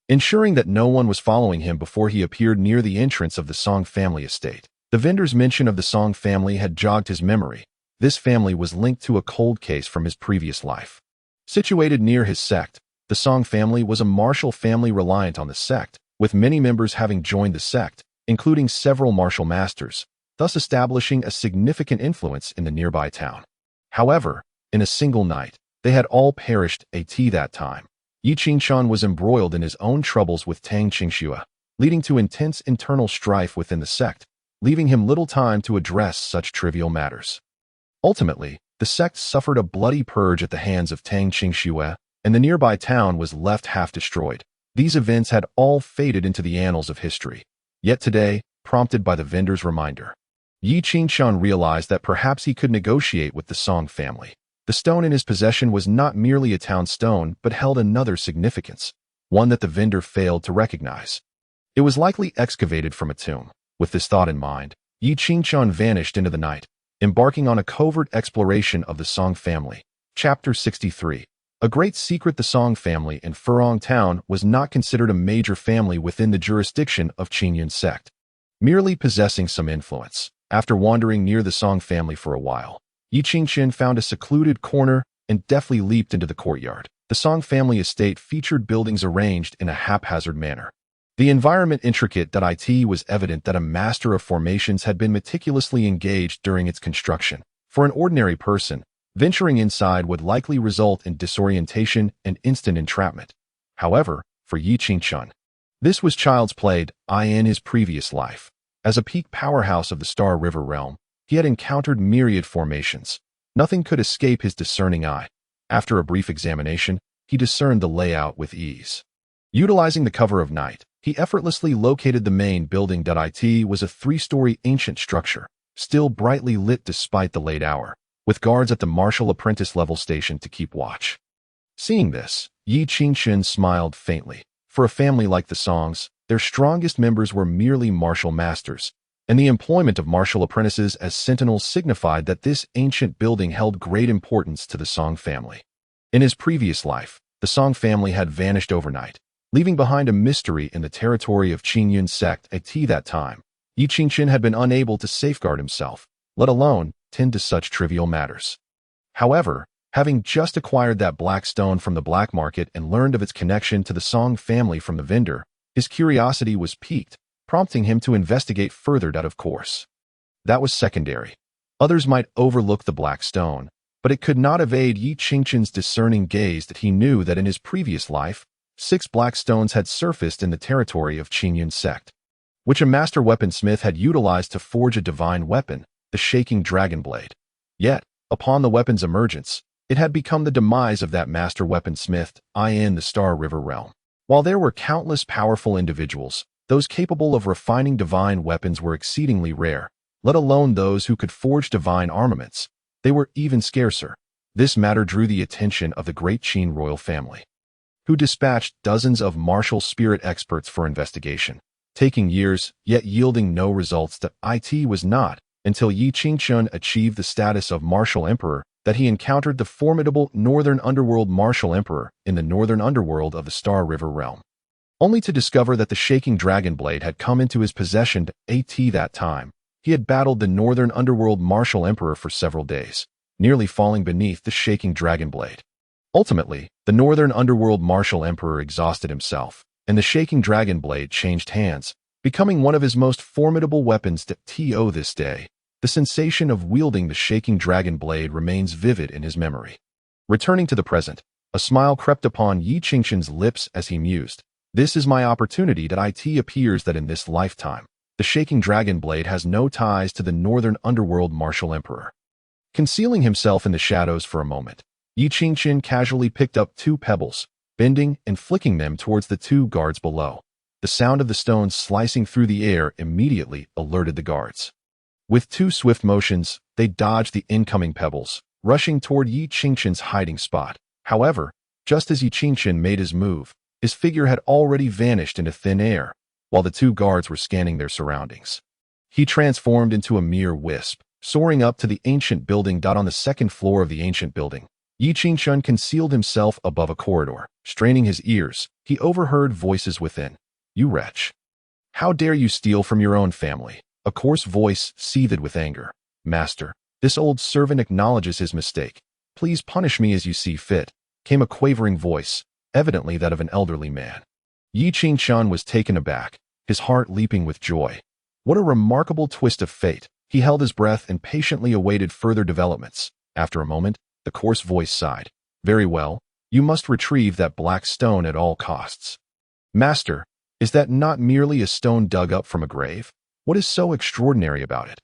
[SPEAKER 1] ensuring that no one was following him before he appeared near the entrance of the Song family estate. The vendor's mention of the Song family had jogged his memory. This family was linked to a cold case from his previous life. Situated near his sect, the Song family was a martial family reliant on the sect, with many members having joined the sect, including several martial masters, thus establishing a significant influence in the nearby town. However, in a single night, they had all perished at that time. Yi Qingqian was embroiled in his own troubles with Tang Qingxue, leading to intense internal strife within the sect, leaving him little time to address such trivial matters. Ultimately, the sect suffered a bloody purge at the hands of Tang Qingxue, and the nearby town was left half destroyed. These events had all faded into the annals of history. Yet today, prompted by the vendor's reminder, Yi Qingqian realized that perhaps he could negotiate with the Song family. The stone in his possession was not merely a town stone, but held another significance, one that the vendor failed to recognize. It was likely excavated from a tomb. With this thought in mind, Yi Qingqian vanished into the night. embarking on a covert exploration of the Song family. Chapter 63. A great secret: the Song family in Furong Town was not considered a major family within the jurisdiction of Qingyun sect, merely possessing some influence. After wandering near the Song family for a while, Yi Qingqian found a secluded corner and deftly leaped into the courtyard. The Song family estate featured buildings arranged in a haphazard manner. The environment intricate. It was evident that a master of formations had been meticulously engaged during its construction. For an ordinary person, venturing inside would likely result in disorientation and instant entrapment. However, for Yi Qingqian, this was child's play. In his previous life, as a peak powerhouse of the Star River realm, he had encountered myriad formations. Nothing could escape his discerning eye. After a brief examination, he discerned the layout with ease. Utilizing the cover of night, he effortlessly located the main building. It was a 3-story ancient structure, still brightly lit despite the late hour, with guards at the martial apprentice level station to keep watch. Seeing this, Yi Qingqian smiled faintly. For a family like the Songs, their strongest members were merely martial masters, and the employment of martial apprentices as sentinels signified that this ancient building held great importance to the Song family. In his previous life, the Song family had vanished overnight, leaving behind a mystery in the territory of Qingyun sect. At that time, Yi Qingqian had been unable to safeguard himself, let alone tend to such trivial matters. However, having just acquired that black stone from the black market and learned of its connection to the Song family from the vendor, his curiosity was piqued, prompting him to investigate further. Of course, that was secondary. Others might overlook the black stone, but it could not evade Yi Qingqian's discerning gaze that he knew that in his previous life, 6 black stones had surfaced in the territory of Qingyun sect, which a master weaponsmith had utilized to forge a divine weapon, the shaking dragon blade. Yet, upon the weapon's emergence, it had become the demise of that master weaponsmith in the Star River realm. While there were countless powerful individuals, those capable of refining divine weapons were exceedingly rare, let alone those who could forge divine armaments. They were even scarcer. This matter drew the attention of the great Qin royal family, who dispatched dozens of martial spirit experts for investigation, taking years, yet yielding no results. It was not until Yi Qingqian achieved the status of martial emperor that he encountered the formidable Northern Underworld martial emperor in the Northern Underworld of the Star River realm, only to discover that the shaking dragon blade had come into his possession. At that time, he had battled the Northern Underworld martial emperor for several days, nearly falling beneath the shaking dragon blade. Ultimately, the Northern Underworld martial emperor exhausted himself, and the shaking dragon blade changed hands, becoming one of his most formidable weapons. To this day, the sensation of wielding the shaking dragon blade remains vivid in his memory. Returning to the present, a smile crept upon Yi Qingqian's lips as he mused. This is my opportunity. It appears that in this lifetime, the shaking dragon blade has no ties to the Northern Underworld martial emperor. Concealing himself in the shadows for a moment, Yi Qingqian casually picked up 2 pebbles, bending and flicking them towards the 2 guards below. The sound of the stones slicing through the air immediately alerted the guards. With 2 swift motions, they dodged the incoming pebbles, rushing toward Yi Qingqian's hiding spot. However, just as Yi Qingqian made his move, his figure had already vanished into thin air, while the 2 guards were scanning their surroundings. He transformed into a mere wisp, soaring up to the ancient building. On the 2nd floor of the ancient building, Yi Qingqian concealed himself above a corridor. Straining his ears, he overheard voices within. "You wretch! How dare you steal from your own family?" A coarse voice seethed with anger. "Master, this old servant acknowledges his mistake. Please punish me as you see fit," came a quavering voice, evidently that of an elderly man. Yi Qingqian was taken aback, his heart leaping with joy. What a remarkable twist of fate! He held his breath and patiently awaited further developments. After a moment, the coarse voice sighed. "Very well, you must retrieve that black stone at all costs." "Master, is that not merely a stone dug up from a grave? What is so extraordinary about it?"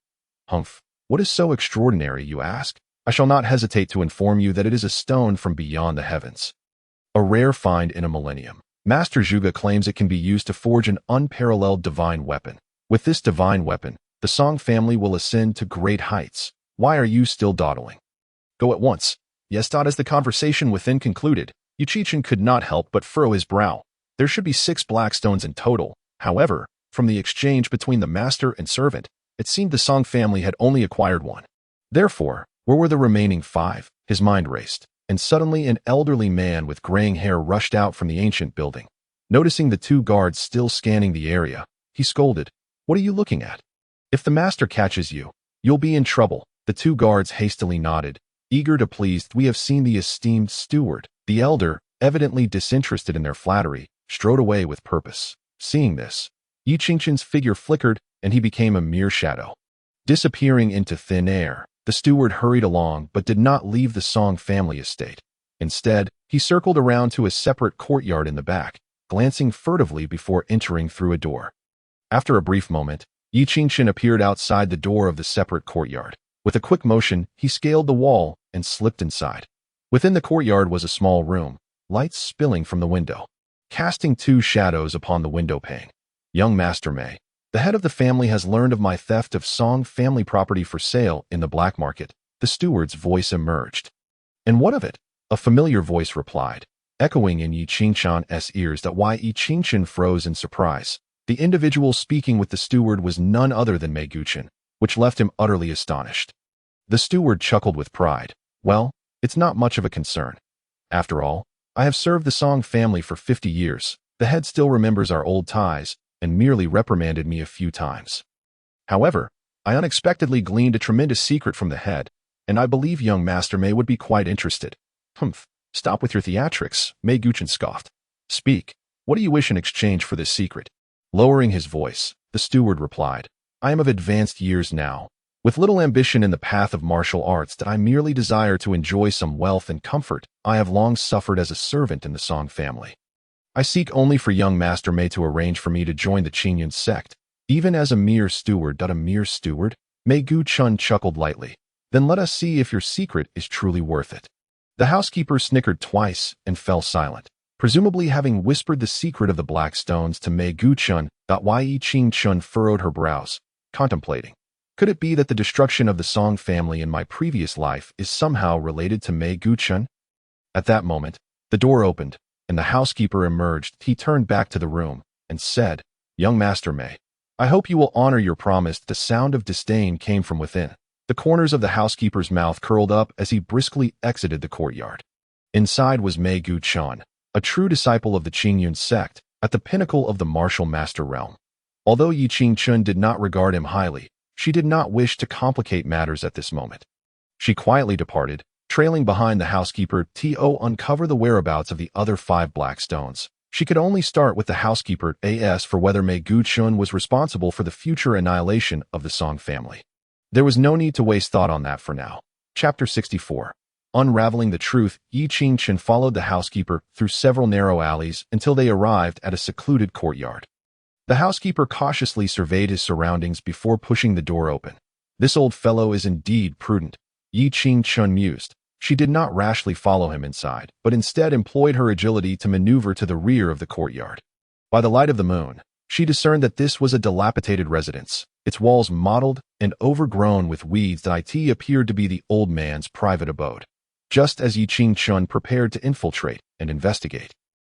[SPEAKER 1] "Humph, what is so extraordinary, you ask? I shall not hesitate to inform you that it is a stone from beyond the heavens. A rare find in a millennium. Master Zhuge claims it can be used to forge an unparalleled divine weapon. With this divine weapon, the Song family will ascend to great heights. Why are you still dawdling? Go at once." "Yes." As the conversation within concluded, Yi Qingqian could not help but furrow his brow. There should be 6 black stones in total. However, from the exchange between the master and servant, it seemed the Song family had only acquired 1. Therefore, where were the remaining 5? His mind raced, and suddenly an elderly man with graying hair rushed out from the ancient building. Noticing the 2 guards still scanning the area, he scolded, "What are you looking at? If the master catches you, you'll be in trouble." The 2 guards hastily nodded, eager to please. "We have seen the esteemed steward." The elder, evidently disinterested in their flattery, strode away with purpose. Seeing this, Yi Qingqian's figure flickered, and he became a mere shadow. Disappearing into thin air, the steward hurried along but did not leave the Song family estate. Instead, he circled around to a separate courtyard in the back, glancing furtively before entering through a door. After a brief moment, Yi Qingqian appeared outside the door of the separate courtyard. With a quick motion, he scaled the wall and slipped inside. Within the courtyard was a small room, lights spilling from the window, casting 2 shadows upon the window pane. "Young Master Mei, the head of the family has learned of my theft of Song family property for sale in the black market." The steward's voice emerged. "And what of it?" A familiar voice replied, echoing in Yi Qingqian's ears. That why Yi Qingqian froze in surprise. The individual speaking with the steward was none other than Mei Guqian, which left him utterly astonished. The steward chuckled with pride. "Well, it's not much of a concern. After all, I have served the Song family for 50 years. The head still remembers our old ties and merely reprimanded me a few times. However, I unexpectedly gleaned a tremendous secret from the head, and I believe young Master Mei would be quite interested." "Humph, stop with your theatrics," Mei Guqian scoffed. "Speak, what do you wish in exchange for this secret?" Lowering his voice, the steward replied, "I am of advanced years now, with little ambition in the path of martial arts, that I merely desire to enjoy some wealth and comfort. I have long suffered as a servant in the Song family. I seek only for young Master Mei to arrange for me to join the Qingyun sect, even as a mere steward." "A mere steward?" Mei Guqian chuckled lightly. "Then let us see if your secret is truly worth it." The housekeeper snickered twice and fell silent, presumably having whispered the secret of the black stones to Mei Guqian. Yi Qingqian furrowed her brows, contemplating. Could it be that the destruction of the Song family in my previous life is somehow related to Mei Guqian? At that moment, the door opened, and the housekeeper emerged. He turned back to the room and said, "Young Master Mei, I hope you will honor your promise." The sound of disdain came from within. The corners of the housekeeper's mouth curled up as he briskly exited the courtyard. Inside was Mei Guqian, a true disciple of the Qingyun sect, at the pinnacle of the martial master realm. Although Yi Qingqian did not regard him highly, she did not wish to complicate matters at this moment. She quietly departed, trailing behind the housekeeper to uncover the whereabouts of the other 5 black stones. She could only start with the housekeeper as for whether Mei Guqian was responsible for the future annihilation of the Song family. There was no need to waste thought on that for now. Chapter 64. Unraveling the truth, Yi Qingqian followed the housekeeper through several narrow alleys until they arrived at a secluded courtyard. The housekeeper cautiously surveyed his surroundings before pushing the door open. "This old fellow is indeed prudent," Yi Qingqian mused. She did not rashly follow him inside, but instead employed her agility to maneuver to the rear of the courtyard. By the light of the moon, she discerned that this was a dilapidated residence, its walls mottled and overgrown with weeds. It appeared to be the old man's private abode. Just as Yi Qingqian prepared to infiltrate and investigate,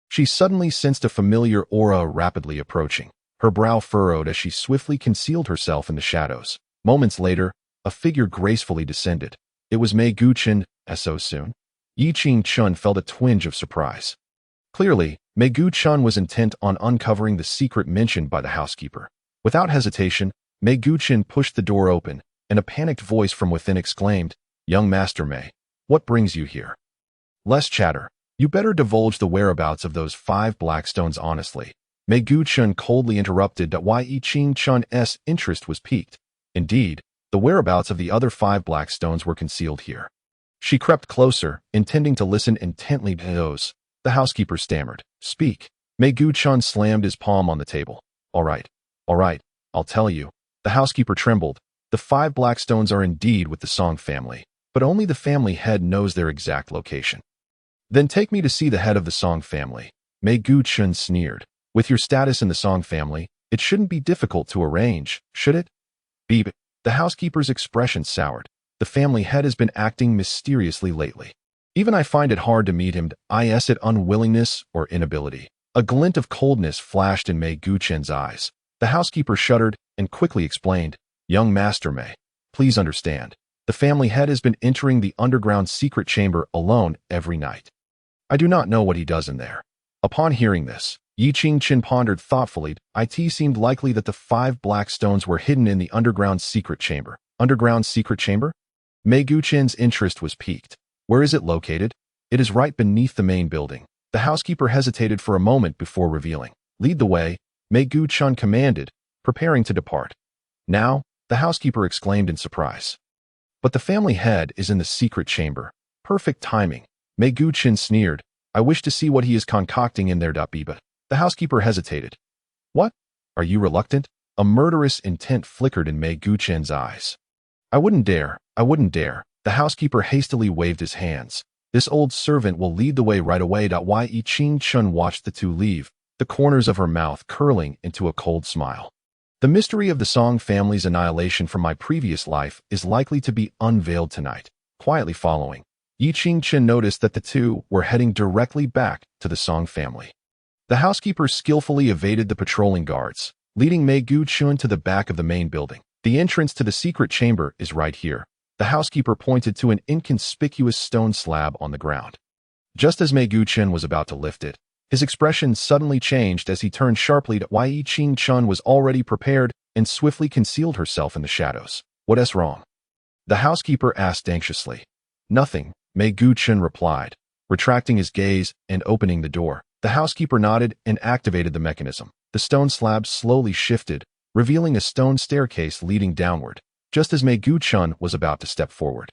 [SPEAKER 1] she suddenly sensed a familiar aura rapidly approaching. Her brow furrowed as she swiftly concealed herself in the shadows. Moments later, a figure gracefully descended. It was Mei Guqian. So soon? Yi Qingqian felt a twinge of surprise. Clearly, Mei Guqian was intent on uncovering the secret mentioned by the housekeeper. Without hesitation, Mei Guqian pushed the door open, and a panicked voice from within exclaimed, "Young Master Mei, what brings you here?" "Less chatter. You better divulge the whereabouts of those 5 black stones honestly." Mei Guqian coldly interrupted. Yi Qingqian's interest was piqued. Indeed, the whereabouts of the other 5 black stones were concealed here. She crept closer, intending to listen intently to those. The housekeeper stammered, "Speak." Mei Guqian slammed his palm on the table. All right, I'll tell you." The housekeeper trembled. "The 5 black stones are indeed with the Song family, but only the family head knows their exact location." "Then take me to see the head of the Song family." Mei Guqian sneered. "With your status in the Song family, it shouldn't be difficult to arrange, should it?" "Beep." The housekeeper's expression soured. "The family head has been acting mysteriously lately. Even I find it hard to meet him. Is it unwillingness or inability?" A glint of coldness flashed in Mei Guqian's eyes. The housekeeper shuddered and quickly explained, "Young Master Mei, please understand. The family head has been entering the underground secret chamber alone every night. I do not know what he does in there. Upon hearing this, Yi Qingchen pondered thoughtfully. It seemed likely that the 5 black stones were hidden in the underground secret chamber. Underground secret chamber? Mei Guqian's interest was piqued. Where is it located? It is right beneath the main building. The housekeeper hesitated for a moment before revealing. Lead the way, Mei Guqian commanded, preparing to depart. Now, the housekeeper exclaimed in surprise. But the family head is in the secret chamber. Perfect timing. Mei Guqian sneered. I wish to see what he is concocting in there. But the housekeeper hesitated. What? Are you reluctant? A murderous intent flickered in Mei Guqian's eyes. I wouldn't dare. The housekeeper hastily waved his hands. This old servant will lead the way right away. Yi Qingchen watched the two leave, the corners of her mouth curling into a cold smile. The mystery of the Song family's annihilation from my previous life is likely to be unveiled tonight. Quietly following, Yi Qingchen noticed that the two were heading directly back to the Song family. The housekeeper skillfully evaded the patrolling guards, leading Mei Guqian to the back of the main building. The entrance to the secret chamber is right here. The housekeeper pointed to an inconspicuous stone slab on the ground. Just as Mei Guqian was about to lift it, his expression suddenly changed as he turned sharply to Yi Qingchen was already prepared and swiftly concealed herself in the shadows. What's wrong? The housekeeper asked anxiously. Nothing, Mei Guqian replied, retracting his gaze and opening the door. The housekeeper nodded and activated the mechanism. The stone slab slowly shifted, revealing a stone staircase leading downward, just as Mei Guqian was about to step forward.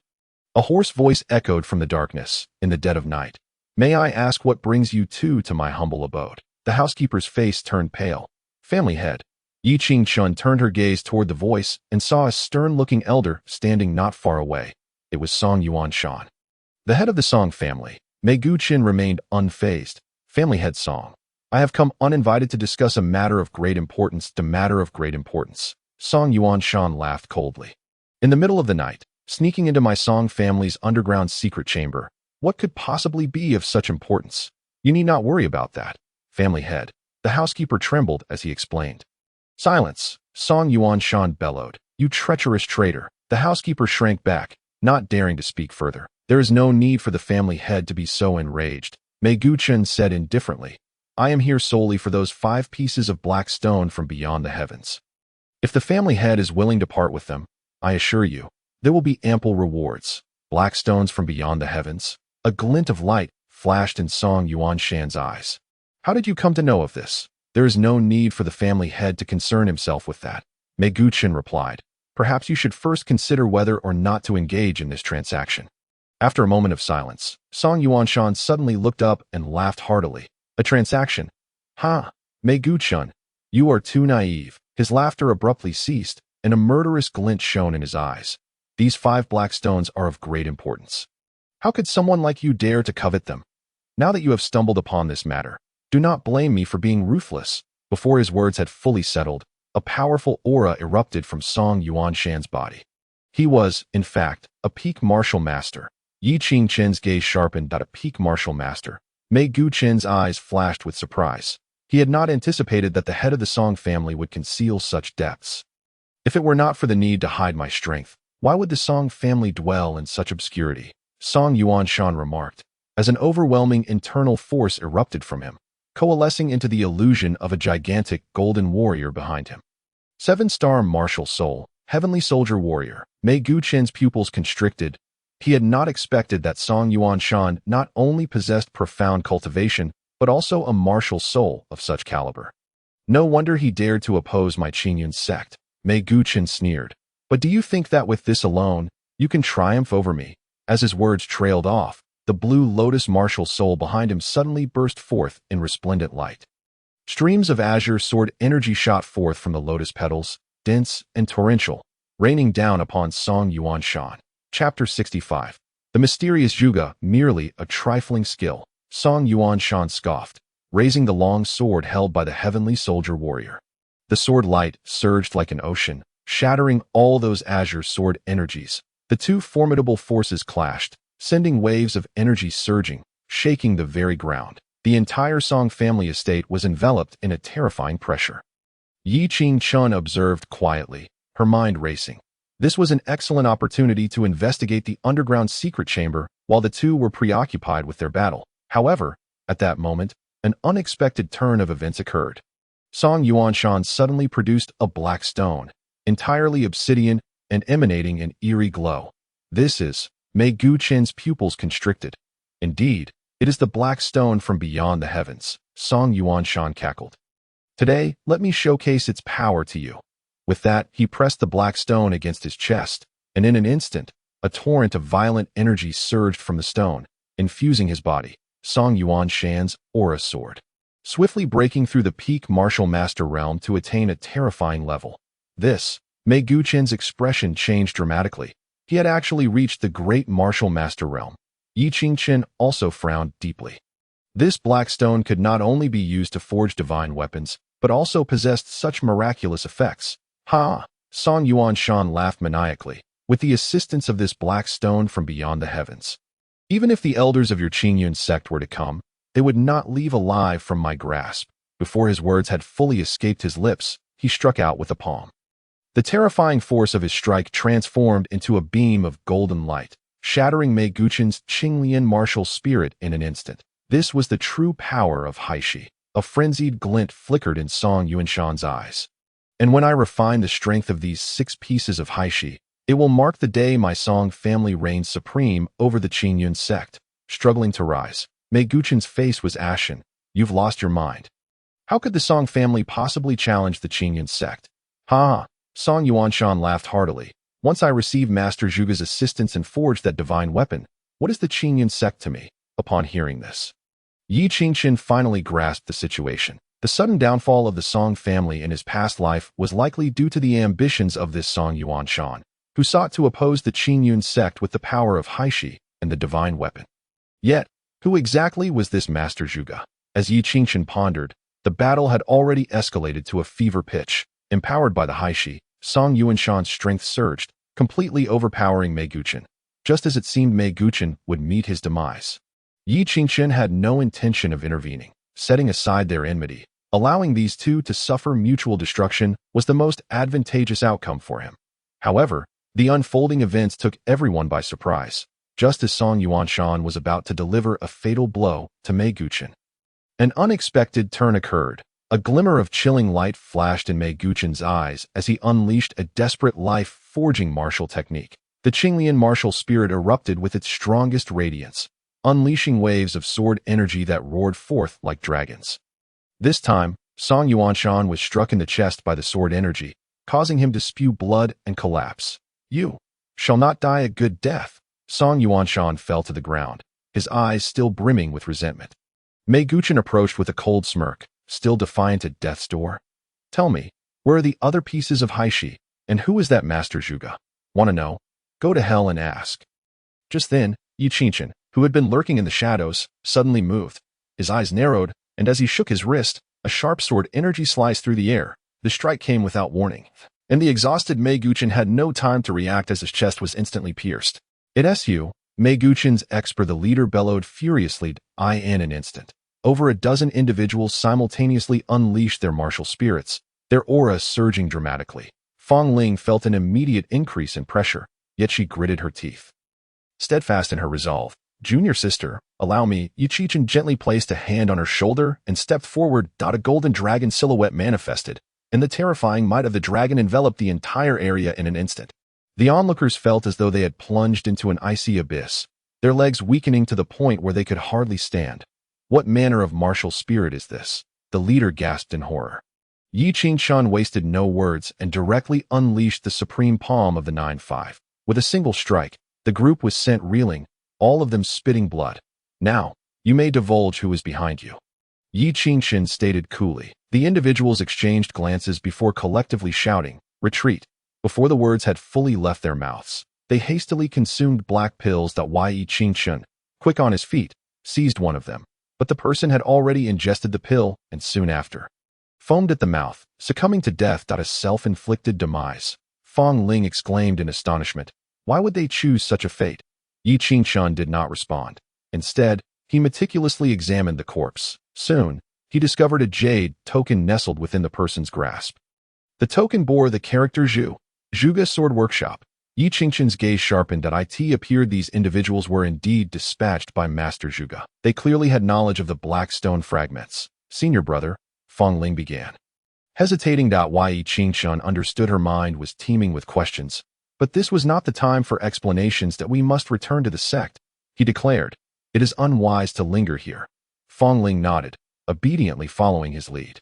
[SPEAKER 1] A hoarse voice echoed from the darkness, in the dead of night. May I ask what brings you two to my humble abode? The housekeeper's face turned pale. Family head. Yi Qingchen turned her gaze toward the voice and saw a stern-looking elder standing not far away. It was Song Yuanshan. The head of the Song family. Mei Guqian remained unfazed. Family head Song. I have come uninvited to discuss a matter of great importance. Song Yuanshan laughed coldly. In the middle of the night, sneaking into my Song family's underground secret chamber, what could possibly be of such importance? You need not worry about that. Family head. The housekeeper trembled as he explained. Silence, Song Yuanshan bellowed. You treacherous traitor. The housekeeper shrank back, not daring to speak further. There is no need for the family head to be so enraged, Mei Guqian said indifferently. I am here solely for those 5 pieces of black stone from beyond the heavens. If the family head is willing to part with them, I assure you, there will be ample rewards. Black stones from beyond the heavens. A glint of light flashed in Song Yuanshan's eyes. How did you come to know of this? There is no need for the family head to concern himself with that, Mei Guqian replied. Perhaps you should first consider whether or not to engage in this transaction. After a moment of silence, Song Yuanshan suddenly looked up and laughed heartily. A transaction? Ha! Mei Guqian, you are too naive. His laughter abruptly ceased, and a murderous glint shone in his eyes. These 5 black stones are of great importance. How could someone like you dare to covet them? Now that you have stumbled upon this matter, do not blame me for being ruthless. Before his words had fully settled, a powerful aura erupted from Song Yuanshan's body. He was, in fact, a peak martial master. Yi Qingchen's gaze sharpened. A peak martial master. Mei Guqian's eyes flashed with surprise. He had not anticipated that the head of the Song family would conceal such depths. If it were not for the need to hide my strength, why would the Song family dwell in such obscurity? Song Yuanshan remarked, as an overwhelming internal force erupted from him, coalescing into the illusion of a gigantic golden warrior behind him. 7-star martial soul, heavenly soldier warrior. Mei Guqian's pupils constricted. He had not expected that Song Yuanshan not only possessed profound cultivation, but also a martial soul of such caliber. No wonder he dared to oppose my Qingyun sect, Mei Guqian sneered. But do you think that with this alone, you can triumph over me? As his words trailed off, the blue lotus martial soul behind him suddenly burst forth in resplendent light. Streams of azure sword energy shot forth from the lotus petals, dense and torrential, raining down upon Song Yuanshan. Chapter 65. The mysterious Juga, merely a trifling skill, Song Yuanshan scoffed, raising the long sword held by the heavenly soldier warrior. The sword light surged like an ocean, shattering all those azure sword energies. The two formidable forces clashed, sending waves of energy surging, shaking the very ground. The entire Song family estate was enveloped in a terrifying pressure. Yi Qingchen observed quietly, her mind racing. This was an excellent opportunity to investigate the underground secret chamber while the two were preoccupied with their battle. However, at that moment, an unexpected turn of events occurred. Song Yuanshan suddenly produced a black stone, entirely obsidian and emanating an eerie glow. This is Mei Guqin's pupils constricted. Indeed, it is the black stone from beyond the heavens, Song Yuanshan cackled. Today, let me showcase its power to you. With that, he pressed the black stone against his chest, and in an instant, a torrent of violent energy surged from the stone, infusing his body. Song Yuanshan's aura soared, swiftly breaking through the peak martial master realm to attain a terrifying level. Mei Guqin's expression changed dramatically. He had actually reached the great martial master realm. Yi Qingchen also frowned deeply. This black stone could not only be used to forge divine weapons, but also possessed such miraculous effects. Ha! Song Yuanshan laughed maniacally. With the assistance of this black stone from beyond the heavens, even if the elders of your Qingyun sect were to come, they would not leave alive from my grasp. Before his words had fully escaped his lips, he struck out with a palm. The terrifying force of his strike transformed into a beam of golden light, shattering Mei Guqin's Qinglian martial spirit in an instant. This was the true power of Haishi. A frenzied glint flickered in Song Yuanshan's eyes. And when I refine the strength of these 6 pieces of Haishi, it will mark the day my Song family reigns supreme over the Qingyun sect. Struggling to rise, Mei Guqin's face was ashen. You've lost your mind. How could the Song family possibly challenge the Qingyun sect? Ha! Song Yuanshan laughed heartily. Once I receive Master Zhuge's assistance and forge that divine weapon, what is the Qingyun sect to me? Upon hearing this, Yi Qingchen finally grasped the situation. The sudden downfall of the Song family in his past life was likely due to the ambitions of this Song Yuanshan, who sought to oppose the Qingyun sect with the power of Haishi and the divine weapon. Yet, who exactly was this Master Zhuge? As Yi Qingchen pondered, the battle had already escalated to a fever pitch. Empowered by the Haishi, Song Yuanshan's strength surged, completely overpowering Mei Guqin, just as it seemed Mei Guqin would meet his demise. Yi Qingchen had no intention of intervening, setting aside their enmity. Allowing these two to suffer mutual destruction was the most advantageous outcome for him. However, the unfolding events took everyone by surprise, just as Song Yuanshan was about to deliver a fatal blow to Mei Guqin. An unexpected turn occurred. A glimmer of chilling light flashed in Mei Guqin's eyes as he unleashed a desperate life-forging martial technique. The Qinglian martial spirit erupted with its strongest radiance, unleashing waves of sword energy that roared forth like dragons. This time, Song Yuanshan was struck in the chest by the sword energy, causing him to spew blood and collapse. You shall not die a good death. Song Yuanshan fell to the ground, his eyes still brimming with resentment. Mei Guqin approached with a cold smirk, still defiant at death's door. Tell me, where are the other pieces of Haishi, and who is that Master Zhuge? Want to know? Go to hell and ask. Just then, Yi Qingchen, who had been lurking in the shadows, suddenly moved. His eyes narrowed, and as he shook his wrist, a sharp sword energy sliced through the air. The strike came without warning, and the exhausted Mei Guqin had no time to react as his chest was instantly pierced. Su, Mei Guqin's expert the leader bellowed furiously. In an instant, over a dozen individuals simultaneously unleashed their martial spirits, their auras surging dramatically. Fong Ling felt an immediate increase in pressure, yet she gritted her teeth. Steadfast in her resolve, Junior sister, allow me. Yi Qingchen gently placed a hand on her shoulder and stepped forward. A golden dragon silhouette manifested, and the terrifying might of the dragon enveloped the entire area in an instant. The onlookers felt as though they had plunged into an icy abyss, their legs weakening to the point where they could hardly stand. What manner of martial spirit is this? The leader gasped in horror. Yi Qingchen wasted no words and directly unleashed the supreme palm of the 9-5. With a single strike, the group was sent reeling, all of them spitting blood. Now, you may divulge who is behind you. Yi Qingchen stated coolly. The individuals exchanged glances before collectively shouting, retreat. Before the words had fully left their mouths, they hastily consumed black pills that Yi Qingchen, quick on his feet, seized one of them. But the person had already ingested the pill, and soon after, foamed at the mouth, succumbing to death. A self-inflicted demise. Fong Ling exclaimed in astonishment. Why would they choose such a fate? Yi Qingchen did not respond. Instead, he meticulously examined the corpse. Soon, he discovered a jade token nestled within the person's grasp. The token bore the character Zhu, Zhuge Sword Workshop. Yi Qingqian's gaze sharpened. It appeared these individuals were indeed dispatched by Master Zhuge. They clearly had knowledge of the black stone fragments. Senior brother, Fong Ling began. Hesitating. Yi Qingqian understood her mind was teeming with questions. But this was not the time for explanations. That we must return to the sect, he declared. It is unwise to linger here. Fong Ling nodded, obediently following his lead.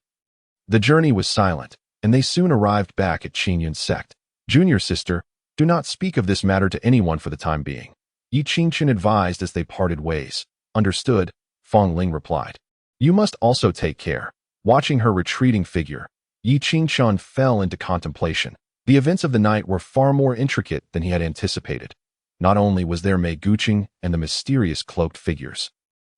[SPEAKER 1] The journey was silent, and they soon arrived back at Qingyun's sect. Junior sister, do not speak of this matter to anyone for the time being, Yi Qingqian advised as they parted ways. Understood, Fong Ling replied. You must also take care. Watching her retreating figure, Yi Qingqian fell into contemplation. The events of the night were far more intricate than he had anticipated. Not only was there Mei Guqing and the mysterious cloaked figures,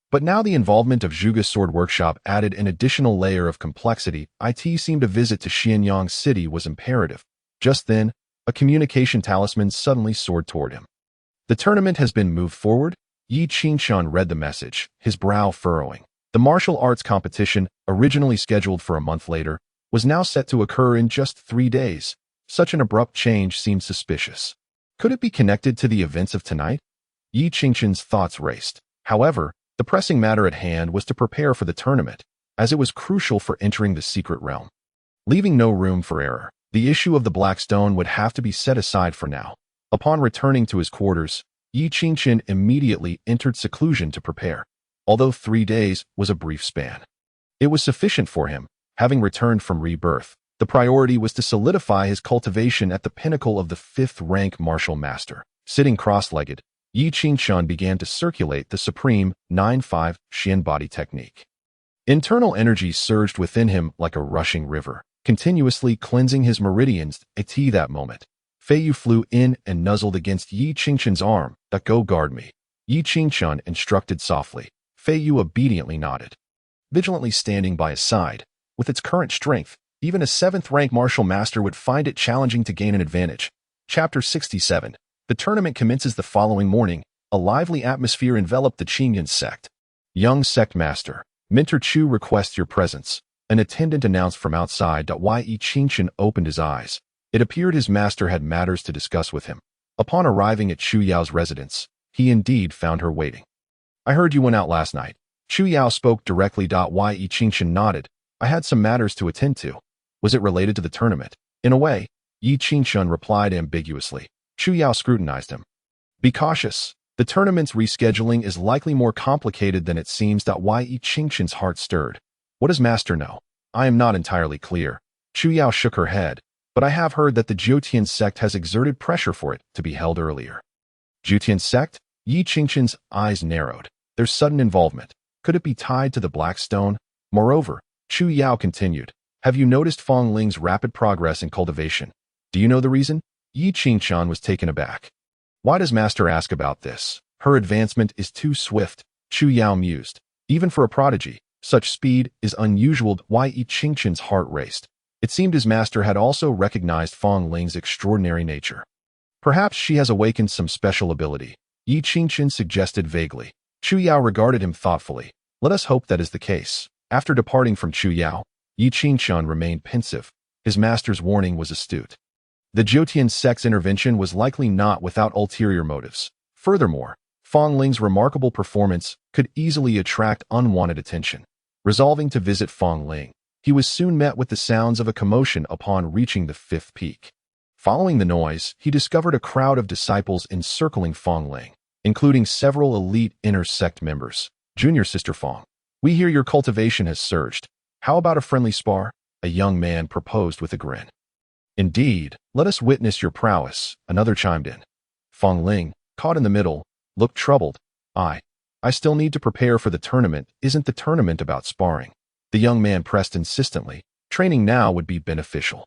[SPEAKER 1] but now the involvement of Zhuge's sword workshop added an additional layer of complexity. It seemed a visit to Xianyang City was imperative. Just then, a communication talisman suddenly soared toward him. The tournament has been moved forward? Yi Qingqian read the message, his brow furrowing. The martial arts competition, originally scheduled for a month later, was now set to occur in just 3 days. Such an abrupt change seemed suspicious. Could it be connected to the events of tonight? Yi Qingqian's thoughts raced. However, the pressing matter at hand was to prepare for the tournament, as it was crucial for entering the secret realm. Leaving no room for error, the issue of the black stone would have to be set aside for now. Upon returning to his quarters, Yi Qingqian immediately entered seclusion to prepare. Although 3 days was a brief span, it was sufficient for him. Having returned from rebirth, the priority was to solidify his cultivation at the pinnacle of the 5th-rank martial master. Sitting cross-legged, Yi Qingqian began to circulate the supreme 9-5 Xian body technique. Internal energy surged within him like a rushing river, continuously cleansing his meridians. At that moment, Fei Yu flew in and nuzzled against Yi Qingqian's arm. Go guard me, Yi Qingqian instructed softly. Fei Yu obediently nodded. Vigilantly standing by his side, with its current strength, even a 7th-rank martial master would find it challenging to gain an advantage. Chapter 67. The tournament commences the following morning. A lively atmosphere enveloped the Qingyun sect. Young sect master, Mentor Chu requests your presence, an attendant announced from outside. Yi Qingqian opened his eyes. It appeared his master had matters to discuss with him. Upon arriving at Chu Yao's residence, he indeed found her waiting. I heard you went out last night. Chu Yao spoke directly. Yi Qingqian nodded. I had some matters to attend to. Was it related to the tournament? In a way, Yi Qingqian replied ambiguously. Chu Yao scrutinized him. Be cautious. The tournament's rescheduling is likely more complicated than it seems. Yi Qingqian's heart stirred. What does master know? I am not entirely clear. Chu Yao shook her head, but I have heard that the Jiutian sect has exerted pressure for it to be held earlier. Jiutian sect? Yi Qingqian's eyes narrowed. Their sudden involvement. Could it be tied to the black stone? Moreover, Chu Yao continued. Have you noticed Fong Ling's rapid progress in cultivation? Do you know the reason? Yi Qingqian was taken aback. Why does master ask about this? Her advancement is too swift, Chu Yao mused. Even for a prodigy, such speed is unusual. Yi Qingqian's heart raced. It seemed his master had also recognized Fong Ling's extraordinary nature. Perhaps she has awakened some special ability, Yi Qingqian suggested vaguely. Chu Yao regarded him thoughtfully. Let us hope that is the case. After departing from Chu Yao, Yi Qingqian remained pensive. His master's warning was astute. The Jiutian sect's intervention was likely not without ulterior motives. Furthermore, Fong Ling's remarkable performance could easily attract unwanted attention. Resolving to visit Fong Ling, he was soon met with the sounds of a commotion upon reaching the 5th peak. Following the noise, he discovered a crowd of disciples encircling Fong Ling, including several elite inner sect members. Junior sister Fong, we hear your cultivation has surged. How about a friendly spar? A young man proposed with a grin. Indeed, let us witness your prowess, another chimed in. Fong Ling, caught in the middle, looked troubled. I still need to prepare for the tournament. Isn't the tournament about sparring? The young man pressed insistently. Training now would be beneficial.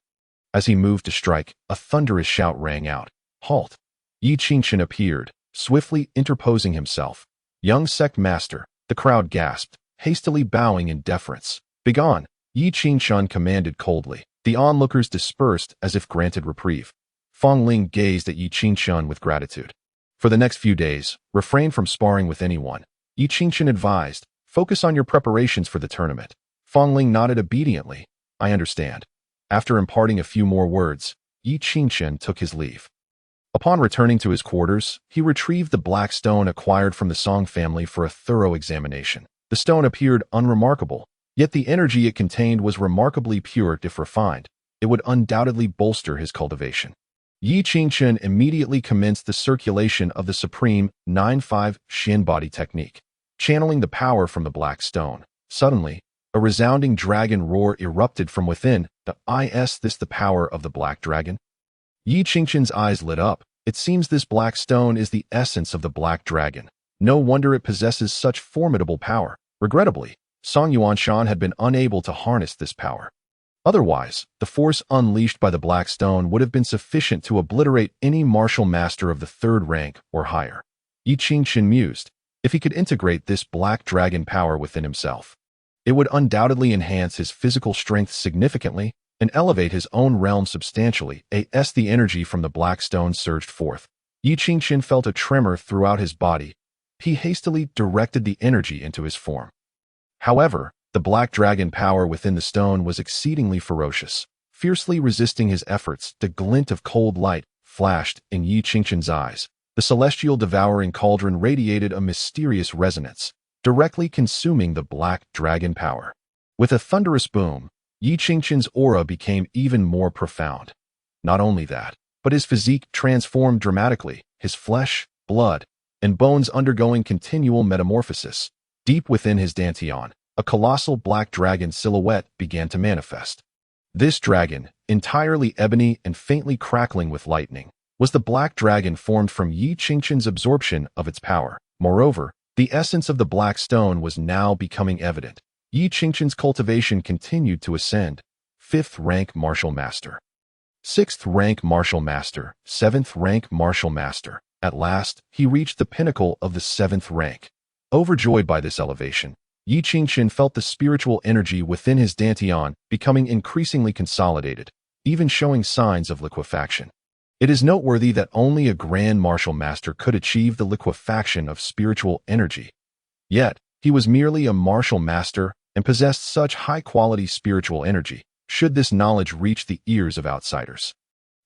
[SPEAKER 1] As he moved to strike, a thunderous shout rang out. Halt! Yi Qingqian appeared, swiftly interposing himself. Young sect master, the crowd gasped, hastily bowing in deference. Begone, Yi Qingqian commanded coldly. The onlookers dispersed as if granted reprieve. Fong Ling gazed at Yi Qingqian with gratitude. For the next few days, refrain from sparring with anyone, Yi Qingqian advised. Focus on your preparations for the tournament. Fong Ling nodded obediently. I understand. After imparting a few more words, Yi Qingqian took his leave. Upon returning to his quarters, he retrieved the black stone acquired from the Song family for a thorough examination. The stone appeared unremarkable, yet the energy it contained was remarkably pure if refined. It would undoubtedly bolster his cultivation. Yi Qingchen immediately commenced the circulation of the supreme 9-5 Shin body technique, channeling the power from the black stone. Suddenly, a resounding dragon roar erupted from within. Is this the power of the black dragon? Yi Qingchen's eyes lit up. It seems this black stone is the essence of the black dragon. No wonder it possesses such formidable power. Regrettably, Song Yuanshan had been unable to harness this power. Otherwise, the force unleashed by the black stone would have been sufficient to obliterate any martial master of the third rank or higher. Yi Qingchen mused, if he could integrate this black dragon power within himself, it would undoubtedly enhance his physical strength significantly and elevate his own realm substantially. As the energy from the black stone surged forth, Yi Qingchen felt a tremor throughout his body. He hastily directed the energy into his form. However, the black dragon power within the stone was exceedingly ferocious. Fiercely resisting his efforts, the glint of cold light flashed in Yi Qingchen's eyes. The celestial devouring cauldron radiated a mysterious resonance, directly consuming the black dragon power. With a thunderous boom, Yi Qingchen's aura became even more profound. Not only that, but his physique transformed dramatically, his flesh, blood, and bones undergoing continual metamorphosis. Deep within his dantian, a colossal black dragon silhouette began to manifest. This dragon, entirely ebony and faintly crackling with lightning, was the black dragon formed from Yi Qingchen's absorption of its power. Moreover, the essence of the black stone was now becoming evident. Yi Qingchen's cultivation continued to ascend. 5th rank martial master, 6th rank martial master, 7th rank martial master. At last, he reached the pinnacle of the 7th rank. Overjoyed by this elevation, Yi Qingchen felt the spiritual energy within his dantian becoming increasingly consolidated, even showing signs of liquefaction. It is noteworthy that only a grand martial master could achieve the liquefaction of spiritual energy. Yet, he was merely a martial master and possessed such high-quality spiritual energy. Should this knowledge reach the ears of outsiders,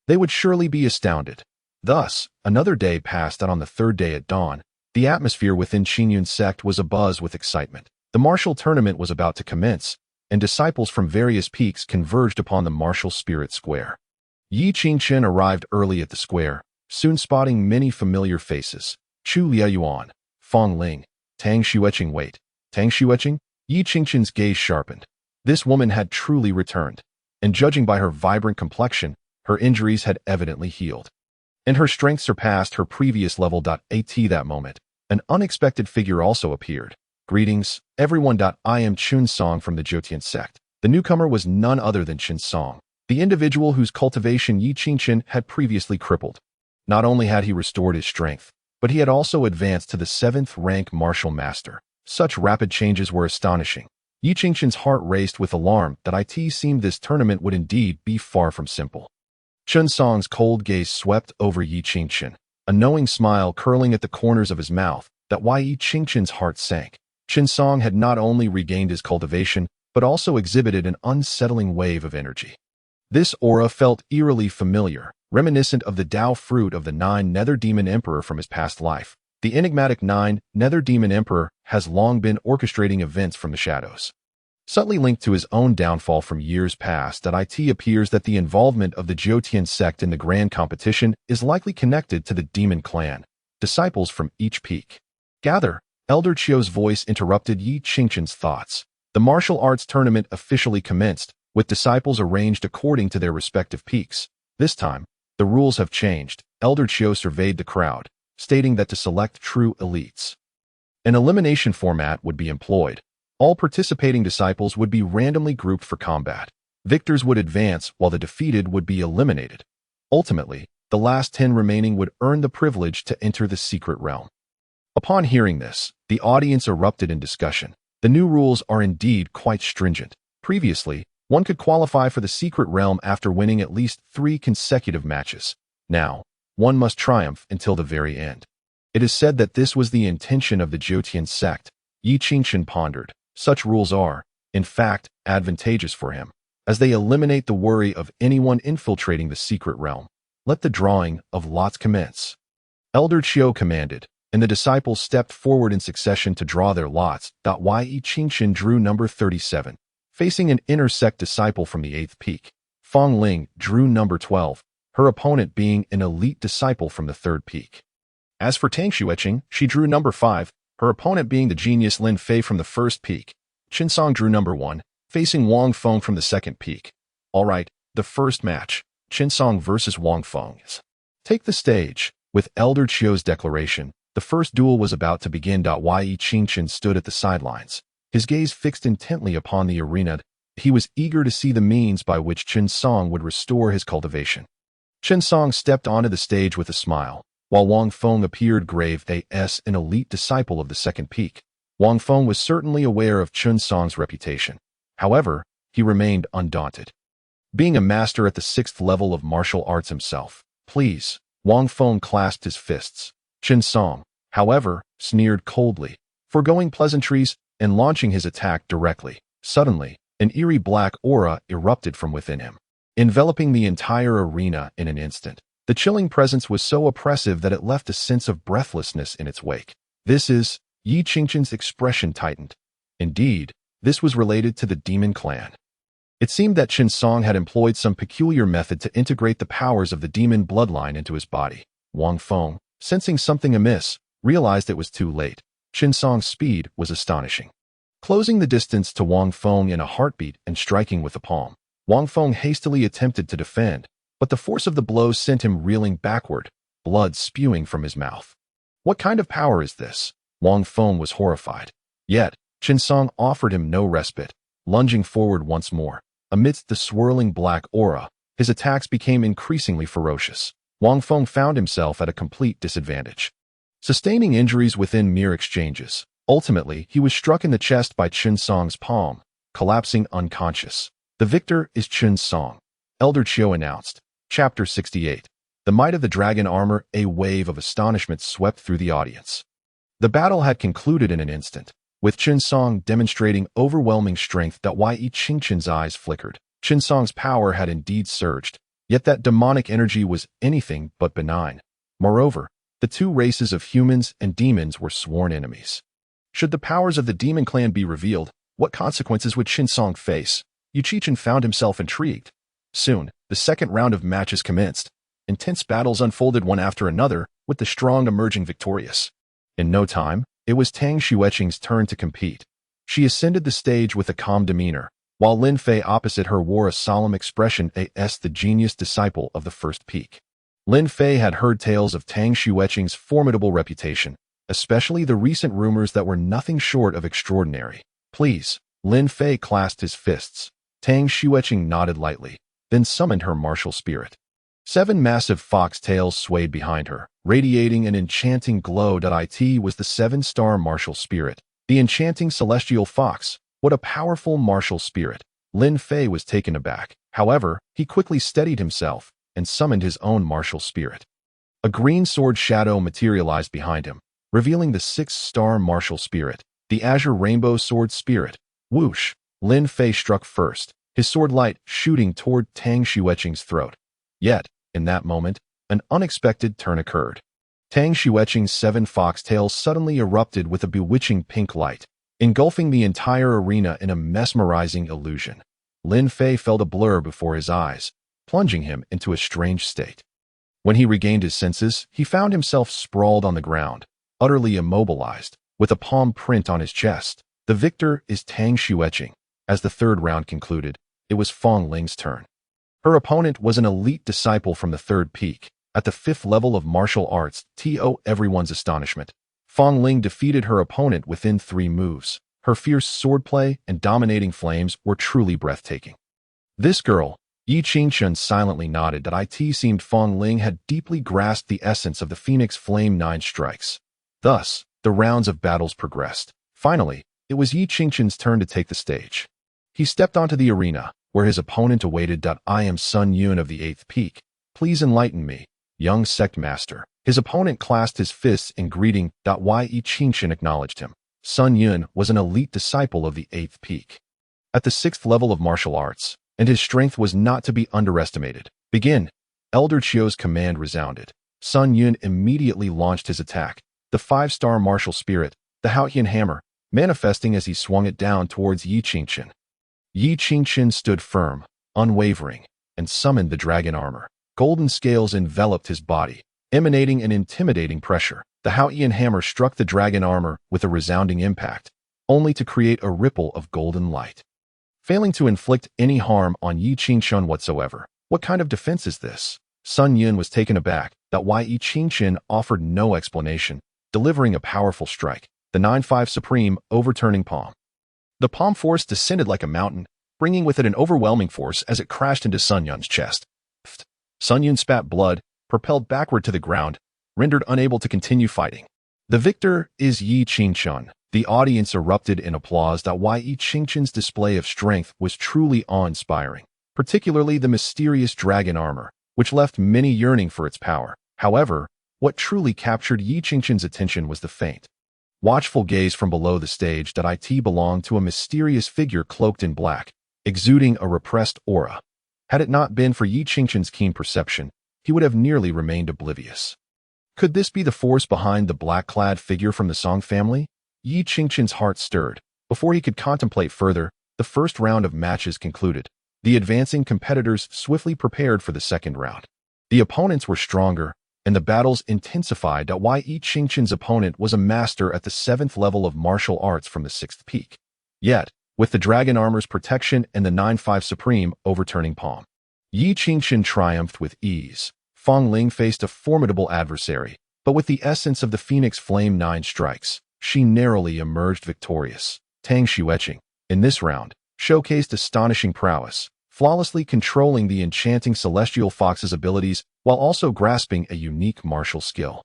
[SPEAKER 1] they would surely be astounded. Thus, another day passed, and on the third day at dawn, the atmosphere within Qinyun's sect was abuzz with excitement. The martial tournament was about to commence, and disciples from various peaks converged upon the martial spirit square. Yi Qingchen arrived early at the square, soon spotting many familiar faces. Chu Liayuan, Fong Ling, Tang Xueqing. Wait, Tang Xueqing? Yi Qingchen's gaze sharpened. This woman had truly returned, and judging by her vibrant complexion, her injuries had evidently healed, and her strength surpassed her previous level. At that moment, an unexpected figure also appeared. Greetings, everyone. I am Chun Song from the Jotian sect. The newcomer was none other than Chun Song, the individual whose cultivation Yi Qingchen had previously crippled. Not only had he restored his strength, but he had also advanced to the 7th rank martial master. Such rapid changes were astonishing. Yi Qingchen's heart raced with alarm. That it seemed this tournament would indeed be far from simple. Chun Song's cold gaze swept over Yi Qingchen, a knowing smile curling at the corners of his mouth. That why Yi Qingchen's heart sank. Chun Song had not only regained his cultivation, but also exhibited an unsettling wave of energy. This aura felt eerily familiar, reminiscent of the Tao fruit of the 9 Nether Demon Emperor from his past life. The enigmatic 9 Nether Demon Emperor has long been orchestrating events from the shadows, subtly linked to his own downfall from years past. It appears that the involvement of the Jotian sect in the grand competition is likely connected to the demon clan. Disciples from each peak gather. Elder Chio's voice interrupted Yi Qingchen's thoughts. The martial arts tournament officially commenced, with disciples arranged according to their respective peaks. This time, the rules have changed. Elder Chio surveyed the crowd, stating that to select true elites, an elimination format would be employed. All participating disciples would be randomly grouped for combat. Victors would advance while the defeated would be eliminated. Ultimately, the last 10 remaining would earn the privilege to enter the secret realm. Upon hearing this, the audience erupted in discussion. The new rules are indeed quite stringent. Previously, one could qualify for the secret realm after winning at least 3 consecutive matches. Now, one must triumph until the very end. It is said that this was the intention of the Jotian sect. Yi Qingchen pondered. Such rules are, in fact, advantageous for him, as they eliminate the worry of anyone infiltrating the secret realm. Let the drawing of lots commence. Elder Chiu commanded, and the disciples stepped forward in succession to draw their lots. Yi Qingxin drew number 37, facing an inner sect disciple from the 8th peak. Fong Ling drew number 12, her opponent being an elite disciple from the 3rd peak. As for Tang Xueqing, she drew number 5, her opponent being the genius Lin Fei from the 1st peak. Qinsong drew number 1, facing Wang Feng from the 2nd peak. Alright, the first match, Qinsong versus Wang Feng. Take the stage. With Elder Chiu's declaration, the first duel was about to begin. Yi Qingxin stood at the sidelines, his gaze fixed intently upon the arena. He was eager to see the means by which Qinsong would restore his cultivation. Qinsong stepped onto the stage with a smile, while Wang Feng appeared grave as an elite disciple of the 2nd peak. Wang Feng was certainly aware of Qinsong's reputation. However, he remained undaunted. Being a master at the 6th level of martial arts himself, please, Wang Feng clasped his fists. Qinsong, however, sneered coldly, foregoing pleasantries and launching his attack directly. Suddenly, an eerie black aura erupted from within him, enveloping the entire arena in an instant. The chilling presence was so oppressive that it left a sense of breathlessness in its wake. This is, Yi Qingxin's expression tightened. Indeed, this was related to the demon clan. It seemed that Qinsong had employed some peculiar method to integrate the powers of the demon bloodline into his body. Wang Feng, sensing something amiss, realized it was too late. Qinsong's speed was astonishing. Closing the distance to Wang Feng in a heartbeat and striking with the palm, Wang Feng hastily attempted to defend, but the force of the blow sent him reeling backward, blood spewing from his mouth. What kind of power is this? Wang Feng was horrified. Yet, Qinsong offered him no respite, lunging forward once more. Amidst the swirling black aura, his attacks became increasingly ferocious. Wang Feng found himself at a complete disadvantage, sustaining injuries within mere exchanges. Ultimately, he was struck in the chest by Qinsong's palm, collapsing unconscious. The victor is Qinsong, Elder Chiu announced. Chapter 68. The Might of the Dragon Armor. A wave of astonishment swept through the audience. The battle had concluded in an instant, with Qinsong demonstrating overwhelming strength. Yi Qingxin's eyes flickered. Qinsong's power had indeed surged, yet that demonic energy was anything but benign. Moreover, the two races of humans and demons were sworn enemies. Should the powers of the demon clan be revealed, what consequences would Qinsong face? Yi Qingxin found himself intrigued. Soon, the second round of matches commenced. Intense battles unfolded one after another, with the strong emerging victorious. In no time, it was Tang Xueqing's turn to compete. She ascended the stage with a calm demeanor, while Lin Fei opposite her wore a solemn expression. As the genius disciple of the 1st peak, Lin Fei had heard tales of Tang Xueqing's formidable reputation, especially the recent rumors that were nothing short of extraordinary. Please, Lin Fei clasped his fists. Tang Xueqing nodded lightly, then summoned her martial spirit. 7 massive fox tails swayed behind her, radiating an enchanting glow. It was the 7-star martial spirit, the enchanting celestial fox. What a powerful martial spirit! Lin Fei was taken aback. However, he quickly steadied himself and summoned his own martial spirit. A green sword shadow materialized behind him, revealing the 6-star martial spirit, the azure rainbow sword spirit. Whoosh! Lin Fei struck first, his sword light shooting toward Tang Xueqing's throat. Yet, in that moment, an unexpected turn occurred. Tang Xueqing's 7 foxtails suddenly erupted with a bewitching pink light, engulfing the entire arena in a mesmerizing illusion. Lin Fei felt a blur before his eyes, plunging him into a strange state. When he regained his senses, he found himself sprawled on the ground, utterly immobilized, with a palm print on his chest. The victor is Tang Xueqing. As the 3rd round concluded, it was Fong Ling's turn. Her opponent was an elite disciple from the 3rd peak, at the 5th level of martial arts. To everyone's astonishment, Fong Ling defeated her opponent within 3 moves. Her fierce swordplay and dominating flames were truly breathtaking. This girl, Yi Qingxin, silently nodded. It seemed Fong Ling had deeply grasped the essence of the Phoenix Flame 9 strikes. Thus, the rounds of battles progressed. Finally, it was Yi Qingxin's turn to take the stage. He stepped onto the arena, where his opponent awaited. I am Sun Yun of the 8th peak. Please enlighten me, young sect master. His opponent clasped his fists in greeting. Yi Qingxin acknowledged him. Sun Yun was an elite disciple of the 8th peak, at the 6th level of martial arts, and his strength was not to be underestimated. Begin. Elder Chio's command resounded. Sun Yun immediately launched his attack, the 5-star martial spirit, the Haotian hammer, manifesting as he swung it down towards Yi Qingqian. Yi Qingqian stood firm, unwavering, and summoned the dragon armor. Golden scales enveloped his body, emanating an intimidating pressure. The Haotian hammer struck the dragon armor with a resounding impact, only to create a ripple of golden light, failing to inflict any harm on Yi Qingqian whatsoever. What kind of defense is this? Sun Yun was taken aback that Yi Qingqian offered no explanation, delivering a powerful strike, the 9-5 Supreme overturning palm. The palm force descended like a mountain, bringing with it an overwhelming force as it crashed into Sun Yun's chest. Sun Yun spat blood, propelled backward to the ground, rendered unable to continue fighting. The victor is Yi Qingqian. The audience erupted in applause that Yi Qingqian's display of strength was truly awe-inspiring, particularly the mysterious dragon armor, which left many yearning for its power. However, what truly captured Yi Qingqian's attention was the faint, watchful gaze from below the stage that it belonged to a mysterious figure cloaked in black, exuding a repressed aura. Had it not been for Yi Qingqian's keen perception, he would have nearly remained oblivious. Could this be the force behind the black-clad figure from the Song family? Yi Qingqian's heart stirred. Before he could contemplate further, the first round of matches concluded. The advancing competitors swiftly prepared for the second round. The opponents were stronger, and the battles intensified. Yi Qingqian's opponent was a master at the 7th level of martial arts from the 6th peak. Yet, with the dragon armor's protection and the 9-5 Supreme overturning palm, Yi Qingqian triumphed with ease. Fang Ling faced a formidable adversary, but with the essence of the Phoenix Flame 9 strikes, she narrowly emerged victorious. Tang Xueqing, in this round, showcased astonishing prowess, flawlessly controlling the enchanting Celestial Fox's abilities while also grasping a unique martial skill.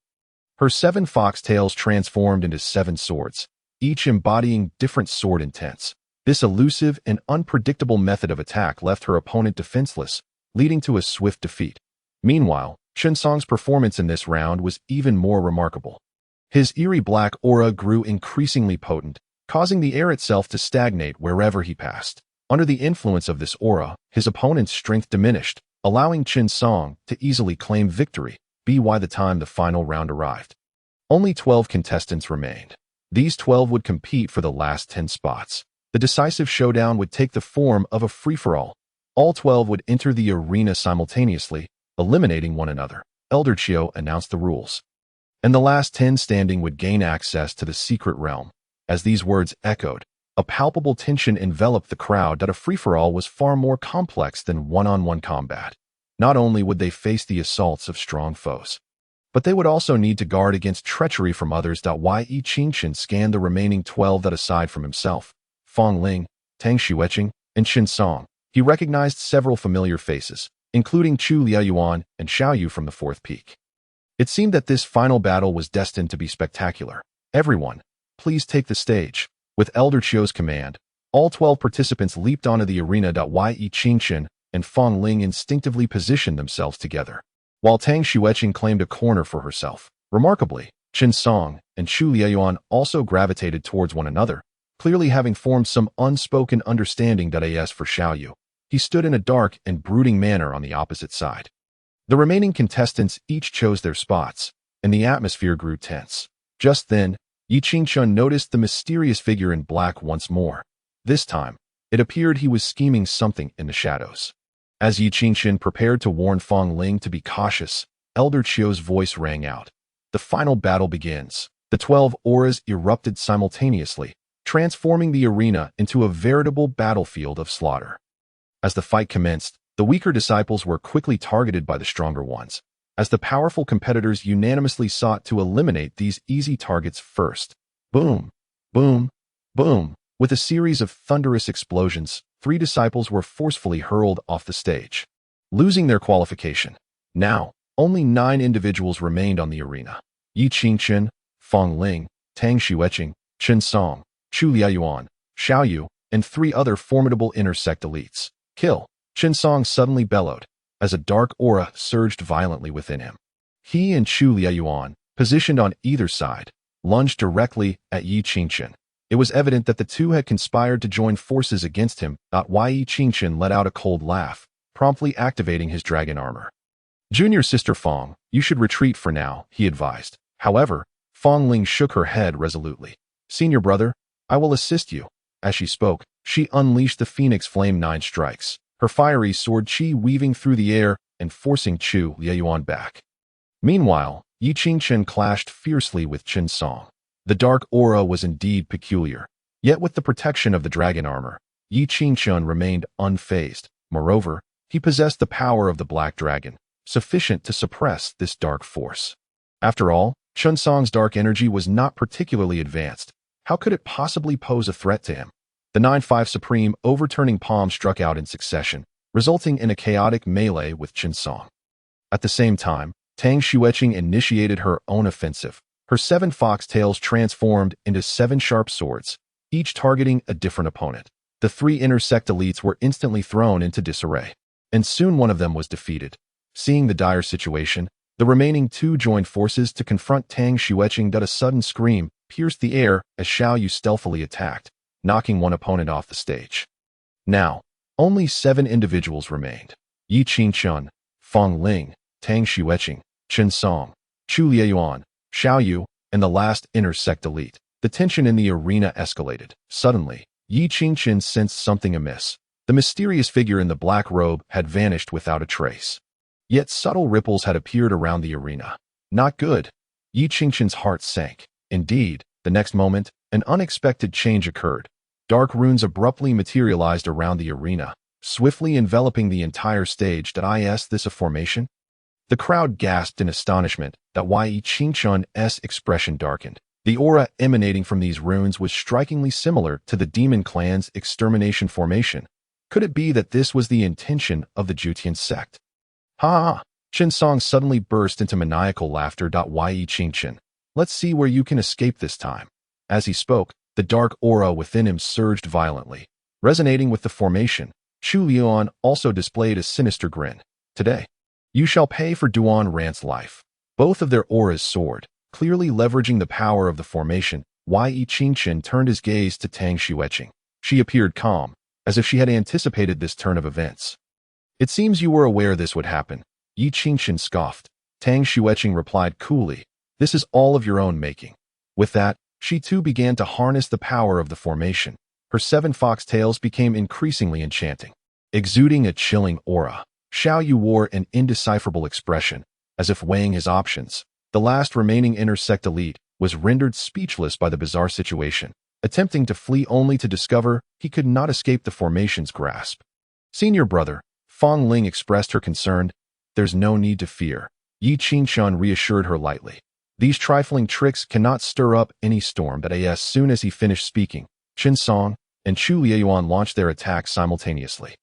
[SPEAKER 1] Her 7 foxtails transformed into 7 swords, each embodying different sword intents. This elusive and unpredictable method of attack left her opponent defenseless, leading to a swift defeat. Meanwhile, Chen Song's performance in this round was even more remarkable. His eerie black aura grew increasingly potent, causing the air itself to stagnate wherever he passed. Under the influence of this aura, his opponent's strength diminished, allowing Chen Song to easily claim victory. By the time the final round arrived, only 12 contestants remained. These 12 would compete for the last 10 spots. The decisive showdown would take the form of a free-for-all. All 12 would enter the arena simultaneously, eliminating one another. Elder Chio announced the rules, and the last 10 standing would gain access to the secret realm. As these words echoed, a palpable tension enveloped the crowd that a free-for-all was far more complex than one-on-one combat. Not only would they face the assaults of strong foes, but they would also need to guard against treachery from others. Yi Qingqian scanned the remaining 12 that aside from himself, Fang Ling, Tang Xueqing, and Chen Song, he recognized several familiar faces, including Chu Liayuan and Xiaoyu from the 4th peak. It seemed that this final battle was destined to be spectacular. Everyone, please take the stage. With Elder Chio's command, all 12 participants leaped onto the arena. Yi Qingqian and Fang Ling instinctively positioned themselves together, while Tang Xueqing claimed a corner for herself. Remarkably, Chen Song and Chu Liayuan also gravitated towards one another, clearly having formed some unspoken understanding. As for Xiaoyu, he stood in a dark and brooding manner on the opposite side. The remaining contestants each chose their spots, and the atmosphere grew tense. Just then, Yi Qingqian noticed the mysterious figure in black once more. This time, it appeared he was scheming something in the shadows. As Yi Qingqian prepared to warn Fang Ling to be cautious, Elder Chio's voice rang out. The final battle begins. The 12 auras erupted simultaneously, transforming the arena into a veritable battlefield of slaughter. As the fight commenced, the weaker disciples were quickly targeted by the stronger ones, as the powerful competitors unanimously sought to eliminate these easy targets first. Boom, boom, boom. With a series of thunderous explosions, 3 disciples were forcefully hurled off the stage, losing their qualification. Now, only 9 individuals remained on the arena. Yi Qingqian, Fang Ling, Tang Xueqing, Chen Song, Chu Liayuan, Xiaoyu, and 3 other formidable intersect elites. Kill! Chen Song suddenly bellowed, as a dark aura surged violently within him. He and Chu Liayuan, positioned on either side, lunged directly at Yi Qingqian. It was evident that the two had conspired to join forces against him. Yi Qingqian let out a cold laugh, promptly activating his dragon armor. Junior sister Fong, you should retreat for now, he advised. However, Fong Ling shook her head resolutely. Senior brother, I will assist you. As she spoke, she unleashed the Phoenix Flame 9 strikes, her fiery sword chi weaving through the air and forcing Chu Lieyuan back. Meanwhile, Yi Qingchen clashed fiercely with Chen Song. The dark aura was indeed peculiar, yet with the protection of the dragon armor, Yi Qingchen remained unfazed. Moreover, he possessed the power of the black dragon, sufficient to suppress this dark force. After all, Chen Song's dark energy was not particularly advanced. How could it possibly pose a threat to him? The 9-5 Supreme overturning palm struck out in succession, resulting in a chaotic melee with Chen Song. At the same time, Tang Xueqing initiated her own offensive. Her 7 foxtails transformed into 7 sharp swords, each targeting a different opponent. The 3 intersect elites were instantly thrown into disarray, and soon one of them was defeated. Seeing the dire situation, the remaining 2 joined forces to confront Tang Xueqing. A sudden scream pierced the air as Xiao Yu stealthily attacked, knocking one opponent off the stage. Now, only 7 individuals remained. Yi Qingchen, Fong Ling, Tang Xueqing, Chen Song, Chu Lieyuan, Xiao Yu, and the last intersect elite. The tension in the arena escalated. Suddenly, Yi Qingchen sensed something amiss. The mysterious figure in the black robe had vanished without a trace. Yet subtle ripples had appeared around the arena. Not good. Yi Qingchen's heart sank. Indeed, the next moment, an unexpected change occurred. Dark runes abruptly materialized around the arena, swiftly enveloping the entire stage. Is this a formation? The crowd gasped in astonishment. Yi Qingchen's expression darkened. The aura emanating from these runes was strikingly similar to the Demon Clan's extermination formation. Could it be that this was the intention of the Jutian sect? Ha ha! Chen Song suddenly burst into maniacal laughter. Yi Qingchen, let's see where you can escape this time. As he spoke, the dark aura within him surged violently. Resonating with the formation, Chu Lieyuan also displayed a sinister grin. Today, you shall pay for Duan Rant's life. Both of their auras soared, clearly leveraging the power of the formation. Yi Qingchen turned his gaze to Tang Xueqing. She appeared calm, as if she had anticipated this turn of events. It seems you were aware this would happen. Yi Qingchen scoffed. Tang Xueqing replied coolly, this is all of your own making. With that, she too began to harness the power of the formation. Her 7 foxtails became increasingly enchanting, exuding a chilling aura. Xiao Yu wore an indecipherable expression, as if weighing his options. The last remaining intersect elite was rendered speechless by the bizarre situation, attempting to flee only to discover he could not escape the formation's grasp. Senior brother, Fong Ling expressed her concern. There's no need to fear. Yi Qingchen reassured her lightly. These trifling tricks cannot stir up any storm. As soon as he finished speaking, Chen Song and Chu Lieyuan launched their attacks simultaneously.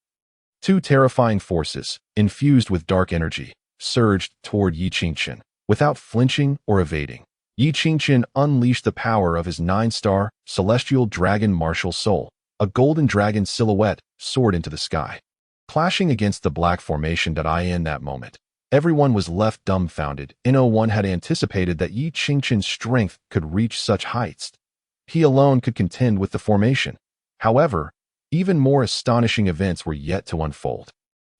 [SPEAKER 1] 2 terrifying forces, infused with dark energy, surged toward Yi Qingchen. Without flinching or evading, Yi Qingchen unleashed the power of his 9-star celestial dragon martial soul. A golden dragon silhouette soared into the sky, clashing against the black formation. In that moment, everyone was left dumbfounded. No one had anticipated that Yi Qingchen's strength could reach such heights. He alone could contend with the formation. However, even more astonishing events were yet to unfold.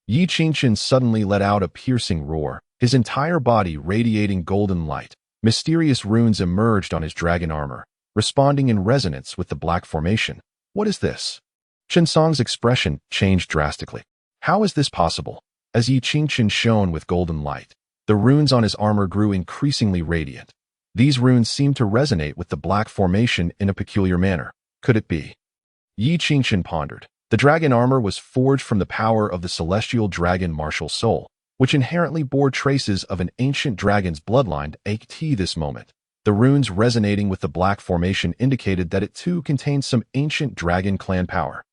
[SPEAKER 1] Yi Qingchen suddenly let out a piercing roar, his entire body radiating golden light. Mysterious runes emerged on his dragon armor, responding in resonance with the black formation. What is this? Chen Song's expression changed drastically. How is this possible? As Yi Qingchen shone with golden light, the runes on his armor grew increasingly radiant. These runes seemed to resonate with the black formation in a peculiar manner. Could it be? Yi Qingchen pondered. The dragon armor was forged from the power of the celestial dragon martial soul, which inherently bore traces of an ancient dragon's bloodline. At this moment, the runes resonating with the black formation indicated that it too contained some ancient dragon clan power.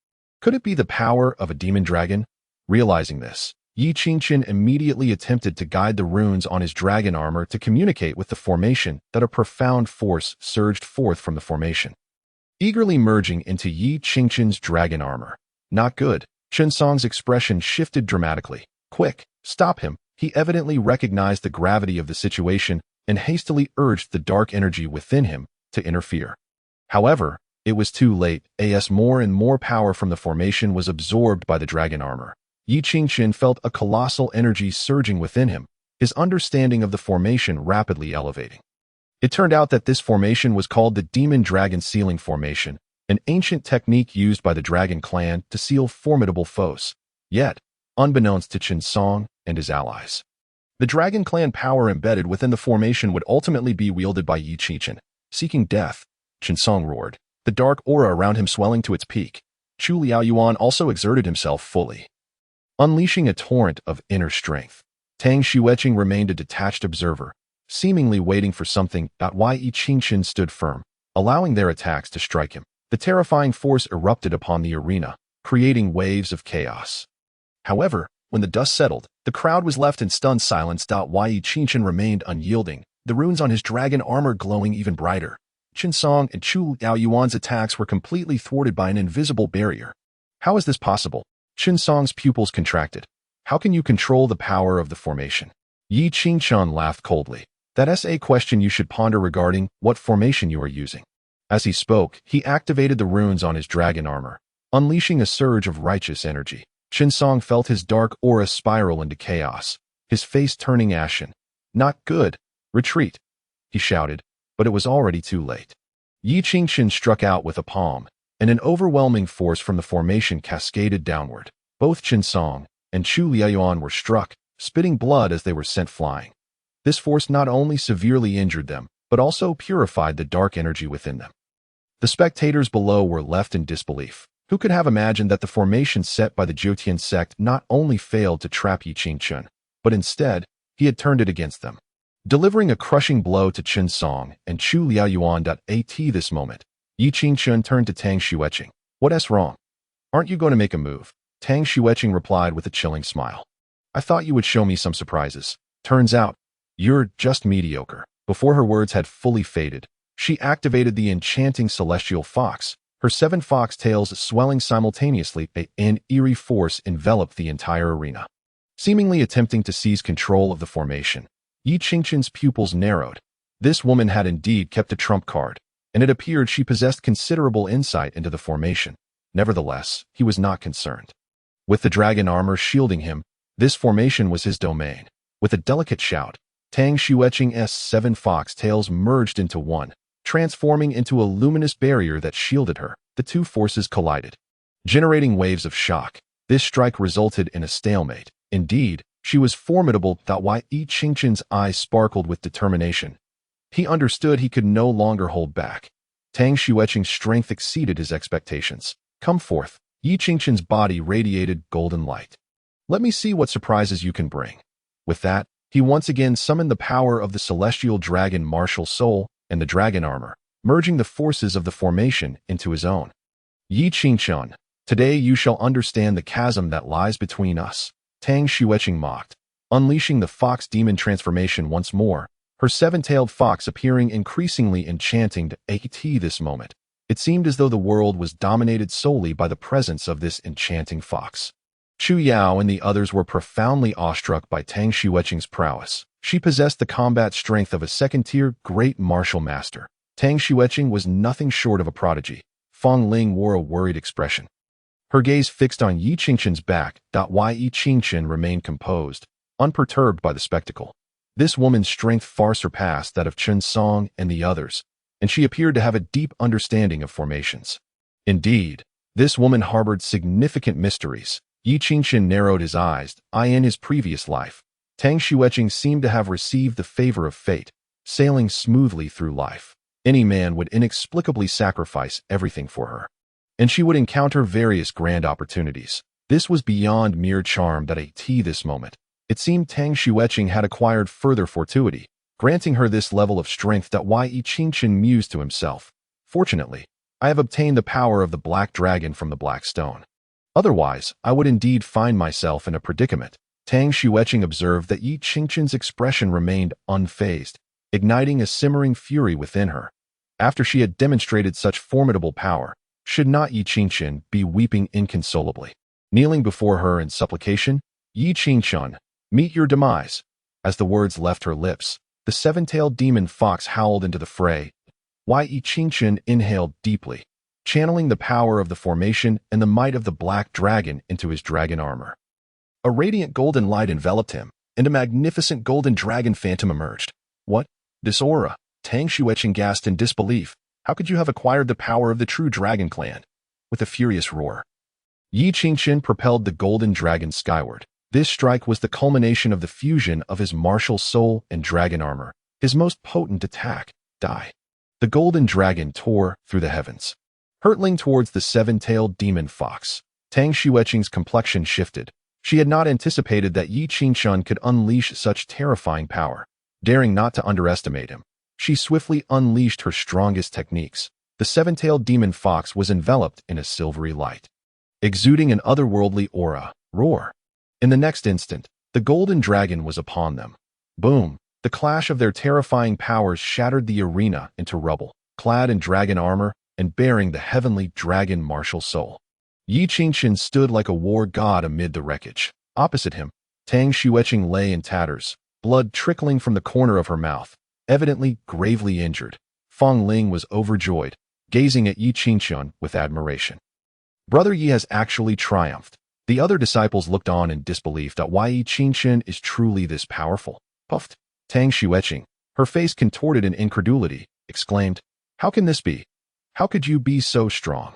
[SPEAKER 1] Could it be the power of a demon dragon? Realizing this, Yi Qingchen immediately attempted to guide the runes on his dragon armor to communicate with the formation. A profound force surged forth from the formation, eagerly merging into Yi Qingchen's dragon armor. Not good. Chen Song's expression shifted dramatically. Quick, stop him. He evidently recognized the gravity of the situation and hastily urged the dark energy within him to interfere. However, it was too late, as more and more power from the formation was absorbed by the dragon armor. Yi Qingchen felt a colossal energy surging within him, his understanding of the formation rapidly elevating. It turned out that this formation was called the Demon Dragon Sealing Formation, an ancient technique used by the Dragon Clan to seal formidable foes. Yet, unbeknownst to Chen Song and his allies, the Dragon Clan power embedded within the formation would ultimately be wielded by Yi Qingchen. Seeking death, Chen Song roared, the dark aura around him swelling to its peak. Chu Liaoyuan also exerted himself fully, unleashing a torrent of inner strength. Tang Xueqing remained a detached observer, seemingly waiting for something. Yi Qingchen stood firm, allowing their attacks to strike him. The terrifying force erupted upon the arena, creating waves of chaos. However, when the dust settled, the crowd was left in stunned silence. Yi Qingchen remained unyielding, the runes on his dragon armor glowing even brighter. Chen Song and Chu Liaoyuan's attacks were completely thwarted by an invisible barrier. How is this possible? Chen Song's pupils contracted. How can you control the power of the formation? Yi Qingchen laughed coldly. That's a question you should ponder regarding what formation you are using. As he spoke, he activated the runes on his dragon armor, unleashing a surge of righteous energy. Chen Song felt his dark aura spiral into chaos, his face turning ashen. Not good. Retreat, he shouted, but it was already too late. Yi Qingchen struck out with a palm, and an overwhelming force from the formation cascaded downward. Both Chen Song and Chu Liaoyuan were struck, spitting blood as they were sent flying. This force not only severely injured them, but also purified the dark energy within them. The spectators below were left in disbelief. Who could have imagined that the formation set by the Jiutian sect not only failed to trap Yi Qingchen, but instead, he had turned it against them, delivering a crushing blow to Chen Song and Chu Liaoyuan. At this moment, Yi Qingchen turned to Tang Xueqing. What's wrong? Aren't you going to make a move? Tang Xueqing replied with a chilling smile. I thought you would show me some surprises. Turns out, you're just mediocre. Before her words had fully faded, she activated the enchanting celestial fox. Her 7 fox tails swelling simultaneously, an eerie force enveloped the entire arena. Seemingly attempting to seize control of the formation, Yi Qingchen's pupils narrowed. This woman had indeed kept a trump card, and it appeared she possessed considerable insight into the formation. Nevertheless, he was not concerned. With the dragon armor shielding him, this formation was his domain. With a delicate shout, Tang Xueqing's 7 fox tails merged into one, transforming into a luminous barrier that shielded her. The two forces collided, generating waves of shock. This strike resulted in a stalemate. Indeed, she was formidable. Yi Qingchen's eyes sparkled with determination. He understood he could no longer hold back. Tang Xueqing's strength exceeded his expectations. Come forth. Yi Qingchen's body radiated golden light. Let me see what surprises you can bring. With that, he once again summoned the power of the celestial dragon martial soul and the dragon armor, merging the forces of the formation into his own. Yi Qingchen, today you shall understand the chasm that lies between us. Tang Xueqing mocked, unleashing the fox demon transformation once more, her 7-tailed fox appearing increasingly enchanting. At this moment, it seemed as though the world was dominated solely by the presence of this enchanting fox. Chu Yao and the others were profoundly awestruck by Tang Xueqing's prowess. She possessed the combat strength of a second-tier great martial master. Tang Xueqing was nothing short of a prodigy. Feng Ling wore a worried expression, her gaze fixed on Yi Qingchen's back. Yi Qingchen remained composed, unperturbed by the spectacle. This woman's strength far surpassed that of Chen Song and the others, and she appeared to have a deep understanding of formations. Indeed, this woman harbored significant mysteries. Yi Qingchen narrowed his eyes. In his previous life, Tang Xueqing seemed to have received the favor of fate, sailing smoothly through life. Any man would inexplicably sacrifice everything for her, and she would encounter various grand opportunities. This was beyond mere charm. At this moment, it seemed Tang Xueqing had acquired further fortuity, granting her this level of strength. Yi Qingchen mused to himself. Fortunately, I have obtained the power of the black dragon from the black stone. Otherwise, I would indeed find myself in a predicament. Tang Xueqing observed that Yi Qingchen's expression remained unfazed, igniting a simmering fury within her. After she had demonstrated such formidable power, should not Yi Qingchen be weeping inconsolably? Kneeling before her in supplication, Yi Qingchen, meet your demise. As the words left her lips, the 7-tailed demon fox howled into the fray. Yi Qingchen inhaled deeply, channeling the power of the formation and the might of the black dragon into his dragon armor. A radiant golden light enveloped him, and a magnificent golden dragon phantom emerged. What? This aura? Tang Xueqing gasped in disbelief. How could you have acquired the power of the true dragon clan? With a furious roar, Yi Qingqian propelled the golden dragon skyward. This strike was the culmination of the fusion of his martial soul and dragon armor, his most potent attack. Die. The golden dragon tore through the heavens, hurtling towards the seven-tailed demon fox. Tang Xueqing's complexion shifted. She had not anticipated that Yi Qingqian could unleash such terrifying power. Daring not to underestimate him, she swiftly unleashed her strongest techniques. The seven-tailed demon fox was enveloped in a silvery light, exuding an otherworldly aura. Roar! In the next instant, the golden dragon was upon them. Boom! The clash of their terrifying powers shattered the arena into rubble. Clad in dragon armor and bearing the heavenly dragon martial soul, Yi Qingqian stood like a war god amid the wreckage. Opposite him, Tang Xueqing lay in tatters, blood trickling from the corner of her mouth, evidently gravely injured. Feng Ling was overjoyed, gazing at Yi Qingqian with admiration. Brother Yi has actually triumphed. The other disciples looked on in disbelief at why Yi Qingqian is truly this powerful. Puffed. Tang Xueqing, her face contorted in incredulity, exclaimed, "How can this be? How could you be so strong?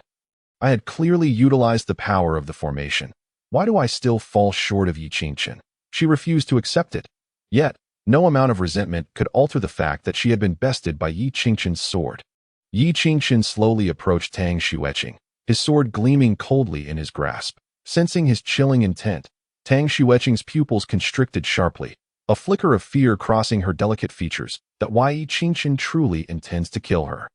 [SPEAKER 1] I had clearly utilized the power of the formation. Why do I still fall short of Yi Qingqian?" She refused to accept it. Yet, no amount of resentment could alter the fact that she had been bested by Yi Qingqian's sword. Yi Qingqian slowly approached Tang Xueqing, his sword gleaming coldly in his grasp. Sensing his chilling intent, Tang Xueqing's pupils constricted sharply, a flicker of fear crossing her delicate features that Yi Qingqian truly intends to kill her.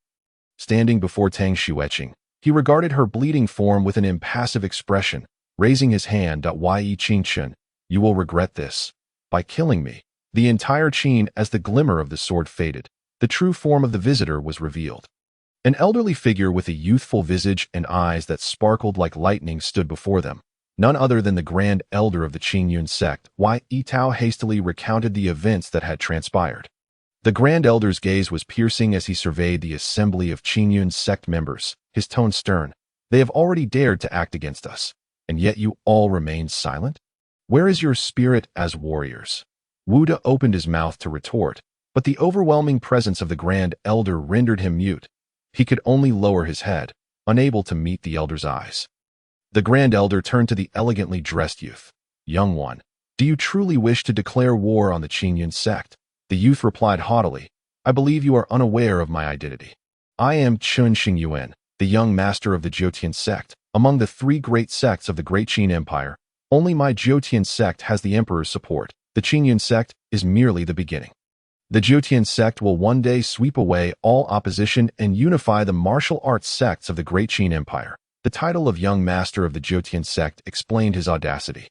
[SPEAKER 1] Standing before Tang Xueqing, he regarded her bleeding form with an impassive expression, raising his hand at Yi Qingqian. "You will regret this. By killing me." The entire Qin as the glimmer of the sword faded, the true form of the visitor was revealed. An elderly figure with a youthful visage and eyes that sparkled like lightning stood before them. None other than the Grand Elder of the Qingyun sect. Yi Tao hastily recounted the events that had transpired. The Grand Elder's gaze was piercing as he surveyed the assembly of Qingyun sect members, his tone stern. "They have already dared to act against us, and yet you all remain silent? Where is your spirit as warriors?" Wu De opened his mouth to retort, but the overwhelming presence of the Grand Elder rendered him mute. He could only lower his head, unable to meet the elder's eyes. The Grand Elder turned to the elegantly dressed youth. "Young one, do you truly wish to declare war on the Qingyun sect?" The youth replied haughtily, "I believe you are unaware of my identity. I am Chun Xingyuan, the young master of the Jiutian sect. Among the three great sects of the Great Qin Empire, only my Jiutian sect has the emperor's support. The Qingyun sect is merely the beginning. The Jiutian sect will one day sweep away all opposition and unify the martial arts sects of the Great Qin Empire." The title of Young Master of the Jiutian sect explained his audacity.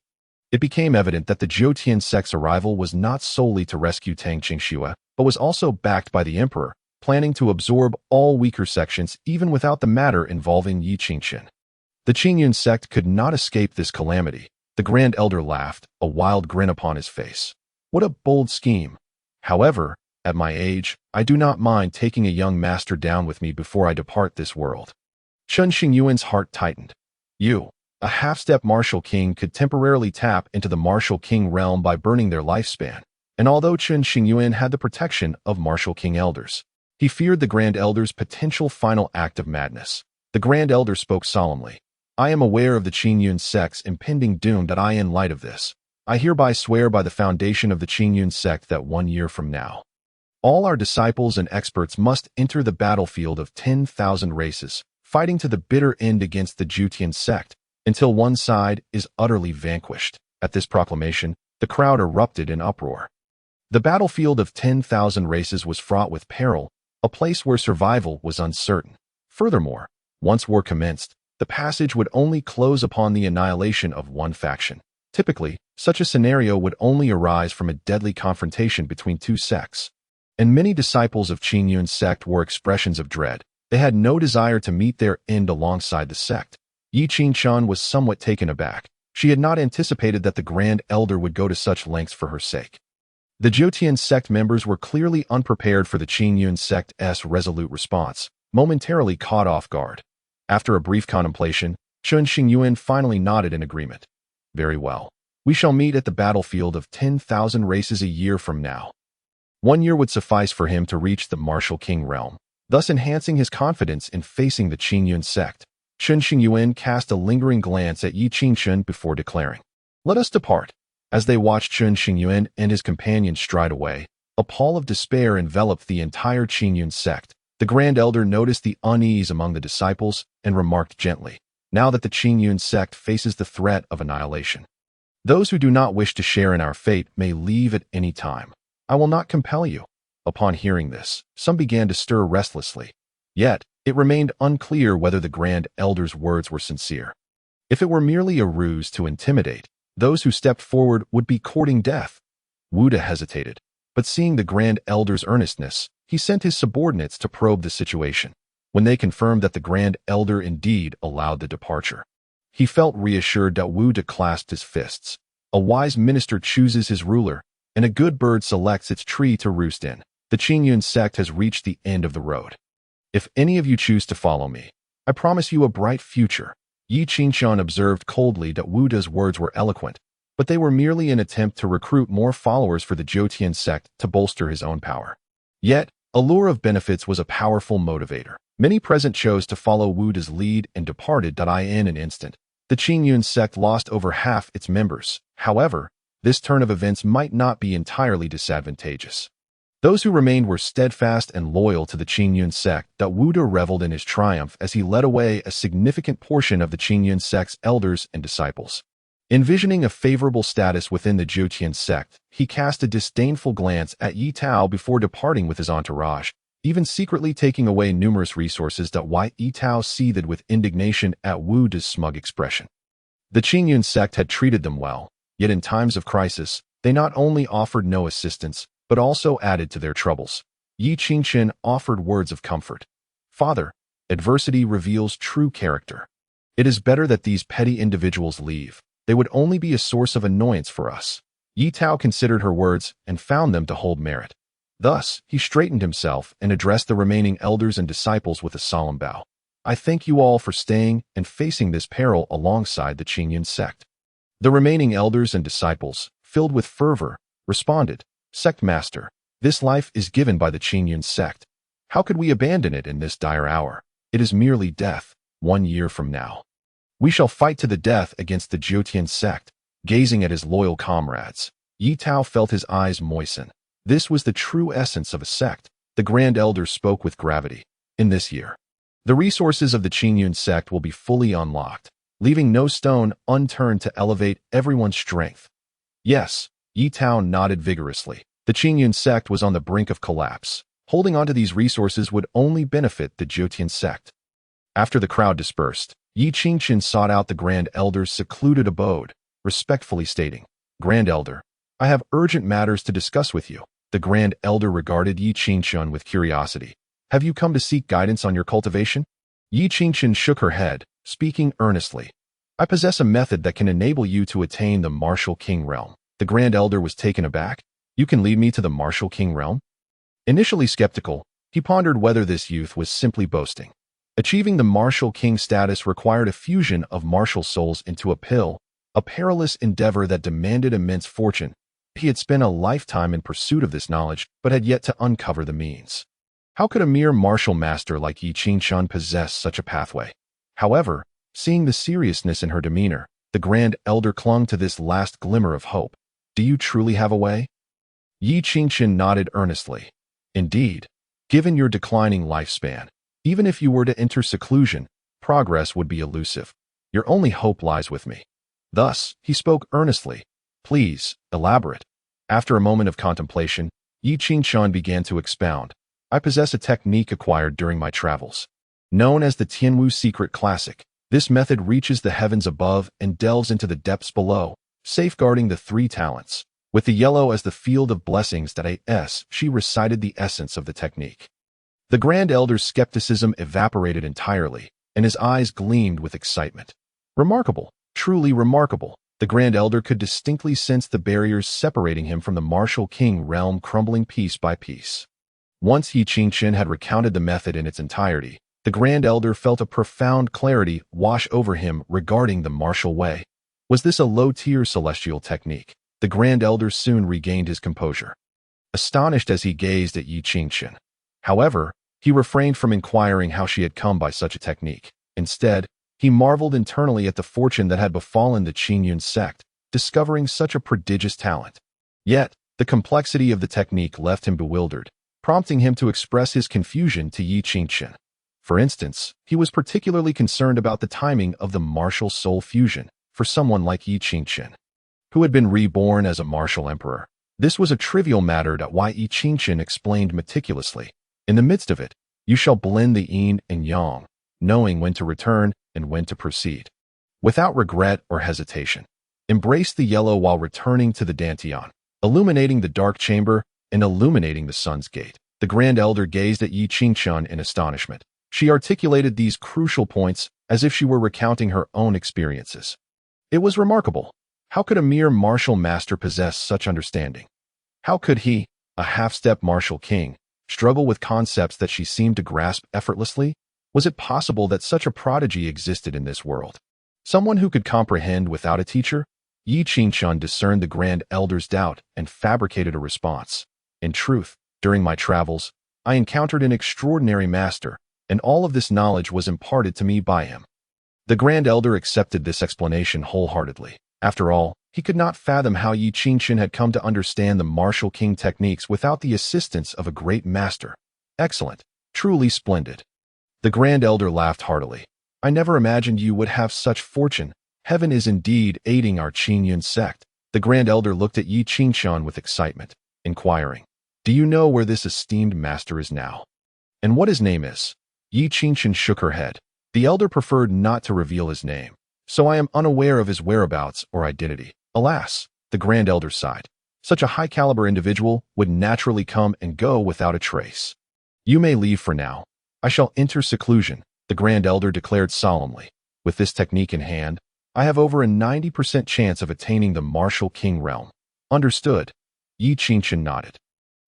[SPEAKER 1] It became evident that the Jiutian sect's arrival was not solely to rescue Tang Qingxue, but was also backed by the emperor, planning to absorb all weaker sections even without the matter involving Yi Qingqian. The Qingyun sect could not escape this calamity. The Grand Elder laughed, a wild grin upon his face. What a bold scheme! However, at my age, I do not mind taking a young master down with me before I depart this world. Chun Xingyuan's heart tightened. You, a half-step martial king, could temporarily tap into the martial king realm by burning their lifespan. And although Chun Xingyuan had the protection of martial king elders, he feared the Grand Elder's potential final act of madness. The Grand Elder spoke solemnly. "I am aware of the Qingyun sect's impending doom. That I, in light of this, I hereby swear by the foundation of the Qingyun sect that 1 year from now, all our disciples and experts must enter the battlefield of 10,000 races, fighting to the bitter end against the Jiutian sect, until one side is utterly vanquished." At this proclamation, the crowd erupted in uproar. The battlefield of 10,000 races was fraught with peril, a place where survival was uncertain. Furthermore, once war commenced, the passage would only close upon the annihilation of one faction. Typically, such a scenario would only arise from a deadly confrontation between two sects. And many disciples of Qingyun sect wore expressions of dread. They had no desire to meet their end alongside the sect. Yi Qingqian was somewhat taken aback. She had not anticipated that the Grand Elder would go to such lengths for her sake. The Jiutian sect members were clearly unprepared for the Qingyun sect's resolute response, momentarily caught off guard. After a brief contemplation, Chun Xingyuan finally nodded in agreement. "Very well. We shall meet at the battlefield of 10,000 races a year from now. 1 year would suffice for him to reach the martial king realm, thus enhancing his confidence in facing the Qingyun sect. Chen Xingyuan cast a lingering glance at Yi Qingshun before declaring, "Let us depart." As they watched Chen Xingyuan and his companions stride away, a pall of despair enveloped the entire Qingyun sect. The Grand Elder noticed the unease among the disciples and remarked gently, "Now that the Qingyun sect faces the threat of annihilation, those who do not wish to share in our fate may leave at any time. I will not compel you." Upon hearing this, some began to stir restlessly. Yet, it remained unclear whether the Grand Elder's words were sincere. If it were merely a ruse to intimidate, those who stepped forward would be courting death. Wuda hesitated, but seeing the Grand Elder's earnestness, he sent his subordinates to probe the situation. When they confirmed that the Grand Elder indeed allowed the departure, he felt reassured that Wuda clasped his fists. A wise minister chooses his ruler, and a good bird selects its tree to roost in. The Qingyun sect has reached the end of the road. If any of you choose to follow me, I promise you a bright future. Yi Qingshun observed coldly that Wuda's words were eloquent, but they were merely an attempt to recruit more followers for the Zhoutian sect to bolster his own power. Yet, allure of benefits was a powerful motivator. Many present chose to follow Wuda's lead and departed in an instant. The Qingyun sect lost over half its members. However, this turn of events might not be entirely disadvantageous. Those who remained were steadfast and loyal to the Qingyun sect. Wuda reveled in his triumph as he led away a significant portion of the Qingyun sect's elders and disciples. Envisioning a favorable status within the Zhoutian sect, he cast a disdainful glance at Yi Tao before departing with his entourage, even secretly taking away numerous resources. Yi Tao seethed with indignation at Wuda's smug expression. The Qingyun sect had treated them well, yet in times of crisis, they not only offered no assistance, but also added to their troubles. Yi Qingshun offered words of comfort. "Father, adversity reveals true character. It is better that these petty individuals leave. They would only be a source of annoyance for us." Yi Tao considered her words and found them to hold merit. Thus, he straightened himself and addressed the remaining elders and disciples with a solemn bow. "I thank you all for staying and facing this peril alongside the Qingyun sect." The remaining elders and disciples, filled with fervor, responded, "Sect Master, this life is given by the Qingyun sect. How could we abandon it in this dire hour? It is merely death. 1 year from now, we shall fight to the death against the Zhoutian sect." Gazing at his loyal comrades, Yi Tao felt his eyes moisten. This was the true essence of a sect. The Grand Elder spoke with gravity. "In this year, the resources of the Qingyun sect will be fully unlocked, leaving no stone unturned to elevate everyone's strength." Yes, Yi Tao nodded vigorously. The Qingyun sect was on the brink of collapse. Holding onto these resources would only benefit the Zhoutian sect. After the crowd dispersed, Yi Qingshun sought out the Grand Elder's secluded abode, respectfully stating, "Grand Elder, I have urgent matters to discuss with you." The Grand Elder regarded Yi Qingshun with curiosity. "Have you come to seek guidance on your cultivation?" Yi Qingshun shook her head, speaking earnestly. "I possess a method that can enable you to attain the martial king realm." The Grand Elder was taken aback. "You can lead me to the martial king realm?" Initially skeptical, he pondered whether this youth was simply boasting. Achieving the martial king status required a fusion of martial souls into a pill, a perilous endeavor that demanded immense fortune. He had spent a lifetime in pursuit of this knowledge, but had yet to uncover the means. How could a mere martial master like Yi Qingshun possess such a pathway? However, seeing the seriousness in her demeanor, the Grand Elder clung to this last glimmer of hope. "Do you truly have a way?" Yi Qingshun nodded earnestly. "Indeed, given your declining lifespan, even if you were to enter seclusion, progress would be elusive. Your only hope lies with me." Thus, he spoke earnestly. "Please, elaborate." After a moment of contemplation, Yi Qingshun began to expound. "I possess a technique acquired during my travels, known as the Tianwu Secret Classic. This method reaches the heavens above and delves into the depths below, safeguarding the 3 talents. With the yellow as the field of blessings she recited the essence of the technique. The Grand Elder's skepticism evaporated entirely, and his eyes gleamed with excitement. Remarkable, truly remarkable. The Grand Elder could distinctly sense the barriers separating him from the martial king realm crumbling piece by piece. Once Yi Qingshun had recounted the method in its entirety, the Grand Elder felt a profound clarity wash over him regarding the martial way. Was this a low-tier celestial technique? The Grand Elder soon regained his composure, astonished as he gazed at Yi Qingqian. However, he refrained from inquiring how she had come by such a technique. Instead, he marveled internally at the fortune that had befallen the Qingyun sect, discovering such a prodigious talent. Yet, the complexity of the technique left him bewildered, prompting him to express his confusion to Yi Qingqian. For instance, he was particularly concerned about the timing of the martial soul fusion for someone like Yi Qingqian, who had been reborn as a martial emperor. This was a trivial matter that Yi Qingqian explained meticulously. In the midst of it, you shall blend the yin and yang, knowing when to return and when to proceed. Without regret or hesitation, embrace the yellow while returning to the dantian, illuminating the dark chamber and illuminating the sun's gate. The Grand Elder gazed at Yi Qingqian in astonishment. She articulated these crucial points as if she were recounting her own experiences. It was remarkable. How could a mere martial master possess such understanding? How could he, a half-step martial king, struggle with concepts that she seemed to grasp effortlessly? Was it possible that such a prodigy existed in this world? Someone who could comprehend without a teacher? Yi Qingqian discerned the Grand Elder's doubt and fabricated a response. In truth, during my travels, I encountered an extraordinary master, and all of this knowledge was imparted to me by him. The Grand Elder accepted this explanation wholeheartedly. After all, he could not fathom how Yi Qingqian had come to understand the martial king techniques without the assistance of a great master. Excellent. Truly splendid. The Grand Elder laughed heartily. I never imagined you would have such fortune. Heaven is indeed aiding our Qingyun sect. The Grand Elder looked at Yi Qingqian with excitement, inquiring, do you know where this esteemed master is now? And what his name is? Yi Qingqian shook her head. The Elder preferred not to reveal his name, so I am unaware of his whereabouts or identity. Alas, the Grand Elder sighed. Such a high-caliber individual would naturally come and go without a trace. You may leave for now. I shall enter seclusion, the Grand Elder declared solemnly. With this technique in hand, I have over a 90% chance of attaining the martial king realm. Understood. Yi Qingqian nodded.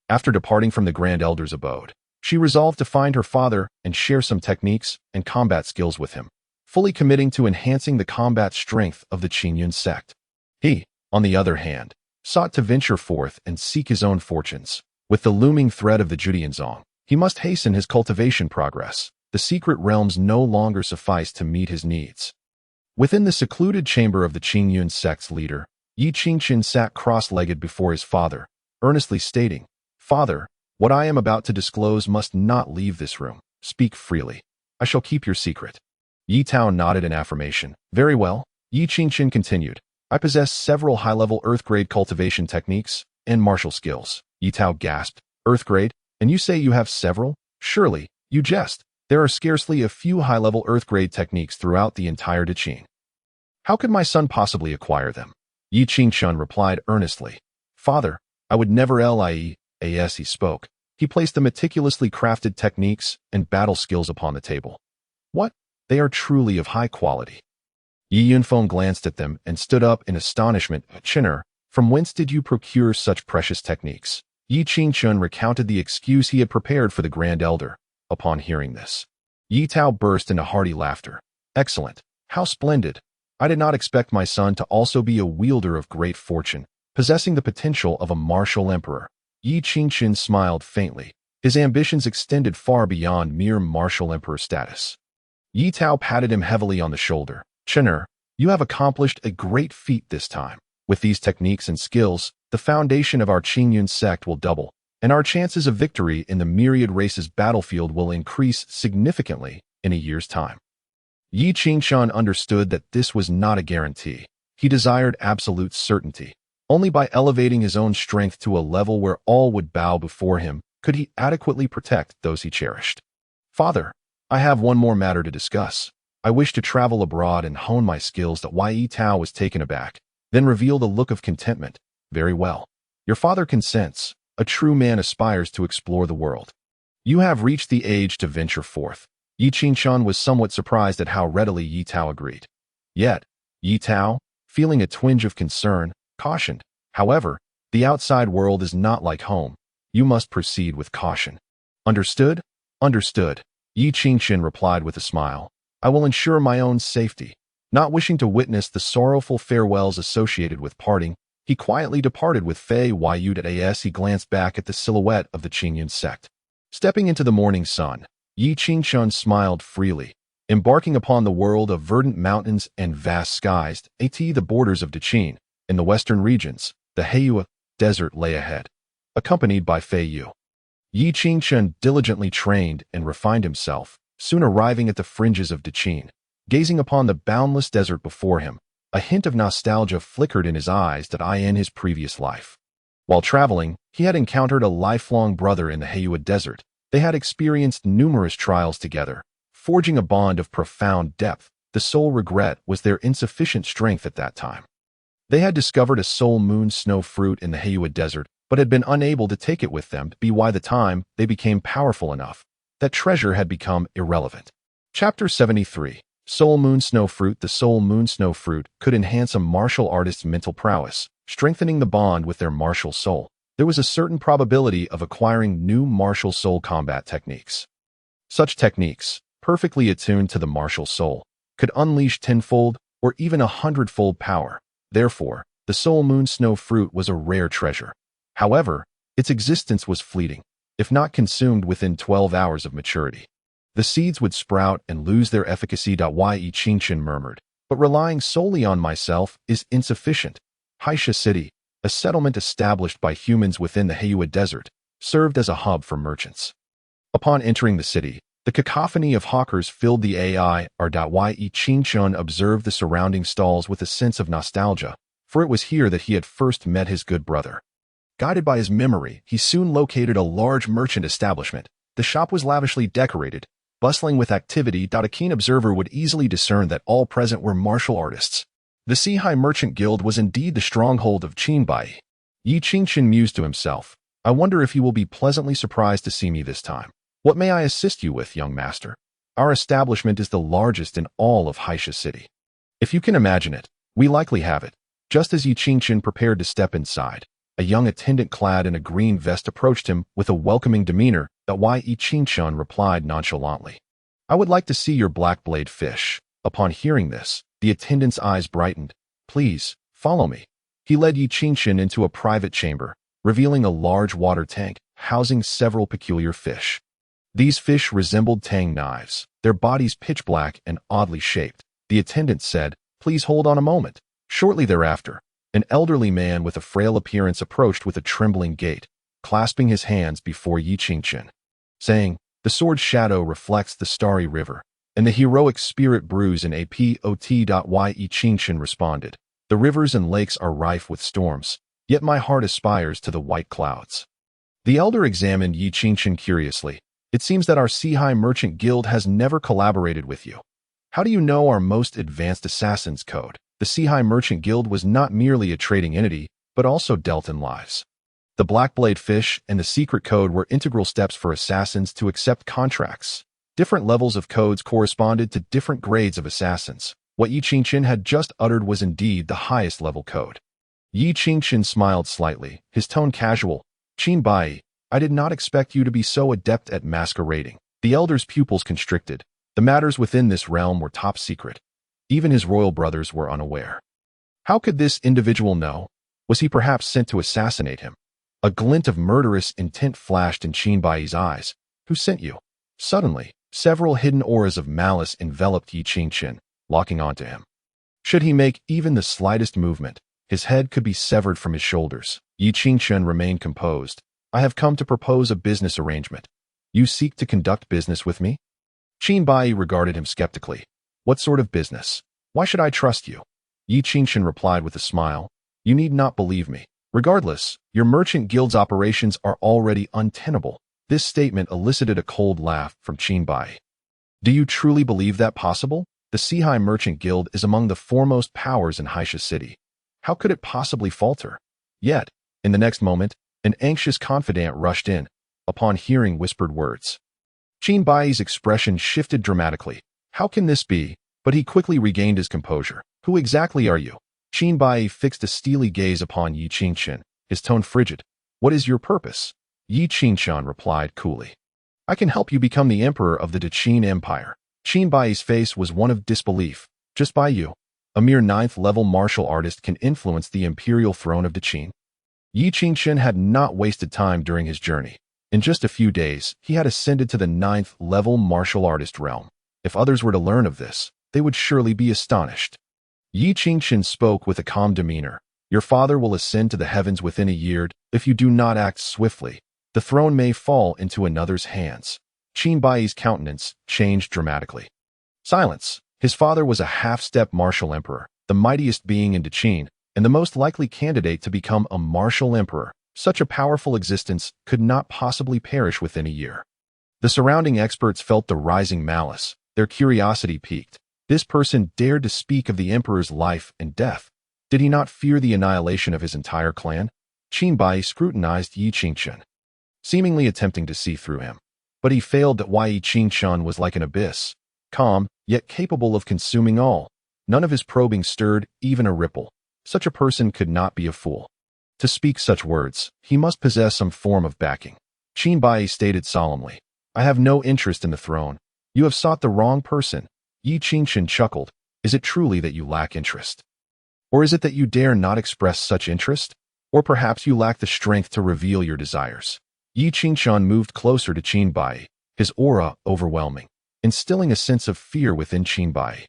[SPEAKER 1] After departing from the Grand Elder's abode, she resolved to find her father and share some techniques and combat skills with him, fully committing to enhancing the combat strength of the Qingyun sect. He, on the other hand, sought to venture forth and seek his own fortunes. With the looming threat of the Judianzong, he must hasten his cultivation progress. The secret realms no longer sufficed to meet his needs. Within the secluded chamber of the Qingyun sect's leader, Yi Qingqian sat cross-legged before his father, earnestly stating, Father, what I am about to disclose must not leave this room. Speak freely. I shall keep your secret. Yi Tao nodded in affirmation. Very well. Yi Qingqian continued. I possess several high-level earth-grade cultivation techniques and martial skills. Yi Tao gasped. Earth-grade? And you say you have several? Surely, you jest. There are scarcely a few high-level earth-grade techniques throughout the entire Deqing. How could my son possibly acquire them? Yi Qingqian replied earnestly. Father, I would never lie. As he spoke, he placed the meticulously crafted techniques and battle skills upon the table. What? They are truly of high quality. Yi Yunfeng glanced at them and stood up in astonishment. Qin'er, from whence did you procure such precious techniques? Yi Qingqian recounted the excuse he had prepared for the Grand Elder. Upon hearing this, Yi Tao burst into hearty laughter. Excellent. How splendid. I did not expect my son to also be a wielder of great fortune, possessing the potential of a martial emperor. Yi Qingqian smiled faintly. His ambitions extended far beyond mere martial emperor status. Yi Tao patted him heavily on the shoulder. Qin'er, you have accomplished a great feat this time. With these techniques and skills, the foundation of our Qingyun sect will double, and our chances of victory in the myriad races battlefield will increase significantly in a year's time. Yi Qingqian understood that this was not a guarantee. He desired absolute certainty. Only by elevating his own strength to a level where all would bow before him could he adequately protect those he cherished. Father, I have one more matter to discuss. I wish to travel abroad and hone my skills. That Yi Tao was taken aback, then revealed a look of contentment. Very well. Your father consents. A true man aspires to explore the world. You have reached the age to venture forth. Yi Qingqian was somewhat surprised at how readily Yi Tao agreed. Yet, Yi Tao, feeling a twinge of concern, cautioned. However, the outside world is not like home. You must proceed with caution. Understood? Understood. Yi Qingqian replied with a smile. I will ensure my own safety. Not wishing to witness the sorrowful farewells associated with parting, he quietly departed with Fei Yu. As he glanced back at the silhouette of the Qingyun sect. Stepping into the morning sun, Yi Qingshun smiled freely, embarking upon the world of verdant mountains and vast skies. At the borders of Deqin, in the western regions, the Heiyue desert lay ahead, accompanied by Fei Yu. Yi Qingshun diligently trained and refined himself, soon arriving at the fringes of Deqin. Gazing upon the boundless desert before him, a hint of nostalgia flickered in his eyes in his previous life. While traveling, he had encountered a lifelong brother in the Heiyue desert. They had experienced numerous trials together, forging a bond of profound depth. The sole regret was their insufficient strength at that time. They had discovered a soul moon snow fruit in the Heiyue desert, but had been unable to take it with them. By the time they became powerful enough, that treasure had become irrelevant. Chapter 73. Soul Moon Snow Fruit. The Soul Moon Snow Fruit could enhance a martial artist's mental prowess, strengthening the bond with their martial soul. There was a certain probability of acquiring new martial soul combat techniques. Such techniques, perfectly attuned to the martial soul, could unleash tenfold or even 100-fold power. Therefore, the Soul Moon Snow Fruit was a rare treasure. However, its existence was fleeting, if not consumed within 12 hours of maturity. The seeds would sprout and lose their efficacy. Yi Qingshun murmured, but relying solely on myself is insufficient. Haisha City, a settlement established by humans within the Heiyue desert, served as a hub for merchants. Upon entering the city, the cacophony of hawkers filled the air. Yi Qingshun observed the surrounding stalls with a sense of nostalgia, for it was here that he had first met his good brother. Guided by his memory, he soon located a large merchant establishment. The shop was lavishly decorated, bustling with activity. A keen observer would easily discern that all present were martial artists. The Sihai Merchant Guild was indeed the stronghold of Qinbai. Yi Qingshun mused to himself, I wonder if he will be pleasantly surprised to see me this time. What may I assist you with, young master? Our establishment is the largest in all of Haisha City. If you can imagine it, we likely have it. Just as Yi Qingshun prepared to step inside, a young attendant clad in a green vest approached him with a welcoming demeanor. Yi Qingshun replied nonchalantly, I would like to see your black blade fish. Upon hearing this, the attendant's eyes brightened. Please, follow me. He led Yi Qingshun into a private chamber, revealing a large water tank housing several peculiar fish. These fish resembled tang knives, their bodies pitch black and oddly shaped. The attendant said, Please hold on a moment. Shortly thereafter, an elderly man with a frail appearance approached with a trembling gait, clasping his hands before Yi Qingshun, saying, The sword's shadow reflects the starry river, and the heroic spirit brews in a pot. Yi Qingshun responded, The rivers and lakes are rife with storms, yet my heart aspires to the white clouds. The elder examined Yi Qingshun curiously. It seems that our Sihai Merchant Guild has never collaborated with you. How do you know our most advanced assassin's code? The Sihai Merchant Guild was not merely a trading entity, but also dealt in lives. The Black Blade Fish and the secret code were integral steps for assassins to accept contracts. Different levels of codes corresponded to different grades of assassins. What Yi Qingshun had just uttered was indeed the highest level code. Yi Qingshun smiled slightly, his tone casual. Qinbai, I did not expect you to be so adept at masquerading. The elder's pupils constricted. The matters within this realm were top secret. Even his royal brothers were unaware. How could this individual know? Was he perhaps sent to assassinate him? A glint of murderous intent flashed in Qinbai's eyes. Who sent you? Suddenly, several hidden auras of malice enveloped Yi Qingshun, locking onto him. Should he make even the slightest movement, his head could be severed from his shoulders. Yi Qingshun remained composed. I have come to propose a business arrangement. You seek to conduct business with me? Qinbai regarded him skeptically. What sort of business? Why should I trust you? Yi Qingshun replied with a smile. You need not believe me. Regardless, your merchant guild's operations are already untenable. This statement elicited a cold laugh from Qinbai. Do you truly believe that possible? The Sihai Merchant Guild is among the foremost powers in Haisha City. How could it possibly falter? Yet, in the next moment, an anxious confidant rushed in, upon hearing whispered words. Qinbai's expression shifted dramatically. How can this be? But he quickly regained his composure. Who exactly are you? Qinbai fixed a steely gaze upon Yi Qingshun, his tone frigid. What is your purpose? Yi Qingshun replied coolly. I can help you become the emperor of the Deqin Empire. Qinbai's face was one of disbelief. Just by you? a mere 9th-level martial artist can influence the imperial throne of Qin? Yi Qingchen had not wasted time during his journey. In just a few days, he had ascended to the 9th-level martial artist realm. If others were to learn of this, they would surely be astonished. Yi Qingchen spoke with a calm demeanor. Your father will ascend to the heavens within a year. If you do not act swiftly, the throne may fall into another's hands. Qin Bai's countenance changed dramatically. Silence. His father was a half-step martial emperor, the mightiest being in Qin, and the most likely candidate to become a martial emperor. Such a powerful existence could not possibly perish within a year. The surrounding experts felt the rising malice. Their curiosity piqued. This person dared to speak of the emperor's life and death. Did he not fear the annihilation of his entire clan? Qin Bai scrutinized Yi Qingchen, seemingly attempting to see through him. But he failed. That Yi Qingchen was like an abyss, calm, yet capable of consuming all. None of his probing stirred even a ripple. Such a person could not be a fool. To speak such words, he must possess some form of backing. Qin Bai stated solemnly, I have no interest in the throne. You have sought the wrong person. Yi Qingchen chuckled. Is it truly that you lack interest? Or is it that you dare not express such interest? Or perhaps you lack the strength to reveal your desires? Yi Qingchen moved closer to Qin Bai, his aura overwhelming, instilling a sense of fear within Qin Bai.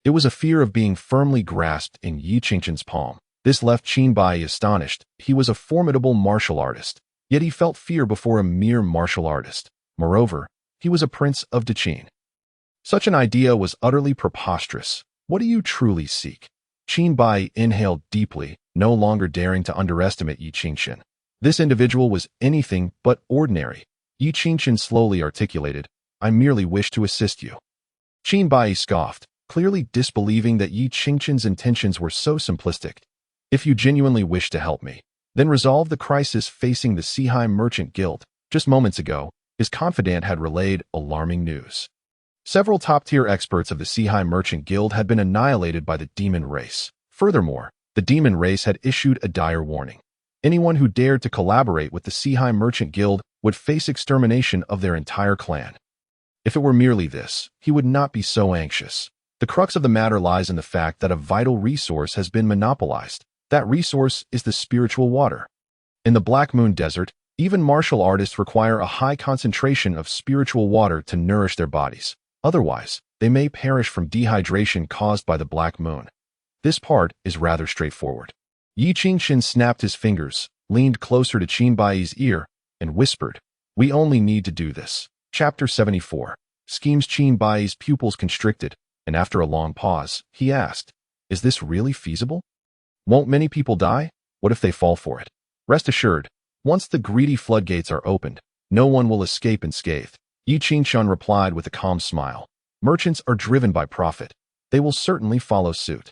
[SPEAKER 1] It was a fear of being firmly grasped in Yi Qingchen's palm. This left Qin Bai astonished. He was a formidable martial artist, yet he felt fear before a mere martial artist. Moreover, he was a prince of Qin. Such an idea was utterly preposterous. What do you truly seek? Qin Bai inhaled deeply, no longer daring to underestimate Yi Qingchen. This individual was anything but ordinary. Yi Qingchen slowly articulated, I merely wish to assist you. Qin Bai scoffed, clearly disbelieving that Yi Qingchen's intentions were so simplistic. If you genuinely wish to help me, then resolve the crisis facing the Seeheim Merchant Guild. Just moments ago, his confidant had relayed alarming news. Several top-tier experts of the Seeheim Merchant Guild had been annihilated by the demon race. Furthermore, the demon race had issued a dire warning. Anyone who dared to collaborate with the Seeheim Merchant Guild would face extermination of their entire clan. If it were merely this, he would not be so anxious. The crux of the matter lies in the fact that a vital resource has been monopolized. That resource is the spiritual water. In the Black Moon Desert, even martial artists require a high concentration of spiritual water to nourish their bodies. Otherwise, they may perish from dehydration caused by the Black Moon. This part is rather straightforward. Yi Qingchen snapped his fingers, leaned closer to Qin Bai's ear, and whispered, We only need to do this. Chapter 74. Schemes. Qin Bai's pupils constricted, and after a long pause, he asked, Is this really feasible? Won't many people die? What if they fall for it? Rest assured, once the greedy floodgates are opened, no one will escape unscathed. Yi Qingchen replied with a calm smile. Merchants are driven by profit. They will certainly follow suit.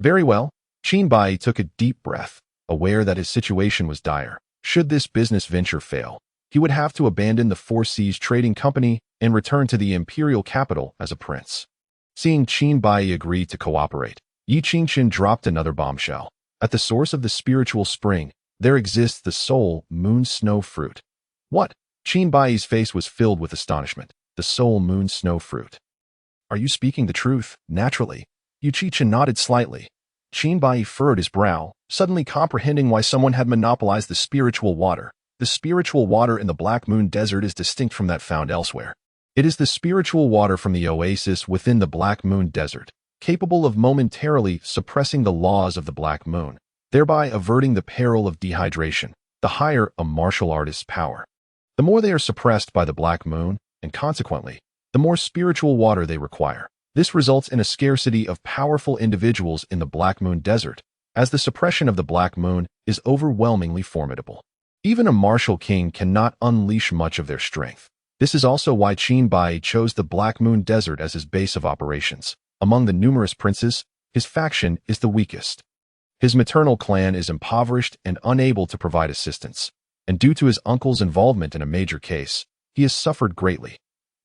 [SPEAKER 1] Very well. Qin Bai took a deep breath, aware that his situation was dire. Should this business venture fail, he would have to abandon the Four Seas Trading Company and return to the imperial capital as a prince. Seeing Qin Bai agree to cooperate, Yi Qingchen dropped another bombshell. At the source of the spiritual spring, there exists the soul moon snow fruit. What? Qin Bai's face was filled with astonishment. The soul moon snow fruit. Are you speaking the truth? Naturally. Yi Qingchen nodded slightly. Qin Bai furrowed his brow, suddenly comprehending why someone had monopolized the spiritual water. The spiritual water in the Black Moon Desert is distinct from that found elsewhere. It is the spiritual water from the oasis within the Black Moon Desert, capable of momentarily suppressing the laws of the Black Moon, thereby averting the peril of dehydration. The higher a martial artist's power, the more they are suppressed by the Black Moon, and consequently, the more spiritual water they require. This results in a scarcity of powerful individuals in the Black Moon Desert, as the suppression of the Black Moon is overwhelmingly formidable. Even a martial king cannot unleash much of their strength. This is also why Qin Bai chose the Black Moon Desert as his base of operations. Among the numerous princes, his faction is the weakest. His maternal clan is impoverished and unable to provide assistance, and due to his uncle's involvement in a major case, he has suffered greatly.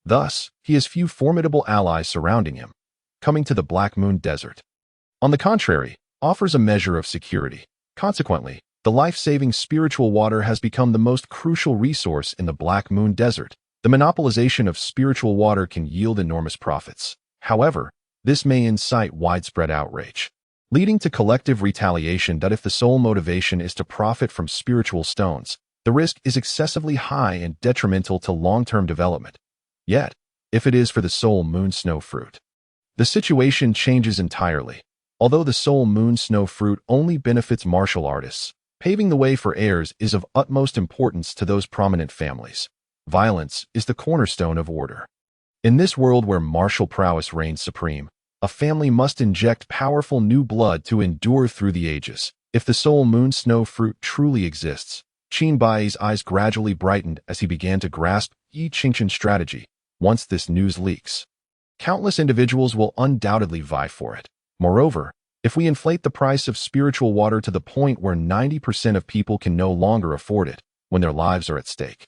[SPEAKER 1] Thus, he has few formidable allies surrounding him. Coming to the Black Moon Desert, on the contrary, offers a measure of security. Consequently, the life-saving spiritual water has become the most crucial resource in the Black Moon Desert. The monopolization of spiritual water can yield enormous profits. However, This may incite widespread outrage, leading to collective retaliation. That if the sole motivation is to profit from spiritual stones, the risk is excessively high and detrimental to long-term development. Yet, if it is for the sole moon snow fruit, the situation changes entirely. Although the sole moon snow fruit only benefits martial artists, paving the way for heirs is of utmost importance to those prominent families. Violence is the cornerstone of order. In this world where martial prowess reigns supreme, a family must inject powerful new blood to endure through the ages. If the sole moon snow fruit truly exists, Qin Bai's eyes gradually brightened as he began to grasp Yi Qingshan's strategy. Once this news leaks, countless individuals will undoubtedly vie for it. Moreover, if we inflate the price of spiritual water to the point where 90% of people can no longer afford it when their lives are at stake,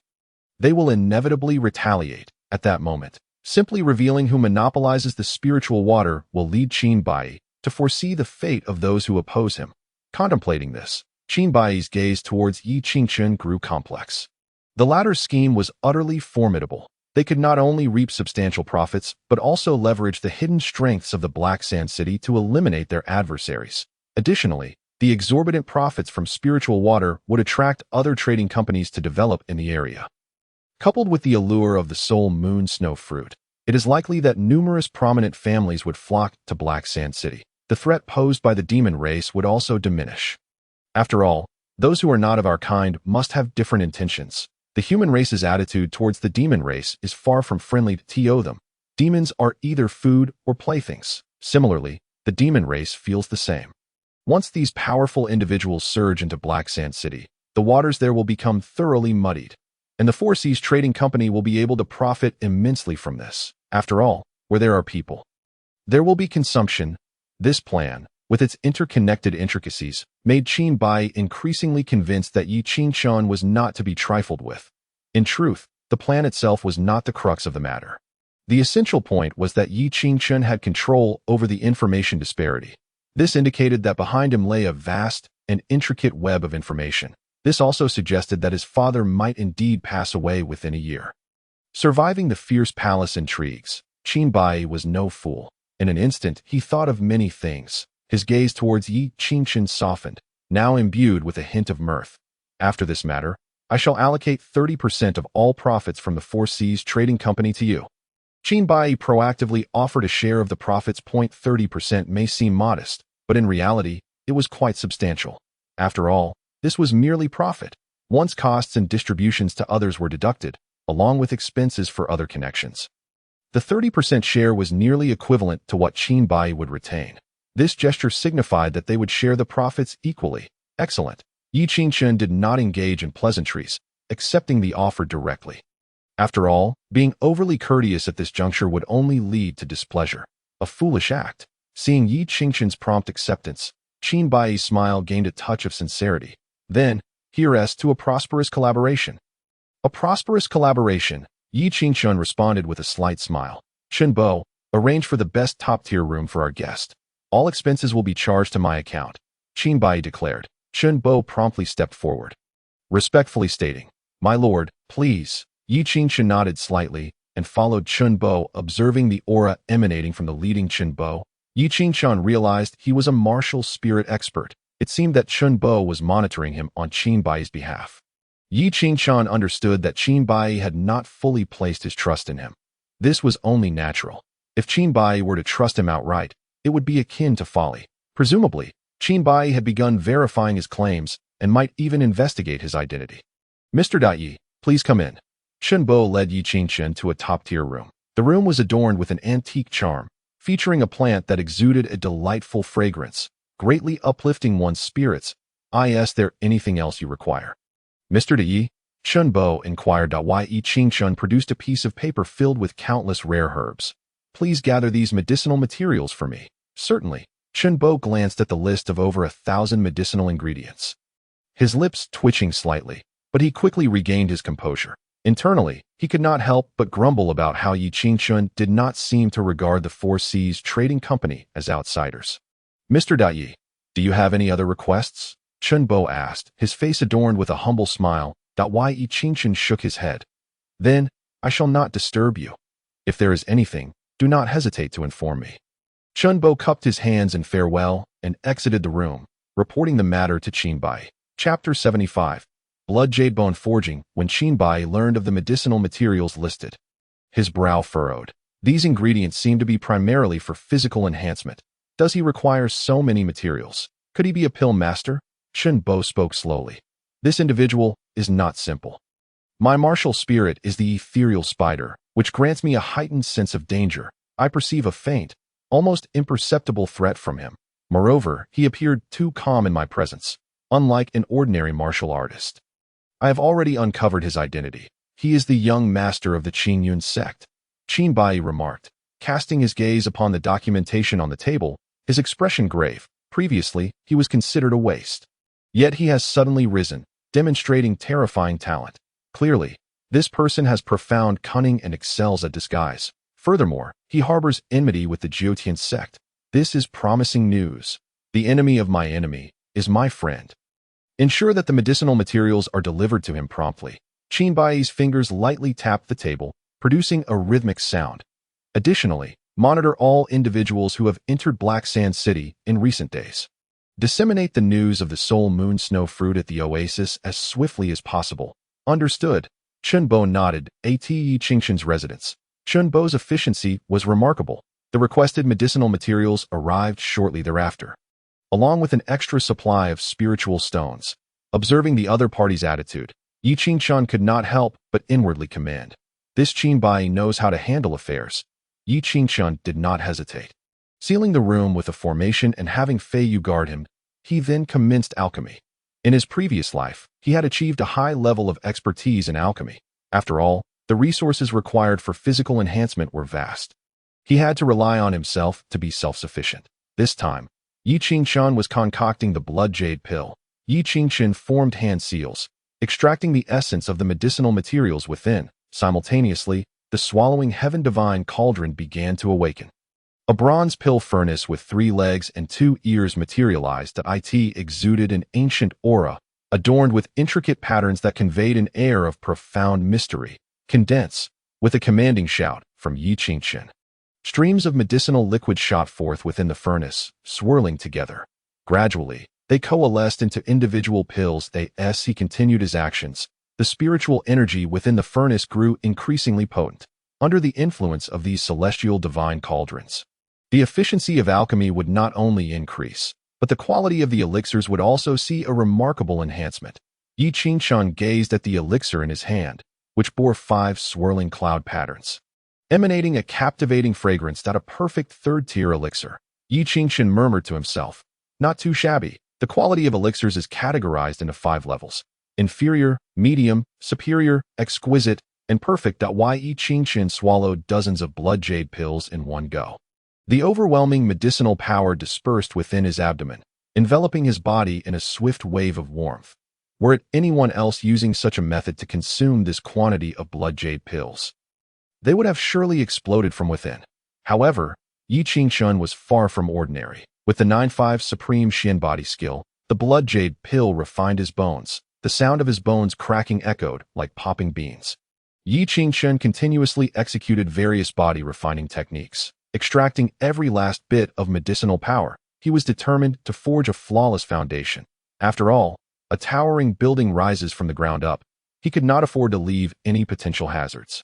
[SPEAKER 1] they will inevitably retaliate. At that moment, simply revealing who monopolizes the spiritual water will lead Qin Bai to foresee the fate of those who oppose him. Contemplating this, Qin Bai's gaze towards Yi Qingshan grew complex. The latter's scheme was utterly formidable. They could not only reap substantial profits, but also leverage the hidden strengths of the Black Sand City to eliminate their adversaries. Additionally, the exorbitant profits from spiritual water would attract other trading companies to develop in the area. Coupled with the allure of the sole moon snow fruit, it is likely that numerous prominent families would flock to Black Sand City. The threat posed by the demon race would also diminish. After all, those who are not of our kind must have different intentions. The human race's attitude towards the demon race is far from friendly to them. Demons are either food or playthings. Similarly, the demon race feels the same. Once these powerful individuals surge into Black Sand City, the waters there will become thoroughly muddied, and the Four Seas Trading Company will be able to profit immensely from this. After all, where there are people, there will be consumption. This plan, with its interconnected intricacies, made Qin Bai increasingly convinced that Yi Qingshan was not to be trifled with. In truth, the plan itself was not the crux of the matter. The essential point was that Yi Qingshan had control over the information disparity. This indicated that behind him lay a vast and intricate web of information. This also suggested that his father might indeed pass away within a year. Surviving the fierce palace intrigues, Qin Bai was no fool. In an instant, he thought of many things. His gaze towards Yi Qingshan softened, now imbued with a hint of mirth. After this matter, I shall allocate 30% of all profits from the Four Seas Trading Company to you. Qin Bai proactively offered a share of the profits. 30% may seem modest, but in reality, it was quite substantial. After all, this was merely profit. Once costs and distributions to others were deducted, along with expenses for other connections, the 30% share was nearly equivalent to what Qin Bai would retain. This gesture signified that they would share the profits equally. Excellent. Yi Qingshan did not engage in pleasantries, accepting the offer directly. After all, being overly courteous at this juncture would only lead to displeasure. A foolish act. Seeing Yi Qingshan's prompt acceptance, Qin Bai's smile gained a touch of sincerity. Then, here's to a prosperous collaboration. A prosperous collaboration, Yi Qingshan responded with a slight smile. Shenbo, arrange for the best top-tier room for our guest. All expenses will be charged to my account, Qin Bai declared. Shenbo promptly stepped forward, respectfully stating, My lord, please. Yi Qingshan nodded slightly and followed Shenbo, observing the aura emanating from the leading Shenbo. Yi Qingshan realized he was a martial spirit expert. It seemed that Shenbo was monitoring him on Qin Bai's behalf. Yi Qingshan understood that Qin Bai had not fully placed his trust in him. This was only natural. If Qin Bai were to trust him outright, it would be akin to folly. Presumably, Qin Bai had begun verifying his claims and might even investigate his identity. Mr. Yi, please come in. Shenbo led Yi Qingshan to a top-tier room. The room was adorned with an antique charm, featuring a plant that exuded a delightful fragrance, greatly uplifting one's spirits. Is there anything else you require? Mr. Yi, Shenbo inquired. Yi Qingshan produced a piece of paper filled with countless rare herbs. Please gather these medicinal materials for me. Certainly. Shenbo glanced at the list of over 1,000 medicinal ingredients, his lips twitching slightly, but he quickly regained his composure. Internally, he could not help but grumble about how Yi Qingshan did not seem to regard the Four Seas Trading Company as outsiders. Mr. Yi, do you have any other requests? Shenbo asked, his face adorned with a humble smile. Yi Qingshan shook his head. Then, I shall not disturb you. If there is anything, do not hesitate to inform me. Chunbo cupped his hands in farewell and exited the room, reporting the matter to Qinbai. Chapter 75. Blood Jade Bone Forging. When Qinbai learned of the medicinal materials listed, his brow furrowed. These ingredients seem to be primarily for physical enhancement. Does he require so many materials? Could he be a pill master? Chunbo spoke slowly. This individual is not simple. My martial spirit is the ethereal spider, which grants me a heightened sense of danger. I perceive a faint, almost imperceptible threat from him. Moreover, he appeared too calm in my presence, unlike an ordinary martial artist. I have already uncovered his identity. He is the young master of the Qingyun sect, Qinbai remarked, casting his gaze upon the documentation on the table, his expression grave. Previously, he was considered a waste. Yet he has suddenly risen, demonstrating terrifying talent. Clearly, this person has profound cunning and excels at disguise. Furthermore, he harbors enmity with the Jiotian sect. This is promising news. The enemy of my enemy is my friend. Ensure that the medicinal materials are delivered to him promptly. Qinbai's fingers lightly tapped the table, producing a rhythmic sound. Additionally, monitor all individuals who have entered Black Sand City in recent days. Disseminate the news of the Soul Moon Snow Fruit at the oasis as swiftly as possible. Understood. Chunbo nodded. At Yi Qingshan's residence. Chunbo's efficiency was remarkable. The requested medicinal materials arrived shortly thereafter, along with an extra supply of spiritual stones. Observing the other party's attitude, Yi Qingshan could not help but inwardly commend. This Qinbai knows how to handle affairs. Yi Qingshan did not hesitate. Sealing the room with a formation and having Fei Yu guard him, he then commenced alchemy. In his previous life, he had achieved a high level of expertise in alchemy. After all, the resources required for physical enhancement were vast. He had to rely on himself to be self-sufficient. This time, Yi Qingshan was concocting the blood jade pill. Yi Qingshan formed hand seals, extracting the essence of the medicinal materials within. Simultaneously, the swallowing heaven divine cauldron began to awaken. A bronze pill furnace with 3 legs and 2 ears materialized that it exuded an ancient aura, adorned with intricate patterns that conveyed an air of profound mystery. Condense, with a commanding shout from Yi Qingshan. Streams of medicinal liquid shot forth within the furnace, swirling together. Gradually, they coalesced into individual pills. As he continued his actions, the spiritual energy within the furnace grew increasingly potent. Under the influence of these celestial divine cauldrons, the efficiency of alchemy would not only increase, but the quality of the elixirs would also see a remarkable enhancement. Yi Qingshan gazed at the elixir in his hand, which bore 5 swirling cloud patterns, emanating a captivating fragrance that a perfect third-tier elixir. Yi Qingshan murmured to himself, not too shabby. The quality of elixirs is categorized into 5 levels: inferior, medium, superior, exquisite, and perfect. Yi Qingshan swallowed dozens of blood jade pills in one go. The overwhelming medicinal power dispersed within his abdomen, enveloping his body in a swift wave of warmth. Were it anyone else using such a method to consume this quantity of blood jade pills, they would have surely exploded from within. However, Yi Qingshan was far from ordinary. With the 9-5 Supreme Shin body skill, the blood jade pill refined his bones. The sound of his bones cracking echoed like popping beans. Yi Qingshan continuously executed various body refining techniques, extracting every last bit of medicinal power. He was determined to forge a flawless foundation. After all, a towering building rises from the ground up. He could not afford to leave any potential hazards.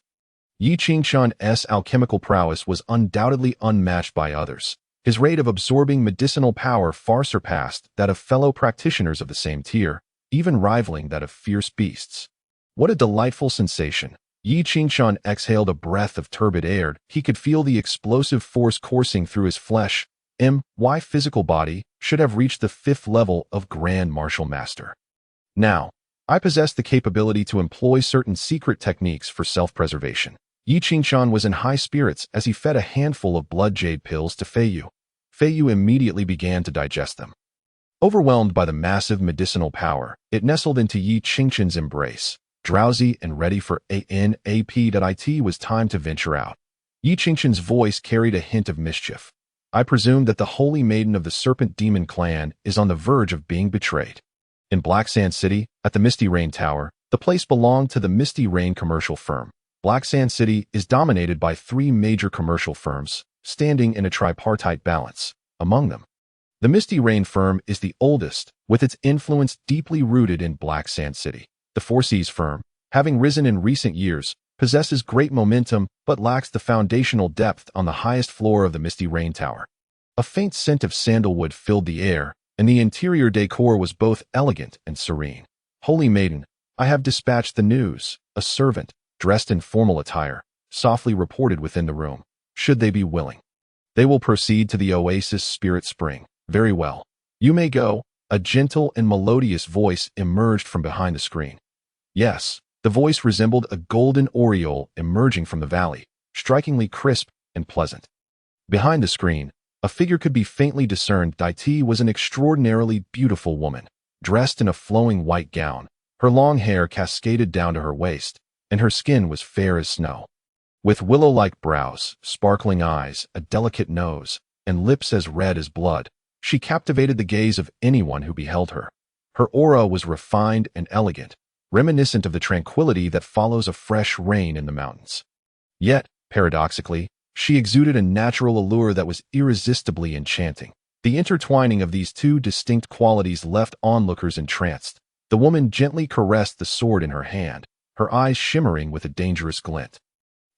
[SPEAKER 1] Yi Qingshan's alchemical prowess was undoubtedly unmatched by others. His rate of absorbing medicinal power far surpassed that of fellow practitioners of the same tier, even rivaling that of fierce beasts. What a delightful sensation! Yi Qingshan exhaled a breath of turbid air. He could feel the explosive force coursing through his flesh. My physical body should have reached the 5th level of Grand Martial Master. Now, I possess the capability to employ certain secret techniques for self-preservation. Yi Qingshan was in high spirits as he fed a handful of blood jade pills to Fei Yu. Fei Yu immediately began to digest them. Overwhelmed by the massive medicinal power, it nestled into Yi Qingshan's embrace. Drowsy and ready for a nap. It was time to venture out. Yi Qingshan's voice carried a hint of mischief. I presume that the holy maiden of the Serpent Demon clan is on the verge of being betrayed. In Black Sand City, at the Misty Rain Tower, the place belonged to the Misty Rain commercial firm. Black Sand City is dominated by 3 major commercial firms, standing in a tripartite balance. Among them, the Misty Rain firm is the oldest, with its influence deeply rooted in Black Sand City. The Four Seas firm, having risen in recent years, possesses great momentum but lacks the foundational depth on the highest floor of the Misty Rain Tower. A faint scent of sandalwood filled the air, and the interior decor was both elegant and serene. Holy Maiden, I have dispatched the news, a servant, dressed in formal attire, softly reported within the room. Should they be willing, they will proceed to the Oasis Spirit Spring. Very well. You may go. A gentle and melodious voice emerged from behind the screen. Yes, the voice resembled a golden aureole emerging from the valley, strikingly crisp and pleasant. Behind the screen, a figure could be faintly discerned. It was an extraordinarily beautiful woman, dressed in a flowing white gown. Her long hair cascaded down to her waist, and her skin was fair as snow. With willow-like brows, sparkling eyes, a delicate nose, and lips as red as blood, she captivated the gaze of anyone who beheld her. Her aura was refined and elegant, reminiscent of the tranquility that follows a fresh rain in the mountains. Yet, paradoxically, she exuded a natural allure that was irresistibly enchanting. The intertwining of these two distinct qualities left onlookers entranced. The woman gently caressed the sword in her hand, her eyes shimmering with a dangerous glint.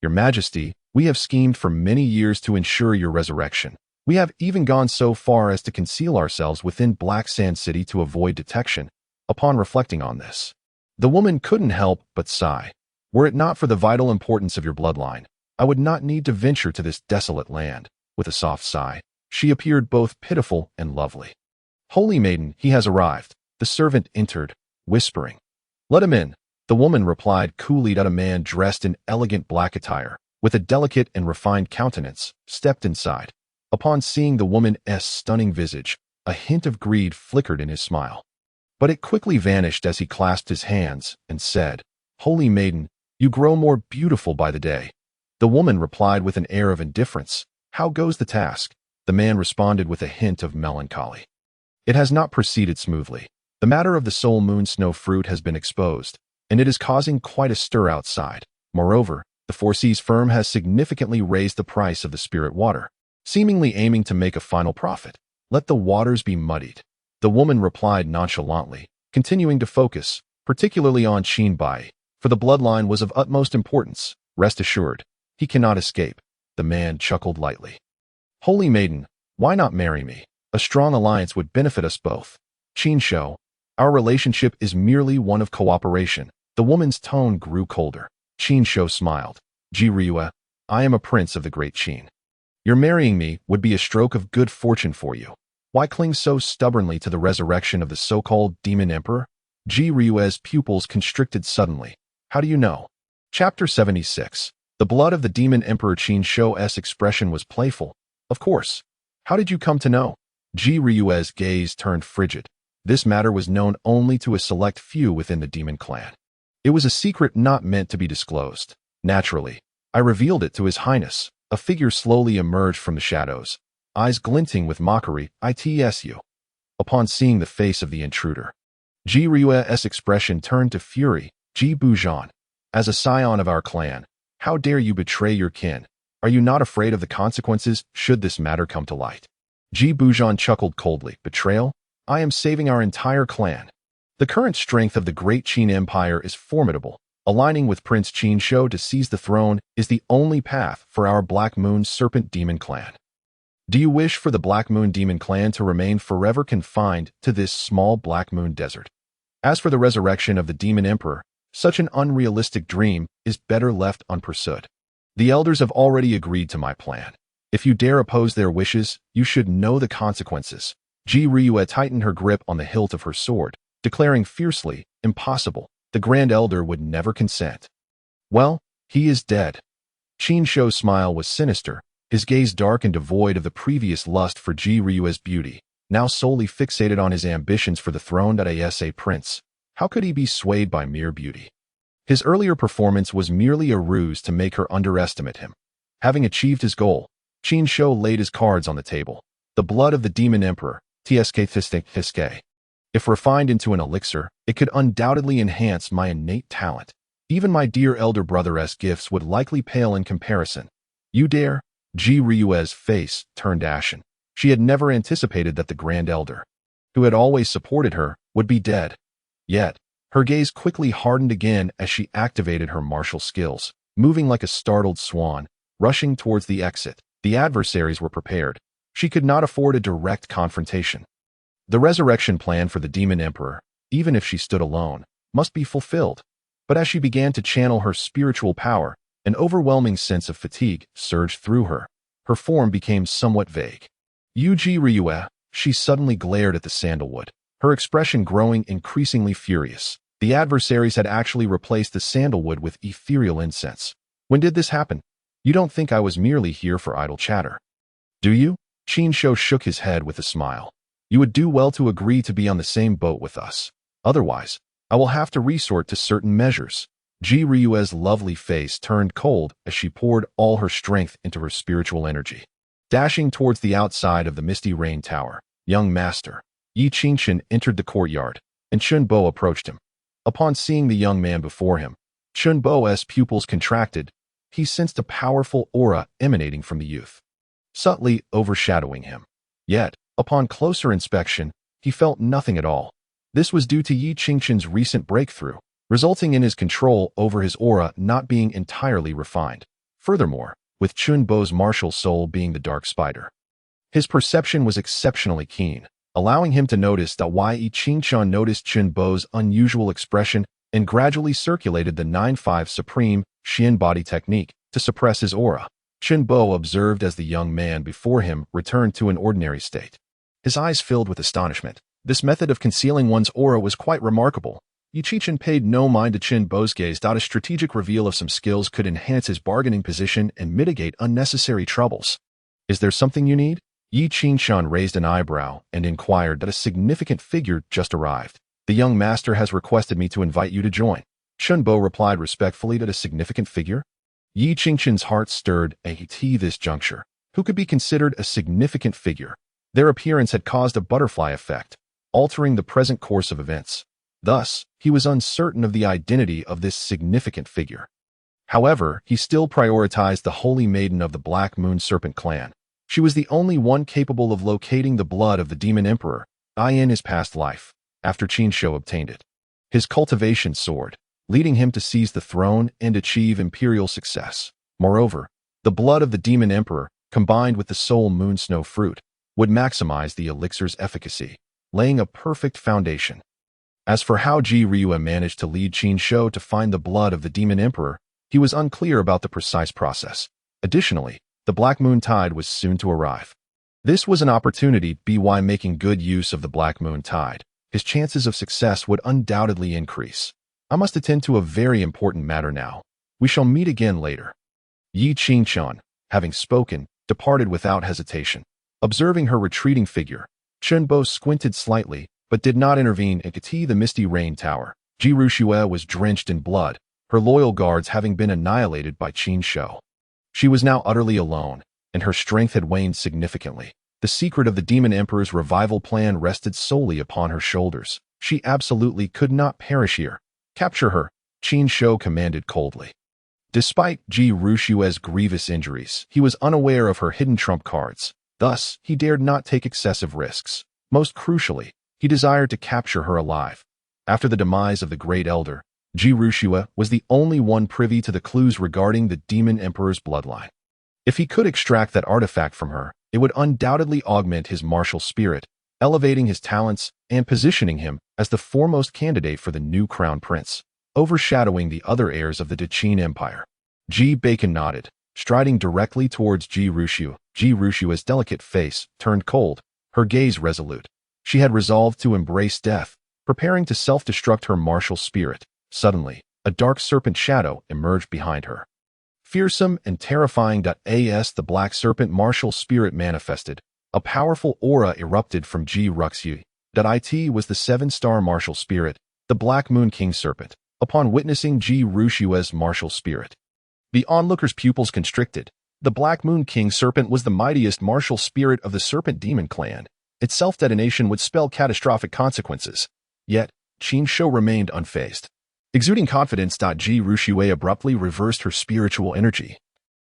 [SPEAKER 1] Your Majesty, we have schemed for many years to ensure your resurrection. We have even gone so far as to conceal ourselves within Black Sand City to avoid detection. Upon reflecting on this, the woman couldn't help but sigh. Were it not for the vital importance of your bloodline, I would not need to venture to this desolate land. With a soft sigh, she appeared both pitiful and lovely. Holy Maiden, he has arrived. The servant entered, whispering. Let him in. The woman replied coolly that a man dressed in elegant black attire, with a delicate and refined countenance, stepped inside. Upon seeing the woman's stunning visage, a hint of greed flickered in his smile. But it quickly vanished as he clasped his hands and said, Holy Maiden, you grow more beautiful by the day. The woman replied with an air of indifference, How goes the task? The man responded with a hint of melancholy. It has not proceeded smoothly. The matter of the soul moon snow fruit has been exposed, and it is causing quite a stir outside. Moreover, the Four Seas firm has significantly raised the price of the spirit water, seemingly aiming to make a final profit. Let the waters be muddied. The woman replied nonchalantly, continuing to focus, particularly on Qin Bai, for the bloodline was of utmost importance. Rest assured, he cannot escape. The man chuckled lightly. Holy Maiden, why not marry me? A strong alliance would benefit us both. Qin Shou, our relationship is merely one of cooperation. The woman's tone grew colder. Qin Shou smiled. Ji Ryue, I am a prince of the great Qin. Your marrying me would be a stroke of good fortune for you. Why cling so stubbornly to the resurrection of the so-called Demon Emperor? Ji Ryue's pupils constricted suddenly. How do you know? Chapter 76. The blood of the Demon Emperor. Qin Shou's expression was playful. Of course. How did you come to know? Ji Ryue's gaze turned frigid. This matter was known only to a select few within the demon clan. It was a secret not meant to be disclosed. Naturally, I revealed it to His Highness. A figure slowly emerged from the shadows, eyes glinting with mockery. Itsu. Upon seeing the face of the intruder, Ji Ryue's expression turned to fury. Ji Bujan, as a scion of our clan, how dare you betray your kin? Are you not afraid of the consequences should this matter come to light? Ji Bujan chuckled coldly. Betrayal? I am saving our entire clan. The current strength of the great Qin Empire is formidable. Aligning with Prince Qin Shou to seize the throne is the only path for our Black Moon Serpent Demon Clan. Do you wish for the Black Moon Demon Clan to remain forever confined to this small Black Moon desert? As for the resurrection of the Demon Emperor, such an unrealistic dream is better left unpursued. The elders have already agreed to my plan. If you dare oppose their wishes, you should know the consequences. Ji Ryue tightened her grip on the hilt of her sword, declaring fiercely, Impossible. The Grand Elder would never consent. Well, he is dead. Qin Shou's smile was sinister, his gaze dark and devoid of the previous lust for Ji Ryue's beauty, now solely fixated on his ambitions for the throne as a prince. How could he be swayed by mere beauty? His earlier performance was merely a ruse to make her underestimate him. Having achieved his goal, Qin Shou laid his cards on the table. The blood of the Demon Emperor, Tsk. If refined into an elixir, it could undoubtedly enhance my innate talent. Even my dear elder brother's gifts would likely pale in comparison. You dare? Ji Ryue's face turned ashen. She had never anticipated that the Grand Elder, who had always supported her, would be dead. Yet, her gaze quickly hardened again as she activated her martial skills, moving like a startled swan, rushing towards the exit. The adversaries were prepared. She could not afford a direct confrontation. The resurrection plan for the Demon Emperor, even if she stood alone, must be fulfilled. But as she began to channel her spiritual power, an overwhelming sense of fatigue surged through her. Her form became somewhat vague. Ji Ryue, she suddenly glared at the sandalwood, her expression growing increasingly furious. The adversaries had actually replaced the sandalwood with ethereal incense. When did this happen? You don't think I was merely here for idle chatter, do you? Qin Shou shook his head with a smile. You would do well to agree to be on the same boat with us. Otherwise, I will have to resort to certain measures. Ji Ryue's lovely face turned cold as she poured all her strength into her spiritual energy. Dashing towards the outside of the Misty Rain Tower, young master, Yi Qingchen entered the courtyard, and Chun Bo approached him. Upon seeing the young man before him, Chun Bo's pupils contracted. He sensed a powerful aura emanating from the youth, subtly overshadowing him. Yet, upon closer inspection, he felt nothing at all. This was due to Yi Qingchen's recent breakthrough, resulting in his control over his aura not being entirely refined. Furthermore, with Chun Bo's martial soul being the dark spider, his perception was exceptionally keen, allowing him to notice that Yi Qingchen noticed Chun Bo's unusual expression and gradually circulated the 9-5 Supreme Xian body technique to suppress his aura. Chun Bo observed as the young man before him returned to an ordinary state. His eyes filled with astonishment. This method of concealing one's aura was quite remarkable. Yi Qingchen paid no mind to Chun Bo's gaze. A strategic reveal of some skills could enhance his bargaining position and mitigate unnecessary troubles. Is there something you need? Yi Qingchen raised an eyebrow and inquired that a significant figure just arrived. The young master has requested me to invite you to join. Chun Bo replied respectfully that a significant figure? Yi Qingchen's heart stirred at this juncture. Who could be considered a significant figure? Their appearance had caused a butterfly effect, altering the present course of events. Thus, he was uncertain of the identity of this significant figure. However, he still prioritized the Holy Maiden of the Black Moon Serpent clan. She was the only one capable of locating the blood of the Demon Emperor in his past life, after Qin Shou obtained it. His cultivation soared, leading him to seize the throne and achieve imperial success. Moreover, the blood of the Demon Emperor, combined with the Soul Moon Snow fruit, would maximize the elixir's efficacy, laying a perfect foundation. As for how Ji Ryue managed to lead Qin Shou to find the blood of the Demon Emperor, he was unclear about the precise process. Additionally, the Black Moon Tide was soon to arrive. This was an opportunity by making good use of the Black Moon Tide. His chances of success would undoubtedly increase. I must attend to a very important matter now. We shall meet again later. Yi Qingchen, having spoken, departed without hesitation. Observing her retreating figure, Chun Bo squinted slightly, but did not intervene at the Misty Rain Tower. Ji Ryue was drenched in blood, her loyal guards having been annihilated by Qin Shou. She was now utterly alone, and her strength had waned significantly. The secret of the Demon Emperor's revival plan rested solely upon her shoulders. She absolutely could not perish here. Capture her, Qin Shou commanded coldly. Despite Ji Ryue's grievous injuries, he was unaware of her hidden trump cards. Thus, he dared not take excessive risks. Most crucially, he desired to capture her alive. After the demise of the Great Elder, Ji Ryue was the only one privy to the clues regarding the Demon Emperor's bloodline. If he could extract that artifact from her, it would undoubtedly augment his martial spirit, elevating his talents and positioning him as the foremost candidate for the new crown prince, overshadowing the other heirs of the Qin Empire. Ji Bacon nodded, striding directly towards Ji Ryue. Ji Ryue's delicate face turned cold, her gaze resolute. She had resolved to embrace death, preparing to self-destruct her martial spirit. Suddenly, a dark serpent shadow emerged behind her. Fearsome and terrifying. The black serpent martial spirit manifested. A powerful aura erupted from Ji Ryue. It was the 7-star martial spirit, the Black Moon King Serpent. Upon witnessing Ji Ryue's martial spirit, the onlooker's pupils constricted. The Black Moon King Serpent was the mightiest martial spirit of the Serpent Demon clan. Its self-detonation would spell catastrophic consequences. Yet, Qin Shou remained unfazed. Exuding confidence, Ji Ryue abruptly reversed her spiritual energy.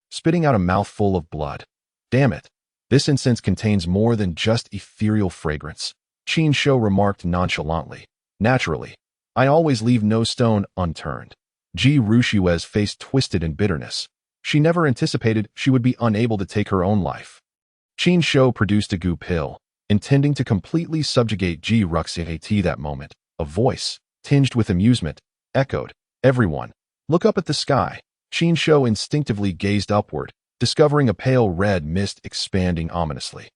[SPEAKER 1] spitting out a mouthful of blood. Damn it. This incense contains more than just ethereal fragrance, Qin Shou remarked nonchalantly. Naturally, I always leave no stone unturned. Ji Rushue's face twisted in bitterness. She never anticipated she would be unable to take her own life. Qin Shou produced a goo pill, intending to completely subjugate Ji Ruxie that moment. A voice, tinged with amusement, echoed, "Everyone, look up at the sky." Qin Shou instinctively gazed upward, discovering a pale red mist expanding ominously.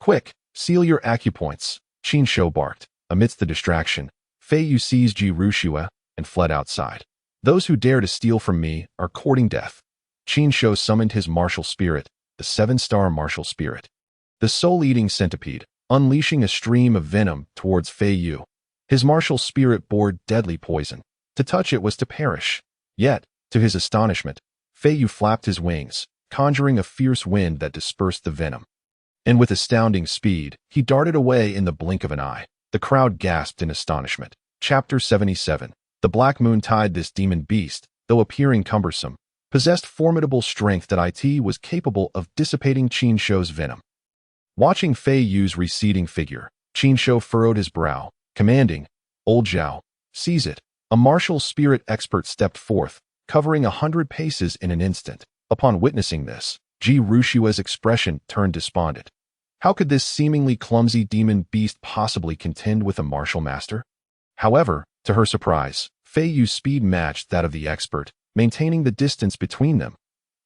[SPEAKER 1] "Quick, seal your acupoints," Qin Shou barked. Amidst the distraction, Fei Yu seized Ji Rushue and fled outside. "Those who dare to steal from me are courting death." Qin Shou summoned his martial spirit, the 7-star martial spirit, the soul-eating centipede, unleashing a stream of venom towards Fei Yu. His martial spirit bore deadly poison. To touch it was to perish. Yet, to his astonishment, Fei Yu flapped his wings, conjuring a fierce wind that dispersed the venom. And with astounding speed, he darted away in the blink of an eye. The crowd gasped in astonishment. Chapter 77. The Black Moon Tide. This demon beast, though appearing cumbersome, possessed formidable strength that it was capable of dissipating Qin Shou's venom. Watching Fei Yu's receding figure, Qin Shou furrowed his brow, commanding, "Old Zhao, seize it." A martial spirit expert stepped forth, covering 100 paces in an instant. Upon witnessing this, Ji Rushue's expression turned despondent. How could this seemingly clumsy demon beast possibly contend with a martial master? However, to her surprise, Fei Yu's speed matched that of the expert, maintaining the distance between them.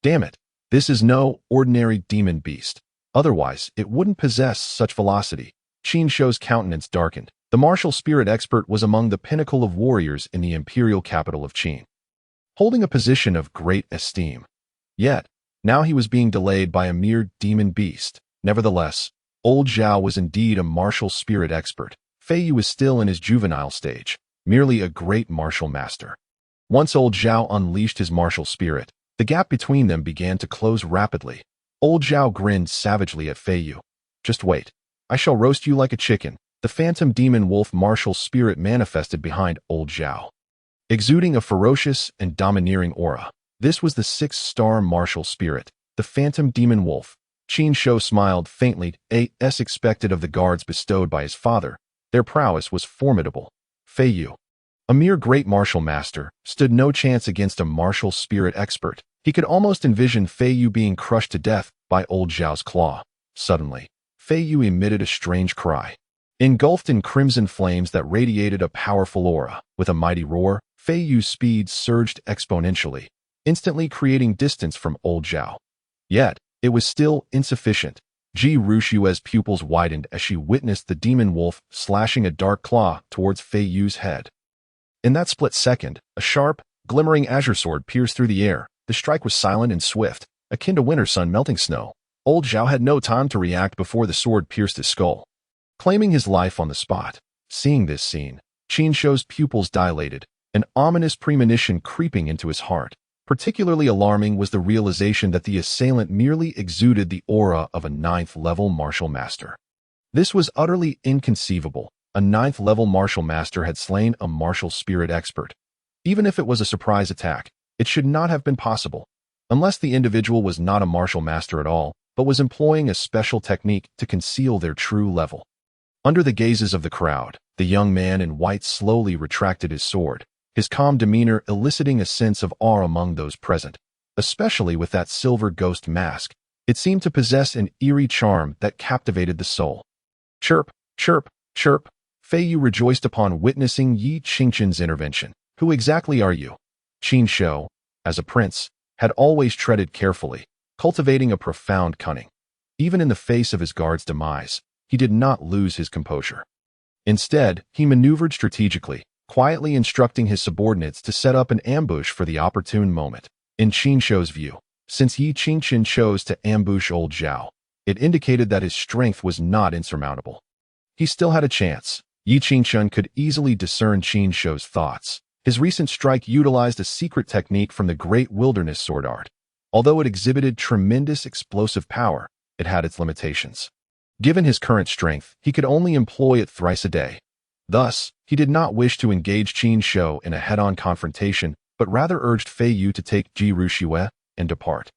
[SPEAKER 1] Damn it, this is no ordinary demon beast. Otherwise, it wouldn't possess such velocity. Qin Shou's countenance darkened. The martial spirit expert was among the pinnacle of warriors in the imperial capital of Qin, holding a position of great esteem. Yet, now he was being delayed by a mere demon beast. Nevertheless, old Zhao was indeed a martial spirit expert. Fei Yu was still in his juvenile stage, merely a great martial master. Once old Zhao unleashed his martial spirit, the gap between them began to close rapidly. Old Zhao grinned savagely at Fei Yu. "Just wait. I shall roast you like a chicken." The phantom demon wolf martial spirit manifested behind old Zhao, exuding a ferocious and domineering aura. This was the 6-star martial spirit, the phantom demon wolf. Qin Shou smiled faintly, as expected of the guards bestowed by his father. Their prowess was formidable. Fei Yu, a mere great martial master, stood no chance against a martial spirit expert. He could almost envision Fei Yu being crushed to death by old Zhao's claw. Suddenly, Fei Yu emitted a strange cry. Engulfed in crimson flames that radiated a powerful aura, with a mighty roar, Fei Yu's speed surged exponentially, instantly creating distance from old Zhao. Yet, it was still insufficient. Ji Rushue's pupils widened as she witnessed the demon wolf slashing a dark claw towards Fei Yu's head. In that split second, a sharp, glimmering azure sword pierced through the air. The strike was silent and swift, akin to winter sun melting snow. Old Zhao had no time to react before the sword pierced his skull, claiming his life on the spot. Seeing this scene, Qin Shou's pupils dilated, an ominous premonition creeping into his heart. Particularly alarming was the realization that the assailant merely exuded the aura of a 9th-level martial master. This was utterly inconceivable. A 9th-level martial master had slain a martial spirit expert. Even if it was a surprise attack, it should not have been possible, unless the individual was not a martial master at all, but was employing a special technique to conceal their true level. Under the gazes of the crowd, the young man in white slowly retracted his sword, his calm demeanor eliciting a sense of awe among those present, especially with that silver ghost mask. It seemed to possess an eerie charm that captivated the soul. Chirp, chirp, chirp. Fei Yu rejoiced upon witnessing Yi Qingqian's intervention. "Who exactly are you?" Qin Shou, as a prince, had always treaded carefully, cultivating a profound cunning. Even in the face of his guard's demise, he did not lose his composure. Instead, he maneuvered strategically, quietly instructing his subordinates to set up an ambush for the opportune moment. In Qin Shou's view, since Yi Qingqian chose to ambush old Zhao, it indicated that his strength was not insurmountable. He still had a chance. Yi Qingqian could easily discern Qin Shou's thoughts. His recent strike utilized a secret technique from the great wilderness sword art. Although it exhibited tremendous explosive power, it had its limitations. Given his current strength, he could only employ it thrice a day. Thus, he did not wish to engage Qin Shou in a head-on confrontation, but rather urged Fei Yu to take Ji Rushue and depart.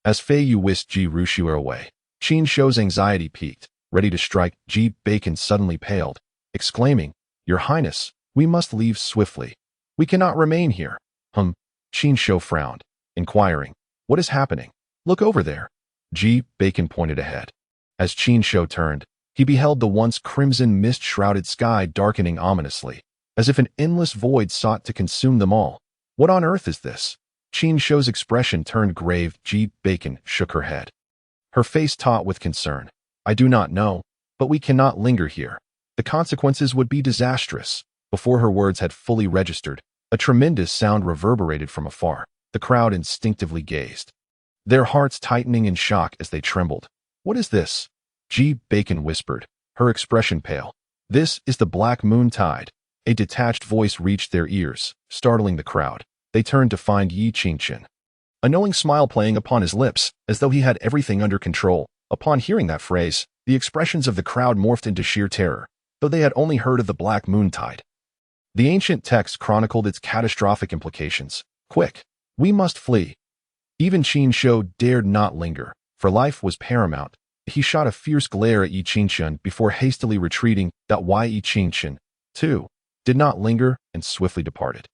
[SPEAKER 1] As Fei Yu whisked Ji Rushua away, Qin Shou's anxiety peaked, ready to strike. Ji Bacon suddenly paled, exclaiming, "Your Highness, we must leave swiftly. We cannot remain here." Qin Shou frowned, inquiring, "What is happening?" "Look over there." Ji Bacon pointed ahead. As Qin Shou turned, he beheld the once crimson mist-shrouded sky darkening ominously, as if an endless void sought to consume them all. "What on earth is this?" Qin Shou's expression turned grave. Ji Bacon shook her head, her face taut with concern. "I do not know, but we cannot linger here. The consequences would be disastrous." Before her words had fully registered, a tremendous sound reverberated from afar. The crowd instinctively gazed, their hearts tightening in shock as they trembled. "What is this?" Ji Bacon whispered, her expression pale. "This is the Black Moon Tide." A detached voice reached their ears, startling the crowd. They turned to find Yi Qingchen, a knowing smile playing upon his lips, as though he had everything under control. Upon hearing that phrase, the expressions of the crowd morphed into sheer terror, though they had only heard of the Black Moon Tide. The ancient text chronicled its catastrophic implications. "Quick, we must flee." Even Qin Shou dared not linger, for life was paramount. He shot a fierce glare at Yi Qingchen before hastily retreating. That Yi Qingchen, too, did not linger and swiftly departed.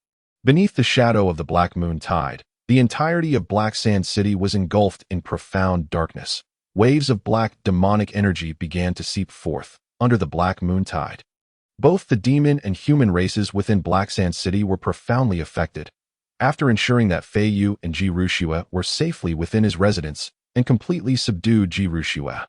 [SPEAKER 1] Beneath the shadow of the Black Moon Tide, the entirety of Black Sand City was engulfed in profound darkness. Waves of black demonic energy began to seep forth under the Black Moon Tide. Both the demon and human races within Black Sand City were profoundly affected. After ensuring that Fei Yu and Ji Rushua were safely within his residence and completely subdued Ji Rushua,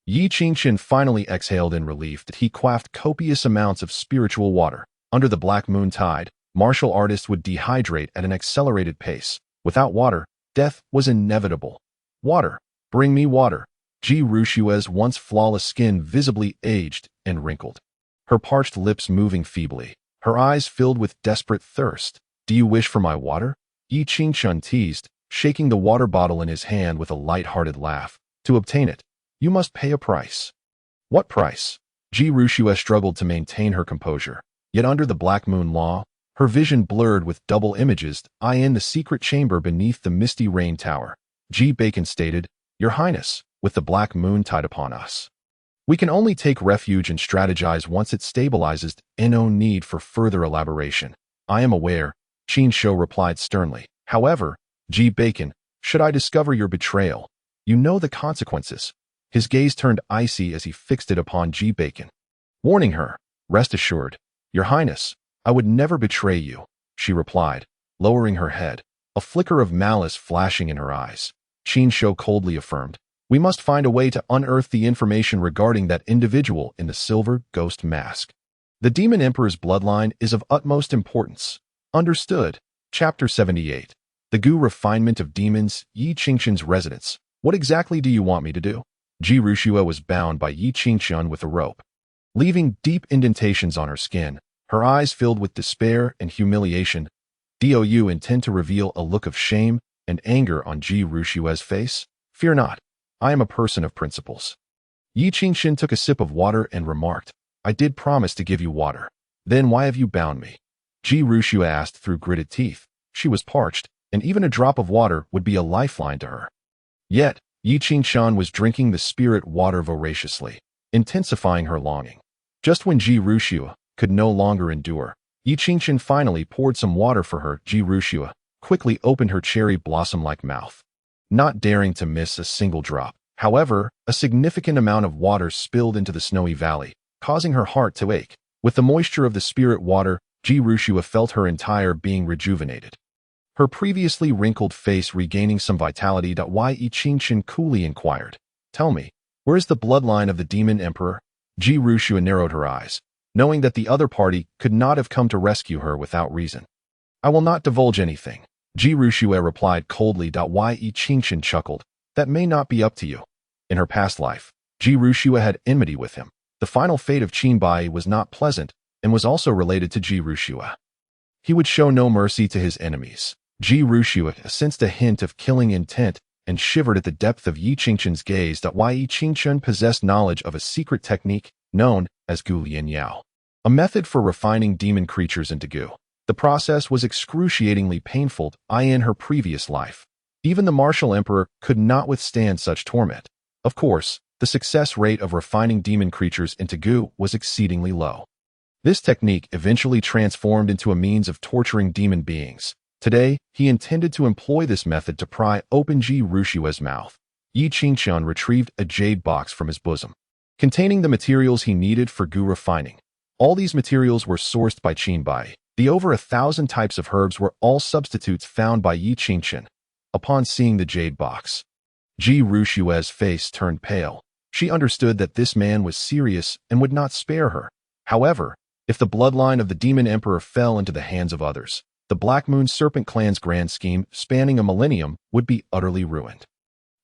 [SPEAKER 1] Yi Qingchen finally exhaled in relief that he quaffed copious amounts of spiritual water. Under the Black Moon Tide, martial artists would dehydrate at an accelerated pace. Without water, death was inevitable. "Water! Bring me water!" Ji Rushua's once flawless skin visibly aged and wrinkled, her parched lips moving feebly, her eyes filled with desperate thirst. "Do you wish for my water?" Yi Qingchen teased, shaking the water bottle in his hand with a light-hearted laugh. "To obtain it, you must pay a price." "What price?" Ji Rushua struggled to maintain her composure. Yet under the Black Moon Law, her vision blurred with double images. In the secret chamber beneath the misty rain tower, Ji Bacon stated, "Your Highness, with the Black Moon Tide upon us, we can only take refuge and strategize once it stabilizes. No need for further elaboration." "I am aware," Qin Shou replied sternly. "However, Ji Bacon, should I discover your betrayal, you know the consequences." His gaze turned icy as he fixed it upon Ji Bacon, warning her, "Rest assured, Your Highness, I would never betray you," she replied, lowering her head, a flicker of malice flashing in her eyes. Qin Shou coldly affirmed, "We must find a way to unearth the information regarding that individual in the silver ghost mask. The Demon Emperor's bloodline is of utmost importance." Understood. Chapter 78. The Gu Refinement of Demons. Yi Qingchen's residence. "What exactly do you want me to do?" Ji Rushua was bound by Yi Qingchen with a rope, leaving deep indentations on her skin, her eyes filled with despair and humiliation. "Do you intend to reveal a look of shame and anger on Ji Rushua's face?" "Fear not. I am a person of principles." Yi Qingchen took a sip of water and remarked, "I did promise to give you water. Then why have you bound me?" Ji Rushua asked through gritted teeth. She was parched, and even a drop of water would be a lifeline to her. Yet, Yi Qingchen was drinking the spirit water voraciously, intensifying her longing. Just when Ji Rushua could no longer endure, Yi Qingchen finally poured some water for her. Ji Rushua quickly opened her cherry blossom-like mouth, not daring to miss a single drop. However, a significant amount of water spilled into the snowy valley, causing her heart to ache. With the moisture of the spirit water, Ji Rushua felt her entire being rejuvenated, her previously wrinkled face regaining some vitality. Yi Qingchen coolly inquired, "Tell me, where is the bloodline of the Demon Emperor?" Ji Rushua narrowed her eyes, knowing that the other party could not have come to rescue her without reason. "I will not divulge anything," Ji Rushua replied coldly. Yi Qingchen chuckled, "That may not be up to you." In her past life, Ji Rushua had enmity with him. The final fate of Qin Bai was not pleasant and was also related to Ji Rushua. He would show no mercy to his enemies. Ji Rushua sensed a hint of killing intent and shivered at the depth of Yi Qingchen's gaze. Yi Qingchen possessed knowledge of a secret technique known as Gu Lin Yao, a method for refining demon creatures into goo. The process was excruciatingly painful. In her previous life, Even the martial emperor could not withstand such torment. Of course, the success rate of refining demon creatures into goo was exceedingly low. This technique eventually transformed into a means of torturing demon beings. Today, he intended to employ this method to pry open Ji Rushue's mouth. Yi Qingqian retrieved a jade box from his bosom, containing the materials he needed for goo refining. All these materials were sourced by Qinbai. The over 1,000 types of herbs were all substitutes found by Yi Qingqian. Upon seeing the jade box, Ji Rushue's face turned pale. She understood that this man was serious and would not spare her. However, if the bloodline of the demon emperor fell into the hands of others, the Black Moon Serpent clan's grand scheme, spanning a millennium, would be utterly ruined.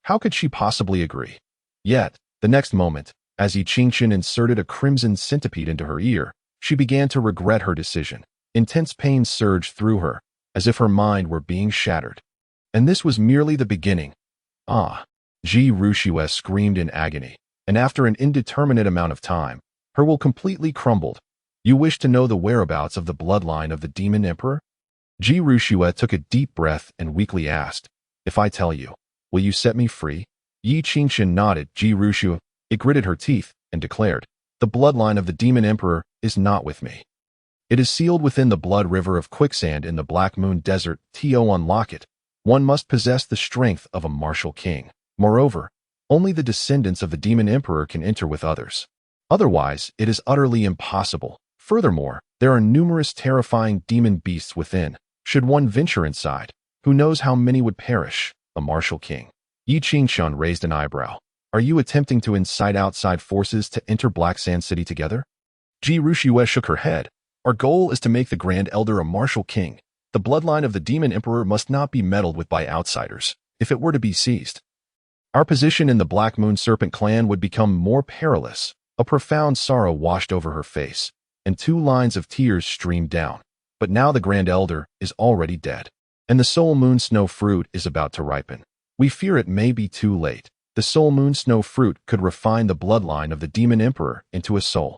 [SPEAKER 1] How could she possibly agree? Yet, the next moment, as Yi Qingqian inserted a crimson centipede into her ear, she began to regret her decision. Intense pain surged through her, as if her mind were being shattered. And this was merely the beginning. Ah! Ji Rushue screamed in agony, and after an indeterminate amount of time, her will completely crumbled. You wish to know the whereabouts of the bloodline of the demon emperor? Ji Rushue took a deep breath and weakly asked, If I tell you, will you set me free? Yi Qingqian nodded. Ji Rushue, it gritted her teeth, and declared, The bloodline of the demon emperor is not with me. It is sealed within the blood river of quicksand in the Black Moon Desert. To unlock it, one must possess the strength of a martial king. Moreover, only the descendants of the demon emperor can enter with others. Otherwise, it is utterly impossible. Furthermore, there are numerous terrifying demon beasts within. Should one venture inside, who knows how many would perish? A martial king. Yi Qingqian raised an eyebrow. Are you attempting to incite outside forces to enter Black Sand City together? Ji Rushue shook her head. Our goal is to make the Grand Elder a martial king. The bloodline of the demon emperor must not be meddled with by outsiders, if it were to be seized. Our position in the Black Moon Serpent clan would become more perilous. A profound sorrow washed over her face, and 2 lines of tears streamed down. But now the Grand Elder is already dead, and the Soul Moon Snow Fruit is about to ripen. We fear it may be too late. The Soul Moon Snow Fruit could refine the bloodline of the demon emperor into a soul.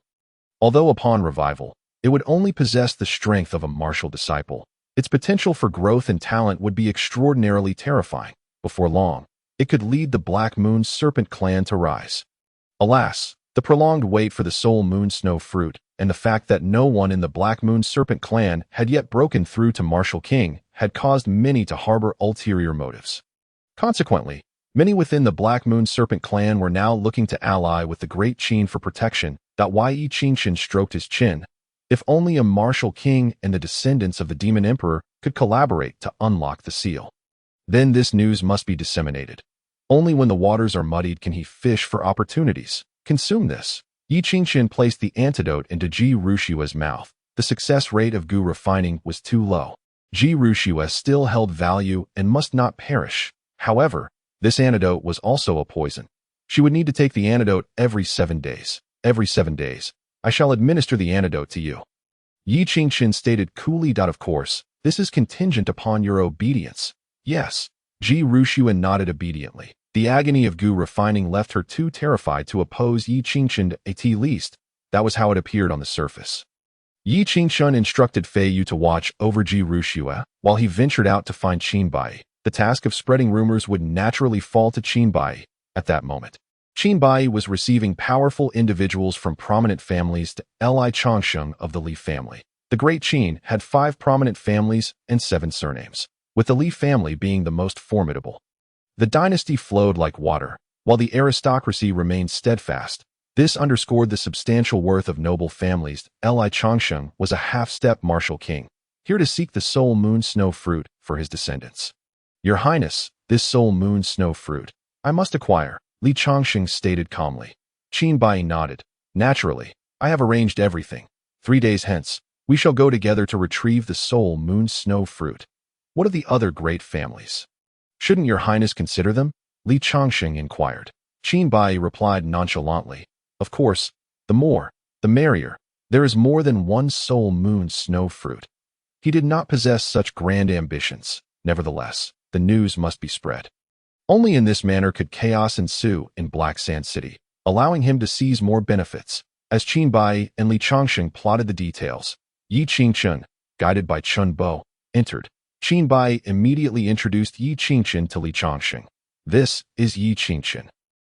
[SPEAKER 1] Although upon revival, it would only possess the strength of a martial disciple, its potential for growth and talent would be extraordinarily terrifying. Before long, it could lead the Black Moon Serpent clan to rise. Alas, the prolonged wait for the Soul Moon Snow Fruit, and the fact that no one in the Black Moon Serpent clan had yet broken through to Martial King, had caused many to harbor ulterior motives. Consequently, many within the Black Moon Serpent clan were now looking to ally with the Great Qin for protection. Yi Qingqian stroked his chin. If only a Martial King and the descendants of the Demon Emperor could collaborate to unlock the seal. Then this news must be disseminated. Only when the waters are muddied can he fish for opportunities. Consume this. Yi Qingqian placed the antidote into Ji Rushue's mouth. The success rate of goo refining was too low. Ji Rushue still held value and must not perish. However, this antidote was also a poison. She would need to take the antidote every 7 days. Every 7 days, I shall administer the antidote to you. Yi Qingqian stated coolly. Of course, this is contingent upon your obedience. Yes. Ji Rushue nodded obediently. The agony of goo refining left her too terrified to oppose Yi Qingqian at least. That was how it appeared on the surface. Yi Qingqian instructed Fei Yu to watch over Ji Rushue while he ventured out to find Qinbai. The task of spreading rumors would naturally fall to Qinbai at that moment. Qinbai was receiving powerful individuals from prominent families to Li Changsheng of the Li family. The Great Qin had 5 prominent families and 7 surnames, with the Li family being the most formidable. The dynasty flowed like water, while the aristocracy remained steadfast. This underscored the substantial worth of noble families. Li Changsheng was a half-step martial king, here to seek the Soul Moon Snow Fruit for his descendants. Your Highness, this Soul Moon Snow Fruit, I must acquire, Li Changsheng stated calmly. Qinbai nodded. Naturally, I have arranged everything. 3 days hence, we shall go together to retrieve the Soul Moon Snow Fruit. What are the other great families? Shouldn't your Highness consider them? Li Changsheng inquired. Qinbai replied nonchalantly. Of course, the more, the merrier. There is more than one Soul Moon Snow Fruit. He did not possess such grand ambitions. Nevertheless, the news must be spread. Only in this manner could chaos ensue in Black Sand City, allowing him to seize more benefits. As Qinbai and Li Changsheng plotted the details, Yi Qingqian, guided by Chun Bo, entered. Qin Bai immediately introduced Yi Qingqian to Li Changsheng. This is Yi Qingqian,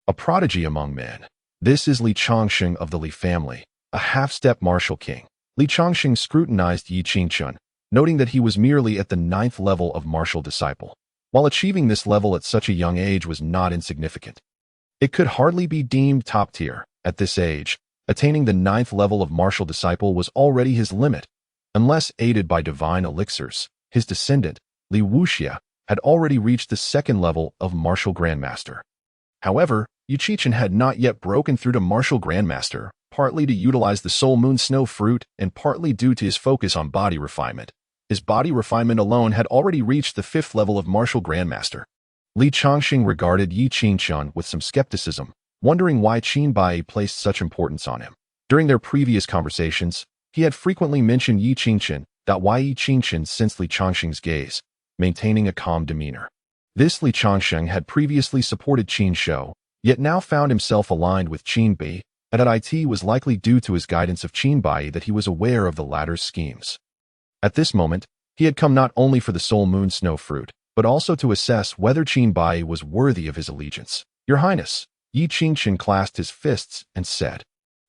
[SPEAKER 1] a prodigy among men. This is Li Changsheng of the Li family, a half-step martial king. Li Changsheng scrutinized Yi Qingqian, noting that he was merely at the 9th level of martial disciple. While achieving this level at such a young age was not insignificant, it could hardly be deemed top tier. At this age, attaining the 9th level of martial disciple was already his limit. Unless aided by divine elixirs, his descendant, Li Wuxia, had already reached the 2nd level of martial grandmaster. However, Yi Qingqian had not yet broken through to martial grandmaster, partly to utilize the soul moon snow fruit and partly due to his focus on body refinement. His body refinement alone had already reached the 5th level of martial grandmaster. Li Changsheng regarded Yi Qingqian with some skepticism, wondering why Qin Bai placed such importance on him. During their previous conversations, he had frequently mentioned Yi Qingqian, Yi Qingqian sensed Li Changsheng's gaze, maintaining a calm demeanor. This Li Changsheng had previously supported Qin Shou, yet now found himself aligned with Qin Bai, and it was likely due to his guidance of Qin Bai that he was aware of the latter's schemes. At this moment, he had come not only for the soul moon snow fruit, but also to assess whether Qin Bai was worthy of his allegiance. Your Highness, Yi Qingqian clasped his fists and said,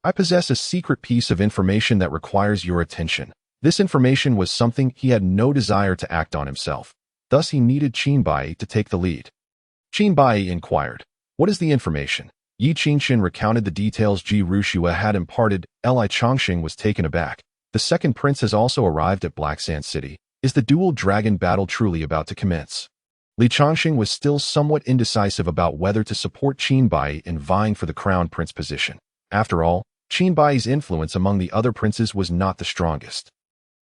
[SPEAKER 1] I possess a secret piece of information that requires your attention. This information was something he had no desire to act on himself. Thus he needed Qin Bai to take the lead. Qin Bai inquired, what is the information? Yi Qingqian recounted the details Ji Rushua had imparted. Li Changsheng was taken aback. The second prince has also arrived at Black Sand City. Is the dual dragon battle truly about to commence? Li Changsheng was still somewhat indecisive about whether to support Qin Bai in vying for the crown prince position. After all, Qin Bai's influence among the other princes was not the strongest.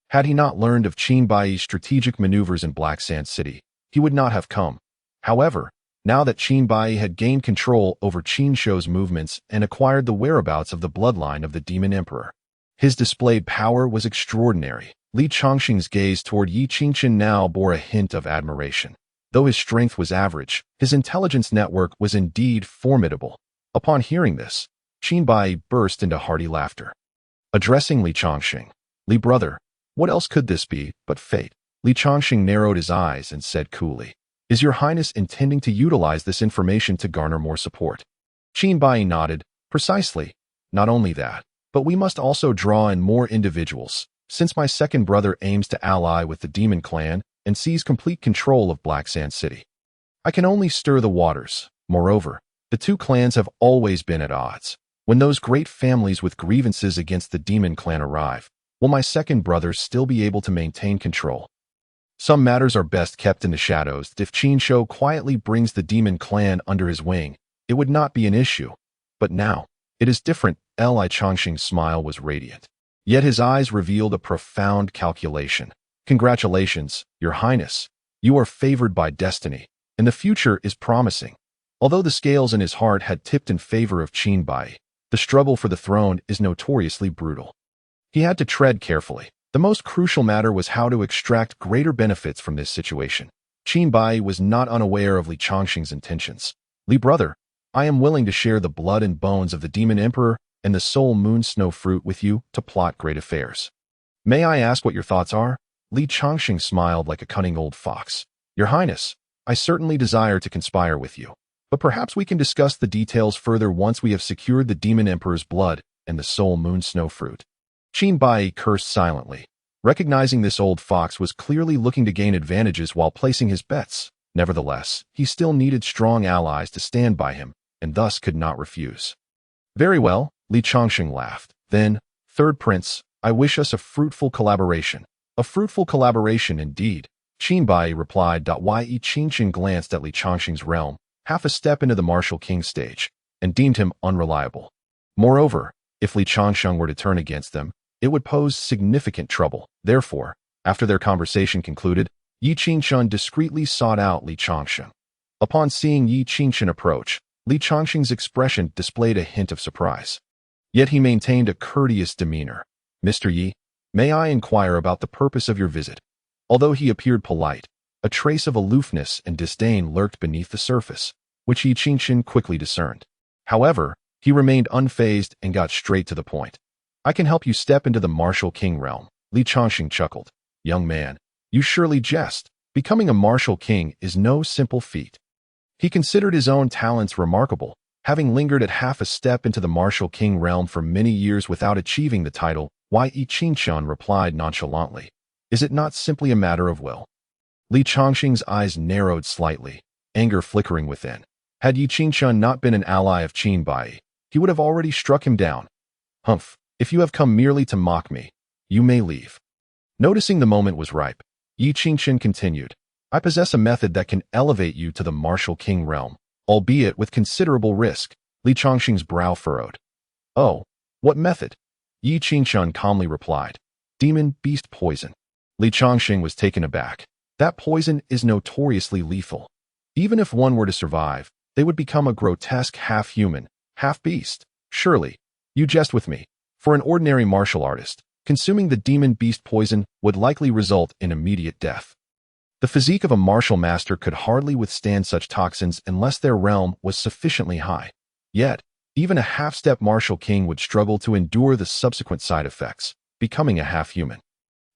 [SPEAKER 1] Had he not learned of Qin Bai's strategic maneuvers in Black Sand City, he would not have come. However, now that Qin Bai had gained control over Qin Shou's movements and acquired the whereabouts of the bloodline of the Demon Emperor, his displayed power was extraordinary. Li Changsheng's gaze toward Yi Qingqian now bore a hint of admiration. Though his strength was average, his intelligence network was indeed formidable. Upon hearing this, Qin Bai burst into hearty laughter. Addressing Li Changsheng, Li brother, what else could this be but fate? Li Changsheng narrowed his eyes and said coolly, is your highness intending to utilize this information to garner more support? Qin Bai nodded, precisely. Not only that, but we must also draw in more individuals, since my second brother aims to ally with the Demon Clan and seize complete control of Black Sand City. I can only stir the waters. Moreover, the two clans have always been at odds. When those great families with grievances against the Demon Clan arrive, will my second brother still be able to maintain control? Some matters are best kept in the shadows. If Qin Shou quietly brings the Demon Clan under his wing, it would not be an issue. But now, it is different. Li Changsheng's smile was radiant. Yet his eyes revealed a profound calculation. Congratulations, your highness. You are favored by destiny, and the future is promising. Although the scales in his heart had tipped in favor of Qin Bai, the struggle for the throne is notoriously brutal. He had to tread carefully. The most crucial matter was how to extract greater benefits from this situation. Qin Bai was not unaware of Li Changsheng's intentions. Li brother, I am willing to share the blood and bones of the Demon Emperor and the soul moon snow fruit with you to plot great affairs. May I ask what your thoughts are? Li Changsheng smiled like a cunning old fox. Your highness, I certainly desire to conspire with you, but perhaps we can discuss the details further once we have secured the Demon Emperor's blood and the soul moon snow fruit. Qin Bai cursed silently. Recognizing this old fox was clearly looking to gain advantages while placing his bets. Nevertheless, he still needed strong allies to stand by him, and thus could not refuse. Very well, Li Changsheng laughed. Then, third prince, I wish us a fruitful collaboration. A fruitful collaboration indeed. Qin Bai replied. Yi Qingqian glanced at Li Changsheng's realm, half a step into the martial king stage, and deemed him unreliable. Moreover, if Li Changsheng were to turn against them, it would pose significant trouble. Therefore, after their conversation concluded, Yi Qingqian discreetly sought out Li Changsheng. Upon seeing Yi Qingqian approach, Li Changsheng's expression displayed a hint of surprise. Yet he maintained a courteous demeanor. Mr. Yi, may I inquire about the purpose of your visit? Although he appeared polite, a trace of aloofness and disdain lurked beneath the surface, which Yi Qingqian quickly discerned. However, he remained unfazed and got straight to the point. I can help you step into the martial king realm. Li Changsheng chuckled. Young man, you surely jest. Becoming a martial king is no simple feat. He considered his own talents remarkable, having lingered at half a step into the martial king realm for many years without achieving the title. Yi Qingqian replied nonchalantly, "Is it not simply a matter of will?" Li Chongqing's eyes narrowed slightly, anger flickering within. Had Yi Qingqian not been an ally of Qin Bai, he would have already struck him down. "Humph, if you have come merely to mock me, you may leave." Noticing the moment was ripe, Yi Qingqian continued, "I possess a method that can elevate you to the martial king realm, albeit with considerable risk." Li Chongqing's brow furrowed. "Oh, what method?" Yi Qingqian calmly replied, "Demon beast poison." Li Chongqing was taken aback. That poison is notoriously lethal. Even if one were to survive, they would become a grotesque half-human, half-beast. Surely, you jest with me. For an ordinary martial artist, consuming the demon beast poison would likely result in immediate death. The physique of a martial master could hardly withstand such toxins unless their realm was sufficiently high. Yet, even a half-step martial king would struggle to endure the subsequent side effects, becoming a half-human,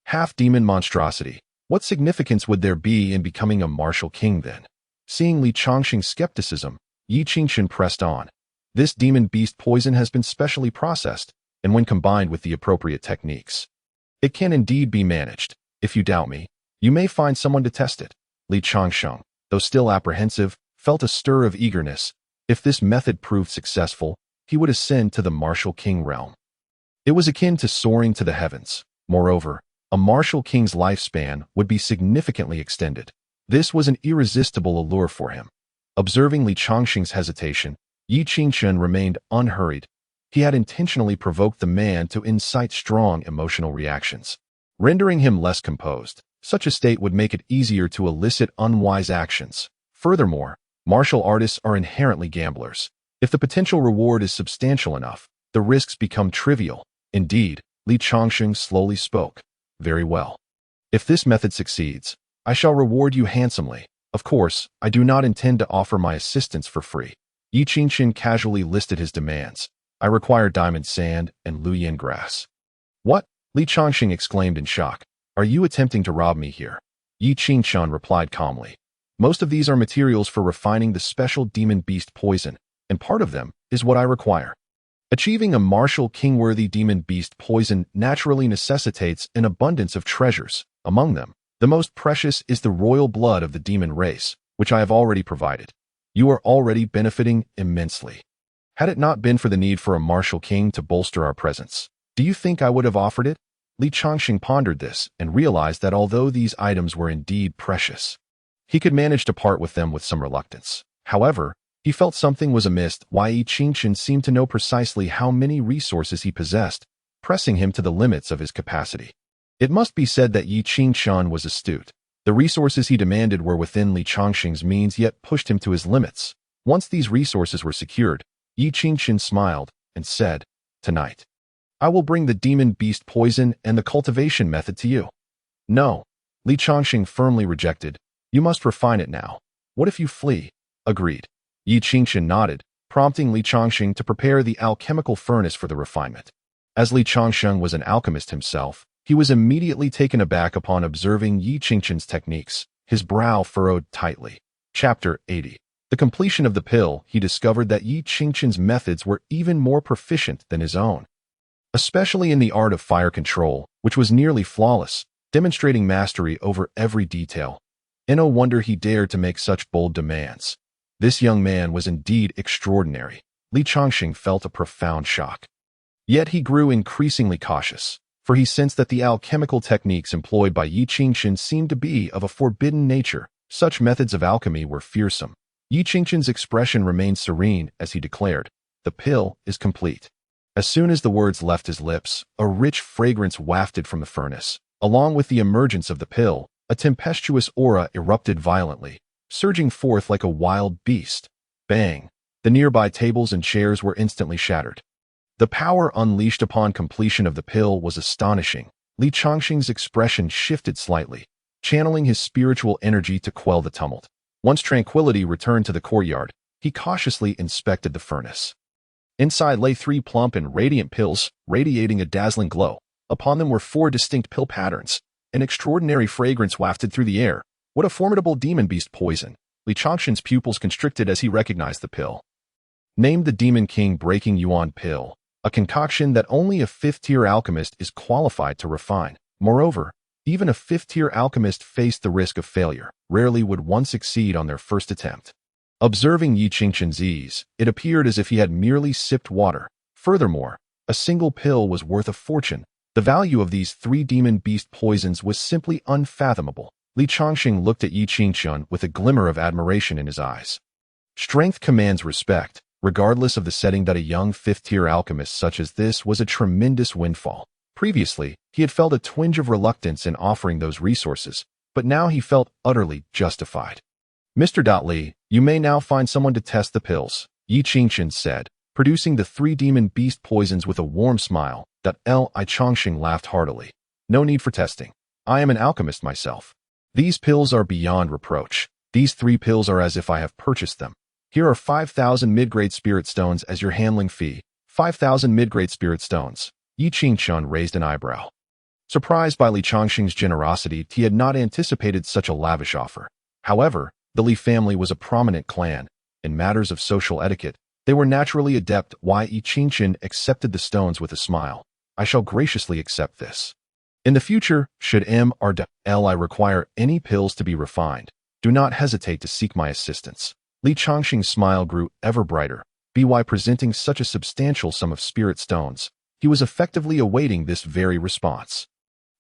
[SPEAKER 1] half-demon monstrosity. What significance would there be in becoming a martial king then? Seeing Li Chongqing's skepticism, Yi Qingqian pressed on. This demon beast poison has been specially processed, and when combined with the appropriate techniques, it can indeed be managed. If you doubt me, you may find someone to test it. Li Chongqing, though still apprehensive, felt a stir of eagerness. If this method proved successful, he would ascend to the martial king realm. It was akin to soaring to the heavens. Moreover, a martial king's lifespan would be significantly extended. This was an irresistible allure for him. Observing Li Chongqing's hesitation, Yi Qingqian remained unhurried. He had intentionally provoked the man to incite strong emotional reactions, rendering him less composed. Such a state would make it easier to elicit unwise actions. Furthermore, martial artists are inherently gamblers. If the potential reward is substantial enough, the risks become trivial. Indeed, Li Chongqing slowly spoke. "Very well. If this method succeeds, I shall reward you handsomely. Of course, I do not intend to offer my assistance for free." Yi Qingqian casually listed his demands. "I require diamond sand and Luoyan grass." "What?" Li Chongqing exclaimed in shock. "Are you attempting to rob me here?" Yi Qingqian replied calmly. "Most of these are materials for refining the special demon beast poison, and part of them is what I require." Achieving a martial king-worthy demon beast poison naturally necessitates an abundance of treasures. Among them, the most precious is the royal blood of the demon race, which I have already provided. You are already benefiting immensely. Had it not been for the need for a martial king to bolster our presence, do you think I would have offered it? Li Chongqing pondered this and realized that although these items were indeed precious, he could manage to part with them with some reluctance. However, he felt something was amiss. Yi Qingqian seemed to know precisely how many resources he possessed, pressing him to the limits of his capacity. It must be said that Yi Qingqian was astute. The resources he demanded were within Li Chongqing's means yet pushed him to his limits. Once these resources were secured, Yi Qingqian smiled and said, "Tonight, I will bring the demon beast poison and the cultivation method to you." "No," Li Chongqing firmly rejected. "You must refine it now. What if you flee?" "Agreed." Yi Qingqian nodded, prompting Li Chongqing to prepare the alchemical furnace for the refinement. As Li Chongqing was an alchemist himself, he was immediately taken aback upon observing Yi Qingqian's techniques. His brow furrowed tightly. Chapter 80. The completion of the pill, he discovered that Yi Qingqian's methods were even more proficient than his own, especially in the art of fire control, which was nearly flawless, demonstrating mastery over every detail. No wonder he dared to make such bold demands. This young man was indeed extraordinary. Li Chongqing felt a profound shock. Yet he grew increasingly cautious, for he sensed that the alchemical techniques employed by Yi Qingqian seemed to be of a forbidden nature. Such methods of alchemy were fearsome. Yi Qingqian's expression remained serene as he declared, "The pill is complete." As soon as the words left his lips, a rich fragrance wafted from the furnace. Along with the emergence of the pill, a tempestuous aura erupted violently, surging forth like a wild beast. Bang! The nearby tables and chairs were instantly shattered. The power unleashed upon completion of the pill was astonishing. Li Chongqing's expression shifted slightly, channeling his spiritual energy to quell the tumult. Once tranquility returned to the courtyard, he cautiously inspected the furnace. Inside lay 3 plump and radiant pills, radiating a dazzling glow. Upon them were 4 distinct pill patterns. An extraordinary fragrance wafted through the air, What a formidable demon beast poison! Li Changshan's pupils constricted as he recognized the pill. Named the Demon King Breaking Yuan Pill, a concoction that only a fifth-tier alchemist is qualified to refine. Moreover, even a fifth-tier alchemist faced the risk of failure. Rarely would one succeed on their first attempt. Observing Yi Qingshan's ease, it appeared as if he had merely sipped water. Furthermore, a single pill was worth a fortune. The value of these 3 demon beast poisons was simply unfathomable. Li Changshan looked at Yi Qingshan with a glimmer of admiration in his eyes. Strength commands respect, regardless of the setting. That a young fifth-tier alchemist such as this was a tremendous windfall. Previously, he had felt a twinge of reluctance in offering those resources, but now he felt utterly justified. Mr. Li, you may now find someone to test the pills, Yi Qingshan said, producing the 3 demon beast poisons with a warm smile. Li Changshan laughed heartily. No need for testing. I am an alchemist myself. These pills are beyond reproach. These 3 pills are as if I have purchased them. Here are 5,000 mid-grade spirit stones as your handling fee. 5,000 mid-grade spirit stones. Yi Qingshan raised an eyebrow. Surprised by Li Changshan's generosity, he had not anticipated such a lavish offer. However, the Li family was a prominent clan. In matters of social etiquette, they were naturally adept. Yi Qingshan accepted the stones with a smile. I shall graciously accept this. In the future, should Li require any pills to be refined, do not hesitate to seek my assistance. Li Changshan's smile grew ever brighter. By presenting such a substantial sum of spirit stones, he was effectively awaiting this very response.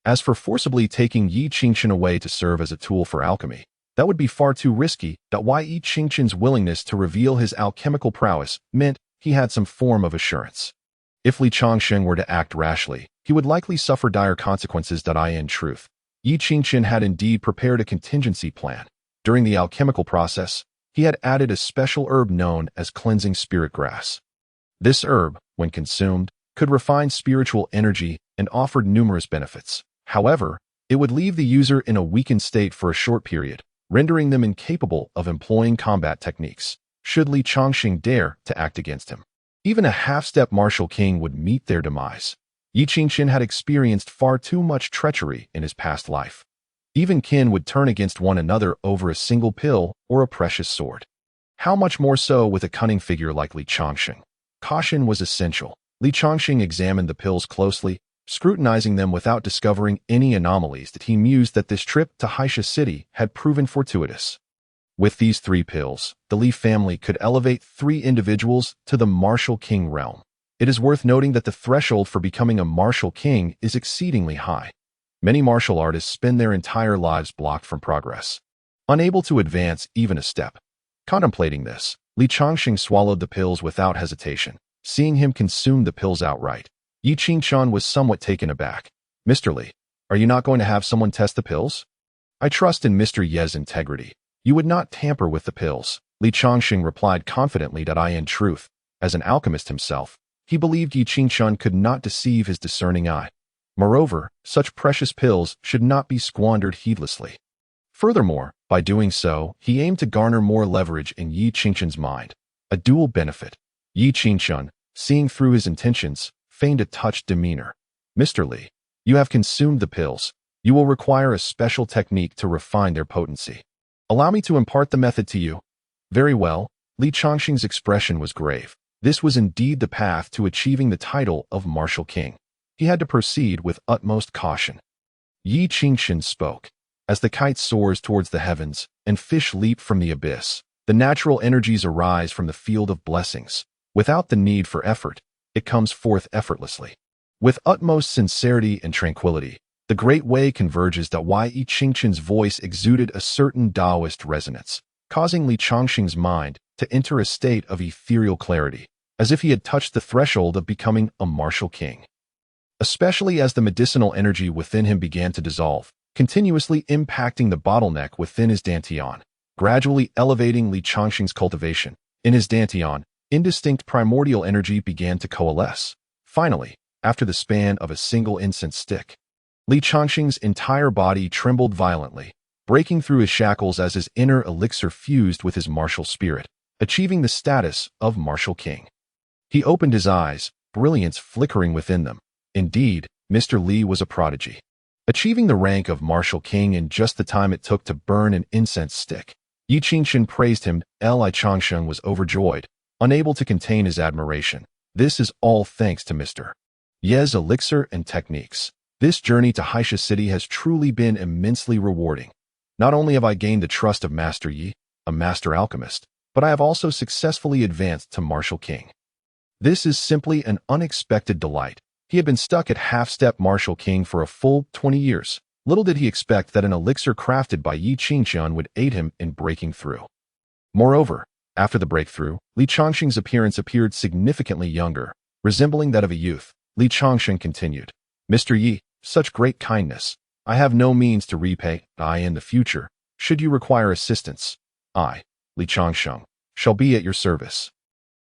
[SPEAKER 1] As for forcibly taking Yi Qingshan away to serve as a tool for alchemy, that would be far too risky. Yi Qingshan's willingness to reveal his alchemical prowess meant he had some form of assurance. If Li Changshan were to act rashly, he would likely suffer dire consequences. In truth, Yi Qingshan had indeed prepared a contingency plan. During the alchemical process, he had added a special herb known as cleansing spirit grass. This herb, when consumed, could refine spiritual energy and offered numerous benefits. However, it would leave the user in a weakened state for a short period, rendering them incapable of employing combat techniques, should Li Changshan dare to act against him. Even a half-step martial king would meet their demise. Yi Qingshan had experienced far too much treachery in his past life. Even kin would turn against one another over a single pill or a precious sword. How much more so with a cunning figure like Li Changshan? Caution was essential. Li Changshan examined the pills closely, scrutinizing them without discovering any anomalies. He mused that this trip to Haisha City had proven fortuitous. With these 3 pills, the Li family could elevate 3 individuals to the martial king realm. It is worth noting that the threshold for becoming a martial king is exceedingly high. Many martial artists spend their entire lives blocked from progress, unable to advance even a step. Contemplating this, Li Changshan swallowed the pills without hesitation. Seeing him consume the pills outright, Yi Qingshan was somewhat taken aback. Mr. Li, are you not going to have someone test the pills? I trust in Mr. Ye's integrity. You would not tamper with the pills. Li Changshan replied confidently. In truth, as an alchemist himself, he believed Yi Qingshan could not deceive his discerning eye. Moreover, such precious pills should not be squandered heedlessly. Furthermore, by doing so, he aimed to garner more leverage in Yi Qingshan's mind. A dual benefit. Yi Qingshan, seeing through his intentions, feigned a touched demeanor. Mr. Li, you have consumed the pills. You will require a special technique to refine their potency. Allow me to impart the method to you. Very well. Li Changshan's expression was grave. This was indeed the path to achieving the title of martial king. He had to proceed with utmost caution. Yi Qingshan spoke. As the kite soars towards the heavens and fish leap from the abyss, the natural energies arise from the field of blessings. Without the need for effort, it comes forth effortlessly. With utmost sincerity and tranquility, the great way converges. Yi Qingshan's voice exuded a certain Taoist resonance, causing Li Changshan's mind to enter a state of ethereal clarity, as if he had touched the threshold of becoming a martial king. Especially as the medicinal energy within him began to dissolve, continuously impacting the bottleneck within his dantian, gradually elevating Li Changshan's cultivation. In his dantian, indistinct primordial energy began to coalesce. Finally, after the span of a single incense stick, Li Changshan's entire body trembled violently, breaking through his shackles as his inner elixir fused with his martial spirit, achieving the status of martial king. He opened his eyes, brilliance flickering within them. Indeed, Mr. Li was a prodigy. achieving the rank of Martial King in just the time it took to burn an incense stick. Yi Qingxin praised him. Li Changsheng was overjoyed, unable to contain his admiration. This is all thanks to Mr. Ye's elixir and techniques. This journey to Haisha City has truly been immensely rewarding. Not only have I gained the trust of Master Yi, a master alchemist, but I have also successfully advanced to Martial King. This is simply an unexpected delight. He had been stuck at half-step Martial King for a full 20 years. Little did he expect that an elixir crafted by Yi Qingxian would aid him in breaking through. Moreover, after the breakthrough, Li Changsheng's appearance appeared significantly younger, resembling that of a youth. Li Changsheng continued, Mr. Yi, such great kindness. I have no means to repay. In the future, should you require assistance, I, Li Changsheng, shall be at your service.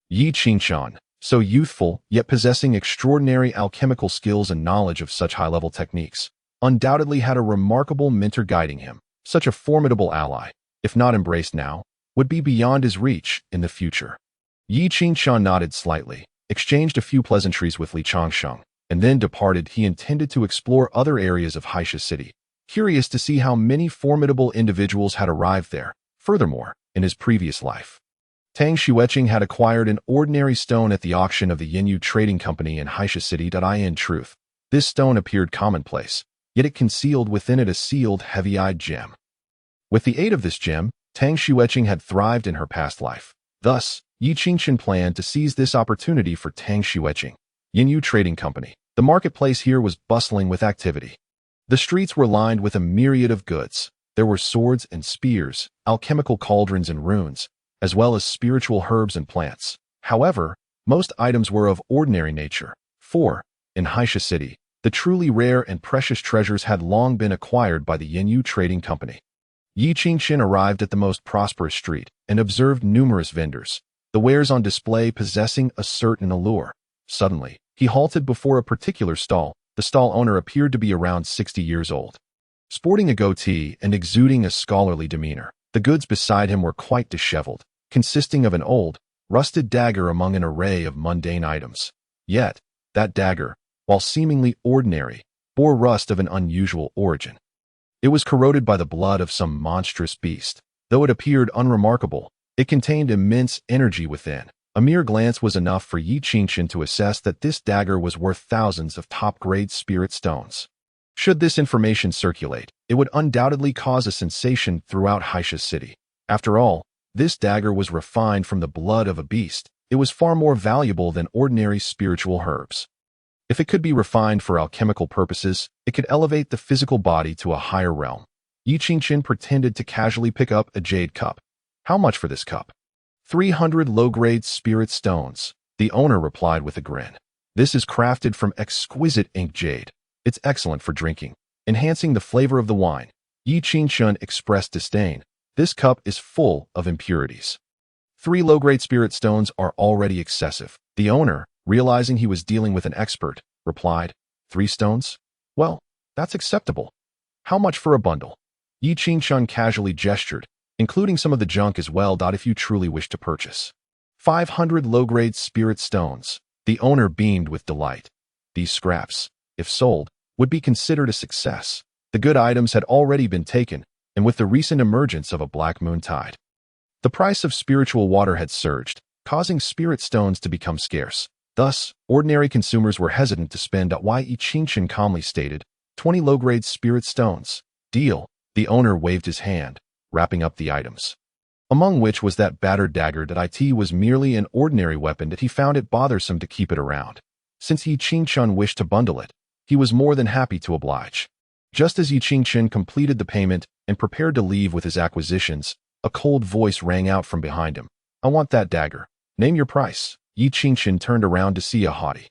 [SPEAKER 1] Yi Qingxian, so youthful, yet possessing extraordinary alchemical skills and knowledge of such high-level techniques, undoubtedly had a remarkable mentor guiding him. Such a formidable ally, if not embraced now, would be beyond his reach in the future. Yi Qingxian nodded slightly, exchanged a few pleasantries with Li Changsheng, and then departed. He intended to explore other areas of Haisha City, curious to see how many formidable individuals had arrived there. Furthermore, in his previous life, Tang Xueqing had acquired an ordinary stone at the auction of the Yinyu Trading Company in Haisha City. In truth, this stone appeared commonplace, yet it concealed within it a sealed, heavy-eyed gem. With the aid of this gem, Tang Xueqing had thrived in her past life. Thus, Yi Qingxian planned to seize this opportunity for Tang Xueqing. Yinyu Trading Company. The marketplace here was bustling with activity. The streets were lined with a myriad of goods. There were swords and spears, alchemical cauldrons and runes, as well as spiritual herbs and plants. However, most items were of ordinary nature. For, in Haisha City, the truly rare and precious treasures had long been acquired by the Yinyu Trading Company. Yi Qingxian arrived at the most prosperous street and observed numerous vendors, the wares on display possessing a certain allure. Suddenly, he halted before a particular stall. The stall owner appeared to be around 60 years old. Sporting a goatee and exuding a scholarly demeanor, the goods beside him were quite disheveled, consisting of an old, rusted dagger among an array of mundane items. Yet, that dagger, while seemingly ordinary, bore rust of an unusual origin. It was corroded by the blood of some monstrous beast. Though it appeared unremarkable, it contained immense energy within. A mere glance was enough for Yi Qingxian to assess that this dagger was worth thousands of top-grade spirit stones. Should this information circulate, it would undoubtedly cause a sensation throughout Haisha City. After all, this dagger was refined from the blood of a beast. It was far more valuable than ordinary spiritual herbs. If it could be refined for alchemical purposes, it could elevate the physical body to a higher realm. Yi Qingxian pretended to casually pick up a jade cup. How much for this cup? 300 low-grade spirit stones, the owner replied with a grin. This is crafted from exquisite ink jade. It's excellent for drinking, enhancing the flavor of the wine. Yi Qingxian expressed disdain. This cup is full of impurities. 3 low-grade spirit stones are already excessive. The owner, realizing he was dealing with an expert, replied, 3 stones? Well, that's acceptable. How much for a bundle? Yi Qingxian casually gestured, including some of the junk as well. If you truly wish to purchase 500 low-grade spirit stones, the owner beamed with delight. These scraps, if sold, would be considered a success. The good items had already been taken, and with the recent emergence of a black moon tide, the price of spiritual water had surged, causing spirit stones to become scarce. Thus, ordinary consumers were hesitant to spend. Yi Qingxian calmly stated, 20 low-grade spirit stones. Deal. The owner waved his hand, wrapping up the items, among which was that battered dagger. It was merely an ordinary weapon, that he found it bothersome to keep it around. Since Yi Qingxian wished to bundle it, he was more than happy to oblige. Just as Yi Qingxian completed the payment and prepared to leave with his acquisitions, a cold voice rang out from behind him. I want that dagger. Name your price. Yi Qingxian turned around to see a haughty,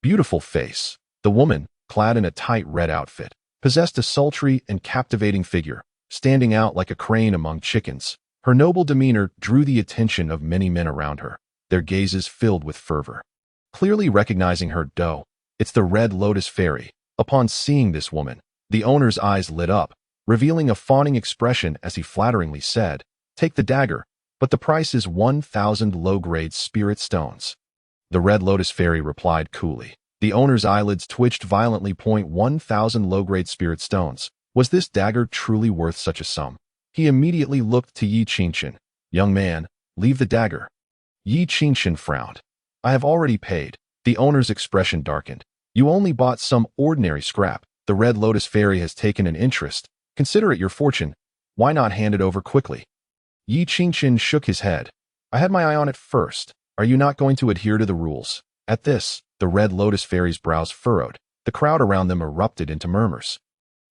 [SPEAKER 1] beautiful face. The woman, clad in a tight red outfit, possessed a sultry and captivating figure, standing out like a crane among chickens. Her noble demeanor drew the attention of many men around her, their gazes filled with fervor. Clearly recognizing her, it's the Red Lotus Fairy. Upon seeing this woman, the owner's eyes lit up, revealing a fawning expression as he flatteringly said, take the dagger, but the price is 1,000 low-grade spirit stones. The Red Lotus Fairy replied coolly, The owner's eyelids twitched violently. 1,000 low-grade spirit stones. Was this dagger truly worth such a sum? He immediately looked to Yi Qingchen. Young man, leave the dagger. Yi Qingchen frowned. I have already paid. The owner's expression darkened. You only bought some ordinary scrap. The Red Lotus Fairy has taken an interest. Consider it your fortune. Why not hand it over quickly? Yi Qingchen shook his head. I had my eye on it first. Are you not going to adhere to the rules? At this, the Red Lotus Fairy's brows furrowed. The crowd around them erupted into murmurs.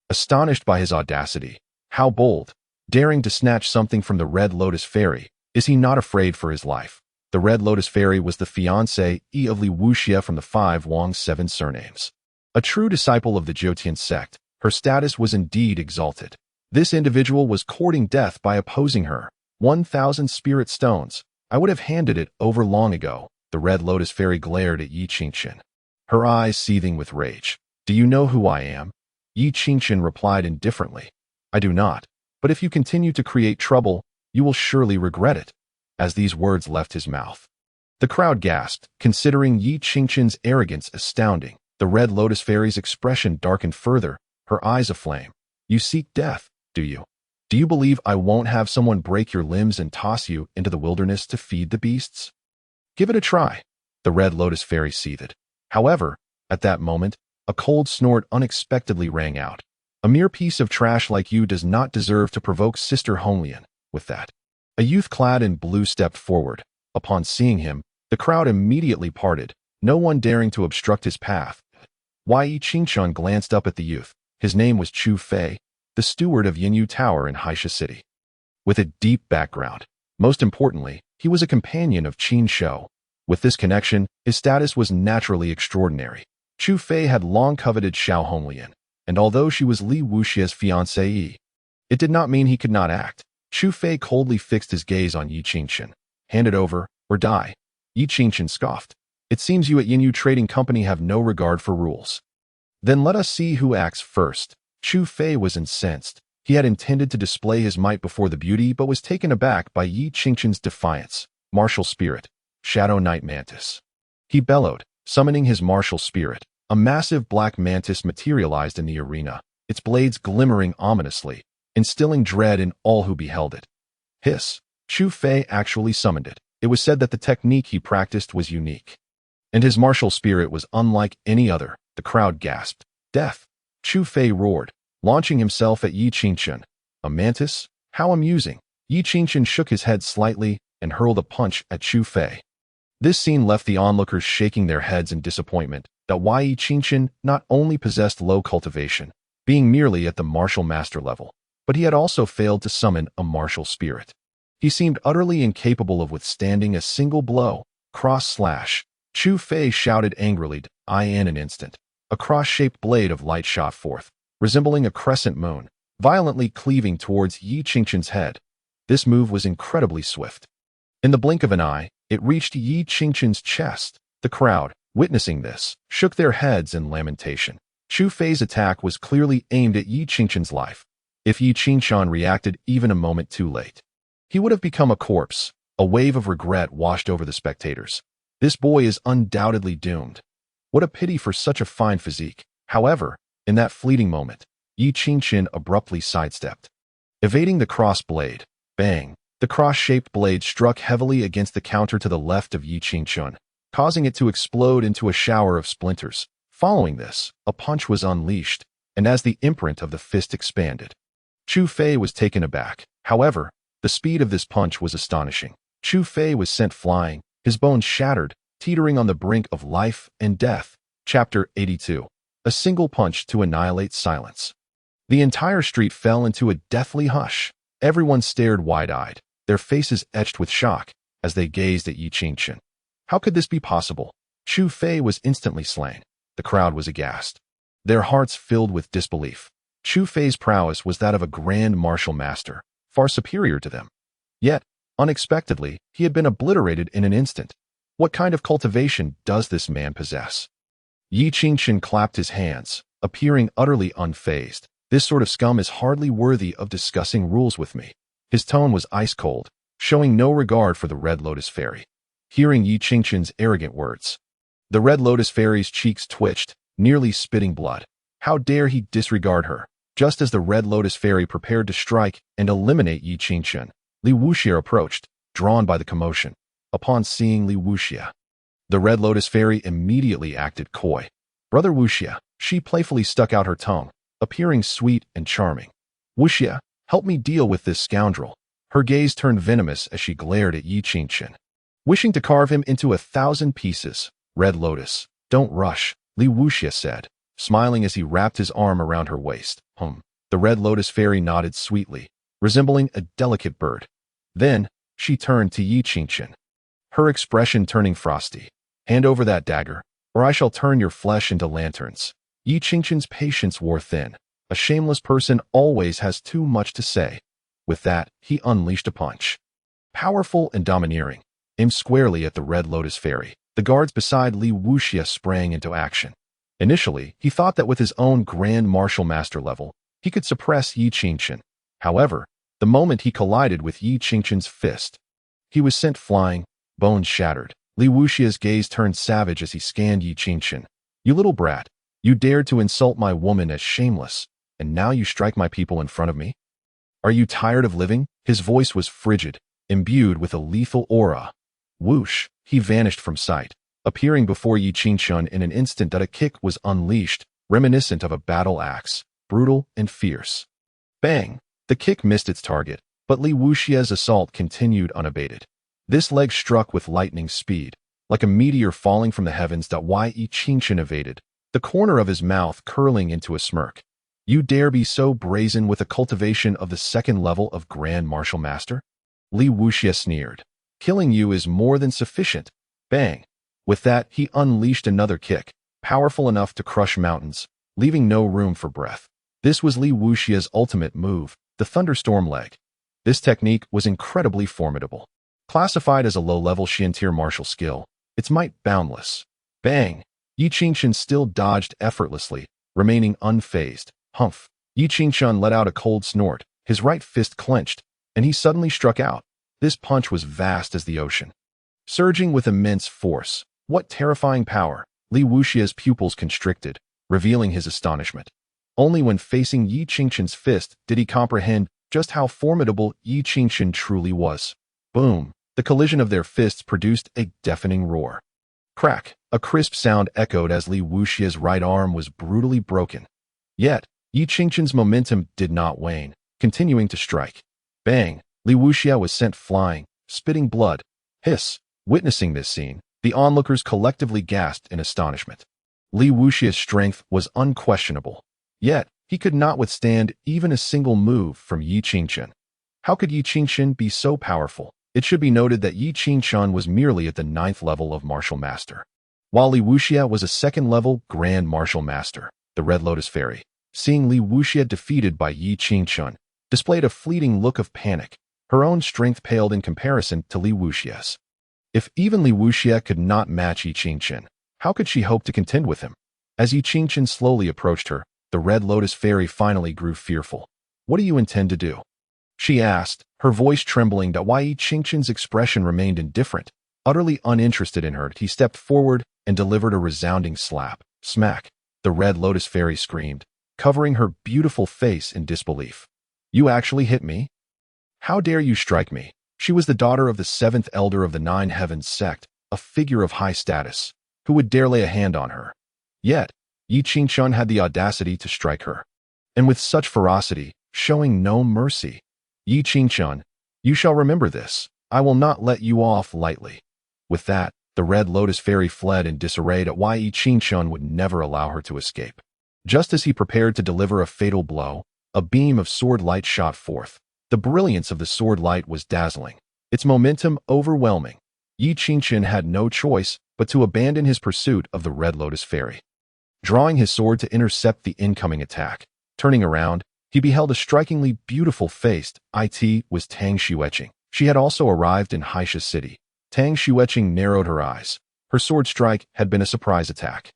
[SPEAKER 1] Astonished by his audacity, how bold, daring to snatch something from the Red Lotus Fairy, is he not afraid for his life? The Red Lotus Fairy was the fiancée of Li Wuxia from the 5 Wang's 7 surnames. A true disciple of the Jiutian sect, her status was indeed exalted. This individual was courting death by opposing her. 1,000 spirit stones. I would have handed it over long ago. The Red Lotus Fairy glared at Yi Qingchen, her eyes seething with rage. Do you know who I am? Yi Qingchen replied indifferently. I do not, but if you continue to create trouble, you will surely regret it. As these words left his mouth, the crowd gasped, considering Yi Qingchen's arrogance astounding. The Red Lotus Fairy's expression darkened further, her eyes aflame. You seek death, do you? Do you believe I won't have someone break your limbs and toss you into the wilderness to feed the beasts? Give it a try. The Red Lotus Fairy seethed. However, at that moment, a cold snort unexpectedly rang out. A mere piece of trash like you does not deserve to provoke Sister Honglian. With that, a youth clad in blue stepped forward. Upon seeing him, the crowd immediately parted, no one daring to obstruct his path. Yi Qingchen glanced up at the youth. His name was Chu Fei, the steward of Yinyu Tower in Haisha City. With a deep background, most importantly, he was a companion of Qin Shou. With this connection, his status was naturally extraordinary. Chu Fei had long coveted Xiao Honglian, and although she was Li Wuxia's fiancée, it did not mean he could not act. Chu Fei coldly fixed his gaze on Yi Qingchen. Hand it over, or die. Yi Qingchen scoffed. It seems you at Yinyu Trading Company have no regard for rules. Then let us see who acts first. Chu Fei was incensed. He had intended to display his might before the beauty, but was taken aback by Yi Qingchen's defiance. Martial spirit. Shadow Knight Mantis. He bellowed, summoning his martial spirit. A massive black mantis materialized in the arena, its blades glimmering ominously, instilling dread in all who beheld it. Hiss. Chu Fei actually summoned it. It was said that the technique he practiced was unique, and his martial spirit was unlike any other. The crowd gasped. Death. Chu Fei roared, launching himself at Yi Qingchen. A mantis? How amusing. Yi Qingchen shook his head slightly and hurled a punch at Chu Fei. This scene left the onlookers shaking their heads in disappointment that Yi Qingchen not only possessed low cultivation, being merely at the martial master level, but he had also failed to summon a martial spirit. He seemed utterly incapable of withstanding a single blow. Cross slash. Chu Fei shouted angrily. In an instant, a cross-shaped blade of light shot forth, resembling a crescent moon, violently cleaving towards Yi Qingchen's head. This move was incredibly swift. In the blink of an eye, it reached Yi Qingchen's chest. The crowd, witnessing this, shook their heads in lamentation. Chu Fei's attack was clearly aimed at Yi Qingchen's life. If Yi Qingchen reacted even a moment too late, he would have become a corpse. A wave of regret washed over the spectators. This boy is undoubtedly doomed. What a pity for such a fine physique. However, in that fleeting moment, Yi Qingchen abruptly sidestepped, evading the cross blade. Bang! The cross-shaped blade struck heavily against the counter to the left of Yi Qingchen, causing it to explode into a shower of splinters. Following this, a punch was unleashed, and as the imprint of the fist expanded, Chu Fei was taken aback. However, the speed of this punch was astonishing. Chu Fei was sent flying, his bones shattered, teetering on the brink of life and death. Chapter 82. A single punch to annihilate silence. The entire street fell into a deathly hush. Everyone stared wide-eyed, their faces etched with shock, as they gazed at Yi Qingchen. How could this be possible? Chu Fei was instantly slain. The crowd was aghast, their hearts filled with disbelief. Chu Fei's prowess was that of a grand martial master, far superior to them. Yet, unexpectedly, he had been obliterated in an instant. What kind of cultivation does this man possess? Yi Qingchen clapped his hands, appearing utterly unfazed. This sort of scum is hardly worthy of discussing rules with me. His tone was ice-cold, showing no regard for the Red Lotus Fairy. Hearing Yi Qingchen's arrogant words, The Red Lotus Fairy's cheeks twitched, nearly spitting blood. How dare he disregard her? Just as the Red Lotus Fairy prepared to strike and eliminate Yi Qingchen, Li Wuxia approached, drawn by the commotion. Upon seeing Li Wuxia, the Red Lotus Fairy immediately acted coy. Brother Wuxia, she playfully stuck out her tongue, appearing sweet and charming. Wuxia, help me deal with this scoundrel. Her gaze turned venomous as she glared at Yi Qingchen, wishing to carve him into 1,000 pieces. Red Lotus, don't rush, Li Wuxia said, smiling as he wrapped his arm around her waist. The Red Lotus Fairy nodded sweetly, resembling a delicate bird. Then, she turned to Yi Qingchen, her expression turning frosty. Hand over that dagger, or I shall turn your flesh into lanterns. Yi Qingchen's patience wore thin. A shameless person always has too much to say. With that, he unleashed a punch. Powerful and domineering, aimed squarely at the Red Lotus Fairy. The guards beside Li Wuxia sprang into action. Initially, he thought that with his own Grand Martial Master level, he could suppress Yi Qingchen. However, the moment he collided with Yi Qingchen's fist, he was sent flying, bones shattered. Li Wuxia's gaze turned savage as he scanned Yi Qingchen. You little brat, you dared to insult my woman as shameless, and now you strike my people in front of me? Are you tired of living? His voice was frigid, imbued with a lethal aura. Whoosh, he vanished from sight, appearing before Yi Qingchen in an instant that a kick was unleashed, reminiscent of a battle axe, brutal and fierce. Bang! The kick missed its target, but Li Wuxia's assault continued unabated. This leg struck with lightning speed, like a meteor falling from the heavens. Yi Qingchen evaded, the corner of his mouth curling into a smirk. You dare be so brazen with a cultivation of the second level of Grand Martial Master? Li Wuxia sneered. Killing you is more than sufficient. Bang! With that, he unleashed another kick, powerful enough to crush mountains, leaving no room for breath. This was Li Wuxia's ultimate move, the thunderstorm leg. This technique was incredibly formidable. Classified as a low-level Xian-tier martial skill, its might boundless. Bang! Yi Qingchen still dodged effortlessly, remaining unfazed. Humph! Yi Qingchen let out a cold snort, his right fist clenched, and he suddenly struck out. This punch was vast as the ocean, surging with immense force. What terrifying power! Li Wuxia's pupils constricted, revealing his astonishment. Only when facing Yi Qingchen's fist did he comprehend just how formidable Yi Qingchen truly was. Boom! The collision of their fists produced a deafening roar. Crack! A crisp sound echoed as Li Wuxia's right arm was brutally broken. Yet, Yi Qingchen's momentum did not wane, continuing to strike. Bang! Li Wuxia was sent flying, spitting blood. Hiss! Witnessing this scene, the onlookers collectively gasped in astonishment. Li Wuxia's strength was unquestionable. Yet, he could not withstand even a single move from Yi Qingchen. How could Yi Qingchen be so powerful? It should be noted that Yi Qingchen was merely at the 9th level of Martial Master, while Li Wuxia was a 2nd-level Grand Martial Master. The Red Lotus Fairy, seeing Li Wuxia defeated by Yi Qingchen, displayed a fleeting look of panic. Her own strength paled in comparison to Li Wuxia's. If even Li Wuxia could not match Yi Qingchen, how could she hope to contend with him? As Yi Qingchen slowly approached her, the Red Lotus Fairy finally grew fearful. What do you intend to do? She asked, her voice trembling. Yi Qingchen's expression remained indifferent. Utterly uninterested in her, he stepped forward and delivered a resounding slap. Smack! The Red Lotus Fairy screamed, covering her beautiful face in disbelief. You actually hit me? How dare you strike me? She was the daughter of the 7th Elder of the 9 Heavens sect, a figure of high status. Who would dare lay a hand on her? Yet, Yi Qingchen had the audacity to strike her, and with such ferocity, showing no mercy. Yi Qingchen, you shall remember this. I will not let you off lightly. With that, the Red Lotus Fairy fled in disarray. Yi Qingchen would never allow her to escape. Just as he prepared to deliver a fatal blow, a beam of sword light shot forth. The brilliance of the sword light was dazzling, its momentum overwhelming. Yi Qingchen had no choice but to abandon his pursuit of the Red Lotus Fairy, drawing his sword to intercept the incoming attack. Turning around, he beheld a strikingly beautiful face. It was Tang Xueqing. She had also arrived in Haisha City. Tang Xueqing narrowed her eyes. Her sword strike had been a surprise attack.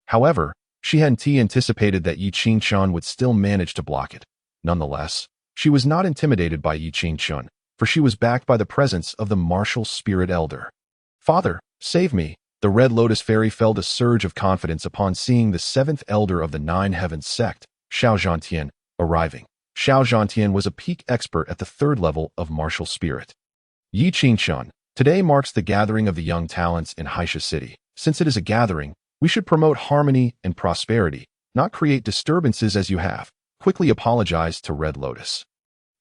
[SPEAKER 1] However, she hadn't anticipated that Yi Qingchen would still manage to block it. Nonetheless, she was not intimidated by Yi Qingchen, for she was backed by the presence of the martial spirit elder. Father, save me! The Red Lotus Fairy felt a surge of confidence upon seeing the seventh elder of the Nine Heavens sect, Xiao Zhantian, arriving. Xiao Zhantian was a peak expert at the third level of martial spirit. Yi Qingxuan, today marks the gathering of the young talents in Haisha City. Since it is a gathering, we should promote harmony and prosperity, not create disturbances as you have. Quickly apologized to Red Lotus.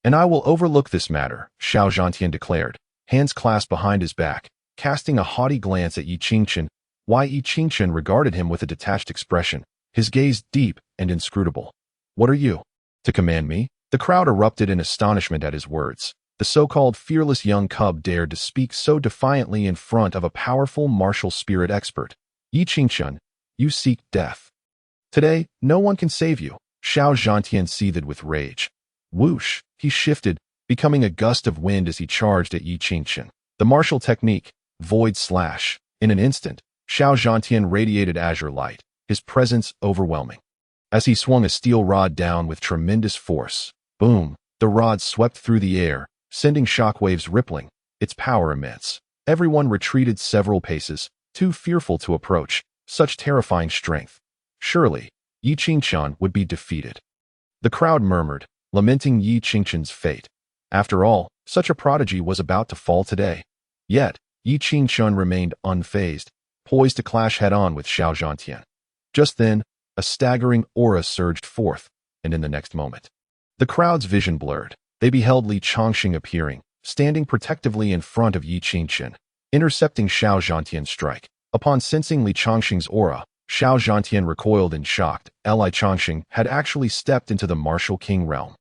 [SPEAKER 1] And I will overlook this matter, Xiao Zhantian declared, hands clasped behind his back, casting a haughty glance at Yi Qingxuan. Yi Qingxuan regarded him with a detached expression, his gaze deep and inscrutable. What are you? To command me? The crowd erupted in astonishment at his words. The so-called fearless young cub dared to speak so defiantly in front of a powerful martial spirit expert. Yi Qingxuan, you seek death. Today, no one can save you. Xiao Zhantian seethed with rage. Whoosh, he shifted, becoming a gust of wind as he charged at Yi Qingxuan. The martial technique, Void Slash. In an instant, Xiao Zhantian radiated azure light, his presence overwhelming. As he swung a steel rod down with tremendous force, boom, the rod swept through the air, sending shockwaves rippling, its power immense. Everyone retreated several paces, too fearful to approach such terrifying strength. Surely, Yi Qingxuan would be defeated. The crowd murmured, lamenting Yi Qingxuan's fate. After all, such a prodigy was about to fall today. Yet, Yi Qingxuan remained unfazed, poised to clash head-on with Xiao Zhantian. Just then, a staggering aura surged forth, and in the next moment, the crowd's vision blurred. They beheld Li Chongqing appearing, standing protectively in front of Yi Qingxuan, intercepting Xiao Zhantian's strike. Upon sensing Li Chongqing's aura, Xiao Zhantian recoiled in shock. Li Chongqing had actually stepped into the martial king realm.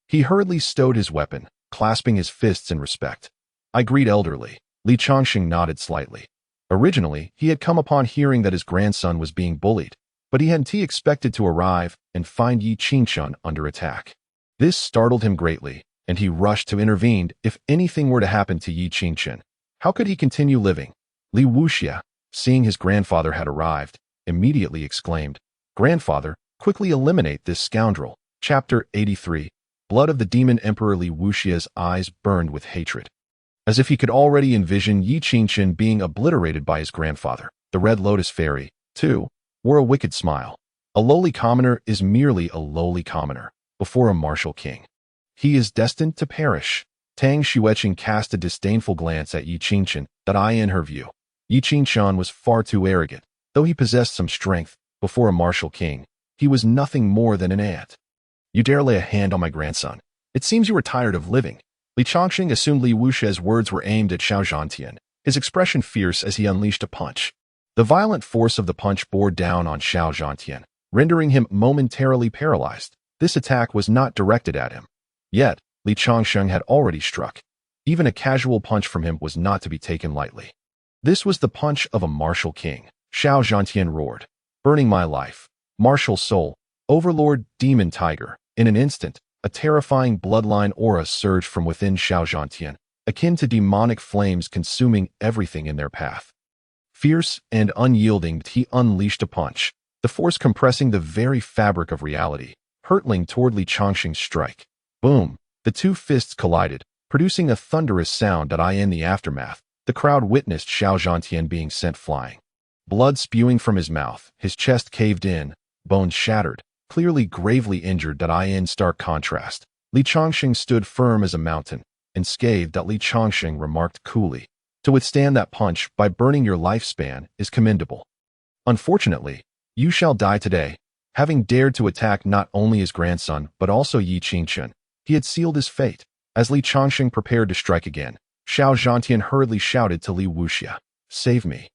[SPEAKER 1] He hurriedly stowed his weapon, clasping his fists in respect. I greet elderly. Li Chongqing nodded slightly. Originally, he had come upon hearing that his grandson was being bullied, but he hadn't expected to arrive and find Yi Qingxuan under attack. This startled him greatly, and he rushed to intervene if anything were to happen to Yi Qingxuan. How could he continue living? Li Wuxia, seeing his grandfather had arrived, immediately exclaimed, Grandfather, quickly eliminate this scoundrel. Chapter 83. Blood of the Demon Emperor. Li Wuxia's eyes burned with hatred. As if he could already envision Yi Qingxuan being obliterated by his grandfather. The Red Lotus Fairy, too, wore a wicked smile. A lowly commoner is merely a lowly commoner before a martial king. He is destined to perish. Tang Xueqing cast a disdainful glance at Yi Qingxuan. In her view, Yi Qingxuan was far too arrogant. Though he possessed some strength, before a martial king, he was nothing more than an ant. You dare lay a hand on my grandson. It seems you are tired of living. Li Chongqing assumed Li Wuxia's words were aimed at Xiao Zhantian, his expression fierce as he unleashed a punch. The violent force of the punch bore down on Xiao Zhantian, rendering him momentarily paralyzed. This attack was not directed at him. Yet, Li Chongqing had already struck. Even a casual punch from him was not to be taken lightly. This was the punch of a martial king. Xiao Zhantian roared, burning my life, martial soul, overlord demon tiger. In an instant, a terrifying bloodline aura surged from within Xiao Zhantian, akin to demonic flames consuming everything in their path. Fierce and unyielding, he unleashed a punch, the force compressing the very fabric of reality, hurtling toward Li Chongqing's strike. Boom! The two fists collided, producing a thunderous sound. In the aftermath, the crowd witnessed Xiao Zhantian being sent flying. Blood spewing from his mouth, his chest caved in, bones shattered, clearly gravely injured. In stark contrast, Li Chongqing stood firm as a mountain, unscathed. Li Chongqing remarked coolly, to withstand that punch by burning your lifespan is commendable. Unfortunately, you shall die today. Having dared to attack not only his grandson but also Yi Qingxuan, he had sealed his fate. As Li Chongqing prepared to strike again, Xiao Zhantian hurriedly shouted to Li Wuxia, Save me.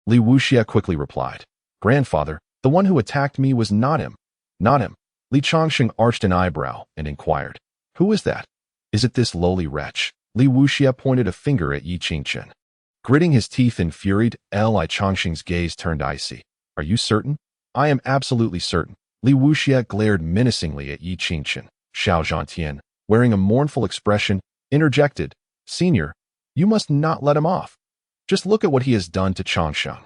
[SPEAKER 1] Li Wuxia quickly replied, Grandfather, the one who attacked me was not him. Not him. Li Chongqing arched an eyebrow and inquired, Who is that? Is it this lowly wretch? Li Wuxia pointed a finger at Yi Qingxuan. Gritting his teeth in fury, Li Chongqing's gaze turned icy. Are you certain? I am absolutely certain. Li Wuxia glared menacingly at Yi Qingxuan. Xiao Zhantian, wearing a mournful expression, interjected, Senior, you must not let him off. Just look at what he has done to Chongsheng.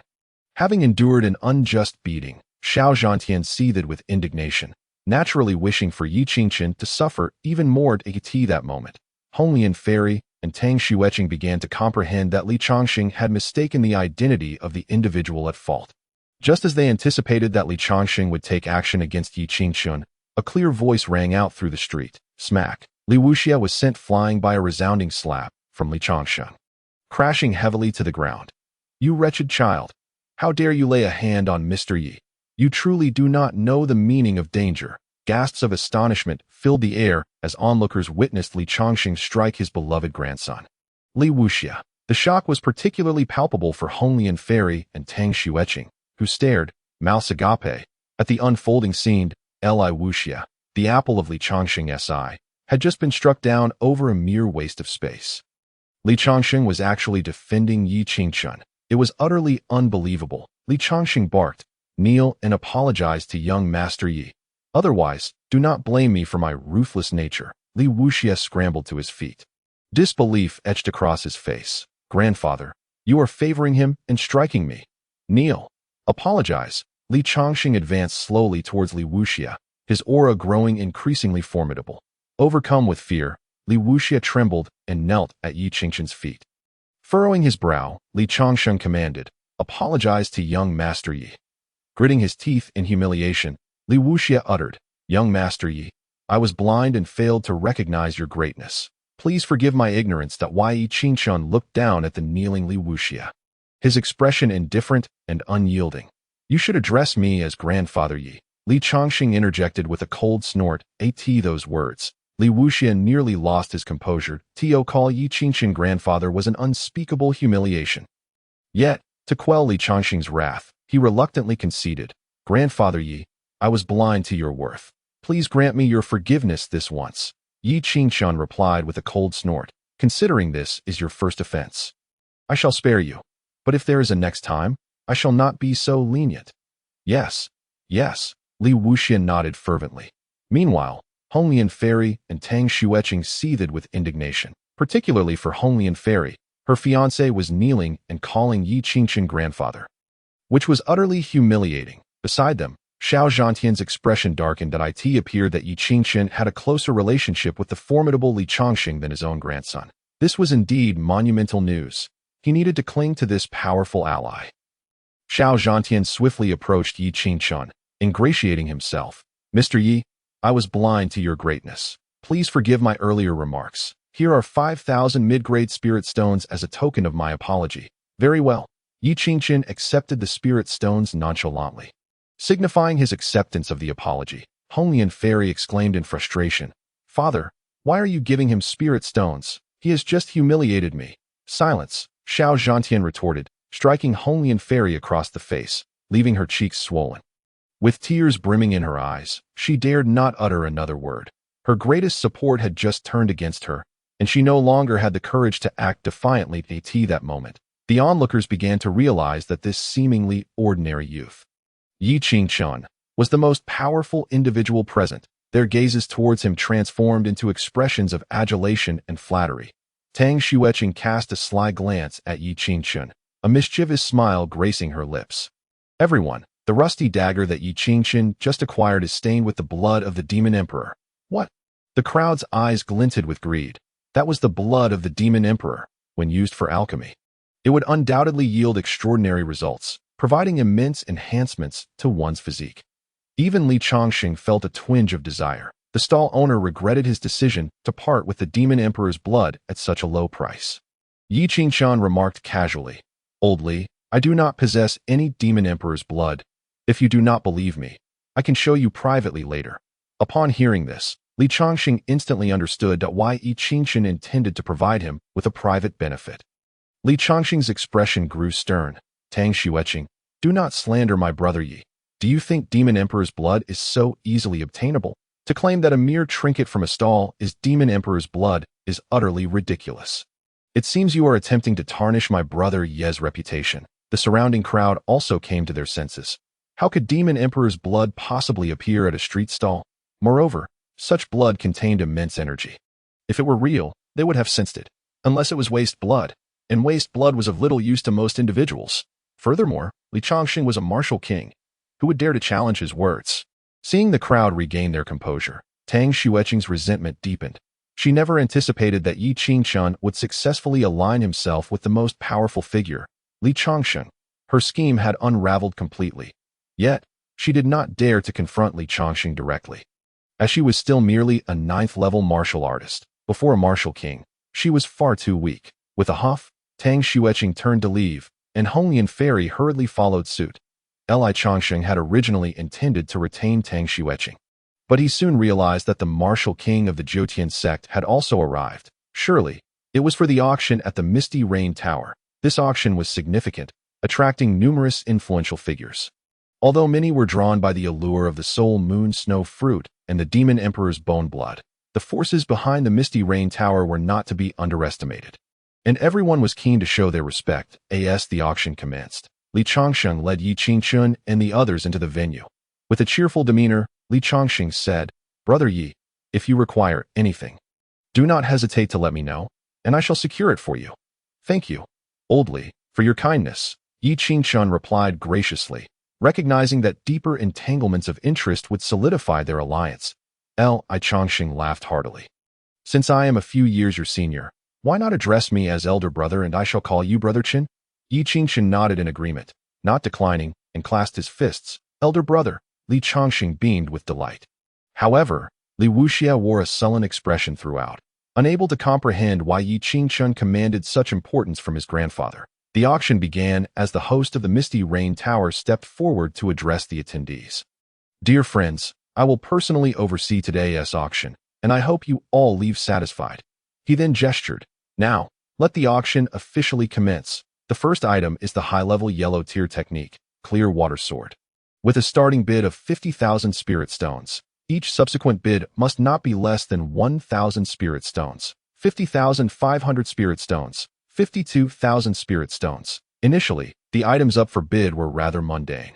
[SPEAKER 1] Having endured an unjust beating, Xiao Zhantian seethed with indignation, naturally wishing for Yi Qingxuan to suffer even more at that moment. Honglian Fairy, and Tang Xueqing began to comprehend that Li Changxing had mistaken the identity of the individual at fault. Just as they anticipated that Li Changxing would take action against Yi Qingxun, a clear voice rang out through the street. Smack! Li Wuxia was sent flying by a resounding slap from Li Changxing, crashing heavily to the ground. You wretched child! How dare you lay a hand on Mr. Yi? You truly do not know the meaning of danger. Gasps of astonishment filled the air as onlookers witnessed Li Changxing strike his beloved grandson. Li Wuxia. The shock was particularly palpable for Honglian Fairy and Tang Xueqing, who stared, mouths agape, at the unfolding scene. Li Wuxia, the apple of Li Changxing Si, had just been struck down over a mere waste of space. Li Changxing was actually defending Yi Qingxun. It was utterly unbelievable. Li Changxing barked, "Kneel and apologize to young Master Yi. Otherwise, do not blame me for my ruthless nature." Li Wuxia scrambled to his feet. Disbelief etched across his face. "Grandfather, you are favoring him and striking me. Kneel. Apologize." Li Changxing advanced slowly towards Li Wuxia, his aura growing increasingly formidable. Overcome with fear, Li Wuxia trembled and knelt at Yi Qingxun's feet. Furrowing his brow, Li Changxing commanded, "Apologize to young Master Yi." Gritting his teeth in humiliation, Li Wuxia uttered, "Young Master Yi, I was blind and failed to recognize your greatness. Please forgive my ignorance." Yi Qingxun looked down at the kneeling Li Wuxia, his expression indifferent and unyielding. "You should address me as Grandfather Yi." Li Changxing interjected with a cold snort. Those words. Li Wuxia nearly lost his composure. To call Yi Qingxun grandfather was an unspeakable humiliation. Yet, to quell Li Changxing's wrath, he reluctantly conceded, "Grandfather Yi, I was blind to your worth. Please grant me your forgiveness this once." Yi Qingxun replied with a cold snort, "Considering this is your first offense, I shall spare you. But if there is a next time, I shall not be so lenient." "Yes, yes," Li Wuxia nodded fervently. Meanwhile, Honglian Fairy and Tang Xueqing seethed with indignation, particularly for Honglian Fairy. Her fiancé was kneeling and calling Yi Qingxun grandfather, which was utterly humiliating. Beside them, Xiao Zhantian's expression darkened. It appeared that Yi Qingxun had a closer relationship with the formidable Li Changxing than his own grandson. This was indeed monumental news. He needed to cling to this powerful ally. Xiao Zhantian swiftly approached Yi Qingxun, ingratiating himself. "Mr. Yi, I was blind to your greatness. Please forgive my earlier remarks. Here are 5,000 mid-grade spirit stones as a token of my apology." "Very well." Yi Qingxun accepted the spirit stones nonchalantly, signifying his acceptance of the apology. Honglian Fairy exclaimed in frustration, "Father, why are you giving him spirit stones? He has just humiliated me." "Silence," Xiao Zhantian retorted, striking Honglian Fairy across the face, leaving her cheeks swollen. With tears brimming in her eyes, she dared not utter another word. Her greatest support had just turned against her, and she no longer had the courage to act defiantly. At that moment, the onlookers began to realize that this seemingly ordinary youth, Yi Qingxun, was the most powerful individual present. Their gazes towards him transformed into expressions of adulation and flattery. Tang Xueqing cast a sly glance at Yi Qingxun, a mischievous smile gracing her lips. "Everyone, the rusty dagger that Yi Qingxun just acquired is stained with the blood of the Demon Emperor." "What?" The crowd's eyes glinted with greed. That was the blood of the Demon Emperor, when used for alchemy. It would undoubtedly yield extraordinary results, providing immense enhancements to one's physique. Even Li Changxing felt a twinge of desire. The stall owner regretted his decision to part with the Demon Emperor's blood at such a low price. Yi Qingxun remarked casually, "Old Li, I do not possess any Demon Emperor's blood. If you do not believe me, I can show you privately later." Upon hearing this, Li Changxing instantly understood why Yi Qingxun intended to provide him with a private benefit. Li Changxing's expression grew stern. "Tang Xueqing, do not slander my brother Yi. Do you think Demon Emperor's blood is so easily obtainable? To claim that a mere trinket from a stall is Demon Emperor's blood is utterly ridiculous. It seems you are attempting to tarnish my brother Ye's reputation." The surrounding crowd also came to their senses. How could Demon Emperor's blood possibly appear at a street stall? Moreover, such blood contained immense energy. If it were real, they would have sensed it, unless it was waste blood, and waste blood was of little use to most individuals. Furthermore, Li Changxing was a martial king. Who would dare to challenge his words? Seeing the crowd regain their composure, Tang Xueqing's resentment deepened. She never anticipated that Yi Qingshun would successfully align himself with the most powerful figure, Li Changshun. Her scheme had unraveled completely. Yet, she did not dare to confront Li Changshun directly. As she was still merely a 9th-level martial artist, before a martial king, she was far too weak. With a huff, Tang Xueqing turned to leave, and Honglian Fairy hurriedly followed suit. Li Changshun had originally intended to retain Tang Xueqing, but he soon realized that the martial king of the Jiutian sect had also arrived. Surely, it was for the auction at the Misty Rain Tower. This auction was significant, attracting numerous influential figures. Although many were drawn by the allure of the Soul Moon Snow Fruit and the Demon Emperor's Bone Blood, the forces behind the Misty Rain Tower were not to be underestimated. And everyone was keen to show their respect. As the auction commenced, Li Changshun led Yi Qingshun and the others into the venue. With a cheerful demeanor, Li Changshun said, "Brother Yi, if you require anything, do not hesitate to let me know, and I shall secure it for you." "Thank you, Old Li, for your kindness," Yi Qingshun replied graciously, recognizing that deeper entanglements of interest would solidify their alliance. Li Changshun laughed heartily. "Since I am a few years your senior, why not address me as elder brother and I shall call you Brother Qin?" Yi Qingshun nodded in agreement, not declining, and clasped his fists. "Elder brother," Li Changshun beamed with delight. However, Li Wuxia wore a sullen expression throughout, unable to comprehend why Yi Qingshun commanded such importance from his grandfather. The auction began as the host of the Misty Rain Tower stepped forward to address the attendees. "Dear friends, I will personally oversee today's auction, and I hope you all leave satisfied." He then gestured. "Now, let the auction officially commence. The first item is the high-level yellow tier technique, Clear Water Sword. With a starting bid of 50,000 spirit stones, each subsequent bid must not be less than 1,000 spirit stones, 50,500 spirit stones, 52,000 spirit stones. Initially, the items up for bid were rather mundane,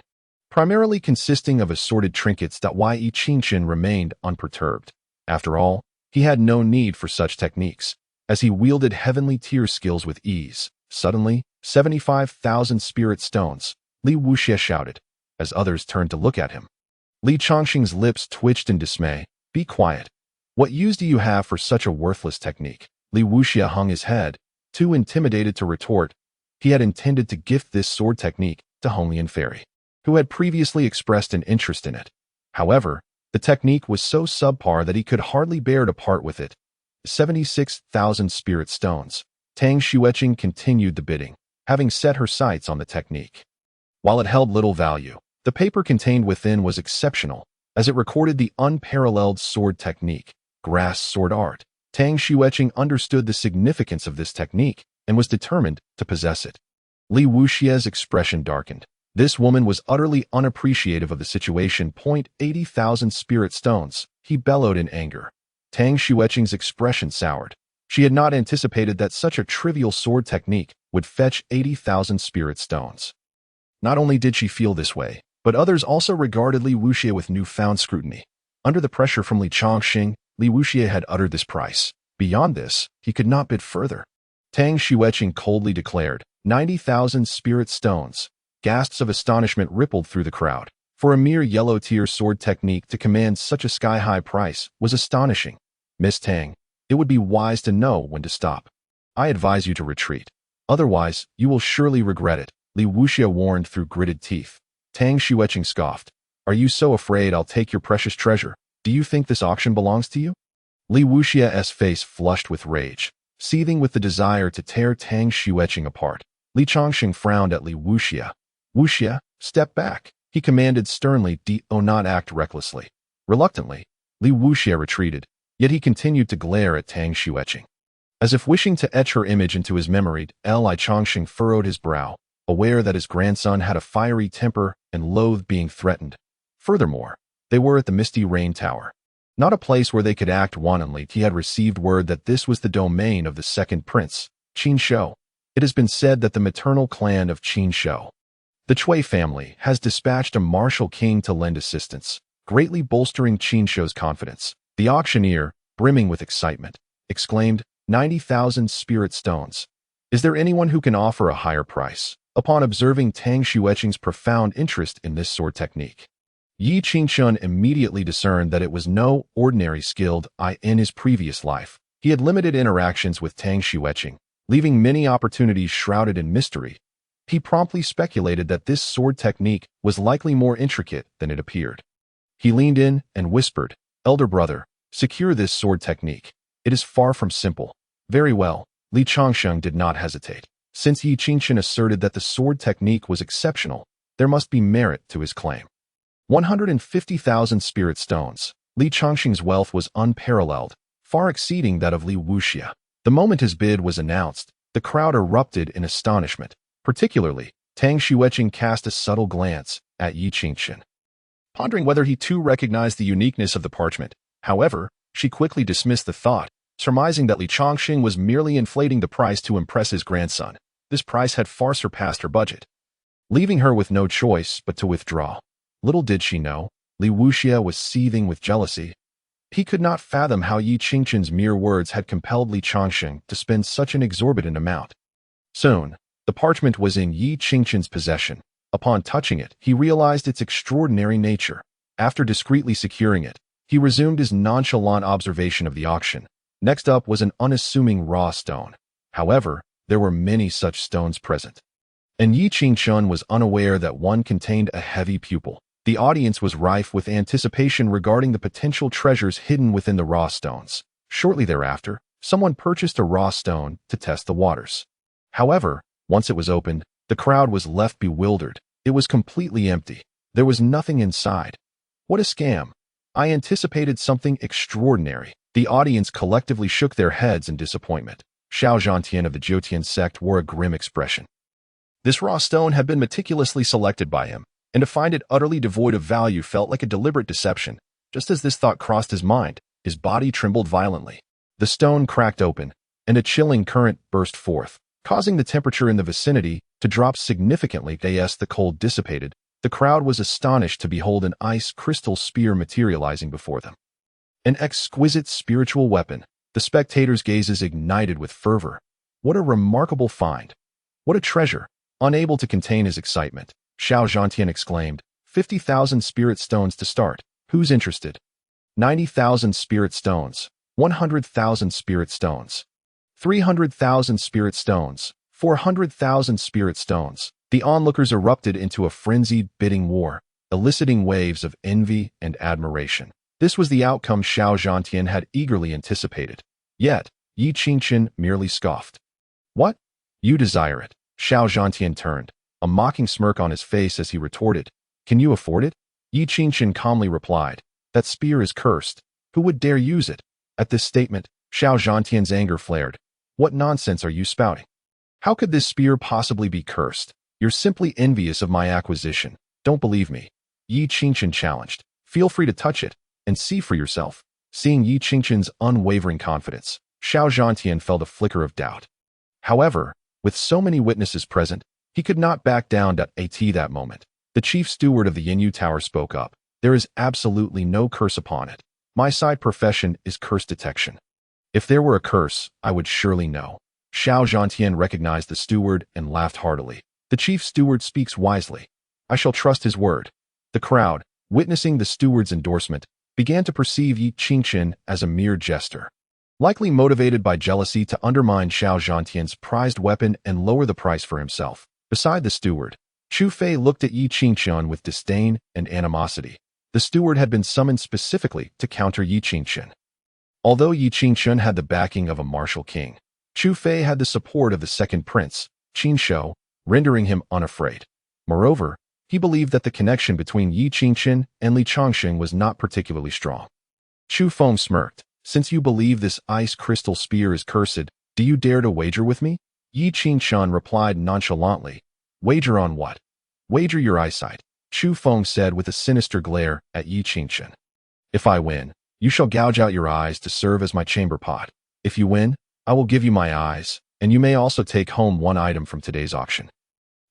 [SPEAKER 1] primarily consisting of assorted trinkets that Yi Qingshun remained unperturbed. After all, he had no need for such techniques, as he wielded heavenly tier skills with ease. Suddenly, 75,000 spirit stones, Li Wuxia shouted, as others turned to look at him. Li Changshun's lips twitched in dismay. "Be quiet. What use do you have for such a worthless technique?" Li Wuxia hung his head, too intimidated to retort. He had intended to gift this sword technique to Honglian Fairy, who had previously expressed an interest in it. However, the technique was so subpar that he could hardly bear to part with it. 76,000 spirit stones. Tang Xueqing continued the bidding, having set her sights on the technique. While it held little value, the paper contained within was exceptional, as it recorded the unparalleled sword technique, Grass Sword Art. Tang Xueqing understood the significance of this technique and was determined to possess it. Li Wuxia's expression darkened. This woman was utterly unappreciative of the situation. 80,000 spirit stones, he bellowed in anger. Tang Xueqing's expression soured. She had not anticipated that such a trivial sword technique would fetch 80,000 spirit stones. Not only did she feel this way, but others also regarded Li Wuxia with newfound scrutiny. Under the pressure from Li Changshun, Li Wuxia had uttered this price. Beyond this, he could not bid further. Tang Xueqing coldly declared, 90,000 spirit stones. Gasps of astonishment rippled through the crowd. For a mere yellow-tier sword technique to command such a sky-high price was astonishing. "Miss Tang, it would be wise to know when to stop. I advise you to retreat. Otherwise, you will surely regret it," Li Wuxia warned through gritted teeth. Tang Xueqing scoffed. "Are you so afraid I'll take your precious treasure? Do you think this auction belongs to you?" Li Wuxia's face flushed with rage, seething with the desire to tear Tang Xueqing apart. Li Changshun frowned at Li Wuxia. "Wuxia, step back," he commanded sternly. "Do not act recklessly." Reluctantly, Li Wuxia retreated, yet he continued to glare at Tang Xueqing. As if wishing to etch her image into his memory, Li Changshun furrowed his brow, aware that his grandson had a fiery temper and loathed being threatened. Furthermore, they were at the Misty Rain Tower, not a place where they could act wantonly. He had received word that this was the domain of the second prince, Qin Shou. It has been said that the maternal clan of Qin Shou, the Cui family, has dispatched a martial king to lend assistance, greatly bolstering Qin Shou's confidence. The auctioneer, brimming with excitement, exclaimed, 90,000 spirit stones. Is there anyone who can offer a higher price? Upon observing Tang Xueqing's profound interest in this sword technique, Yi Qingshun immediately discerned that it was no ordinary skilled in his previous life. He had limited interactions with Tang Xueqing, leaving many opportunities shrouded in mystery. He promptly speculated that this sword technique was likely more intricate than it appeared. He leaned in and whispered, "Elder brother, secure this sword technique. It is far from simple." "Very well." Li Changsheng did not hesitate. Since Yi Qingchen asserted that the sword technique was exceptional, there must be merit to his claim. 150,000 spirit stones. Li Changsheng's wealth was unparalleled, far exceeding that of Li Wuxia. The moment his bid was announced, the crowd erupted in astonishment. Particularly, Tang Xueqing cast a subtle glance at Yi Qingchen, pondering whether he too recognized the uniqueness of the parchment. However, she quickly dismissed the thought, surmising that Li Changsheng was merely inflating the price to impress his grandson. This price had far surpassed her budget, leaving her with no choice but to withdraw. Little did she know, Li Wuxia was seething with jealousy. He could not fathom how Yi Qingchen's mere words had compelled Li Changsheng to spend such an exorbitant amount. Soon, the parchment was in Yi Qingchen's possession. Upon touching it, he realized its extraordinary nature. After discreetly securing it, he resumed his nonchalant observation of the auction. Next up was an unassuming raw stone. However, there were many such stones present, and Yi Qingchen was unaware that one contained a heavy pupil. The audience was rife with anticipation regarding the potential treasures hidden within the raw stones. Shortly thereafter, someone purchased a raw stone to test the waters. However, once it was opened, the crowd was left bewildered. It was completely empty. There was nothing inside. What a scam! I anticipated something extraordinary. The audience collectively shook their heads in disappointment. Xiao Zhantian of the Jiutian sect wore a grim expression. This raw stone had been meticulously selected by him, and to find it utterly devoid of value felt like a deliberate deception. Just as this thought crossed his mind, his body trembled violently. The stone cracked open, and a chilling current burst forth, causing the temperature in the vicinity to drop significantly. As the cold dissipated, the crowd was astonished to behold an ice crystal spear materializing before them. An exquisite spiritual weapon. The spectators' gazes ignited with fervor. What a remarkable find! What a treasure! Unable to contain his excitement, Xiao Zhantian exclaimed, 50,000 spirit stones to start. Who's interested? 90,000 spirit stones. 100,000 spirit stones. 300,000 spirit stones. 400,000 spirit stones. The onlookers erupted into a frenzied bidding war, eliciting waves of envy and admiration. This was the outcome Xiao Zhantian had eagerly anticipated. Yet, Yi Qingchen merely scoffed. What? You desire it? Xiao Zhantian turned, a mocking smirk on his face as he retorted. Can you afford it? Yi Qingchen calmly replied. That spear is cursed. Who would dare use it? At this statement, Xiao Zhantian's anger flared. What nonsense are you spouting? How could this spear possibly be cursed? You're simply envious of my acquisition. Don't believe me. Yi Qingchen challenged. Feel free to touch it and see for yourself. Seeing Yi Qingchen's unwavering confidence, Xiao Zhantian felt a flicker of doubt. However, with so many witnesses present, he could not back down at that moment. The chief steward of the Yinyu Tower spoke up. There is absolutely no curse upon it. My side profession is curse detection. If there were a curse, I would surely know. Xiao Zhantian recognized the steward and laughed heartily. The chief steward speaks wisely. I shall trust his word. The crowd, witnessing the steward's endorsement, began to perceive Yi Qingchen as a mere jester, likely motivated by jealousy to undermine Xiao Zhantian's prized weapon and lower the price for himself. Beside the steward, Chu Fei looked at Yi Qingchen with disdain and animosity. The steward had been summoned specifically to counter Yi Qingchen. Although Yi Qingchen had the backing of a martial king, Chu Fei had the support of the second prince, Qin Shou, rendering him unafraid. Moreover, he believed that the connection between Yi Qingchen and Li Changsheng was not particularly strong. Chu Feng smirked. Since you believe this ice crystal spear is cursed, do you dare to wager with me? Yi Qingchen replied nonchalantly. Wager on what? Wager your eyesight, Chu Feng said with a sinister glare at Yi Qingchen. If I win, you shall gouge out your eyes to serve as my chamber pot. If you win, I will give you my eyes, and you may also take home one item from today's auction,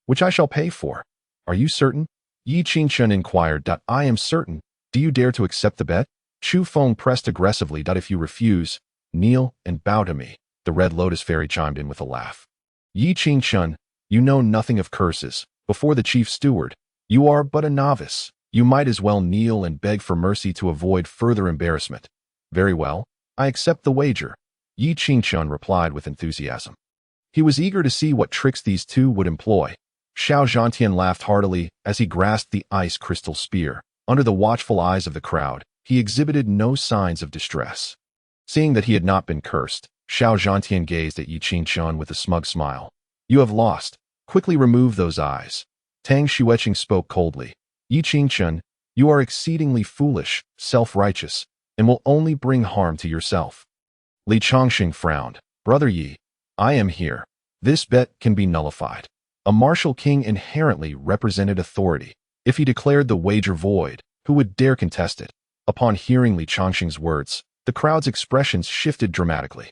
[SPEAKER 1] which I shall pay for. Are you certain? Yi Qingchen inquired. I am certain. Do you dare to accept the bet? Chu Feng pressed aggressively. If you refuse, kneel and bow to me. The Red Lotus Fairy chimed in with a laugh. Yi Qingchen, you know nothing of curses. Before the chief steward, you are but a novice. You might as well kneel and beg for mercy to avoid further embarrassment. Very well, I accept the wager. Yi Qingchun replied with enthusiasm. He was eager to see what tricks these two would employ. Xiao Zhantian laughed heartily as he grasped the ice crystal spear. Under the watchful eyes of the crowd, he exhibited no signs of distress. Seeing that he had not been cursed, Xiao Zhantian gazed at Yi Qingchun with a smug smile. You have lost. Quickly remove those eyes. Tang Xueqing spoke coldly. Yi Qingchun, you are exceedingly foolish, self-righteous, and will only bring harm to yourself. Li Chongqing frowned. Brother Yi, I am here. This bet can be nullified. A martial king inherently represented authority. If he declared the wager void, who would dare contest it? Upon hearing Li Chongqing's words, the crowd's expressions shifted dramatically.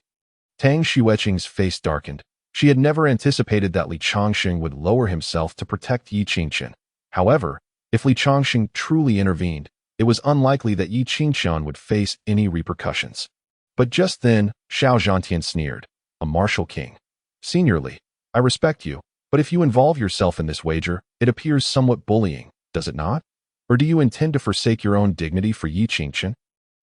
[SPEAKER 1] Tang Xueqing's face darkened. She had never anticipated that Li Chongqing would lower himself to protect Yi Qingchun. However, if Li Chongqing truly intervened, it was unlikely that Yi Qingchun would face any repercussions. But just then, Xiao Zhantian sneered. A martial king. Senior Li, I respect you, but if you involve yourself in this wager, it appears somewhat bullying, does it not? Or do you intend to forsake your own dignity for Yi Qingchun?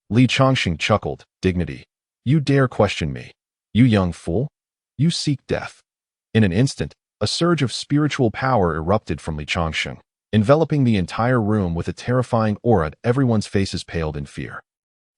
[SPEAKER 1] Li Chongqing chuckled. Dignity? You dare question me? You young fool? You seek death. In an instant, a surge of spiritual power erupted from Li Chongqing, enveloping the entire room with a terrifying aura. Everyone's faces paled in fear.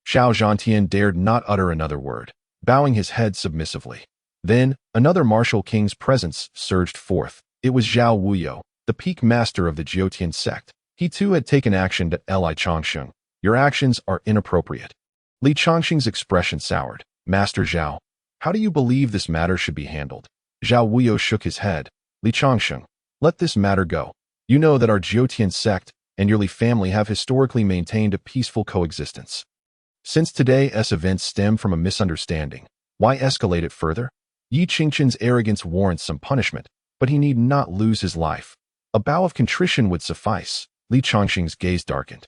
[SPEAKER 1] Xiao Zhantian dared not utter another word, bowing his head submissively. Then, another martial king's presence surged forth. It was Zhao Wuyo, the peak master of the Jiotian sect. He too had taken action to Li Chongqing. Your actions are inappropriate. Li Chongqing's expression soured. Master Zhao, how do you believe this matter should be handled? Zhao Wuyo shook his head. Li Chongqing, let this matter go. You know that our Jiotian sect and your Li family have historically maintained a peaceful coexistence. Since today's events stem from a misunderstanding, why escalate it further? Yi Qingchun's arrogance warrants some punishment, but he need not lose his life. A bow of contrition would suffice. Li Chongqing's gaze darkened.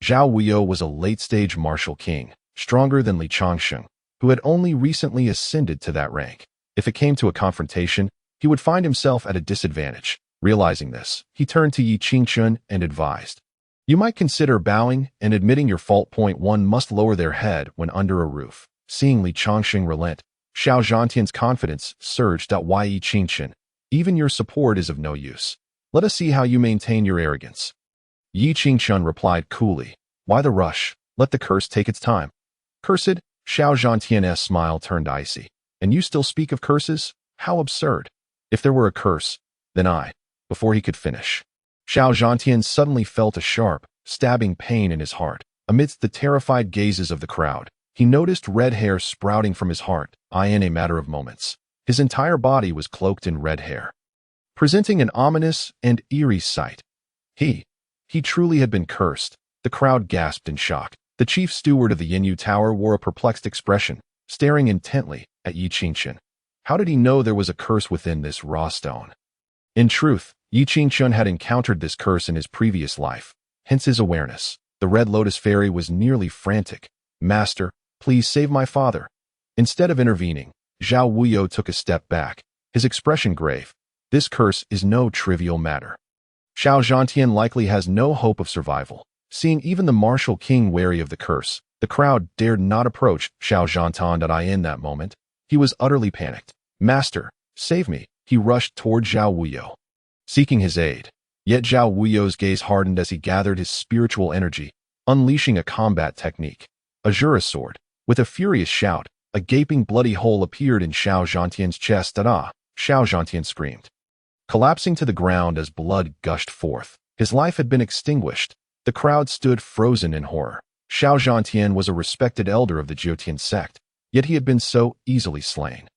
[SPEAKER 1] Zhao Wuyo was a late-stage martial king, stronger than Li Chongqing, who had only recently ascended to that rank. If it came to a confrontation, he would find himself at a disadvantage. Realizing this, he turned to Yi Qingchun and advised. You might consider bowing and admitting your fault. One must lower their head when under a roof. Seeing Li Chongqing relent, Xiao Zhantian's confidence surged. Why Yi Qingchun? Even your support is of no use. Let us see how you maintain your arrogance. Yi Qingchun replied coolly. Why the rush? Let the curse take its time. Cursed? Xiao Zhantian's smile turned icy. And you still speak of curses? How absurd. If there were a curse, then I. Before he could finish, Xiao Zhantian suddenly felt a sharp, stabbing pain in his heart. Amidst the terrified gazes of the crowd, he noticed red hair sprouting from his heart. In a matter of moments, his entire body was cloaked in red hair, presenting an ominous and eerie sight. He truly had been cursed. The crowd gasped in shock. The chief steward of the Yinyu Tower wore a perplexed expression, staring intently at Yi Qingchun. How did he know there was a curse within this raw stone? In truth, Yi Qingchun had encountered this curse in his previous life, hence his awareness. The Red Lotus Fairy was nearly frantic. Master, please save my father. Instead of intervening, Zhao Wuyo took a step back, his expression grave. This curse is no trivial matter. Xiao Zhantian likely has no hope of survival. Seeing even the martial king wary of the curse, the crowd dared not approach Xiao Zhantian. In that moment, he was utterly panicked. Master, save me. He rushed toward Zhao Wuyo, seeking his aid. Yet Zhao Wuyo's gaze hardened as he gathered his spiritual energy, unleashing a combat technique. A Jura sword. With a furious shout, a gaping bloody hole appeared in Xiao Zhantian's chest. Xiao Zhantian screamed, collapsing to the ground as blood gushed forth. His life had been extinguished. The crowd stood frozen in horror. Xiao Zhantian was a respected elder of the Jiotian sect, yet he had been so easily slain.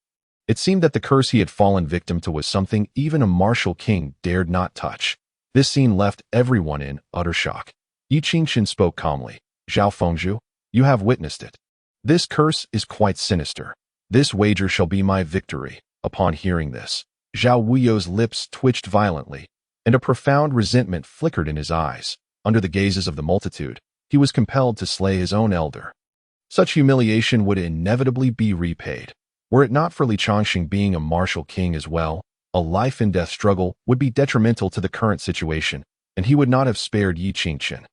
[SPEAKER 1] It seemed that the curse he had fallen victim to was something even a martial king dared not touch. This scene left everyone in utter shock. Yi Qingchun spoke calmly. Zhao Fengzhu, you have witnessed it. This curse is quite sinister. This wager shall be my victory. Upon hearing this, Zhao Wuyo's lips twitched violently, and a profound resentment flickered in his eyes. Under the gazes of the multitude, he was compelled to slay his own elder. Such humiliation would inevitably be repaid. Were it not for Li Chongqing being a martial king as well, a life-and-death struggle would be detrimental to the current situation, and he would not have spared Yi Qingchun.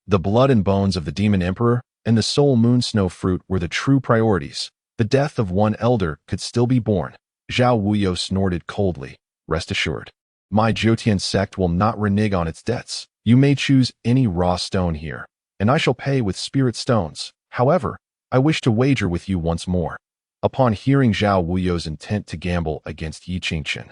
[SPEAKER 1] The blood and bones of the demon emperor and the soul moon snow fruit were the true priorities. The death of one elder could still be borne. Zhao Wuyo snorted coldly. Rest assured, my Jyotian sect will not renege on its debts. You may choose any raw stone here, and I shall pay with spirit stones. However, I wish to wager with you once more. Upon hearing Zhao Wuyo's intent to gamble against Yi Qingchen,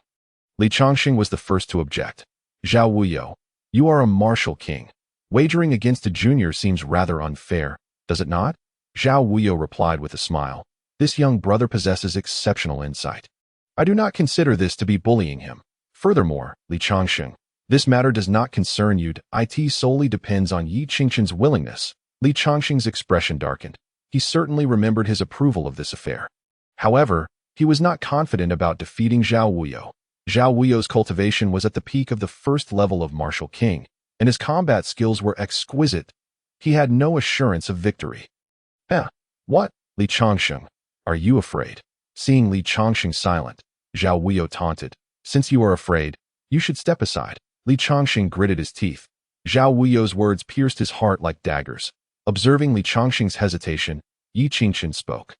[SPEAKER 1] Li Chongqing was the first to object. Zhao Wuyo, you are a martial king. Wagering against a junior seems rather unfair, does it not? Zhao Wuyo replied with a smile. This young brother possesses exceptional insight. I do not consider this to be bullying him. Furthermore, Li Chongqing, this matter does not concern you. It solely depends on Yi Qingchen's willingness. Li Chongqing's expression darkened. He certainly remembered his approval of this affair. However, he was not confident about defeating Zhao Wuyo. Zhao Wuyo's cultivation was at the peak of the first level of martial king, and his combat skills were exquisite. He had no assurance of victory. What? Li Chongqing, are you afraid? Seeing Li Chongqing silent, Zhao Wuyo taunted. Since you are afraid, you should step aside. Li Chongqing gritted his teeth. Zhao Wuyo's words pierced his heart like daggers. Observing Li Chongqing's hesitation, Yi Qingchen spoke.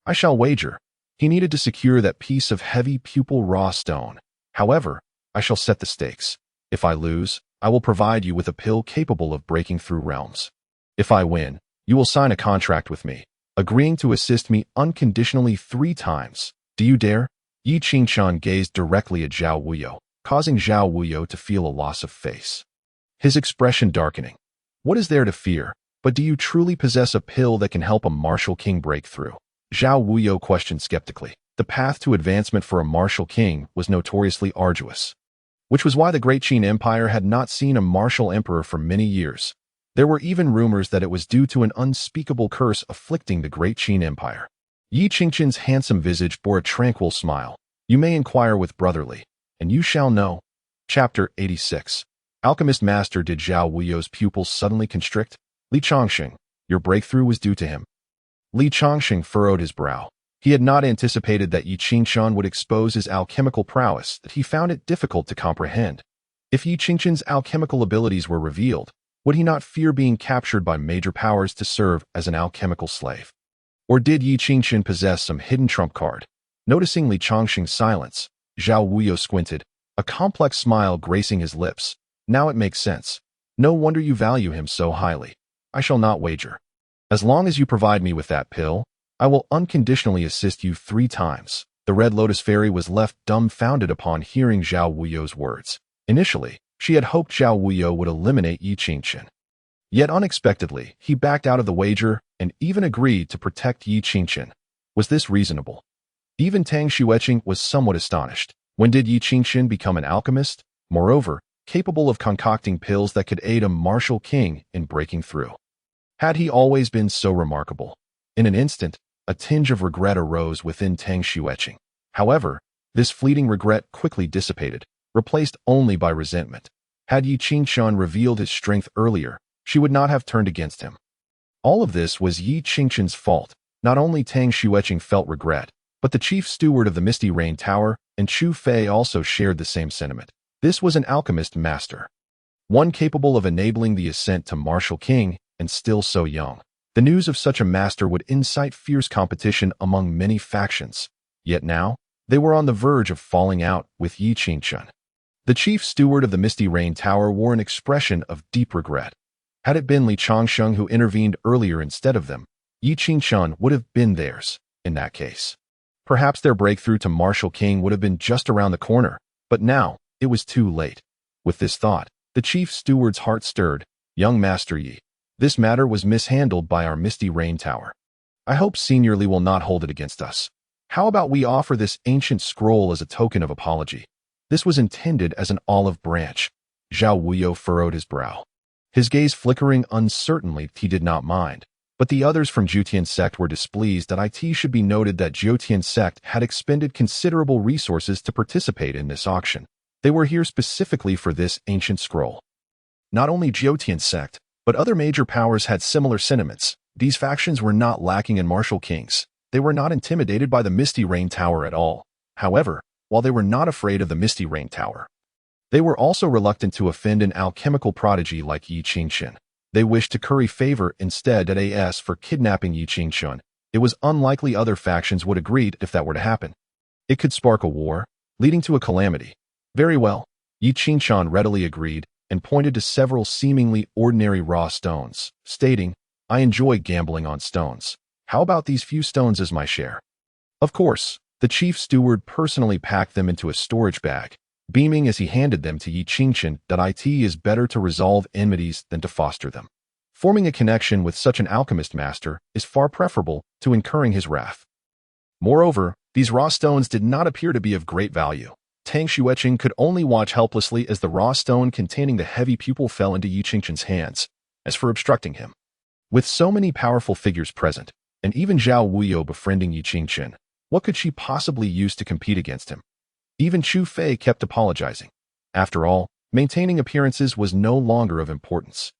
[SPEAKER 1] I shall wager. He needed to secure that piece of heavy pupil raw stone. However, I shall set the stakes. If I lose, I will provide you with a pill capable of breaking through realms. If I win, you will sign a contract with me, agreeing to assist me unconditionally 3 times. Do you dare? Yi Qingchen gazed directly at Zhao Wuyo, causing Zhao Wuyo to feel a loss of face. His expression darkening. What is there to fear? But do you truly possess a pill that can help a martial king break through? Zhao Wuyo questioned skeptically. The path to advancement for a martial king was notoriously arduous, which was why the Great Qin Empire had not seen a martial emperor for many years. There were even rumors that it was due to an unspeakable curse afflicting the Great Qin Empire. Yi Qingchen's handsome visage bore a tranquil smile. You may inquire with brotherly, and you shall know. Chapter 86. Alchemist Master. Did Zhao Wuyo's pupils suddenly constrict? Li Chongqing, your breakthrough was due to him. Li Chongqing furrowed his brow. He had not anticipated that Yi Qingchen would expose his alchemical prowess, that he found it difficult to comprehend. If Yi Qingchen's alchemical abilities were revealed, would he not fear being captured by major powers to serve as an alchemical slave? Or did Yi Qingchen possess some hidden trump card? Noticing Li Chongqing's silence, Zhao Wuyo squinted, a complex smile gracing his lips. Now it makes sense. No wonder you value him so highly. I shall not wager. As long as you provide me with that pill, I will unconditionally assist you 3 times. The Red Lotus Fairy was left dumbfounded upon hearing Zhao Wuyo's words. Initially, she had hoped Zhao Wuyo would eliminate Yi Qingchen. Yet unexpectedly, he backed out of the wager and even agreed to protect Yi Qingchen. Was this reasonable? Even Tang Xueqing was somewhat astonished. When did Yi Qingchen become an alchemist? Moreover, capable of concocting pills that could aid a martial king in breaking through. Had he always been so remarkable? In an instant, a tinge of regret arose within Tang Xueqing. However, this fleeting regret quickly dissipated, replaced only by resentment. Had Yi Qingchen revealed his strength earlier, she would not have turned against him. All of this was Yi Qingchen's fault. Not only Tang Xueqing felt regret, but the chief steward of the Misty Rain Tower and Chu Fei also shared the same sentiment. This was an alchemist master, one capable of enabling the ascent to martial king and still so young. The news of such a master would incite fierce competition among many factions. Yet now, they were on the verge of falling out with Yi Qingchen. The chief steward of the Misty Rain Tower wore an expression of deep regret. Had it been Li Chongqing who intervened earlier instead of them, Yi Qingchen would have been theirs, in that case. Perhaps their breakthrough to martial king would have been just around the corner, but now, it was too late. With this thought, the chief steward's heart stirred. Young Master Yi, this matter was mishandled by our Misty Rain Tower. I hope Senior Li will not hold it against us. How about we offer this ancient scroll as a token of apology? This was intended as an olive branch. Zhao Wuyo furrowed his brow. His gaze flickering uncertainly. He did not mind, but the others from Jyotian sect were displeased. It should be noted that Jyotian sect had expended considerable resources to participate in this auction. They were here specifically for this ancient scroll. Not only Jyotian sect, but other major powers had similar sentiments. These factions were not lacking in martial kings. They were not intimidated by the Misty Rain Tower at all. However, while they were not afraid of the Misty Rain Tower, they were also reluctant to offend an alchemical prodigy like Yi Qingchen. They wished to curry favor instead at AS for kidnapping Yi Qingchen It was unlikely other factions would agree if that were to happen. It could spark a war, leading to a calamity. Very well, Yi Qingshan readily agreed and pointed to several seemingly ordinary raw stones, stating, I enjoy gambling on stones. How about these few stones as my share? Of course, the chief steward personally packed them into a storage bag, beaming as he handed them to Yi Qingshan that it is better to resolve enmities than to foster them. Forming a connection with such an alchemist master is far preferable to incurring his wrath. Moreover, these raw stones did not appear to be of great value. Tang Xueqing could only watch helplessly as the raw stone containing the heavy pupil fell into Yi Qingshan's hands, as for obstructing him. With so many powerful figures present, and even Zhao Wuyo befriending Yi Qingshan, what could she possibly use to compete against him? Even Chu Fei kept apologizing. After all, maintaining appearances was no longer of importance.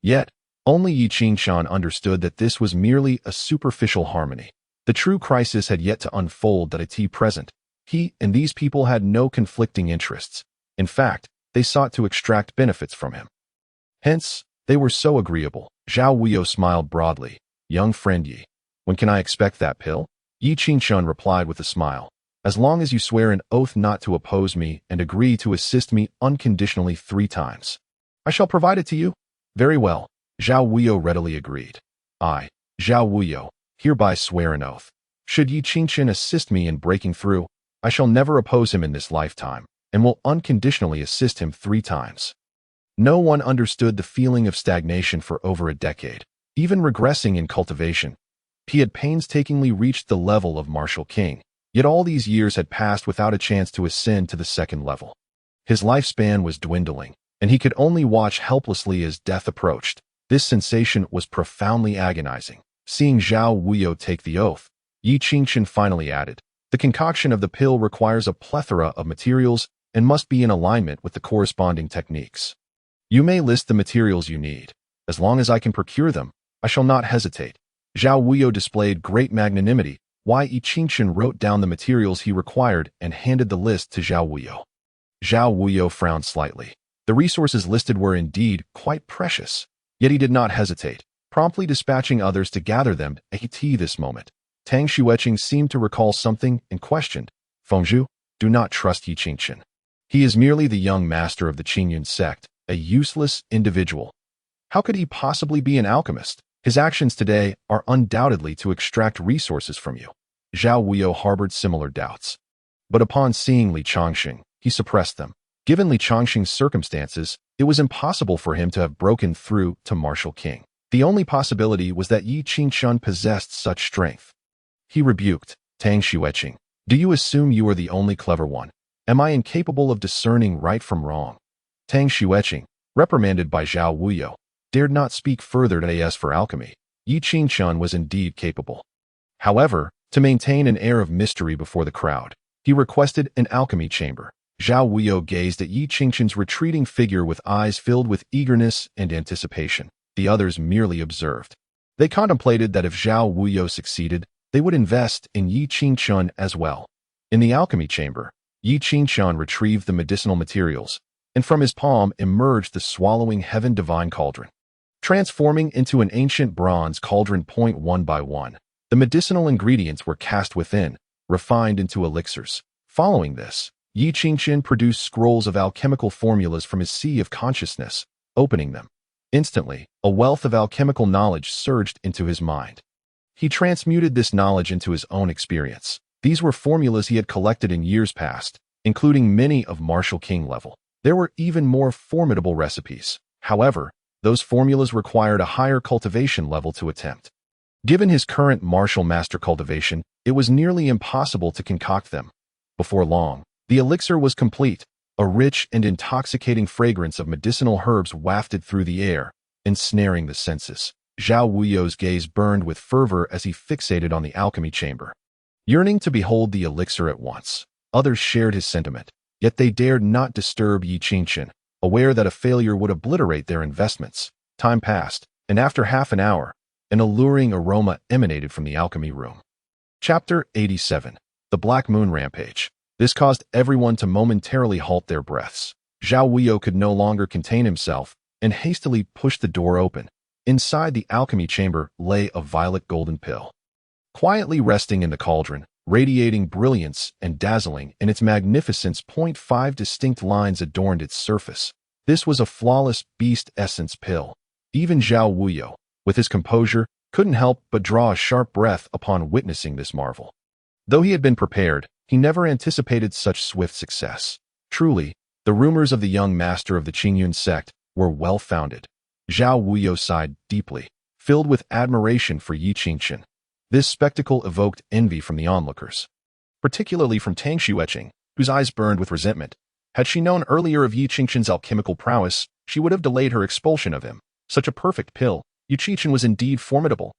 [SPEAKER 1] Yet, only Yi Qingshan understood that this was merely a superficial harmony. The true crisis had yet to unfold that at present. He and these people had no conflicting interests. In fact, they sought to extract benefits from him. Hence, they were so agreeable. Zhao Wuyo smiled broadly. Young friend Yi, when can I expect that pill? Yi Qingshan replied with a smile. As long as you swear an oath not to oppose me and agree to assist me unconditionally 3 times. I shall provide it to you. Very well. Zhao Wuyo readily agreed. I, Zhao Wuyo, hereby swear an oath. Should Yi Qingshan assist me in breaking through, I shall never oppose him in this lifetime, and will unconditionally assist him 3 times. No one understood the feeling of stagnation for over a decade, even regressing in cultivation. He had painstakingly reached the level of martial king, yet all these years had passed without a chance to ascend to the 2nd level. His lifespan was dwindling, and he could only watch helplessly as death approached. This sensation was profoundly agonizing. Seeing Zhao Wuyo take the oath, Yi Qingshan finally added, the concoction of the pill requires a plethora of materials and must be in alignment with the corresponding techniques. You may list the materials you need. As long as I can procure them, I shall not hesitate. Zhao Wuyo displayed great magnanimity, while Yi Qingshan wrote down the materials he required and handed the list to Zhao Wuyo. Zhao Wuyo frowned slightly. The resources listed were indeed quite precious, yet he did not hesitate, promptly dispatching others to gather them at this moment. Tang Xueqing seemed to recall something and questioned, Fengzhu, do not trust Yi Qingshan. He is merely the young master of the Qingyun sect, a useless individual. How could he possibly be an alchemist? His actions today are undoubtedly to extract resources from you. Zhao Wuyo harbored similar doubts. But upon seeing Li Chongqing, he suppressed them. Given Li Chongqing's circumstances, it was impossible for him to have broken through to martial king. The only possibility was that Yi Qingshan possessed such strength. He rebuked, Tang Xueqing, do you assume you are the only clever one? Am I incapable of discerning right from wrong? Tang Xueqing, reprimanded by Zhao Wuyo, dared not speak further as for alchemy. Yi Qingshan was indeed capable. However, to maintain an air of mystery before the crowd, he requested an alchemy chamber. Zhao Wuyo gazed at Yi Qingshan's retreating figure with eyes filled with eagerness and anticipation. The others merely observed. They contemplated that if Zhao Wuyo succeeded, they would invest in Yi Qingshan as well. In the alchemy chamber, Yi Qingshan retrieved the medicinal materials, and from his palm emerged the swallowing heaven divine cauldron. Transforming into an ancient bronze cauldron one by one, the medicinal ingredients were cast within, refined into elixirs. Following this, Yi Qingshan produced scrolls of alchemical formulas from his sea of consciousness, opening them. Instantly, a wealth of alchemical knowledge surged into his mind. He transmuted this knowledge into his own experience. These were formulas he had collected in years past, including many of martial king level. There were even more formidable recipes. However, those formulas required a higher cultivation level to attempt. Given his current martial master cultivation, it was nearly impossible to concoct them. Before long, the elixir was complete. A rich and intoxicating fragrance of medicinal herbs wafted through the air, ensnaring the senses. Zhao Wuyo's gaze burned with fervor as he fixated on the alchemy chamber. Yearning to behold the elixir at once, others shared his sentiment, yet they dared not disturb Yi Qingshan, aware that a failure would obliterate their investments. Time passed, and after half an hour, an alluring aroma emanated from the alchemy room. Chapter 87. The Black Moon Rampage. This caused everyone to momentarily halt their breaths. Zhao Wuyo could no longer contain himself and hastily pushed the door open. Inside the alchemy chamber lay a violet golden pill. quietly resting in the cauldron, radiating brilliance and dazzling in its magnificence. 5 distinct lines adorned its surface. This was a flawless beast essence pill. Even Zhao Wuyo, with his composure, couldn't help but draw a sharp breath upon witnessing this marvel. Though he had been prepared, he never anticipated such swift success. Truly, the rumors of the young master of the Qingyun sect were well-founded. Zhao Wuyo sighed deeply, filled with admiration for Yi Qingchen. This spectacle evoked envy from the onlookers, particularly from Tang Xueqing, whose eyes burned with resentment. Had she known earlier of Yi Qingchen's alchemical prowess, she would have delayed her expulsion of him. Such a perfect pill, Yi Qingchen was indeed formidable.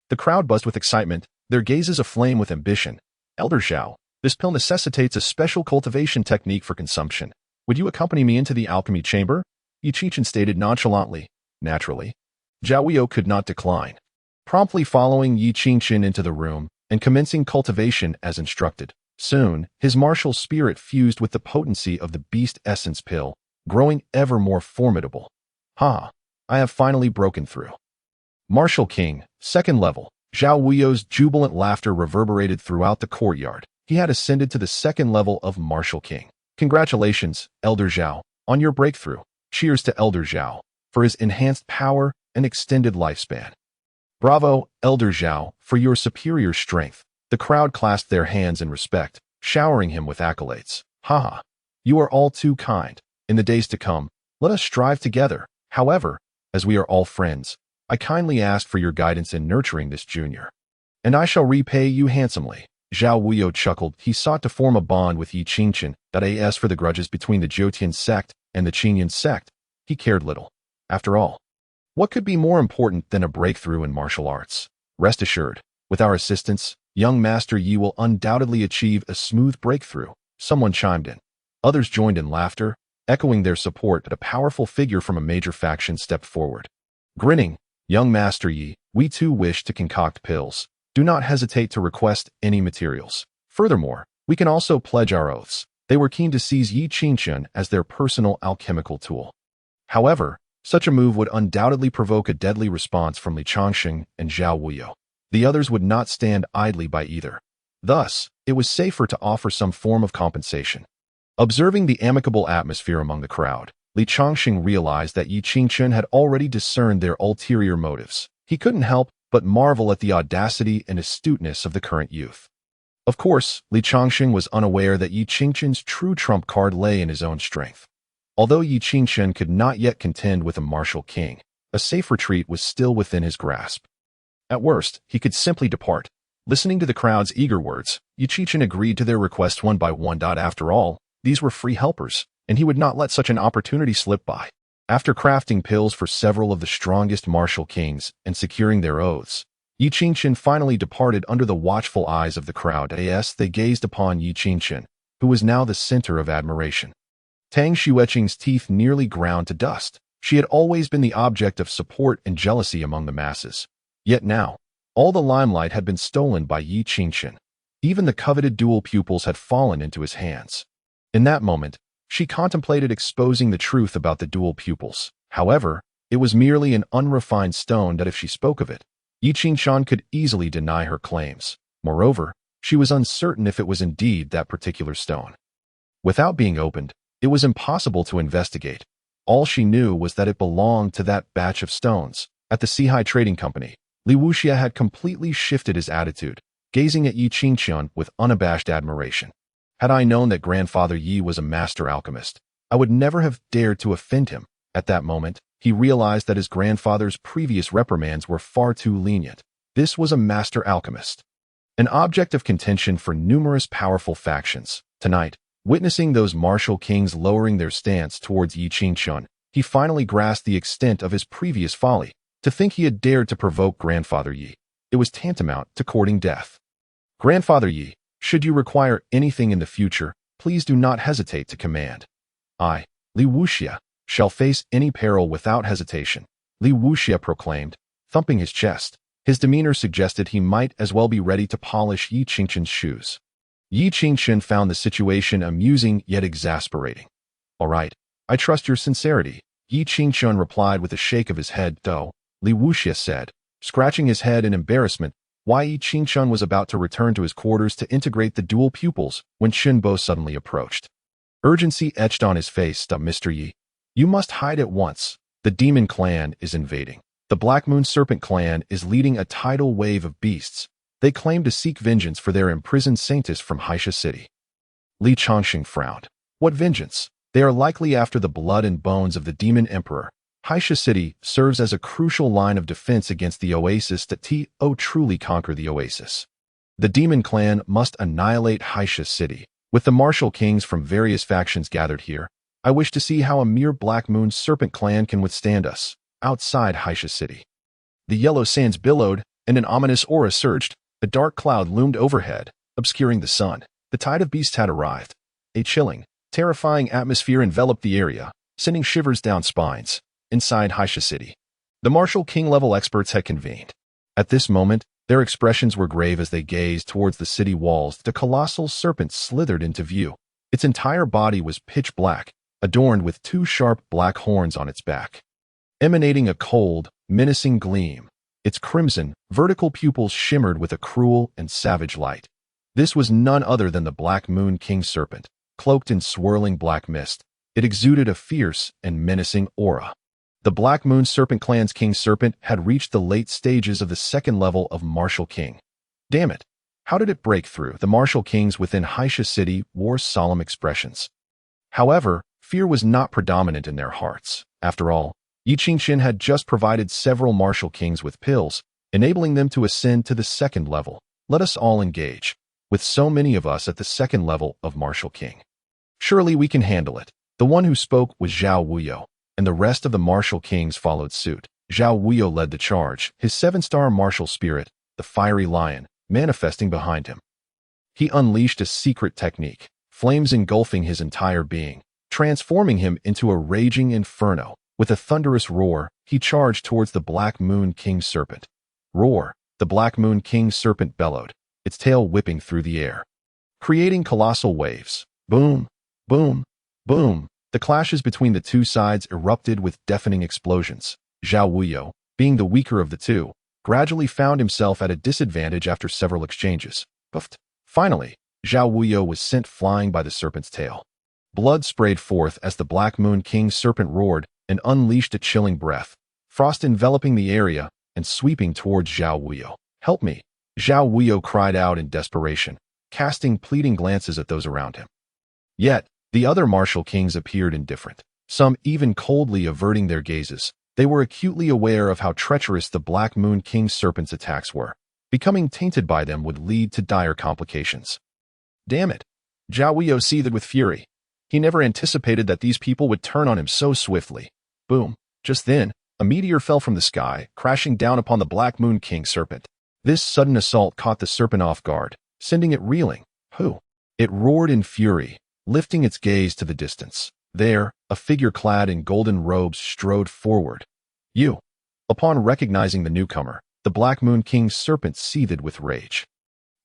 [SPEAKER 1] The crowd buzzed with excitement, their gazes aflame with ambition. Elder Zhao, this pill necessitates a special cultivation technique for consumption. Would you accompany me into the alchemy chamber? Yi Qingchen stated nonchalantly. Naturally, Zhao Wuyo could not decline, promptly following Yi Qingchen into the room and commencing cultivation as instructed. Soon, his martial spirit fused with the potency of the beast essence pill, growing ever more formidable. Ha! I have finally broken through. Martial King, second level. Zhao Wuyo's jubilant laughter reverberated throughout the courtyard. He had ascended to the second level of Martial King. Congratulations, Elder Zhao, on your breakthrough. Cheers to Elder Zhao for his enhanced power and extended lifespan. Bravo, Elder Zhao, for your superior strength. The crowd clasped their hands in respect, showering him with accolades. Haha, you are all too kind. In the days to come, let us strive together. However, as we are all friends, I kindly ask for your guidance in nurturing this junior, and I shall repay you handsomely. Zhao Wuyo chuckled. He sought to form a bond with Yi Qingchen. As for the grudges between the Zhoutian sect and the Qingyun sect, he cared little. After all, what could be more important than a breakthrough in martial arts? Rest assured, with our assistance, young Master Yi will undoubtedly achieve a smooth breakthrough. Someone chimed in. Others joined in laughter, echoing their support. A powerful figure from a major faction stepped forward. Grinning, young Master Yi, we too wish to concoct pills. Do not hesitate to request any materials. Furthermore, we can also pledge our oaths. They were keen to seize Yi Qingchen as their personal alchemical tool. However, such a move would undoubtedly provoke a deadly response from Li Changxing and Zhao Wuyo. The others would not stand idly by either. Thus, it was safer to offer some form of compensation. Observing the amicable atmosphere among the crowd, Li Changxing realized that Yi Qingchen had already discerned their ulterior motives. He couldn't help but marvel at the audacity and astuteness of the current youth. Of course, Li Changxing was unaware that Yi Qingchen's true trump card lay in his own strength. Although Yi Qingchen could not yet contend with a martial king, a safe retreat was still within his grasp. At worst, he could simply depart. Listening to the crowd's eager words, Yi Qingchen agreed to their requests one by one. After all, these were free helpers, and he would not let such an opportunity slip by. After crafting pills for several of the strongest martial kings and securing their oaths, Yi Qingchen finally departed under the watchful eyes of the crowd. They gazed upon Yi Qingchen, who was now the center of admiration. Tang Xueqing's teeth nearly ground to dust. She had always been the object of support and jealousy among the masses. Yet now, all the limelight had been stolen by Yi Qingchen. Even the coveted dual pupils had fallen into his hands. In that moment, she contemplated exposing the truth about the dual pupils. However, it was merely an unrefined stone that if she spoke of it, Yi Qingchen could easily deny her claims. Moreover, she was uncertain if it was indeed that particular stone. Without being opened, it was impossible to investigate. All she knew was that it belonged to that batch of stones. At the Sihai Trading Company, Li Wuxia had completely shifted his attitude, gazing at Yi Qingchen with unabashed admiration. Had I known that Grandfather Yi was a master alchemist, I would never have dared to offend him. At that moment, he realized that his grandfather's previous reprimands were far too lenient. This was a master alchemist, an object of contention for numerous powerful factions. Tonight, witnessing those martial kings lowering their stance towards Yi Qingchen, he finally grasped the extent of his previous folly. To think he had dared to provoke Grandfather Yi, it was tantamount to courting death. Grandfather Yi, should you require anything in the future, please do not hesitate to command. I, Li Wuxia, shall face any peril without hesitation, Li Wuxia proclaimed, thumping his chest. His demeanor suggested he might as well be ready to polish Yi Qingchen's shoes. Yi Qingchen found the situation amusing yet exasperating. All right, I trust your sincerity, Yi Qingchen replied with a shake of his head. Though, Li Wuxia said, scratching his head in embarrassment, Yi Qingchun was about to return to his quarters to integrate the dual pupils when Shinbo suddenly approached. Urgency etched on his face. Mr. Yi, you must hide at once. The demon clan is invading. The Black Moon Serpent clan is leading a tidal wave of beasts. They claim to seek vengeance for their imprisoned saintess from Haisha City. Li Chongxing frowned. What vengeance? They are likely after the blood and bones of the demon emperor. Haisha City serves as a crucial line of defense against the oasis that truly conquer the oasis. The demon clan must annihilate Haisha City. With the martial kings from various factions gathered here, I wish to see how a mere Black Moon Serpent clan can withstand us. Outside Haisha City, the yellow sands billowed, and an ominous aura surged. A dark cloud loomed overhead, obscuring the sun. The tide of beasts had arrived. A chilling, terrifying atmosphere enveloped the area, sending shivers down spines. Inside Haisha City, the martial king-level experts had convened. At this moment, their expressions were grave as they gazed towards the city walls. The colossal serpent slithered into view. Its entire body was pitch black, adorned with two sharp black horns on its back, emanating a cold, menacing gleam. Its crimson, vertical pupils shimmered with a cruel and savage light. This was none other than the Black Moon King Serpent, cloaked in swirling black mist. It exuded a fierce and menacing aura. The Black Moon Serpent clan's King Serpent had reached the late stages of the second level of Martial King. Damn it! How did it break through? The Martial Kings within Haisha City wore solemn expressions. However, fear was not predominant in their hearts. After all, Yi Qingxin had just provided several martial kings with pills, enabling them to ascend to the second level. Let us all engage, with so many of us at the second level of martial king. Surely we can handle it. The one who spoke was Zhao Wuyo, and the rest of the martial kings followed suit. Zhao Wuyo led the charge, his seven-star martial spirit, the fiery lion, manifesting behind him. He unleashed a secret technique, flames engulfing his entire being, transforming him into a raging inferno. With a thunderous roar, he charged towards the Black Moon King Serpent. Roar! The Black Moon King Serpent bellowed, its tail whipping through the air, creating colossal waves. Boom! Boom! Boom! The clashes between the two sides erupted with deafening explosions. Zhao Wuyo, being the weaker of the two, gradually found himself at a disadvantage after several exchanges. Puffed. Finally, Zhao Wuyo was sent flying by the serpent's tail. Blood sprayed forth as the Black Moon King Serpent roared and unleashed a chilling breath, frost enveloping the area and sweeping towards Zhao Wuyo. Help me! Zhao Wuyo cried out in desperation, casting pleading glances at those around him. Yet, the other martial kings appeared indifferent, some even coldly averting their gazes. They were acutely aware of how treacherous the Black Moon King Serpent's attacks were. Becoming tainted by them would lead to dire complications. Damn it! Zhao Wuyo seethed with fury. He never anticipated that these people would turn on him so swiftly. Boom! Just then, a meteor fell from the sky, crashing down upon the Black Moon King Serpent. This sudden assault caught the serpent off guard, sending it reeling. Who? It roared in fury, lifting its gaze to the distance. There, a figure clad in golden robes strode forward. You! Upon recognizing the newcomer, the Black Moon King's serpent seethed with rage.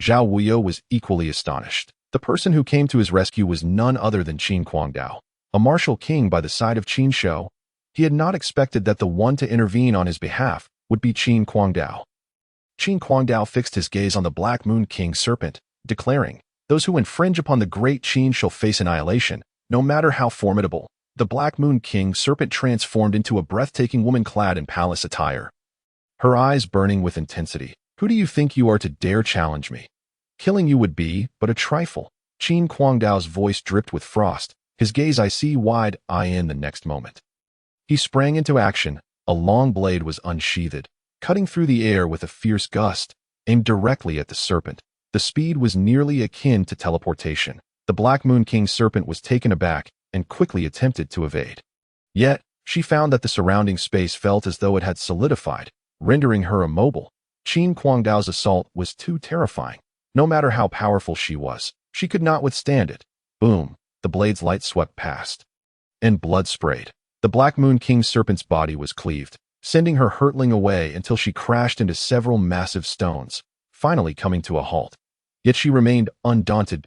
[SPEAKER 1] Zhao Wuyo was equally astonished. The person who came to his rescue was none other than Qin Guangdao, a martial king by the side of Qin Shou. He had not expected that the one to intervene on his behalf would be Qin Guangdao. Qin Guangdao fixed his gaze on the Black Moon King Serpent, declaring, "Those who infringe upon the great Qin shall face annihilation, no matter how formidable." The Black Moon King Serpent transformed into a breathtaking woman clad in palace attire, her eyes burning with intensity. "Who do you think you are to dare challenge me? Killing you would be but a trifle." Qin Guangdao's voice dripped with frost, his gaze icy wide-eyed in the next moment. He sprang into action. A long blade was unsheathed, cutting through the air with a fierce gust, aimed directly at the serpent. The speed was nearly akin to teleportation. The Black Moon King Serpent was taken aback and quickly attempted to evade. Yet, she found that the surrounding space felt as though it had solidified, rendering her immobile. Qin Guangdao's assault was too terrifying. No matter how powerful she was, she could not withstand it. Boom! The blade's light swept past, and blood sprayed. The Black Moon King Serpent's body was cleaved, sending her hurtling away until she crashed into several massive stones, finally coming to a halt. Yet she remained undaunted.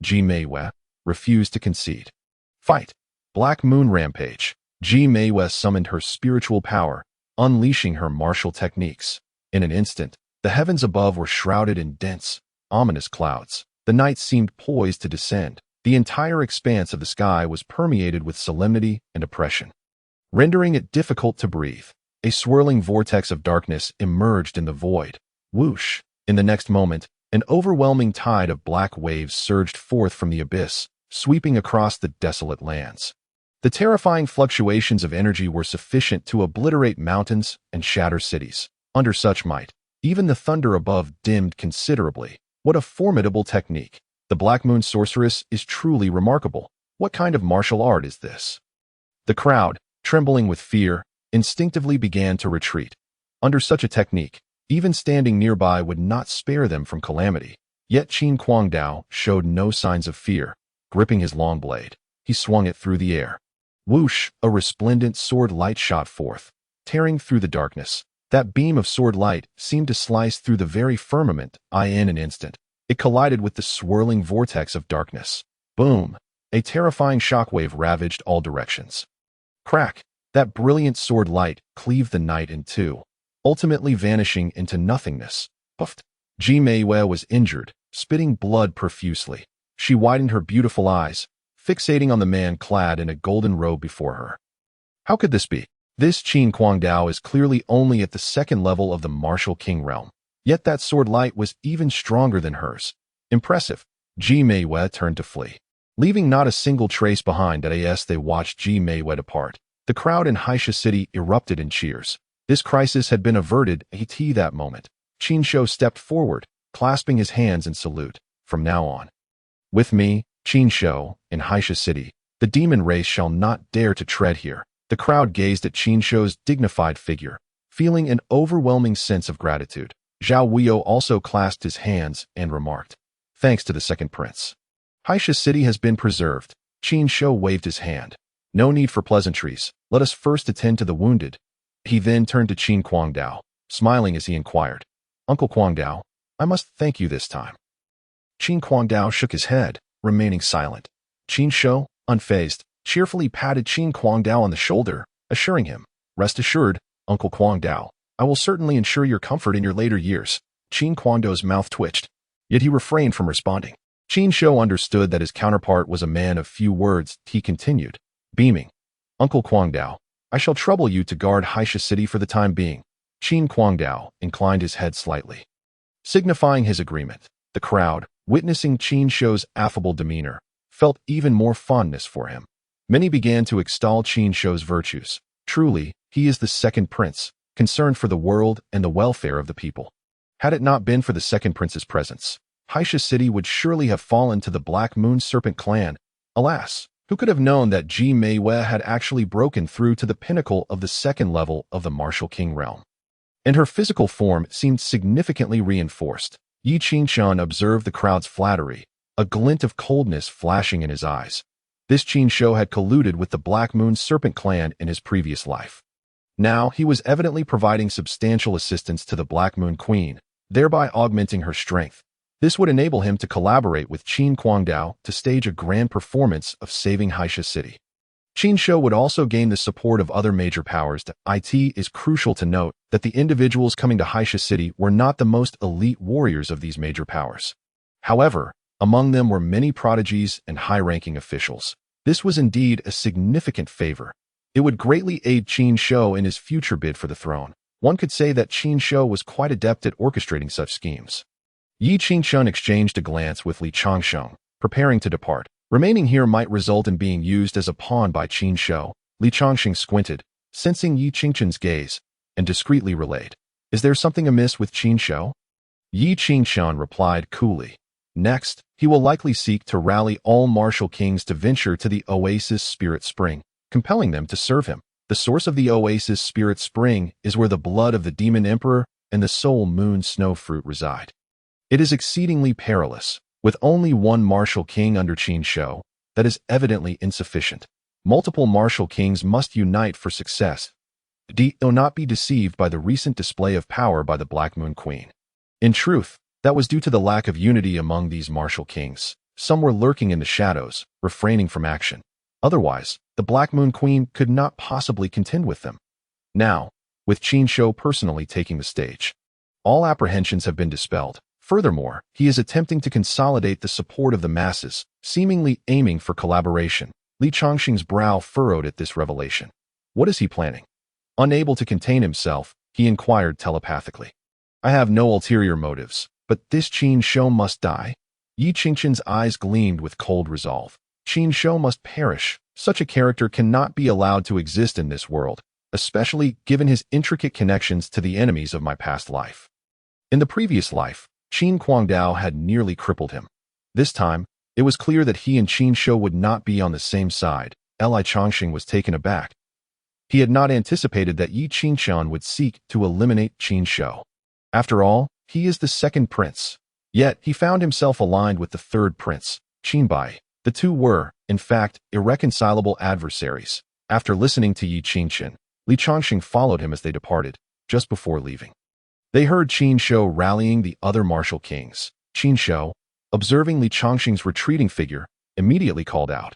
[SPEAKER 1] Ji Meiwei refused to concede. Fight! Black Moon Rampage. Ji Meiwei summoned her spiritual power, unleashing her martial techniques. In an instant, The heavens above were shrouded in dense, ominous clouds. The night seemed poised to descend. The entire expanse of the sky was permeated with solemnity and oppression, rendering it difficult to breathe. A swirling vortex of darkness emerged in the void. Whoosh! In the next moment, an overwhelming tide of black waves surged forth from the abyss, sweeping across the desolate lands. The terrifying fluctuations of energy were sufficient to obliterate mountains and shatter cities. Under such might, even the thunder above dimmed considerably. What a formidable technique! The Black Moon Sorceress is truly remarkable. What kind of martial art is this? The crowd, trembling with fear, instinctively began to retreat. Under such a technique, even standing nearby would not spare them from calamity. Yet Qin Guangdao showed no signs of fear. Gripping his long blade, he swung it through the air. Whoosh! A resplendent sword light shot forth, tearing through the darkness. That beam of sword light seemed to slice through the very firmament. In an instant, it collided with the swirling vortex of darkness. Boom! A terrifying shockwave ravaged all directions. Crack! That brilliant sword light cleaved the night in two, ultimately vanishing into nothingness. Puffed! Ji Meiwei was injured, spitting blood profusely. She widened her beautiful eyes, fixating on the man clad in a golden robe before her. How could this be? This Qin Guangdao is clearly only at the second level of the martial king realm. Yet that sword light was even stronger than hers. Impressive. Ji Meiwei turned to flee. Leaving not a single trace behind, as they watched Ji Meiwei depart, the crowd in Haisha City erupted in cheers. This crisis had been averted at that moment. Qin Shou stepped forward, clasping his hands in salute. From now on, with me, Qin Shou, in Haisha City, the demon race shall not dare to tread here. The crowd gazed at Qin Shou's dignified figure, feeling an overwhelming sense of gratitude. Zhao Weiyou also clasped his hands and remarked, "Thanks to the second prince, Haisha City has been preserved." Qin Shou waved his hand. "No need for pleasantries. Let us first attend to the wounded." He then turned to Qin Guangdao, smiling as he inquired, "Uncle Guangdao, I must thank you this time." Qin Guangdao shook his head, remaining silent. Qin Shou, unfazed, cheerfully patted Qin Guangdao on the shoulder, assuring him, "Rest assured, Uncle Guangdao, I will certainly ensure your comfort in your later years." Qin Guangdao's mouth twitched, yet he refrained from responding. Qin Shou understood that his counterpart was a man of few words. He continued, beaming, "Uncle Guangdao, I shall trouble you to guard Haisha City for the time being." Qin Guangdao inclined his head slightly, signifying his agreement. The crowd, witnessing Qin Shou's affable demeanor, felt even more fondness for him. Many began to extol Qin Shou's virtues. Truly, he is the second prince, concerned for the world and the welfare of the people. Had it not been for the second prince's presence, Haisha City would surely have fallen to the Black Moon Serpent clan. Alas, who could have known that Ji Meiwei had actually broken through to the pinnacle of the second level of the martial king realm? And her physical form seemed significantly reinforced. Yi Qingshan observed the crowd's flattery, a glint of coldness flashing in his eyes. This Qin Shou had colluded with the Black Moon Serpent clan in his previous life. Now he was evidently providing substantial assistance to the Black Moon Queen, thereby augmenting her strength. This would enable him to collaborate with Qin Guangdao to stage a grand performance of saving Haisha City. Qin Shou would also gain the support of other major powers. It is crucial to note that the individuals coming to Haisha City were not the most elite warriors of these major powers. However, among them were many prodigies and high-ranking officials. This was indeed a significant favor. It would greatly aid Qin Shou in his future bid for the throne. One could say that Qin Shou was quite adept at orchestrating such schemes. Yi Qingshan exchanged a glance with Li Changsheng, preparing to depart. Remaining here might result in being used as a pawn by Qin Shou. Li Changsheng squinted, sensing Yi Qingshan's gaze, and discreetly relayed, "Is there something amiss with Qin Shou?" Yi Qingshan replied coolly, "Next, he will likely seek to rally all martial kings to venture to the Oasis Spirit Spring, compelling them to serve him. The source of the Oasis Spirit Spring is where the blood of the Demon Emperor and the Soul Moon Snow Fruit reside. It is exceedingly perilous. With only one martial king under Qin Shou, that is evidently insufficient. Multiple martial kings must unite for success. Do not be deceived by the recent display of power by the Black Moon Queen. In truth, that was due to the lack of unity among these martial kings. Some were lurking in the shadows, refraining from action. Otherwise, the Black Moon Queen could not possibly contend with them. Now, with Qin Shou personally taking the stage, All apprehensions have been dispelled. Furthermore, he is attempting to consolidate the support of the masses, seemingly aiming for collaboration. Li Chongqing's brow furrowed at this revelation. What is he planning? Unable to contain himself, he inquired telepathically. I have no ulterior motives, but this Qin Shou must die. Yi Qingqian's eyes gleamed with cold resolve. Qin Shou must perish. Such a character cannot be allowed to exist in this world, especially given his intricate connections to the enemies of my past life. In the previous life, Qin Guangdao had nearly crippled him. This time, it was clear that he and Qin Shou would not be on the same side. Li Chongqing was taken aback. He had not anticipated that Yi Qingqian would seek to eliminate Qin Shou. After all, he is the second prince. Yet, he found himself aligned with the third prince, Qin Bai. The two were, in fact, irreconcilable adversaries. After listening to Yi Qingqian, Li Chongqing followed him as they departed, just before leaving. They heard Qin Shou rallying the other martial kings. Qin Shou, observing Li Chongqing's retreating figure, immediately called out,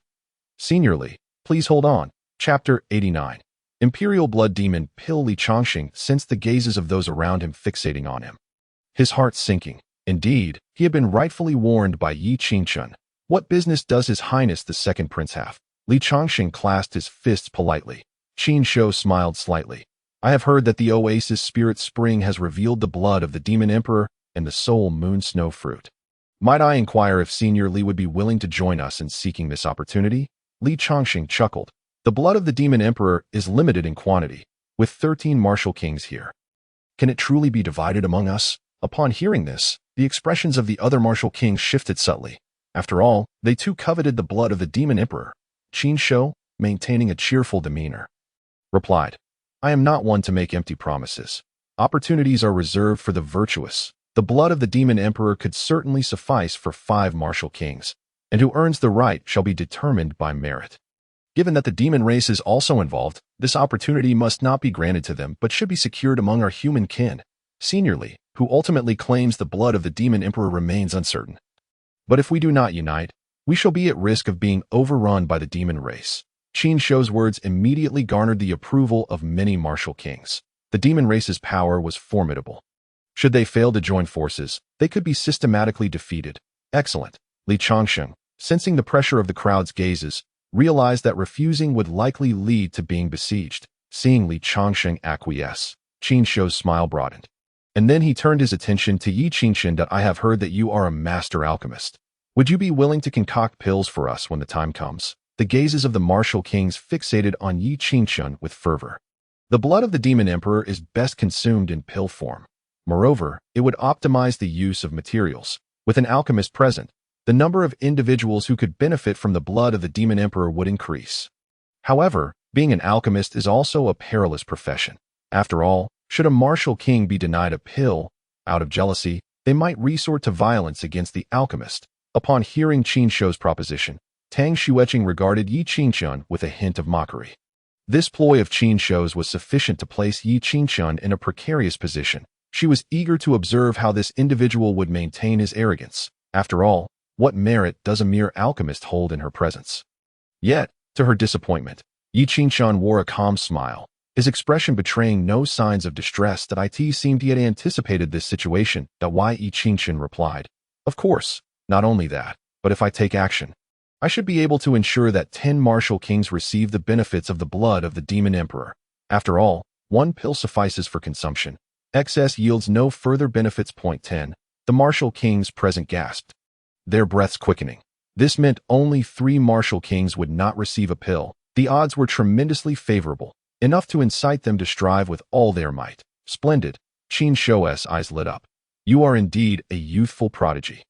[SPEAKER 1] "Senior Li, please hold on." Chapter 89. Imperial Blood Demon Pill. Li Chongqing sensed the gazes of those around him fixating on him. His heart sinking. Indeed, he had been rightfully warned by Yi Qingqian. What business does His Highness the Second Prince have? Li Chongqing clasped his fists politely. Qin Shou smiled slightly. I have heard that the Oasis Spirit Spring has revealed the blood of the Demon Emperor and the Soul Moon Snow Fruit. Might I inquire if Senior Li would be willing to join us in seeking this opportunity? Li Chongqing chuckled. The blood of the Demon Emperor is limited in quantity, with 13 martial kings here. Can it truly be divided among us? Upon hearing this, the expressions of the other martial kings shifted subtly. After all, they too coveted the blood of the Demon Emperor. Qin Shou, maintaining a cheerful demeanor, replied, I am not one to make empty promises. Opportunities are reserved for the virtuous. The blood of the Demon Emperor could certainly suffice for 5 martial kings, and who earns the right shall be determined by merit. Given that the demon race is also involved, this opportunity must not be granted to them but should be secured among our human kin. Senior Li, who ultimately claims the blood of the Demon Emperor, remains uncertain. But if we do not unite, we shall be at risk of being overrun by the demon race. Qin Shou's words immediately garnered the approval of many martial kings. The demon race's power was formidable. Should they fail to join forces, they could be systematically defeated. Excellent. Li Chongqing, sensing the pressure of the crowd's gazes, realized that refusing would likely lead to being besieged. Seeing Li Chongqing acquiesce, Qin Shou's smile broadened. And then he turned his attention to Yi Qingqian. That I have heard that you are a master alchemist. Would you be willing to concoct pills for us when the time comes? The gazes of the martial kings fixated on Yi Qingqian with fervor. The blood of the Demon Emperor is best consumed in pill form. Moreover, it would optimize the use of materials. With an alchemist present, the number of individuals who could benefit from the blood of the Demon Emperor would increase. However, being an alchemist is also a perilous profession. After all, should a martial king be denied a pill, out of jealousy, they might resort to violence against the alchemist. Upon hearing Qin Shou's proposition, Tang Xueqing regarded Yi Qingqian with a hint of mockery. This ploy of Qin Shou's was sufficient to place Yi Qingqian in a precarious position. She was eager to observe how this individual would maintain his arrogance. After all, what merit does a mere alchemist hold in her presence? Yet, to her disappointment, Yi Qingqian wore a calm smile, his expression betraying no signs of distress. That it seemed he had anticipated this situation. Yi Qingqian replied, Of course, not only that, but if I take action, I should be able to ensure that 10 martial kings receive the benefits of the blood of the Demon Emperor. After all, 1 pill suffices for consumption. Excess yields no further benefits. Point 10. The martial kings present gasped, their breaths quickening. This meant only 3 martial kings would not receive a pill. The odds were tremendously favorable, enough to incite them to strive with all their might. Splendid. Qin Shou's eyes lit up. You are indeed a youthful prodigy.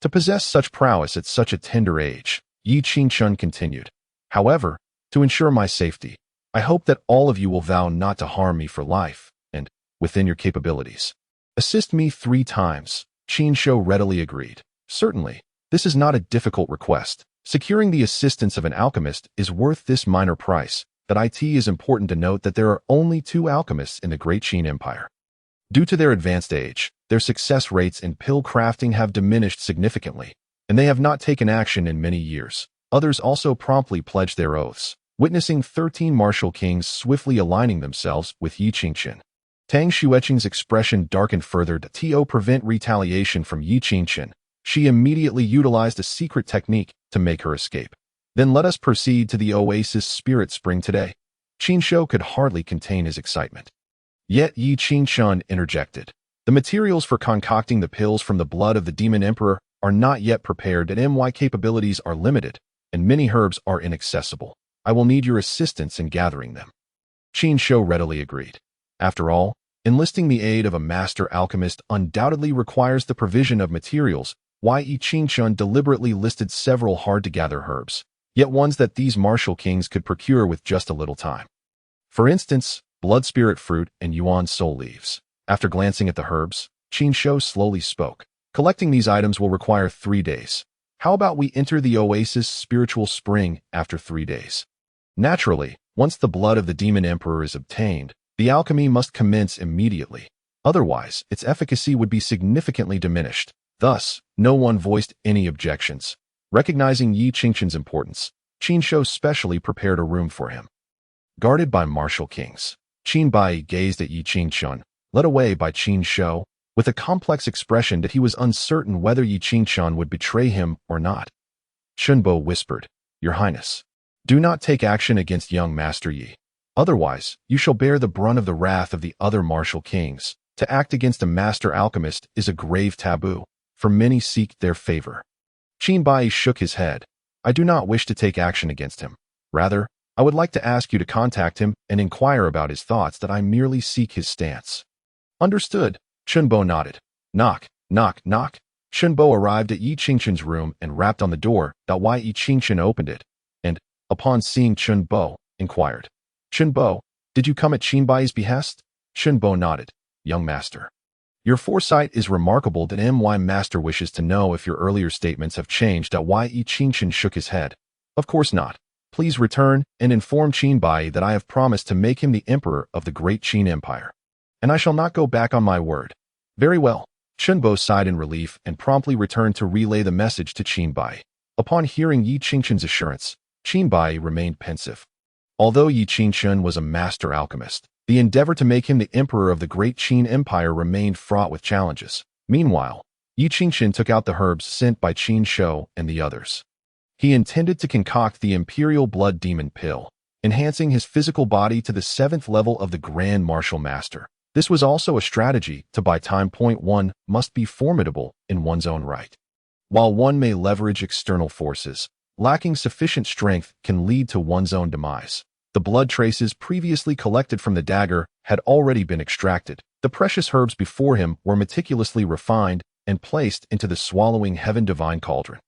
[SPEAKER 1] To possess such prowess at such a tender age, Yi Qingqian continued. However, to ensure my safety, I hope that all of you will vow not to harm me for life, and, within your capabilities, assist me 3 times. Qin Shou readily agreed. Certainly, this is not a difficult request. Securing the assistance of an alchemist is worth this minor price. That it is important to note that there are only 2 alchemists in the Great Qin Empire. Due to their advanced age, their success rates in pill crafting have diminished significantly, and they have not taken action in many years. Others also promptly pledged their oaths, witnessing 13 martial kings swiftly aligning themselves with Yi Qingqian. Tang Xueqing's expression darkened further to prevent retaliation from Yi Qingchen. She immediately utilized a secret technique to make her escape. Then let us proceed to the Oasis Spirit Spring today. Qin Shou could hardly contain his excitement. Yet Yi Qingchen interjected. The materials for concocting the pills from the blood of the Demon Emperor are not yet prepared and my capabilities are limited, and many herbs are inaccessible. I will need your assistance in gathering them. Qin Shou readily agreed. After all, enlisting the aid of a master alchemist undoubtedly requires the provision of materials. Yi Qingchen deliberately listed several hard-to-gather herbs, yet ones that these martial kings could procure with just a little time. For instance, blood spirit fruit and yuan soul leaves. After glancing at the herbs, Qin Shou slowly spoke. Collecting these items will require 3 days. How about we enter the Oasis Spiritual Spring after 3 days? Naturally, once the blood of the Demon Emperor is obtained, the alchemy must commence immediately. Otherwise, its efficacy would be significantly diminished. Thus, no one voiced any objections. Recognizing Yi Qingchen's importance, Qin Shou specially prepared a room for him. Guarded by martial kings, Qin Bai gazed at Yi Qingchen, led away by Qin Shou, with a complex expression that he was uncertain whether Yi Qingchen would betray him or not. Shunbo whispered, "Your Highness, do not take action against young Master Yi. Otherwise, you shall bear the brunt of the wrath of the other martial kings. To act against a master alchemist is a grave taboo, for many seek their favor." Qin Bai shook his head. "I do not wish to take action against him. Rather, I would like to ask you to contact him and inquire about his thoughts that I merely seek his stance." "Understood." Shunbo nodded. Knock, knock, knock. Shunbo arrived at Yi Qingchen's room and rapped on the door. Yi Qingchen opened it, and, upon seeing Shunbo, inquired, "Shunbo, did you come at Qin Bai's behest?" Shunbo nodded. "Young master, your foresight is remarkable that my master wishes to know if your earlier statements have changed." Yi Qingchen shook his head. "Of course not. Please return and inform Qin Bai that I have promised to make him the emperor of the great Qin Empire. And I shall not go back on my word." "Very well." Shunbo sighed in relief and promptly returned to relay the message to Qin Bai. Upon hearing Yi Qingchen's assurance, Qin Bai remained pensive. Although Yi Qingchen was a master alchemist, the endeavor to make him the emperor of the great Qin Empire remained fraught with challenges. Meanwhile, Yi Qingchen took out the herbs sent by Qin Shou and the others. He intended to concoct the Imperial Blood Demon Pill, enhancing his physical body to the 7th level of the Grand Martial Master. This was also a strategy to buy time. One must be formidable in one's own right. While one may leverage external forces, lacking sufficient strength can lead to one's own demise. The blood traces previously collected from the dagger had already been extracted. The precious herbs before him were meticulously refined and placed into the swallowing heaven divine cauldron.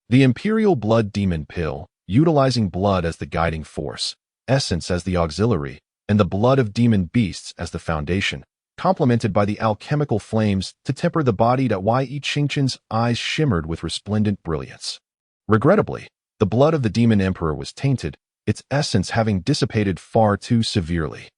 [SPEAKER 1] The Imperial Blood Demon Pill, utilizing blood as the guiding force, essence as the auxiliary, and the blood of demon beasts as the foundation, complemented by the alchemical flames to temper the body. Yi Qingchen's eyes shimmered with resplendent brilliance. Regrettably, the blood of the Demon Emperor was tainted, its essence having dissipated far too severely.